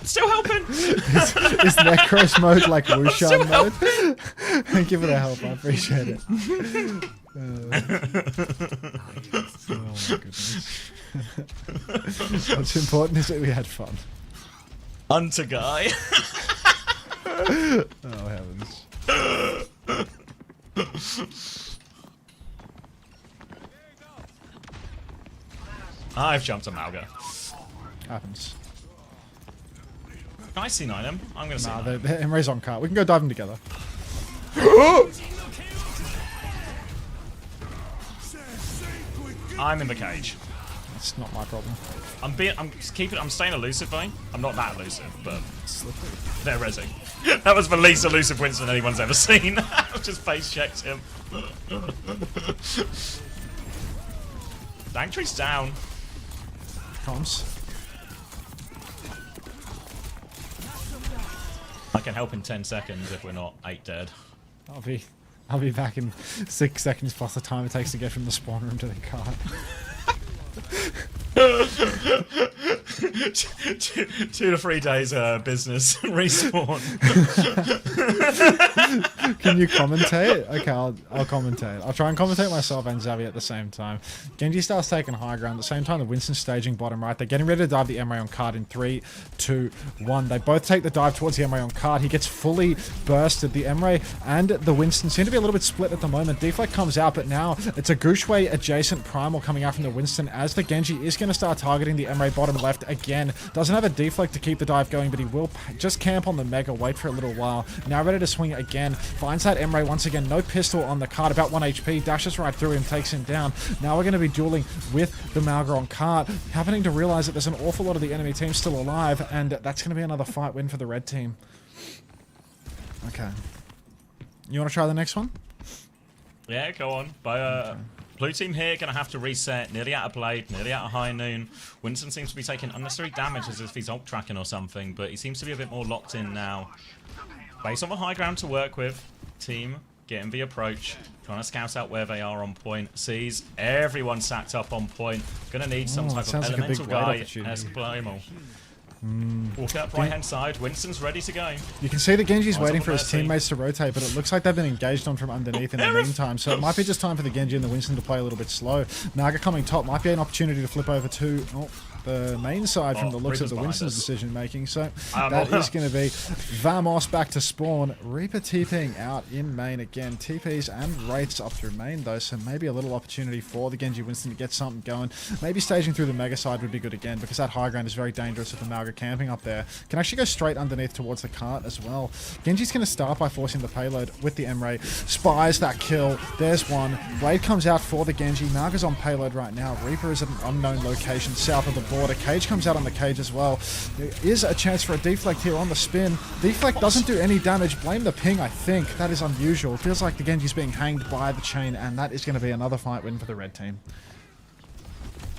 Still helping. Is Necros mode like Wushan mode? Thank you for the help. I appreciate it. Oh my goodness. What's important is that we had fun. Unter guy. Oh heavens. I've jumped a Malga. Happens. Can I C9 him? I'm gonna Nah, C9. the Emre's on cart. We can go dive them together. I'm in the cage. That's not my problem. I'm staying elusive, though. I'm not that elusive, but they're rezzing. That was the least elusive Winston anyone's ever seen. I just face checked him. Danktree down. Comms. I can help in 10 seconds if we're not 8 dead. I'll be back in 6 seconds plus the time it takes to get from the spawn room to the cart. 2 to 3 days business respawn. Can you commentate? Okay, I'll commentate. I'll try and commentate myself and Xavi at the same time. Genji starts taking high ground. At the same time, the Winston's staging bottom right. They're getting ready to dive the Emre on card in 3, 2, 1. They both take the dive towards the Emre on card. He gets fully bursted. The Emre and the Winston seem to be a little bit split at the moment. Deflect comes out, but now it's a Gushway adjacent primal coming out from the Winston as the Genji is going to start targeting the Emre bottom left again. Doesn't have a deflect to keep the dive going, but he will just camp on the Mega, wait for a little while. Now ready to swing again. Finds that Emre once again. No pistol on the cart, about 1 HP. Dashes right through him, takes him down. Now we're going to be dueling with the Malga on cart. Happening to realize that there's an awful lot of the enemy team still alive, and that's going to be another fight win for the red team. Okay. You want to try the next one? Yeah, go on. Blue team here going to have to reset. Nearly out of blade, nearly out of high noon. Winston seems to be taking unnecessary damage as if he's ult tracking or something, but he seems to be a bit more locked in now. Base on the high ground to work with. Team getting the approach. Trying to scout out where they are on point. Sees everyone sacked up on point. Gonna need some type of elemental guy. Walk up right hand side. Winston's ready to go. You can see that Genji's waiting for his teammates to rotate, but it looks like they've been engaged on from underneath in the meantime. So it might be just time for the Genji and the Winston to play a little bit slow. Naga coming top might be an opportunity to flip over to the main side from the looks of the Winston's decision making. So that is going to be Vamos back to spawn. Reaper TPing out in main again. TPs and rates up through main though, so maybe a little opportunity for the Genji Winston to get something going. Maybe staging through the Mega side would be good again, because that high ground is very dangerous with the Malga camping up there. Can actually go straight underneath towards the cart as well. Genji's going to start by forcing the payload with the Emre. Spies that kill. There's one. Blade comes out for the Genji. Malga's on payload right now. Reaper is at an unknown location south of the border. Cage comes out on the cage as well. There is a chance for a deflect here on the spin. Deflect doesn't do any damage. Blame the ping, I think. That is unusual. Feels like the Genji's being hanged by the chain, and that is going to be another fight win for the red team.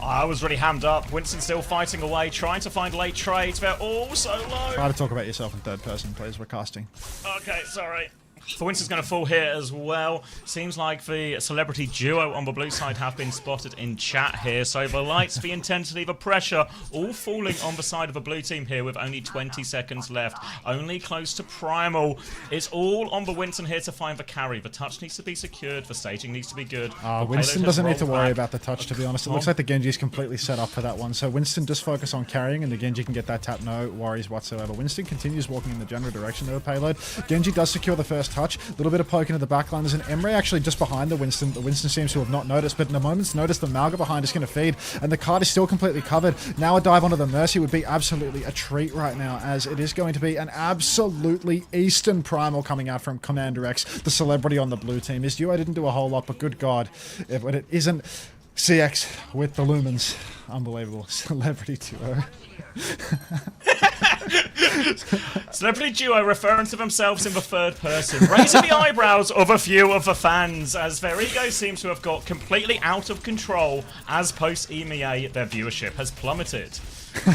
I was really hammed up. Winston still fighting away, trying to find late trades. They're all so low. Try to talk about yourself in third person, please. We're casting. Okay, sorry. So Winston's going to fall here as well. Seems like the celebrity duo on the blue side have been spotted in chat here. So the lights, the intensity, the pressure, all falling on the side of the blue team here with only 20 seconds left. Only close to primal. It's all on the Winston here to find the carry. The touch needs to be secured. The staging needs to be good. Winston doesn't need to worry about the touch, to be honest. It looks like the Genji is completely set up for that one. So Winston just focus on carrying, and the Genji can get that tap. No worries whatsoever. Winston continues walking in the general direction of the payload. Genji does secure the first touch. A little bit of poke into the backline. There's an Emre actually just behind the Winston. The Winston seems to have not noticed, but in a moment's notice, the Malga behind is going to feed, and the card is still completely covered. Now a dive onto the Mercy would be absolutely a treat right now, as it is going to be an absolutely Eastern primal coming out from Commander X, the celebrity on the blue team. His duo didn't do a whole lot, but good God, if it isn't CX with the Lumens. Unbelievable. Celebrity duo. Celebrity duo referring to themselves in the third person, raising the eyebrows of a few of the fans as their ego seems to have got completely out of control as post EMEA their viewership has plummeted.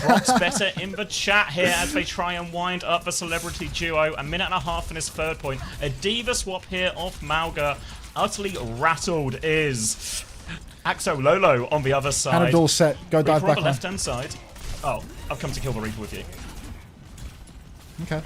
Brock's better in the chat here as they try and wind up the celebrity duo. A minute and a half in his third point. A diva swap here off Mauga. Utterly rattled is Axo Lolo on the other side. Panadol set. Go dive Reaper back on the on. left-hand side. Oh, I've come to kill the Reaper with you. Okay.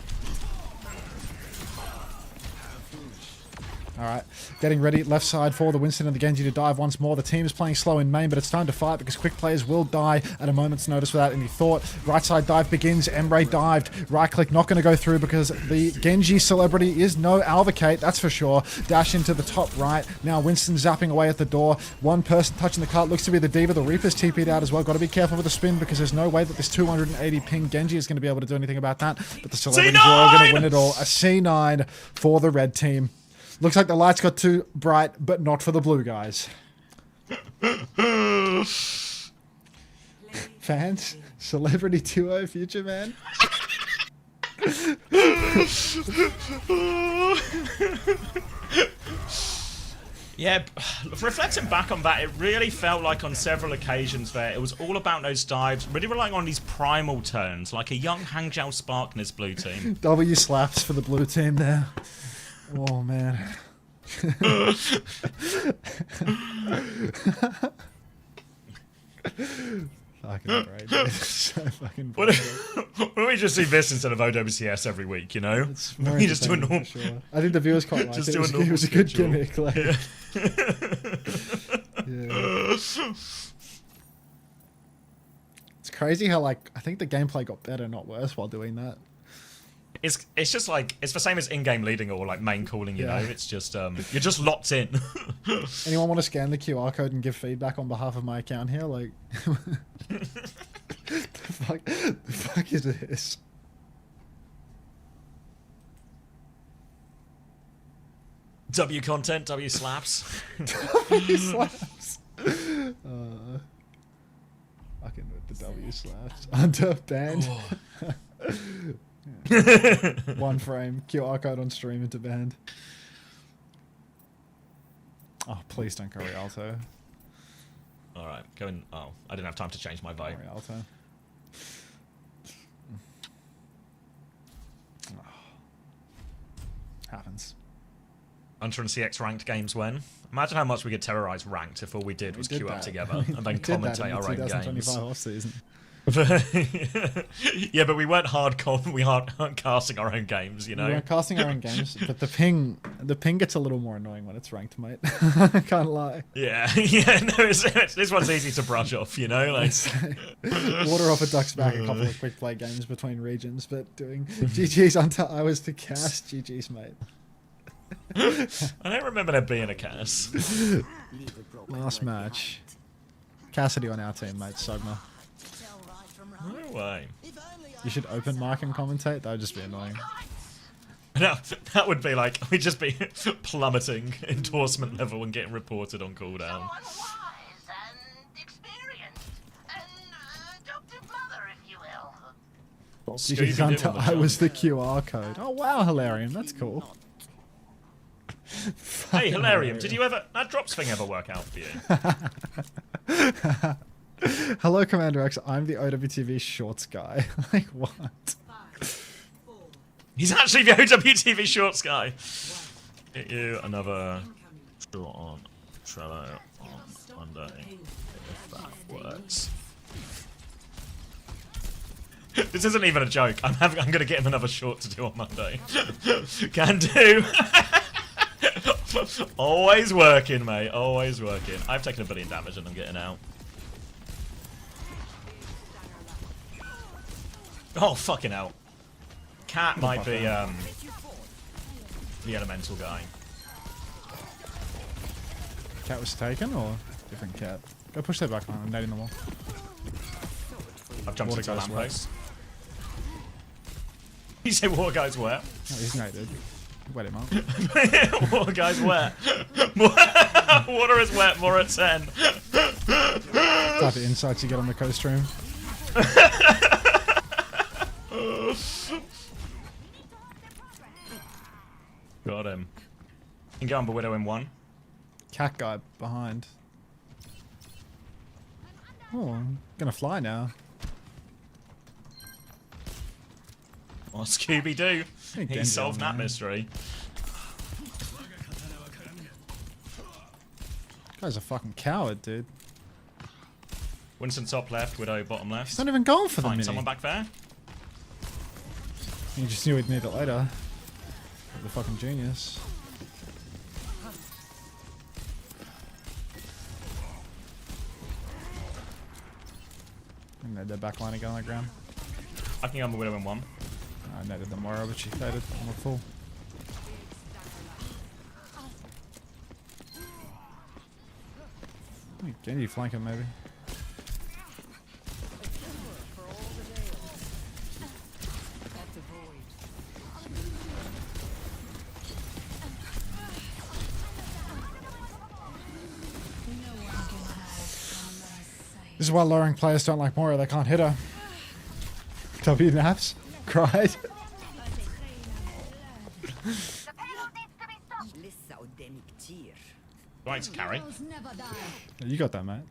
Alright, getting ready, left side for the Winston and the Genji to dive once more. The team is playing slow in main, but it's time to fight because quick players will die at a moment's notice without any thought. Right side dive begins, Emre dived. Right click not going to go through because the Genji celebrity is no Alvacate, that's for sure. Dash into the top right. Now Winston zapping away at the door. One person touching the cart, looks to be the Diva. The Reaper's TP'd out as well. Got to be careful with the spin because there's no way that this 280 ping Genji is going to be able to do anything about that. But the celebrity duo are going to win it all. A C9 for the red team. Looks like the lights got too bright, but not for the blue guys. Fans, celebrity duo, future man. Yeah, reflecting back on that, it really felt like on several occasions there, it was all about those dives, really relying on these primal turns, like a young Hangzhou Spark in this blue team. W slaps for the blue team there. Oh, man. Fucking great, dude. So fucking Why don't we just see this instead of OWCS every week, you know? We just do a normal... Sure. I think the viewers quite like just it. Do It was a good gimmick. Like. Yeah. Yeah. It's crazy how, like, I think the gameplay got better, not worse, while doing that. It's just like, it's the same as in-game leading or like main calling, you know? It's just, you're just locked in. Anyone want to scan the QR code and give feedback on behalf of my account here? Like, the fuck is this? W content, W slaps. W slaps. Fucking with the W slaps. Unter banned. One frame. QR code on stream into banned. Oh, please don't go Rialto. Alright, go in. Oh, I didn't have time to change my vote. Rialto. Oh. Happens. Unter and CX ranked games when? Imagine how much we could terrorize ranked if all we did was queue up together and then commentate our own games. Off-season. Yeah, but we weren't hardcore. We aren't casting our own games, you know. We weren't casting our own games, but the ping gets a little more annoying when it's ranked, mate. I can't lie. Yeah, yeah. No, this one's easy to brush off, you know. Like water off a duck's back. A couple of quick play games between regions, but doing GG's until I was to cast. GG's, mate. I don't remember there being a Cass. Last match. Cassidy on our team, mate. Sogma. No way. You should open mic and commentate. That would just be annoying. No, that would be like, we'd just be plummeting endorsement level and getting reported on cooldown. GG's until I was the QR code. Oh wow, Hilarium. That's cool. Hey, Hilarium, did you ever... That drops thing ever work out for you? Hello, Commander X. I'm the OWTV shorts guy. Like, what? He's actually the OWTV shorts guy. Get you another short on Trello on Monday, if that works. This isn't even a joke. I'm going to get him another short to do on Monday. Can do. Always working, mate. Always working. I've taken 1 billion damage and I'm getting out. Oh, fucking hell. Cat might be the elemental guy. Cat was taken or different cat? Go push that back on. I'm nading the wall. I've jumped Water into a guys lamppost. You say water guys where? Oh, he's naded. Wet him up. Water guys where? Water is wet, more at 10. Type of insights you get on the co-stream. go on the Widow in 1. Cat guy behind. Oh, I'm gonna fly now. Well, Scooby-Doo. He solved that mystery. Guy's a fucking coward, dude. Winston top left, Widow bottom left. He's not even going for the Find mini. someone back there. You just knew we'd need it later. The fucking genius. I made their back line again on the ground. I can go on the Widow in 1. I netted the Moira, but she faded. I'm a fool. Genji flanking maybe. This is why lowering players don't like Moira, they can't hit her. W naps. Cried. Right to carry. You got that, mate.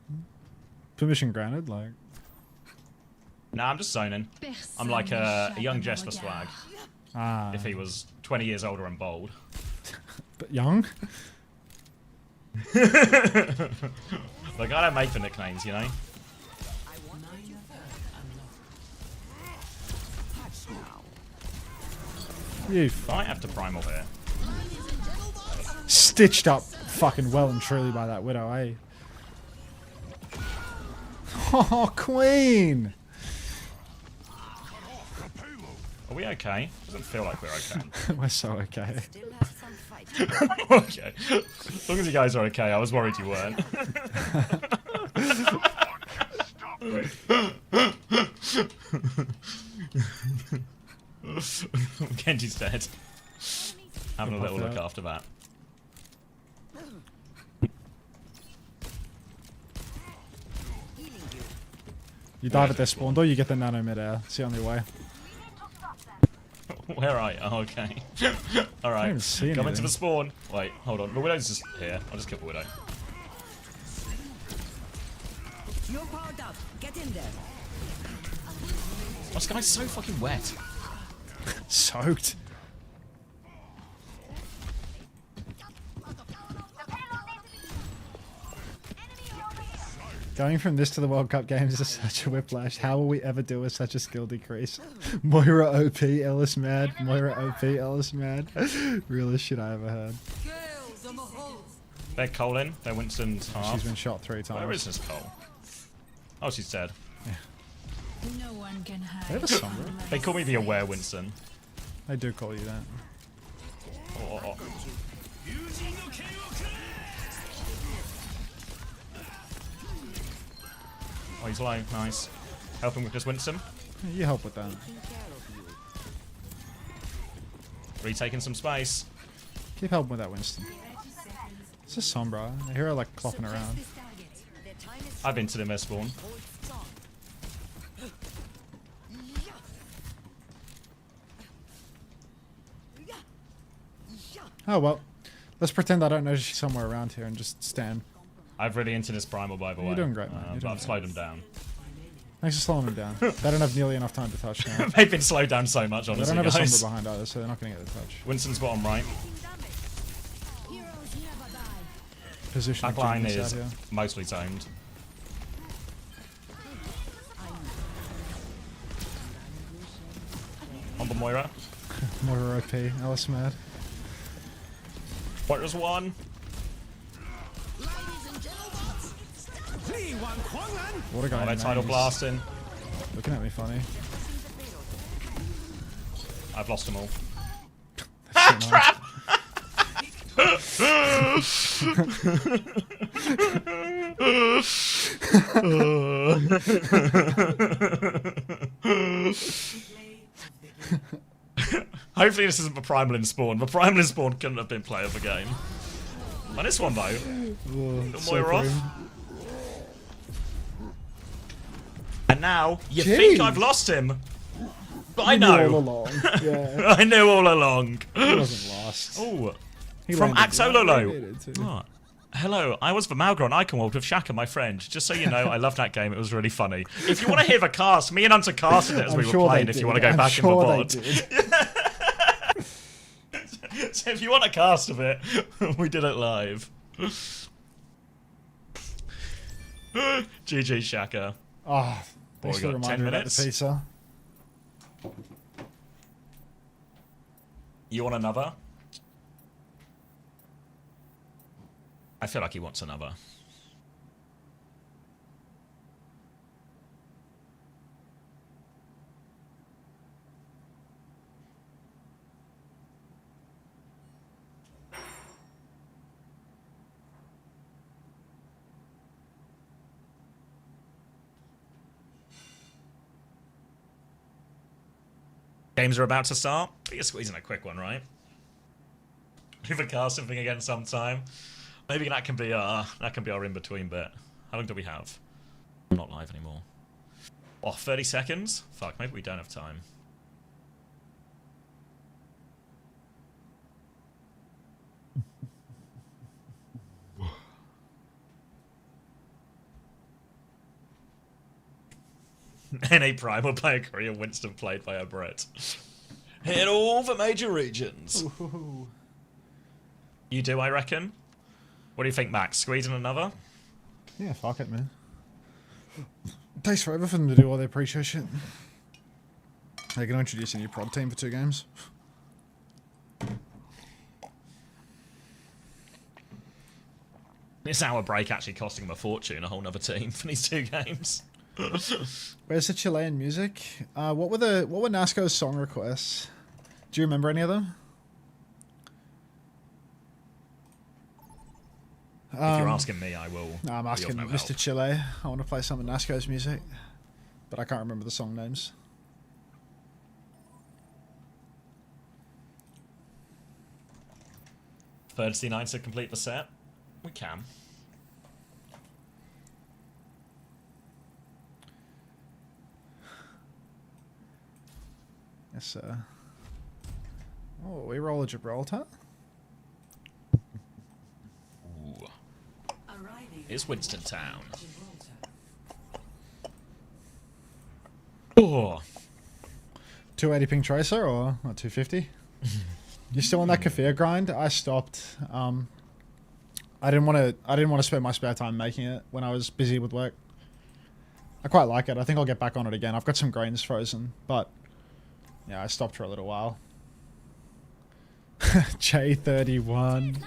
Permission granted, like. Nah, I'm just zoning. I'm like a young Jesper swag. Ah. If he was 20 years older and bold. But young? Like, I don't make the nicknames, you know? You might have to primal here. Stitched up fucking well and truly by that Widow, eh? Oh, Queen! Are we okay? Doesn't feel like we're okay. We're so okay. Okay. As long as you guys are okay, I was worried you weren't. Genji's dead. Having a little look after that. You dive at their spawn door, you get the nano mid-air. It's the only way. Where are you? Oh, okay. Alright. Come into the spawn. Wait, hold on. The Widow's just here. I'll just kill the Widow. You're powered up. Get in there. Oh, this guy's so fucking wet. Soaked. Going from this to the World Cup games is such a whiplash. How will we ever do with such a skill decrease? Moira OP, Ellis mad. Moira OP, Ellis mad. Realest shit I ever heard. They're Cole in. They're Winston's half. She's been shot 3 times. Where is this Cole? Oh, she's dead. Yeah. No one can hide. They have a Sombra. They call me the aware Winston. They do call you that. Oh. Oh, he's low. Nice. Helping with this Winston. Yeah, you help with that. Retaking some space. Keep helping with that Winston. It's a Sombra. I hear her like clopping around. I've been to the mess spawn. Oh well. Let's pretend I don't know she's somewhere around here and just stand. I've really into this primal, by the way. You're doing great, man. But I've slowed him down. Thanks for slowing them down. They don't have nearly enough time to touch now. They've been slowed down so much, honestly, They don't have guys. a Sombra behind either, so they're not going to get the touch. Winston's bottom right. Position Back line is mostly zoned. On the Moira. Moira OP, Alice mad. Moira's one. What a guy. Oh, they're tidal blasting. Looking at me funny. I've lost them all. Trap! Hopefully this isn't the primal in spawn. The primal in spawn couldn't have been play of the game. On this one though. So Moira off. free. And now you Jeez. think I've lost him. But I know. All along. Yeah. I knew all along. He wasn't lost. Oh. From landed. Axololo. Oh. Hello, I was the Malgron Iconworld with Shaka, my friend. Just so you know, I love that game. It was really funny. If you want to hear the cast, me and Unter casted it as we were playing. If you want to go back in the pod. So if you want a cast of it, we did it live. GG Shaka. Oh, thanks for the reminder about the pizza. You want another? I feel like he wants another. Games are about to start. You're squeezing a quick one, right? We've cast something again sometime. Maybe that can be our in-between bit. How long do we have? I'm not live anymore. Oh, 30 seconds? Fuck, maybe we don't have time. NA Prime will play a Korea Winston played by a Brit. Hit all the major regions. Ooh. You do, I reckon? What do you think, Max? Squeezing another? Yeah, fuck it, man. It takes forever for them to do all their pre-show shit. They can introduce a new prod team for 2 games. This hour break actually costing them a fortune, a whole nother team for these 2 games. Where's the Chilean music? What were NASCO's song requests? Do you remember any of them? If you're asking me, I will. No, I'm asking Mr. Chile. I want to play some of NASCO's music, but I can't remember the song names. Thursday night to complete the set? We can. Yes, sir. Oh, we roll a Gibraltar? Ooh. It's Winston Town. Oh. 280 ping tracer or not 250? You still on that Kafir grind? I stopped. I didn't want to spend my spare time making it when I was busy with work. I quite like it. I think I'll get back on it again. I've got some grains frozen, but yeah, I stopped for a little while. J31.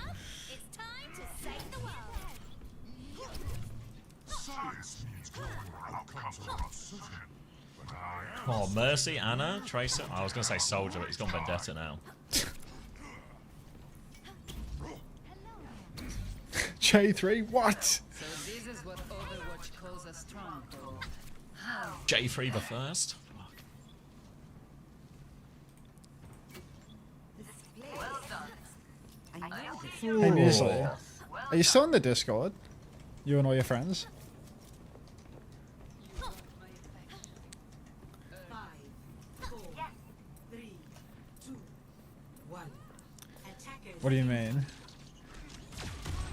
Oh, Mercy, Anna, Tracer. I was going to say Soldier, but he's gone Vendetta now. J3, what? So this is what Overwatch calls a stronghold. J3 the first. Hey, Muesli. Are you still in the Discord? You and all your friends? What do you mean?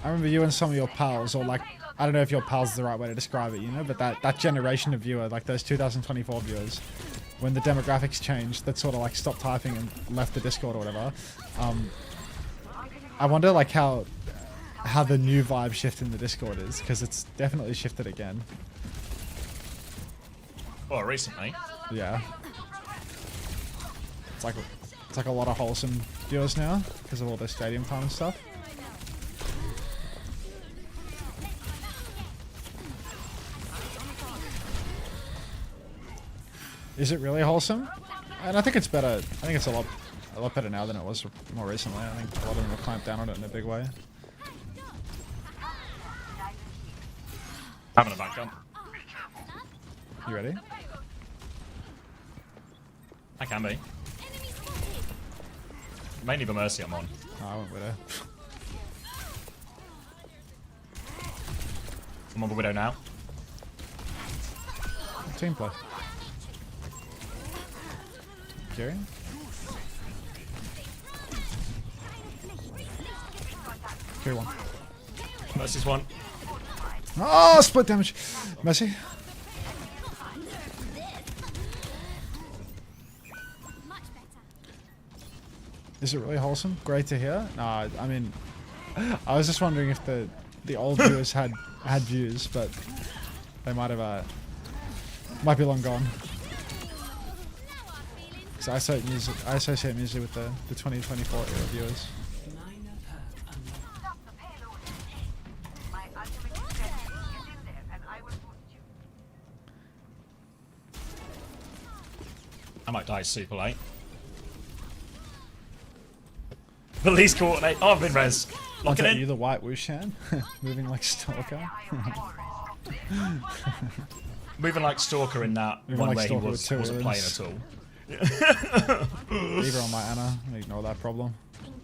I remember you and some of your pals, or like, I don't know if your pals is the right way to describe it, you know, but that generation of viewer, like those 2024 viewers, when the demographics changed, that sort of like stopped typing and left the Discord or whatever. I wonder like how the new vibe shift in the Discord is, because it's definitely shifted again. Well, recently. Yeah. It's like a lot of wholesome viewers now because of all their stadium time and stuff. Is it really wholesome? And I think it's better. I think it's a lot better now than it was more recently. I think a lot of them have clamped down on it in a big way. Having a backup. You ready? I can be. Mainly the Mercy I'm on. Oh, I went Widow. I'm on the Widow now. Team play. Kieran? 3-1. Mercy's one. Oh, split damage. Mercy. Is it really wholesome? Great to hear. No, I mean, I was just wondering if the old viewers had views, but they might have might be long gone. So I associate music with the 2024 era viewers. I might die super late. The least coordinate. Oh, I've been res. Lock it in. You the white Wushan? Moving like Stalker? Moving like Stalker in that Moving one like where Stalker he with two wasn't playing wins. at all. Leave her on my Anna. Ignore that problem.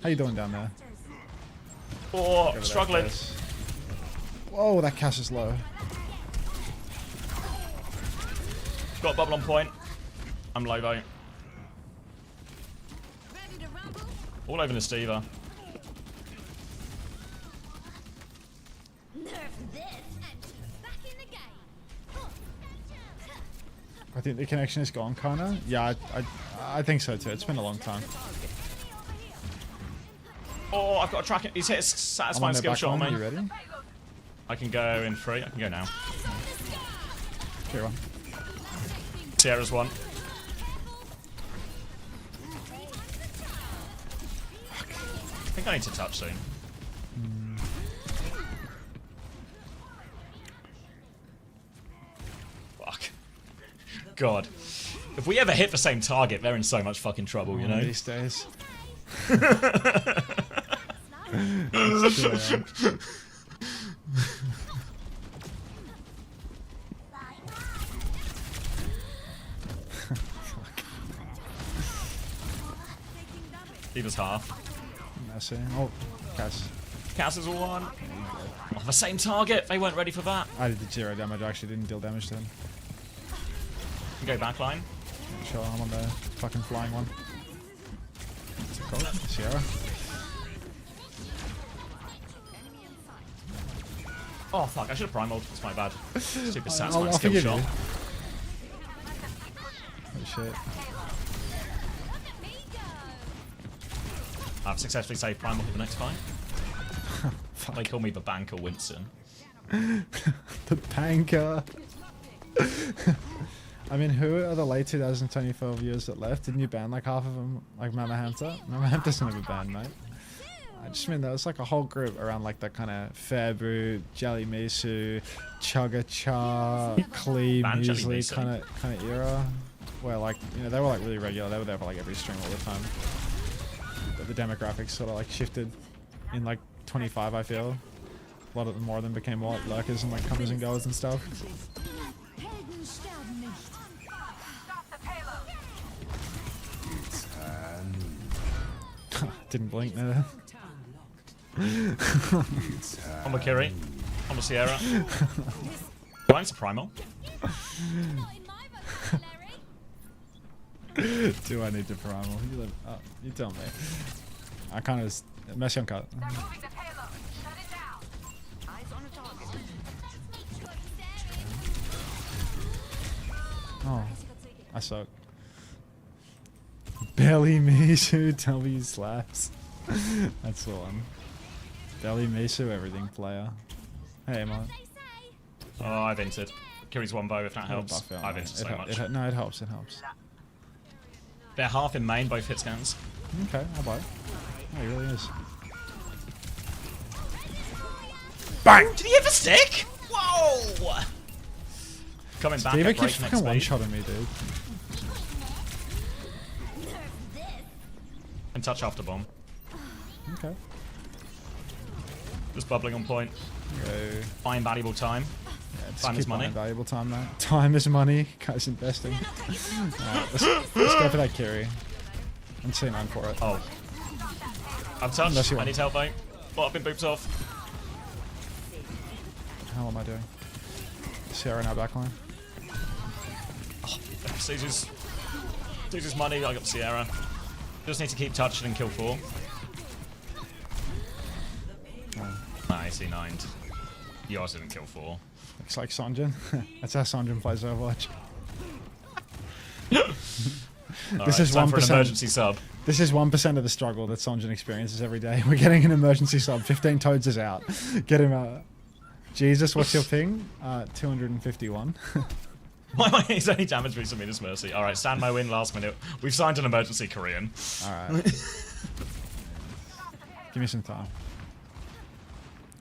How you doing down there? Oh, struggling. Whoa, that cast is low. Got a bubble on point. I'm low though. All over Nestiva. I think the connection is gone, kinda. Yeah, I think so too. It's been a long time. Oh, I've got a track. He's hit a satisfying skill shot on me. You ready? I can go in 3. I can go now. Here one. Sierra's one. I think I need to touch soon. Fuck. God. If we ever hit the same target, they're in so much fucking trouble, you know? These days. He was half. Messy. Oh, Cass. Cass is one. Oh, the same target. They weren't ready for that. I did 0 damage. I actually didn't deal damage to him. Go backline. Sure, I'm on the fucking flying one. What's it called? Sierra. Oh fuck, I should have primaled. It's my bad. Stupid I'll satisfying skill forgive shot. you. Oh shit. I've successfully saved primal for the next fight. They call me the banker Winston. The banker. I mean, who are the late 2024 viewers that left? Didn't you ban like half of them? Like Mama Hunter? Mama Hunter's never banned, mate. I just mean there was like a whole group around like that kind of Fairboot, Jelly Misu, Chugga Cha, Klee, Muesli kind of era, where like, you know, they were like really regular. They were there for like every stream all the time. But the demographics sort of like shifted in like 25, I feel. A lot of them, more of them became what, lurkers and like comers and goers and stuff. Didn't blink there. On the Kiri. On the Sierra. Going to primal. Do I need to primal? You tell me. I kind of mess on cut. Oh, I suck. Belly Misu W slaps. That's the one. Belly Misu everything player. Hey, man. Oh, I've entered. Kiri's one bow if that helps. I've entered so much. No, it helps. It helps. They're half in main, both hit scans. Okay, I'll buy it. Oh, he really is. Bang! Did he hit the stick? Whoa! Coming back Steve at keeps breakneck fucking speed. one-shotting me, dude. And touch after bomb. Okay. Just bubbling on point. Go. Buying valuable time. Yeah, just time keep is money. buying valuable time, man. Time is money. Guys investing. Alright, let's go for that carry. I'm C9 for it. Oh. I've touched. I need help, mate. Bot up in boops off. How am I doing? Sierra in our backline. Oh, Caesar's money. I got Sierra. Just need to keep touching and kill 4. Oh. Nice, he 9'd. You also didn't kill 4. Looks like Sanjin. That's how Sanjin plays Overwatch. This is 1% emergency sub. This is 1% of the struggle that Sanjin experiences every day. We're getting an emergency sub. 15 Toads is out. Get him out. Jesus, what's your ping? 251. Why he's only damaged me some Midas Mercy. Alright, Sanmo win last minute. We've signed an emergency Korean. Alright. Give me some time.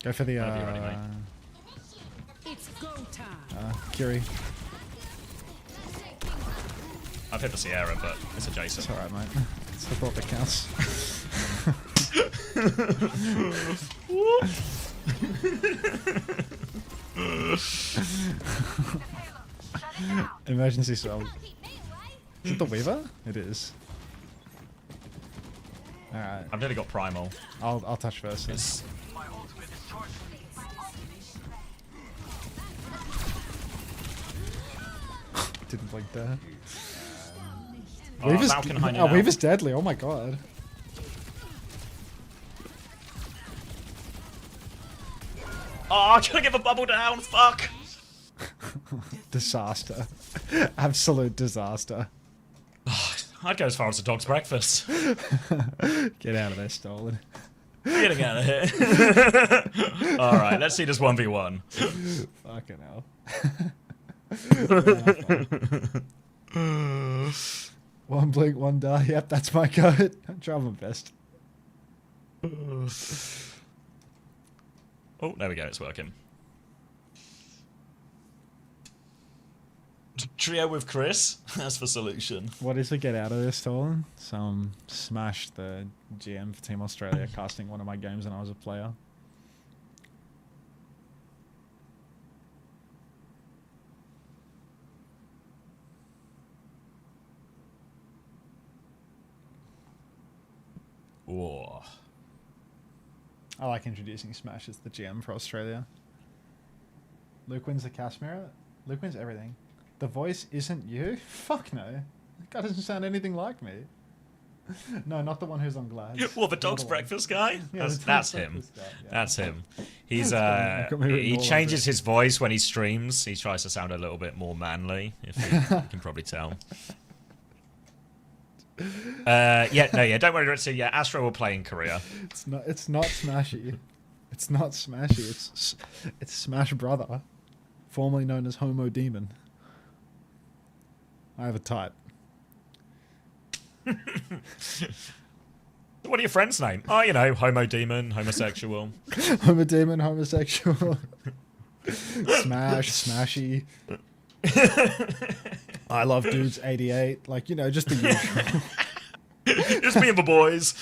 Go for the It's go time. Kiri. I've hit the Sierra, but it's adjacent. It's alright, mate. It's the thought that counts. Emergency sub. Is it the Weaver? It is. Alright. I've nearly got Primal. I'll touch first. Yes. Didn't blink there. Oh, Weaver's deadly. Oh my god. Oh, I couldn't give a bubble down. Fuck. Disaster. Absolute disaster. I'd go as far as a dog's breakfast. Get out of there, Stolen. Getting out of here. Alright, let's see this 1v1. Fucking hell. One blink, one die. Yep, that's my code. I'm trying my best. Oh, there we go. It's working. Trio with Chris. That's the solution. What is the get out of this, Stolen? Some smashed the GM for Team Australia casting one of my games when I was a player. Whoa. I like introducing Smash as the GM for Australia. Luke wins the cast mirror. Luke wins everything. The voice isn't you? Fuck no. That guy doesn't sound anything like me. No, not the one who's on Glads. What, the dog's breakfast guy? Yeah, that's him. Guy, yeah. That's him. He's he changes his voice when he streams. He tries to sound a little bit more manly, if you can probably tell. Don't worry. So yeah, Astro will play in Korea. It's not Smashy. It's not Smashy. It's Smash Brother, formerly known as Homo Demon. I have a type. What are your friends' name? Oh, you know, Homo Demon, homosexual. Homo Demon, homosexual. Smash, Smashy. I love dudes 88. Like, you know, just the usual. Just me and the boys.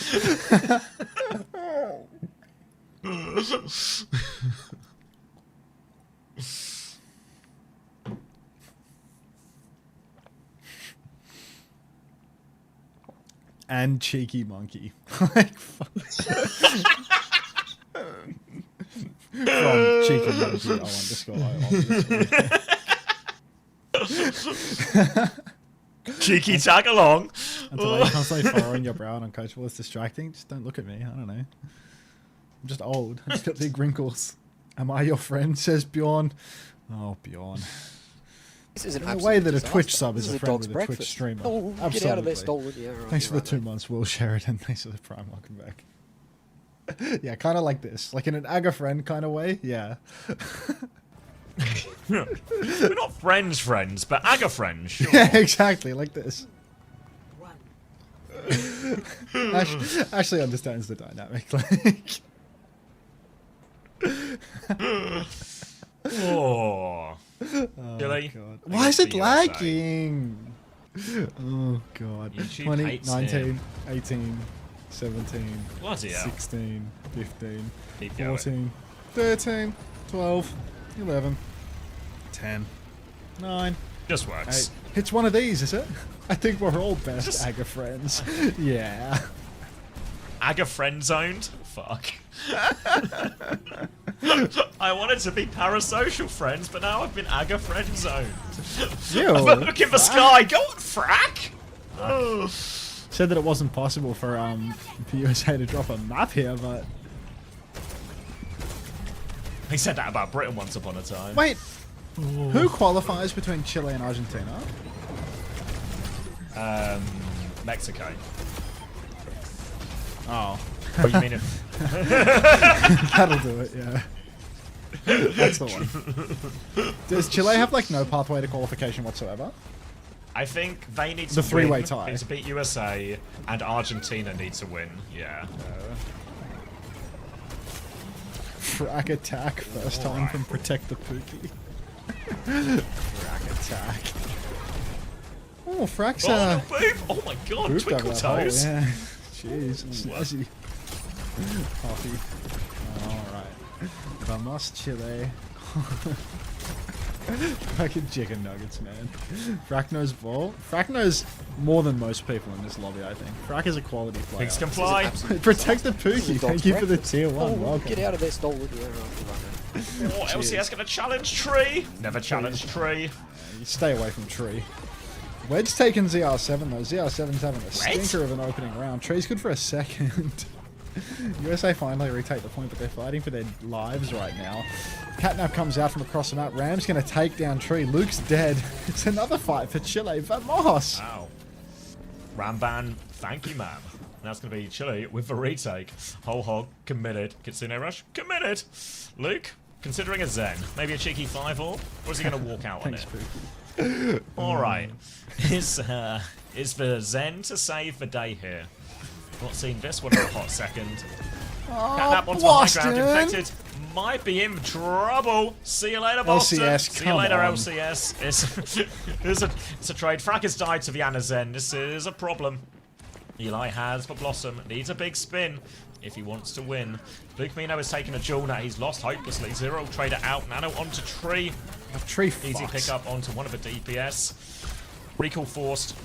And cheeky monkey. Like, fuck. From cheeky monkey, _I_. Cheeky tag along. And to like constantly furrowing your brow and uncoachable is distracting. Just don't look at me. I don't know. I'm just old. I just got big wrinkles. Am I your friend? Says Bjorn. Oh, Bjorn. This is in a way that a Twitch sub is a friend with a Twitch streamer. Oh, absolutely. get out of there, Stolen. Yeah, right, thanks for the 2 months, Will Sheridan. Thanks for the Prime. Welcome back. Yeah, kind of like this. Like in an Aga friend kind of way. Yeah. We're not friends, but Aga friends. Sure. Yeah, exactly. Like this. Ashley understands the dynamic. Like. Oh. Oh, Chile? God. Why is it lagging? Oh, God. 20, 19, 18, 17, Bloody hell. 16, 15, Keep 14, 13, 12, 11, 10, 9. Just works. 8. It's one of these, is it? I think we're all best Aga friends. Yeah. Aga friend zoned? Fuck. I wanted to be parasocial friends, but now I've been Aga friend zoned. Look in the sky. Go on, frack. Said that it wasn't possible for USA to drop a map here, but He said that about Britain once upon a time. Wait, who qualifies between Chile and Argentina? Mexico. Oh. What do you mean if... That'll do it, yeah. That's the one. Does Chile have like no pathway to qualification whatsoever? I think they need to The three-way win. tie. Need to beat USA, and Argentina needs to win. Yeah. Frack attack, first time from Protect the Pookie. Frack attack. Oh, Frack's Oh my god, booped twinkle over that hole, toes. yeah. Jeez, snazzy. Coffee. Alright. Vamos, Chile. Fucking chicken nuggets, man. Frack knows ball. Frack knows more than most people in this lobby, I think. Frack is a quality player. Pigs can fly. Protect the Pookie. Thank you for the tier 1. Oh, Welcome. get out of there, stolen. Oh, LCS gonna challenge Tree. Never challenge Tree. You stay away from Tree. Wedge taking ZR7 though. ZR7's having a stinker of an opening round. Tree's good for a second. USA finally retake the point, but they're fighting for their lives right now. Catnap comes out from across the map. Ram's going to take down Tree. Luke's dead. It's another fight for Chile. Vamos! Wow. Ramban, thank you, ma'am. Now it's going to be Chile with the retake. Whole hog, committed. Kitsune Rush, committed. Luke, considering a Zen. Maybe a cheeky 5-all? Or is he going to walk out on it? Alright. Is the Zen to save the day here? Not seen this one in a hot second. Catnap onto the high ground. Infected might be in trouble. See you later, Boston. LCS, See you later, on. LCS. It's a trade. Frack has died to the Ana Zen. This is a problem. Eli has for Blossom. Needs a big spin if he wants to win. Luke Mino is taking a duel now. He's lost hopelessly. Zero trader out. Nano onto Tree. Tree Easy pick up onto one of the DPS. Recall forced.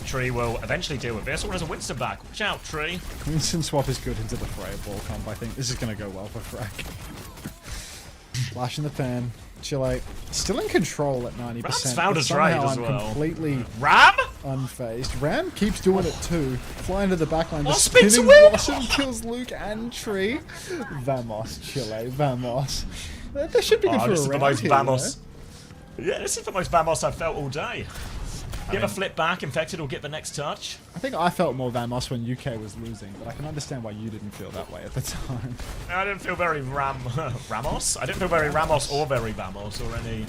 Tree will eventually deal with this. Or has a Winston back. Watch out, Tree. Winston swap is good into the Freya ball comp. I think this is going to go well for Frack. Flash in the pan. Chile still in control at 90%. Ram's found a trade as well. Completely Ram? Unfazed. Ram keeps doing it too. Flying to the backline. The spin to spinning win! Blossom kills Luke and Tree. Vamos, Chile. Vamos. That should be good for This a is the round most here, Vamos. Yeah, this is the most Vamos I've felt all day. Give a flip back, Infected will get the next touch. I think I felt more Vamos when UK was losing, but I can understand why you didn't feel that way at the time. I didn't feel very Ramos? I didn't feel very Ramos or very Vamos or any...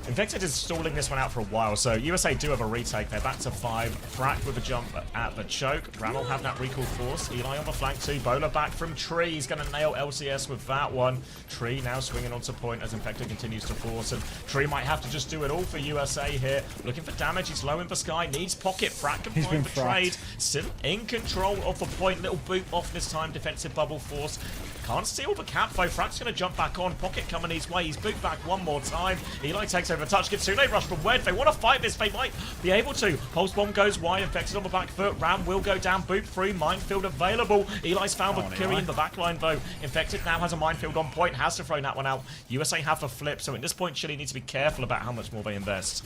Infected is stalling this one out for a while, so USA do have a retake. They're back to 5. Frack with a jump at the choke. Ram will have that recall force. Eli on the flank too. Bowler back from Tree. He's going to nail LCS with that one. Tree now swinging onto point as Infected continues to force. And Tree might have to just do it all for USA here. Looking for damage. He's low in the sky. Needs pocket. Frack can find the trade. Still in control of the point. Little boot off this time. Defensive bubble force. Can't steal the cap though. Frack's going to jump back on. Pocket coming his way. He's boot back one more time. Eli takes over the touch. Kitsune rush from Wedge. They want to fight this. They might be able to. Pulse bomb goes wide. Infected on the back foot. Ram will go down. Boot free. Minefield available. Eli's found the Curie in the backline though. Infected now has a minefield on point. Has to throw that one out. USA have a flip. So at this point, Chile needs to be careful about how much more they invest.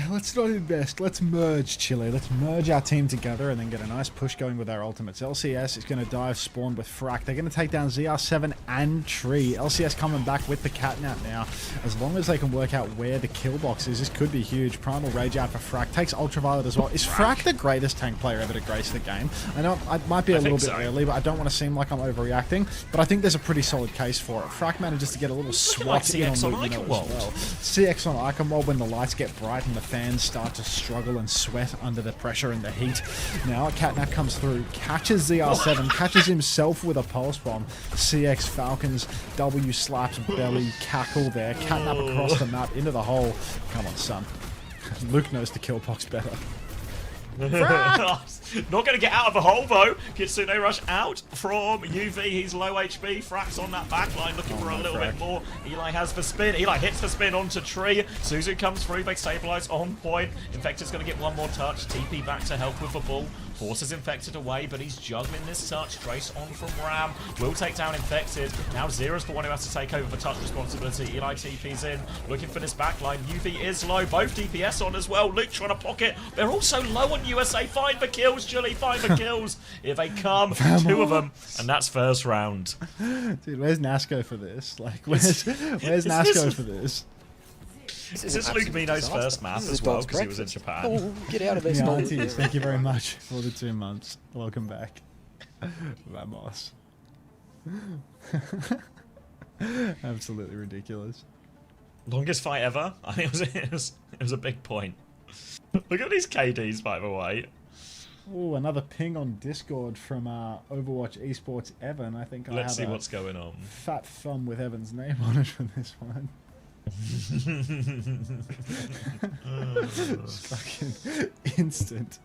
Let's not invest. Let's merge, Chile. Let's merge our team together and then get a nice push going with our ultimates. LCS is going to dive spawn with Frack. They're going to take down ZR7 and Tree. LCS coming back with the Catnap now. As long as they can work out where the kill box is, this could be huge. Primal Rage out for Frack. Takes Ultraviolet as well. Is Frack the greatest tank player ever to grace the game? I know I might be a little bit early, but I don't want to seem like I'm overreacting. But I think there's a pretty solid case for it. Frack manages to get a little swat in on Luke as well. CX on Iconmob when the lights get bright and the fans start to struggle and sweat under the pressure and the heat. Now Catnap comes through, catches ZR7, catches himself with a pulse bomb. CX Falcons, W slaps belly, cackle there. Catnap across the map into the hole. Come on, son. Luke knows the kill box better. Not going to get out of the hole though. Kitsune rush out from UV. He's low HP. Frack's on that backline looking for a little bit more. Eli has the spin. Eli hits the spin onto Tree. Suzu comes through. They stabilize on point. Infected's going to get one more touch. TP back to help with the ball. Forces Infected away, but he's juggling this touch. Trace on from Ram. Will take down Infected. Now Zero's the one who has to take over the touch responsibility. Eli TP's in. Looking for this backline. UV is low. Both DPS on as well. Luke trying to pocket. They're also low on on, USA, find the kills, Chile, find the kills. Here they come, 2 of them, and that's first round. Dude, where's Nasco for this? Like, where's Nasco for this? Is this Luke Mino's first map as well, because he was in Japan? Oh, get out of there, Yeah, Stolen. aunties, thank you very much for the 2 months. Welcome back. Vamos. Absolutely ridiculous. Longest fight ever? I think it was a big point. Look at these KDs, by the way. Oh, another ping on Discord from Overwatch Esports Evan. I think Let's see have what's going on. Fat thumb with Evan's name on it for this one. It's fucking instant.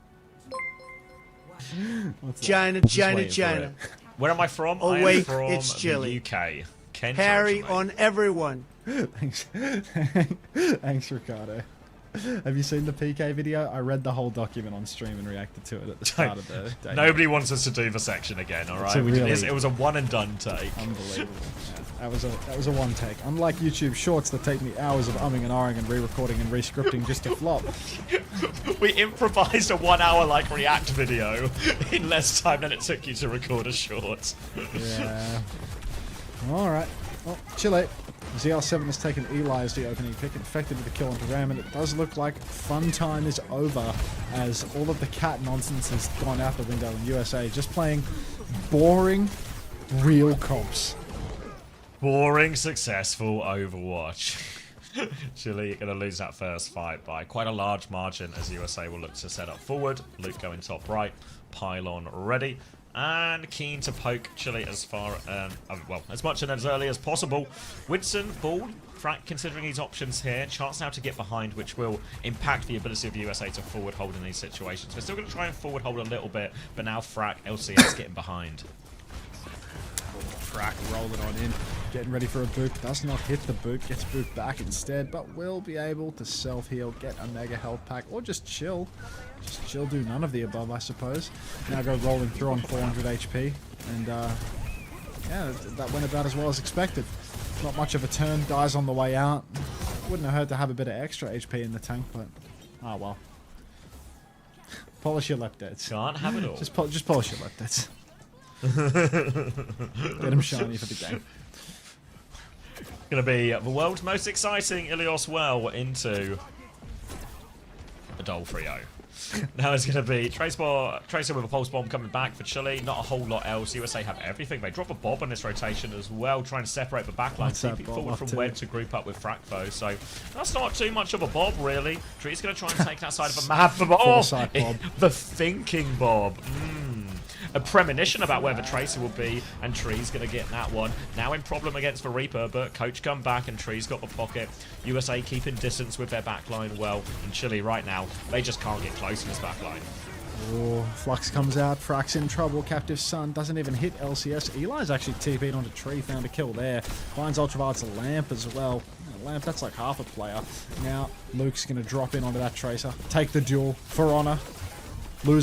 What's that? China, Just China, waiting for China. it. Where am I from? Oh, I am wait, from it's Chile. the UK. Kent Harry originally. on everyone. Thanks. Thanks, Ricardo. Have you seen the PK video? I read the whole document on stream and reacted to it at the start of the day. Nobody wants us to do the section again, alright? It was a one and done take. Unbelievable. Yeah, that was a one take. Unlike YouTube Shorts that take me hours of umming and ahhing and re-recording and re-scripting just to flop. We improvised a 1 hour like react video in less time than it took you to record a short. Yeah. Alright. Well, Chile. ZL7 has taken Eli as the opening pick, infected with a kill onto Ram, and it does look like fun time is over as all of the cat nonsense has gone out the window in USA, just playing boring, real comps. Boring, successful Overwatch. Chile going to lose that first fight by quite a large margin as USA will look to set up forward. Luke going top right, pylon ready. And keen to poke Chile as far, well, as much and as early as possible. Winston, Ball, Frack considering his options here. Chance now to get behind, which will impact the ability of USA to forward hold in these situations. We're still going to try and forward hold a little bit, but now Frack, LCS getting behind. Frack rolling on in, getting ready for a boot. Does not hit the boot, gets boot back instead, but will be able to self-heal, get a mega health pack, or just chill. Just chill, do none of the above, I suppose. Now go rolling through on 400 HP, and yeah, that went about as well as expected. Not much of a turn, dies on the way out. Wouldn't have hurt to have a bit of extra HP in the tank, but oh well. Polish your left deads. Can't have it all. Just polish your left deads. Get him shiny for the game. Gonna be the world's most exciting Ilios well into a Dole 3-0. Now it's going to be Tracer with a pulse bomb coming back for Chile. Not a whole lot else. USA have everything. They drop a Bob on this rotation as well, trying to separate the backline. TP forward from Wed to group up with Frack though. So that's not too much of a Bob really. Tree's going to try and take that side of the map. The thinking Bob. A premonition about where the Tracer will be, and Tree's going to get that one. Now in problem against the Reaper, but Coach come back and Tree's got the pocket. USA keeping distance with their backline well, and Chile right now, they just can't get close in this backline. Oh, Flux comes out, Frack's in trouble, Captive Sun doesn't even hit LCS. Eli's actually TP'd onto Tree, found a kill there. Finds Ultraviolet's Lamp as well. Lamp, that's like half a player. Now Luke's going to drop in onto that Tracer, take the duel for honor. Win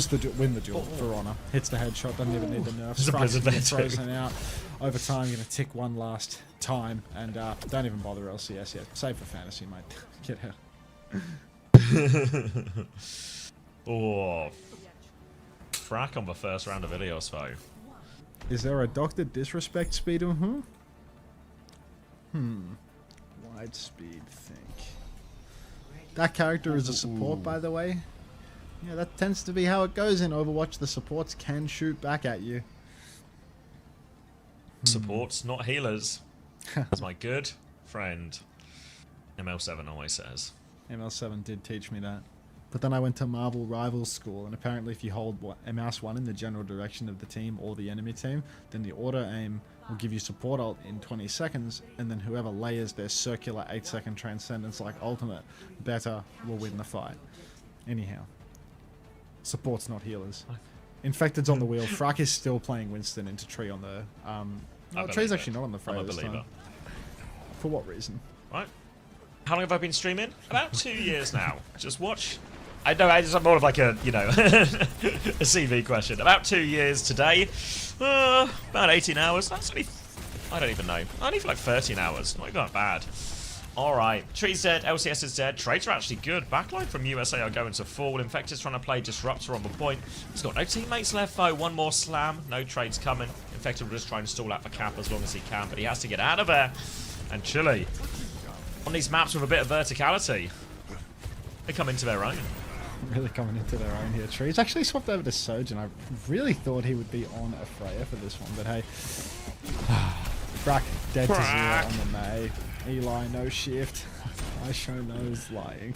the duel for honor. Hits the headshot, doesn't even need the nerfs. Frack's gonna get frozen out. Over time, gonna tick one last time, and don't even bother LCS yet. Save for fantasy, mate. Get out. Oh, Frack on the first round of Ilios though. Is there a Dr. Disrespect speed? Wide speed think. That character is a support, by the way. Yeah, that tends to be how it goes in Overwatch. The supports can shoot back at you. Supports, not healers. That's my good friend ML7 always says. ML7 did teach me that. But then I went to Marvel Rivals School, and apparently if you hold mouse 1 in the general direction of the team or the enemy team, then the auto aim will give you support ult in 20 seconds, and then whoever layers their circular 8-second transcendence like ultimate better will win the fight. Anyhow. Supports, not healers. Infected's on the wheel. Frack is still playing Winston into Tree on the... no, Tree's actually not on the fray this time. For what reason? Right. How long have I been streaming? About 2 years now. Just watch. I know, it's more of like a, you know, a CV question. About 2 years today. About 18 hours. That's only... I don't even know. Only for like 13 hours. Not that bad. Alright, Tree's dead, LCS is dead, trades are actually good. Backline from USA are going to fall. Infected's trying to play Disruptor on the point. He's got no teammates left though, one more slam, no trades coming. Infected will just try and stall out the cap as long as he can, but he has to get out of there. And Chile, on these maps with a bit of verticality, they come into their own. Really coming into their own here. Tree's actually swapped over to Sojourn, and I really thought he would be on a Freya for this one, but hey. Brack dead to 0 on the May. Eli, no shift. I show nose lying.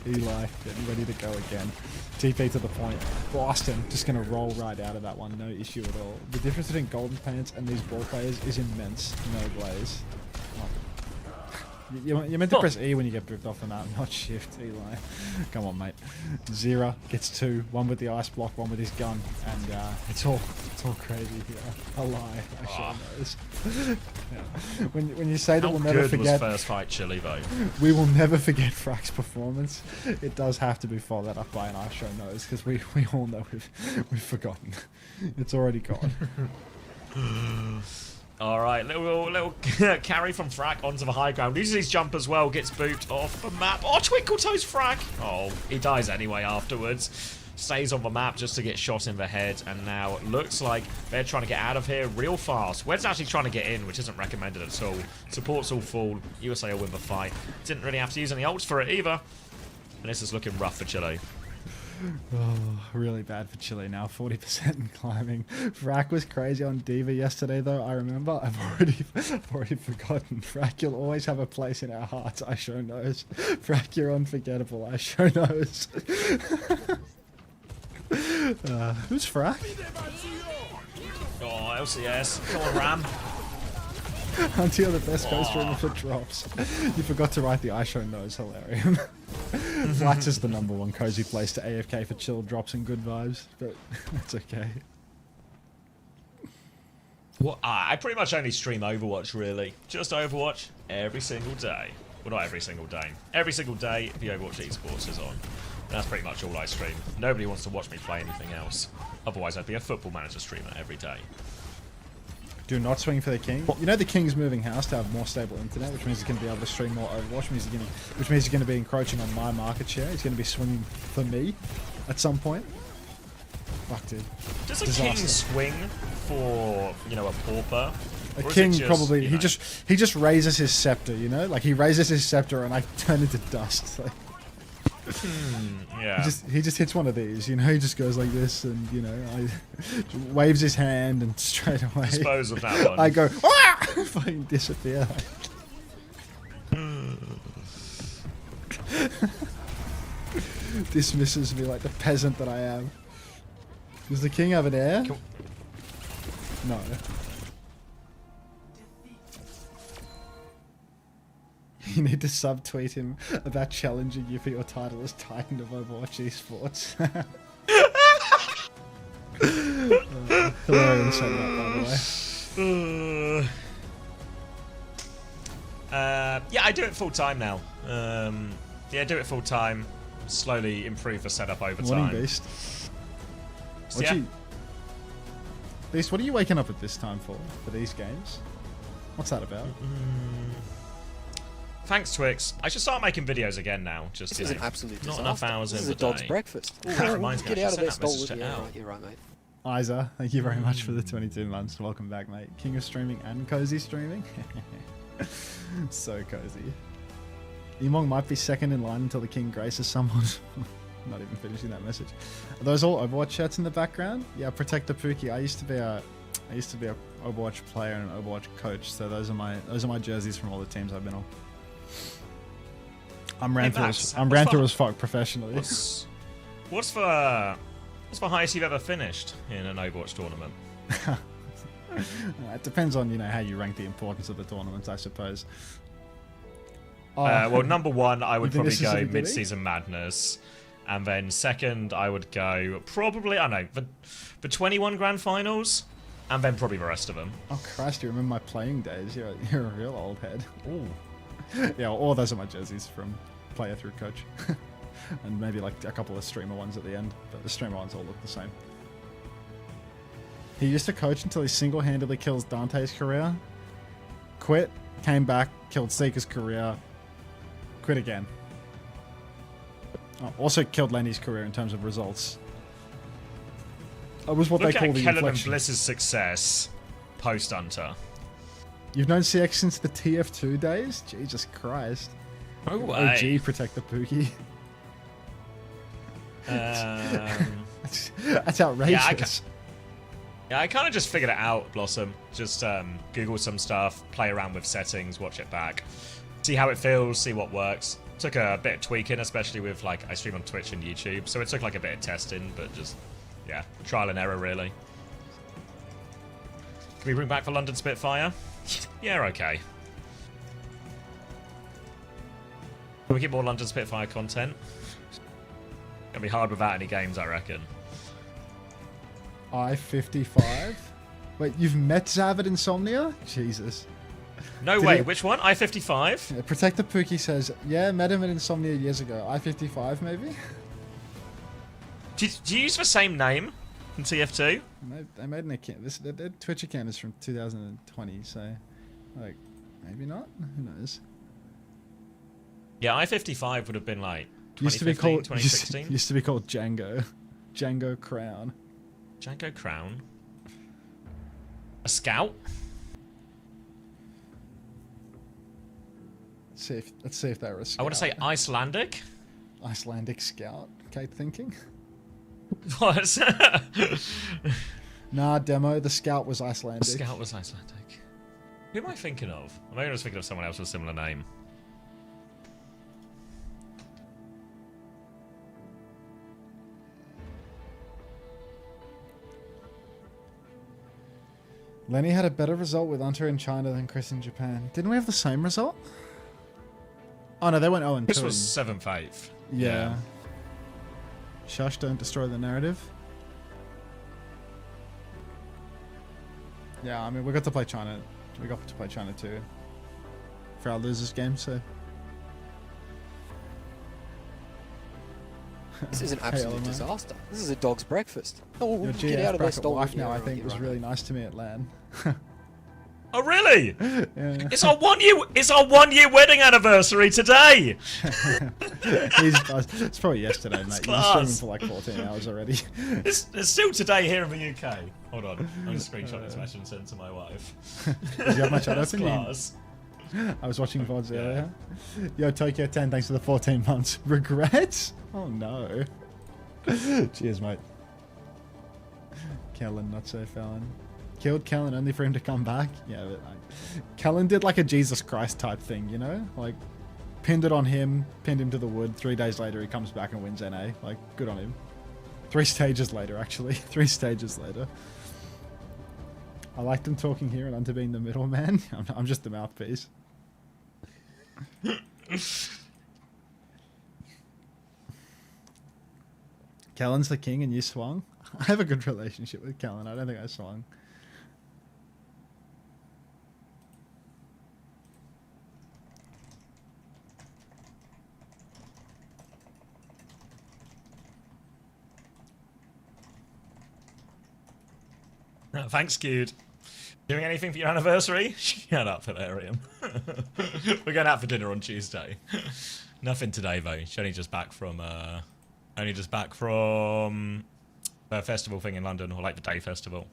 Eli getting ready to go again. TP to the point. Boston just going to roll right out of that one. No issue at all. The difference between Golden Pants and these ball players is immense. No glaze. You're meant to press E when you get dripped off the map, not shift, Eli. Come on, mate. Zera gets 2, 1 with the ice block, 1 with his gun, and it's all crazy here. A lie, I sure knows. Yeah. When you say that we'll never forget. Was first fight Chile though? We will never forget Frack's performance. It does have to be followed up by an I show knows, because we all know we've forgotten. It's already gone. Alright, little carry from Frack onto the high ground. Uses his jump as well, gets booped off the map. Oh, Twinkle Toes Frack! Oh, he dies anyway afterwards. Stays on the map just to get shot in the head, and now it looks like they're trying to get out of here real fast. Wed's actually trying to get in, which isn't recommended at all. Support's all full. USA will win the fight. Didn't really have to use any ults for it either. And this is looking rough for Chile. Oh, really bad for Chile now. 40% and climbing. Frack was crazy on Diva yesterday, though. I remember. I've already forgotten. Frack, you'll always have a place in our hearts. I sure knows. Frack, you're unforgettable. I sure knows. Who's Frack? Oh, LCS. Come on, Ram. Until the best goes streamer for drops. You forgot to write the I show knows hilarious. Flats is the #1 cozy place to AFK for chill drops and good vibes, but that's okay. Well, I pretty much only stream Overwatch, really. Just Overwatch every single day. Well, not every single day. Every single day, the Overwatch esports is on. And that's pretty much all I stream. Nobody wants to watch me play anything else. Otherwise, I'd be a Football Manager streamer every day. Do not swing for the king. You know the king's moving house to have more stable internet, which means he's going to be able to stream more Overwatch, which means he's going to be encroaching on my market share. He's going to be swinging for me at some point. Fuck, dude. Does a king swing for, you know, a pauper? A king probably, he just raises his scepter, you know? Like, he raises his scepter and I turn into dust. Like, yeah. He just hits one of these, you know? He just goes like this and, you know, waves his hand and straight away. Dispose of that one. I go, ah! Fucking disappear. Dismisses me like the peasant that I am. Does the king have an heir? No. You need to subtweet him about challenging you for your title as Titan of Overwatch Esports. Hilarious say that, by the way. Yeah, I do it full time now. Yeah, do it full time. Slowly improve the setup over time. Morning, Beast. Beast, what are you waking up at this time for these games? What's that about? Thanks, Twix. I should start making videos again now. Just this is an absolute disaster. Not enough hours this in is a the dog's day. breakfast. That reminds me, Get out of there, stolen. Yeah, Right, you're right, mate. Isa, thank you very much for the 22 months. Welcome back, mate. King of streaming and cozy streaming. So cozy. Emong might be second in line until the king graces someone. Not even finishing that message. Are those all Overwatch shirts in the background? Yeah, Protector Pookie. I used to be a Overwatch player and an Overwatch coach, so those are my jerseys from all the teams I've been on. I'm ran through as fuck professionally. What's the highest you've ever finished in an Overwatch tournament? It depends on, you know, how you rank the importance of the tournaments, I suppose. Well, #1, I would probably go Mid-Season Madness. And then second, I would go probably, I don't know, the 21 Grand Finals. And then probably the rest of them. Oh, Christ, you remember my playing days. You're a real old head. Ooh. Yeah, all those are my jerseys from player through coach. And maybe like a couple of streamer ones at the end. But the streamer ones all look the same. He used to coach until he single-handedly kills Dante's career. Quit, came back, killed Seeker's career, Quit again. Oh, also killed Lenny's career in terms of results. That was what Look they call at the Kellen and inflection. Bliss's success post Unter. You've known CX since the TF2 days? Jesus Christ. No way. OG protect the Pookie. That's outrageous. Yeah, I kind of just figured it out, Blossom. Just Google some stuff, play around with settings, watch it back, see how it feels, see what works. Took a bit of tweaking, especially with like I stream on Twitch and YouTube, so it took like a bit of testing, but just yeah, trial and error really. Can we bring back the London Spitfire? Yeah, okay. Can we get more London Spitfire content? Gonna be hard without any games, I reckon. I-55? Wait, you've met Zavid Insomnia? Jesus. No way, which one? I-55? Yeah, Protect the Pookie says, yeah, met him at Insomnia years ago. I-55 maybe? Do you use the same name in TF2? I made an account. Their Twitch account is from 2020, so like maybe not. Who knows? Yeah, I-55 would have been like 2015, Used to be called 2016. Used to be called Django. Django Crown. Django Crown. A scout? Let's see if they were a scout. I want to say Icelandic. Icelandic scout. Kate thinking. What? Nah, demo. The scout was Icelandic. The scout was Icelandic. Who am I thinking of? Maybe I was thinking of someone else with a similar name. Lenny had a better result with Unter in China than Chris in Japan. Didn't we have the same result? Oh no, they went 0-2. This was 7-5. Yeah. Shush, don't destroy the narrative. Yeah, I mean, we got to play China. We got to play China too. For our losers game, so. This is an absolute disaster. This is a dog's breakfast. Oh, Your get out of there, bracket stolen. wife now, Yeah, I right, think, you're was right, really mate. nice to me at LAN. Oh really? Yeah. It's our 1 year. It's our 1 year wedding anniversary today. It's probably yesterday, mate. You've been class. streaming for like 14 hours already. It's still today here in the UK. Hold on, I'm just screenshot this message and send it to my wife. Did you have my chat That's open? class. I was watching VODs earlier. Yo, Tokyo 10, thanks for the 14 months. Regrets? Oh no. Cheers, mate. Kellen, not so Fallon. Killed Kellen only for him to come back? Yeah, but Kellen did like a Jesus Christ type thing, you know? Like, pinned it on him, pinned him to the wood. 3 days later, he comes back and wins NA. Like, good on him. 3 stages later, actually. 3 stages later. I like them talking here and Unter being the middleman. I'm just the mouthpiece. Kellen's the king and you swung? I have a good relationship with Kellen. I don't think I swung. Thanks, Skewed. Doing anything for your anniversary? Shut up, Hilarium. We're going out for dinner on Tuesday. Nothing today, though. She's only just back from a festival thing in London, or like the day festival.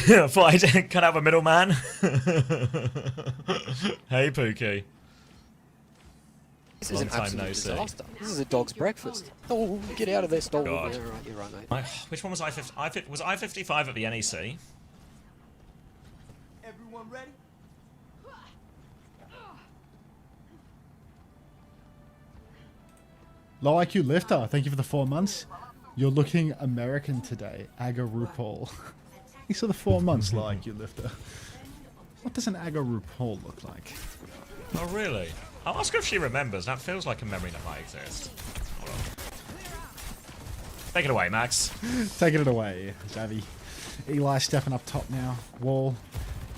I thought I cut out a middleman. Hey, Pookie. This is an absolute disaster. This is a dog's breakfast. Oh, get out of there, stolen. God. Yeah, right, you're right, mate. Which one was I-50? Was I-55 at the NEC? Everyone ready? Low IQ Lifter, thank you for the 4 months. You're looking American today. Aga RuPaul. Thanks for the 4 months, Low IQ Lifter. What does an Aga RuPaul look like? Oh, really? I'll ask her if she remembers. That feels like a memory that might exist. Hold on. Take it away, Max. Taking it away, Javi. Eli stepping up top now. Wall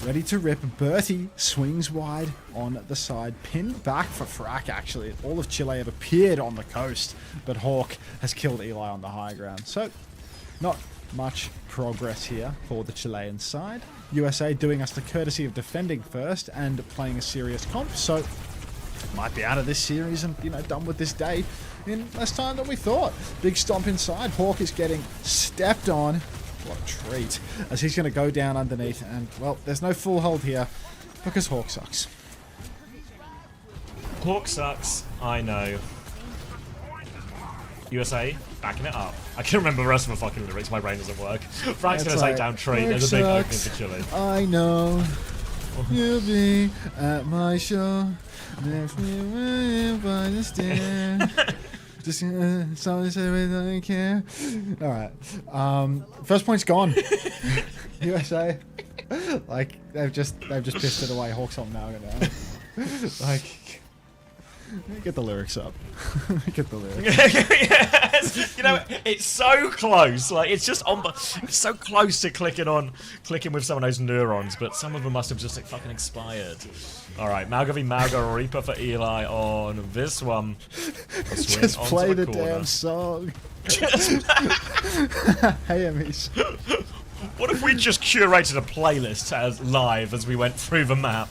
ready to rip. Bertie swings wide on the side. Pinned back for Frack, actually. All of Chile have appeared on the coast, but Hawk has killed Eli on the high ground. So, not much progress here for the Chilean side. USA doing us the courtesy of defending first and playing a serious comp. So, might be out of this series and, you know, done with this day in less time than we thought. Big stomp inside. Hawk is getting stepped on. What a treat. As he's going to go down underneath. And, well, there's no full hold here because Hawk sucks. Hawk sucks. I know. USA backing it up. I can't remember the rest of the fucking lyrics. My brain doesn't work. Frank's going to take down Tree. There's a big opening for Chile. I know. You'll be at my show. Next me by the stand. Just somebody say we don't care. All right. First point's gone. USA. Like they've just pissed it away. Hawks on now. Like. Get the lyrics up. Get the lyrics. Yes. You know, it's so close. Like it's just on. It's so close to clicking with some of those neurons, but some of them must have just like, fucking expired. All right, Malga v Malga, Reaper for Eli on this one. Just play the damn song. Hey, Emmys. What if we just curated a playlist as live as we went through the map?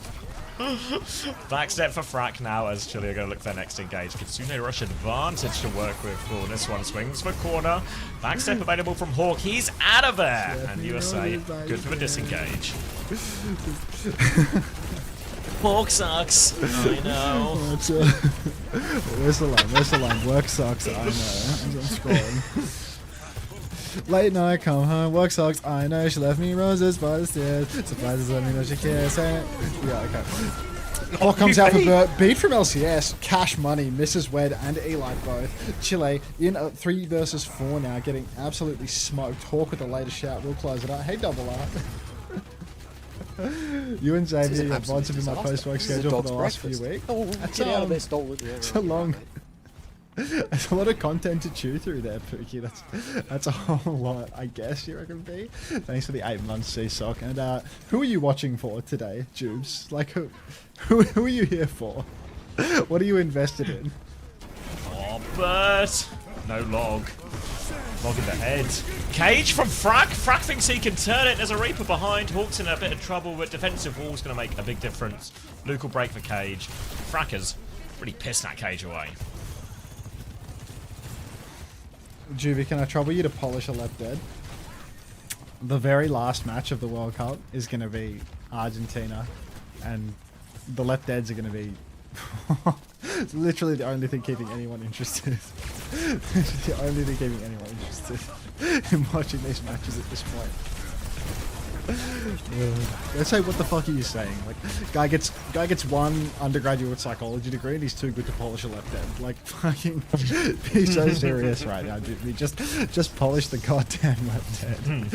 Backstep for Frack now as Chile are going to look for their next engage. Kitsune rush advantage to work with for this one. Swings for corner. Backstep available from Hawk. He's out of there. And USA good for the disengage. Hawk sucks. I know. Where's the line? Where's the line? Work sucks. I know. As I'm scrolling. Late night, come home, work sucks, I know, she left me roses by the stairs, surprises let me know she cares, hey. Yeah, okay. Hawk comes out for Burt, beat from LCS, Cash Money, Mrs. Wed and Eli both. Chile in 3 versus 4 now, getting absolutely smoked. Hawk with the latest shout, we'll close it out. Hey, Double R. You and Xavier have VODs in my post-work schedule for the last few weeks. Oh, that's get out of there, stolen. It's a long... There's a lot of content to chew through there, Pookie. That's a whole lot, I guess you reckon, B? Thanks for the 8 months, C-Sock. And who are you watching for today, Jubes? Like, who are you here for? What are you invested in? Oh, Bert. No log. Log in the head. Cage from Frack. Frack thinks he can turn it. There's a Reaper behind. Hawk's in a bit of trouble, but defensive wall's going to make a big difference. Luke will break for Cage. Fracker's really pissed that Cage away. Juvie, can I trouble you to polish a left dead? The very last match of the World Cup is going to be Argentina, and the left deads are going to be it's literally the only thing keeping anyone interested. The only thing keeping anyone interested in watching these matches at this point. Let's say, what the fuck are you saying? Like, guy gets 1 undergraduate psychology degree and he's too good to polish a left end. Like, fucking, be so serious right now, dude. We just polish the goddamn left end.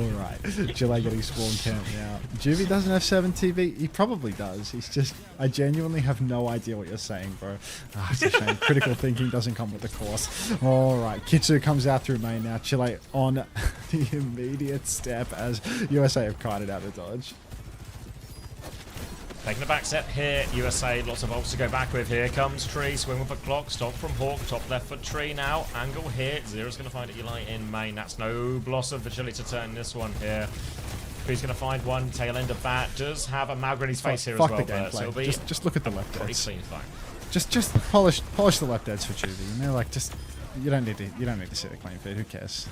Alright. Chile getting spawn camp now. Juvie doesn't have 7 TV? He probably does. He's just, I genuinely have no idea what you're saying, bro. Oh, it's a shame. Critical thinking doesn't come with the course. Alright. Kitsu comes out through main now. Chile on the immediate step as USA have kited out of dodge. Taking the back step here, USA, lots of ults to go back with. Here comes Tree, swing with a clock, stop from Hawk, top left for Tree now. Angle here, Zero's going to find Eli in main. That's no blossom for Chile to turn this one here. He's going to find one, tail end of bat. Does have a Malga in his face here as well. The gameplay. Just look at the left edge. Clean fight. Just polish the left edge for Juvie. And they're like, you don't need to see the clean feed. Who cares?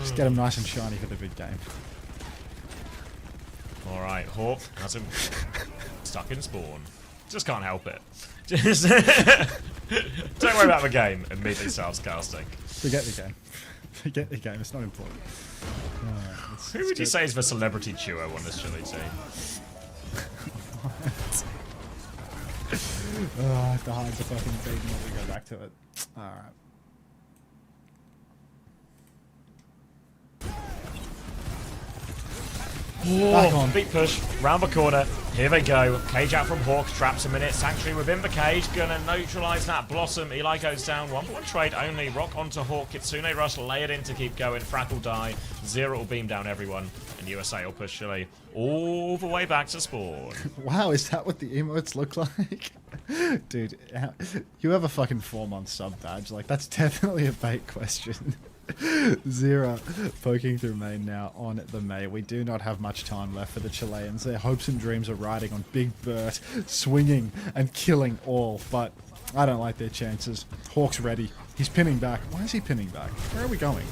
Just get him nice and shiny for the big game. Alright, Hawk has him stuck in spawn. Just can't help it. Just don't worry about the game. Immediately starts casting. Forget the game. Forget the game. It's not important. Who would you say is the celebrity duo on this Chile team? I have to hide the fucking feed and let me go back to it. Alright. Back on. Beat push, round the corner. Here they go. Cage out from Hawk. Traps a minute. Sanctuary within the cage. Gonna neutralize that Blossom. Eli goes down. 1-1 trade only. Rock onto Hawk. Kitsune Rush layered in to keep going. Frack will die. Zero will beam down everyone. And USA will push Chile all the way back to spawn. Wow, is that what the emotes look like? Dude, you have a fucking 4-month sub badge. Like, that's definitely a bait question. Zero poking through main now on the Mei. We do not have much time left for the Chileans. Their hopes and dreams are riding on Big Bert, swinging and killing all, but I don't like their chances. Hawk's ready. He's pinning back. Why is he pinning back? Where are we going?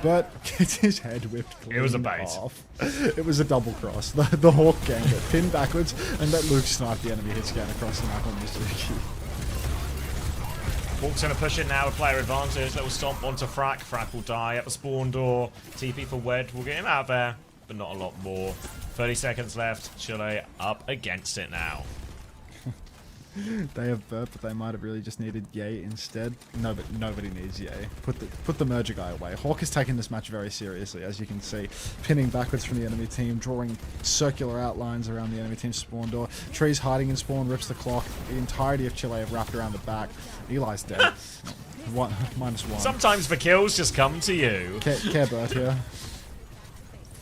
Bert gets his head whipped clean. It was a bait. Off. It was a double cross. The Hawk gambit pinned backwards and let Luke snipe the enemy hit scan across the map on Mizuki. Hawk's going to push in now with player advantage. Little stomp onto Frack. Frack will die at the spawn door. TP for Wed. We'll get him out there, but not a lot more. 30 seconds left. Chile up against it now. They have Burt, but they might have really just needed Ye instead. No, but nobody needs Ye. Put the merger guy away. Hawk is taking this match very seriously, as you can see. Pinning backwards from the enemy team, drawing circular outlines around the enemy team's spawn door. Trees hiding in spawn, rips the clock. The entirety of Chile have wrapped around the back. Eli's dead. -1. Sometimes the kills just come to you. Care Burt here.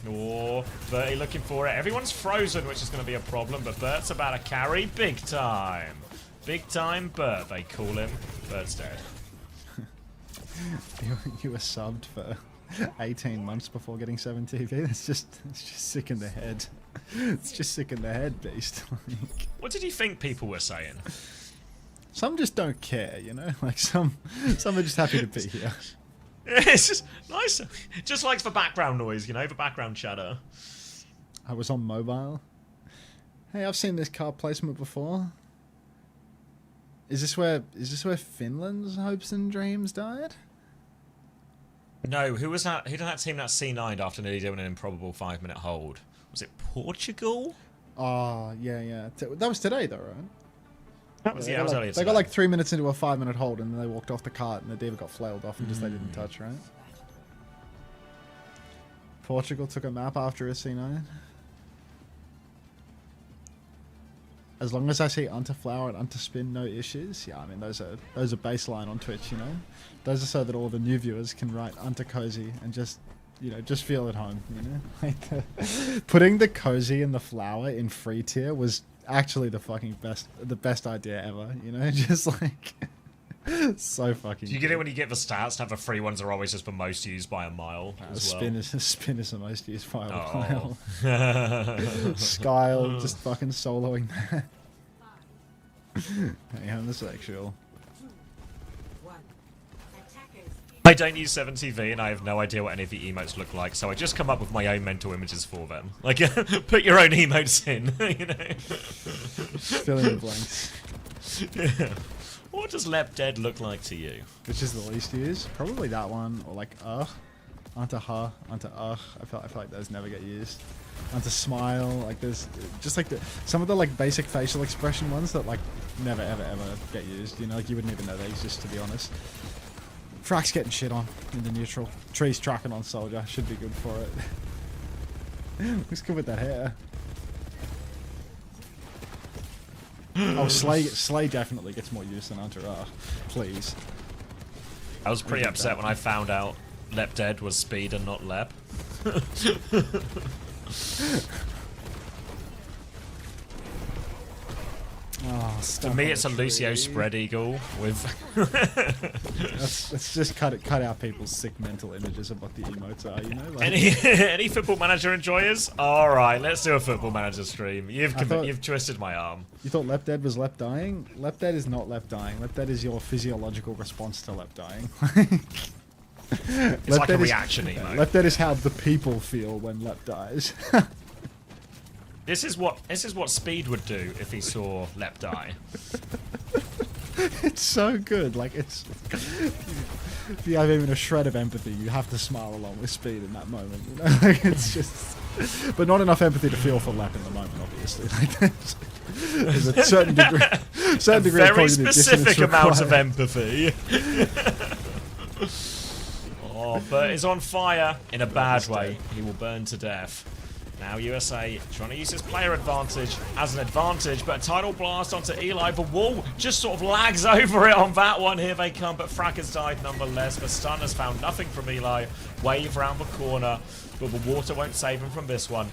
Oh, Bertie looking for it. Everyone's frozen, which is going to be a problem, but Bert's about to carry big time. Big time Bert, they call him. Bert's dead. You were subbed for 18 months before getting 7 TV. It's just sick in the head. It's just sick in the head, beast. What did you think people were saying? Some just don't care, you know? Like some are just happy to be here. It's just nice. Just likes the background noise, you know, the background chatter. I was on mobile. Hey, I've seen this card placement before. Is this where Finland's hopes and dreams died? No, who was that? Who did that team that C9'd after nearly doing an improbable 5-minute hold? Was it Portugal? Oh, yeah. That was today, though, right? That was, that was earlier They got like 3 minutes into a 5-minute hold and then they walked off the cart and the diva got flailed off and just they didn't touch, right? Portugal took a map after a C9. As long as I see Unter Flower and Unter Spin, no issues. Yeah, I mean those are baseline on Twitch, you know. Those are so that all the new viewers can write Unter Cozy and just, you know, just feel at home, you know. Like putting the Cozy and the Flower in free tier was actually the best idea ever, you know. Just like so fucking. Do you get it when you get the stats? Have the free ones are always just the most used by a mile. Spin is the most used by a mile. Skyle just fucking soloing that. Hey, homosexual. I don't use 7TV and I have no idea what any of the emotes look like, so I just come up with my own mental images for them. Like, put your own emotes in, you know? Fill in the blanks. Yeah. What does Lep Dead look like to you? Which is the least used? Probably that one, or like onto ha, onto I feel like those never get used. Onto smile, like there's just like some of the like basic facial expression ones that like never ever get used. You know, like you wouldn't even know they exist, to be honest. Frack's getting shit on in the neutral. Tree's tracking on Soldier. Should be good for it. Looks good with that hair. Oh, Slay definitely gets more use than Hunter. Please. I was pretty upset when I found out Lep Dead was speed and not Lep. Oh, to me, it's a Lucio spread eagle with. let's just cut out people's sick mental images of what the emotes are. You know, like, any Football Manager enjoyers? All right, let's do a Football Manager stream. You've twisted my arm. You thought Lep Dead was Lep dying? Lep Dead is not Lep dying. Lep Dead is your physiological response to Lep dying. It's like a reaction emote. Lep Dead is how the people feel when Lep dies. This is what Speed would do if he saw Lep die. It's so good. Like it's. If you have even a shred of empathy, you have to smile along with Speed in that moment. You know, like it's just. But not enough empathy to feel for Lep in the moment, obviously. Like there's a certain degree. A very specific amount of empathy. Oh, Bert is on fire in a bad way. He will burn to death. Now USA trying to use his player advantage as an advantage, but a tidal blast onto Eli. The wall just sort of lags over it on that one. Here they come, but Frack has died nonetheless. The stun has found nothing from Eli. Wave round the corner, but the water won't save him from this one.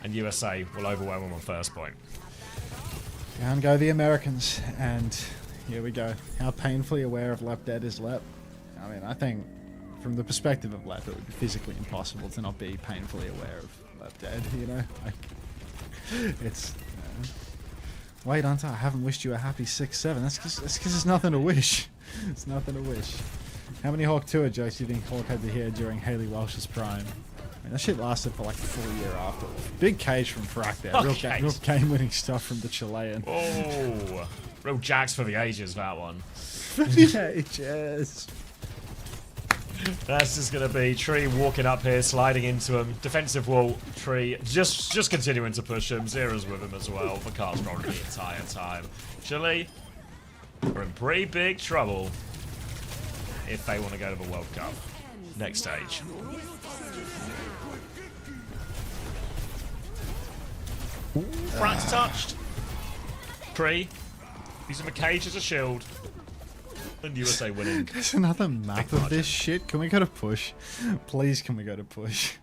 And USA will overwhelm him on first point. Down go the Americans, and here we go. How painfully aware of Lep Dead is Lep? I mean, I think from the perspective of Lep, it would be physically impossible to not be painfully aware of Lep Dead, you know? Like, it's... Wait, Unter, I haven't wished you a happy 6-7. That's because there's nothing to wish. It's nothing to wish. How many Hawk Tour jokes do you think Hawk had to hear during Haley Welsh's prime? I mean, that shit lasted for like a full year after. Big cage from Frack there. Real game-winning stuff from the Chilean. Oh, real jacks for the ages, that one. For the ages. That's just going to be Tree walking up here, sliding into him. Defensive wall, Tree just continuing to push him. Zera's with him as well. The car's rolling the entire time. Chile are in pretty big trouble if they want to go to the World Cup. Next stage. Frank's touched. Tree using the cage as a shield. And USA winning. There's another map of this shit. Can we go to push? Please, can we go to push?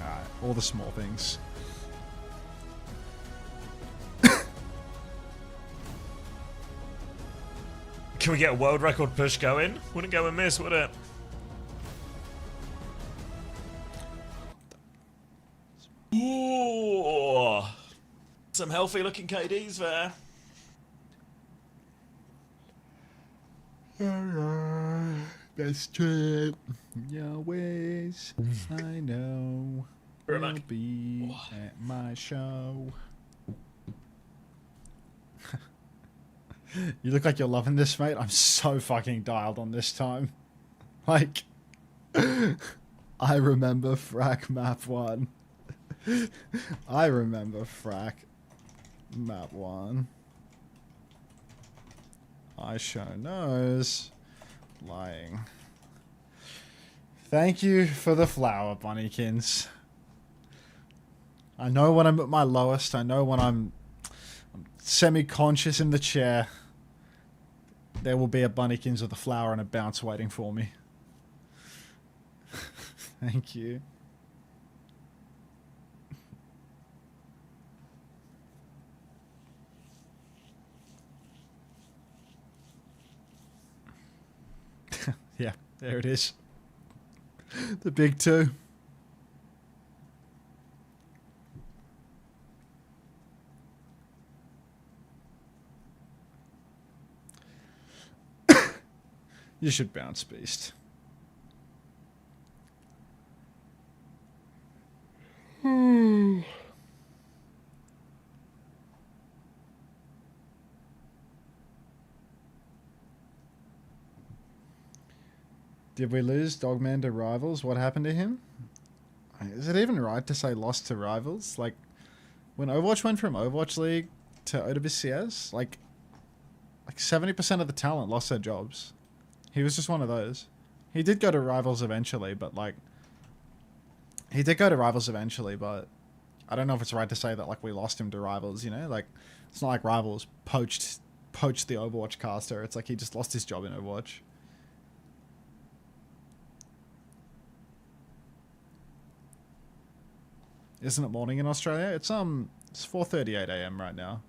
Alright, all the small things. Can we get a world record push going? Wouldn't go amiss, would it? Ooh, some healthy looking KDs there. Best trip, your ways. I know. Will be at my show. You look like you're loving this, mate. I'm so fucking dialed on this time. Like, I remember Frack Map 1. I remember Frack Map 1. I show knows. Lying. Thank you for the flower, Bunnykins. I know when I'm at my lowest. I know when I'm semi-conscious in the chair. There will be a Bunnykins with a flower and a bounce waiting for me. Thank you. Yeah, there it is. The big two. You should bounce, Beast. Did we lose Dogman to Rivals? What happened to him? Is it even right to say lost to Rivals? Like, when Overwatch went from Overwatch League to OWCS, like 70% of the talent lost their jobs. He was just one of those. He did go to Rivals eventually, but like... He did go to Rivals eventually, but... I don't know if it's right to say that like we lost him to Rivals, you know? Like, it's not like Rivals poached the Overwatch caster. It's like he just lost his job in Overwatch. Isn't it morning in Australia? It's 4:38 AM right now.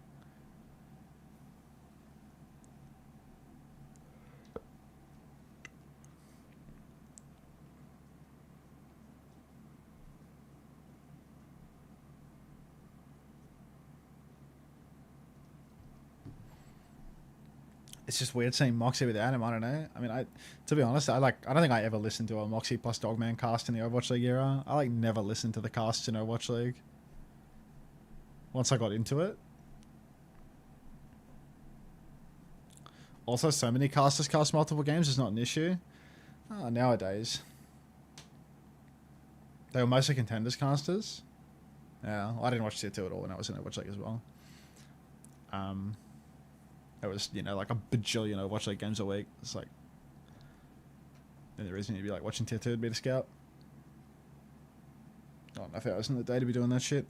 It's just weird seeing Moxie without him. I don't know. I mean, to be honest, I don't think I ever listened to a Moxie plus Dogman cast in the Overwatch League era. I like never listened to the casts in Overwatch League. Once I got into it. Also, so many casters cast multiple games is not an issue. Nowadays. They were mostly contenders casters. Yeah, well, I didn't watch Tier 2 at all when I was in Overwatch League as well. It was, you know, like a bajillion Overwatch League games a week. It's like And the reason you'd be like watching tier 2 to be the scout. Oh, enough hours in the day to be doing that shit.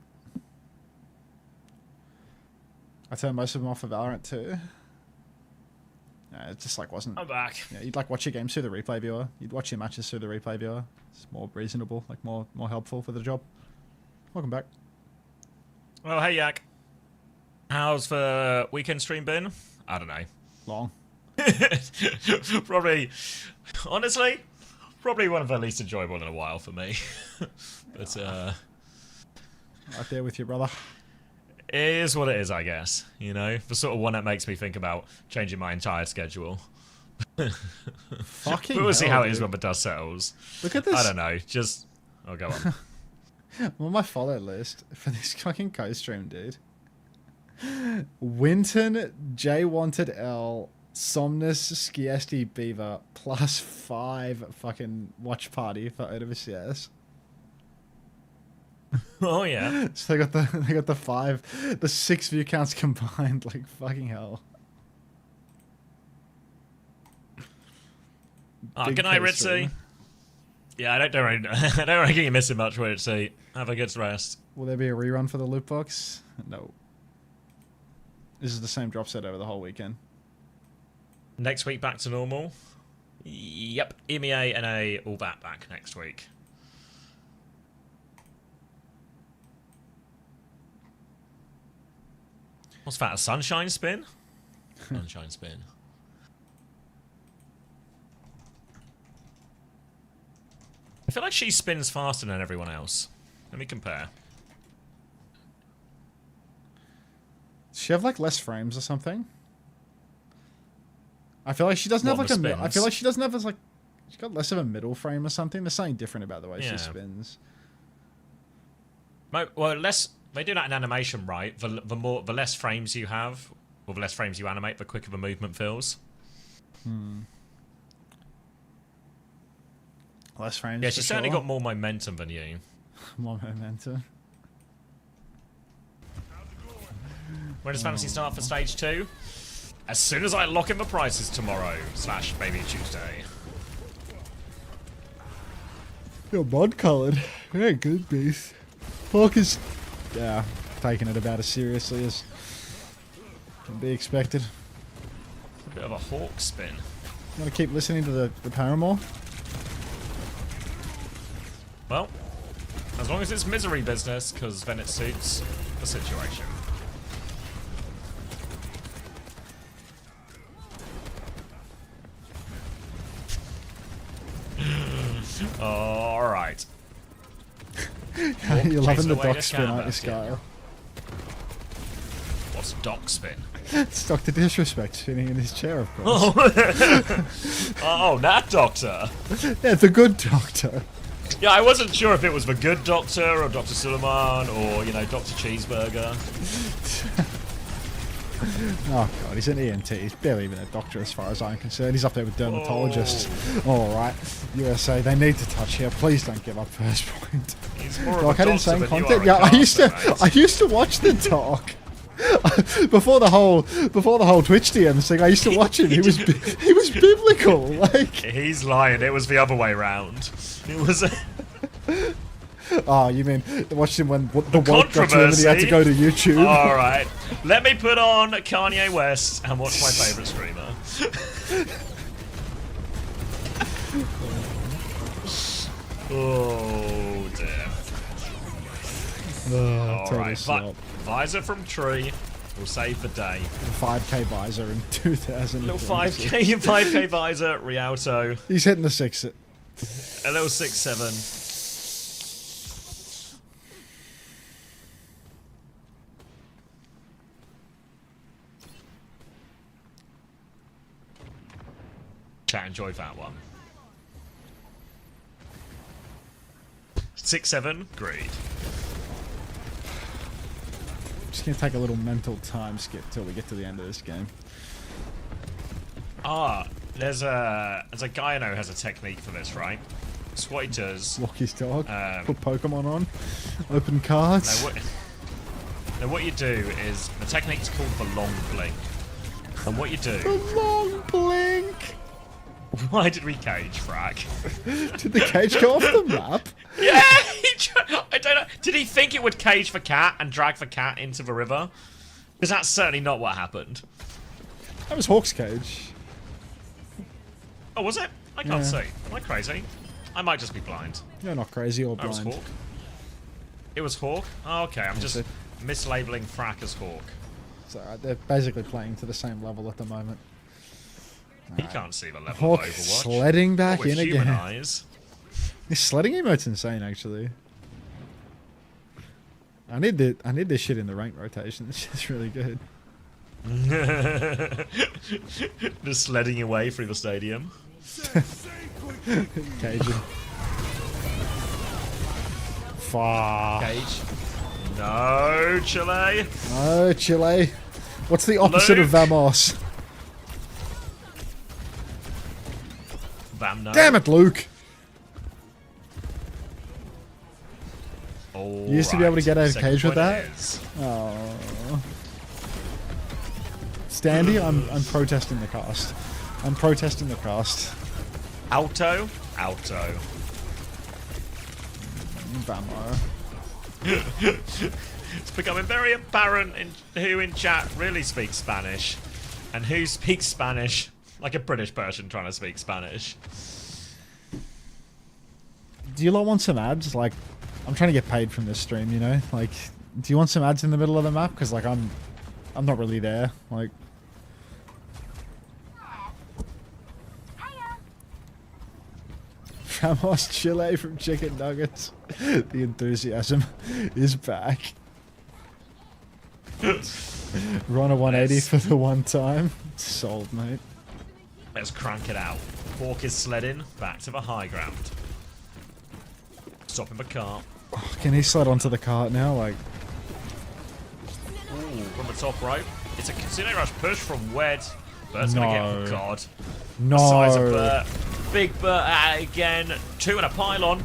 I turned most of them off for Valorant too. Yeah, it just like wasn't. I'm back. Yeah, you'd like watch your games through the replay viewer. You'd watch your matches through the replay viewer. It's more reasonable, like more helpful for the job. Welcome back. Well, hey Yak. How's the weekend stream been? I don't know. Long. Probably, honestly, probably one of the least enjoyable in a while for me. But right there with your brother. It is what it is, I guess. You know, the sort of one that makes me think about changing my entire schedule. Fucking But we'll see hell, how it is dude. when the dust settles. Look at this. I don't know. Just, oh, go on. I'm on my follow list for this fucking co-stream, dude. Winton, J Wanted L, Somnus, Skiesti Beaver, +5 fucking watch party for OWWCS. Oh yeah. So they got the 6 view counts combined, like fucking hell. Big Good night, co-stream. Ritzy. Yeah, I don't reckon you're missing much, Ritzy. Have a good rest. Will there be a rerun for the loot box? No. This is the same drop set over the whole weekend. Next week back to normal. Yep, EMEA and all that back next week. What's that? A sunshine spin? Sunshine spin. I feel like she spins faster than everyone else. Let me compare. Does she have like less frames or something? I feel like she doesn't have like a. I feel like she doesn't have as like. She's got less of a middle frame or something. There's something different about the way she spins. Well, less. They do that in animation, right? The less frames you have, or the less frames you animate, the quicker the movement feels. Less frames. Yeah, she's certainly got more momentum than you. More momentum. When does Fantasy start for stage 2? As soon as I lock in the prices tomorrow, / maybe Tuesday. You're mod colored. Yeah, good beast. Hawk is, yeah, taking it about as seriously as can be expected. A bit of a hawk spin. You want to keep listening to the Paramore? Well, as long as it's misery business, because then it suits the situation. All right. You're loving the dock spin, aren't you, Skyle? What's dock spin? It's Dr. Disrespect spinning in his chair, of course. Oh, that doctor. Yeah, the good doctor. Yeah, I wasn't sure if it was the good doctor or Dr. Suleiman or, you know, Dr. Cheeseburger. Oh god, he's an ENT. He's barely even a doctor as far as I'm concerned. He's up there with dermatologists. Alright, USA, they need to touch here. Please don't give up first point. He's more Doc of a had doctor insane than you content. are a Yeah, caster, I used to watch the doc. before the whole Twitch DMs thing, I used to watch him. He was biblical. Like, he's lying. It was the other way round. It was. Oh, you mean watched him when the woke got to him and he had to go to YouTube? All right, let me put on Kanye West and watch my favorite streamer. Oh dear. All right, visor from tree will save the day. 5k visor in 2000. Little 5k visor, Rialto. He's hitting the 6. A little 6-7. Chat enjoyed that one. 6-7, great. Just gonna take a little mental time skip till we get to the end of this game. There's a guy I know who has a technique for this, right? That's what he does. Walk his dog. Put Pokemon on. Open cards. Now what you do is the technique's called the long blink. And what you do? The long blink. Why did we cage frack? Did the cage go off the map? Yeah, I don't know. Did he think it would cage for cat and drag for cat into the river? Because that's certainly not what happened. That was Hawk's cage. Oh, was it? I can't see. Am I crazy? I might just be blind. You're not crazy or That was blind. Hawk. It was Hawk? Oh, okay, I'm just mislabeling frack as Hawk. It's alright, they're basically playing to the same level at the moment. He can't see the level Hawk of Overwatch. sledding back Not with in human again. Eyes. This sledding emote's insane, actually. I need this shit in the rank rotation. This shit's really good. Just sledding away through the stadium. Caging. Fuck. Cage. No, Chile. No, Chile. What's the opposite of Vamos? Vam no. Damn it, Luke. All You used to be able to get out of Second cage with point that? it is. Oh. Standy, I'm protesting the cast. I'm protesting the cast. Alto. Alto. Vamo. It's becoming very apparent who in chat really speaks Spanish and who speaks Spanish like a British person trying to speak Spanish. Do you lot want some ads? Like, I'm trying to get paid from this stream, you know? Like, do you want some ads in the middle of the map? Because, like, I'm not really there. Like... Ramos Chile from Chicken Nuggets. The enthusiasm is back. Run a 180 for the one time. Sold, mate. Let's crank it out. Hawk is sledding back to the high ground. Stopping the cart. Oh, can he sled onto the cart now? Like, Ooh, from the top rope. It's a Casino Rush push from Wed. Bert's gonna get. Oh god. No. The size of Bert. Big Bert at it again. 2 and a pylon.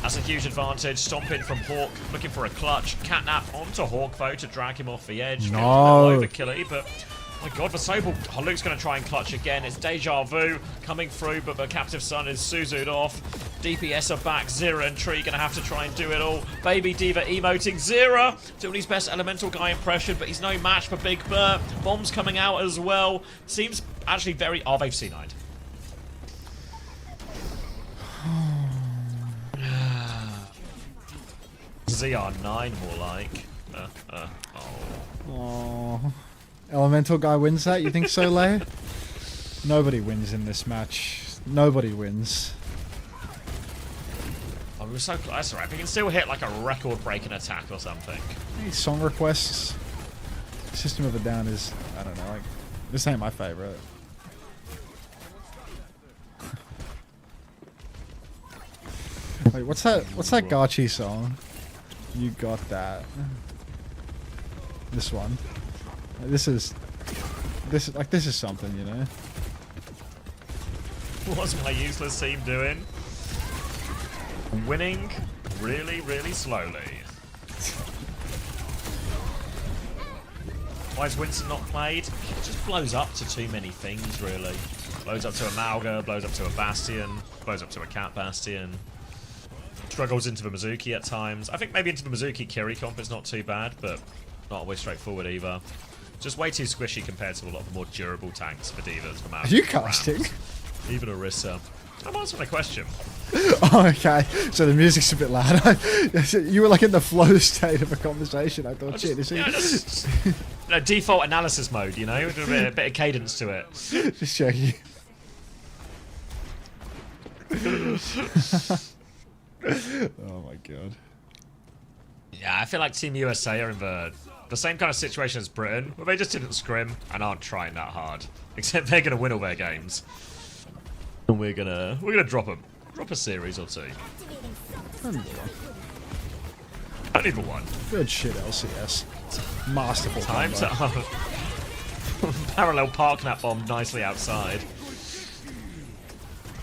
That's a huge advantage. Stomping from Hawk, looking for a clutch. Catnap onto Hawk though to drag him off the edge. No. Feels a little overkilly, but oh my god, for Sobel, Luke's going to try and clutch again. It's Deja Vu coming through, but the Captive Sun is Suzu'd off. DPS are back. Zera and Tree going to have to try and do it all. Baby Diva emoting. Zera doing his best Elemental Guy impression, but he's no match for Big Bert. Bombs coming out as well. Seems actually very... Oh, they've C9'd. ZR9 more like. oh. Elemental guy wins that? You think so, Lay? Nobody wins in this match. Nobody wins. Oh, we were so close. That's alright. We can still hit like a record-breaking attack or something. These song requests. System of a Down is, I don't know, like, this ain't my favorite. Wait, what's that Gachi song? You got that. This one. This is something, you know. What's my useless team doing? Winning really, really slowly. Why is Winston not played? He just blows up to too many things, really. Blows up to a Malga, blows up to a Bastion, blows up to a Cat Bastion. Struggles into the Mizuki at times. I think maybe into the Mizuki Kiri comp is not too bad, but not always straightforward either. Just way too squishy compared to a lot of the more durable tanks for divas from out. Are you casting? Even Orisa. I'm answering a question. Oh, okay. So the music's a bit loud. You were like in the flow state of a conversation. I thought, shit, is he? Yeah, just, default analysis mode, you know, with a bit of cadence to it. Just checking. Oh my god. Yeah, I feel like Team USA are in the same kind of situation as Britain, where they just didn't scrim and aren't trying that hard. Except they're gonna win all their games, and we're gonna drop them, drop a series or two. Only the one. Good shit, LCS. Masterful. Time to parallel park that bomb nicely outside.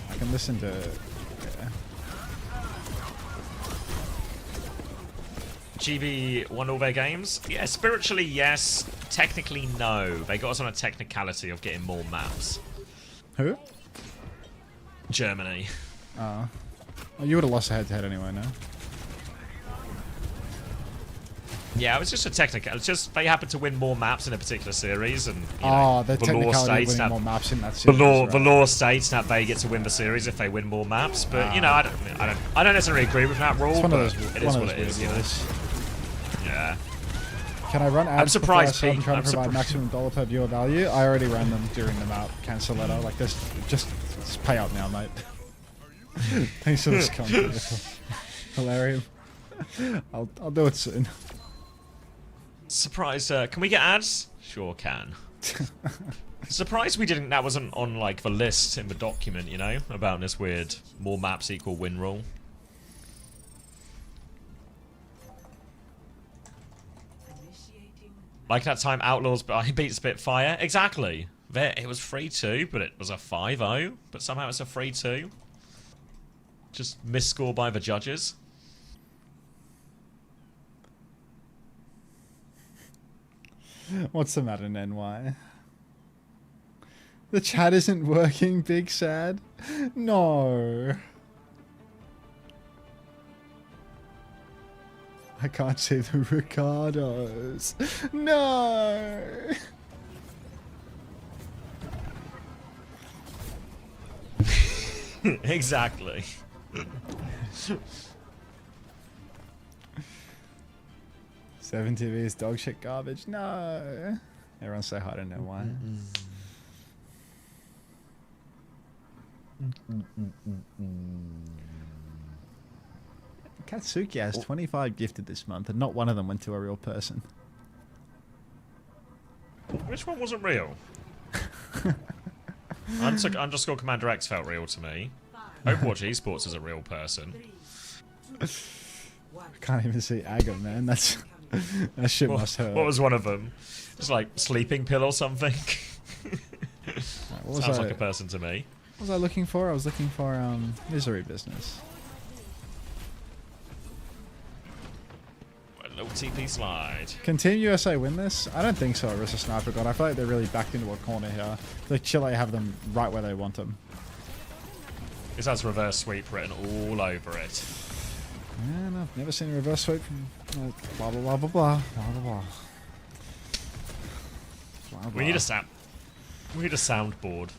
I can listen to. GB won all their games? Yeah, spiritually yes, technically no. They got us on a technicality of getting more maps. Who? Germany. Oh. Well, you would have lost a head-to-head anyway, no? Yeah, it was just a technical. It's just they happened to win more maps in a particular series, and the technicality of winning more maps in that series. The law states that they get to win the series if they win more maps. But you know, I don't necessarily agree with that rule. But it is what it is. You know? Yeah. Can I run ads? I'm surprised. I'm trying to provide maximum dollar per viewer value. I already ran them during the map cancel letter. Like this, just pay up now, mate. Thanks for this content. Hilarious. I'll do it soon. Surprised. Can we get ads? Sure can. Surprised we didn't. That wasn't on like the list in the document. You know, about this weird more maps equal win rule. Like that time Outlaws beat Spitfire. Exactly. It was 3-2, but it was a 5-0. But somehow it's a 3-2. Just missed-score by the judges. What's the matter, NY? The chat isn't working, Big Sad? No. I can't see the Ricardos. No. Exactly. 7TV is dog shit garbage. No. Everyone say hi to NY. Katsuki has 25 gifted this month, and not one of them went to a real person. Which one wasn't real? Underscore Commander X felt real to me. Overwatch Esports is a real person. I can't even see Aga, man. That shit must hurt. What was one of them? Just like sleeping pill or something. Sounds like a person to me. What was I looking for? I was looking for misery business. Little TP slide. Can Team USA win this? I don't think so, Arissa Sniper God. I feel like they're really backed into a corner here. Like Chile have them right where they want them. This has reverse sweep written all over it. Man, I've never seen a reverse sweep from blah blah blah blah blah blah blah. We need a soundboard.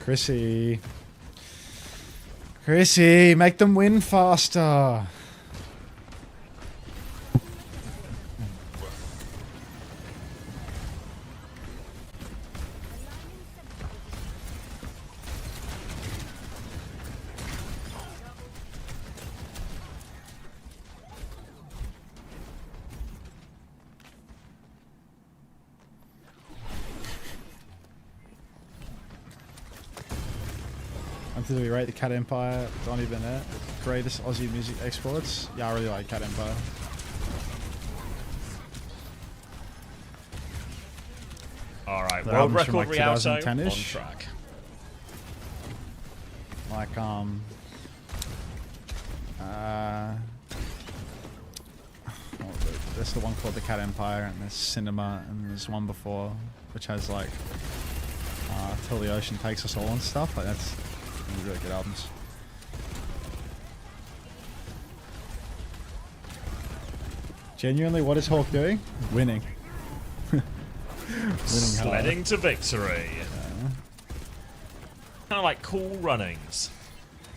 Chrissy, make them win faster. Do we rate the Cat Empire? Donny Bennett, greatest Aussie music exports? Yeah, I really like Cat Empire. Alright, world record like Rialto on track. Like, there's the one called the Cat Empire, and there's Cinema, and there's one before, which has like, Till the Ocean Takes Us All and stuff. Like, that's really good albums. Genuinely, what is Hawk doing? Winning. Sledding to victory. Kind of like cool runnings.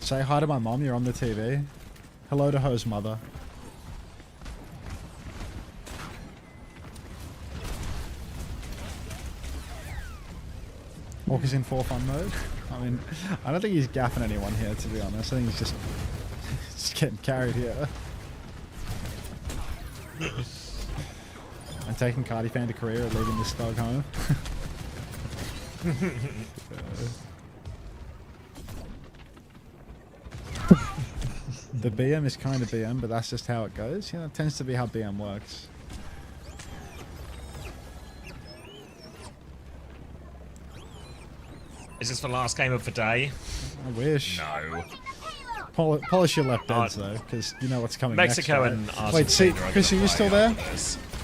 Say hi to my mom, you're on the TV. Hello to Ho's mother. Hawk is in for fun mode. I mean, I don't think he's gaffing anyone here, to be honest. I think he's just getting carried here. I'm taking Cardi fan to Korea and leaving this dog home. The BM is kind of BM, but that's just how it goes. You know, it tends to be how BM works. Is this the last game of the day? I wish. No. Polish your left eds though, because you know what's coming Mexico next. and Argentina. Wait, see, Chris, are you still there?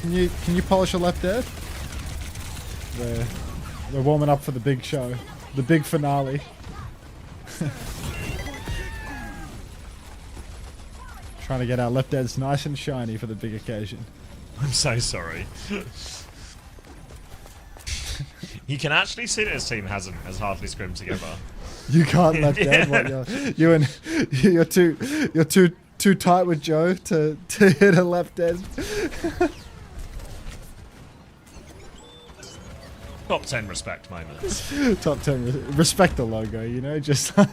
Can you polish your left ed? We're warming up for the big show, the big finale. Trying to get our left heads nice and shiny for the big occasion. I'm so sorry. You can actually see that his team has hardly scrimmed together. You can't left head. What you're too tight with Joe to hit a left head. Top 10 respect moments. Top 10 respect the logo, you know, just like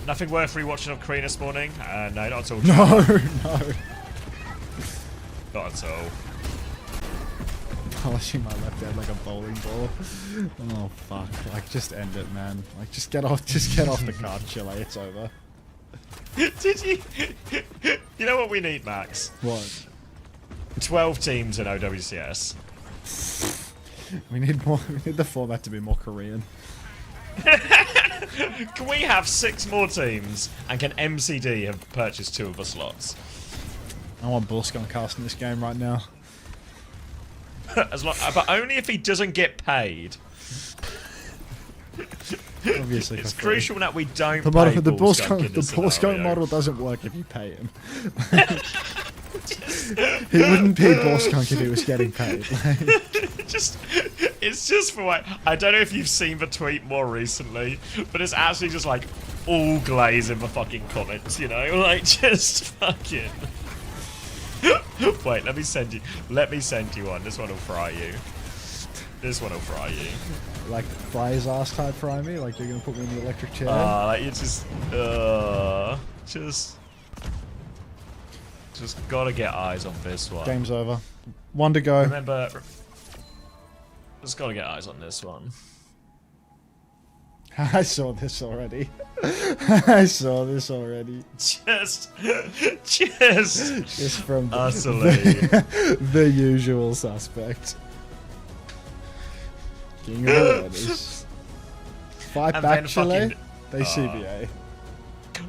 Nothing worth rewatching of Korea this morning? No, not at all. No. Not at all. Polishing my left head like a bowling ball. Oh fuck! Like just end it, man. Like just get off the card, Chile. It's over. Did you? You know what we need, Max? What? 12 teams in OWCS. We need more. We need the format to be more Korean. Can we have 6 more teams? And can MCD have purchased 2 of the slots? I want Bullskunk casting this game right now. But only if he doesn't get paid. Obviously, it's crucial that we don't. The Bullskunk model doesn't work if you pay him. He wouldn't pay Bullskunk if he was getting paid. It's just for what I don't know if you've seen the tweet more recently, but it's actually just like all glaze in the fucking comments, you know, like just fucking. Wait, let me send you one. This one will fry you. This one will fry you. Like fry his ass type fry me? Like you're gonna put me in the electric chair? Like you just gotta get eyes on this one. Game's over. 1 to go. Remember, just gotta get eyes on this one. I saw this already. I saw this already. Just from utterly the usual suspect. King of the Letters. Fight And back, then Chile. fucking- They CBA.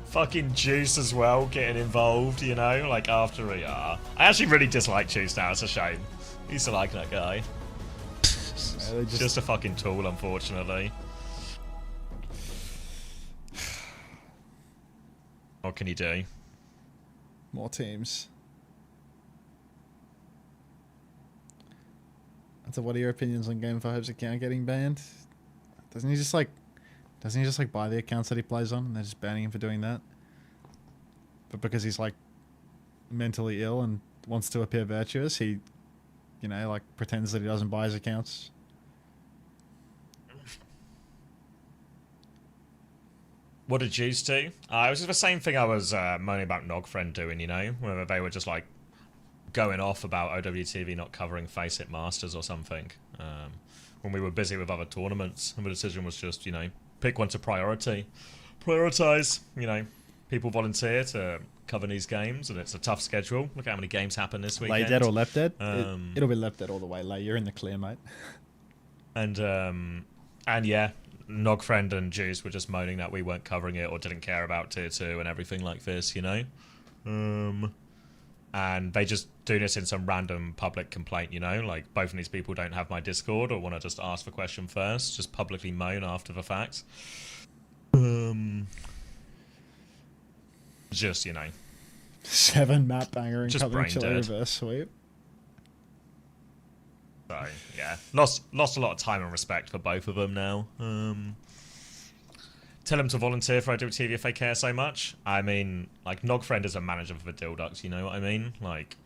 Fucking Juice as well getting involved, you know, like after I actually really dislike Juice now. It's a shame. I used to like that guy. Yeah, just a fucking tool, unfortunately. What can you do? More teams. So what are your opinions on Game 5's account getting banned? Doesn't he just like buy the accounts that he plays on and they're just banning him for doing that? But because he's like mentally ill and wants to appear virtuous, he, you know, like pretends that he doesn't buy his accounts. What did Juice do? It was the same thing I was moaning about Nogfriend doing, you know, where they were just like going off about OWTV not covering Face It Masters or something when we were busy with other tournaments, and the decision was just, you know, pick one to prioritize, you know, people volunteer to cover these games, and it's a tough schedule. Look how many games happen this weekend. Lay dead or left dead? It'll be left dead all the way. Lay, you're in the clear, mate. And yeah, Nogfriend and Juice were just moaning that we weren't covering it or didn't care about Tier 2 and everything like this, you know? And they just do this in some random public complaint, you know? Like, both of these people don't have my Discord or want to just ask the question first, just publicly moan after the fact. Just, you know. 7 map banger and Just covering brain Chile dead. reverse sweep. So, yeah. Lost a lot of time and respect for both of them now. Tell them to volunteer for OWTV if they care so much. I mean, like, Nogfriend is a manager for the Dilducks, you know what I mean? Like,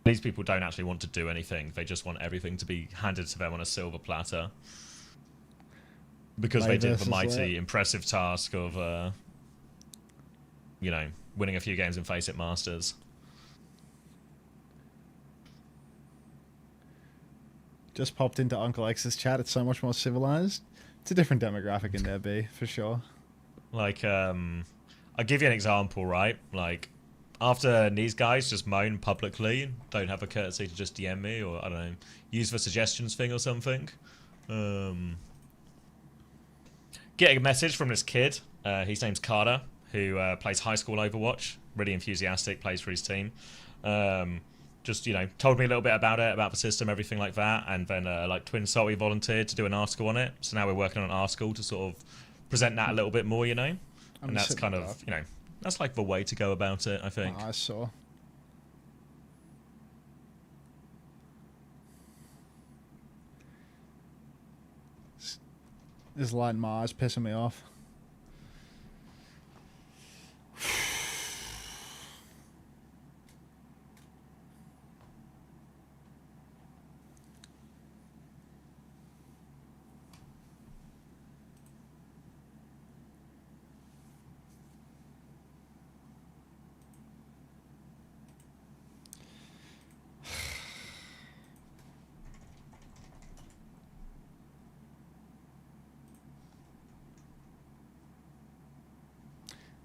these people don't actually want to do anything. They just want everything to be handed to them on a silver platter. Because they did the mighty, impressive task of, you know, winning a few games in Face It Masters. Just popped into Uncle X's chat. It's so much more civilized. It's a different demographic in there, B, for sure. Like, I'll give you an example, right? Like, after these guys just moan publicly, don't have the courtesy to just DM me, or, I don't know, use the suggestions thing or something. Getting a message from this kid, his name's Carter, who plays high school Overwatch, really enthusiastic, plays for his team. just, told me a little bit about it, about the system, everything like that. And then, like, Twin Salty volunteered to do an article on it. So now we're working on an article to sort of present that a little bit more, And that's kind of, that's like the way to go about it, I think. I saw. This light in my eyes pissing me off.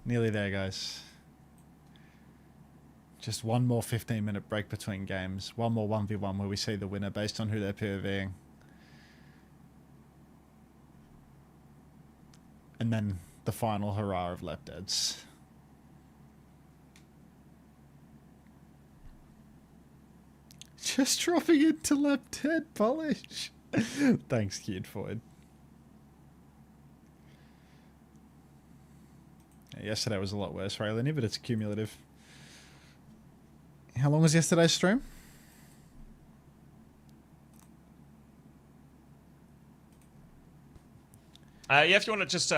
Nearly there, guys. Just one more 15-minute break between games. One more 1v1 where we see the winner based on who they're POVing. And then the final hurrah of Left Deads. Just dropping into Left Dead polish. Thanks, Kid Floyd. Yesterday was a lot worse, Raylene, but it's cumulative. How long was yesterday's stream? Yeah, if you want to just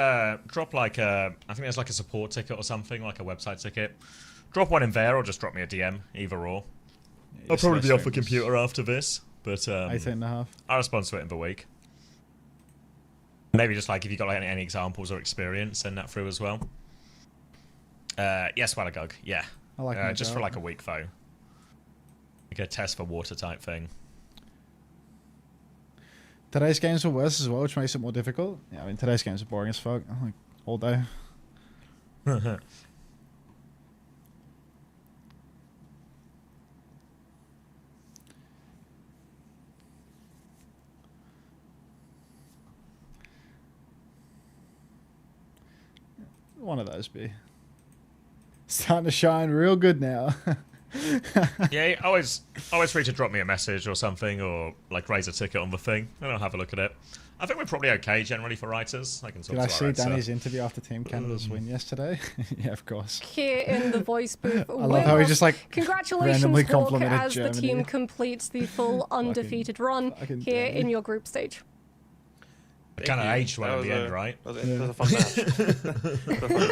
drop like I think there's like a support ticket or something, like a website ticket. Drop one in there or just drop me a DM, either or. Yeah, I'll probably be off the computer after this, but 18.5. I'll respond to it in the week. Maybe just like if you got like any examples or experience, send that through as well. Yes, Wallagug. Yeah. I like just for like a week though. Like a test for water type thing. Today's games were worse as well, which makes it more difficult. Yeah, I mean today's games are boring as fuck. Like all day. One of those be. Starting to shine real good now. Yeah, always free to drop me a message or something, or like raise a ticket on the thing, and I'll have a look at it. I think we're probably okay generally for writers. I can talk Did I to see our Danny's interview after Team Canada's win yesterday? Yeah, of course. Here in the voice booth. I love how he just like congratulations, randomly Hawk, complimented as Germany. the team completes the full undefeated run here in your group stage. It kind of aged well in the end, right? That was a fun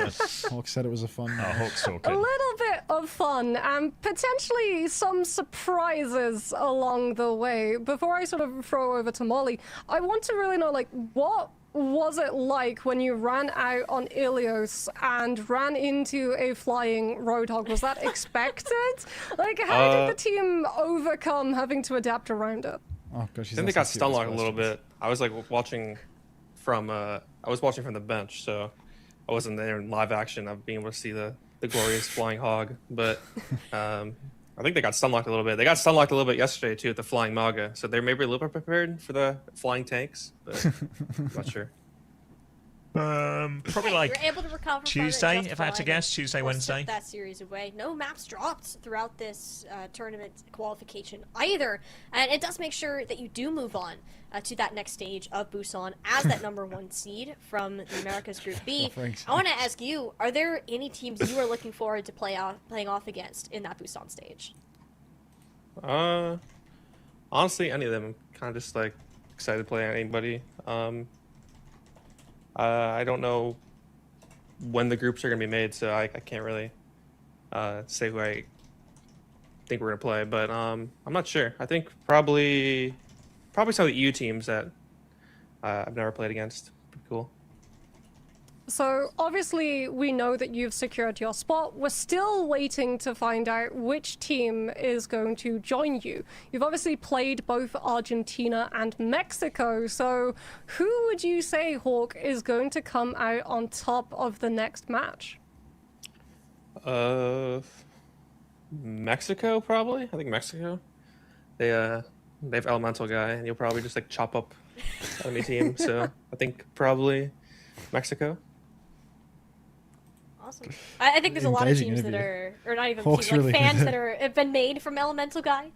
match. Hawk said it was a fun match. Hawk's A talking. little bit of fun and potentially some surprises along the way. Before I sort of throw over to Molly, I want to really know, like, what was it like when you ran out on Ilios and ran into a flying Roadhog? Was that expected? Like, how did the team overcome having to adapt around it? Oh gosh, I think they got stun locked a little bit. I was like watching from the bench, so I wasn't there in live action of being able to see the glorious flying hog. But I think they got stun locked a little bit. They got stun locked a little bit yesterday too with the flying Maga, so they're maybe a little bit prepared for the flying tanks, but I'm not sure. Probably like You're able to recover Tuesday, from it if I had to guess. Tuesday, or Wednesday. sip that series away. No maps dropped throughout this tournament qualification either, and it does make sure that you do move on to that next stage of Busan as that #1 seed from the Americas Group B. I want to ask you: are there any teams you are looking forward to playing off against in that Busan stage? Honestly, any of them. I'm kind of just like excited to play anybody. I don't know when the groups are going to be made, so I can't really say who I think we're going to play, but I'm not sure. I think probably some of the EU teams that I've never played against. Pretty cool. So obviously we know that you've secured your spot. We're still waiting to find out which team is going to join you. You've obviously played both Argentina and Mexico, so who would you say, Hawk, is going to come out on top of the next match? Mexico probably. I think Mexico. They have Elemental guy, and you'll probably just like chop up enemy team. So I think probably Mexico. Awesome. I think there's a lot of Engaging teams that interview. are, or not even Hawk's teams, like really fans good. that have been made from Elemental Guy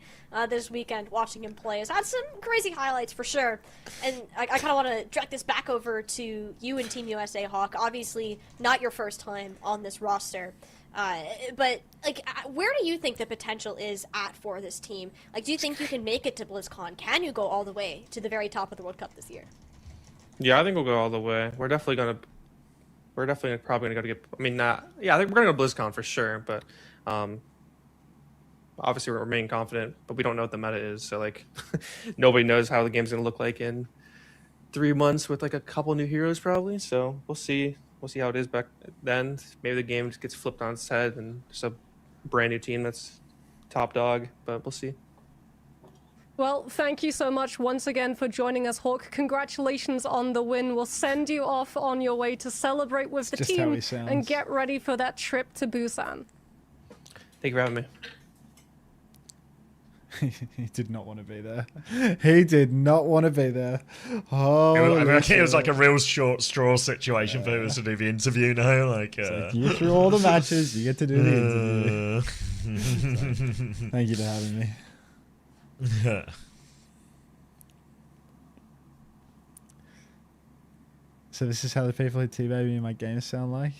this weekend. Watching him play has had some crazy highlights for sure. And I kind of want to direct this back over to you and Team USA, Hawk. Obviously, not your first time on this roster. But like, where do you think the potential is at for this team? Like, do you think you can make it to BlizzCon? Can you go all the way to the very top of the World Cup this year? Yeah, I think we'll go all the way. We're definitely probably gonna go to get. I mean, not. Yeah, I think we're gonna go to BlizzCon for sure. But obviously we remain confident. But we don't know what the meta is. So like, nobody knows how the game's gonna look like in 3 months with like a couple new heroes probably. So we'll see. We'll see how it is back then. Maybe the game just gets flipped on its head and just a brand new team that's top dog. But we'll see. Well, thank you so much once again for joining us, Hawk. Congratulations on the win. We'll send you off on your way to celebrate with the Just how team he sounds. and get ready for that trip to Busan. Thank you for having me. He did not want to be there. He did not want to be there. Oh, I mean, it was like a real short straw situation for him to do the interview now. Like, you get through all the matches, you get to do the interview. Thank you for having me. So this is how the people who teabag me in my games sound like?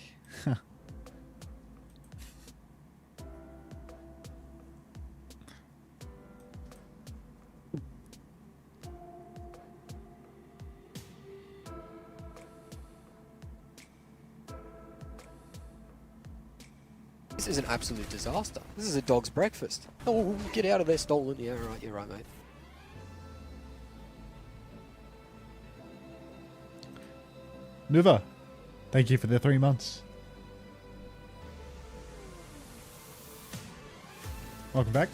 This is an absolute disaster. This is a dog's breakfast. Oh, get out of there, stolen. Yeah, right, you're right, mate. Nuva, thank you for the 3 months. Welcome back.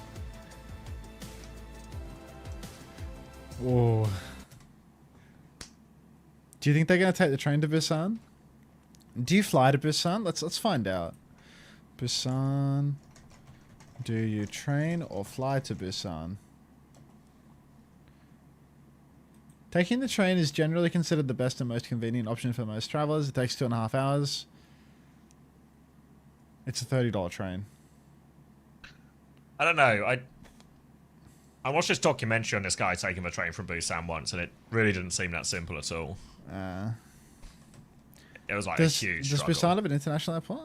Whoa. Do you think they're going to take the train to Busan? Do you fly to Busan? Let's find out. Busan. Do you train or fly to Busan? Taking the train is generally considered the best and most convenient option for most travelers. It takes 2.5 hours. It's a $30 train. I don't know. I watched this documentary on this guy taking the train from Busan once, and it really didn't seem that simple at all. It was like a huge Does struggle. Busan have an international airport?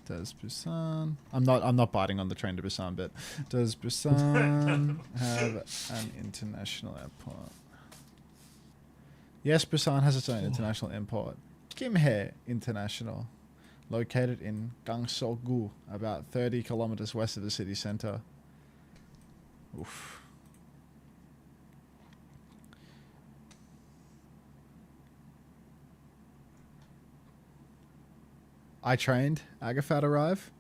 Does Busan... I'm not biting on the train to Busan bit. Does Busan have an international airport? Yes, Busan has its own international airport. Gimhae International, located in Gangso-gu, about 30 kilometers west of the city center. Oof. I trained. Agafat arrive.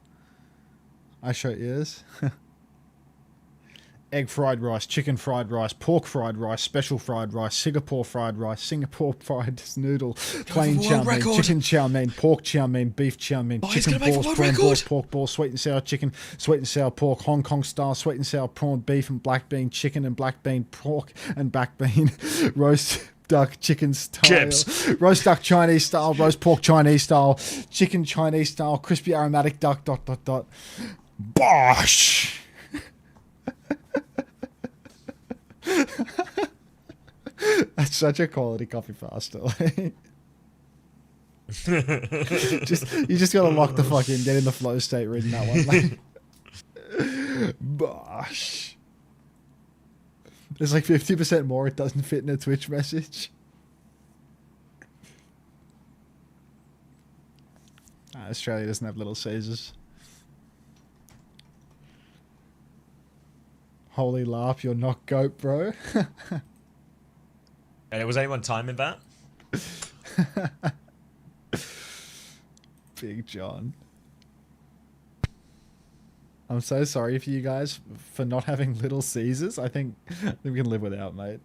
I show ears. Egg fried rice, chicken fried rice, pork fried rice, special fried rice, Singapore fried rice, Singapore fried noodle, plain chow mein, chicken chow mein, pork chow mein, beef chow mein, chicken balls, prawn balls, pork balls, sweet and sour chicken, sweet and sour pork, Hong Kong style, sweet and sour prawn, beef and black bean, chicken and black bean, pork and back bean, roast duck chicken style, chips, roast duck Chinese style, roast pork Chinese style, chicken Chinese style, crispy aromatic duck ... Bosh. That's such a quality copy pasta. You just gotta lock the fuck in, get in the flow state reading that one. Bosh. There's like 50% more it doesn't fit in a Twitch message. Australia doesn't have Little Caesars. Holy laugh, you're not goat, bro. And was anyone timing that? Big John. I'm so sorry for you guys for not having Little Caesars. I think we can live without, mate.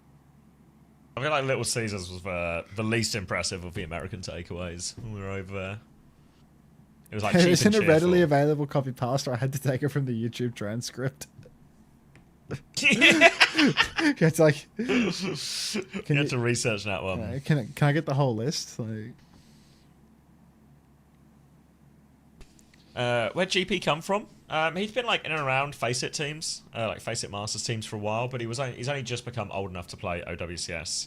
I feel like Little Caesars was the least impressive of the American takeaways when we were over there. It was like cheap Isn't and a readily cheerful. available copy pasta? I had to take it from the YouTube transcript. It's like, you had to research that one. Can I get the whole list? Like, Where'd GP come from? He's been like in and around Face It teams, like Face It Masters teams for a while, but he's only just become old enough to play OWCS.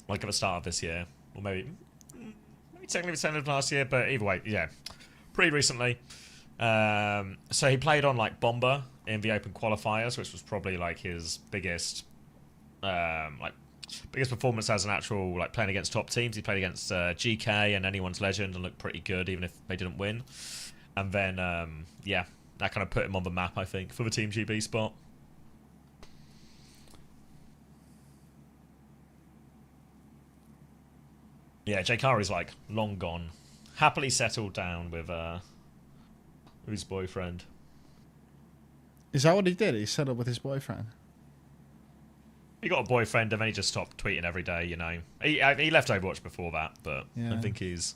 Like at the start of this year, or maybe technically the end of last year, but either way, yeah, pretty recently. So he played on like Bomber in the Open Qualifiers, which was probably like his biggest performance as an actual like playing against top teams. He played against GK and Anyone's Legend and looked pretty good even if they didn't win. And then yeah, that kind of put him on the map, I think, for the Team GB spot. Yeah, Jakari's like long gone, happily settled down with his boyfriend. Is that what he did? He settled with his boyfriend. He got a boyfriend and then he just stopped tweeting every day. You know, he left Overwatch before that, but Yeah. I think he's,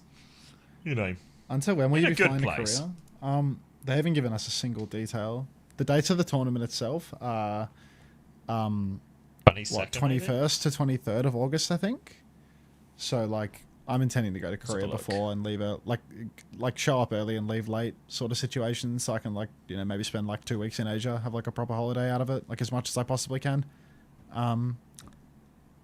you know, Until when will in you a be good flying to place. Korea? They haven't given us a single detail. The dates of the tournament itself are 22nd, 21st to 23rd of August, I think. So like I'm intending to go to Korea look. before and leave like show up early and leave late sort of situation, so I can like, you know, maybe spend like 2 weeks in Asia, have like a proper holiday out of it, like as much as I possibly can.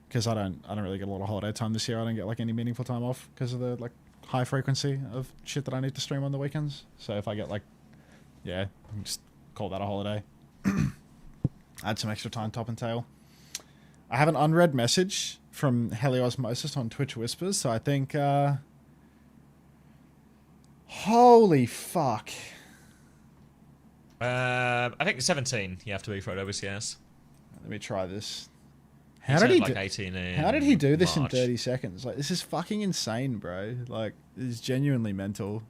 Because I don't really get a lot of holiday time this year. I don't get like any meaningful time off because of the like high frequency of shit that I need to stream on the weekends. So if I get like, yeah, just call that a holiday. Add some extra time, top and tail. I have an unread message from Heliosmosis on Twitch Whispers, so I think, holy fuck. I think 17 you have to be for OWCS. Let me try this. He How did turned, he like, do, 18 in how did he do this March. in 30 seconds? Like, this is fucking insane, bro. Like, this is genuinely mental.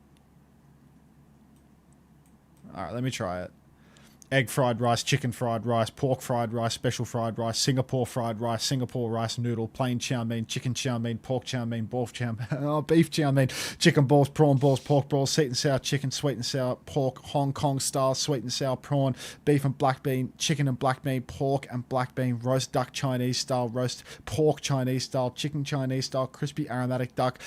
Alright, let me try it. Egg fried rice, chicken fried rice, pork fried rice, special fried rice, Singapore fried rice, Singapore rice noodle, plain chow mein, chicken chow mein, pork chow mein, beef chow mein, beef chow mein, chicken balls, prawn balls, pork balls, sweet and sour chicken, sweet and sour pork, Hong Kong style, sweet and sour prawn, beef and black bean, chicken and black bean, pork and black bean, roast duck Chinese style, roast pork Chinese style, chicken Chinese style, crispy aromatic duck,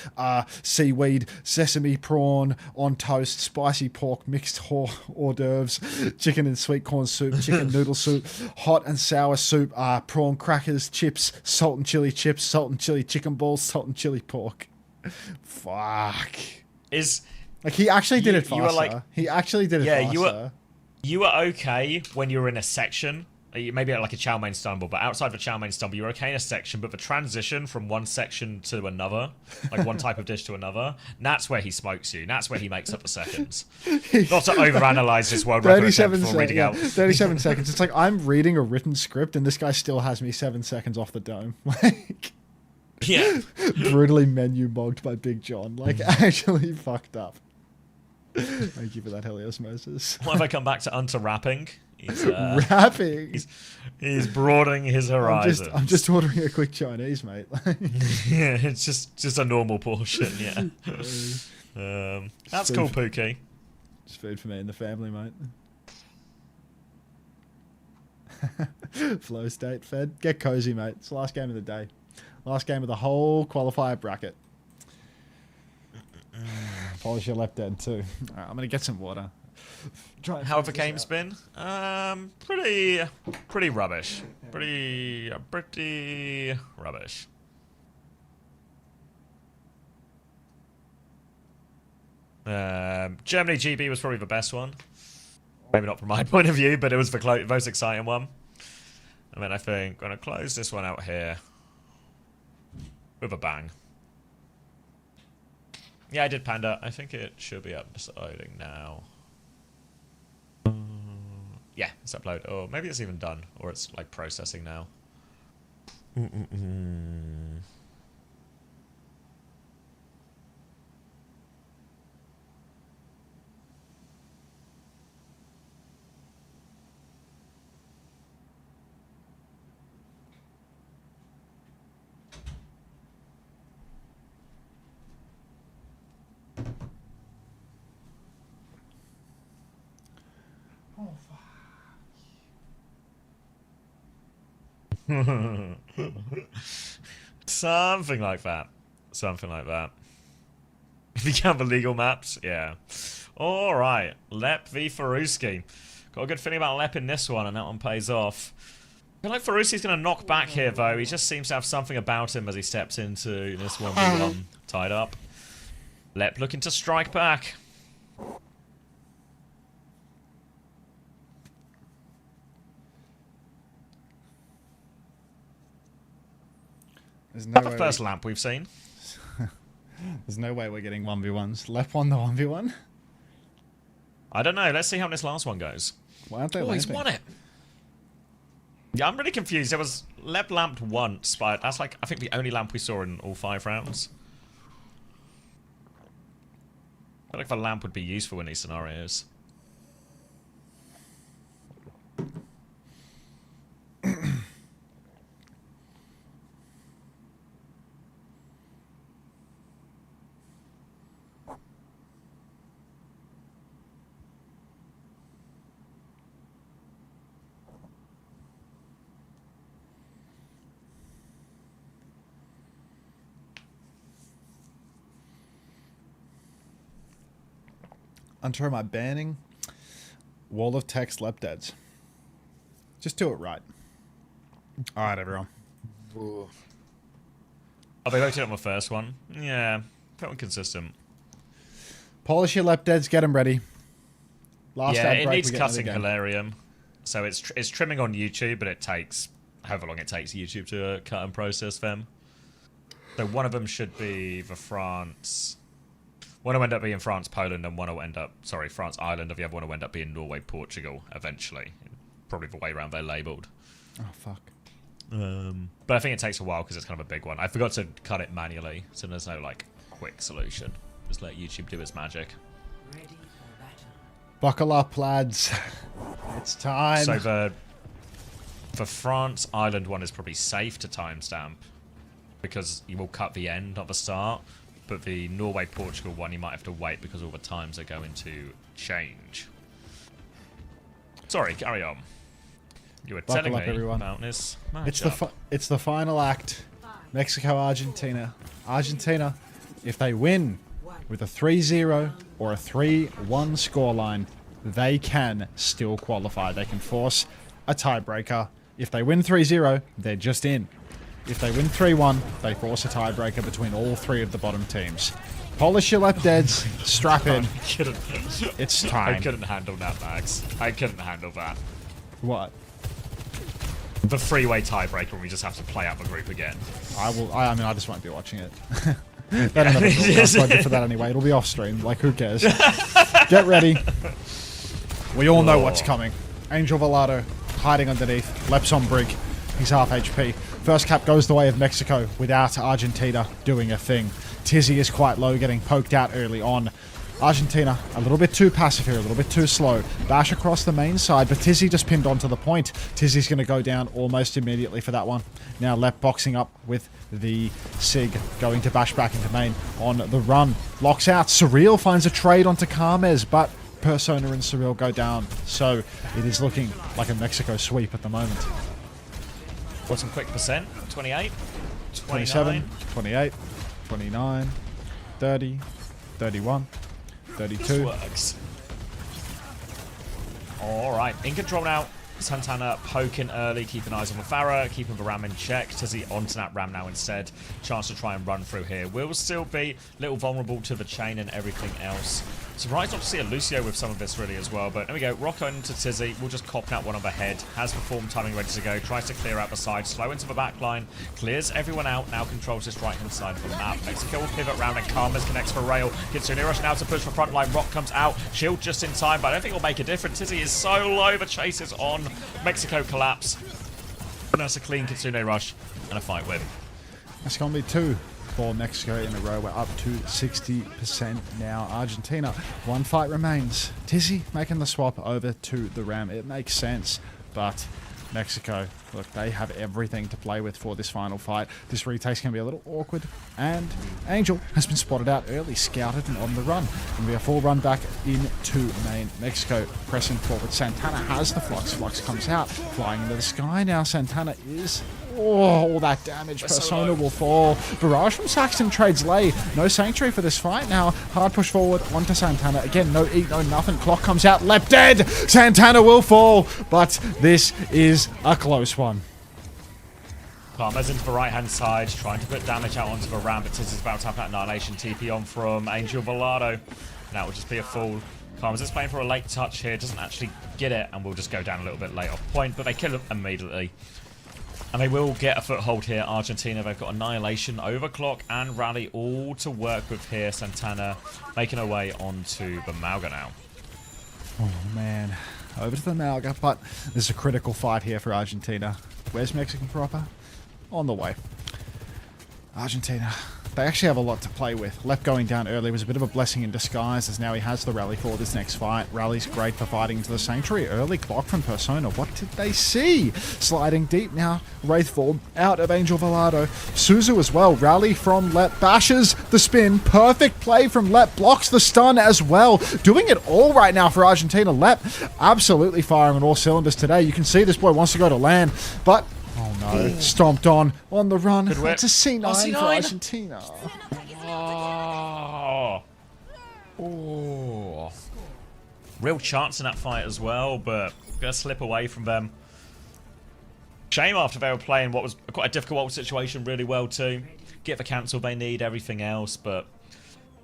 seaweed, sesame prawn on toast, spicy pork, mixed hors d'oeuvres, chicken and sweet corn soup, chicken noodle soup, hot and sour soup, prawn crackers, chips, salt and chili chips, salt and chili chicken balls, salt and chili pork. Fuck. Is like he actually did it you were faster. like, he actually did it yeah, faster. you were okay when you were in a section. Maybe like a chow mein stumble, but outside the chow mein stumble, you were okay in a section, but the transition from one section to another, like one type of dish to another, that's where he smokes you. That's where he makes up the seconds. Not to overanalyze this world record attempt before reading out. 37 seconds. It's like I'm reading a written script and this guy still has me 7 seconds off the dome. Like, yeah. Brutally menu bogged by Big John. Like, actually fucked up. Thank you for that, Heliosmosis. Why have I come back to Unter rapping? He's, rapping? He's broadening his horizons. I'm just ordering a quick Chinese, mate. Yeah, it's just a normal portion, yeah. That's cool, Pookie. It's food for me and the family, mate. Flow state fed. Get cozy, mate. It's the last game of the day. Last game of the whole qualifier bracket. Polish your left dead too. Alright, I'm gonna get some water. How have the games been? Pretty rubbish. Pretty rubbish. Germany GB was probably the best one. Maybe not from my point of view, but it was the most exciting one. And then I think I'm gonna close this one out here with a bang. Yeah, I did Panda. I think it should be uploading now. Yeah, it's upload. Or maybe it's even done, or it's like processing now. Something like that. Something like that. become illegal maps. Yeah. All right. Lep v Faruski. Got a good feeling about Lep in this one, and that one pays off. I feel like Faruski's going to knock back here, though. He just seems to have something about him as he steps into this 1v1 tied up. Lep looking to strike back. There's Not the first lamp we've seen. There's no way we're getting 1v1s. Lep won the 1v1? I don't know. Let's see how this last one goes. Why aren't they he's lamping? won it. Yeah, I'm really confused. There was Lep lamped once, but that's like, I think the only lamp we saw in all 5 rounds. I feel like the lamp would be useful in these scenarios. Unter, am I banning wall of text lep deads? Just do it right. All right, everyone. Ooh. Oh, they voted on the first one. Yeah, felt consistent. Polish your lep deads. Get them ready. Last yeah, ad it break, needs we get cutting another game. Hilarium. So it's trimming on YouTube, but it takes however long it takes YouTube to cut and process them. So one of them should be the France. One will end up being France, Poland, and one will end up, sorry, France, Ireland, and the other one will end up being Norway, Portugal, eventually. Probably the way around they're labelled. Oh, fuck. But I think it takes a while because it's kind of a big one. I forgot to cut it manually, so there's no, like, quick solution. Just let YouTube do its magic. Buckle up, lads. It's time. So the France, Ireland one is probably safe to timestamp because you will cut the end, not the start. But the Norway, Portugal one, you might have to wait because all the times are going to change. Sorry, carry on. You were telling me about this matchup. It's the final act. Mexico, Argentina. Argentina, if they win with a 3-0 or a 3-1 scoreline, they can still qualify. They can force a tiebreaker. If they win 3-0, they're just in. If they win 3-1, they force a tiebreaker between all 3 of the bottom teams. Polish your lep deads, strap in. It's time. I couldn't handle that, Max. I couldn't handle that. What? The 3-way tiebreaker when we just have to play out the group again. I mean, I just won't be watching it. They don't have a budget for that anyway. It'll be off stream. Like, who cares? Get ready. We all know what's coming. Angel Velado hiding underneath. Lep's on Brig. He's half HP. First cap goes the way of Mexico without Argentina doing a thing. Tizzy is quite low, getting poked out early on. Argentina, a little bit too passive here, a little bit too slow. Bash across the main side, but Tizzy just pinned onto the point. Tizzy's going to go down almost immediately for that one. Now Lep boxing up with the Sig, going to bash back into main on the run. Locks out. Surreal finds a trade onto Carmes, but Persona and Surreal go down. So it is looking like a Mexico sweep at the moment. What's some quick percent? 28? 27, 28, 29, 30, 31, 32. This works. Alright, in control now. Santana poking early, keeping eyes on the Farah, keeping the Ram in check. Tizzy onto that Ram now instead. Chance to try and run through here. Will still be a little vulnerable to the chain and everything else. Surprised not to see a Lucio with some of this really as well, but there we go. Rock on to Tizzy. We'll just cop out one on the head. Has the form timing ready to go. Tries to clear out the side. Slow into the back line. Clears everyone out. Now controls this right-hand side of the map. Mexico will pivot round and Karmas connects for rail. Gets Rush now to push for front line. Rock comes out. Shield just in time, but I don't think it'll make a difference. Tizzy is so low. The chase is on. Mexico collapse. And that's a clean Kitsune Rush and a fight win. That's going to be 2 for Mexico in a row. We're up to 60% now. Argentina, 1 fight remains. Tizzy making the swap over to the Ram. It makes sense, but Mexico, look, they have everything to play with for this final fight. This retake's going to be a little awkward, and Angel has been spotted out early, scouted and on the run. Going to be a full run back into main. Mexico pressing forward. Santana has the Flux. Flux comes out, flying into the sky now. Santana is... Oh, all that damage. Persona will fall. Barrage from Saxton trades Lay. No Sanctuary for this fight now. Hard push forward onto Santana. Again, no eat, no nothing. Clock comes out. Lep dead. Santana will fall. But this is a close one. Karma's into the right-hand side, trying to put damage out onto the ramp, but Tiz is about to have that Annihilation TP on from Angel Volado. That will just be a fool. Karma's just playing for a late touch here, doesn't actually get it, and will just go down a little bit late off point, but they kill him immediately. And they will get a foothold here. Argentina, they've got Annihilation, Overclock, and Rally all to work with here. Santana making her way onto the Mauga now. Oh, man. Over to the Mauga, but this is a critical fight here for Argentina. Where's Mexican proper? On the way. Argentina, they actually have a lot to play with. Lep going down early was a bit of a blessing in disguise, as now he has the Rally for this next fight. Rally's great for fighting into the Sanctuary. Early clock from Persona. What did they see? Sliding deep now. Wraithfall out of Angel Volado. Suzu as well. Rally from Lep. Bashes the spin. Perfect play from Lep. Blocks the stun as well. Doing it all right now for Argentina. Lep absolutely firing on all cylinders today. You can see this boy wants to go to land, but... Oh no, stomped on the run. That's a C9 for Argentina. Oh. Real chance in that fight as well, but gonna slip away from them. Shame after they were playing what was quite a difficult situation really well too. Get the cancel they need, everything else, but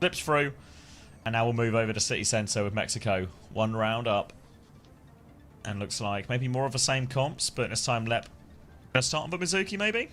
slips through. And now we'll move over to City Center with Mexico. One round up. And looks like maybe more of the same comps, but this time Lep gonna start on the Mizuki, maybe?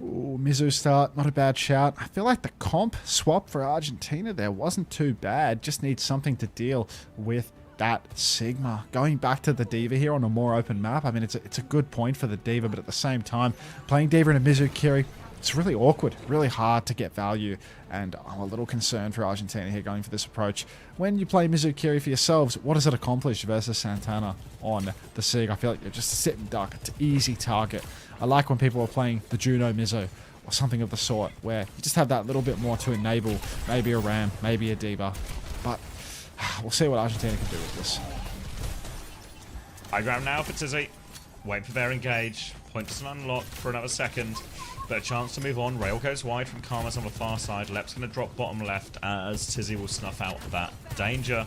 Ooh, Mizu start, not a bad shout. I feel like the comp swap for Argentina there wasn't too bad. Just needs something to deal with that Sigma. Going back to the D.Va here on a more open map, I mean, it's a good point for the D.Va, but at the same time, playing D.Va in a Mizukiri, it's really awkward, really hard to get value, and I'm a little concerned for Argentina here going for this approach. When you play Mizukiri for yourselves, what does it accomplish versus Santana on the Sig? I feel like you're just a sitting duck. It's an easy target. I like when people are playing the Juno Mizo or something of the sort, where you just have that little bit more to enable maybe a Ram, maybe a D.Va, but we'll see what Argentina can do with this. High ground now for Tizzy. Waiting for their engage. Point doesn't unlock for another second. But a chance to move on. Rail goes wide from Karma's on the far side. Lep's going to drop bottom left as Tizzy will snuff out that danger.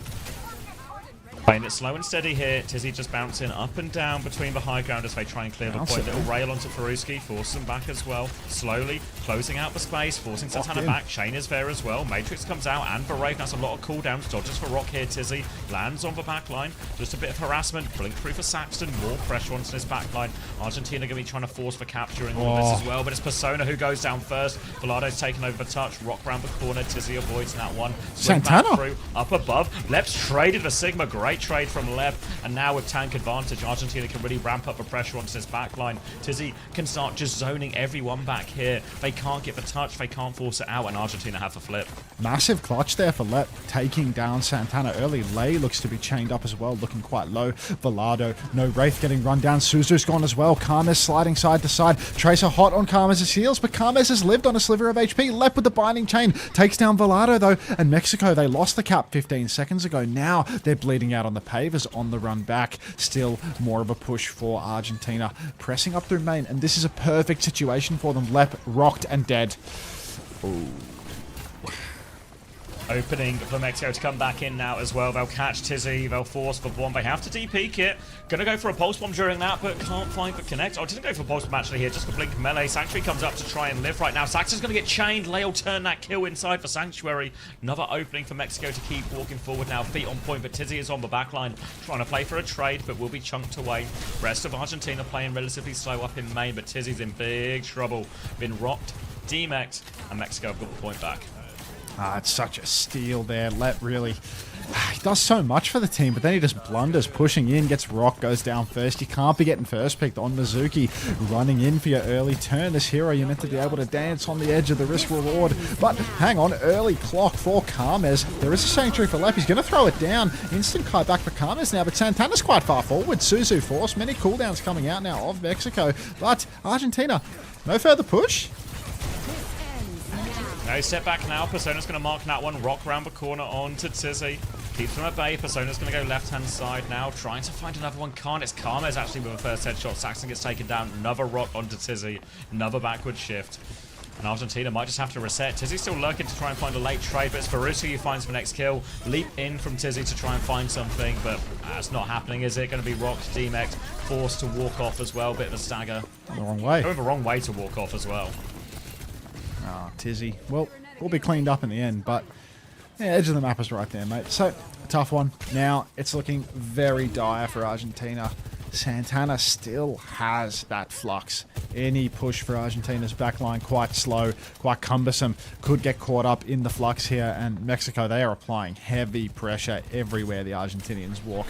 Playing it slow and steady here. Tizzy just bouncing up and down between the high ground as they try and clear the point. Little rail onto Faruski, forces him back as well. Slowly closing out the space, forcing Santana back. Shane is there as well. Matrix comes out and Barrave. That's a lot of cooldowns. Dodges for Rock here. Tizzy lands on the back line. Just a bit of harassment. Blink through for Saxton. More pressure onto his back line. Argentina going to be trying to force for capture in all this as well. But it's Persona who goes down first. Volado's taken over the touch. Rock round the corner. Tizzy avoids that one. Swing Santana back through. Up above. Lep's traded the Sigma. Great trade from Lep. And now with tank advantage, Argentina can really ramp up the pressure onto this back line. Tizzy can start just zoning everyone back here. They can't get the touch. They can't force it out. And Argentina have the flip. Massive clutch there for Lep, taking down Santana early. Lay looks to be chained up as well, looking quite low. Volado, no Wraith getting run down. Suzu's gone as well. Karmes sliding side to side. Tracer hot on Karmes' heels, but Karmes has lived on a sliver of HP. Lep with the binding chain takes down Volado though. And Mexico, they lost the cap 15 seconds ago. Now they're bleeding out on the pavers on the run back. Still more of a push for Argentina. Pressing up through main, and this is a perfect situation for them. Lep rocked and dead. Ooh. Opening for Mexico to come back in now as well. They'll catch Tizzy. They'll force the bomb. They have to DP kit. Gonna go for a pulse bomb during that, but can't find the connect. Oh, didn't go for a pulse bomb actually here. Just for blink melee. Sanctuary comes up to try and live right now. Saxon's gonna get chained. Lay will turn that kill inside for Sanctuary. Another opening for Mexico to keep walking forward now. Feet on point, but Tizzy is on the back line. Trying to play for a trade, but will be chunked away. Rest of Argentina playing relatively slow up in main, but Tizzy's in big trouble. Been rocked, demexed, and Mexico have got the point back. It's such a steal there. Lep really He does so much for the team, but then he just blunders, pushing in, gets rocked, goes down first. You can't be getting first picked on Mizuki. Running in for your early turn. This hero, you're meant to be able to dance on the edge of the risk-reward. But hang on, early clock for Kames. There is a Sanctuary for Lep. He's going to throw it down. Instant Kai back for Kames now, but Santana's quite far forward. Suzu Force, many cooldowns coming out now of Mexico. But Argentina, no further push. No step back now. Persona's going to mark that one. Rock round the corner onto Tizzy. Keeps from at bay. Persona's going to go left-hand side now. Trying to find another one. Can't. It's Kames actually with a first headshot. Saxon gets taken down. Another rock onto Tizzy. Another backward shift. And Argentina might just have to reset. Tizzy's still lurking to try and find a late trade, but it's Faruski who finds the next kill. Leap in from Tizzy to try and find something, but that's not happening, is it? Going to be rocked. DMX forced to walk off as well. Bit of a stagger. The wrong way. Going the wrong way to walk off as well. Ah, Tizzy. Well, will be cleaned up in the end, but yeah, edge of the map is right there, mate. So, a tough one. Now, it's looking very dire for Argentina. Santana still has that flux. Any push for Argentina's backline, quite slow, quite cumbersome. Could get caught up in the flux here, and Mexico, they are applying heavy pressure everywhere the Argentinians walk.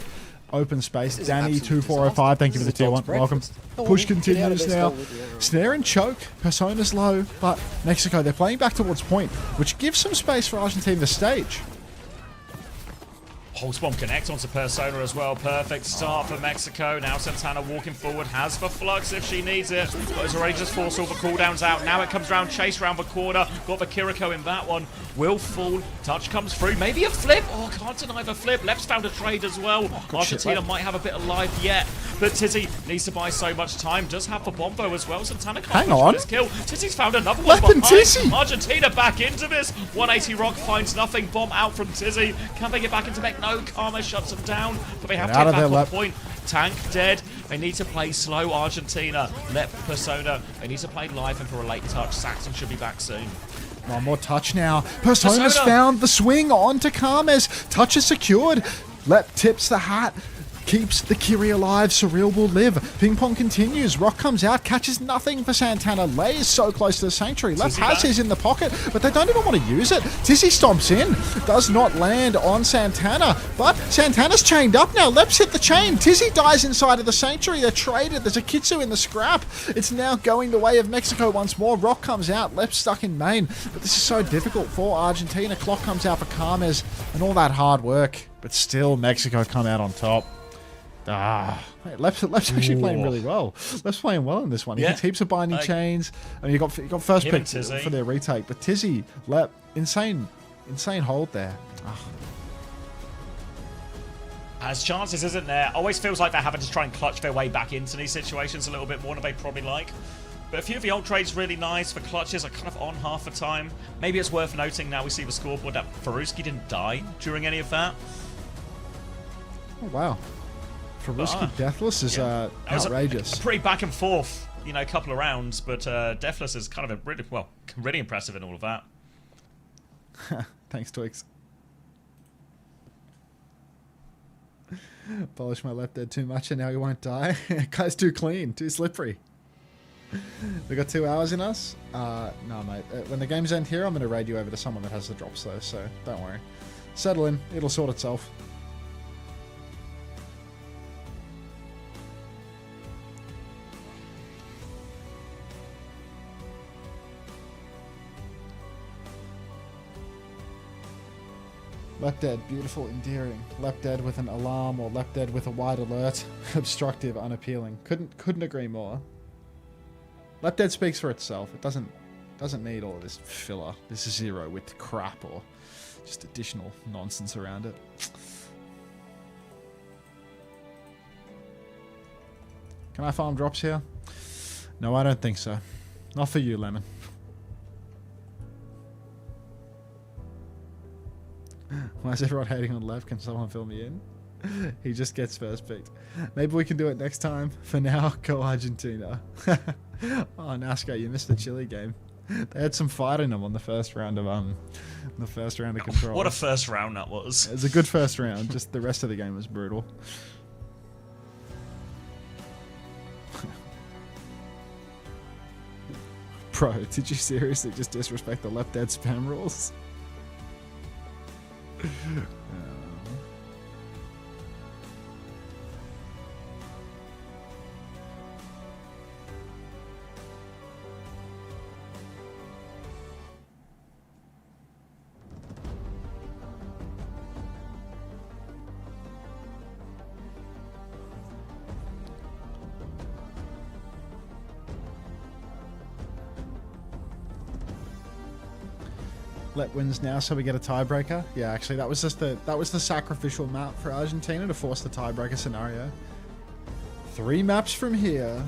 Open space. Danny2405, thank you for the tier 1. Welcome. Push continues now. Snare and choke. Persona's low, but Mexico, they're playing back towards point, which gives some space for Argentina to stage. Pulse Bomb connects onto Persona as well. Perfect start for Mexico. Now Santana walking forward. Has the flux if she needs it. But has already just forced all the cooldowns out. Now it comes round. Chase round the corner. Got the Kiriko in that one. Will fall. Touch comes through. Maybe a flip. Oh, can't deny the flip. Lep's found a trade as well. Argentina might have a bit of life yet. But Tizzy needs to buy so much time. Does have the bomb though as well. Santana can't hang on. His kill. Tizzy's found another one behind. Tizzy. Argentina back into this. 180 rock finds nothing. Bomb out from Tizzy. Can they get back into mech? No. Karma shuts them down, but they have to get back on point. Tank dead. They need to play slow, Argentina. Let Persona. They need to play live and for a late touch. Saxon should be back soon. One more touch now. Persona's found the swing onto Kames. Touch is secured. Lep tips the hat. Keeps the Kiri alive. Surreal will live. Ping pong continues. Rock comes out. Catches nothing for Santana. Lei is so close to the Sanctuary. Lep has his in the pocket, but they don't even want to use it. Tizzy stomps in. Does not land on Santana, but Santana's chained up now. Lep's hit the chain. Tizzy dies inside of the Sanctuary. They're traded. There's a Kitsu in the scrap. It's now going the way of Mexico once more. Rock comes out. Lep's stuck in main, but this is so difficult for Argentina. Clock comes out for Kames and all that hard work, but still Mexico come out on top. Lep's actually playing really well. Lep's playing well in this one. He hits heaps of binding chains. I mean, you got first pick for their retake, but Tizzy, Lep, insane hold there. As chances isn't there. Always feels like they're having to try and clutch their way back into these situations a little bit more than they probably like. But a few of the ult trades really nice. The clutches are kind of on half the time. Maybe it's worth noting now we see the scoreboard that Faruski didn't die during any of that. Oh wow. Faruski Deathless is outrageous. A pretty back and forth, you know, couple of rounds, but Deathless is kind of really impressive in all of that. Thanks, Twix. Polish my left dead too much and now he won't die. Guy's too clean, too slippery. We got 2 hours in us? No, mate. When the games end here, I'm going to raid you over to someone that has the drops, though, so don't worry. Settle in. It'll sort itself. Lep dead, beautiful, endearing. Lep dead with an alarm or lep dead with a wide alert. Obstructive, unappealing. Couldn't agree more. Lep dead speaks for itself. It doesn't need all of this filler, this zero with crap or just additional nonsense around it. Can I farm drops here? No, I don't think so. Not for you, Lemon. Why is everyone hating on Lev? Can someone fill me in? He just gets first picked. Maybe we can do it next time. For now, go Argentina. Oh, Nasca, you missed the Chile game. They had some fight in them on the first round of control. What a first round that was. It was a good first round. Just the rest of the game was brutal. Bro, did you seriously just disrespect the left dead spam rules? Let wins now, so we get a tiebreaker. Yeah, actually, that was the sacrificial map for Argentina to force the tiebreaker scenario. 3 maps from here.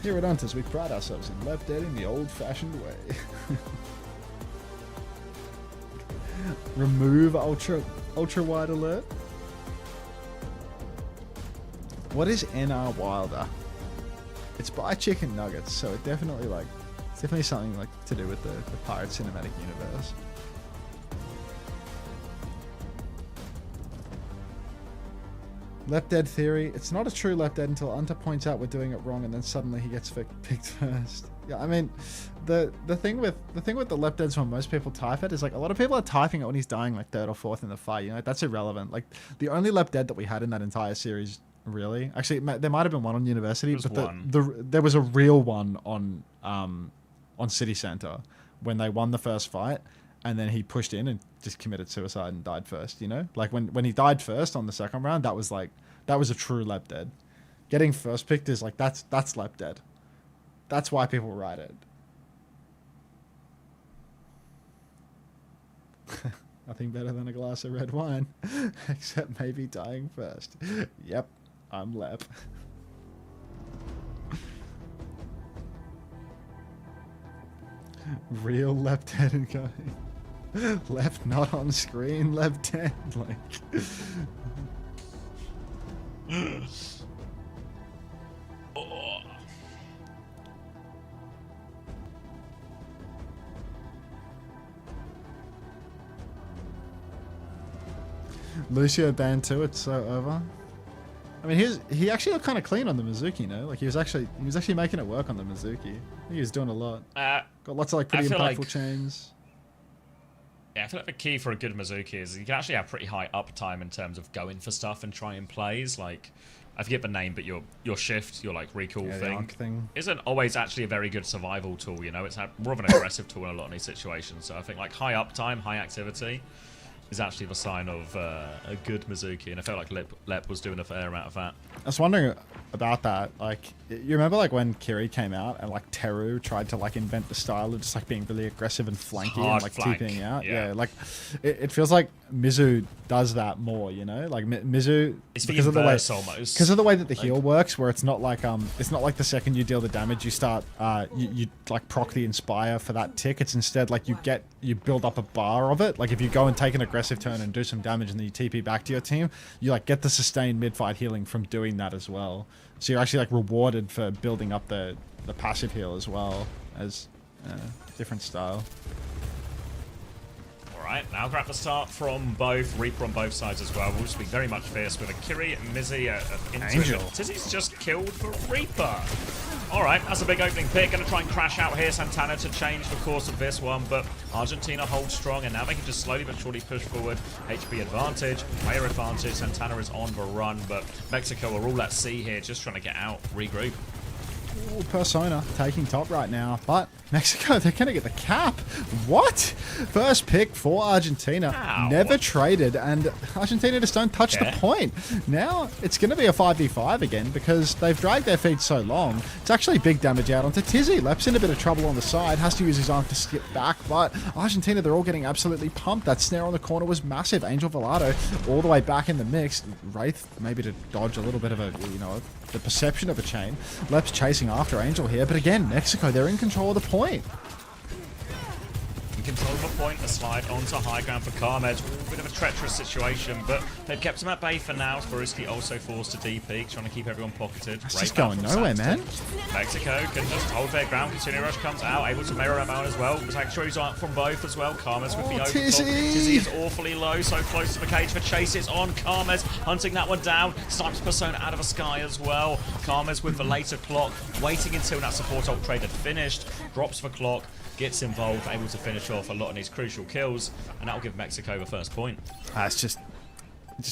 Here at Hunters, we pride ourselves in left deading the old-fashioned way. Remove ultra wide alert. What is NR Wilder? It's by Chicken Nuggets, so it definitely it's definitely something like to do with the Pirate Cinematic Universe. Left dead theory. It's not a true left dead until Unter points out we're doing it wrong, and then suddenly he gets picked first. Yeah, I mean, the thing with the left deads when most people type it is like a lot of people are typing it when he's dying like 3rd or 4th in the fight. You know, that's irrelevant. Like the only left dead that we had in that entire series, really, actually, there might have been one on University, but there was a real one on City Center when they won the first fight. And then he pushed in and just committed suicide and died first, you know? Like, when he died first on the second round, that was a true lep dead. Getting first picked is like, that's lep dead. That's why people write it. Nothing better than a glass of red wine. Except maybe dying first. Yep, I'm lep. Real left head and going. Left not on screen, left hand, like. Lucio banned too, it's so over. I mean, he actually looked kind of clean on the Mizuki, no? Like he was actually making it work on the Mizuki. I think he was doing a lot. Got lots of like pretty impactful chains. Yeah, I feel like the key for a good Mizuki is you can actually have pretty high uptime in terms of going for stuff and trying plays. Like, I forget the name, but your shift, your like recall thing, isn't always actually a very good survival tool. You know, it's more of an aggressive tool in a lot of these situations. So I think like high uptime, high activity is actually the sign of a good Mizuki, and I felt like Lep was doing a fair amount of that. I was wondering about that. Like, you remember like when Kiri came out and like Teru tried to like invent the style of just like being really aggressive and flanky and like TPing out? Yeah, like it feels like Mizu does that more, you know? Like Mizu, it's because of the way almost. Because of the way that the heal works, where it's not like the second you deal the damage you start you like proc the inspire for that tick. It's instead like you build up a bar of it. Like if you go and take an aggressive turn and do some damage and then you TP back to your team, you like get the sustained mid-fight healing from doing that as well. So you're actually like rewarded for building up the passive heal as well as different style. Alright, now grab the start from both, Reaper on both sides as well. We'll just be very much fierce with a Kiri and Mizzy Angel. Tizzy's just killed for Reaper. Alright, that's a big opening pick. Gonna try and crash out here. Santana to change the course of this one, but Argentina holds strong, and now they can just slowly but surely push forward. HP advantage, player advantage. Santana is on the run, but Mexico are all at sea here, just trying to get out, regroup. Ooh, Persona taking top right now, but Mexico, they're going to get the cap. What? First pick for Argentina. Ow. Never traded, and Argentina just don't touch the point. Now it's going to be a 5v5 again because they've dragged their feet so long. It's actually big damage out onto Tizzy. Lep's in a bit of trouble on the side, has to use his arm to skip back, but Argentina, they're all getting absolutely pumped. That snare on the corner was massive. Angel Velado all the way back in the mix. Wraith maybe to dodge a little bit of a, you know, the perception of a chain. Lep's chasing after Angel here, but again, Mexico, they're in control of the point. In control of the point, the slide onto high ground for Carmed. A bit of a treacherous situation, but they've kept him at bay for now. Baruski also forced to DP, trying to keep everyone pocketed. That's just going nowhere, man. Mexico can just hold their ground. Continuing rush comes out, able to mirror him out as well. Sanctuaries are from both as well. Carmes with the overclock. Tizzy is awfully low, so close to the cage for chases on Carmes, hunting that one down. Snipes Persona out of the sky as well. Carmes with the later clock, waiting until that support ult trade had finished. Drops the clock, gets involved, able to finish off a lot of these crucial kills, and that'll give Mexico the first point. It's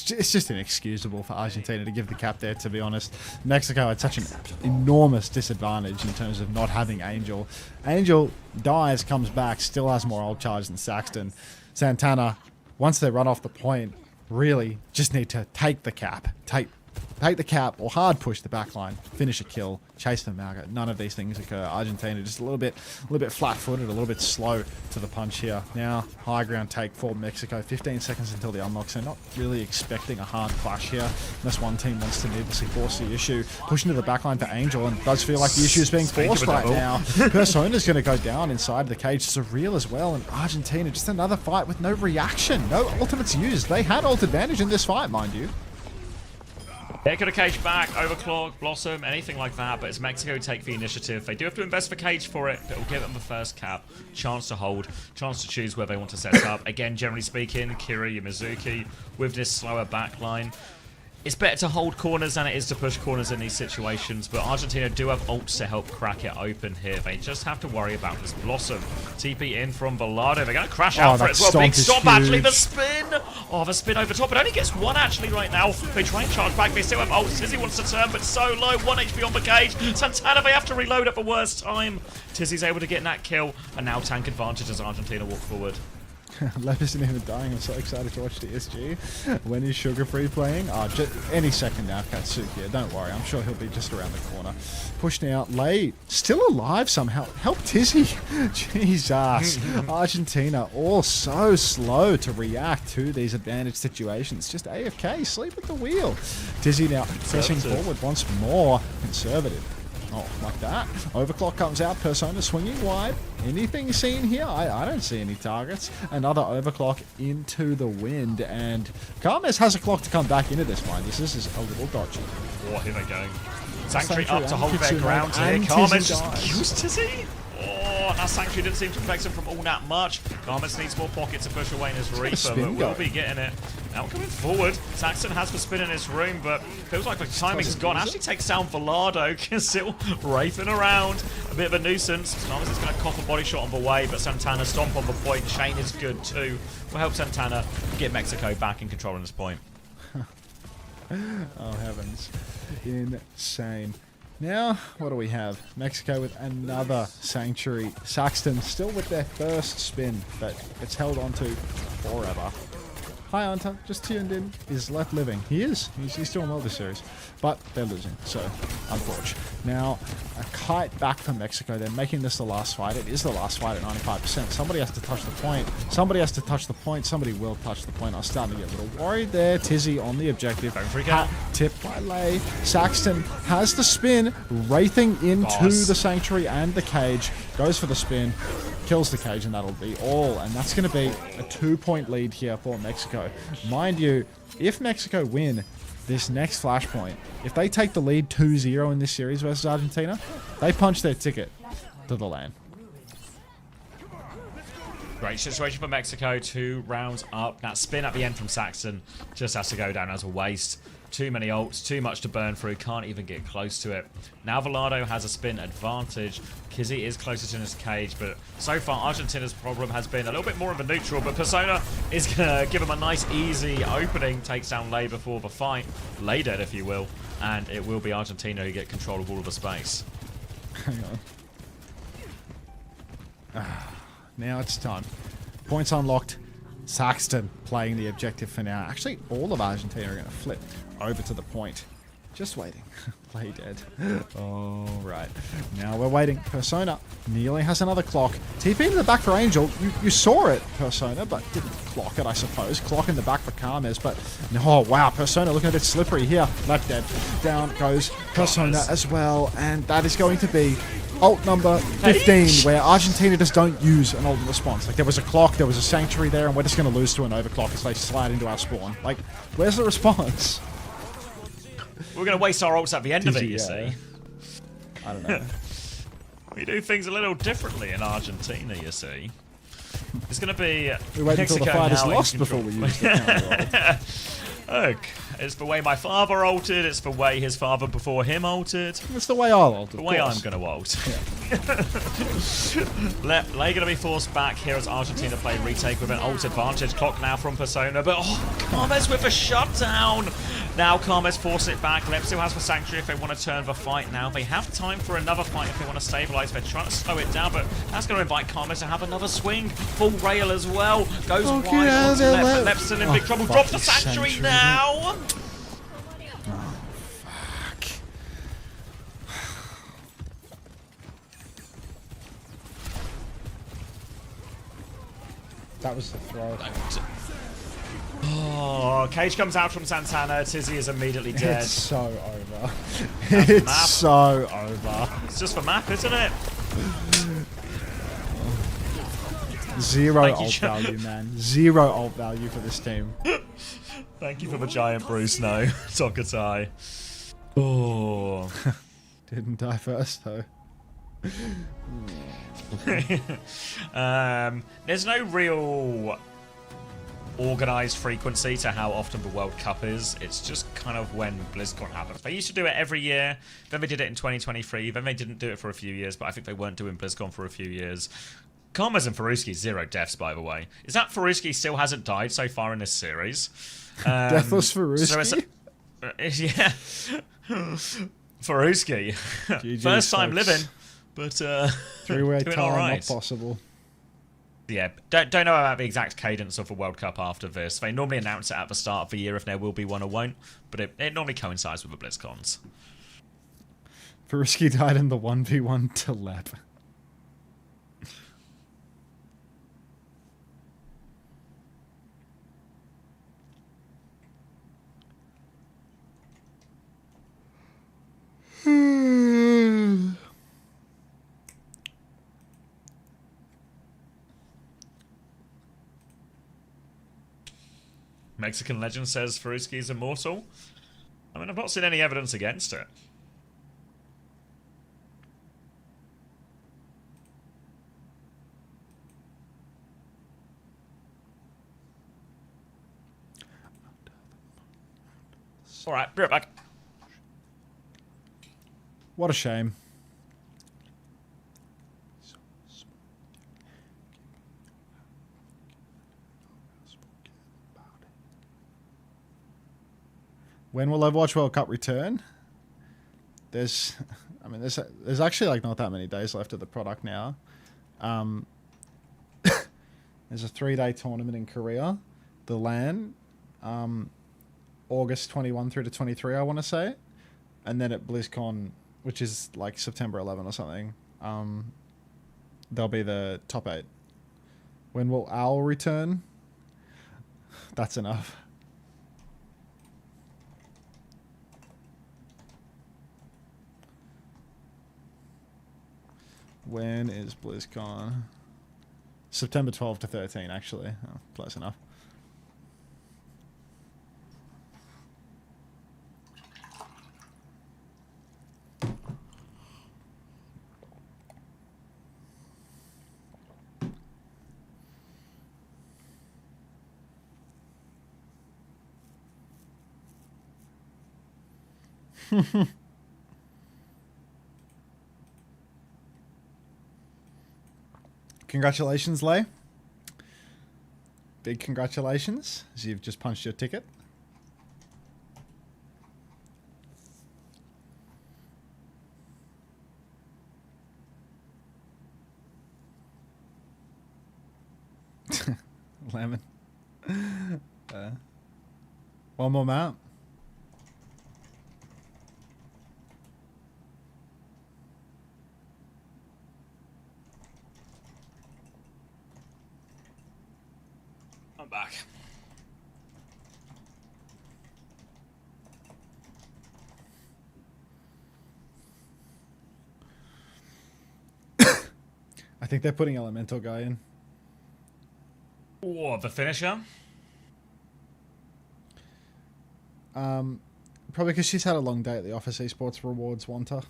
just inexcusable for Argentina to give the cap there, to be honest. Mexico had such an enormous disadvantage in terms of not having Angel. Angel dies, comes back, still has more ult charge than Saxton. Santana, once they run off the point, really just need to take the cap. take the cap or hard push the backline, finish a kill, chase them out. None of these things occur. Argentina just a little bit flat-footed, a little bit slow to the punch here. Now, high ground take for Mexico. 15 seconds until the unlock, so not really expecting a hard clash here, unless one team wants to needlessly force the issue. Pushing to the backline for Angel, and it does feel like the issue is being forced right now. Persona's going to go down inside the cage. Surreal as well, and Argentina, just another fight with no reaction. No ultimates used. They had ult advantage in this fight, mind you. They could have cage back, overclock, blossom, anything like that, but it's Mexico who take the initiative. They do have to invest for cage for it, but it will give them the first cap, chance to hold, chance to choose where they want to set up. Again, generally speaking, Kiri, Yamazuki, with this slower backline, it's better to hold corners than it is to push corners in these situations, but Argentina do have ults to help crack it open here. They just have to worry about this blossom. TP in from Velardo. They're going to crash out for it as well. Big stomp, actually. The spin. Oh, the spin over top. It only gets one, actually, right now. They try and charge back. They still have ults. Tizzy wants to turn, but so low. 1 HP on the cage. Santana, they have to reload at the worst time. Tizzy's able to get that kill, and now tank advantage as Argentina walk forward. Lep isn't even dying. I'm so excited to watch TSG. When is Sugar Free playing? Just any second now, Katsuki. Don't worry. I'm sure he'll be just around the corner. Pushed out. Lei still alive somehow. Help Tizzy. Jesus. Argentina all so slow to react to these advantage situations. Just AFK. Sleep at the wheel. Tizzy now pressing forward once more. Conservative. Oh, like that. Overclock comes out. Persona swinging wide. Anything seen here? I don't see any targets. Another overclock into the wind. And Carmes has a clock to come back into this fight. This is a little dodgy. Oh, here they go. Sanctuary up to hold their ground here. Carmes just used Tizzy. Oh, now Sanctuary didn't seem to affect him from all that much. Carmes needs more pockets to push away in his Reaper, but will be getting it. Now coming forward, Saxon has the spin in his room, but feels like the timing's gone. Actually takes down Velardo, still rafing around. A bit of a nuisance. Carmes is going to cough a body shot on the way, but Santana stomp on the point. Shane is good too. Will help Santana get Mexico back in control on this point. Oh, heavens. Insane. Now, what do we have? Mexico with another Sanctuary. Saxton still with their first spin, but it's held onto forever. Hi, Unter. Just tuned in. Is left living? He is. He's doing well this series. But they're losing, so unfortunate. Now, a kite back from Mexico. They're making this the last fight. It is the last fight at 95%. Somebody has to touch the point. Somebody has to touch the point. Somebody will touch the point. I was starting to get a little worried there. Tizzy on the objective. Don't freak out. Tipped by Lei. Saxton has the spin. Wraithing into the Sanctuary and the cage. Goes for the spin. Kills the cage, and that'll be all. And that's going to be a 2-point lead here for Mexico. Mind you, if Mexico win this next flashpoint, if they take the lead 2-0 in this series versus Argentina, they punch their ticket to the LAN. Great situation for Mexico. 2 rounds up. That spin at the end from Saxon just has to go down as a waste. Too many ults, too much to burn through, can't even get close to it. Now Velardo has a spin advantage. Kizzy is closest in his cage, but so far Argentina's problem has been a little bit more of a neutral, but Persona is going to give him a nice easy opening, takes down Lei before the fight. Lei dead, if you will, and it will be Argentina who get control of all of the space. Hang on. Now it's time. Points unlocked. Saxton playing the objective for now. Actually, all of Argentina are going to flip over to the point. Just waiting. Play dead. All right. Now we're waiting. Persona nearly has another clock. TP in the back for Angel. You saw it, Persona, but didn't clock it, I suppose. Clock in the back for Carmes, but oh, wow. Persona looking a bit slippery here. Left dead. Down goes Persona as well, and that is going to be ult number 15, where Argentina just don't use an ult in response. Like, there was a clock, there was a Sanctuary there, and we're just going to lose to an overclock as they slide into our spawn. Like, where's the response? We're going to waste our ults at the end of it, you see. I don't know. We do things a little differently in Argentina, you see. It's going to be we wait until the fight is lost before we use the counter ult. Look, it's the way my father ulted, it's the way his father before him ulted. It's the way I'll ult, The way I'm going to ult. Yeah. Lei going to be forced back here as Argentina play retake with an ult advantage. Clock now from Persona, but Carmes with a shutdown. Now Carmes force it back. Lep still has the Sanctuary if they want to turn the fight now. They have time for another fight if they want to stabilize. They're trying to slow it down, but that's going to invite Carmes to have another swing. Full rail as well. Goes wide onto Lep, but Lep's still in big trouble. Drop the Sanctuary now. That was the throw. Oh, Cage comes out from Santana. Tizzy is immediately dead. It's so over. It's so over. It's just for map, isn't it? Zero ult value, man. Zero ult value for this team. Thank you for the giant Bruce. No, Tokatai. Oh, didn't die first though. There's no real organized frequency to how often the World Cup is. It's just kind of when BlizzCon happens. They used to do it every year. Then they did it in 2023. Then they didn't do it for a few years, but I think they weren't doing BlizzCon for a few years. Karmas and Faruski, 0 deaths, by the way. Is that Faruski still hasn't died so far in this series? Deathless Faruski? Yeah. Faruski. First time folks. living, but Three-way doing tie, all right. not possible. Yeah, don't know about the exact cadence of the World Cup after this. They normally announce it at the start of the year if there will be one or won't, but it normally coincides with the BlizzCons. Faruski died in the 1v1 to Lep. Mexican legend says Faruski is immortal. I mean, I've not seen any evidence against it. Alright, be right back. What a shame. When will Overwatch World Cup return? There's actually like not that many days left of the product now. There's a 3-day tournament in Korea, the LAN, August 21 through to 23, I want to say, and then at BlizzCon, which is like September 11 or something, there'll be the top 8. When will OWL return? That's enough. When is BlizzCon? September 12 to 13, actually. Oh, close enough. Congratulations, Lay. Big congratulations, as you've just punched your ticket. Lemon. One more mount. I'm back. I think they're putting Elemental Guy in. Oh, the finisher? Probably because she's had a long day at the office. Esports rewards Unter.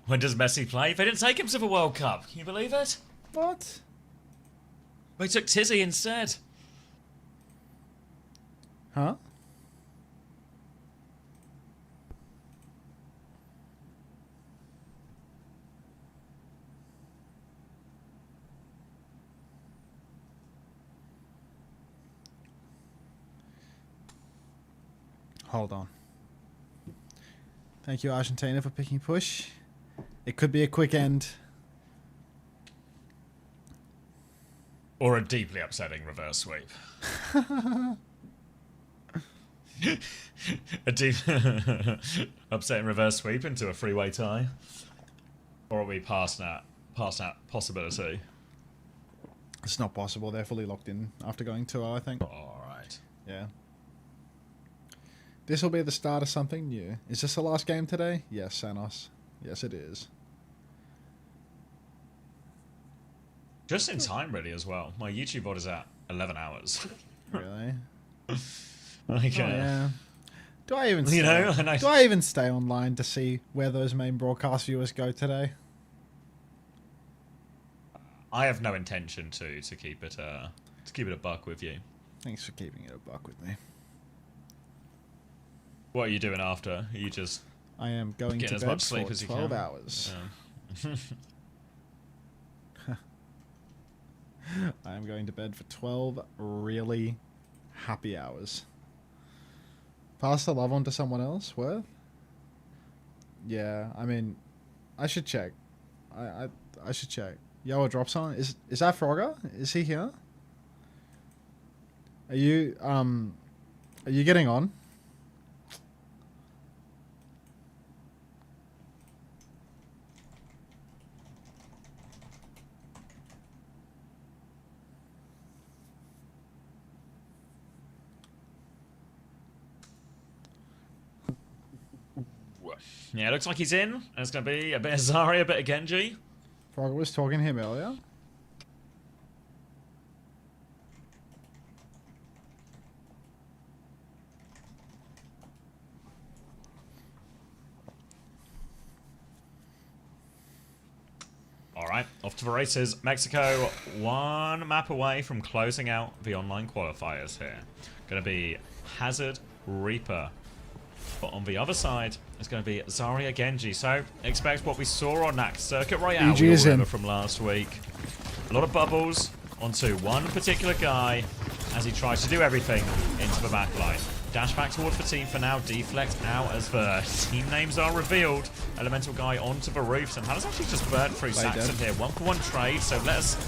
When does Messi play? They didn't take him to the World Cup. Can you believe it? What? They took Tizzy instead. Huh? Hold on. Thank you, Argentina, for picking push. It could be a quick end. Or a deeply upsetting reverse sweep. A deep upsetting reverse sweep into a freeway tie. Or are we past that possibility? It's not possible. They're fully locked in after going 2-0, I think. Alright. Yeah. This will be the start of something new. Is this the last game today? Yes, Sanos. Yes, it is. Just in time, really, as well. My YouTube VOD is at 11 hours. Really? Like, yeah. Do I even You know, do I even stay online to see where those main broadcast viewers go today? I have no intention to keep it a buck with you. Thanks for keeping it a buck with me. What are you doing after? Are you just I am going getting to as bed much sleep for as you 12 can? hours. Yeah. I am going to bed for 12 really happy hours. Pass the love on to someone else, Worth? Yeah, I mean, I should check. I should check. Yoa drops on. Is that Frogger? Is he here? Are you getting on? Yeah, it looks like he's in. And it's going to be a bit of Zarya, a bit of Genji. Frogger was talking to him earlier. Alright, off to the races. Mexico, one map away from closing out the online qualifiers here. Going to be Hazard, Reaper. But on the other side, it's going to be Zarya Genji. So expect what we saw on that Circuit Royale we all remember from last week. A lot of bubbles onto one particular guy as he tries to do everything into the back line. Dash back towards the team for now. Deflect out as the team names are revealed. Elemental guy onto the roofs. And Hannah's actually just burnt through Saxon here. 1-for-1 trade. So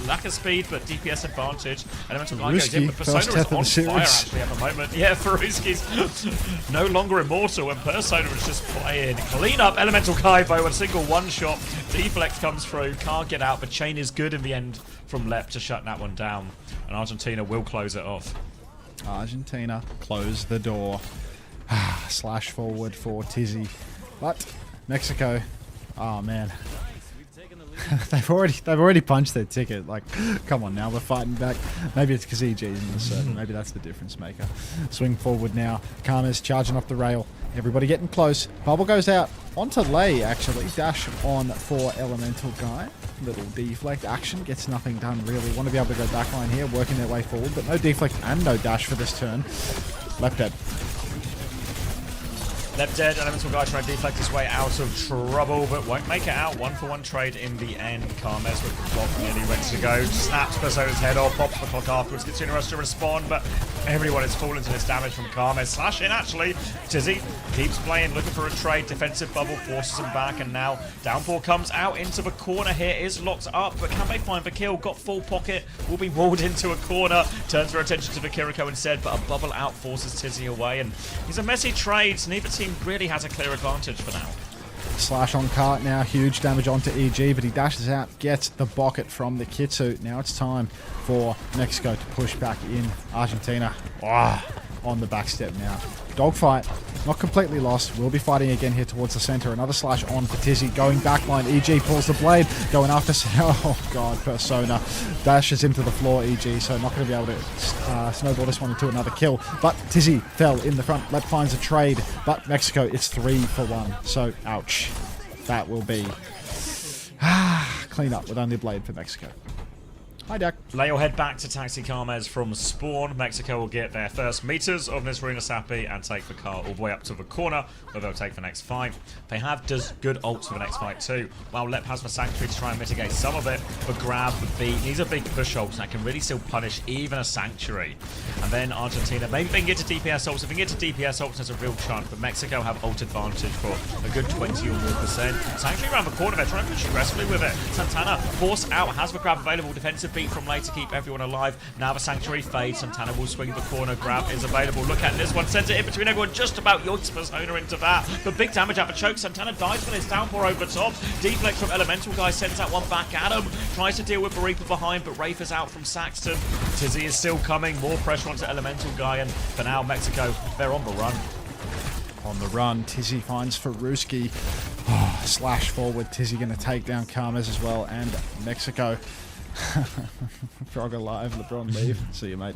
lack of speed, but DPS advantage. Elemental guy goes in, but Persona is on fire actually at the moment. Yeah, Faruski's no longer immortal. And Persona is just playing clean up Elemental guy by a single one-shot. Deflect comes through. Can't get out. The chain is good in the end from Lep to shut that one down. And Argentina will close it off. Argentina close the door. Slash forward for Tizzy. But Mexico, oh man. they've already punched their ticket. Like, come on now, we're fighting back. Maybe it's because EG's in the circle. Maybe that's the difference maker. Swing forward now. Karma's charging off the rail. Everybody getting close. Bubble goes out onto Lei, actually. Dash on for Elemental Guy. Little deflect action. Gets nothing done, really. Want to be able to go backline here, working their way forward. But no deflect and no dash for this turn. Left dead. Left dead. Elemental guy trying to deflect his way out of trouble, but won't make it out. 1-for-1 trade in the end. Carmes with the clock nearly ready to go. Snaps Persona's head off, pops the clock afterwards. Gets Universe to respond, but everyone is falling to this damage from Carmes. Slash in, actually. Tizzy keeps playing, looking for a trade. Defensive bubble forces him back, and now Downpour comes out into the corner here. Is locked up, but can they find the kill? Got full pocket. Will be walled into a corner. Turns their attention to the Kiriko instead, but a bubble out forces Tizzy away, and he's a messy trade. Neither team really has a clear advantage for now. Slash on cart now, huge damage onto EG, but he dashes out, gets the bucket from the Kitsu. Now it's time for Mexico to push back in. Argentina on the back step now. Dogfight, not completely lost. We'll be fighting again here towards the center. Another slash on for Tizzy, going backline. EG pulls the blade, going after... Oh god, Persona dashes him to the floor, EG, so not going to be able to snowball this one into another kill. But Tizzy fell in the front. Lep finds a trade, but Mexico, it's 3-for-1. So, ouch. That will be... clean up with only a blade for Mexico. Hi, Dak. Lei will head back to Taxi Carmes from spawn. Mexico will get their first meters of Nizrina Sapi and take the car all the way up to the corner where they'll take the next fight. They have good ults for the next fight too. While Lep has the Sanctuary to try and mitigate some of it, but grab the beat. These are big push ults that can really still punish even a Sanctuary. And then Argentina, maybe they can get to DPS ults. If they can get to DPS ults, there's a real chance. But Mexico have ult advantage for a good 20 or more %. Sanctuary around the corner, they're trying to push aggressively with it. Santana, force out, has the grab available, defensive beat from late to keep everyone alive. Now the Sanctuary fades. Santana will swing the corner. Grab is available. Look at this one. Sends it in between everyone. Just about yoinks Persona into that. But big damage out of choke. Santana dies for this downpour over top. Deflect from Elemental Guy sends that one back at him. Tries to deal with Reaper behind, but Wraith is out from Saxton. Tizzy is still coming. More pressure onto Elemental Guy. And for now, Mexico, they're on the run. On the run, Tizzy finds Faruski. Oh, slash forward. Tizzy going to take down Karmas as well, and Mexico. Frog alive, LeBron leave. See you, mate.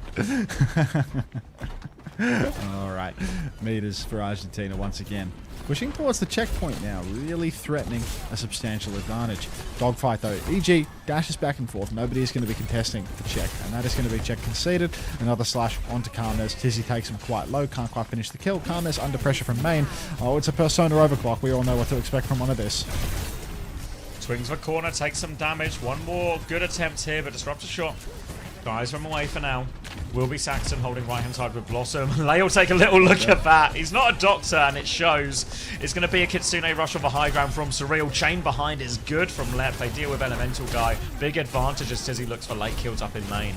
Alright, meters for Argentina once again. Pushing towards the checkpoint now, really threatening a substantial advantage. Dogfight though, EG dashes back and forth. Nobody is going to be contesting the check, and that is going to be check conceded. Another slash onto Karmas. Tizzy takes him quite low, can't quite finish the kill. Karmas under pressure from main. Oh, it's a Persona overclock. We all know what to expect from one of this. Swings the corner, takes some damage. One more good attempt here, but disrupts a shot. Guys from away for now. Will be Saxon holding right-hand side with Blossom. Lay will take a little look at that. He's not a doctor, and it shows. It's going to be a Kitsune rush on the high ground from Surreal. Chain behind is good from Lep. They deal with Elemental Guy. Big advantage as Tizzy looks for late kills up in lane.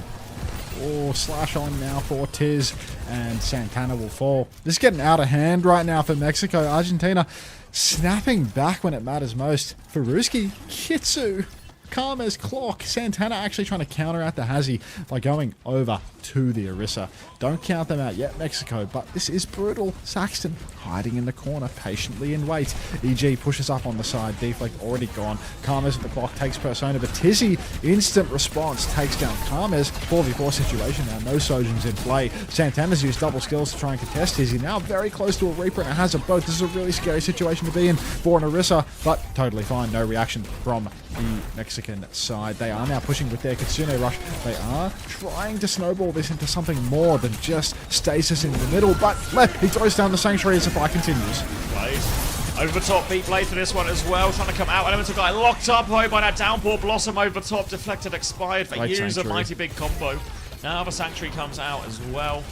Oh, slash on now for Tiz, and Santana will fall. This is getting out of hand right now for Mexico. Argentina snapping back when it matters most. Faruski, Kitsu, Karma's clock. Santana actually trying to counter out the Hazi by going over to the Orisa. Don't count them out yet, Mexico, but this is brutal. Saxton hiding in the corner, patiently in wait. EG pushes up on the side. Deflect already gone. Karmas at the clock takes Persona, but Tizzy, instant response, takes down Karmas. 4v4 situation now, no Sojins in play. Santana's used double skills to try and contest Tizzy. Now very close to a Reaper and a Hazard both. This is a really scary situation to be in for an Orisa, but totally fine. No reaction from the Mexican side. They are now pushing with their Kitsune rush. They are trying to snowball this into something more than just stasis in the middle, but left, he throws down the Sanctuary as the fight continues. Blaze. Over the top, beat Blaze for this one as well, trying to come out. Elemental Guy locked up by that downpour. Blossom over top, deflected, expired. They use a mighty big combo. Now the Sanctuary comes out as well.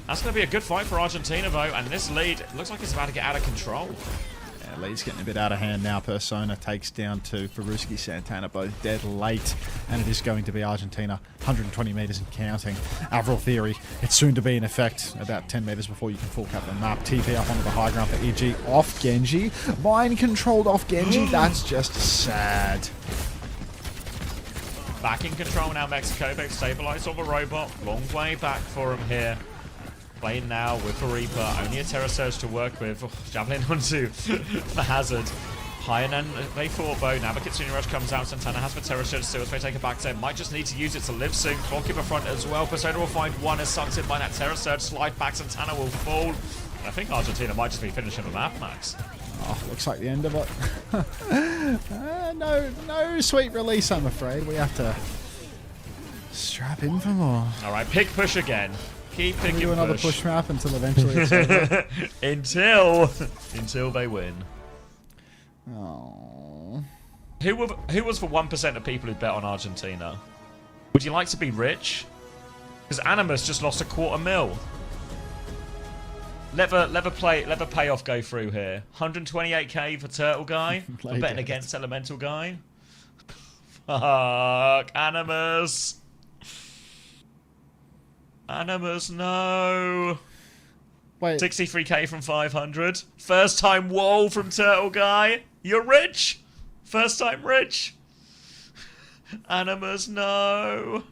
That's going to be a good fight for Argentina though, and this lead looks like it's about to get out of control. Lead's getting a bit out of hand now. Persona takes down to Faruski, Santana, both dead late, and it is going to be Argentina, 120 meters and counting. Avril Theory, it's soon to be in effect, about 10 meters before you can full cap the map. TP up onto the high ground for EG, off Genji, mind controlled off Genji, that's just sad. Back in control now, Mexico. They've stabilized on the robot. Long way back for him here. Playing now with the Reaper. Only a Terra Surge to work with. Oh, Javelin onto the Hazard. High and then they fought bow. Now the Kitsune Rush comes out. Santana has the Terra Surge still. If they take a back set, might just need to use it to live soon. Clock in the front as well. Persona will find one as sucked in by that Terra Surge. Slide back. Santana will fall. I think Argentina might just be finishing the map, Max. Oh, looks like the end of it. No sweet release, I'm afraid. We have to strap in for more. Alright, pick push again. Keep picking do another push map until eventually it's over. until they win. Oh. Who was the 1% of people who bet on Argentina? Would you like to be rich? Because Animus just lost $250,000. Let the payoff go through here. 128k for Turtle Guy. For betting against Elemental Guy. Fuck Animus. Animus, no. Wait. 63k from 500. First time wall from Turtle Guy. You're rich. First time rich. Animus, no.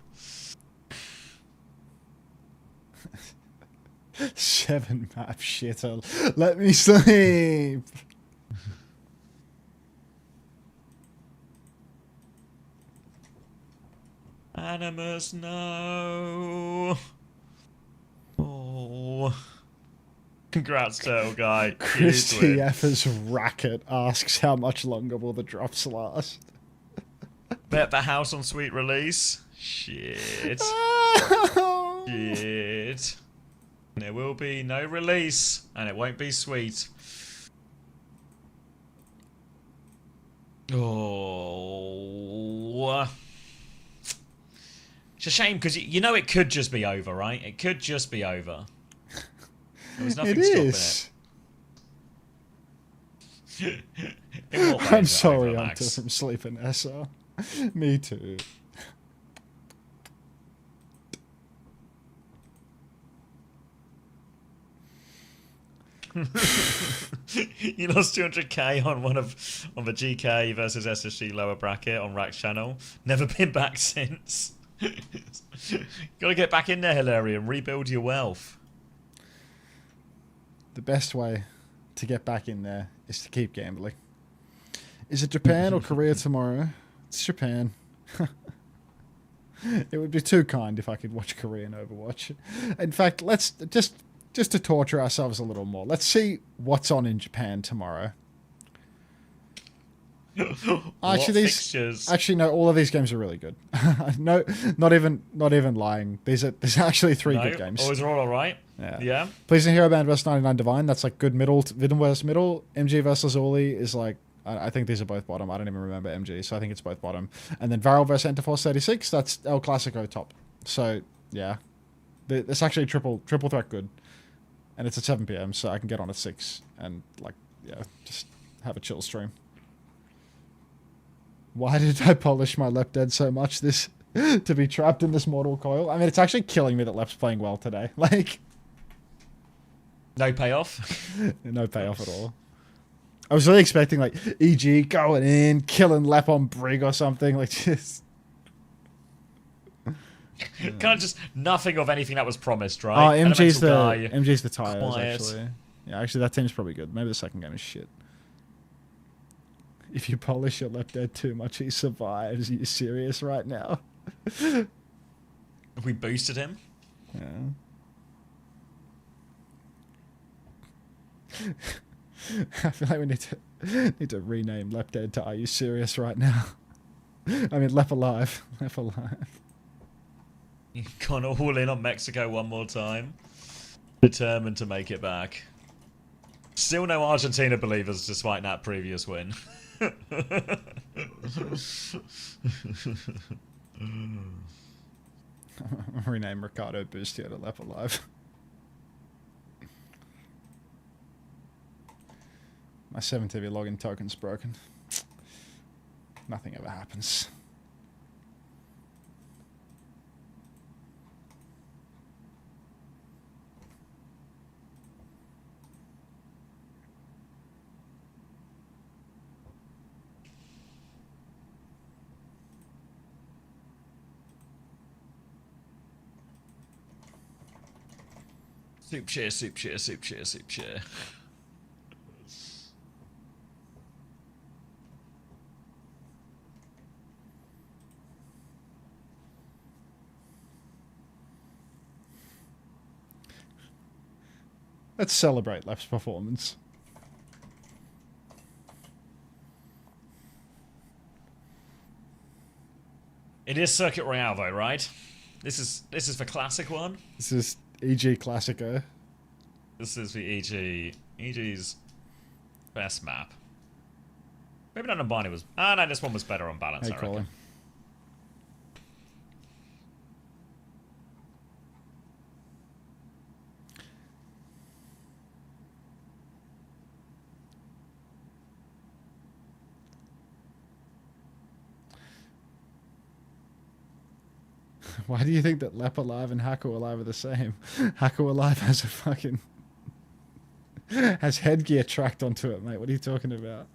7 map shitter. Let me sleep. Animus, no. Oh. Congrats, Turtle Guy. Christy Effer's racket asks how much longer will the drops last. Bet the house on sweet release. Shit. Shit. There will be no release, and it won't be sweet. Oh. It's a shame, because you know it could just be over, right? It could just be over. There was nothing stopping it. I'm sorry, Unter, from sleeping, Essa. Me too. You lost 200k on one of on the GK versus SSG lower bracket on Rack's channel. Never been back since. Gotta get back in there, Hilarion. Rebuild your wealth. The best way to get back in there is to keep gambling. Is it Japan or Korea tomorrow? It's Japan. It would be too kind if I could watch Korean Overwatch. In fact, let's just to torture ourselves a little more. Let's see what's on in Japan tomorrow. Actually, no. All of these games are really good. No, not even lying. There's actually three good games. Oh, is it all right? Yeah. Pleasing Hero Band vs 99 Divine. That's like good middle versus middle. MG versus Uli is like. I think these are both bottom. I don't even remember MG, so I think it's both bottom. And then Varel versus Enterforce 36. That's El Clasico top. So yeah, it's actually triple threat good, and it's at 7 PM, so I can get on at 6 and like just have a chill stream. Why did I polish my Lep Dead so much this to be trapped in this mortal coil? I mean, it's actually killing me that Lep's playing well today. Like, no payoff. No payoff at all. I was really expecting like EG going in, killing Lep on Brig or something. Like just kind of just nothing of anything that was promised, right? Oh, MG's the tires, quiet. actually. Yeah, actually that team's probably good. Maybe the second game is shit. If you polish your Lep Dead too much, he survives. Are you serious right now? Have we boosted him? Yeah. I feel like we need to rename Lep Dead to Are You Serious right now? I mean, Lep Alive. Lep Alive. You've gone all in on Mexico one more time. Determined to make it back. Still no Argentina believers despite that previous win. Rename Ricardo Bustio to Lep Alive. My 7TV login token's broken. Nothing ever happens. Soup share, soup share, soup share, soup share. Let's celebrate Lep's performance. It is Circuit Royale though, right? This is the classic one. This is EG Classico. This is the EG's best map. Maybe not Nambani was. Ah, no, this one was better on balance. Hey, I reckon. Colin. Why do you think that Lep Alive and Haku Alive are the same? Haku Alive has a fucking... has headgear tracked onto it, mate. What are you talking about?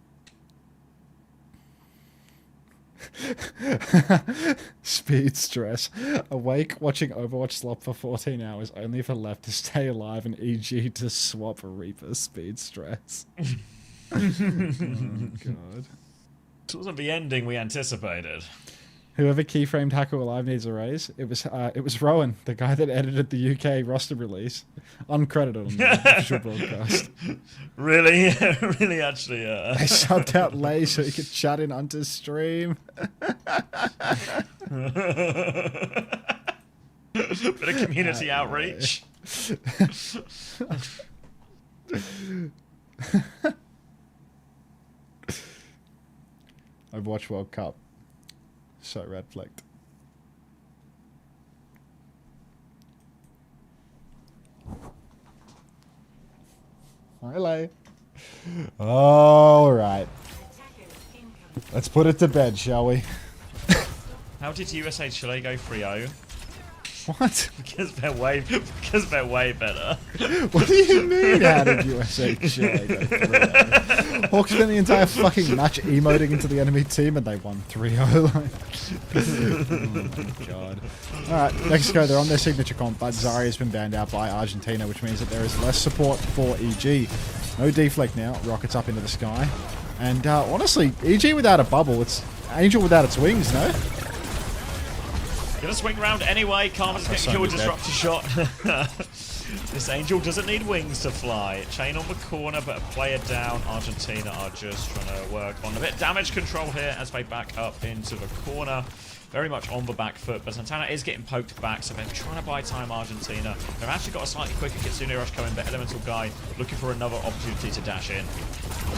Speed stress. Awake watching Overwatch slop for 14 hours only for Lep to stay alive and EG to swap a Reaper. Speed stress. Oh, God. This wasn't the ending we anticipated. Whoever keyframed Haku Alive needs a raise. It was Rowan, the guy that edited the UK roster release, uncredited on the official broadcast. Really, really, actually. They subbed out Lay so he could chat in Unter's stream. Bit of community outreach. Overwatch World Cup. So red flagged. Hello. All right. Let's put it to bed, shall we? How did USA Chile go 3-0? What? Because they're way better. What do you mean? How did USA Chile go 3-0? Hawk spent the entire fucking match emoting into the enemy team and they won 3-0. Oh my god. Alright, Mexico, they're on their signature comp, but Zarya's been banned out by Argentina, which means that there is less support for EG. No deflect now. Rockets up into the sky. And honestly, EG without a bubble, it's Angel without its wings, no? Gonna swing around anyway. Karma's getting killed. Disruptor shot. This Angel doesn't need wings to fly. Chain on the corner, but a player down. Argentina are just trying to work on a bit of damage control here as they back up into the corner. Very much on the back foot, but Santana is getting poked back, so they're trying to buy time Argentina. They've actually got a slightly quicker Kitsune Rush coming, but Elemental Guy looking for another opportunity to dash in.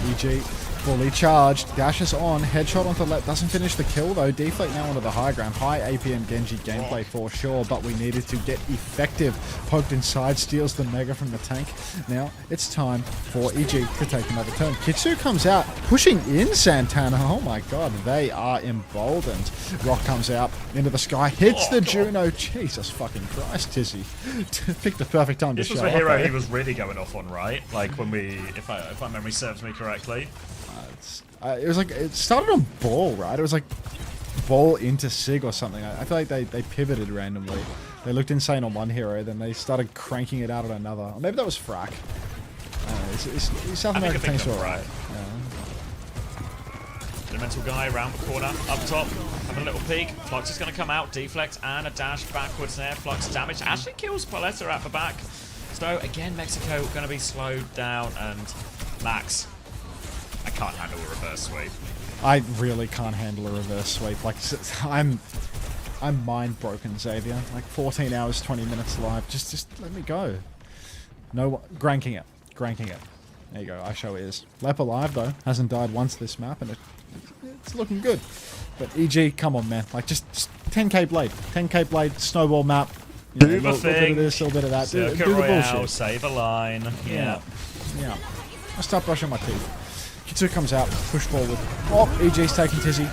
EG fully charged, dashes on, headshot onto left, doesn't finish the kill though. Deflect now onto the high ground. High APM Genji gameplay for sure, but we needed to get effective. Poked inside, steals the Mega from the tank. Now it's time for EG to take another turn. Kitsu comes out, pushing in Santana. Oh my god, they are emboldened. Rock comes out into the sky, hits the Juno. Jesus fucking Christ, Tizzy. Picked the perfect time to show This up. was the hero he was really going off on, right? Like when we, if my memory serves me correctly. It was like, it started on ball, right? It was like ball into Sig or something. I feel like they pivoted randomly. They looked insane on one hero, then they started cranking it out on another. Or maybe that was Frack. South American things were alright. Elemental Guy around the corner, up top, having a little peek. Flux is going to come out, deflect and a dash backwards there. Flux damage actually kills Paletta at the back. So again, Mexico going to be slowed down, and Max, I can't handle a reverse sweep. I really can't handle a reverse sweep. Like, I'm mind broken, Xavier. Like 14 hours, 20 minutes live. Just let me go. No, granking it. There you go. I show is. Lep alive though. Hasn't died once this map, and it's looking good. But EG, come on, man. Like just 10k blade, 10k blade, snowball map. You know, little bit of this, a little bit of that. Do the bullshit. Save a line. Yeah. I'll stop brushing my teeth. Kitsu comes out, push forward. Oh, EG's taking Tizzy.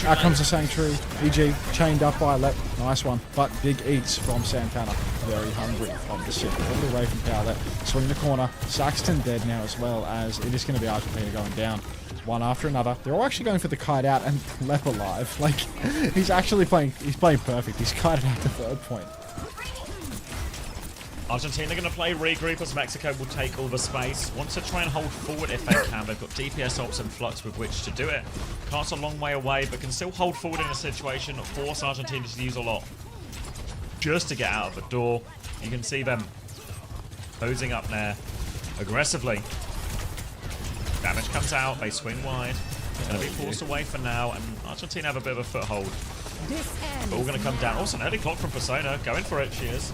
Out comes the Sanctuary. EG chained up by Lep. Nice one. But big eats from Santana. Very hungry of the city. All the way from Powlet. Swing the corner. Saxton dead now as well, as it is going to be Argentina going down. One after another. They're all actually going for the kite out, and Lep alive. Like, he's actually playing, he's playing perfect. He's kited out to third point. Argentina going to play regroup as Mexico will take all the space. Wants to try and hold forward if they can. They've got DPS ops and Flux with which to do it. Cart's a long way away, but can still hold forward in a situation. Force Argentina to use a lot just to get out of the door. You can see them closing up there aggressively. Damage comes out. They swing wide. Going to be forced away for now, and Argentina have a bit of a foothold. All going to come down. Also, an early clock from Persona. Going for it. She is.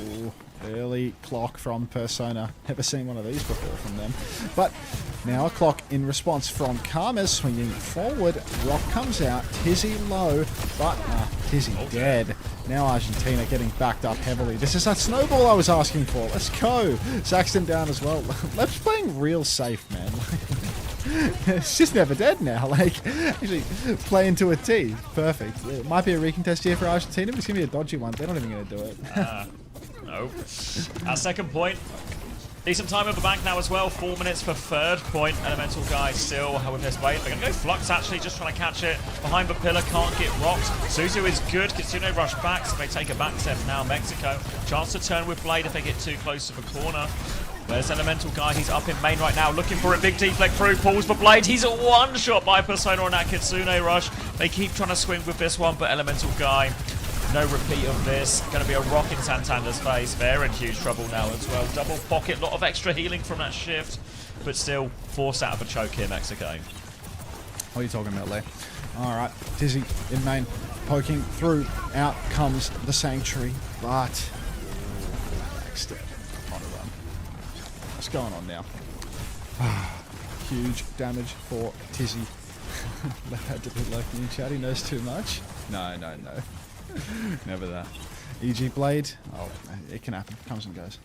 Ooh, early clock from Persona. Never seen one of these before from them. But now a clock in response from Karma, swinging forward. Rock comes out. Tizzy low, but Tizzy dead. Now Argentina getting backed up heavily. This is that snowball I was asking for. Let's go. Saxton down as well. Lep's playing real safe, man. It's just never dead now. Like, actually, play into a T. Perfect. It might be a recontest here for Argentina, but it's going to be a dodgy one. They're not even going to do it. No. Our second point. Decent time of the bank now as well. 4 minutes for third point. Elemental Guy still with his blade. They're going to go Flux actually, just trying to catch it. Behind the pillar, can't get rocked. Suzu is good. Kitsune rush back, so they take a back step now. Mexico. Chance to turn with blade if they get too close to the corner. Where's Elemental Guy? He's up in main right now, looking for a big deflect through. Pulls the blade. He's a one-shot by Persona on that Kitsune rush. They keep trying to swing with this one, but Elemental Guy, no repeat of this. Going to be a rock in Santander's face. They're in huge trouble now as well. Double pocket, lot of extra healing from that shift, but still forced out of a choke here, Mexico. What are you talking about, Lee? Alright, Tizzy in main, poking through. Out comes the Sanctuary, but backstep on a run. What's going on now? Huge damage for Tizzy. Had to be lurking in chat, he knows too much. No. Never that. EG Blade. Oh, it can happen. Comes and goes.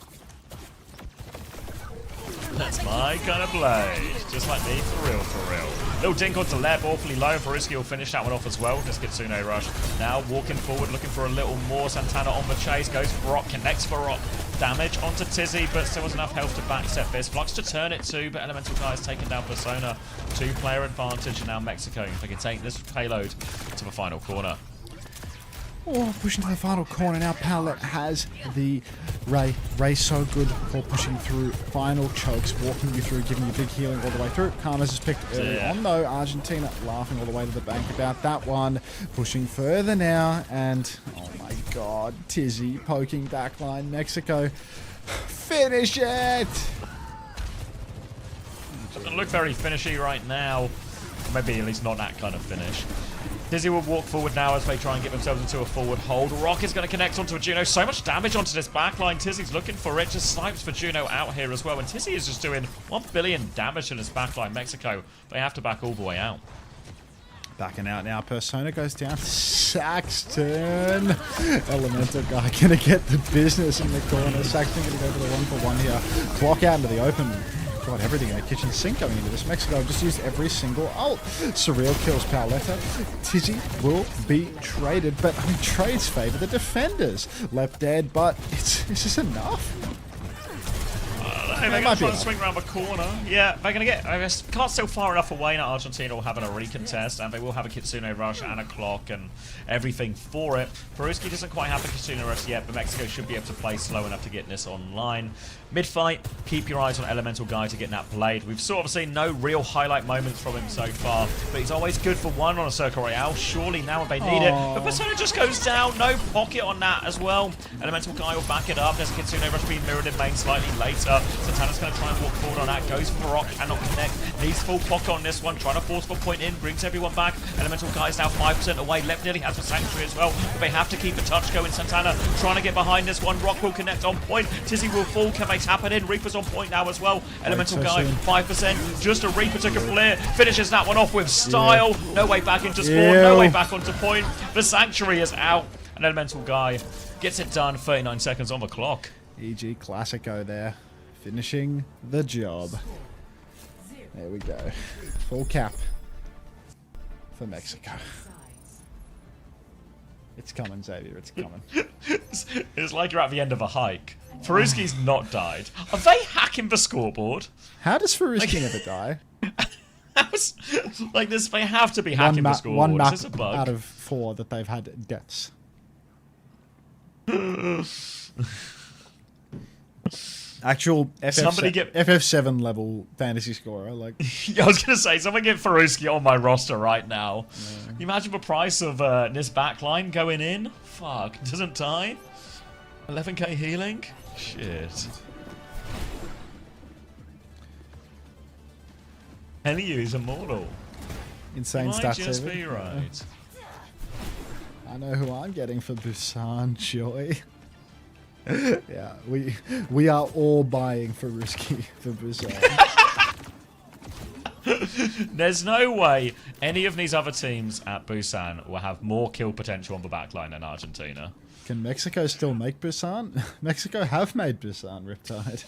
That's my kind of blade. Just like me, for real, for real. Little dink onto Leb, awfully low. Faruski will finish that one off as well. Just Kitsune Rush. Now walking forward, looking for a little more. Santana on the chase, goes for Rock, connects for Rock. Damage onto Tizzy, but still has enough health to backstep this. Flux to turn it too, but Elemental Guy has taken down Persona. 2-player advantage, and now Mexico. If they can take this payload to the final corner. Oh, pushing to the final corner now. Palette has the Ray. Ray's so good for pushing through final chokes, walking you through, giving you big healing all the way through. Karmas is picked early on though. Argentina laughing all the way to the bank about that one. Pushing further now, and oh my god, Tizzy poking backline. Mexico, finish it! Doesn't look very finishy right now. Maybe at least not that kind of finish. Tizzy will walk forward now as they try and get themselves into a forward hold. Rock is going to connect onto a Juno. So much damage onto this backline. Tizzy's looking for it. Just snipes for Juno out here as well. And Tizzy is just doing 1 billion damage to this backline. Mexico, they have to back all the way out. Backing out now. Persona goes down. Saxton. Elemental Guy going to get the business in the corner. Saxton going to go for the 1-for-1 here. Clock out into the open. God, everything in the kitchen sink going into this. Mexico just used every single ult. Surreal kills Paoletta. Tizzy will be traded, but I mean, trades favour the defenders. Lep dead, but is this enough? They're going to try and swing around the corner. Yeah, they're going to get... Can't still far enough away now. Argentina will have a recontest, and they will have a Kitsune Rush and a clock and everything for it. Faruski doesn't quite have a Kitsune Rush yet, but Mexico should be able to play slow enough to get this online. Mid-fight, keep your eyes on Elemental Guy to get that played. We've sort of seen no real highlight moments from him so far, but he's always good for one on a Circle Royale. Surely now they need it. But Persona just goes down. No pocket on that as well. Elemental Guy will back it up. There's a Kitsune Rush being mirrored in main slightly later. Santana's going to try and walk forward on that. Goes for Rock, cannot connect. Needs full pocket on this one. Trying to force the point in. Brings everyone back. Elemental Guy is now 5% away. Left nearly has the Sanctuary as well. But they have to keep the touch going. Santana trying to get behind this one. Rock will connect on point. Tizzy will fall. Can they tap it in? Reaper's on point now as well. Elemental Guy, 5%. Just a Reaper to clear. Finishes that one off with style. No way back into spawn. No way back onto point. The Sanctuary is out. And Elemental Guy gets it done. 39 seconds on the clock. EG Classico there. Finishing the job. There we go. Full cap for Mexico. It's coming, Xavier. It's coming. It's like you're at the end of a hike. Faruski's not died. Are they hacking the scoreboard? How does Faruski never die? Like this, they have to be hacking the scoreboard. One map Is this a bug? out of 4 that they've had deaths. Actual FF7 level fantasy scorer. Like, I was gonna say, someone get Faruski on my roster right now. Yeah. You imagine the price of this backline going in? Fuck, doesn't die. 11k healing. Shit. Helliu is immortal. Insane stats. Just be right. I know who I'm getting for Busan, Joy. Yeah, we are all buying Faruski for Busan. There's no way any of these other teams at Busan will have more kill potential on the backline than Argentina. Can Mexico still make Busan? Mexico have made Busan, Riptide.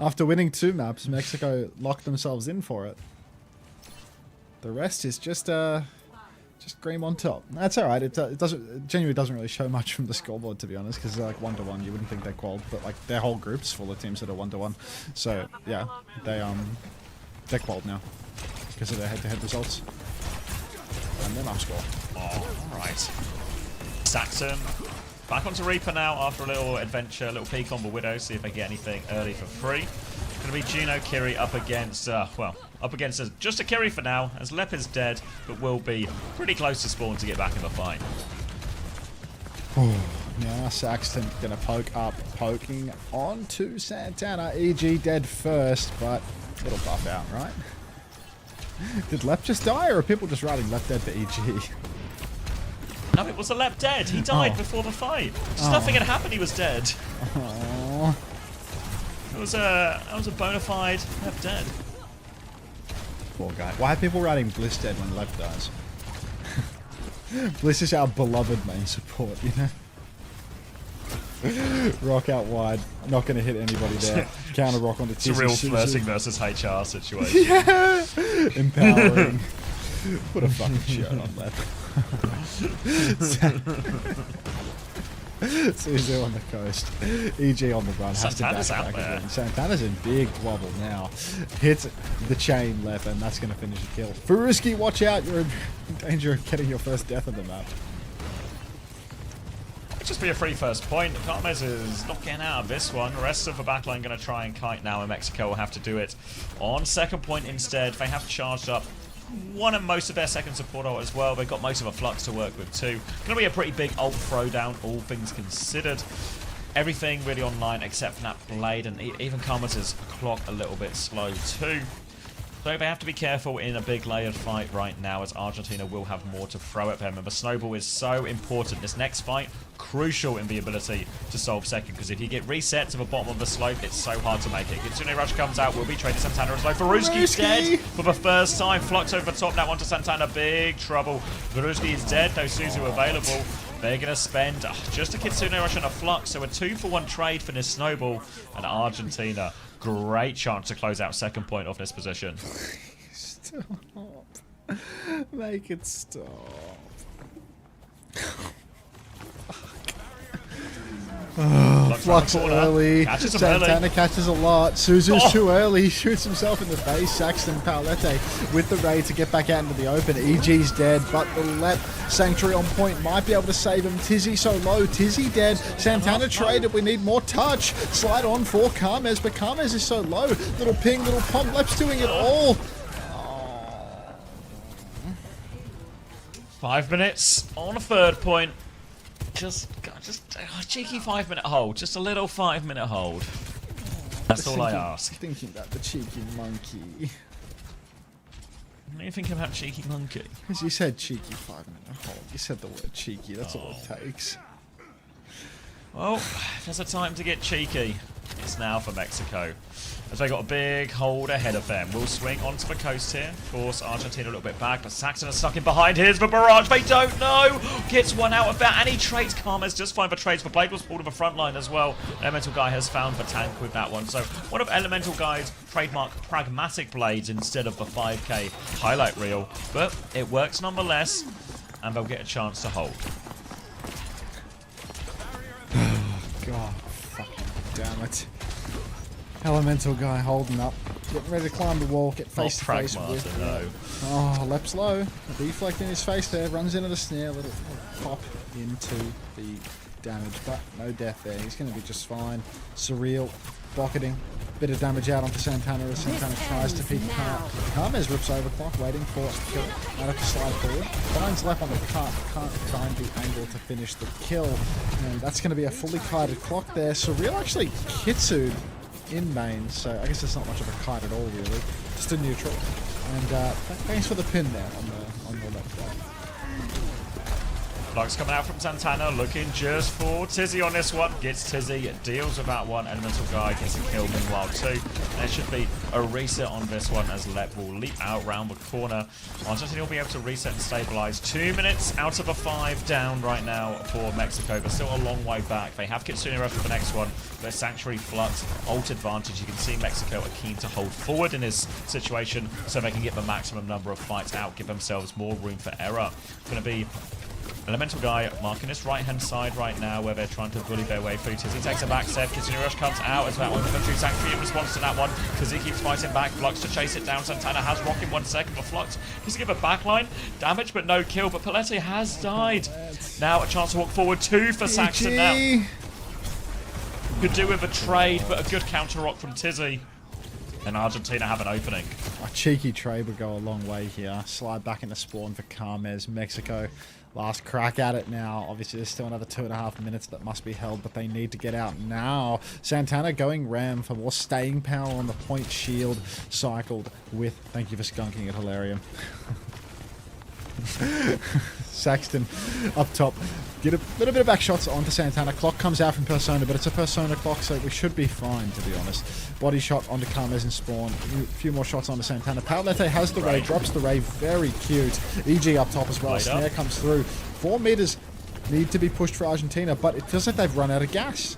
After winning 2 maps, Mexico locked themselves in for it. The rest is just Green on top. That's alright. It genuinely doesn't really show much from the scoreboard, to be honest, because they're like 1-1. You wouldn't think they're qualled, but like their whole group's full of teams that are 1-1. So yeah, they're qualled now because of their head-to-head results and their map score. Oh, all right. Saxon back onto Reaper now after a little adventure, a little peek on the Widow, see if they get anything early for free. Going to be Juno Kiri up against just a Kiri for now, as Lep is dead, but will be pretty close to spawn to get back in the fight. Now Saxton going to poke up, poking on to Santana. EG dead first, but it'll buff out, right? Did Lep just die, or are people just writing Lep dead for EG? No, it was a Lep dead. He died before the fight. Just nothing had happened, he was dead. It was a bona fide Lep dead. Poor guy. Why are people writing Bliss dead when Lep dies? Bliss is our beloved main support, you know? Rock out wide. Not going to hit anybody there. Counter rock on the It's a real flirting versus HR situation. Yeah! Empowering. Put a fucking shirt on, lad. Suzu on the coast. EG on the run. Has Santana's to dash out back there. again. Santana's in big trouble now. Hits the chain left, and that's going to finish the kill. Furuski, watch out. You're in danger of getting your first death on the map. Just be a free first point. Carmes is not getting out of this one. The rest of the backline going to try and kite now, and Mexico will have to do it on second point instead. They have charged up one and most of their second support ult as well. They've got most of a flux to work with too. Going to be a pretty big ult throwdown, all things considered. Everything really online except for that blade, and even Carmes' clock a little bit slow too. So they have to be careful in a big layered fight right now, as Argentina will have more to throw at them. And the snowball is so important. This next fight, crucial in the ability to solve second, because if you get reset to the bottom of the slope, it's so hard to make it. Kitsune Rush comes out, will be traded Santana as low. Furuski's dead for the first time. Flux over the top, now onto Santana, big trouble. Furuski is dead, no Suzu available. They're going to spend just a Kitsune Rush and a Flux, so a 2-for-1 trade for this snowball. And Argentina, great chance to close out second point off this position. Stop. Make it stop. Flux early. Santana catches a lot. Suzu's too early. Shoots himself in the face. Saxton Paolete with the raid to get back out into the open. EG's dead, but the Lep Sanctuary on point might be able to save him. Tizzy so low. Tizzy dead. Santana traded. We need more touch. Slide on for Carmes, but Carmes is so low. Little ping, little pump. Lep's doing it all. 5 minutes on a third point. Just a cheeky 5-minute hold. Just a little 5-minute hold. That's all I ask. Thinking about the cheeky monkey. What are you thinking about cheeky monkey? Because you said cheeky 5-minute hold. You said the word cheeky. That's all it takes. Well, there's a time to get cheeky. It's now for Mexico, as they got a big hold ahead of them. We'll swing onto the coast here, force Argentina a little bit back, but Saxon is stuck in behind. Here's the barrage. They don't know. Gets one out of that, and he trades Carmes just fine for trades. The blade was pulled to the front line as well. Elemental Guy has found the tank with that one. So one of Elemental Guy's trademark pragmatic blades instead of the 5k highlight reel, but it works nonetheless, and they'll get a chance to hold. God, fucking damn it. Elemental Guy holding up. Getting ready to climb the wall, get face to face with. No. Oh, Lep's low. A deflect in his face there, runs into the snare, little pop into the damage, but no death there. He's going to be just fine. Surreal, bucketing. Bit of damage out onto Santana as Santana tries to peek apart. Carmes rips over clock, waiting for it to kill. Might have to slide forward. Finds Lep on the cut, can't find the angle to finish the kill. And that's going to be a fully kited clock there. Surreal actually kitsued in main, so I guess it's not much of a kite at all really. Just a neutral. And thanks for the pin there on the left side. Flux coming out from Santana, looking just for Tizzy on this one. Gets Tizzy, deals with that one. Elemental Guy gets a kill meanwhile too. There should be a reset on this one as Lep will leap out round the corner. Argentina will be able to reset and stabilize. 2 minutes out of a 5 down right now for Mexico, but still a long way back. They have Kitsune Rush for the next one. Their Sanctuary Flux, ult advantage. You can see Mexico are keen to hold forward in this situation so they can get the maximum number of fights out, give themselves more room for error. It's going to be Elemental Guy marking this right-hand side right now where they're trying to bully their way through. Tizzy takes a back step. Kitsune Rush comes out as that one comes through Sanctuary in response to that one. Tizzy keeps fighting back. Flux to chase it down. Santana has rock in 1 second for Flux. He's to give a backline damage but no kill. But Paolete has died. Now a chance to walk forward. 2 for Saxon now. Could do with a trade, but a good counter rock from Tizzy. And Argentina have an opening. A cheeky trade would go a long way here. Slide back into spawn for Carmes. Mexico, last crack at it now. Obviously, there's still another 2.5 minutes that must be held, but they need to get out now. Santana going Ram for more staying power on the point shield. Cycled with, thank you for skunking it, Hilarium. Saxton up top. Get a little bit of back shots onto Santana. Clock comes out from Persona, but it's a Persona clock, so we should be fine, to be honest. Body shot onto Carmes and spawn. A few more shots onto Santana. Paolete has the ray, drops the ray. Very cute. EG up top as well. Snare comes through. 4 meters need to be pushed for Argentina, but it feels like they've run out of gas.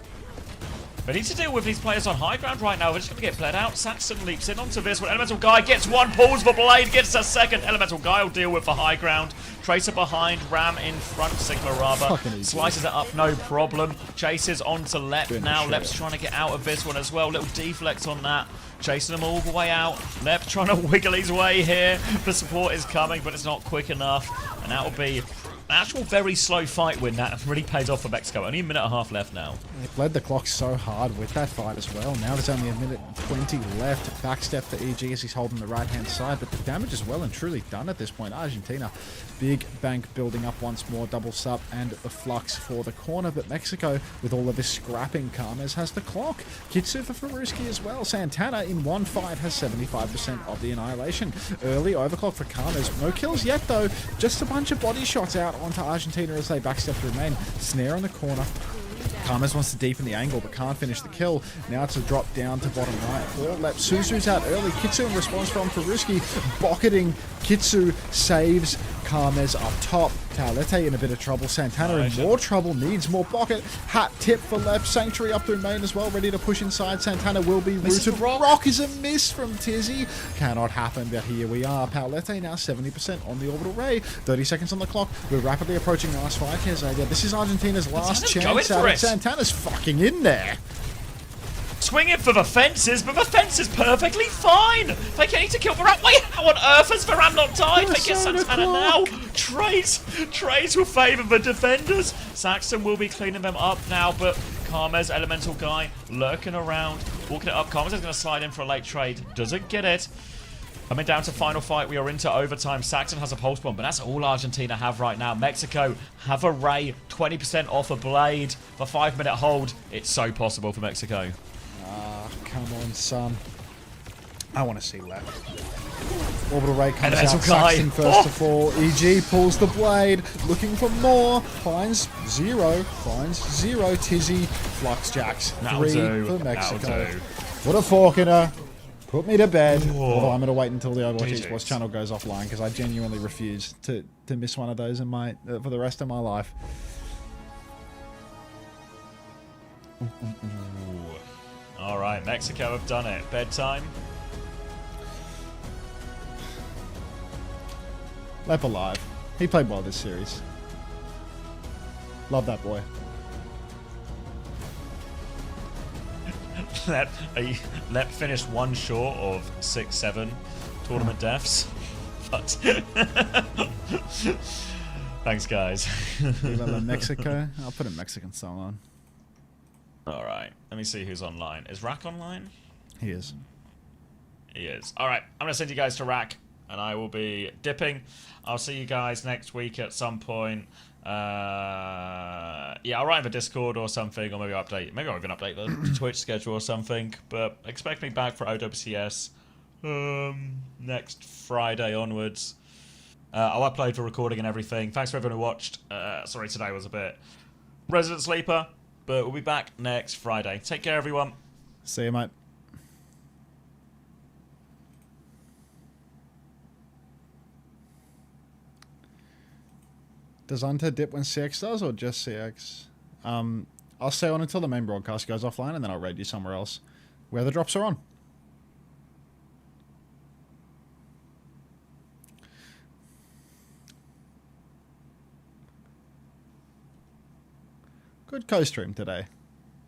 They need to deal with these players on high ground right now. They're just going to get bled out. Saxon leaps in onto this one. Elemental Guy gets one, pulls for Blade, gets a second. Elemental Guy will deal with the high ground. Tracer behind, Ram in front. Sigma Raba slices it up, no problem. Chases onto Lep now. Lep's trying to get out of this one as well. Little deflect on that. Chasing them all the way out. Lep trying to wiggle his way here. The support is coming, but it's not quick enough. And that will be an actual very slow fight win. That really pays off for Mexico. Only a minute and a half left now. They bled the clock so hard with that fight as well. Now there's only a minute and 20 left. Backstep for EG as he's holding the right-hand side, but the damage is well and truly done at this point. Argentina, big bank building up once more. Double sup and the flux for the corner, but Mexico, with all of this scrapping, Karmez has the clock. Kitsu for Faruski as well. Santana in one fight has 75% of the annihilation. Early overclock for Karmez. No kills yet though. Just a bunch of body shots out onto Argentina as they backstep to remain. Snare on the corner. Karmez wants to deepen the angle but can't finish the kill. Now it's a drop down to bottom right. Four lap. Suzu's out early. Kitsu in response from Faruski. Bocketing Kitsu saves Karmez up top. Taulete in a bit of trouble. Santana in more trouble. Needs more pocket. Hat tip for left. Sanctuary up through main as well. Ready to push inside. Santana will be rooted. Rock is a miss from Tizzy. Cannot happen, but here we are. Paulette now 70% on the orbital ray. 30 seconds on the clock. We're rapidly approaching the last fight here, Xavier. This is Argentina's last chance at it. Santana's fucking in there. Swinging for the fences, but the fence is perfectly fine. They need to kill Varane. Wait, how on earth has Varane not died? They get Santana now. Trades will favour the defenders. Saxon will be cleaning them up now, but Karmez, Elemental Guy, lurking around, walking it up. Karmez is going to slide in for a late trade. Doesn't get it. Coming down to final fight, we are into overtime. Saxon has a pulse bomb, but that's all Argentina have right now. Mexico have a ray, 20% off a blade. The 5-minute hold, it's so possible for Mexico. Ah, come on, son. I want to see left. Orbital Ray comes out, Saxon first to fall. EG pulls the blade, looking for more. Finds zero. Tizzy, Flux Jacks. 3 for Mexico. What a fork in her. Put me to bed. Although I'm going to wait until the Overwatch Esports channel goes offline because I genuinely refuse to miss one of those in my for the rest of my life. All right, Mexico have done it. Bedtime. Lep alive. He played well this series. Love that boy. Lep finished one short of 6-7 tournament deaths. But thanks, guys. Mexico. I'll put a Mexican song on. All right. Let me see who's online. Is Rack online? He is. He is. All right. I'm going to send you guys to Rack, and I will be dipping. I'll see you guys next week at some point. Yeah, I'll write in the Discord or something, or maybe I'll update. Maybe I'll even update the Twitch schedule or something. But expect me back for OWCS next Friday onwards. I'll upload for recording and everything. Thanks for everyone who watched. Sorry, today was a bit Resident Sleeper, but we'll be back next Friday. Take care, everyone. See you, mate. Does Unter dip when CX does, or just CX? I'll stay on until the main broadcast goes offline, and then I'll raid you somewhere else where the drops are on. Good co-stream today.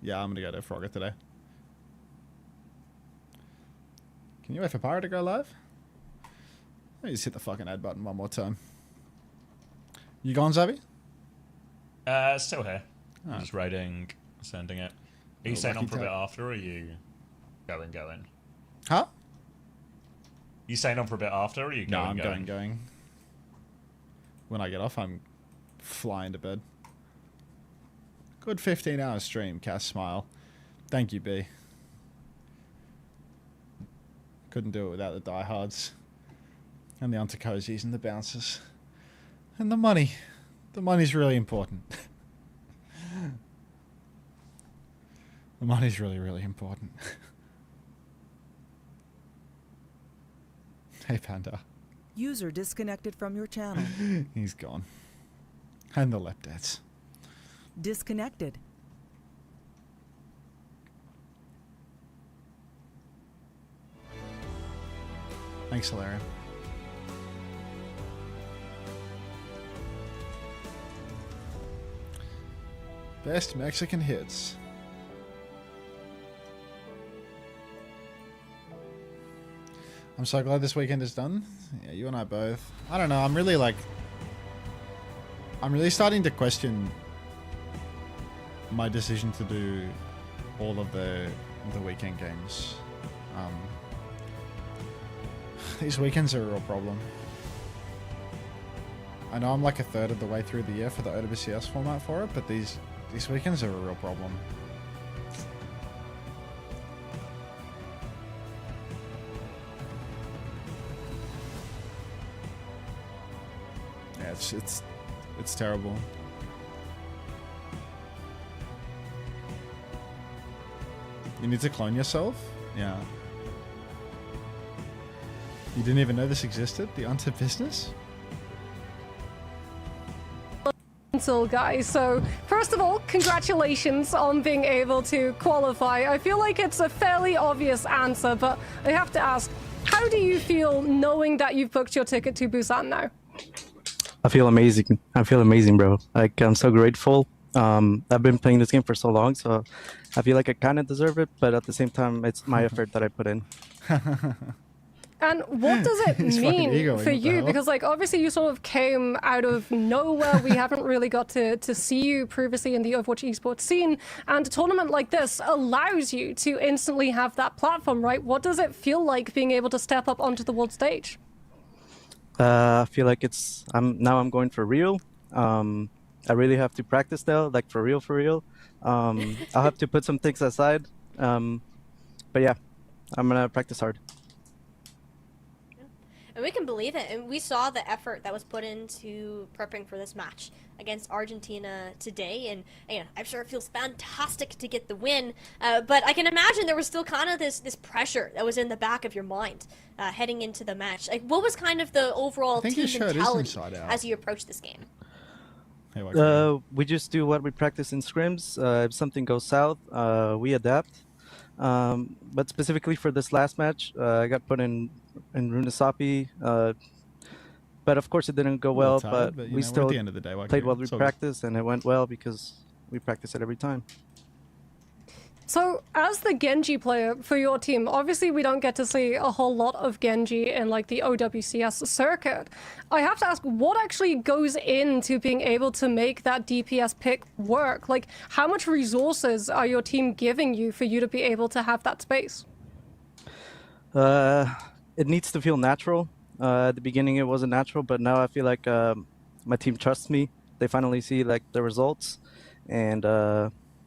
Yeah, I'm going to go to Frogger today. Can you wait for Pyro to go live? Let me just hit the fucking add button one more time. You gone, Zavi? Still here. Oh. I'm just raiding, sending it. Are you staying on for a bit after, or are you going? Huh? You staying on for a bit after, or are you going? No, I'm going. When I get off, I'm flying to bed. Good 15-hour stream, Cass Smile. Thank you, B. Couldn't do it without the diehards. And the Untercozies and the bouncers. And the money. The money's really important. The money's really, really important. Hey, Panda. User disconnected from your channel. He's gone. And the Lepdats. Disconnected. Thanks, Hilarion. Best Mexican hits. I'm so glad this weekend is done. Yeah, you and I both. I don't know. I'm really starting to question my decision to do all of the weekend games. These weekends are a real problem. I know I'm like a third of the way through the year for the OWCS format for it, but these weekends are a real problem. Yeah, it's terrible. You need to clone yourself? Yeah. You didn't even know this existed? The Unter business? Guys, so first of all, congratulations on being able to qualify. I feel like it's a fairly obvious answer, but I have to ask, how do you feel knowing that you've booked your ticket to Busan now? I feel amazing. I feel amazing, bro. Like, I'm so grateful. I've been playing this game for so long, so I feel like I kind of deserve it, but at the same time, it's my effort that I put in. And what does it mean for you? Because, like, obviously you sort of came out of nowhere. We haven't really got to see you previously in the Overwatch esports scene. And a tournament like this allows you to instantly have that platform, right? What does it feel like being able to step up onto the world stage? I feel like now I'm going for real. I really have to practice though, like for real. I'll have to put some things aside. But yeah, I'm going to practice hard. And we can believe it. And we saw the effort that was put into prepping for this match against Argentina today. And again, I'm sure it feels fantastic to get the win. But I can imagine there was still kind of this pressure that was in the back of your mind heading into the match. Like, what was kind of the overall team mentality as you approached this game? We just do what we practice in scrims. If something goes south, we adapt. But specifically for this last match, I got put in Runasapi, but of course it didn't go well. But we still at the end of the day, played what we practiced, and it went well because we practice it every time. So, as the Genji player for your team, obviously we don't get to see a whole lot of Genji in like the OWCS circuit. I have to ask, what actually goes into being able to make that DPS pick work? Like, how much resources are your team giving you for you to be able to have that space? It needs to feel natural. At the beginning it wasn't natural, but now I feel like my team trusts me. They finally see like the results, and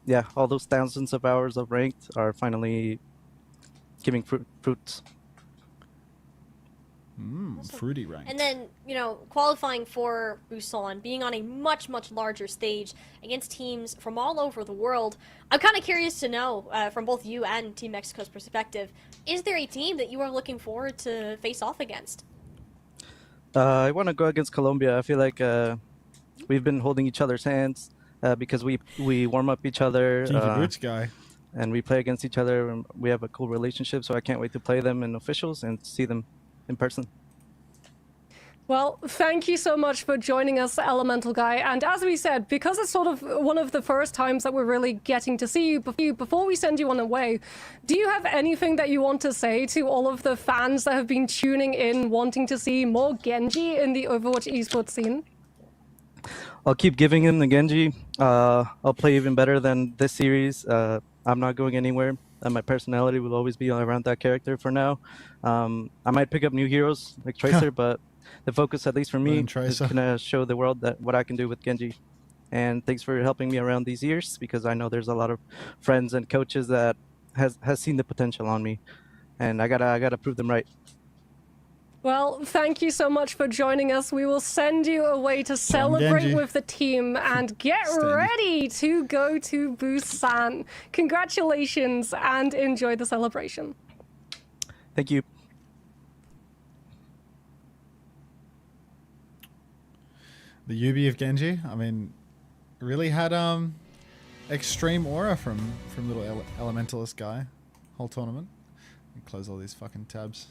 yeah, all those thousands of hours of ranked are finally giving fruits. Fruity rank. And then, you know, qualifying for Busan, being on a much, much larger stage against teams from all over the world. I'm kind of curious to know, from both you and Team Mexico's perspective, is there a team that you are looking forward to face off against? I want to go against Colombia. I feel like we've been holding each other's hands because we warm up each other. Boots guy. And we play against each other, and we have a cool relationship, so I can't wait to play them in officials and see them in person. Well, thank you so much for joining us, Elemental Guy. And as we said, because it's sort of one of the first times that we're really getting to see you, before we send you on away, do you have anything that you want to say to all of the fans that have been tuning in, wanting to see more Genji in the Overwatch esports scene? I'll keep giving him the Genji. I'll play even better than this series. I'm not going anywhere. My personality will always be around that character for now. I might pick up new heroes like Tracer, but the focus, at least for me, is gonna show the world that what I can do with Genji. And thanks for helping me around these years, because I know there's a lot of friends and coaches that has seen the potential on me, and I gotta prove them right. Well, thank you so much for joining us. We will send you away to celebrate with the team and get ready to go to Busan. Congratulations and enjoy the celebration. Thank you. The Yubi of Genji, I mean, really had extreme aura from little elementalist guy whole tournament. Close all these fucking tabs.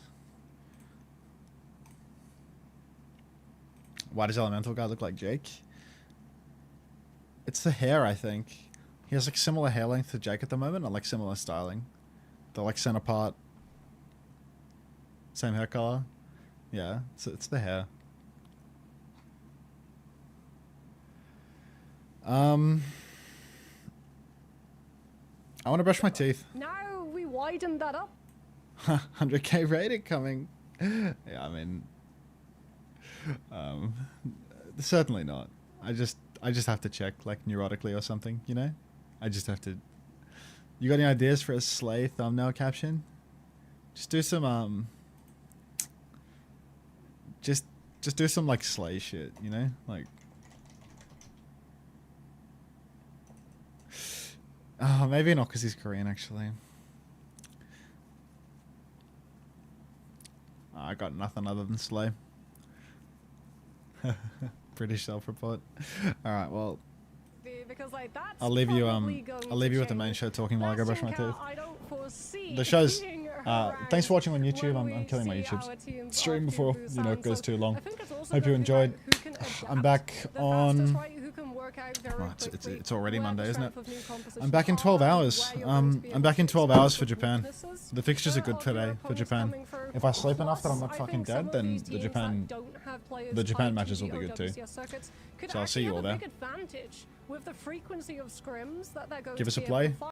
Why does Elemental guy look like Jake? It's the hair, I think. He has like similar hair length to Jake at the moment, and like similar styling. They're like center part. Same hair color. Yeah, it's the hair. I want to brush my teeth. Now we widened that up. 100k rating coming. Yeah, I mean, certainly not. I just have to check like neurotically or something, you know. I just have to. You got any ideas for a Slay thumbnail caption? Just do some Just do some like Slay shit, you know, like. Oh, maybe not because he's Korean, actually. Oh, I got nothing other than Slay. British self-report. All right, well, Because like that's I'll leave you probably with the main show talking while I go brush my teeth. I don't foresee The show's. being Thanks for watching on YouTube. I'm killing my YouTube stream before it goes too long. Hope you enjoyed. I'm back on. Oh, it's already Monday, isn't it? I'm back in 12 hours. I'm back in 12 hours for Japan. The fixtures are good today for Japan. If I sleep enough that I'm not fucking dead, then the Japan matches will be good too. So I'll see you all there. With the frequency of scrims that they're going Give us a to be play. able to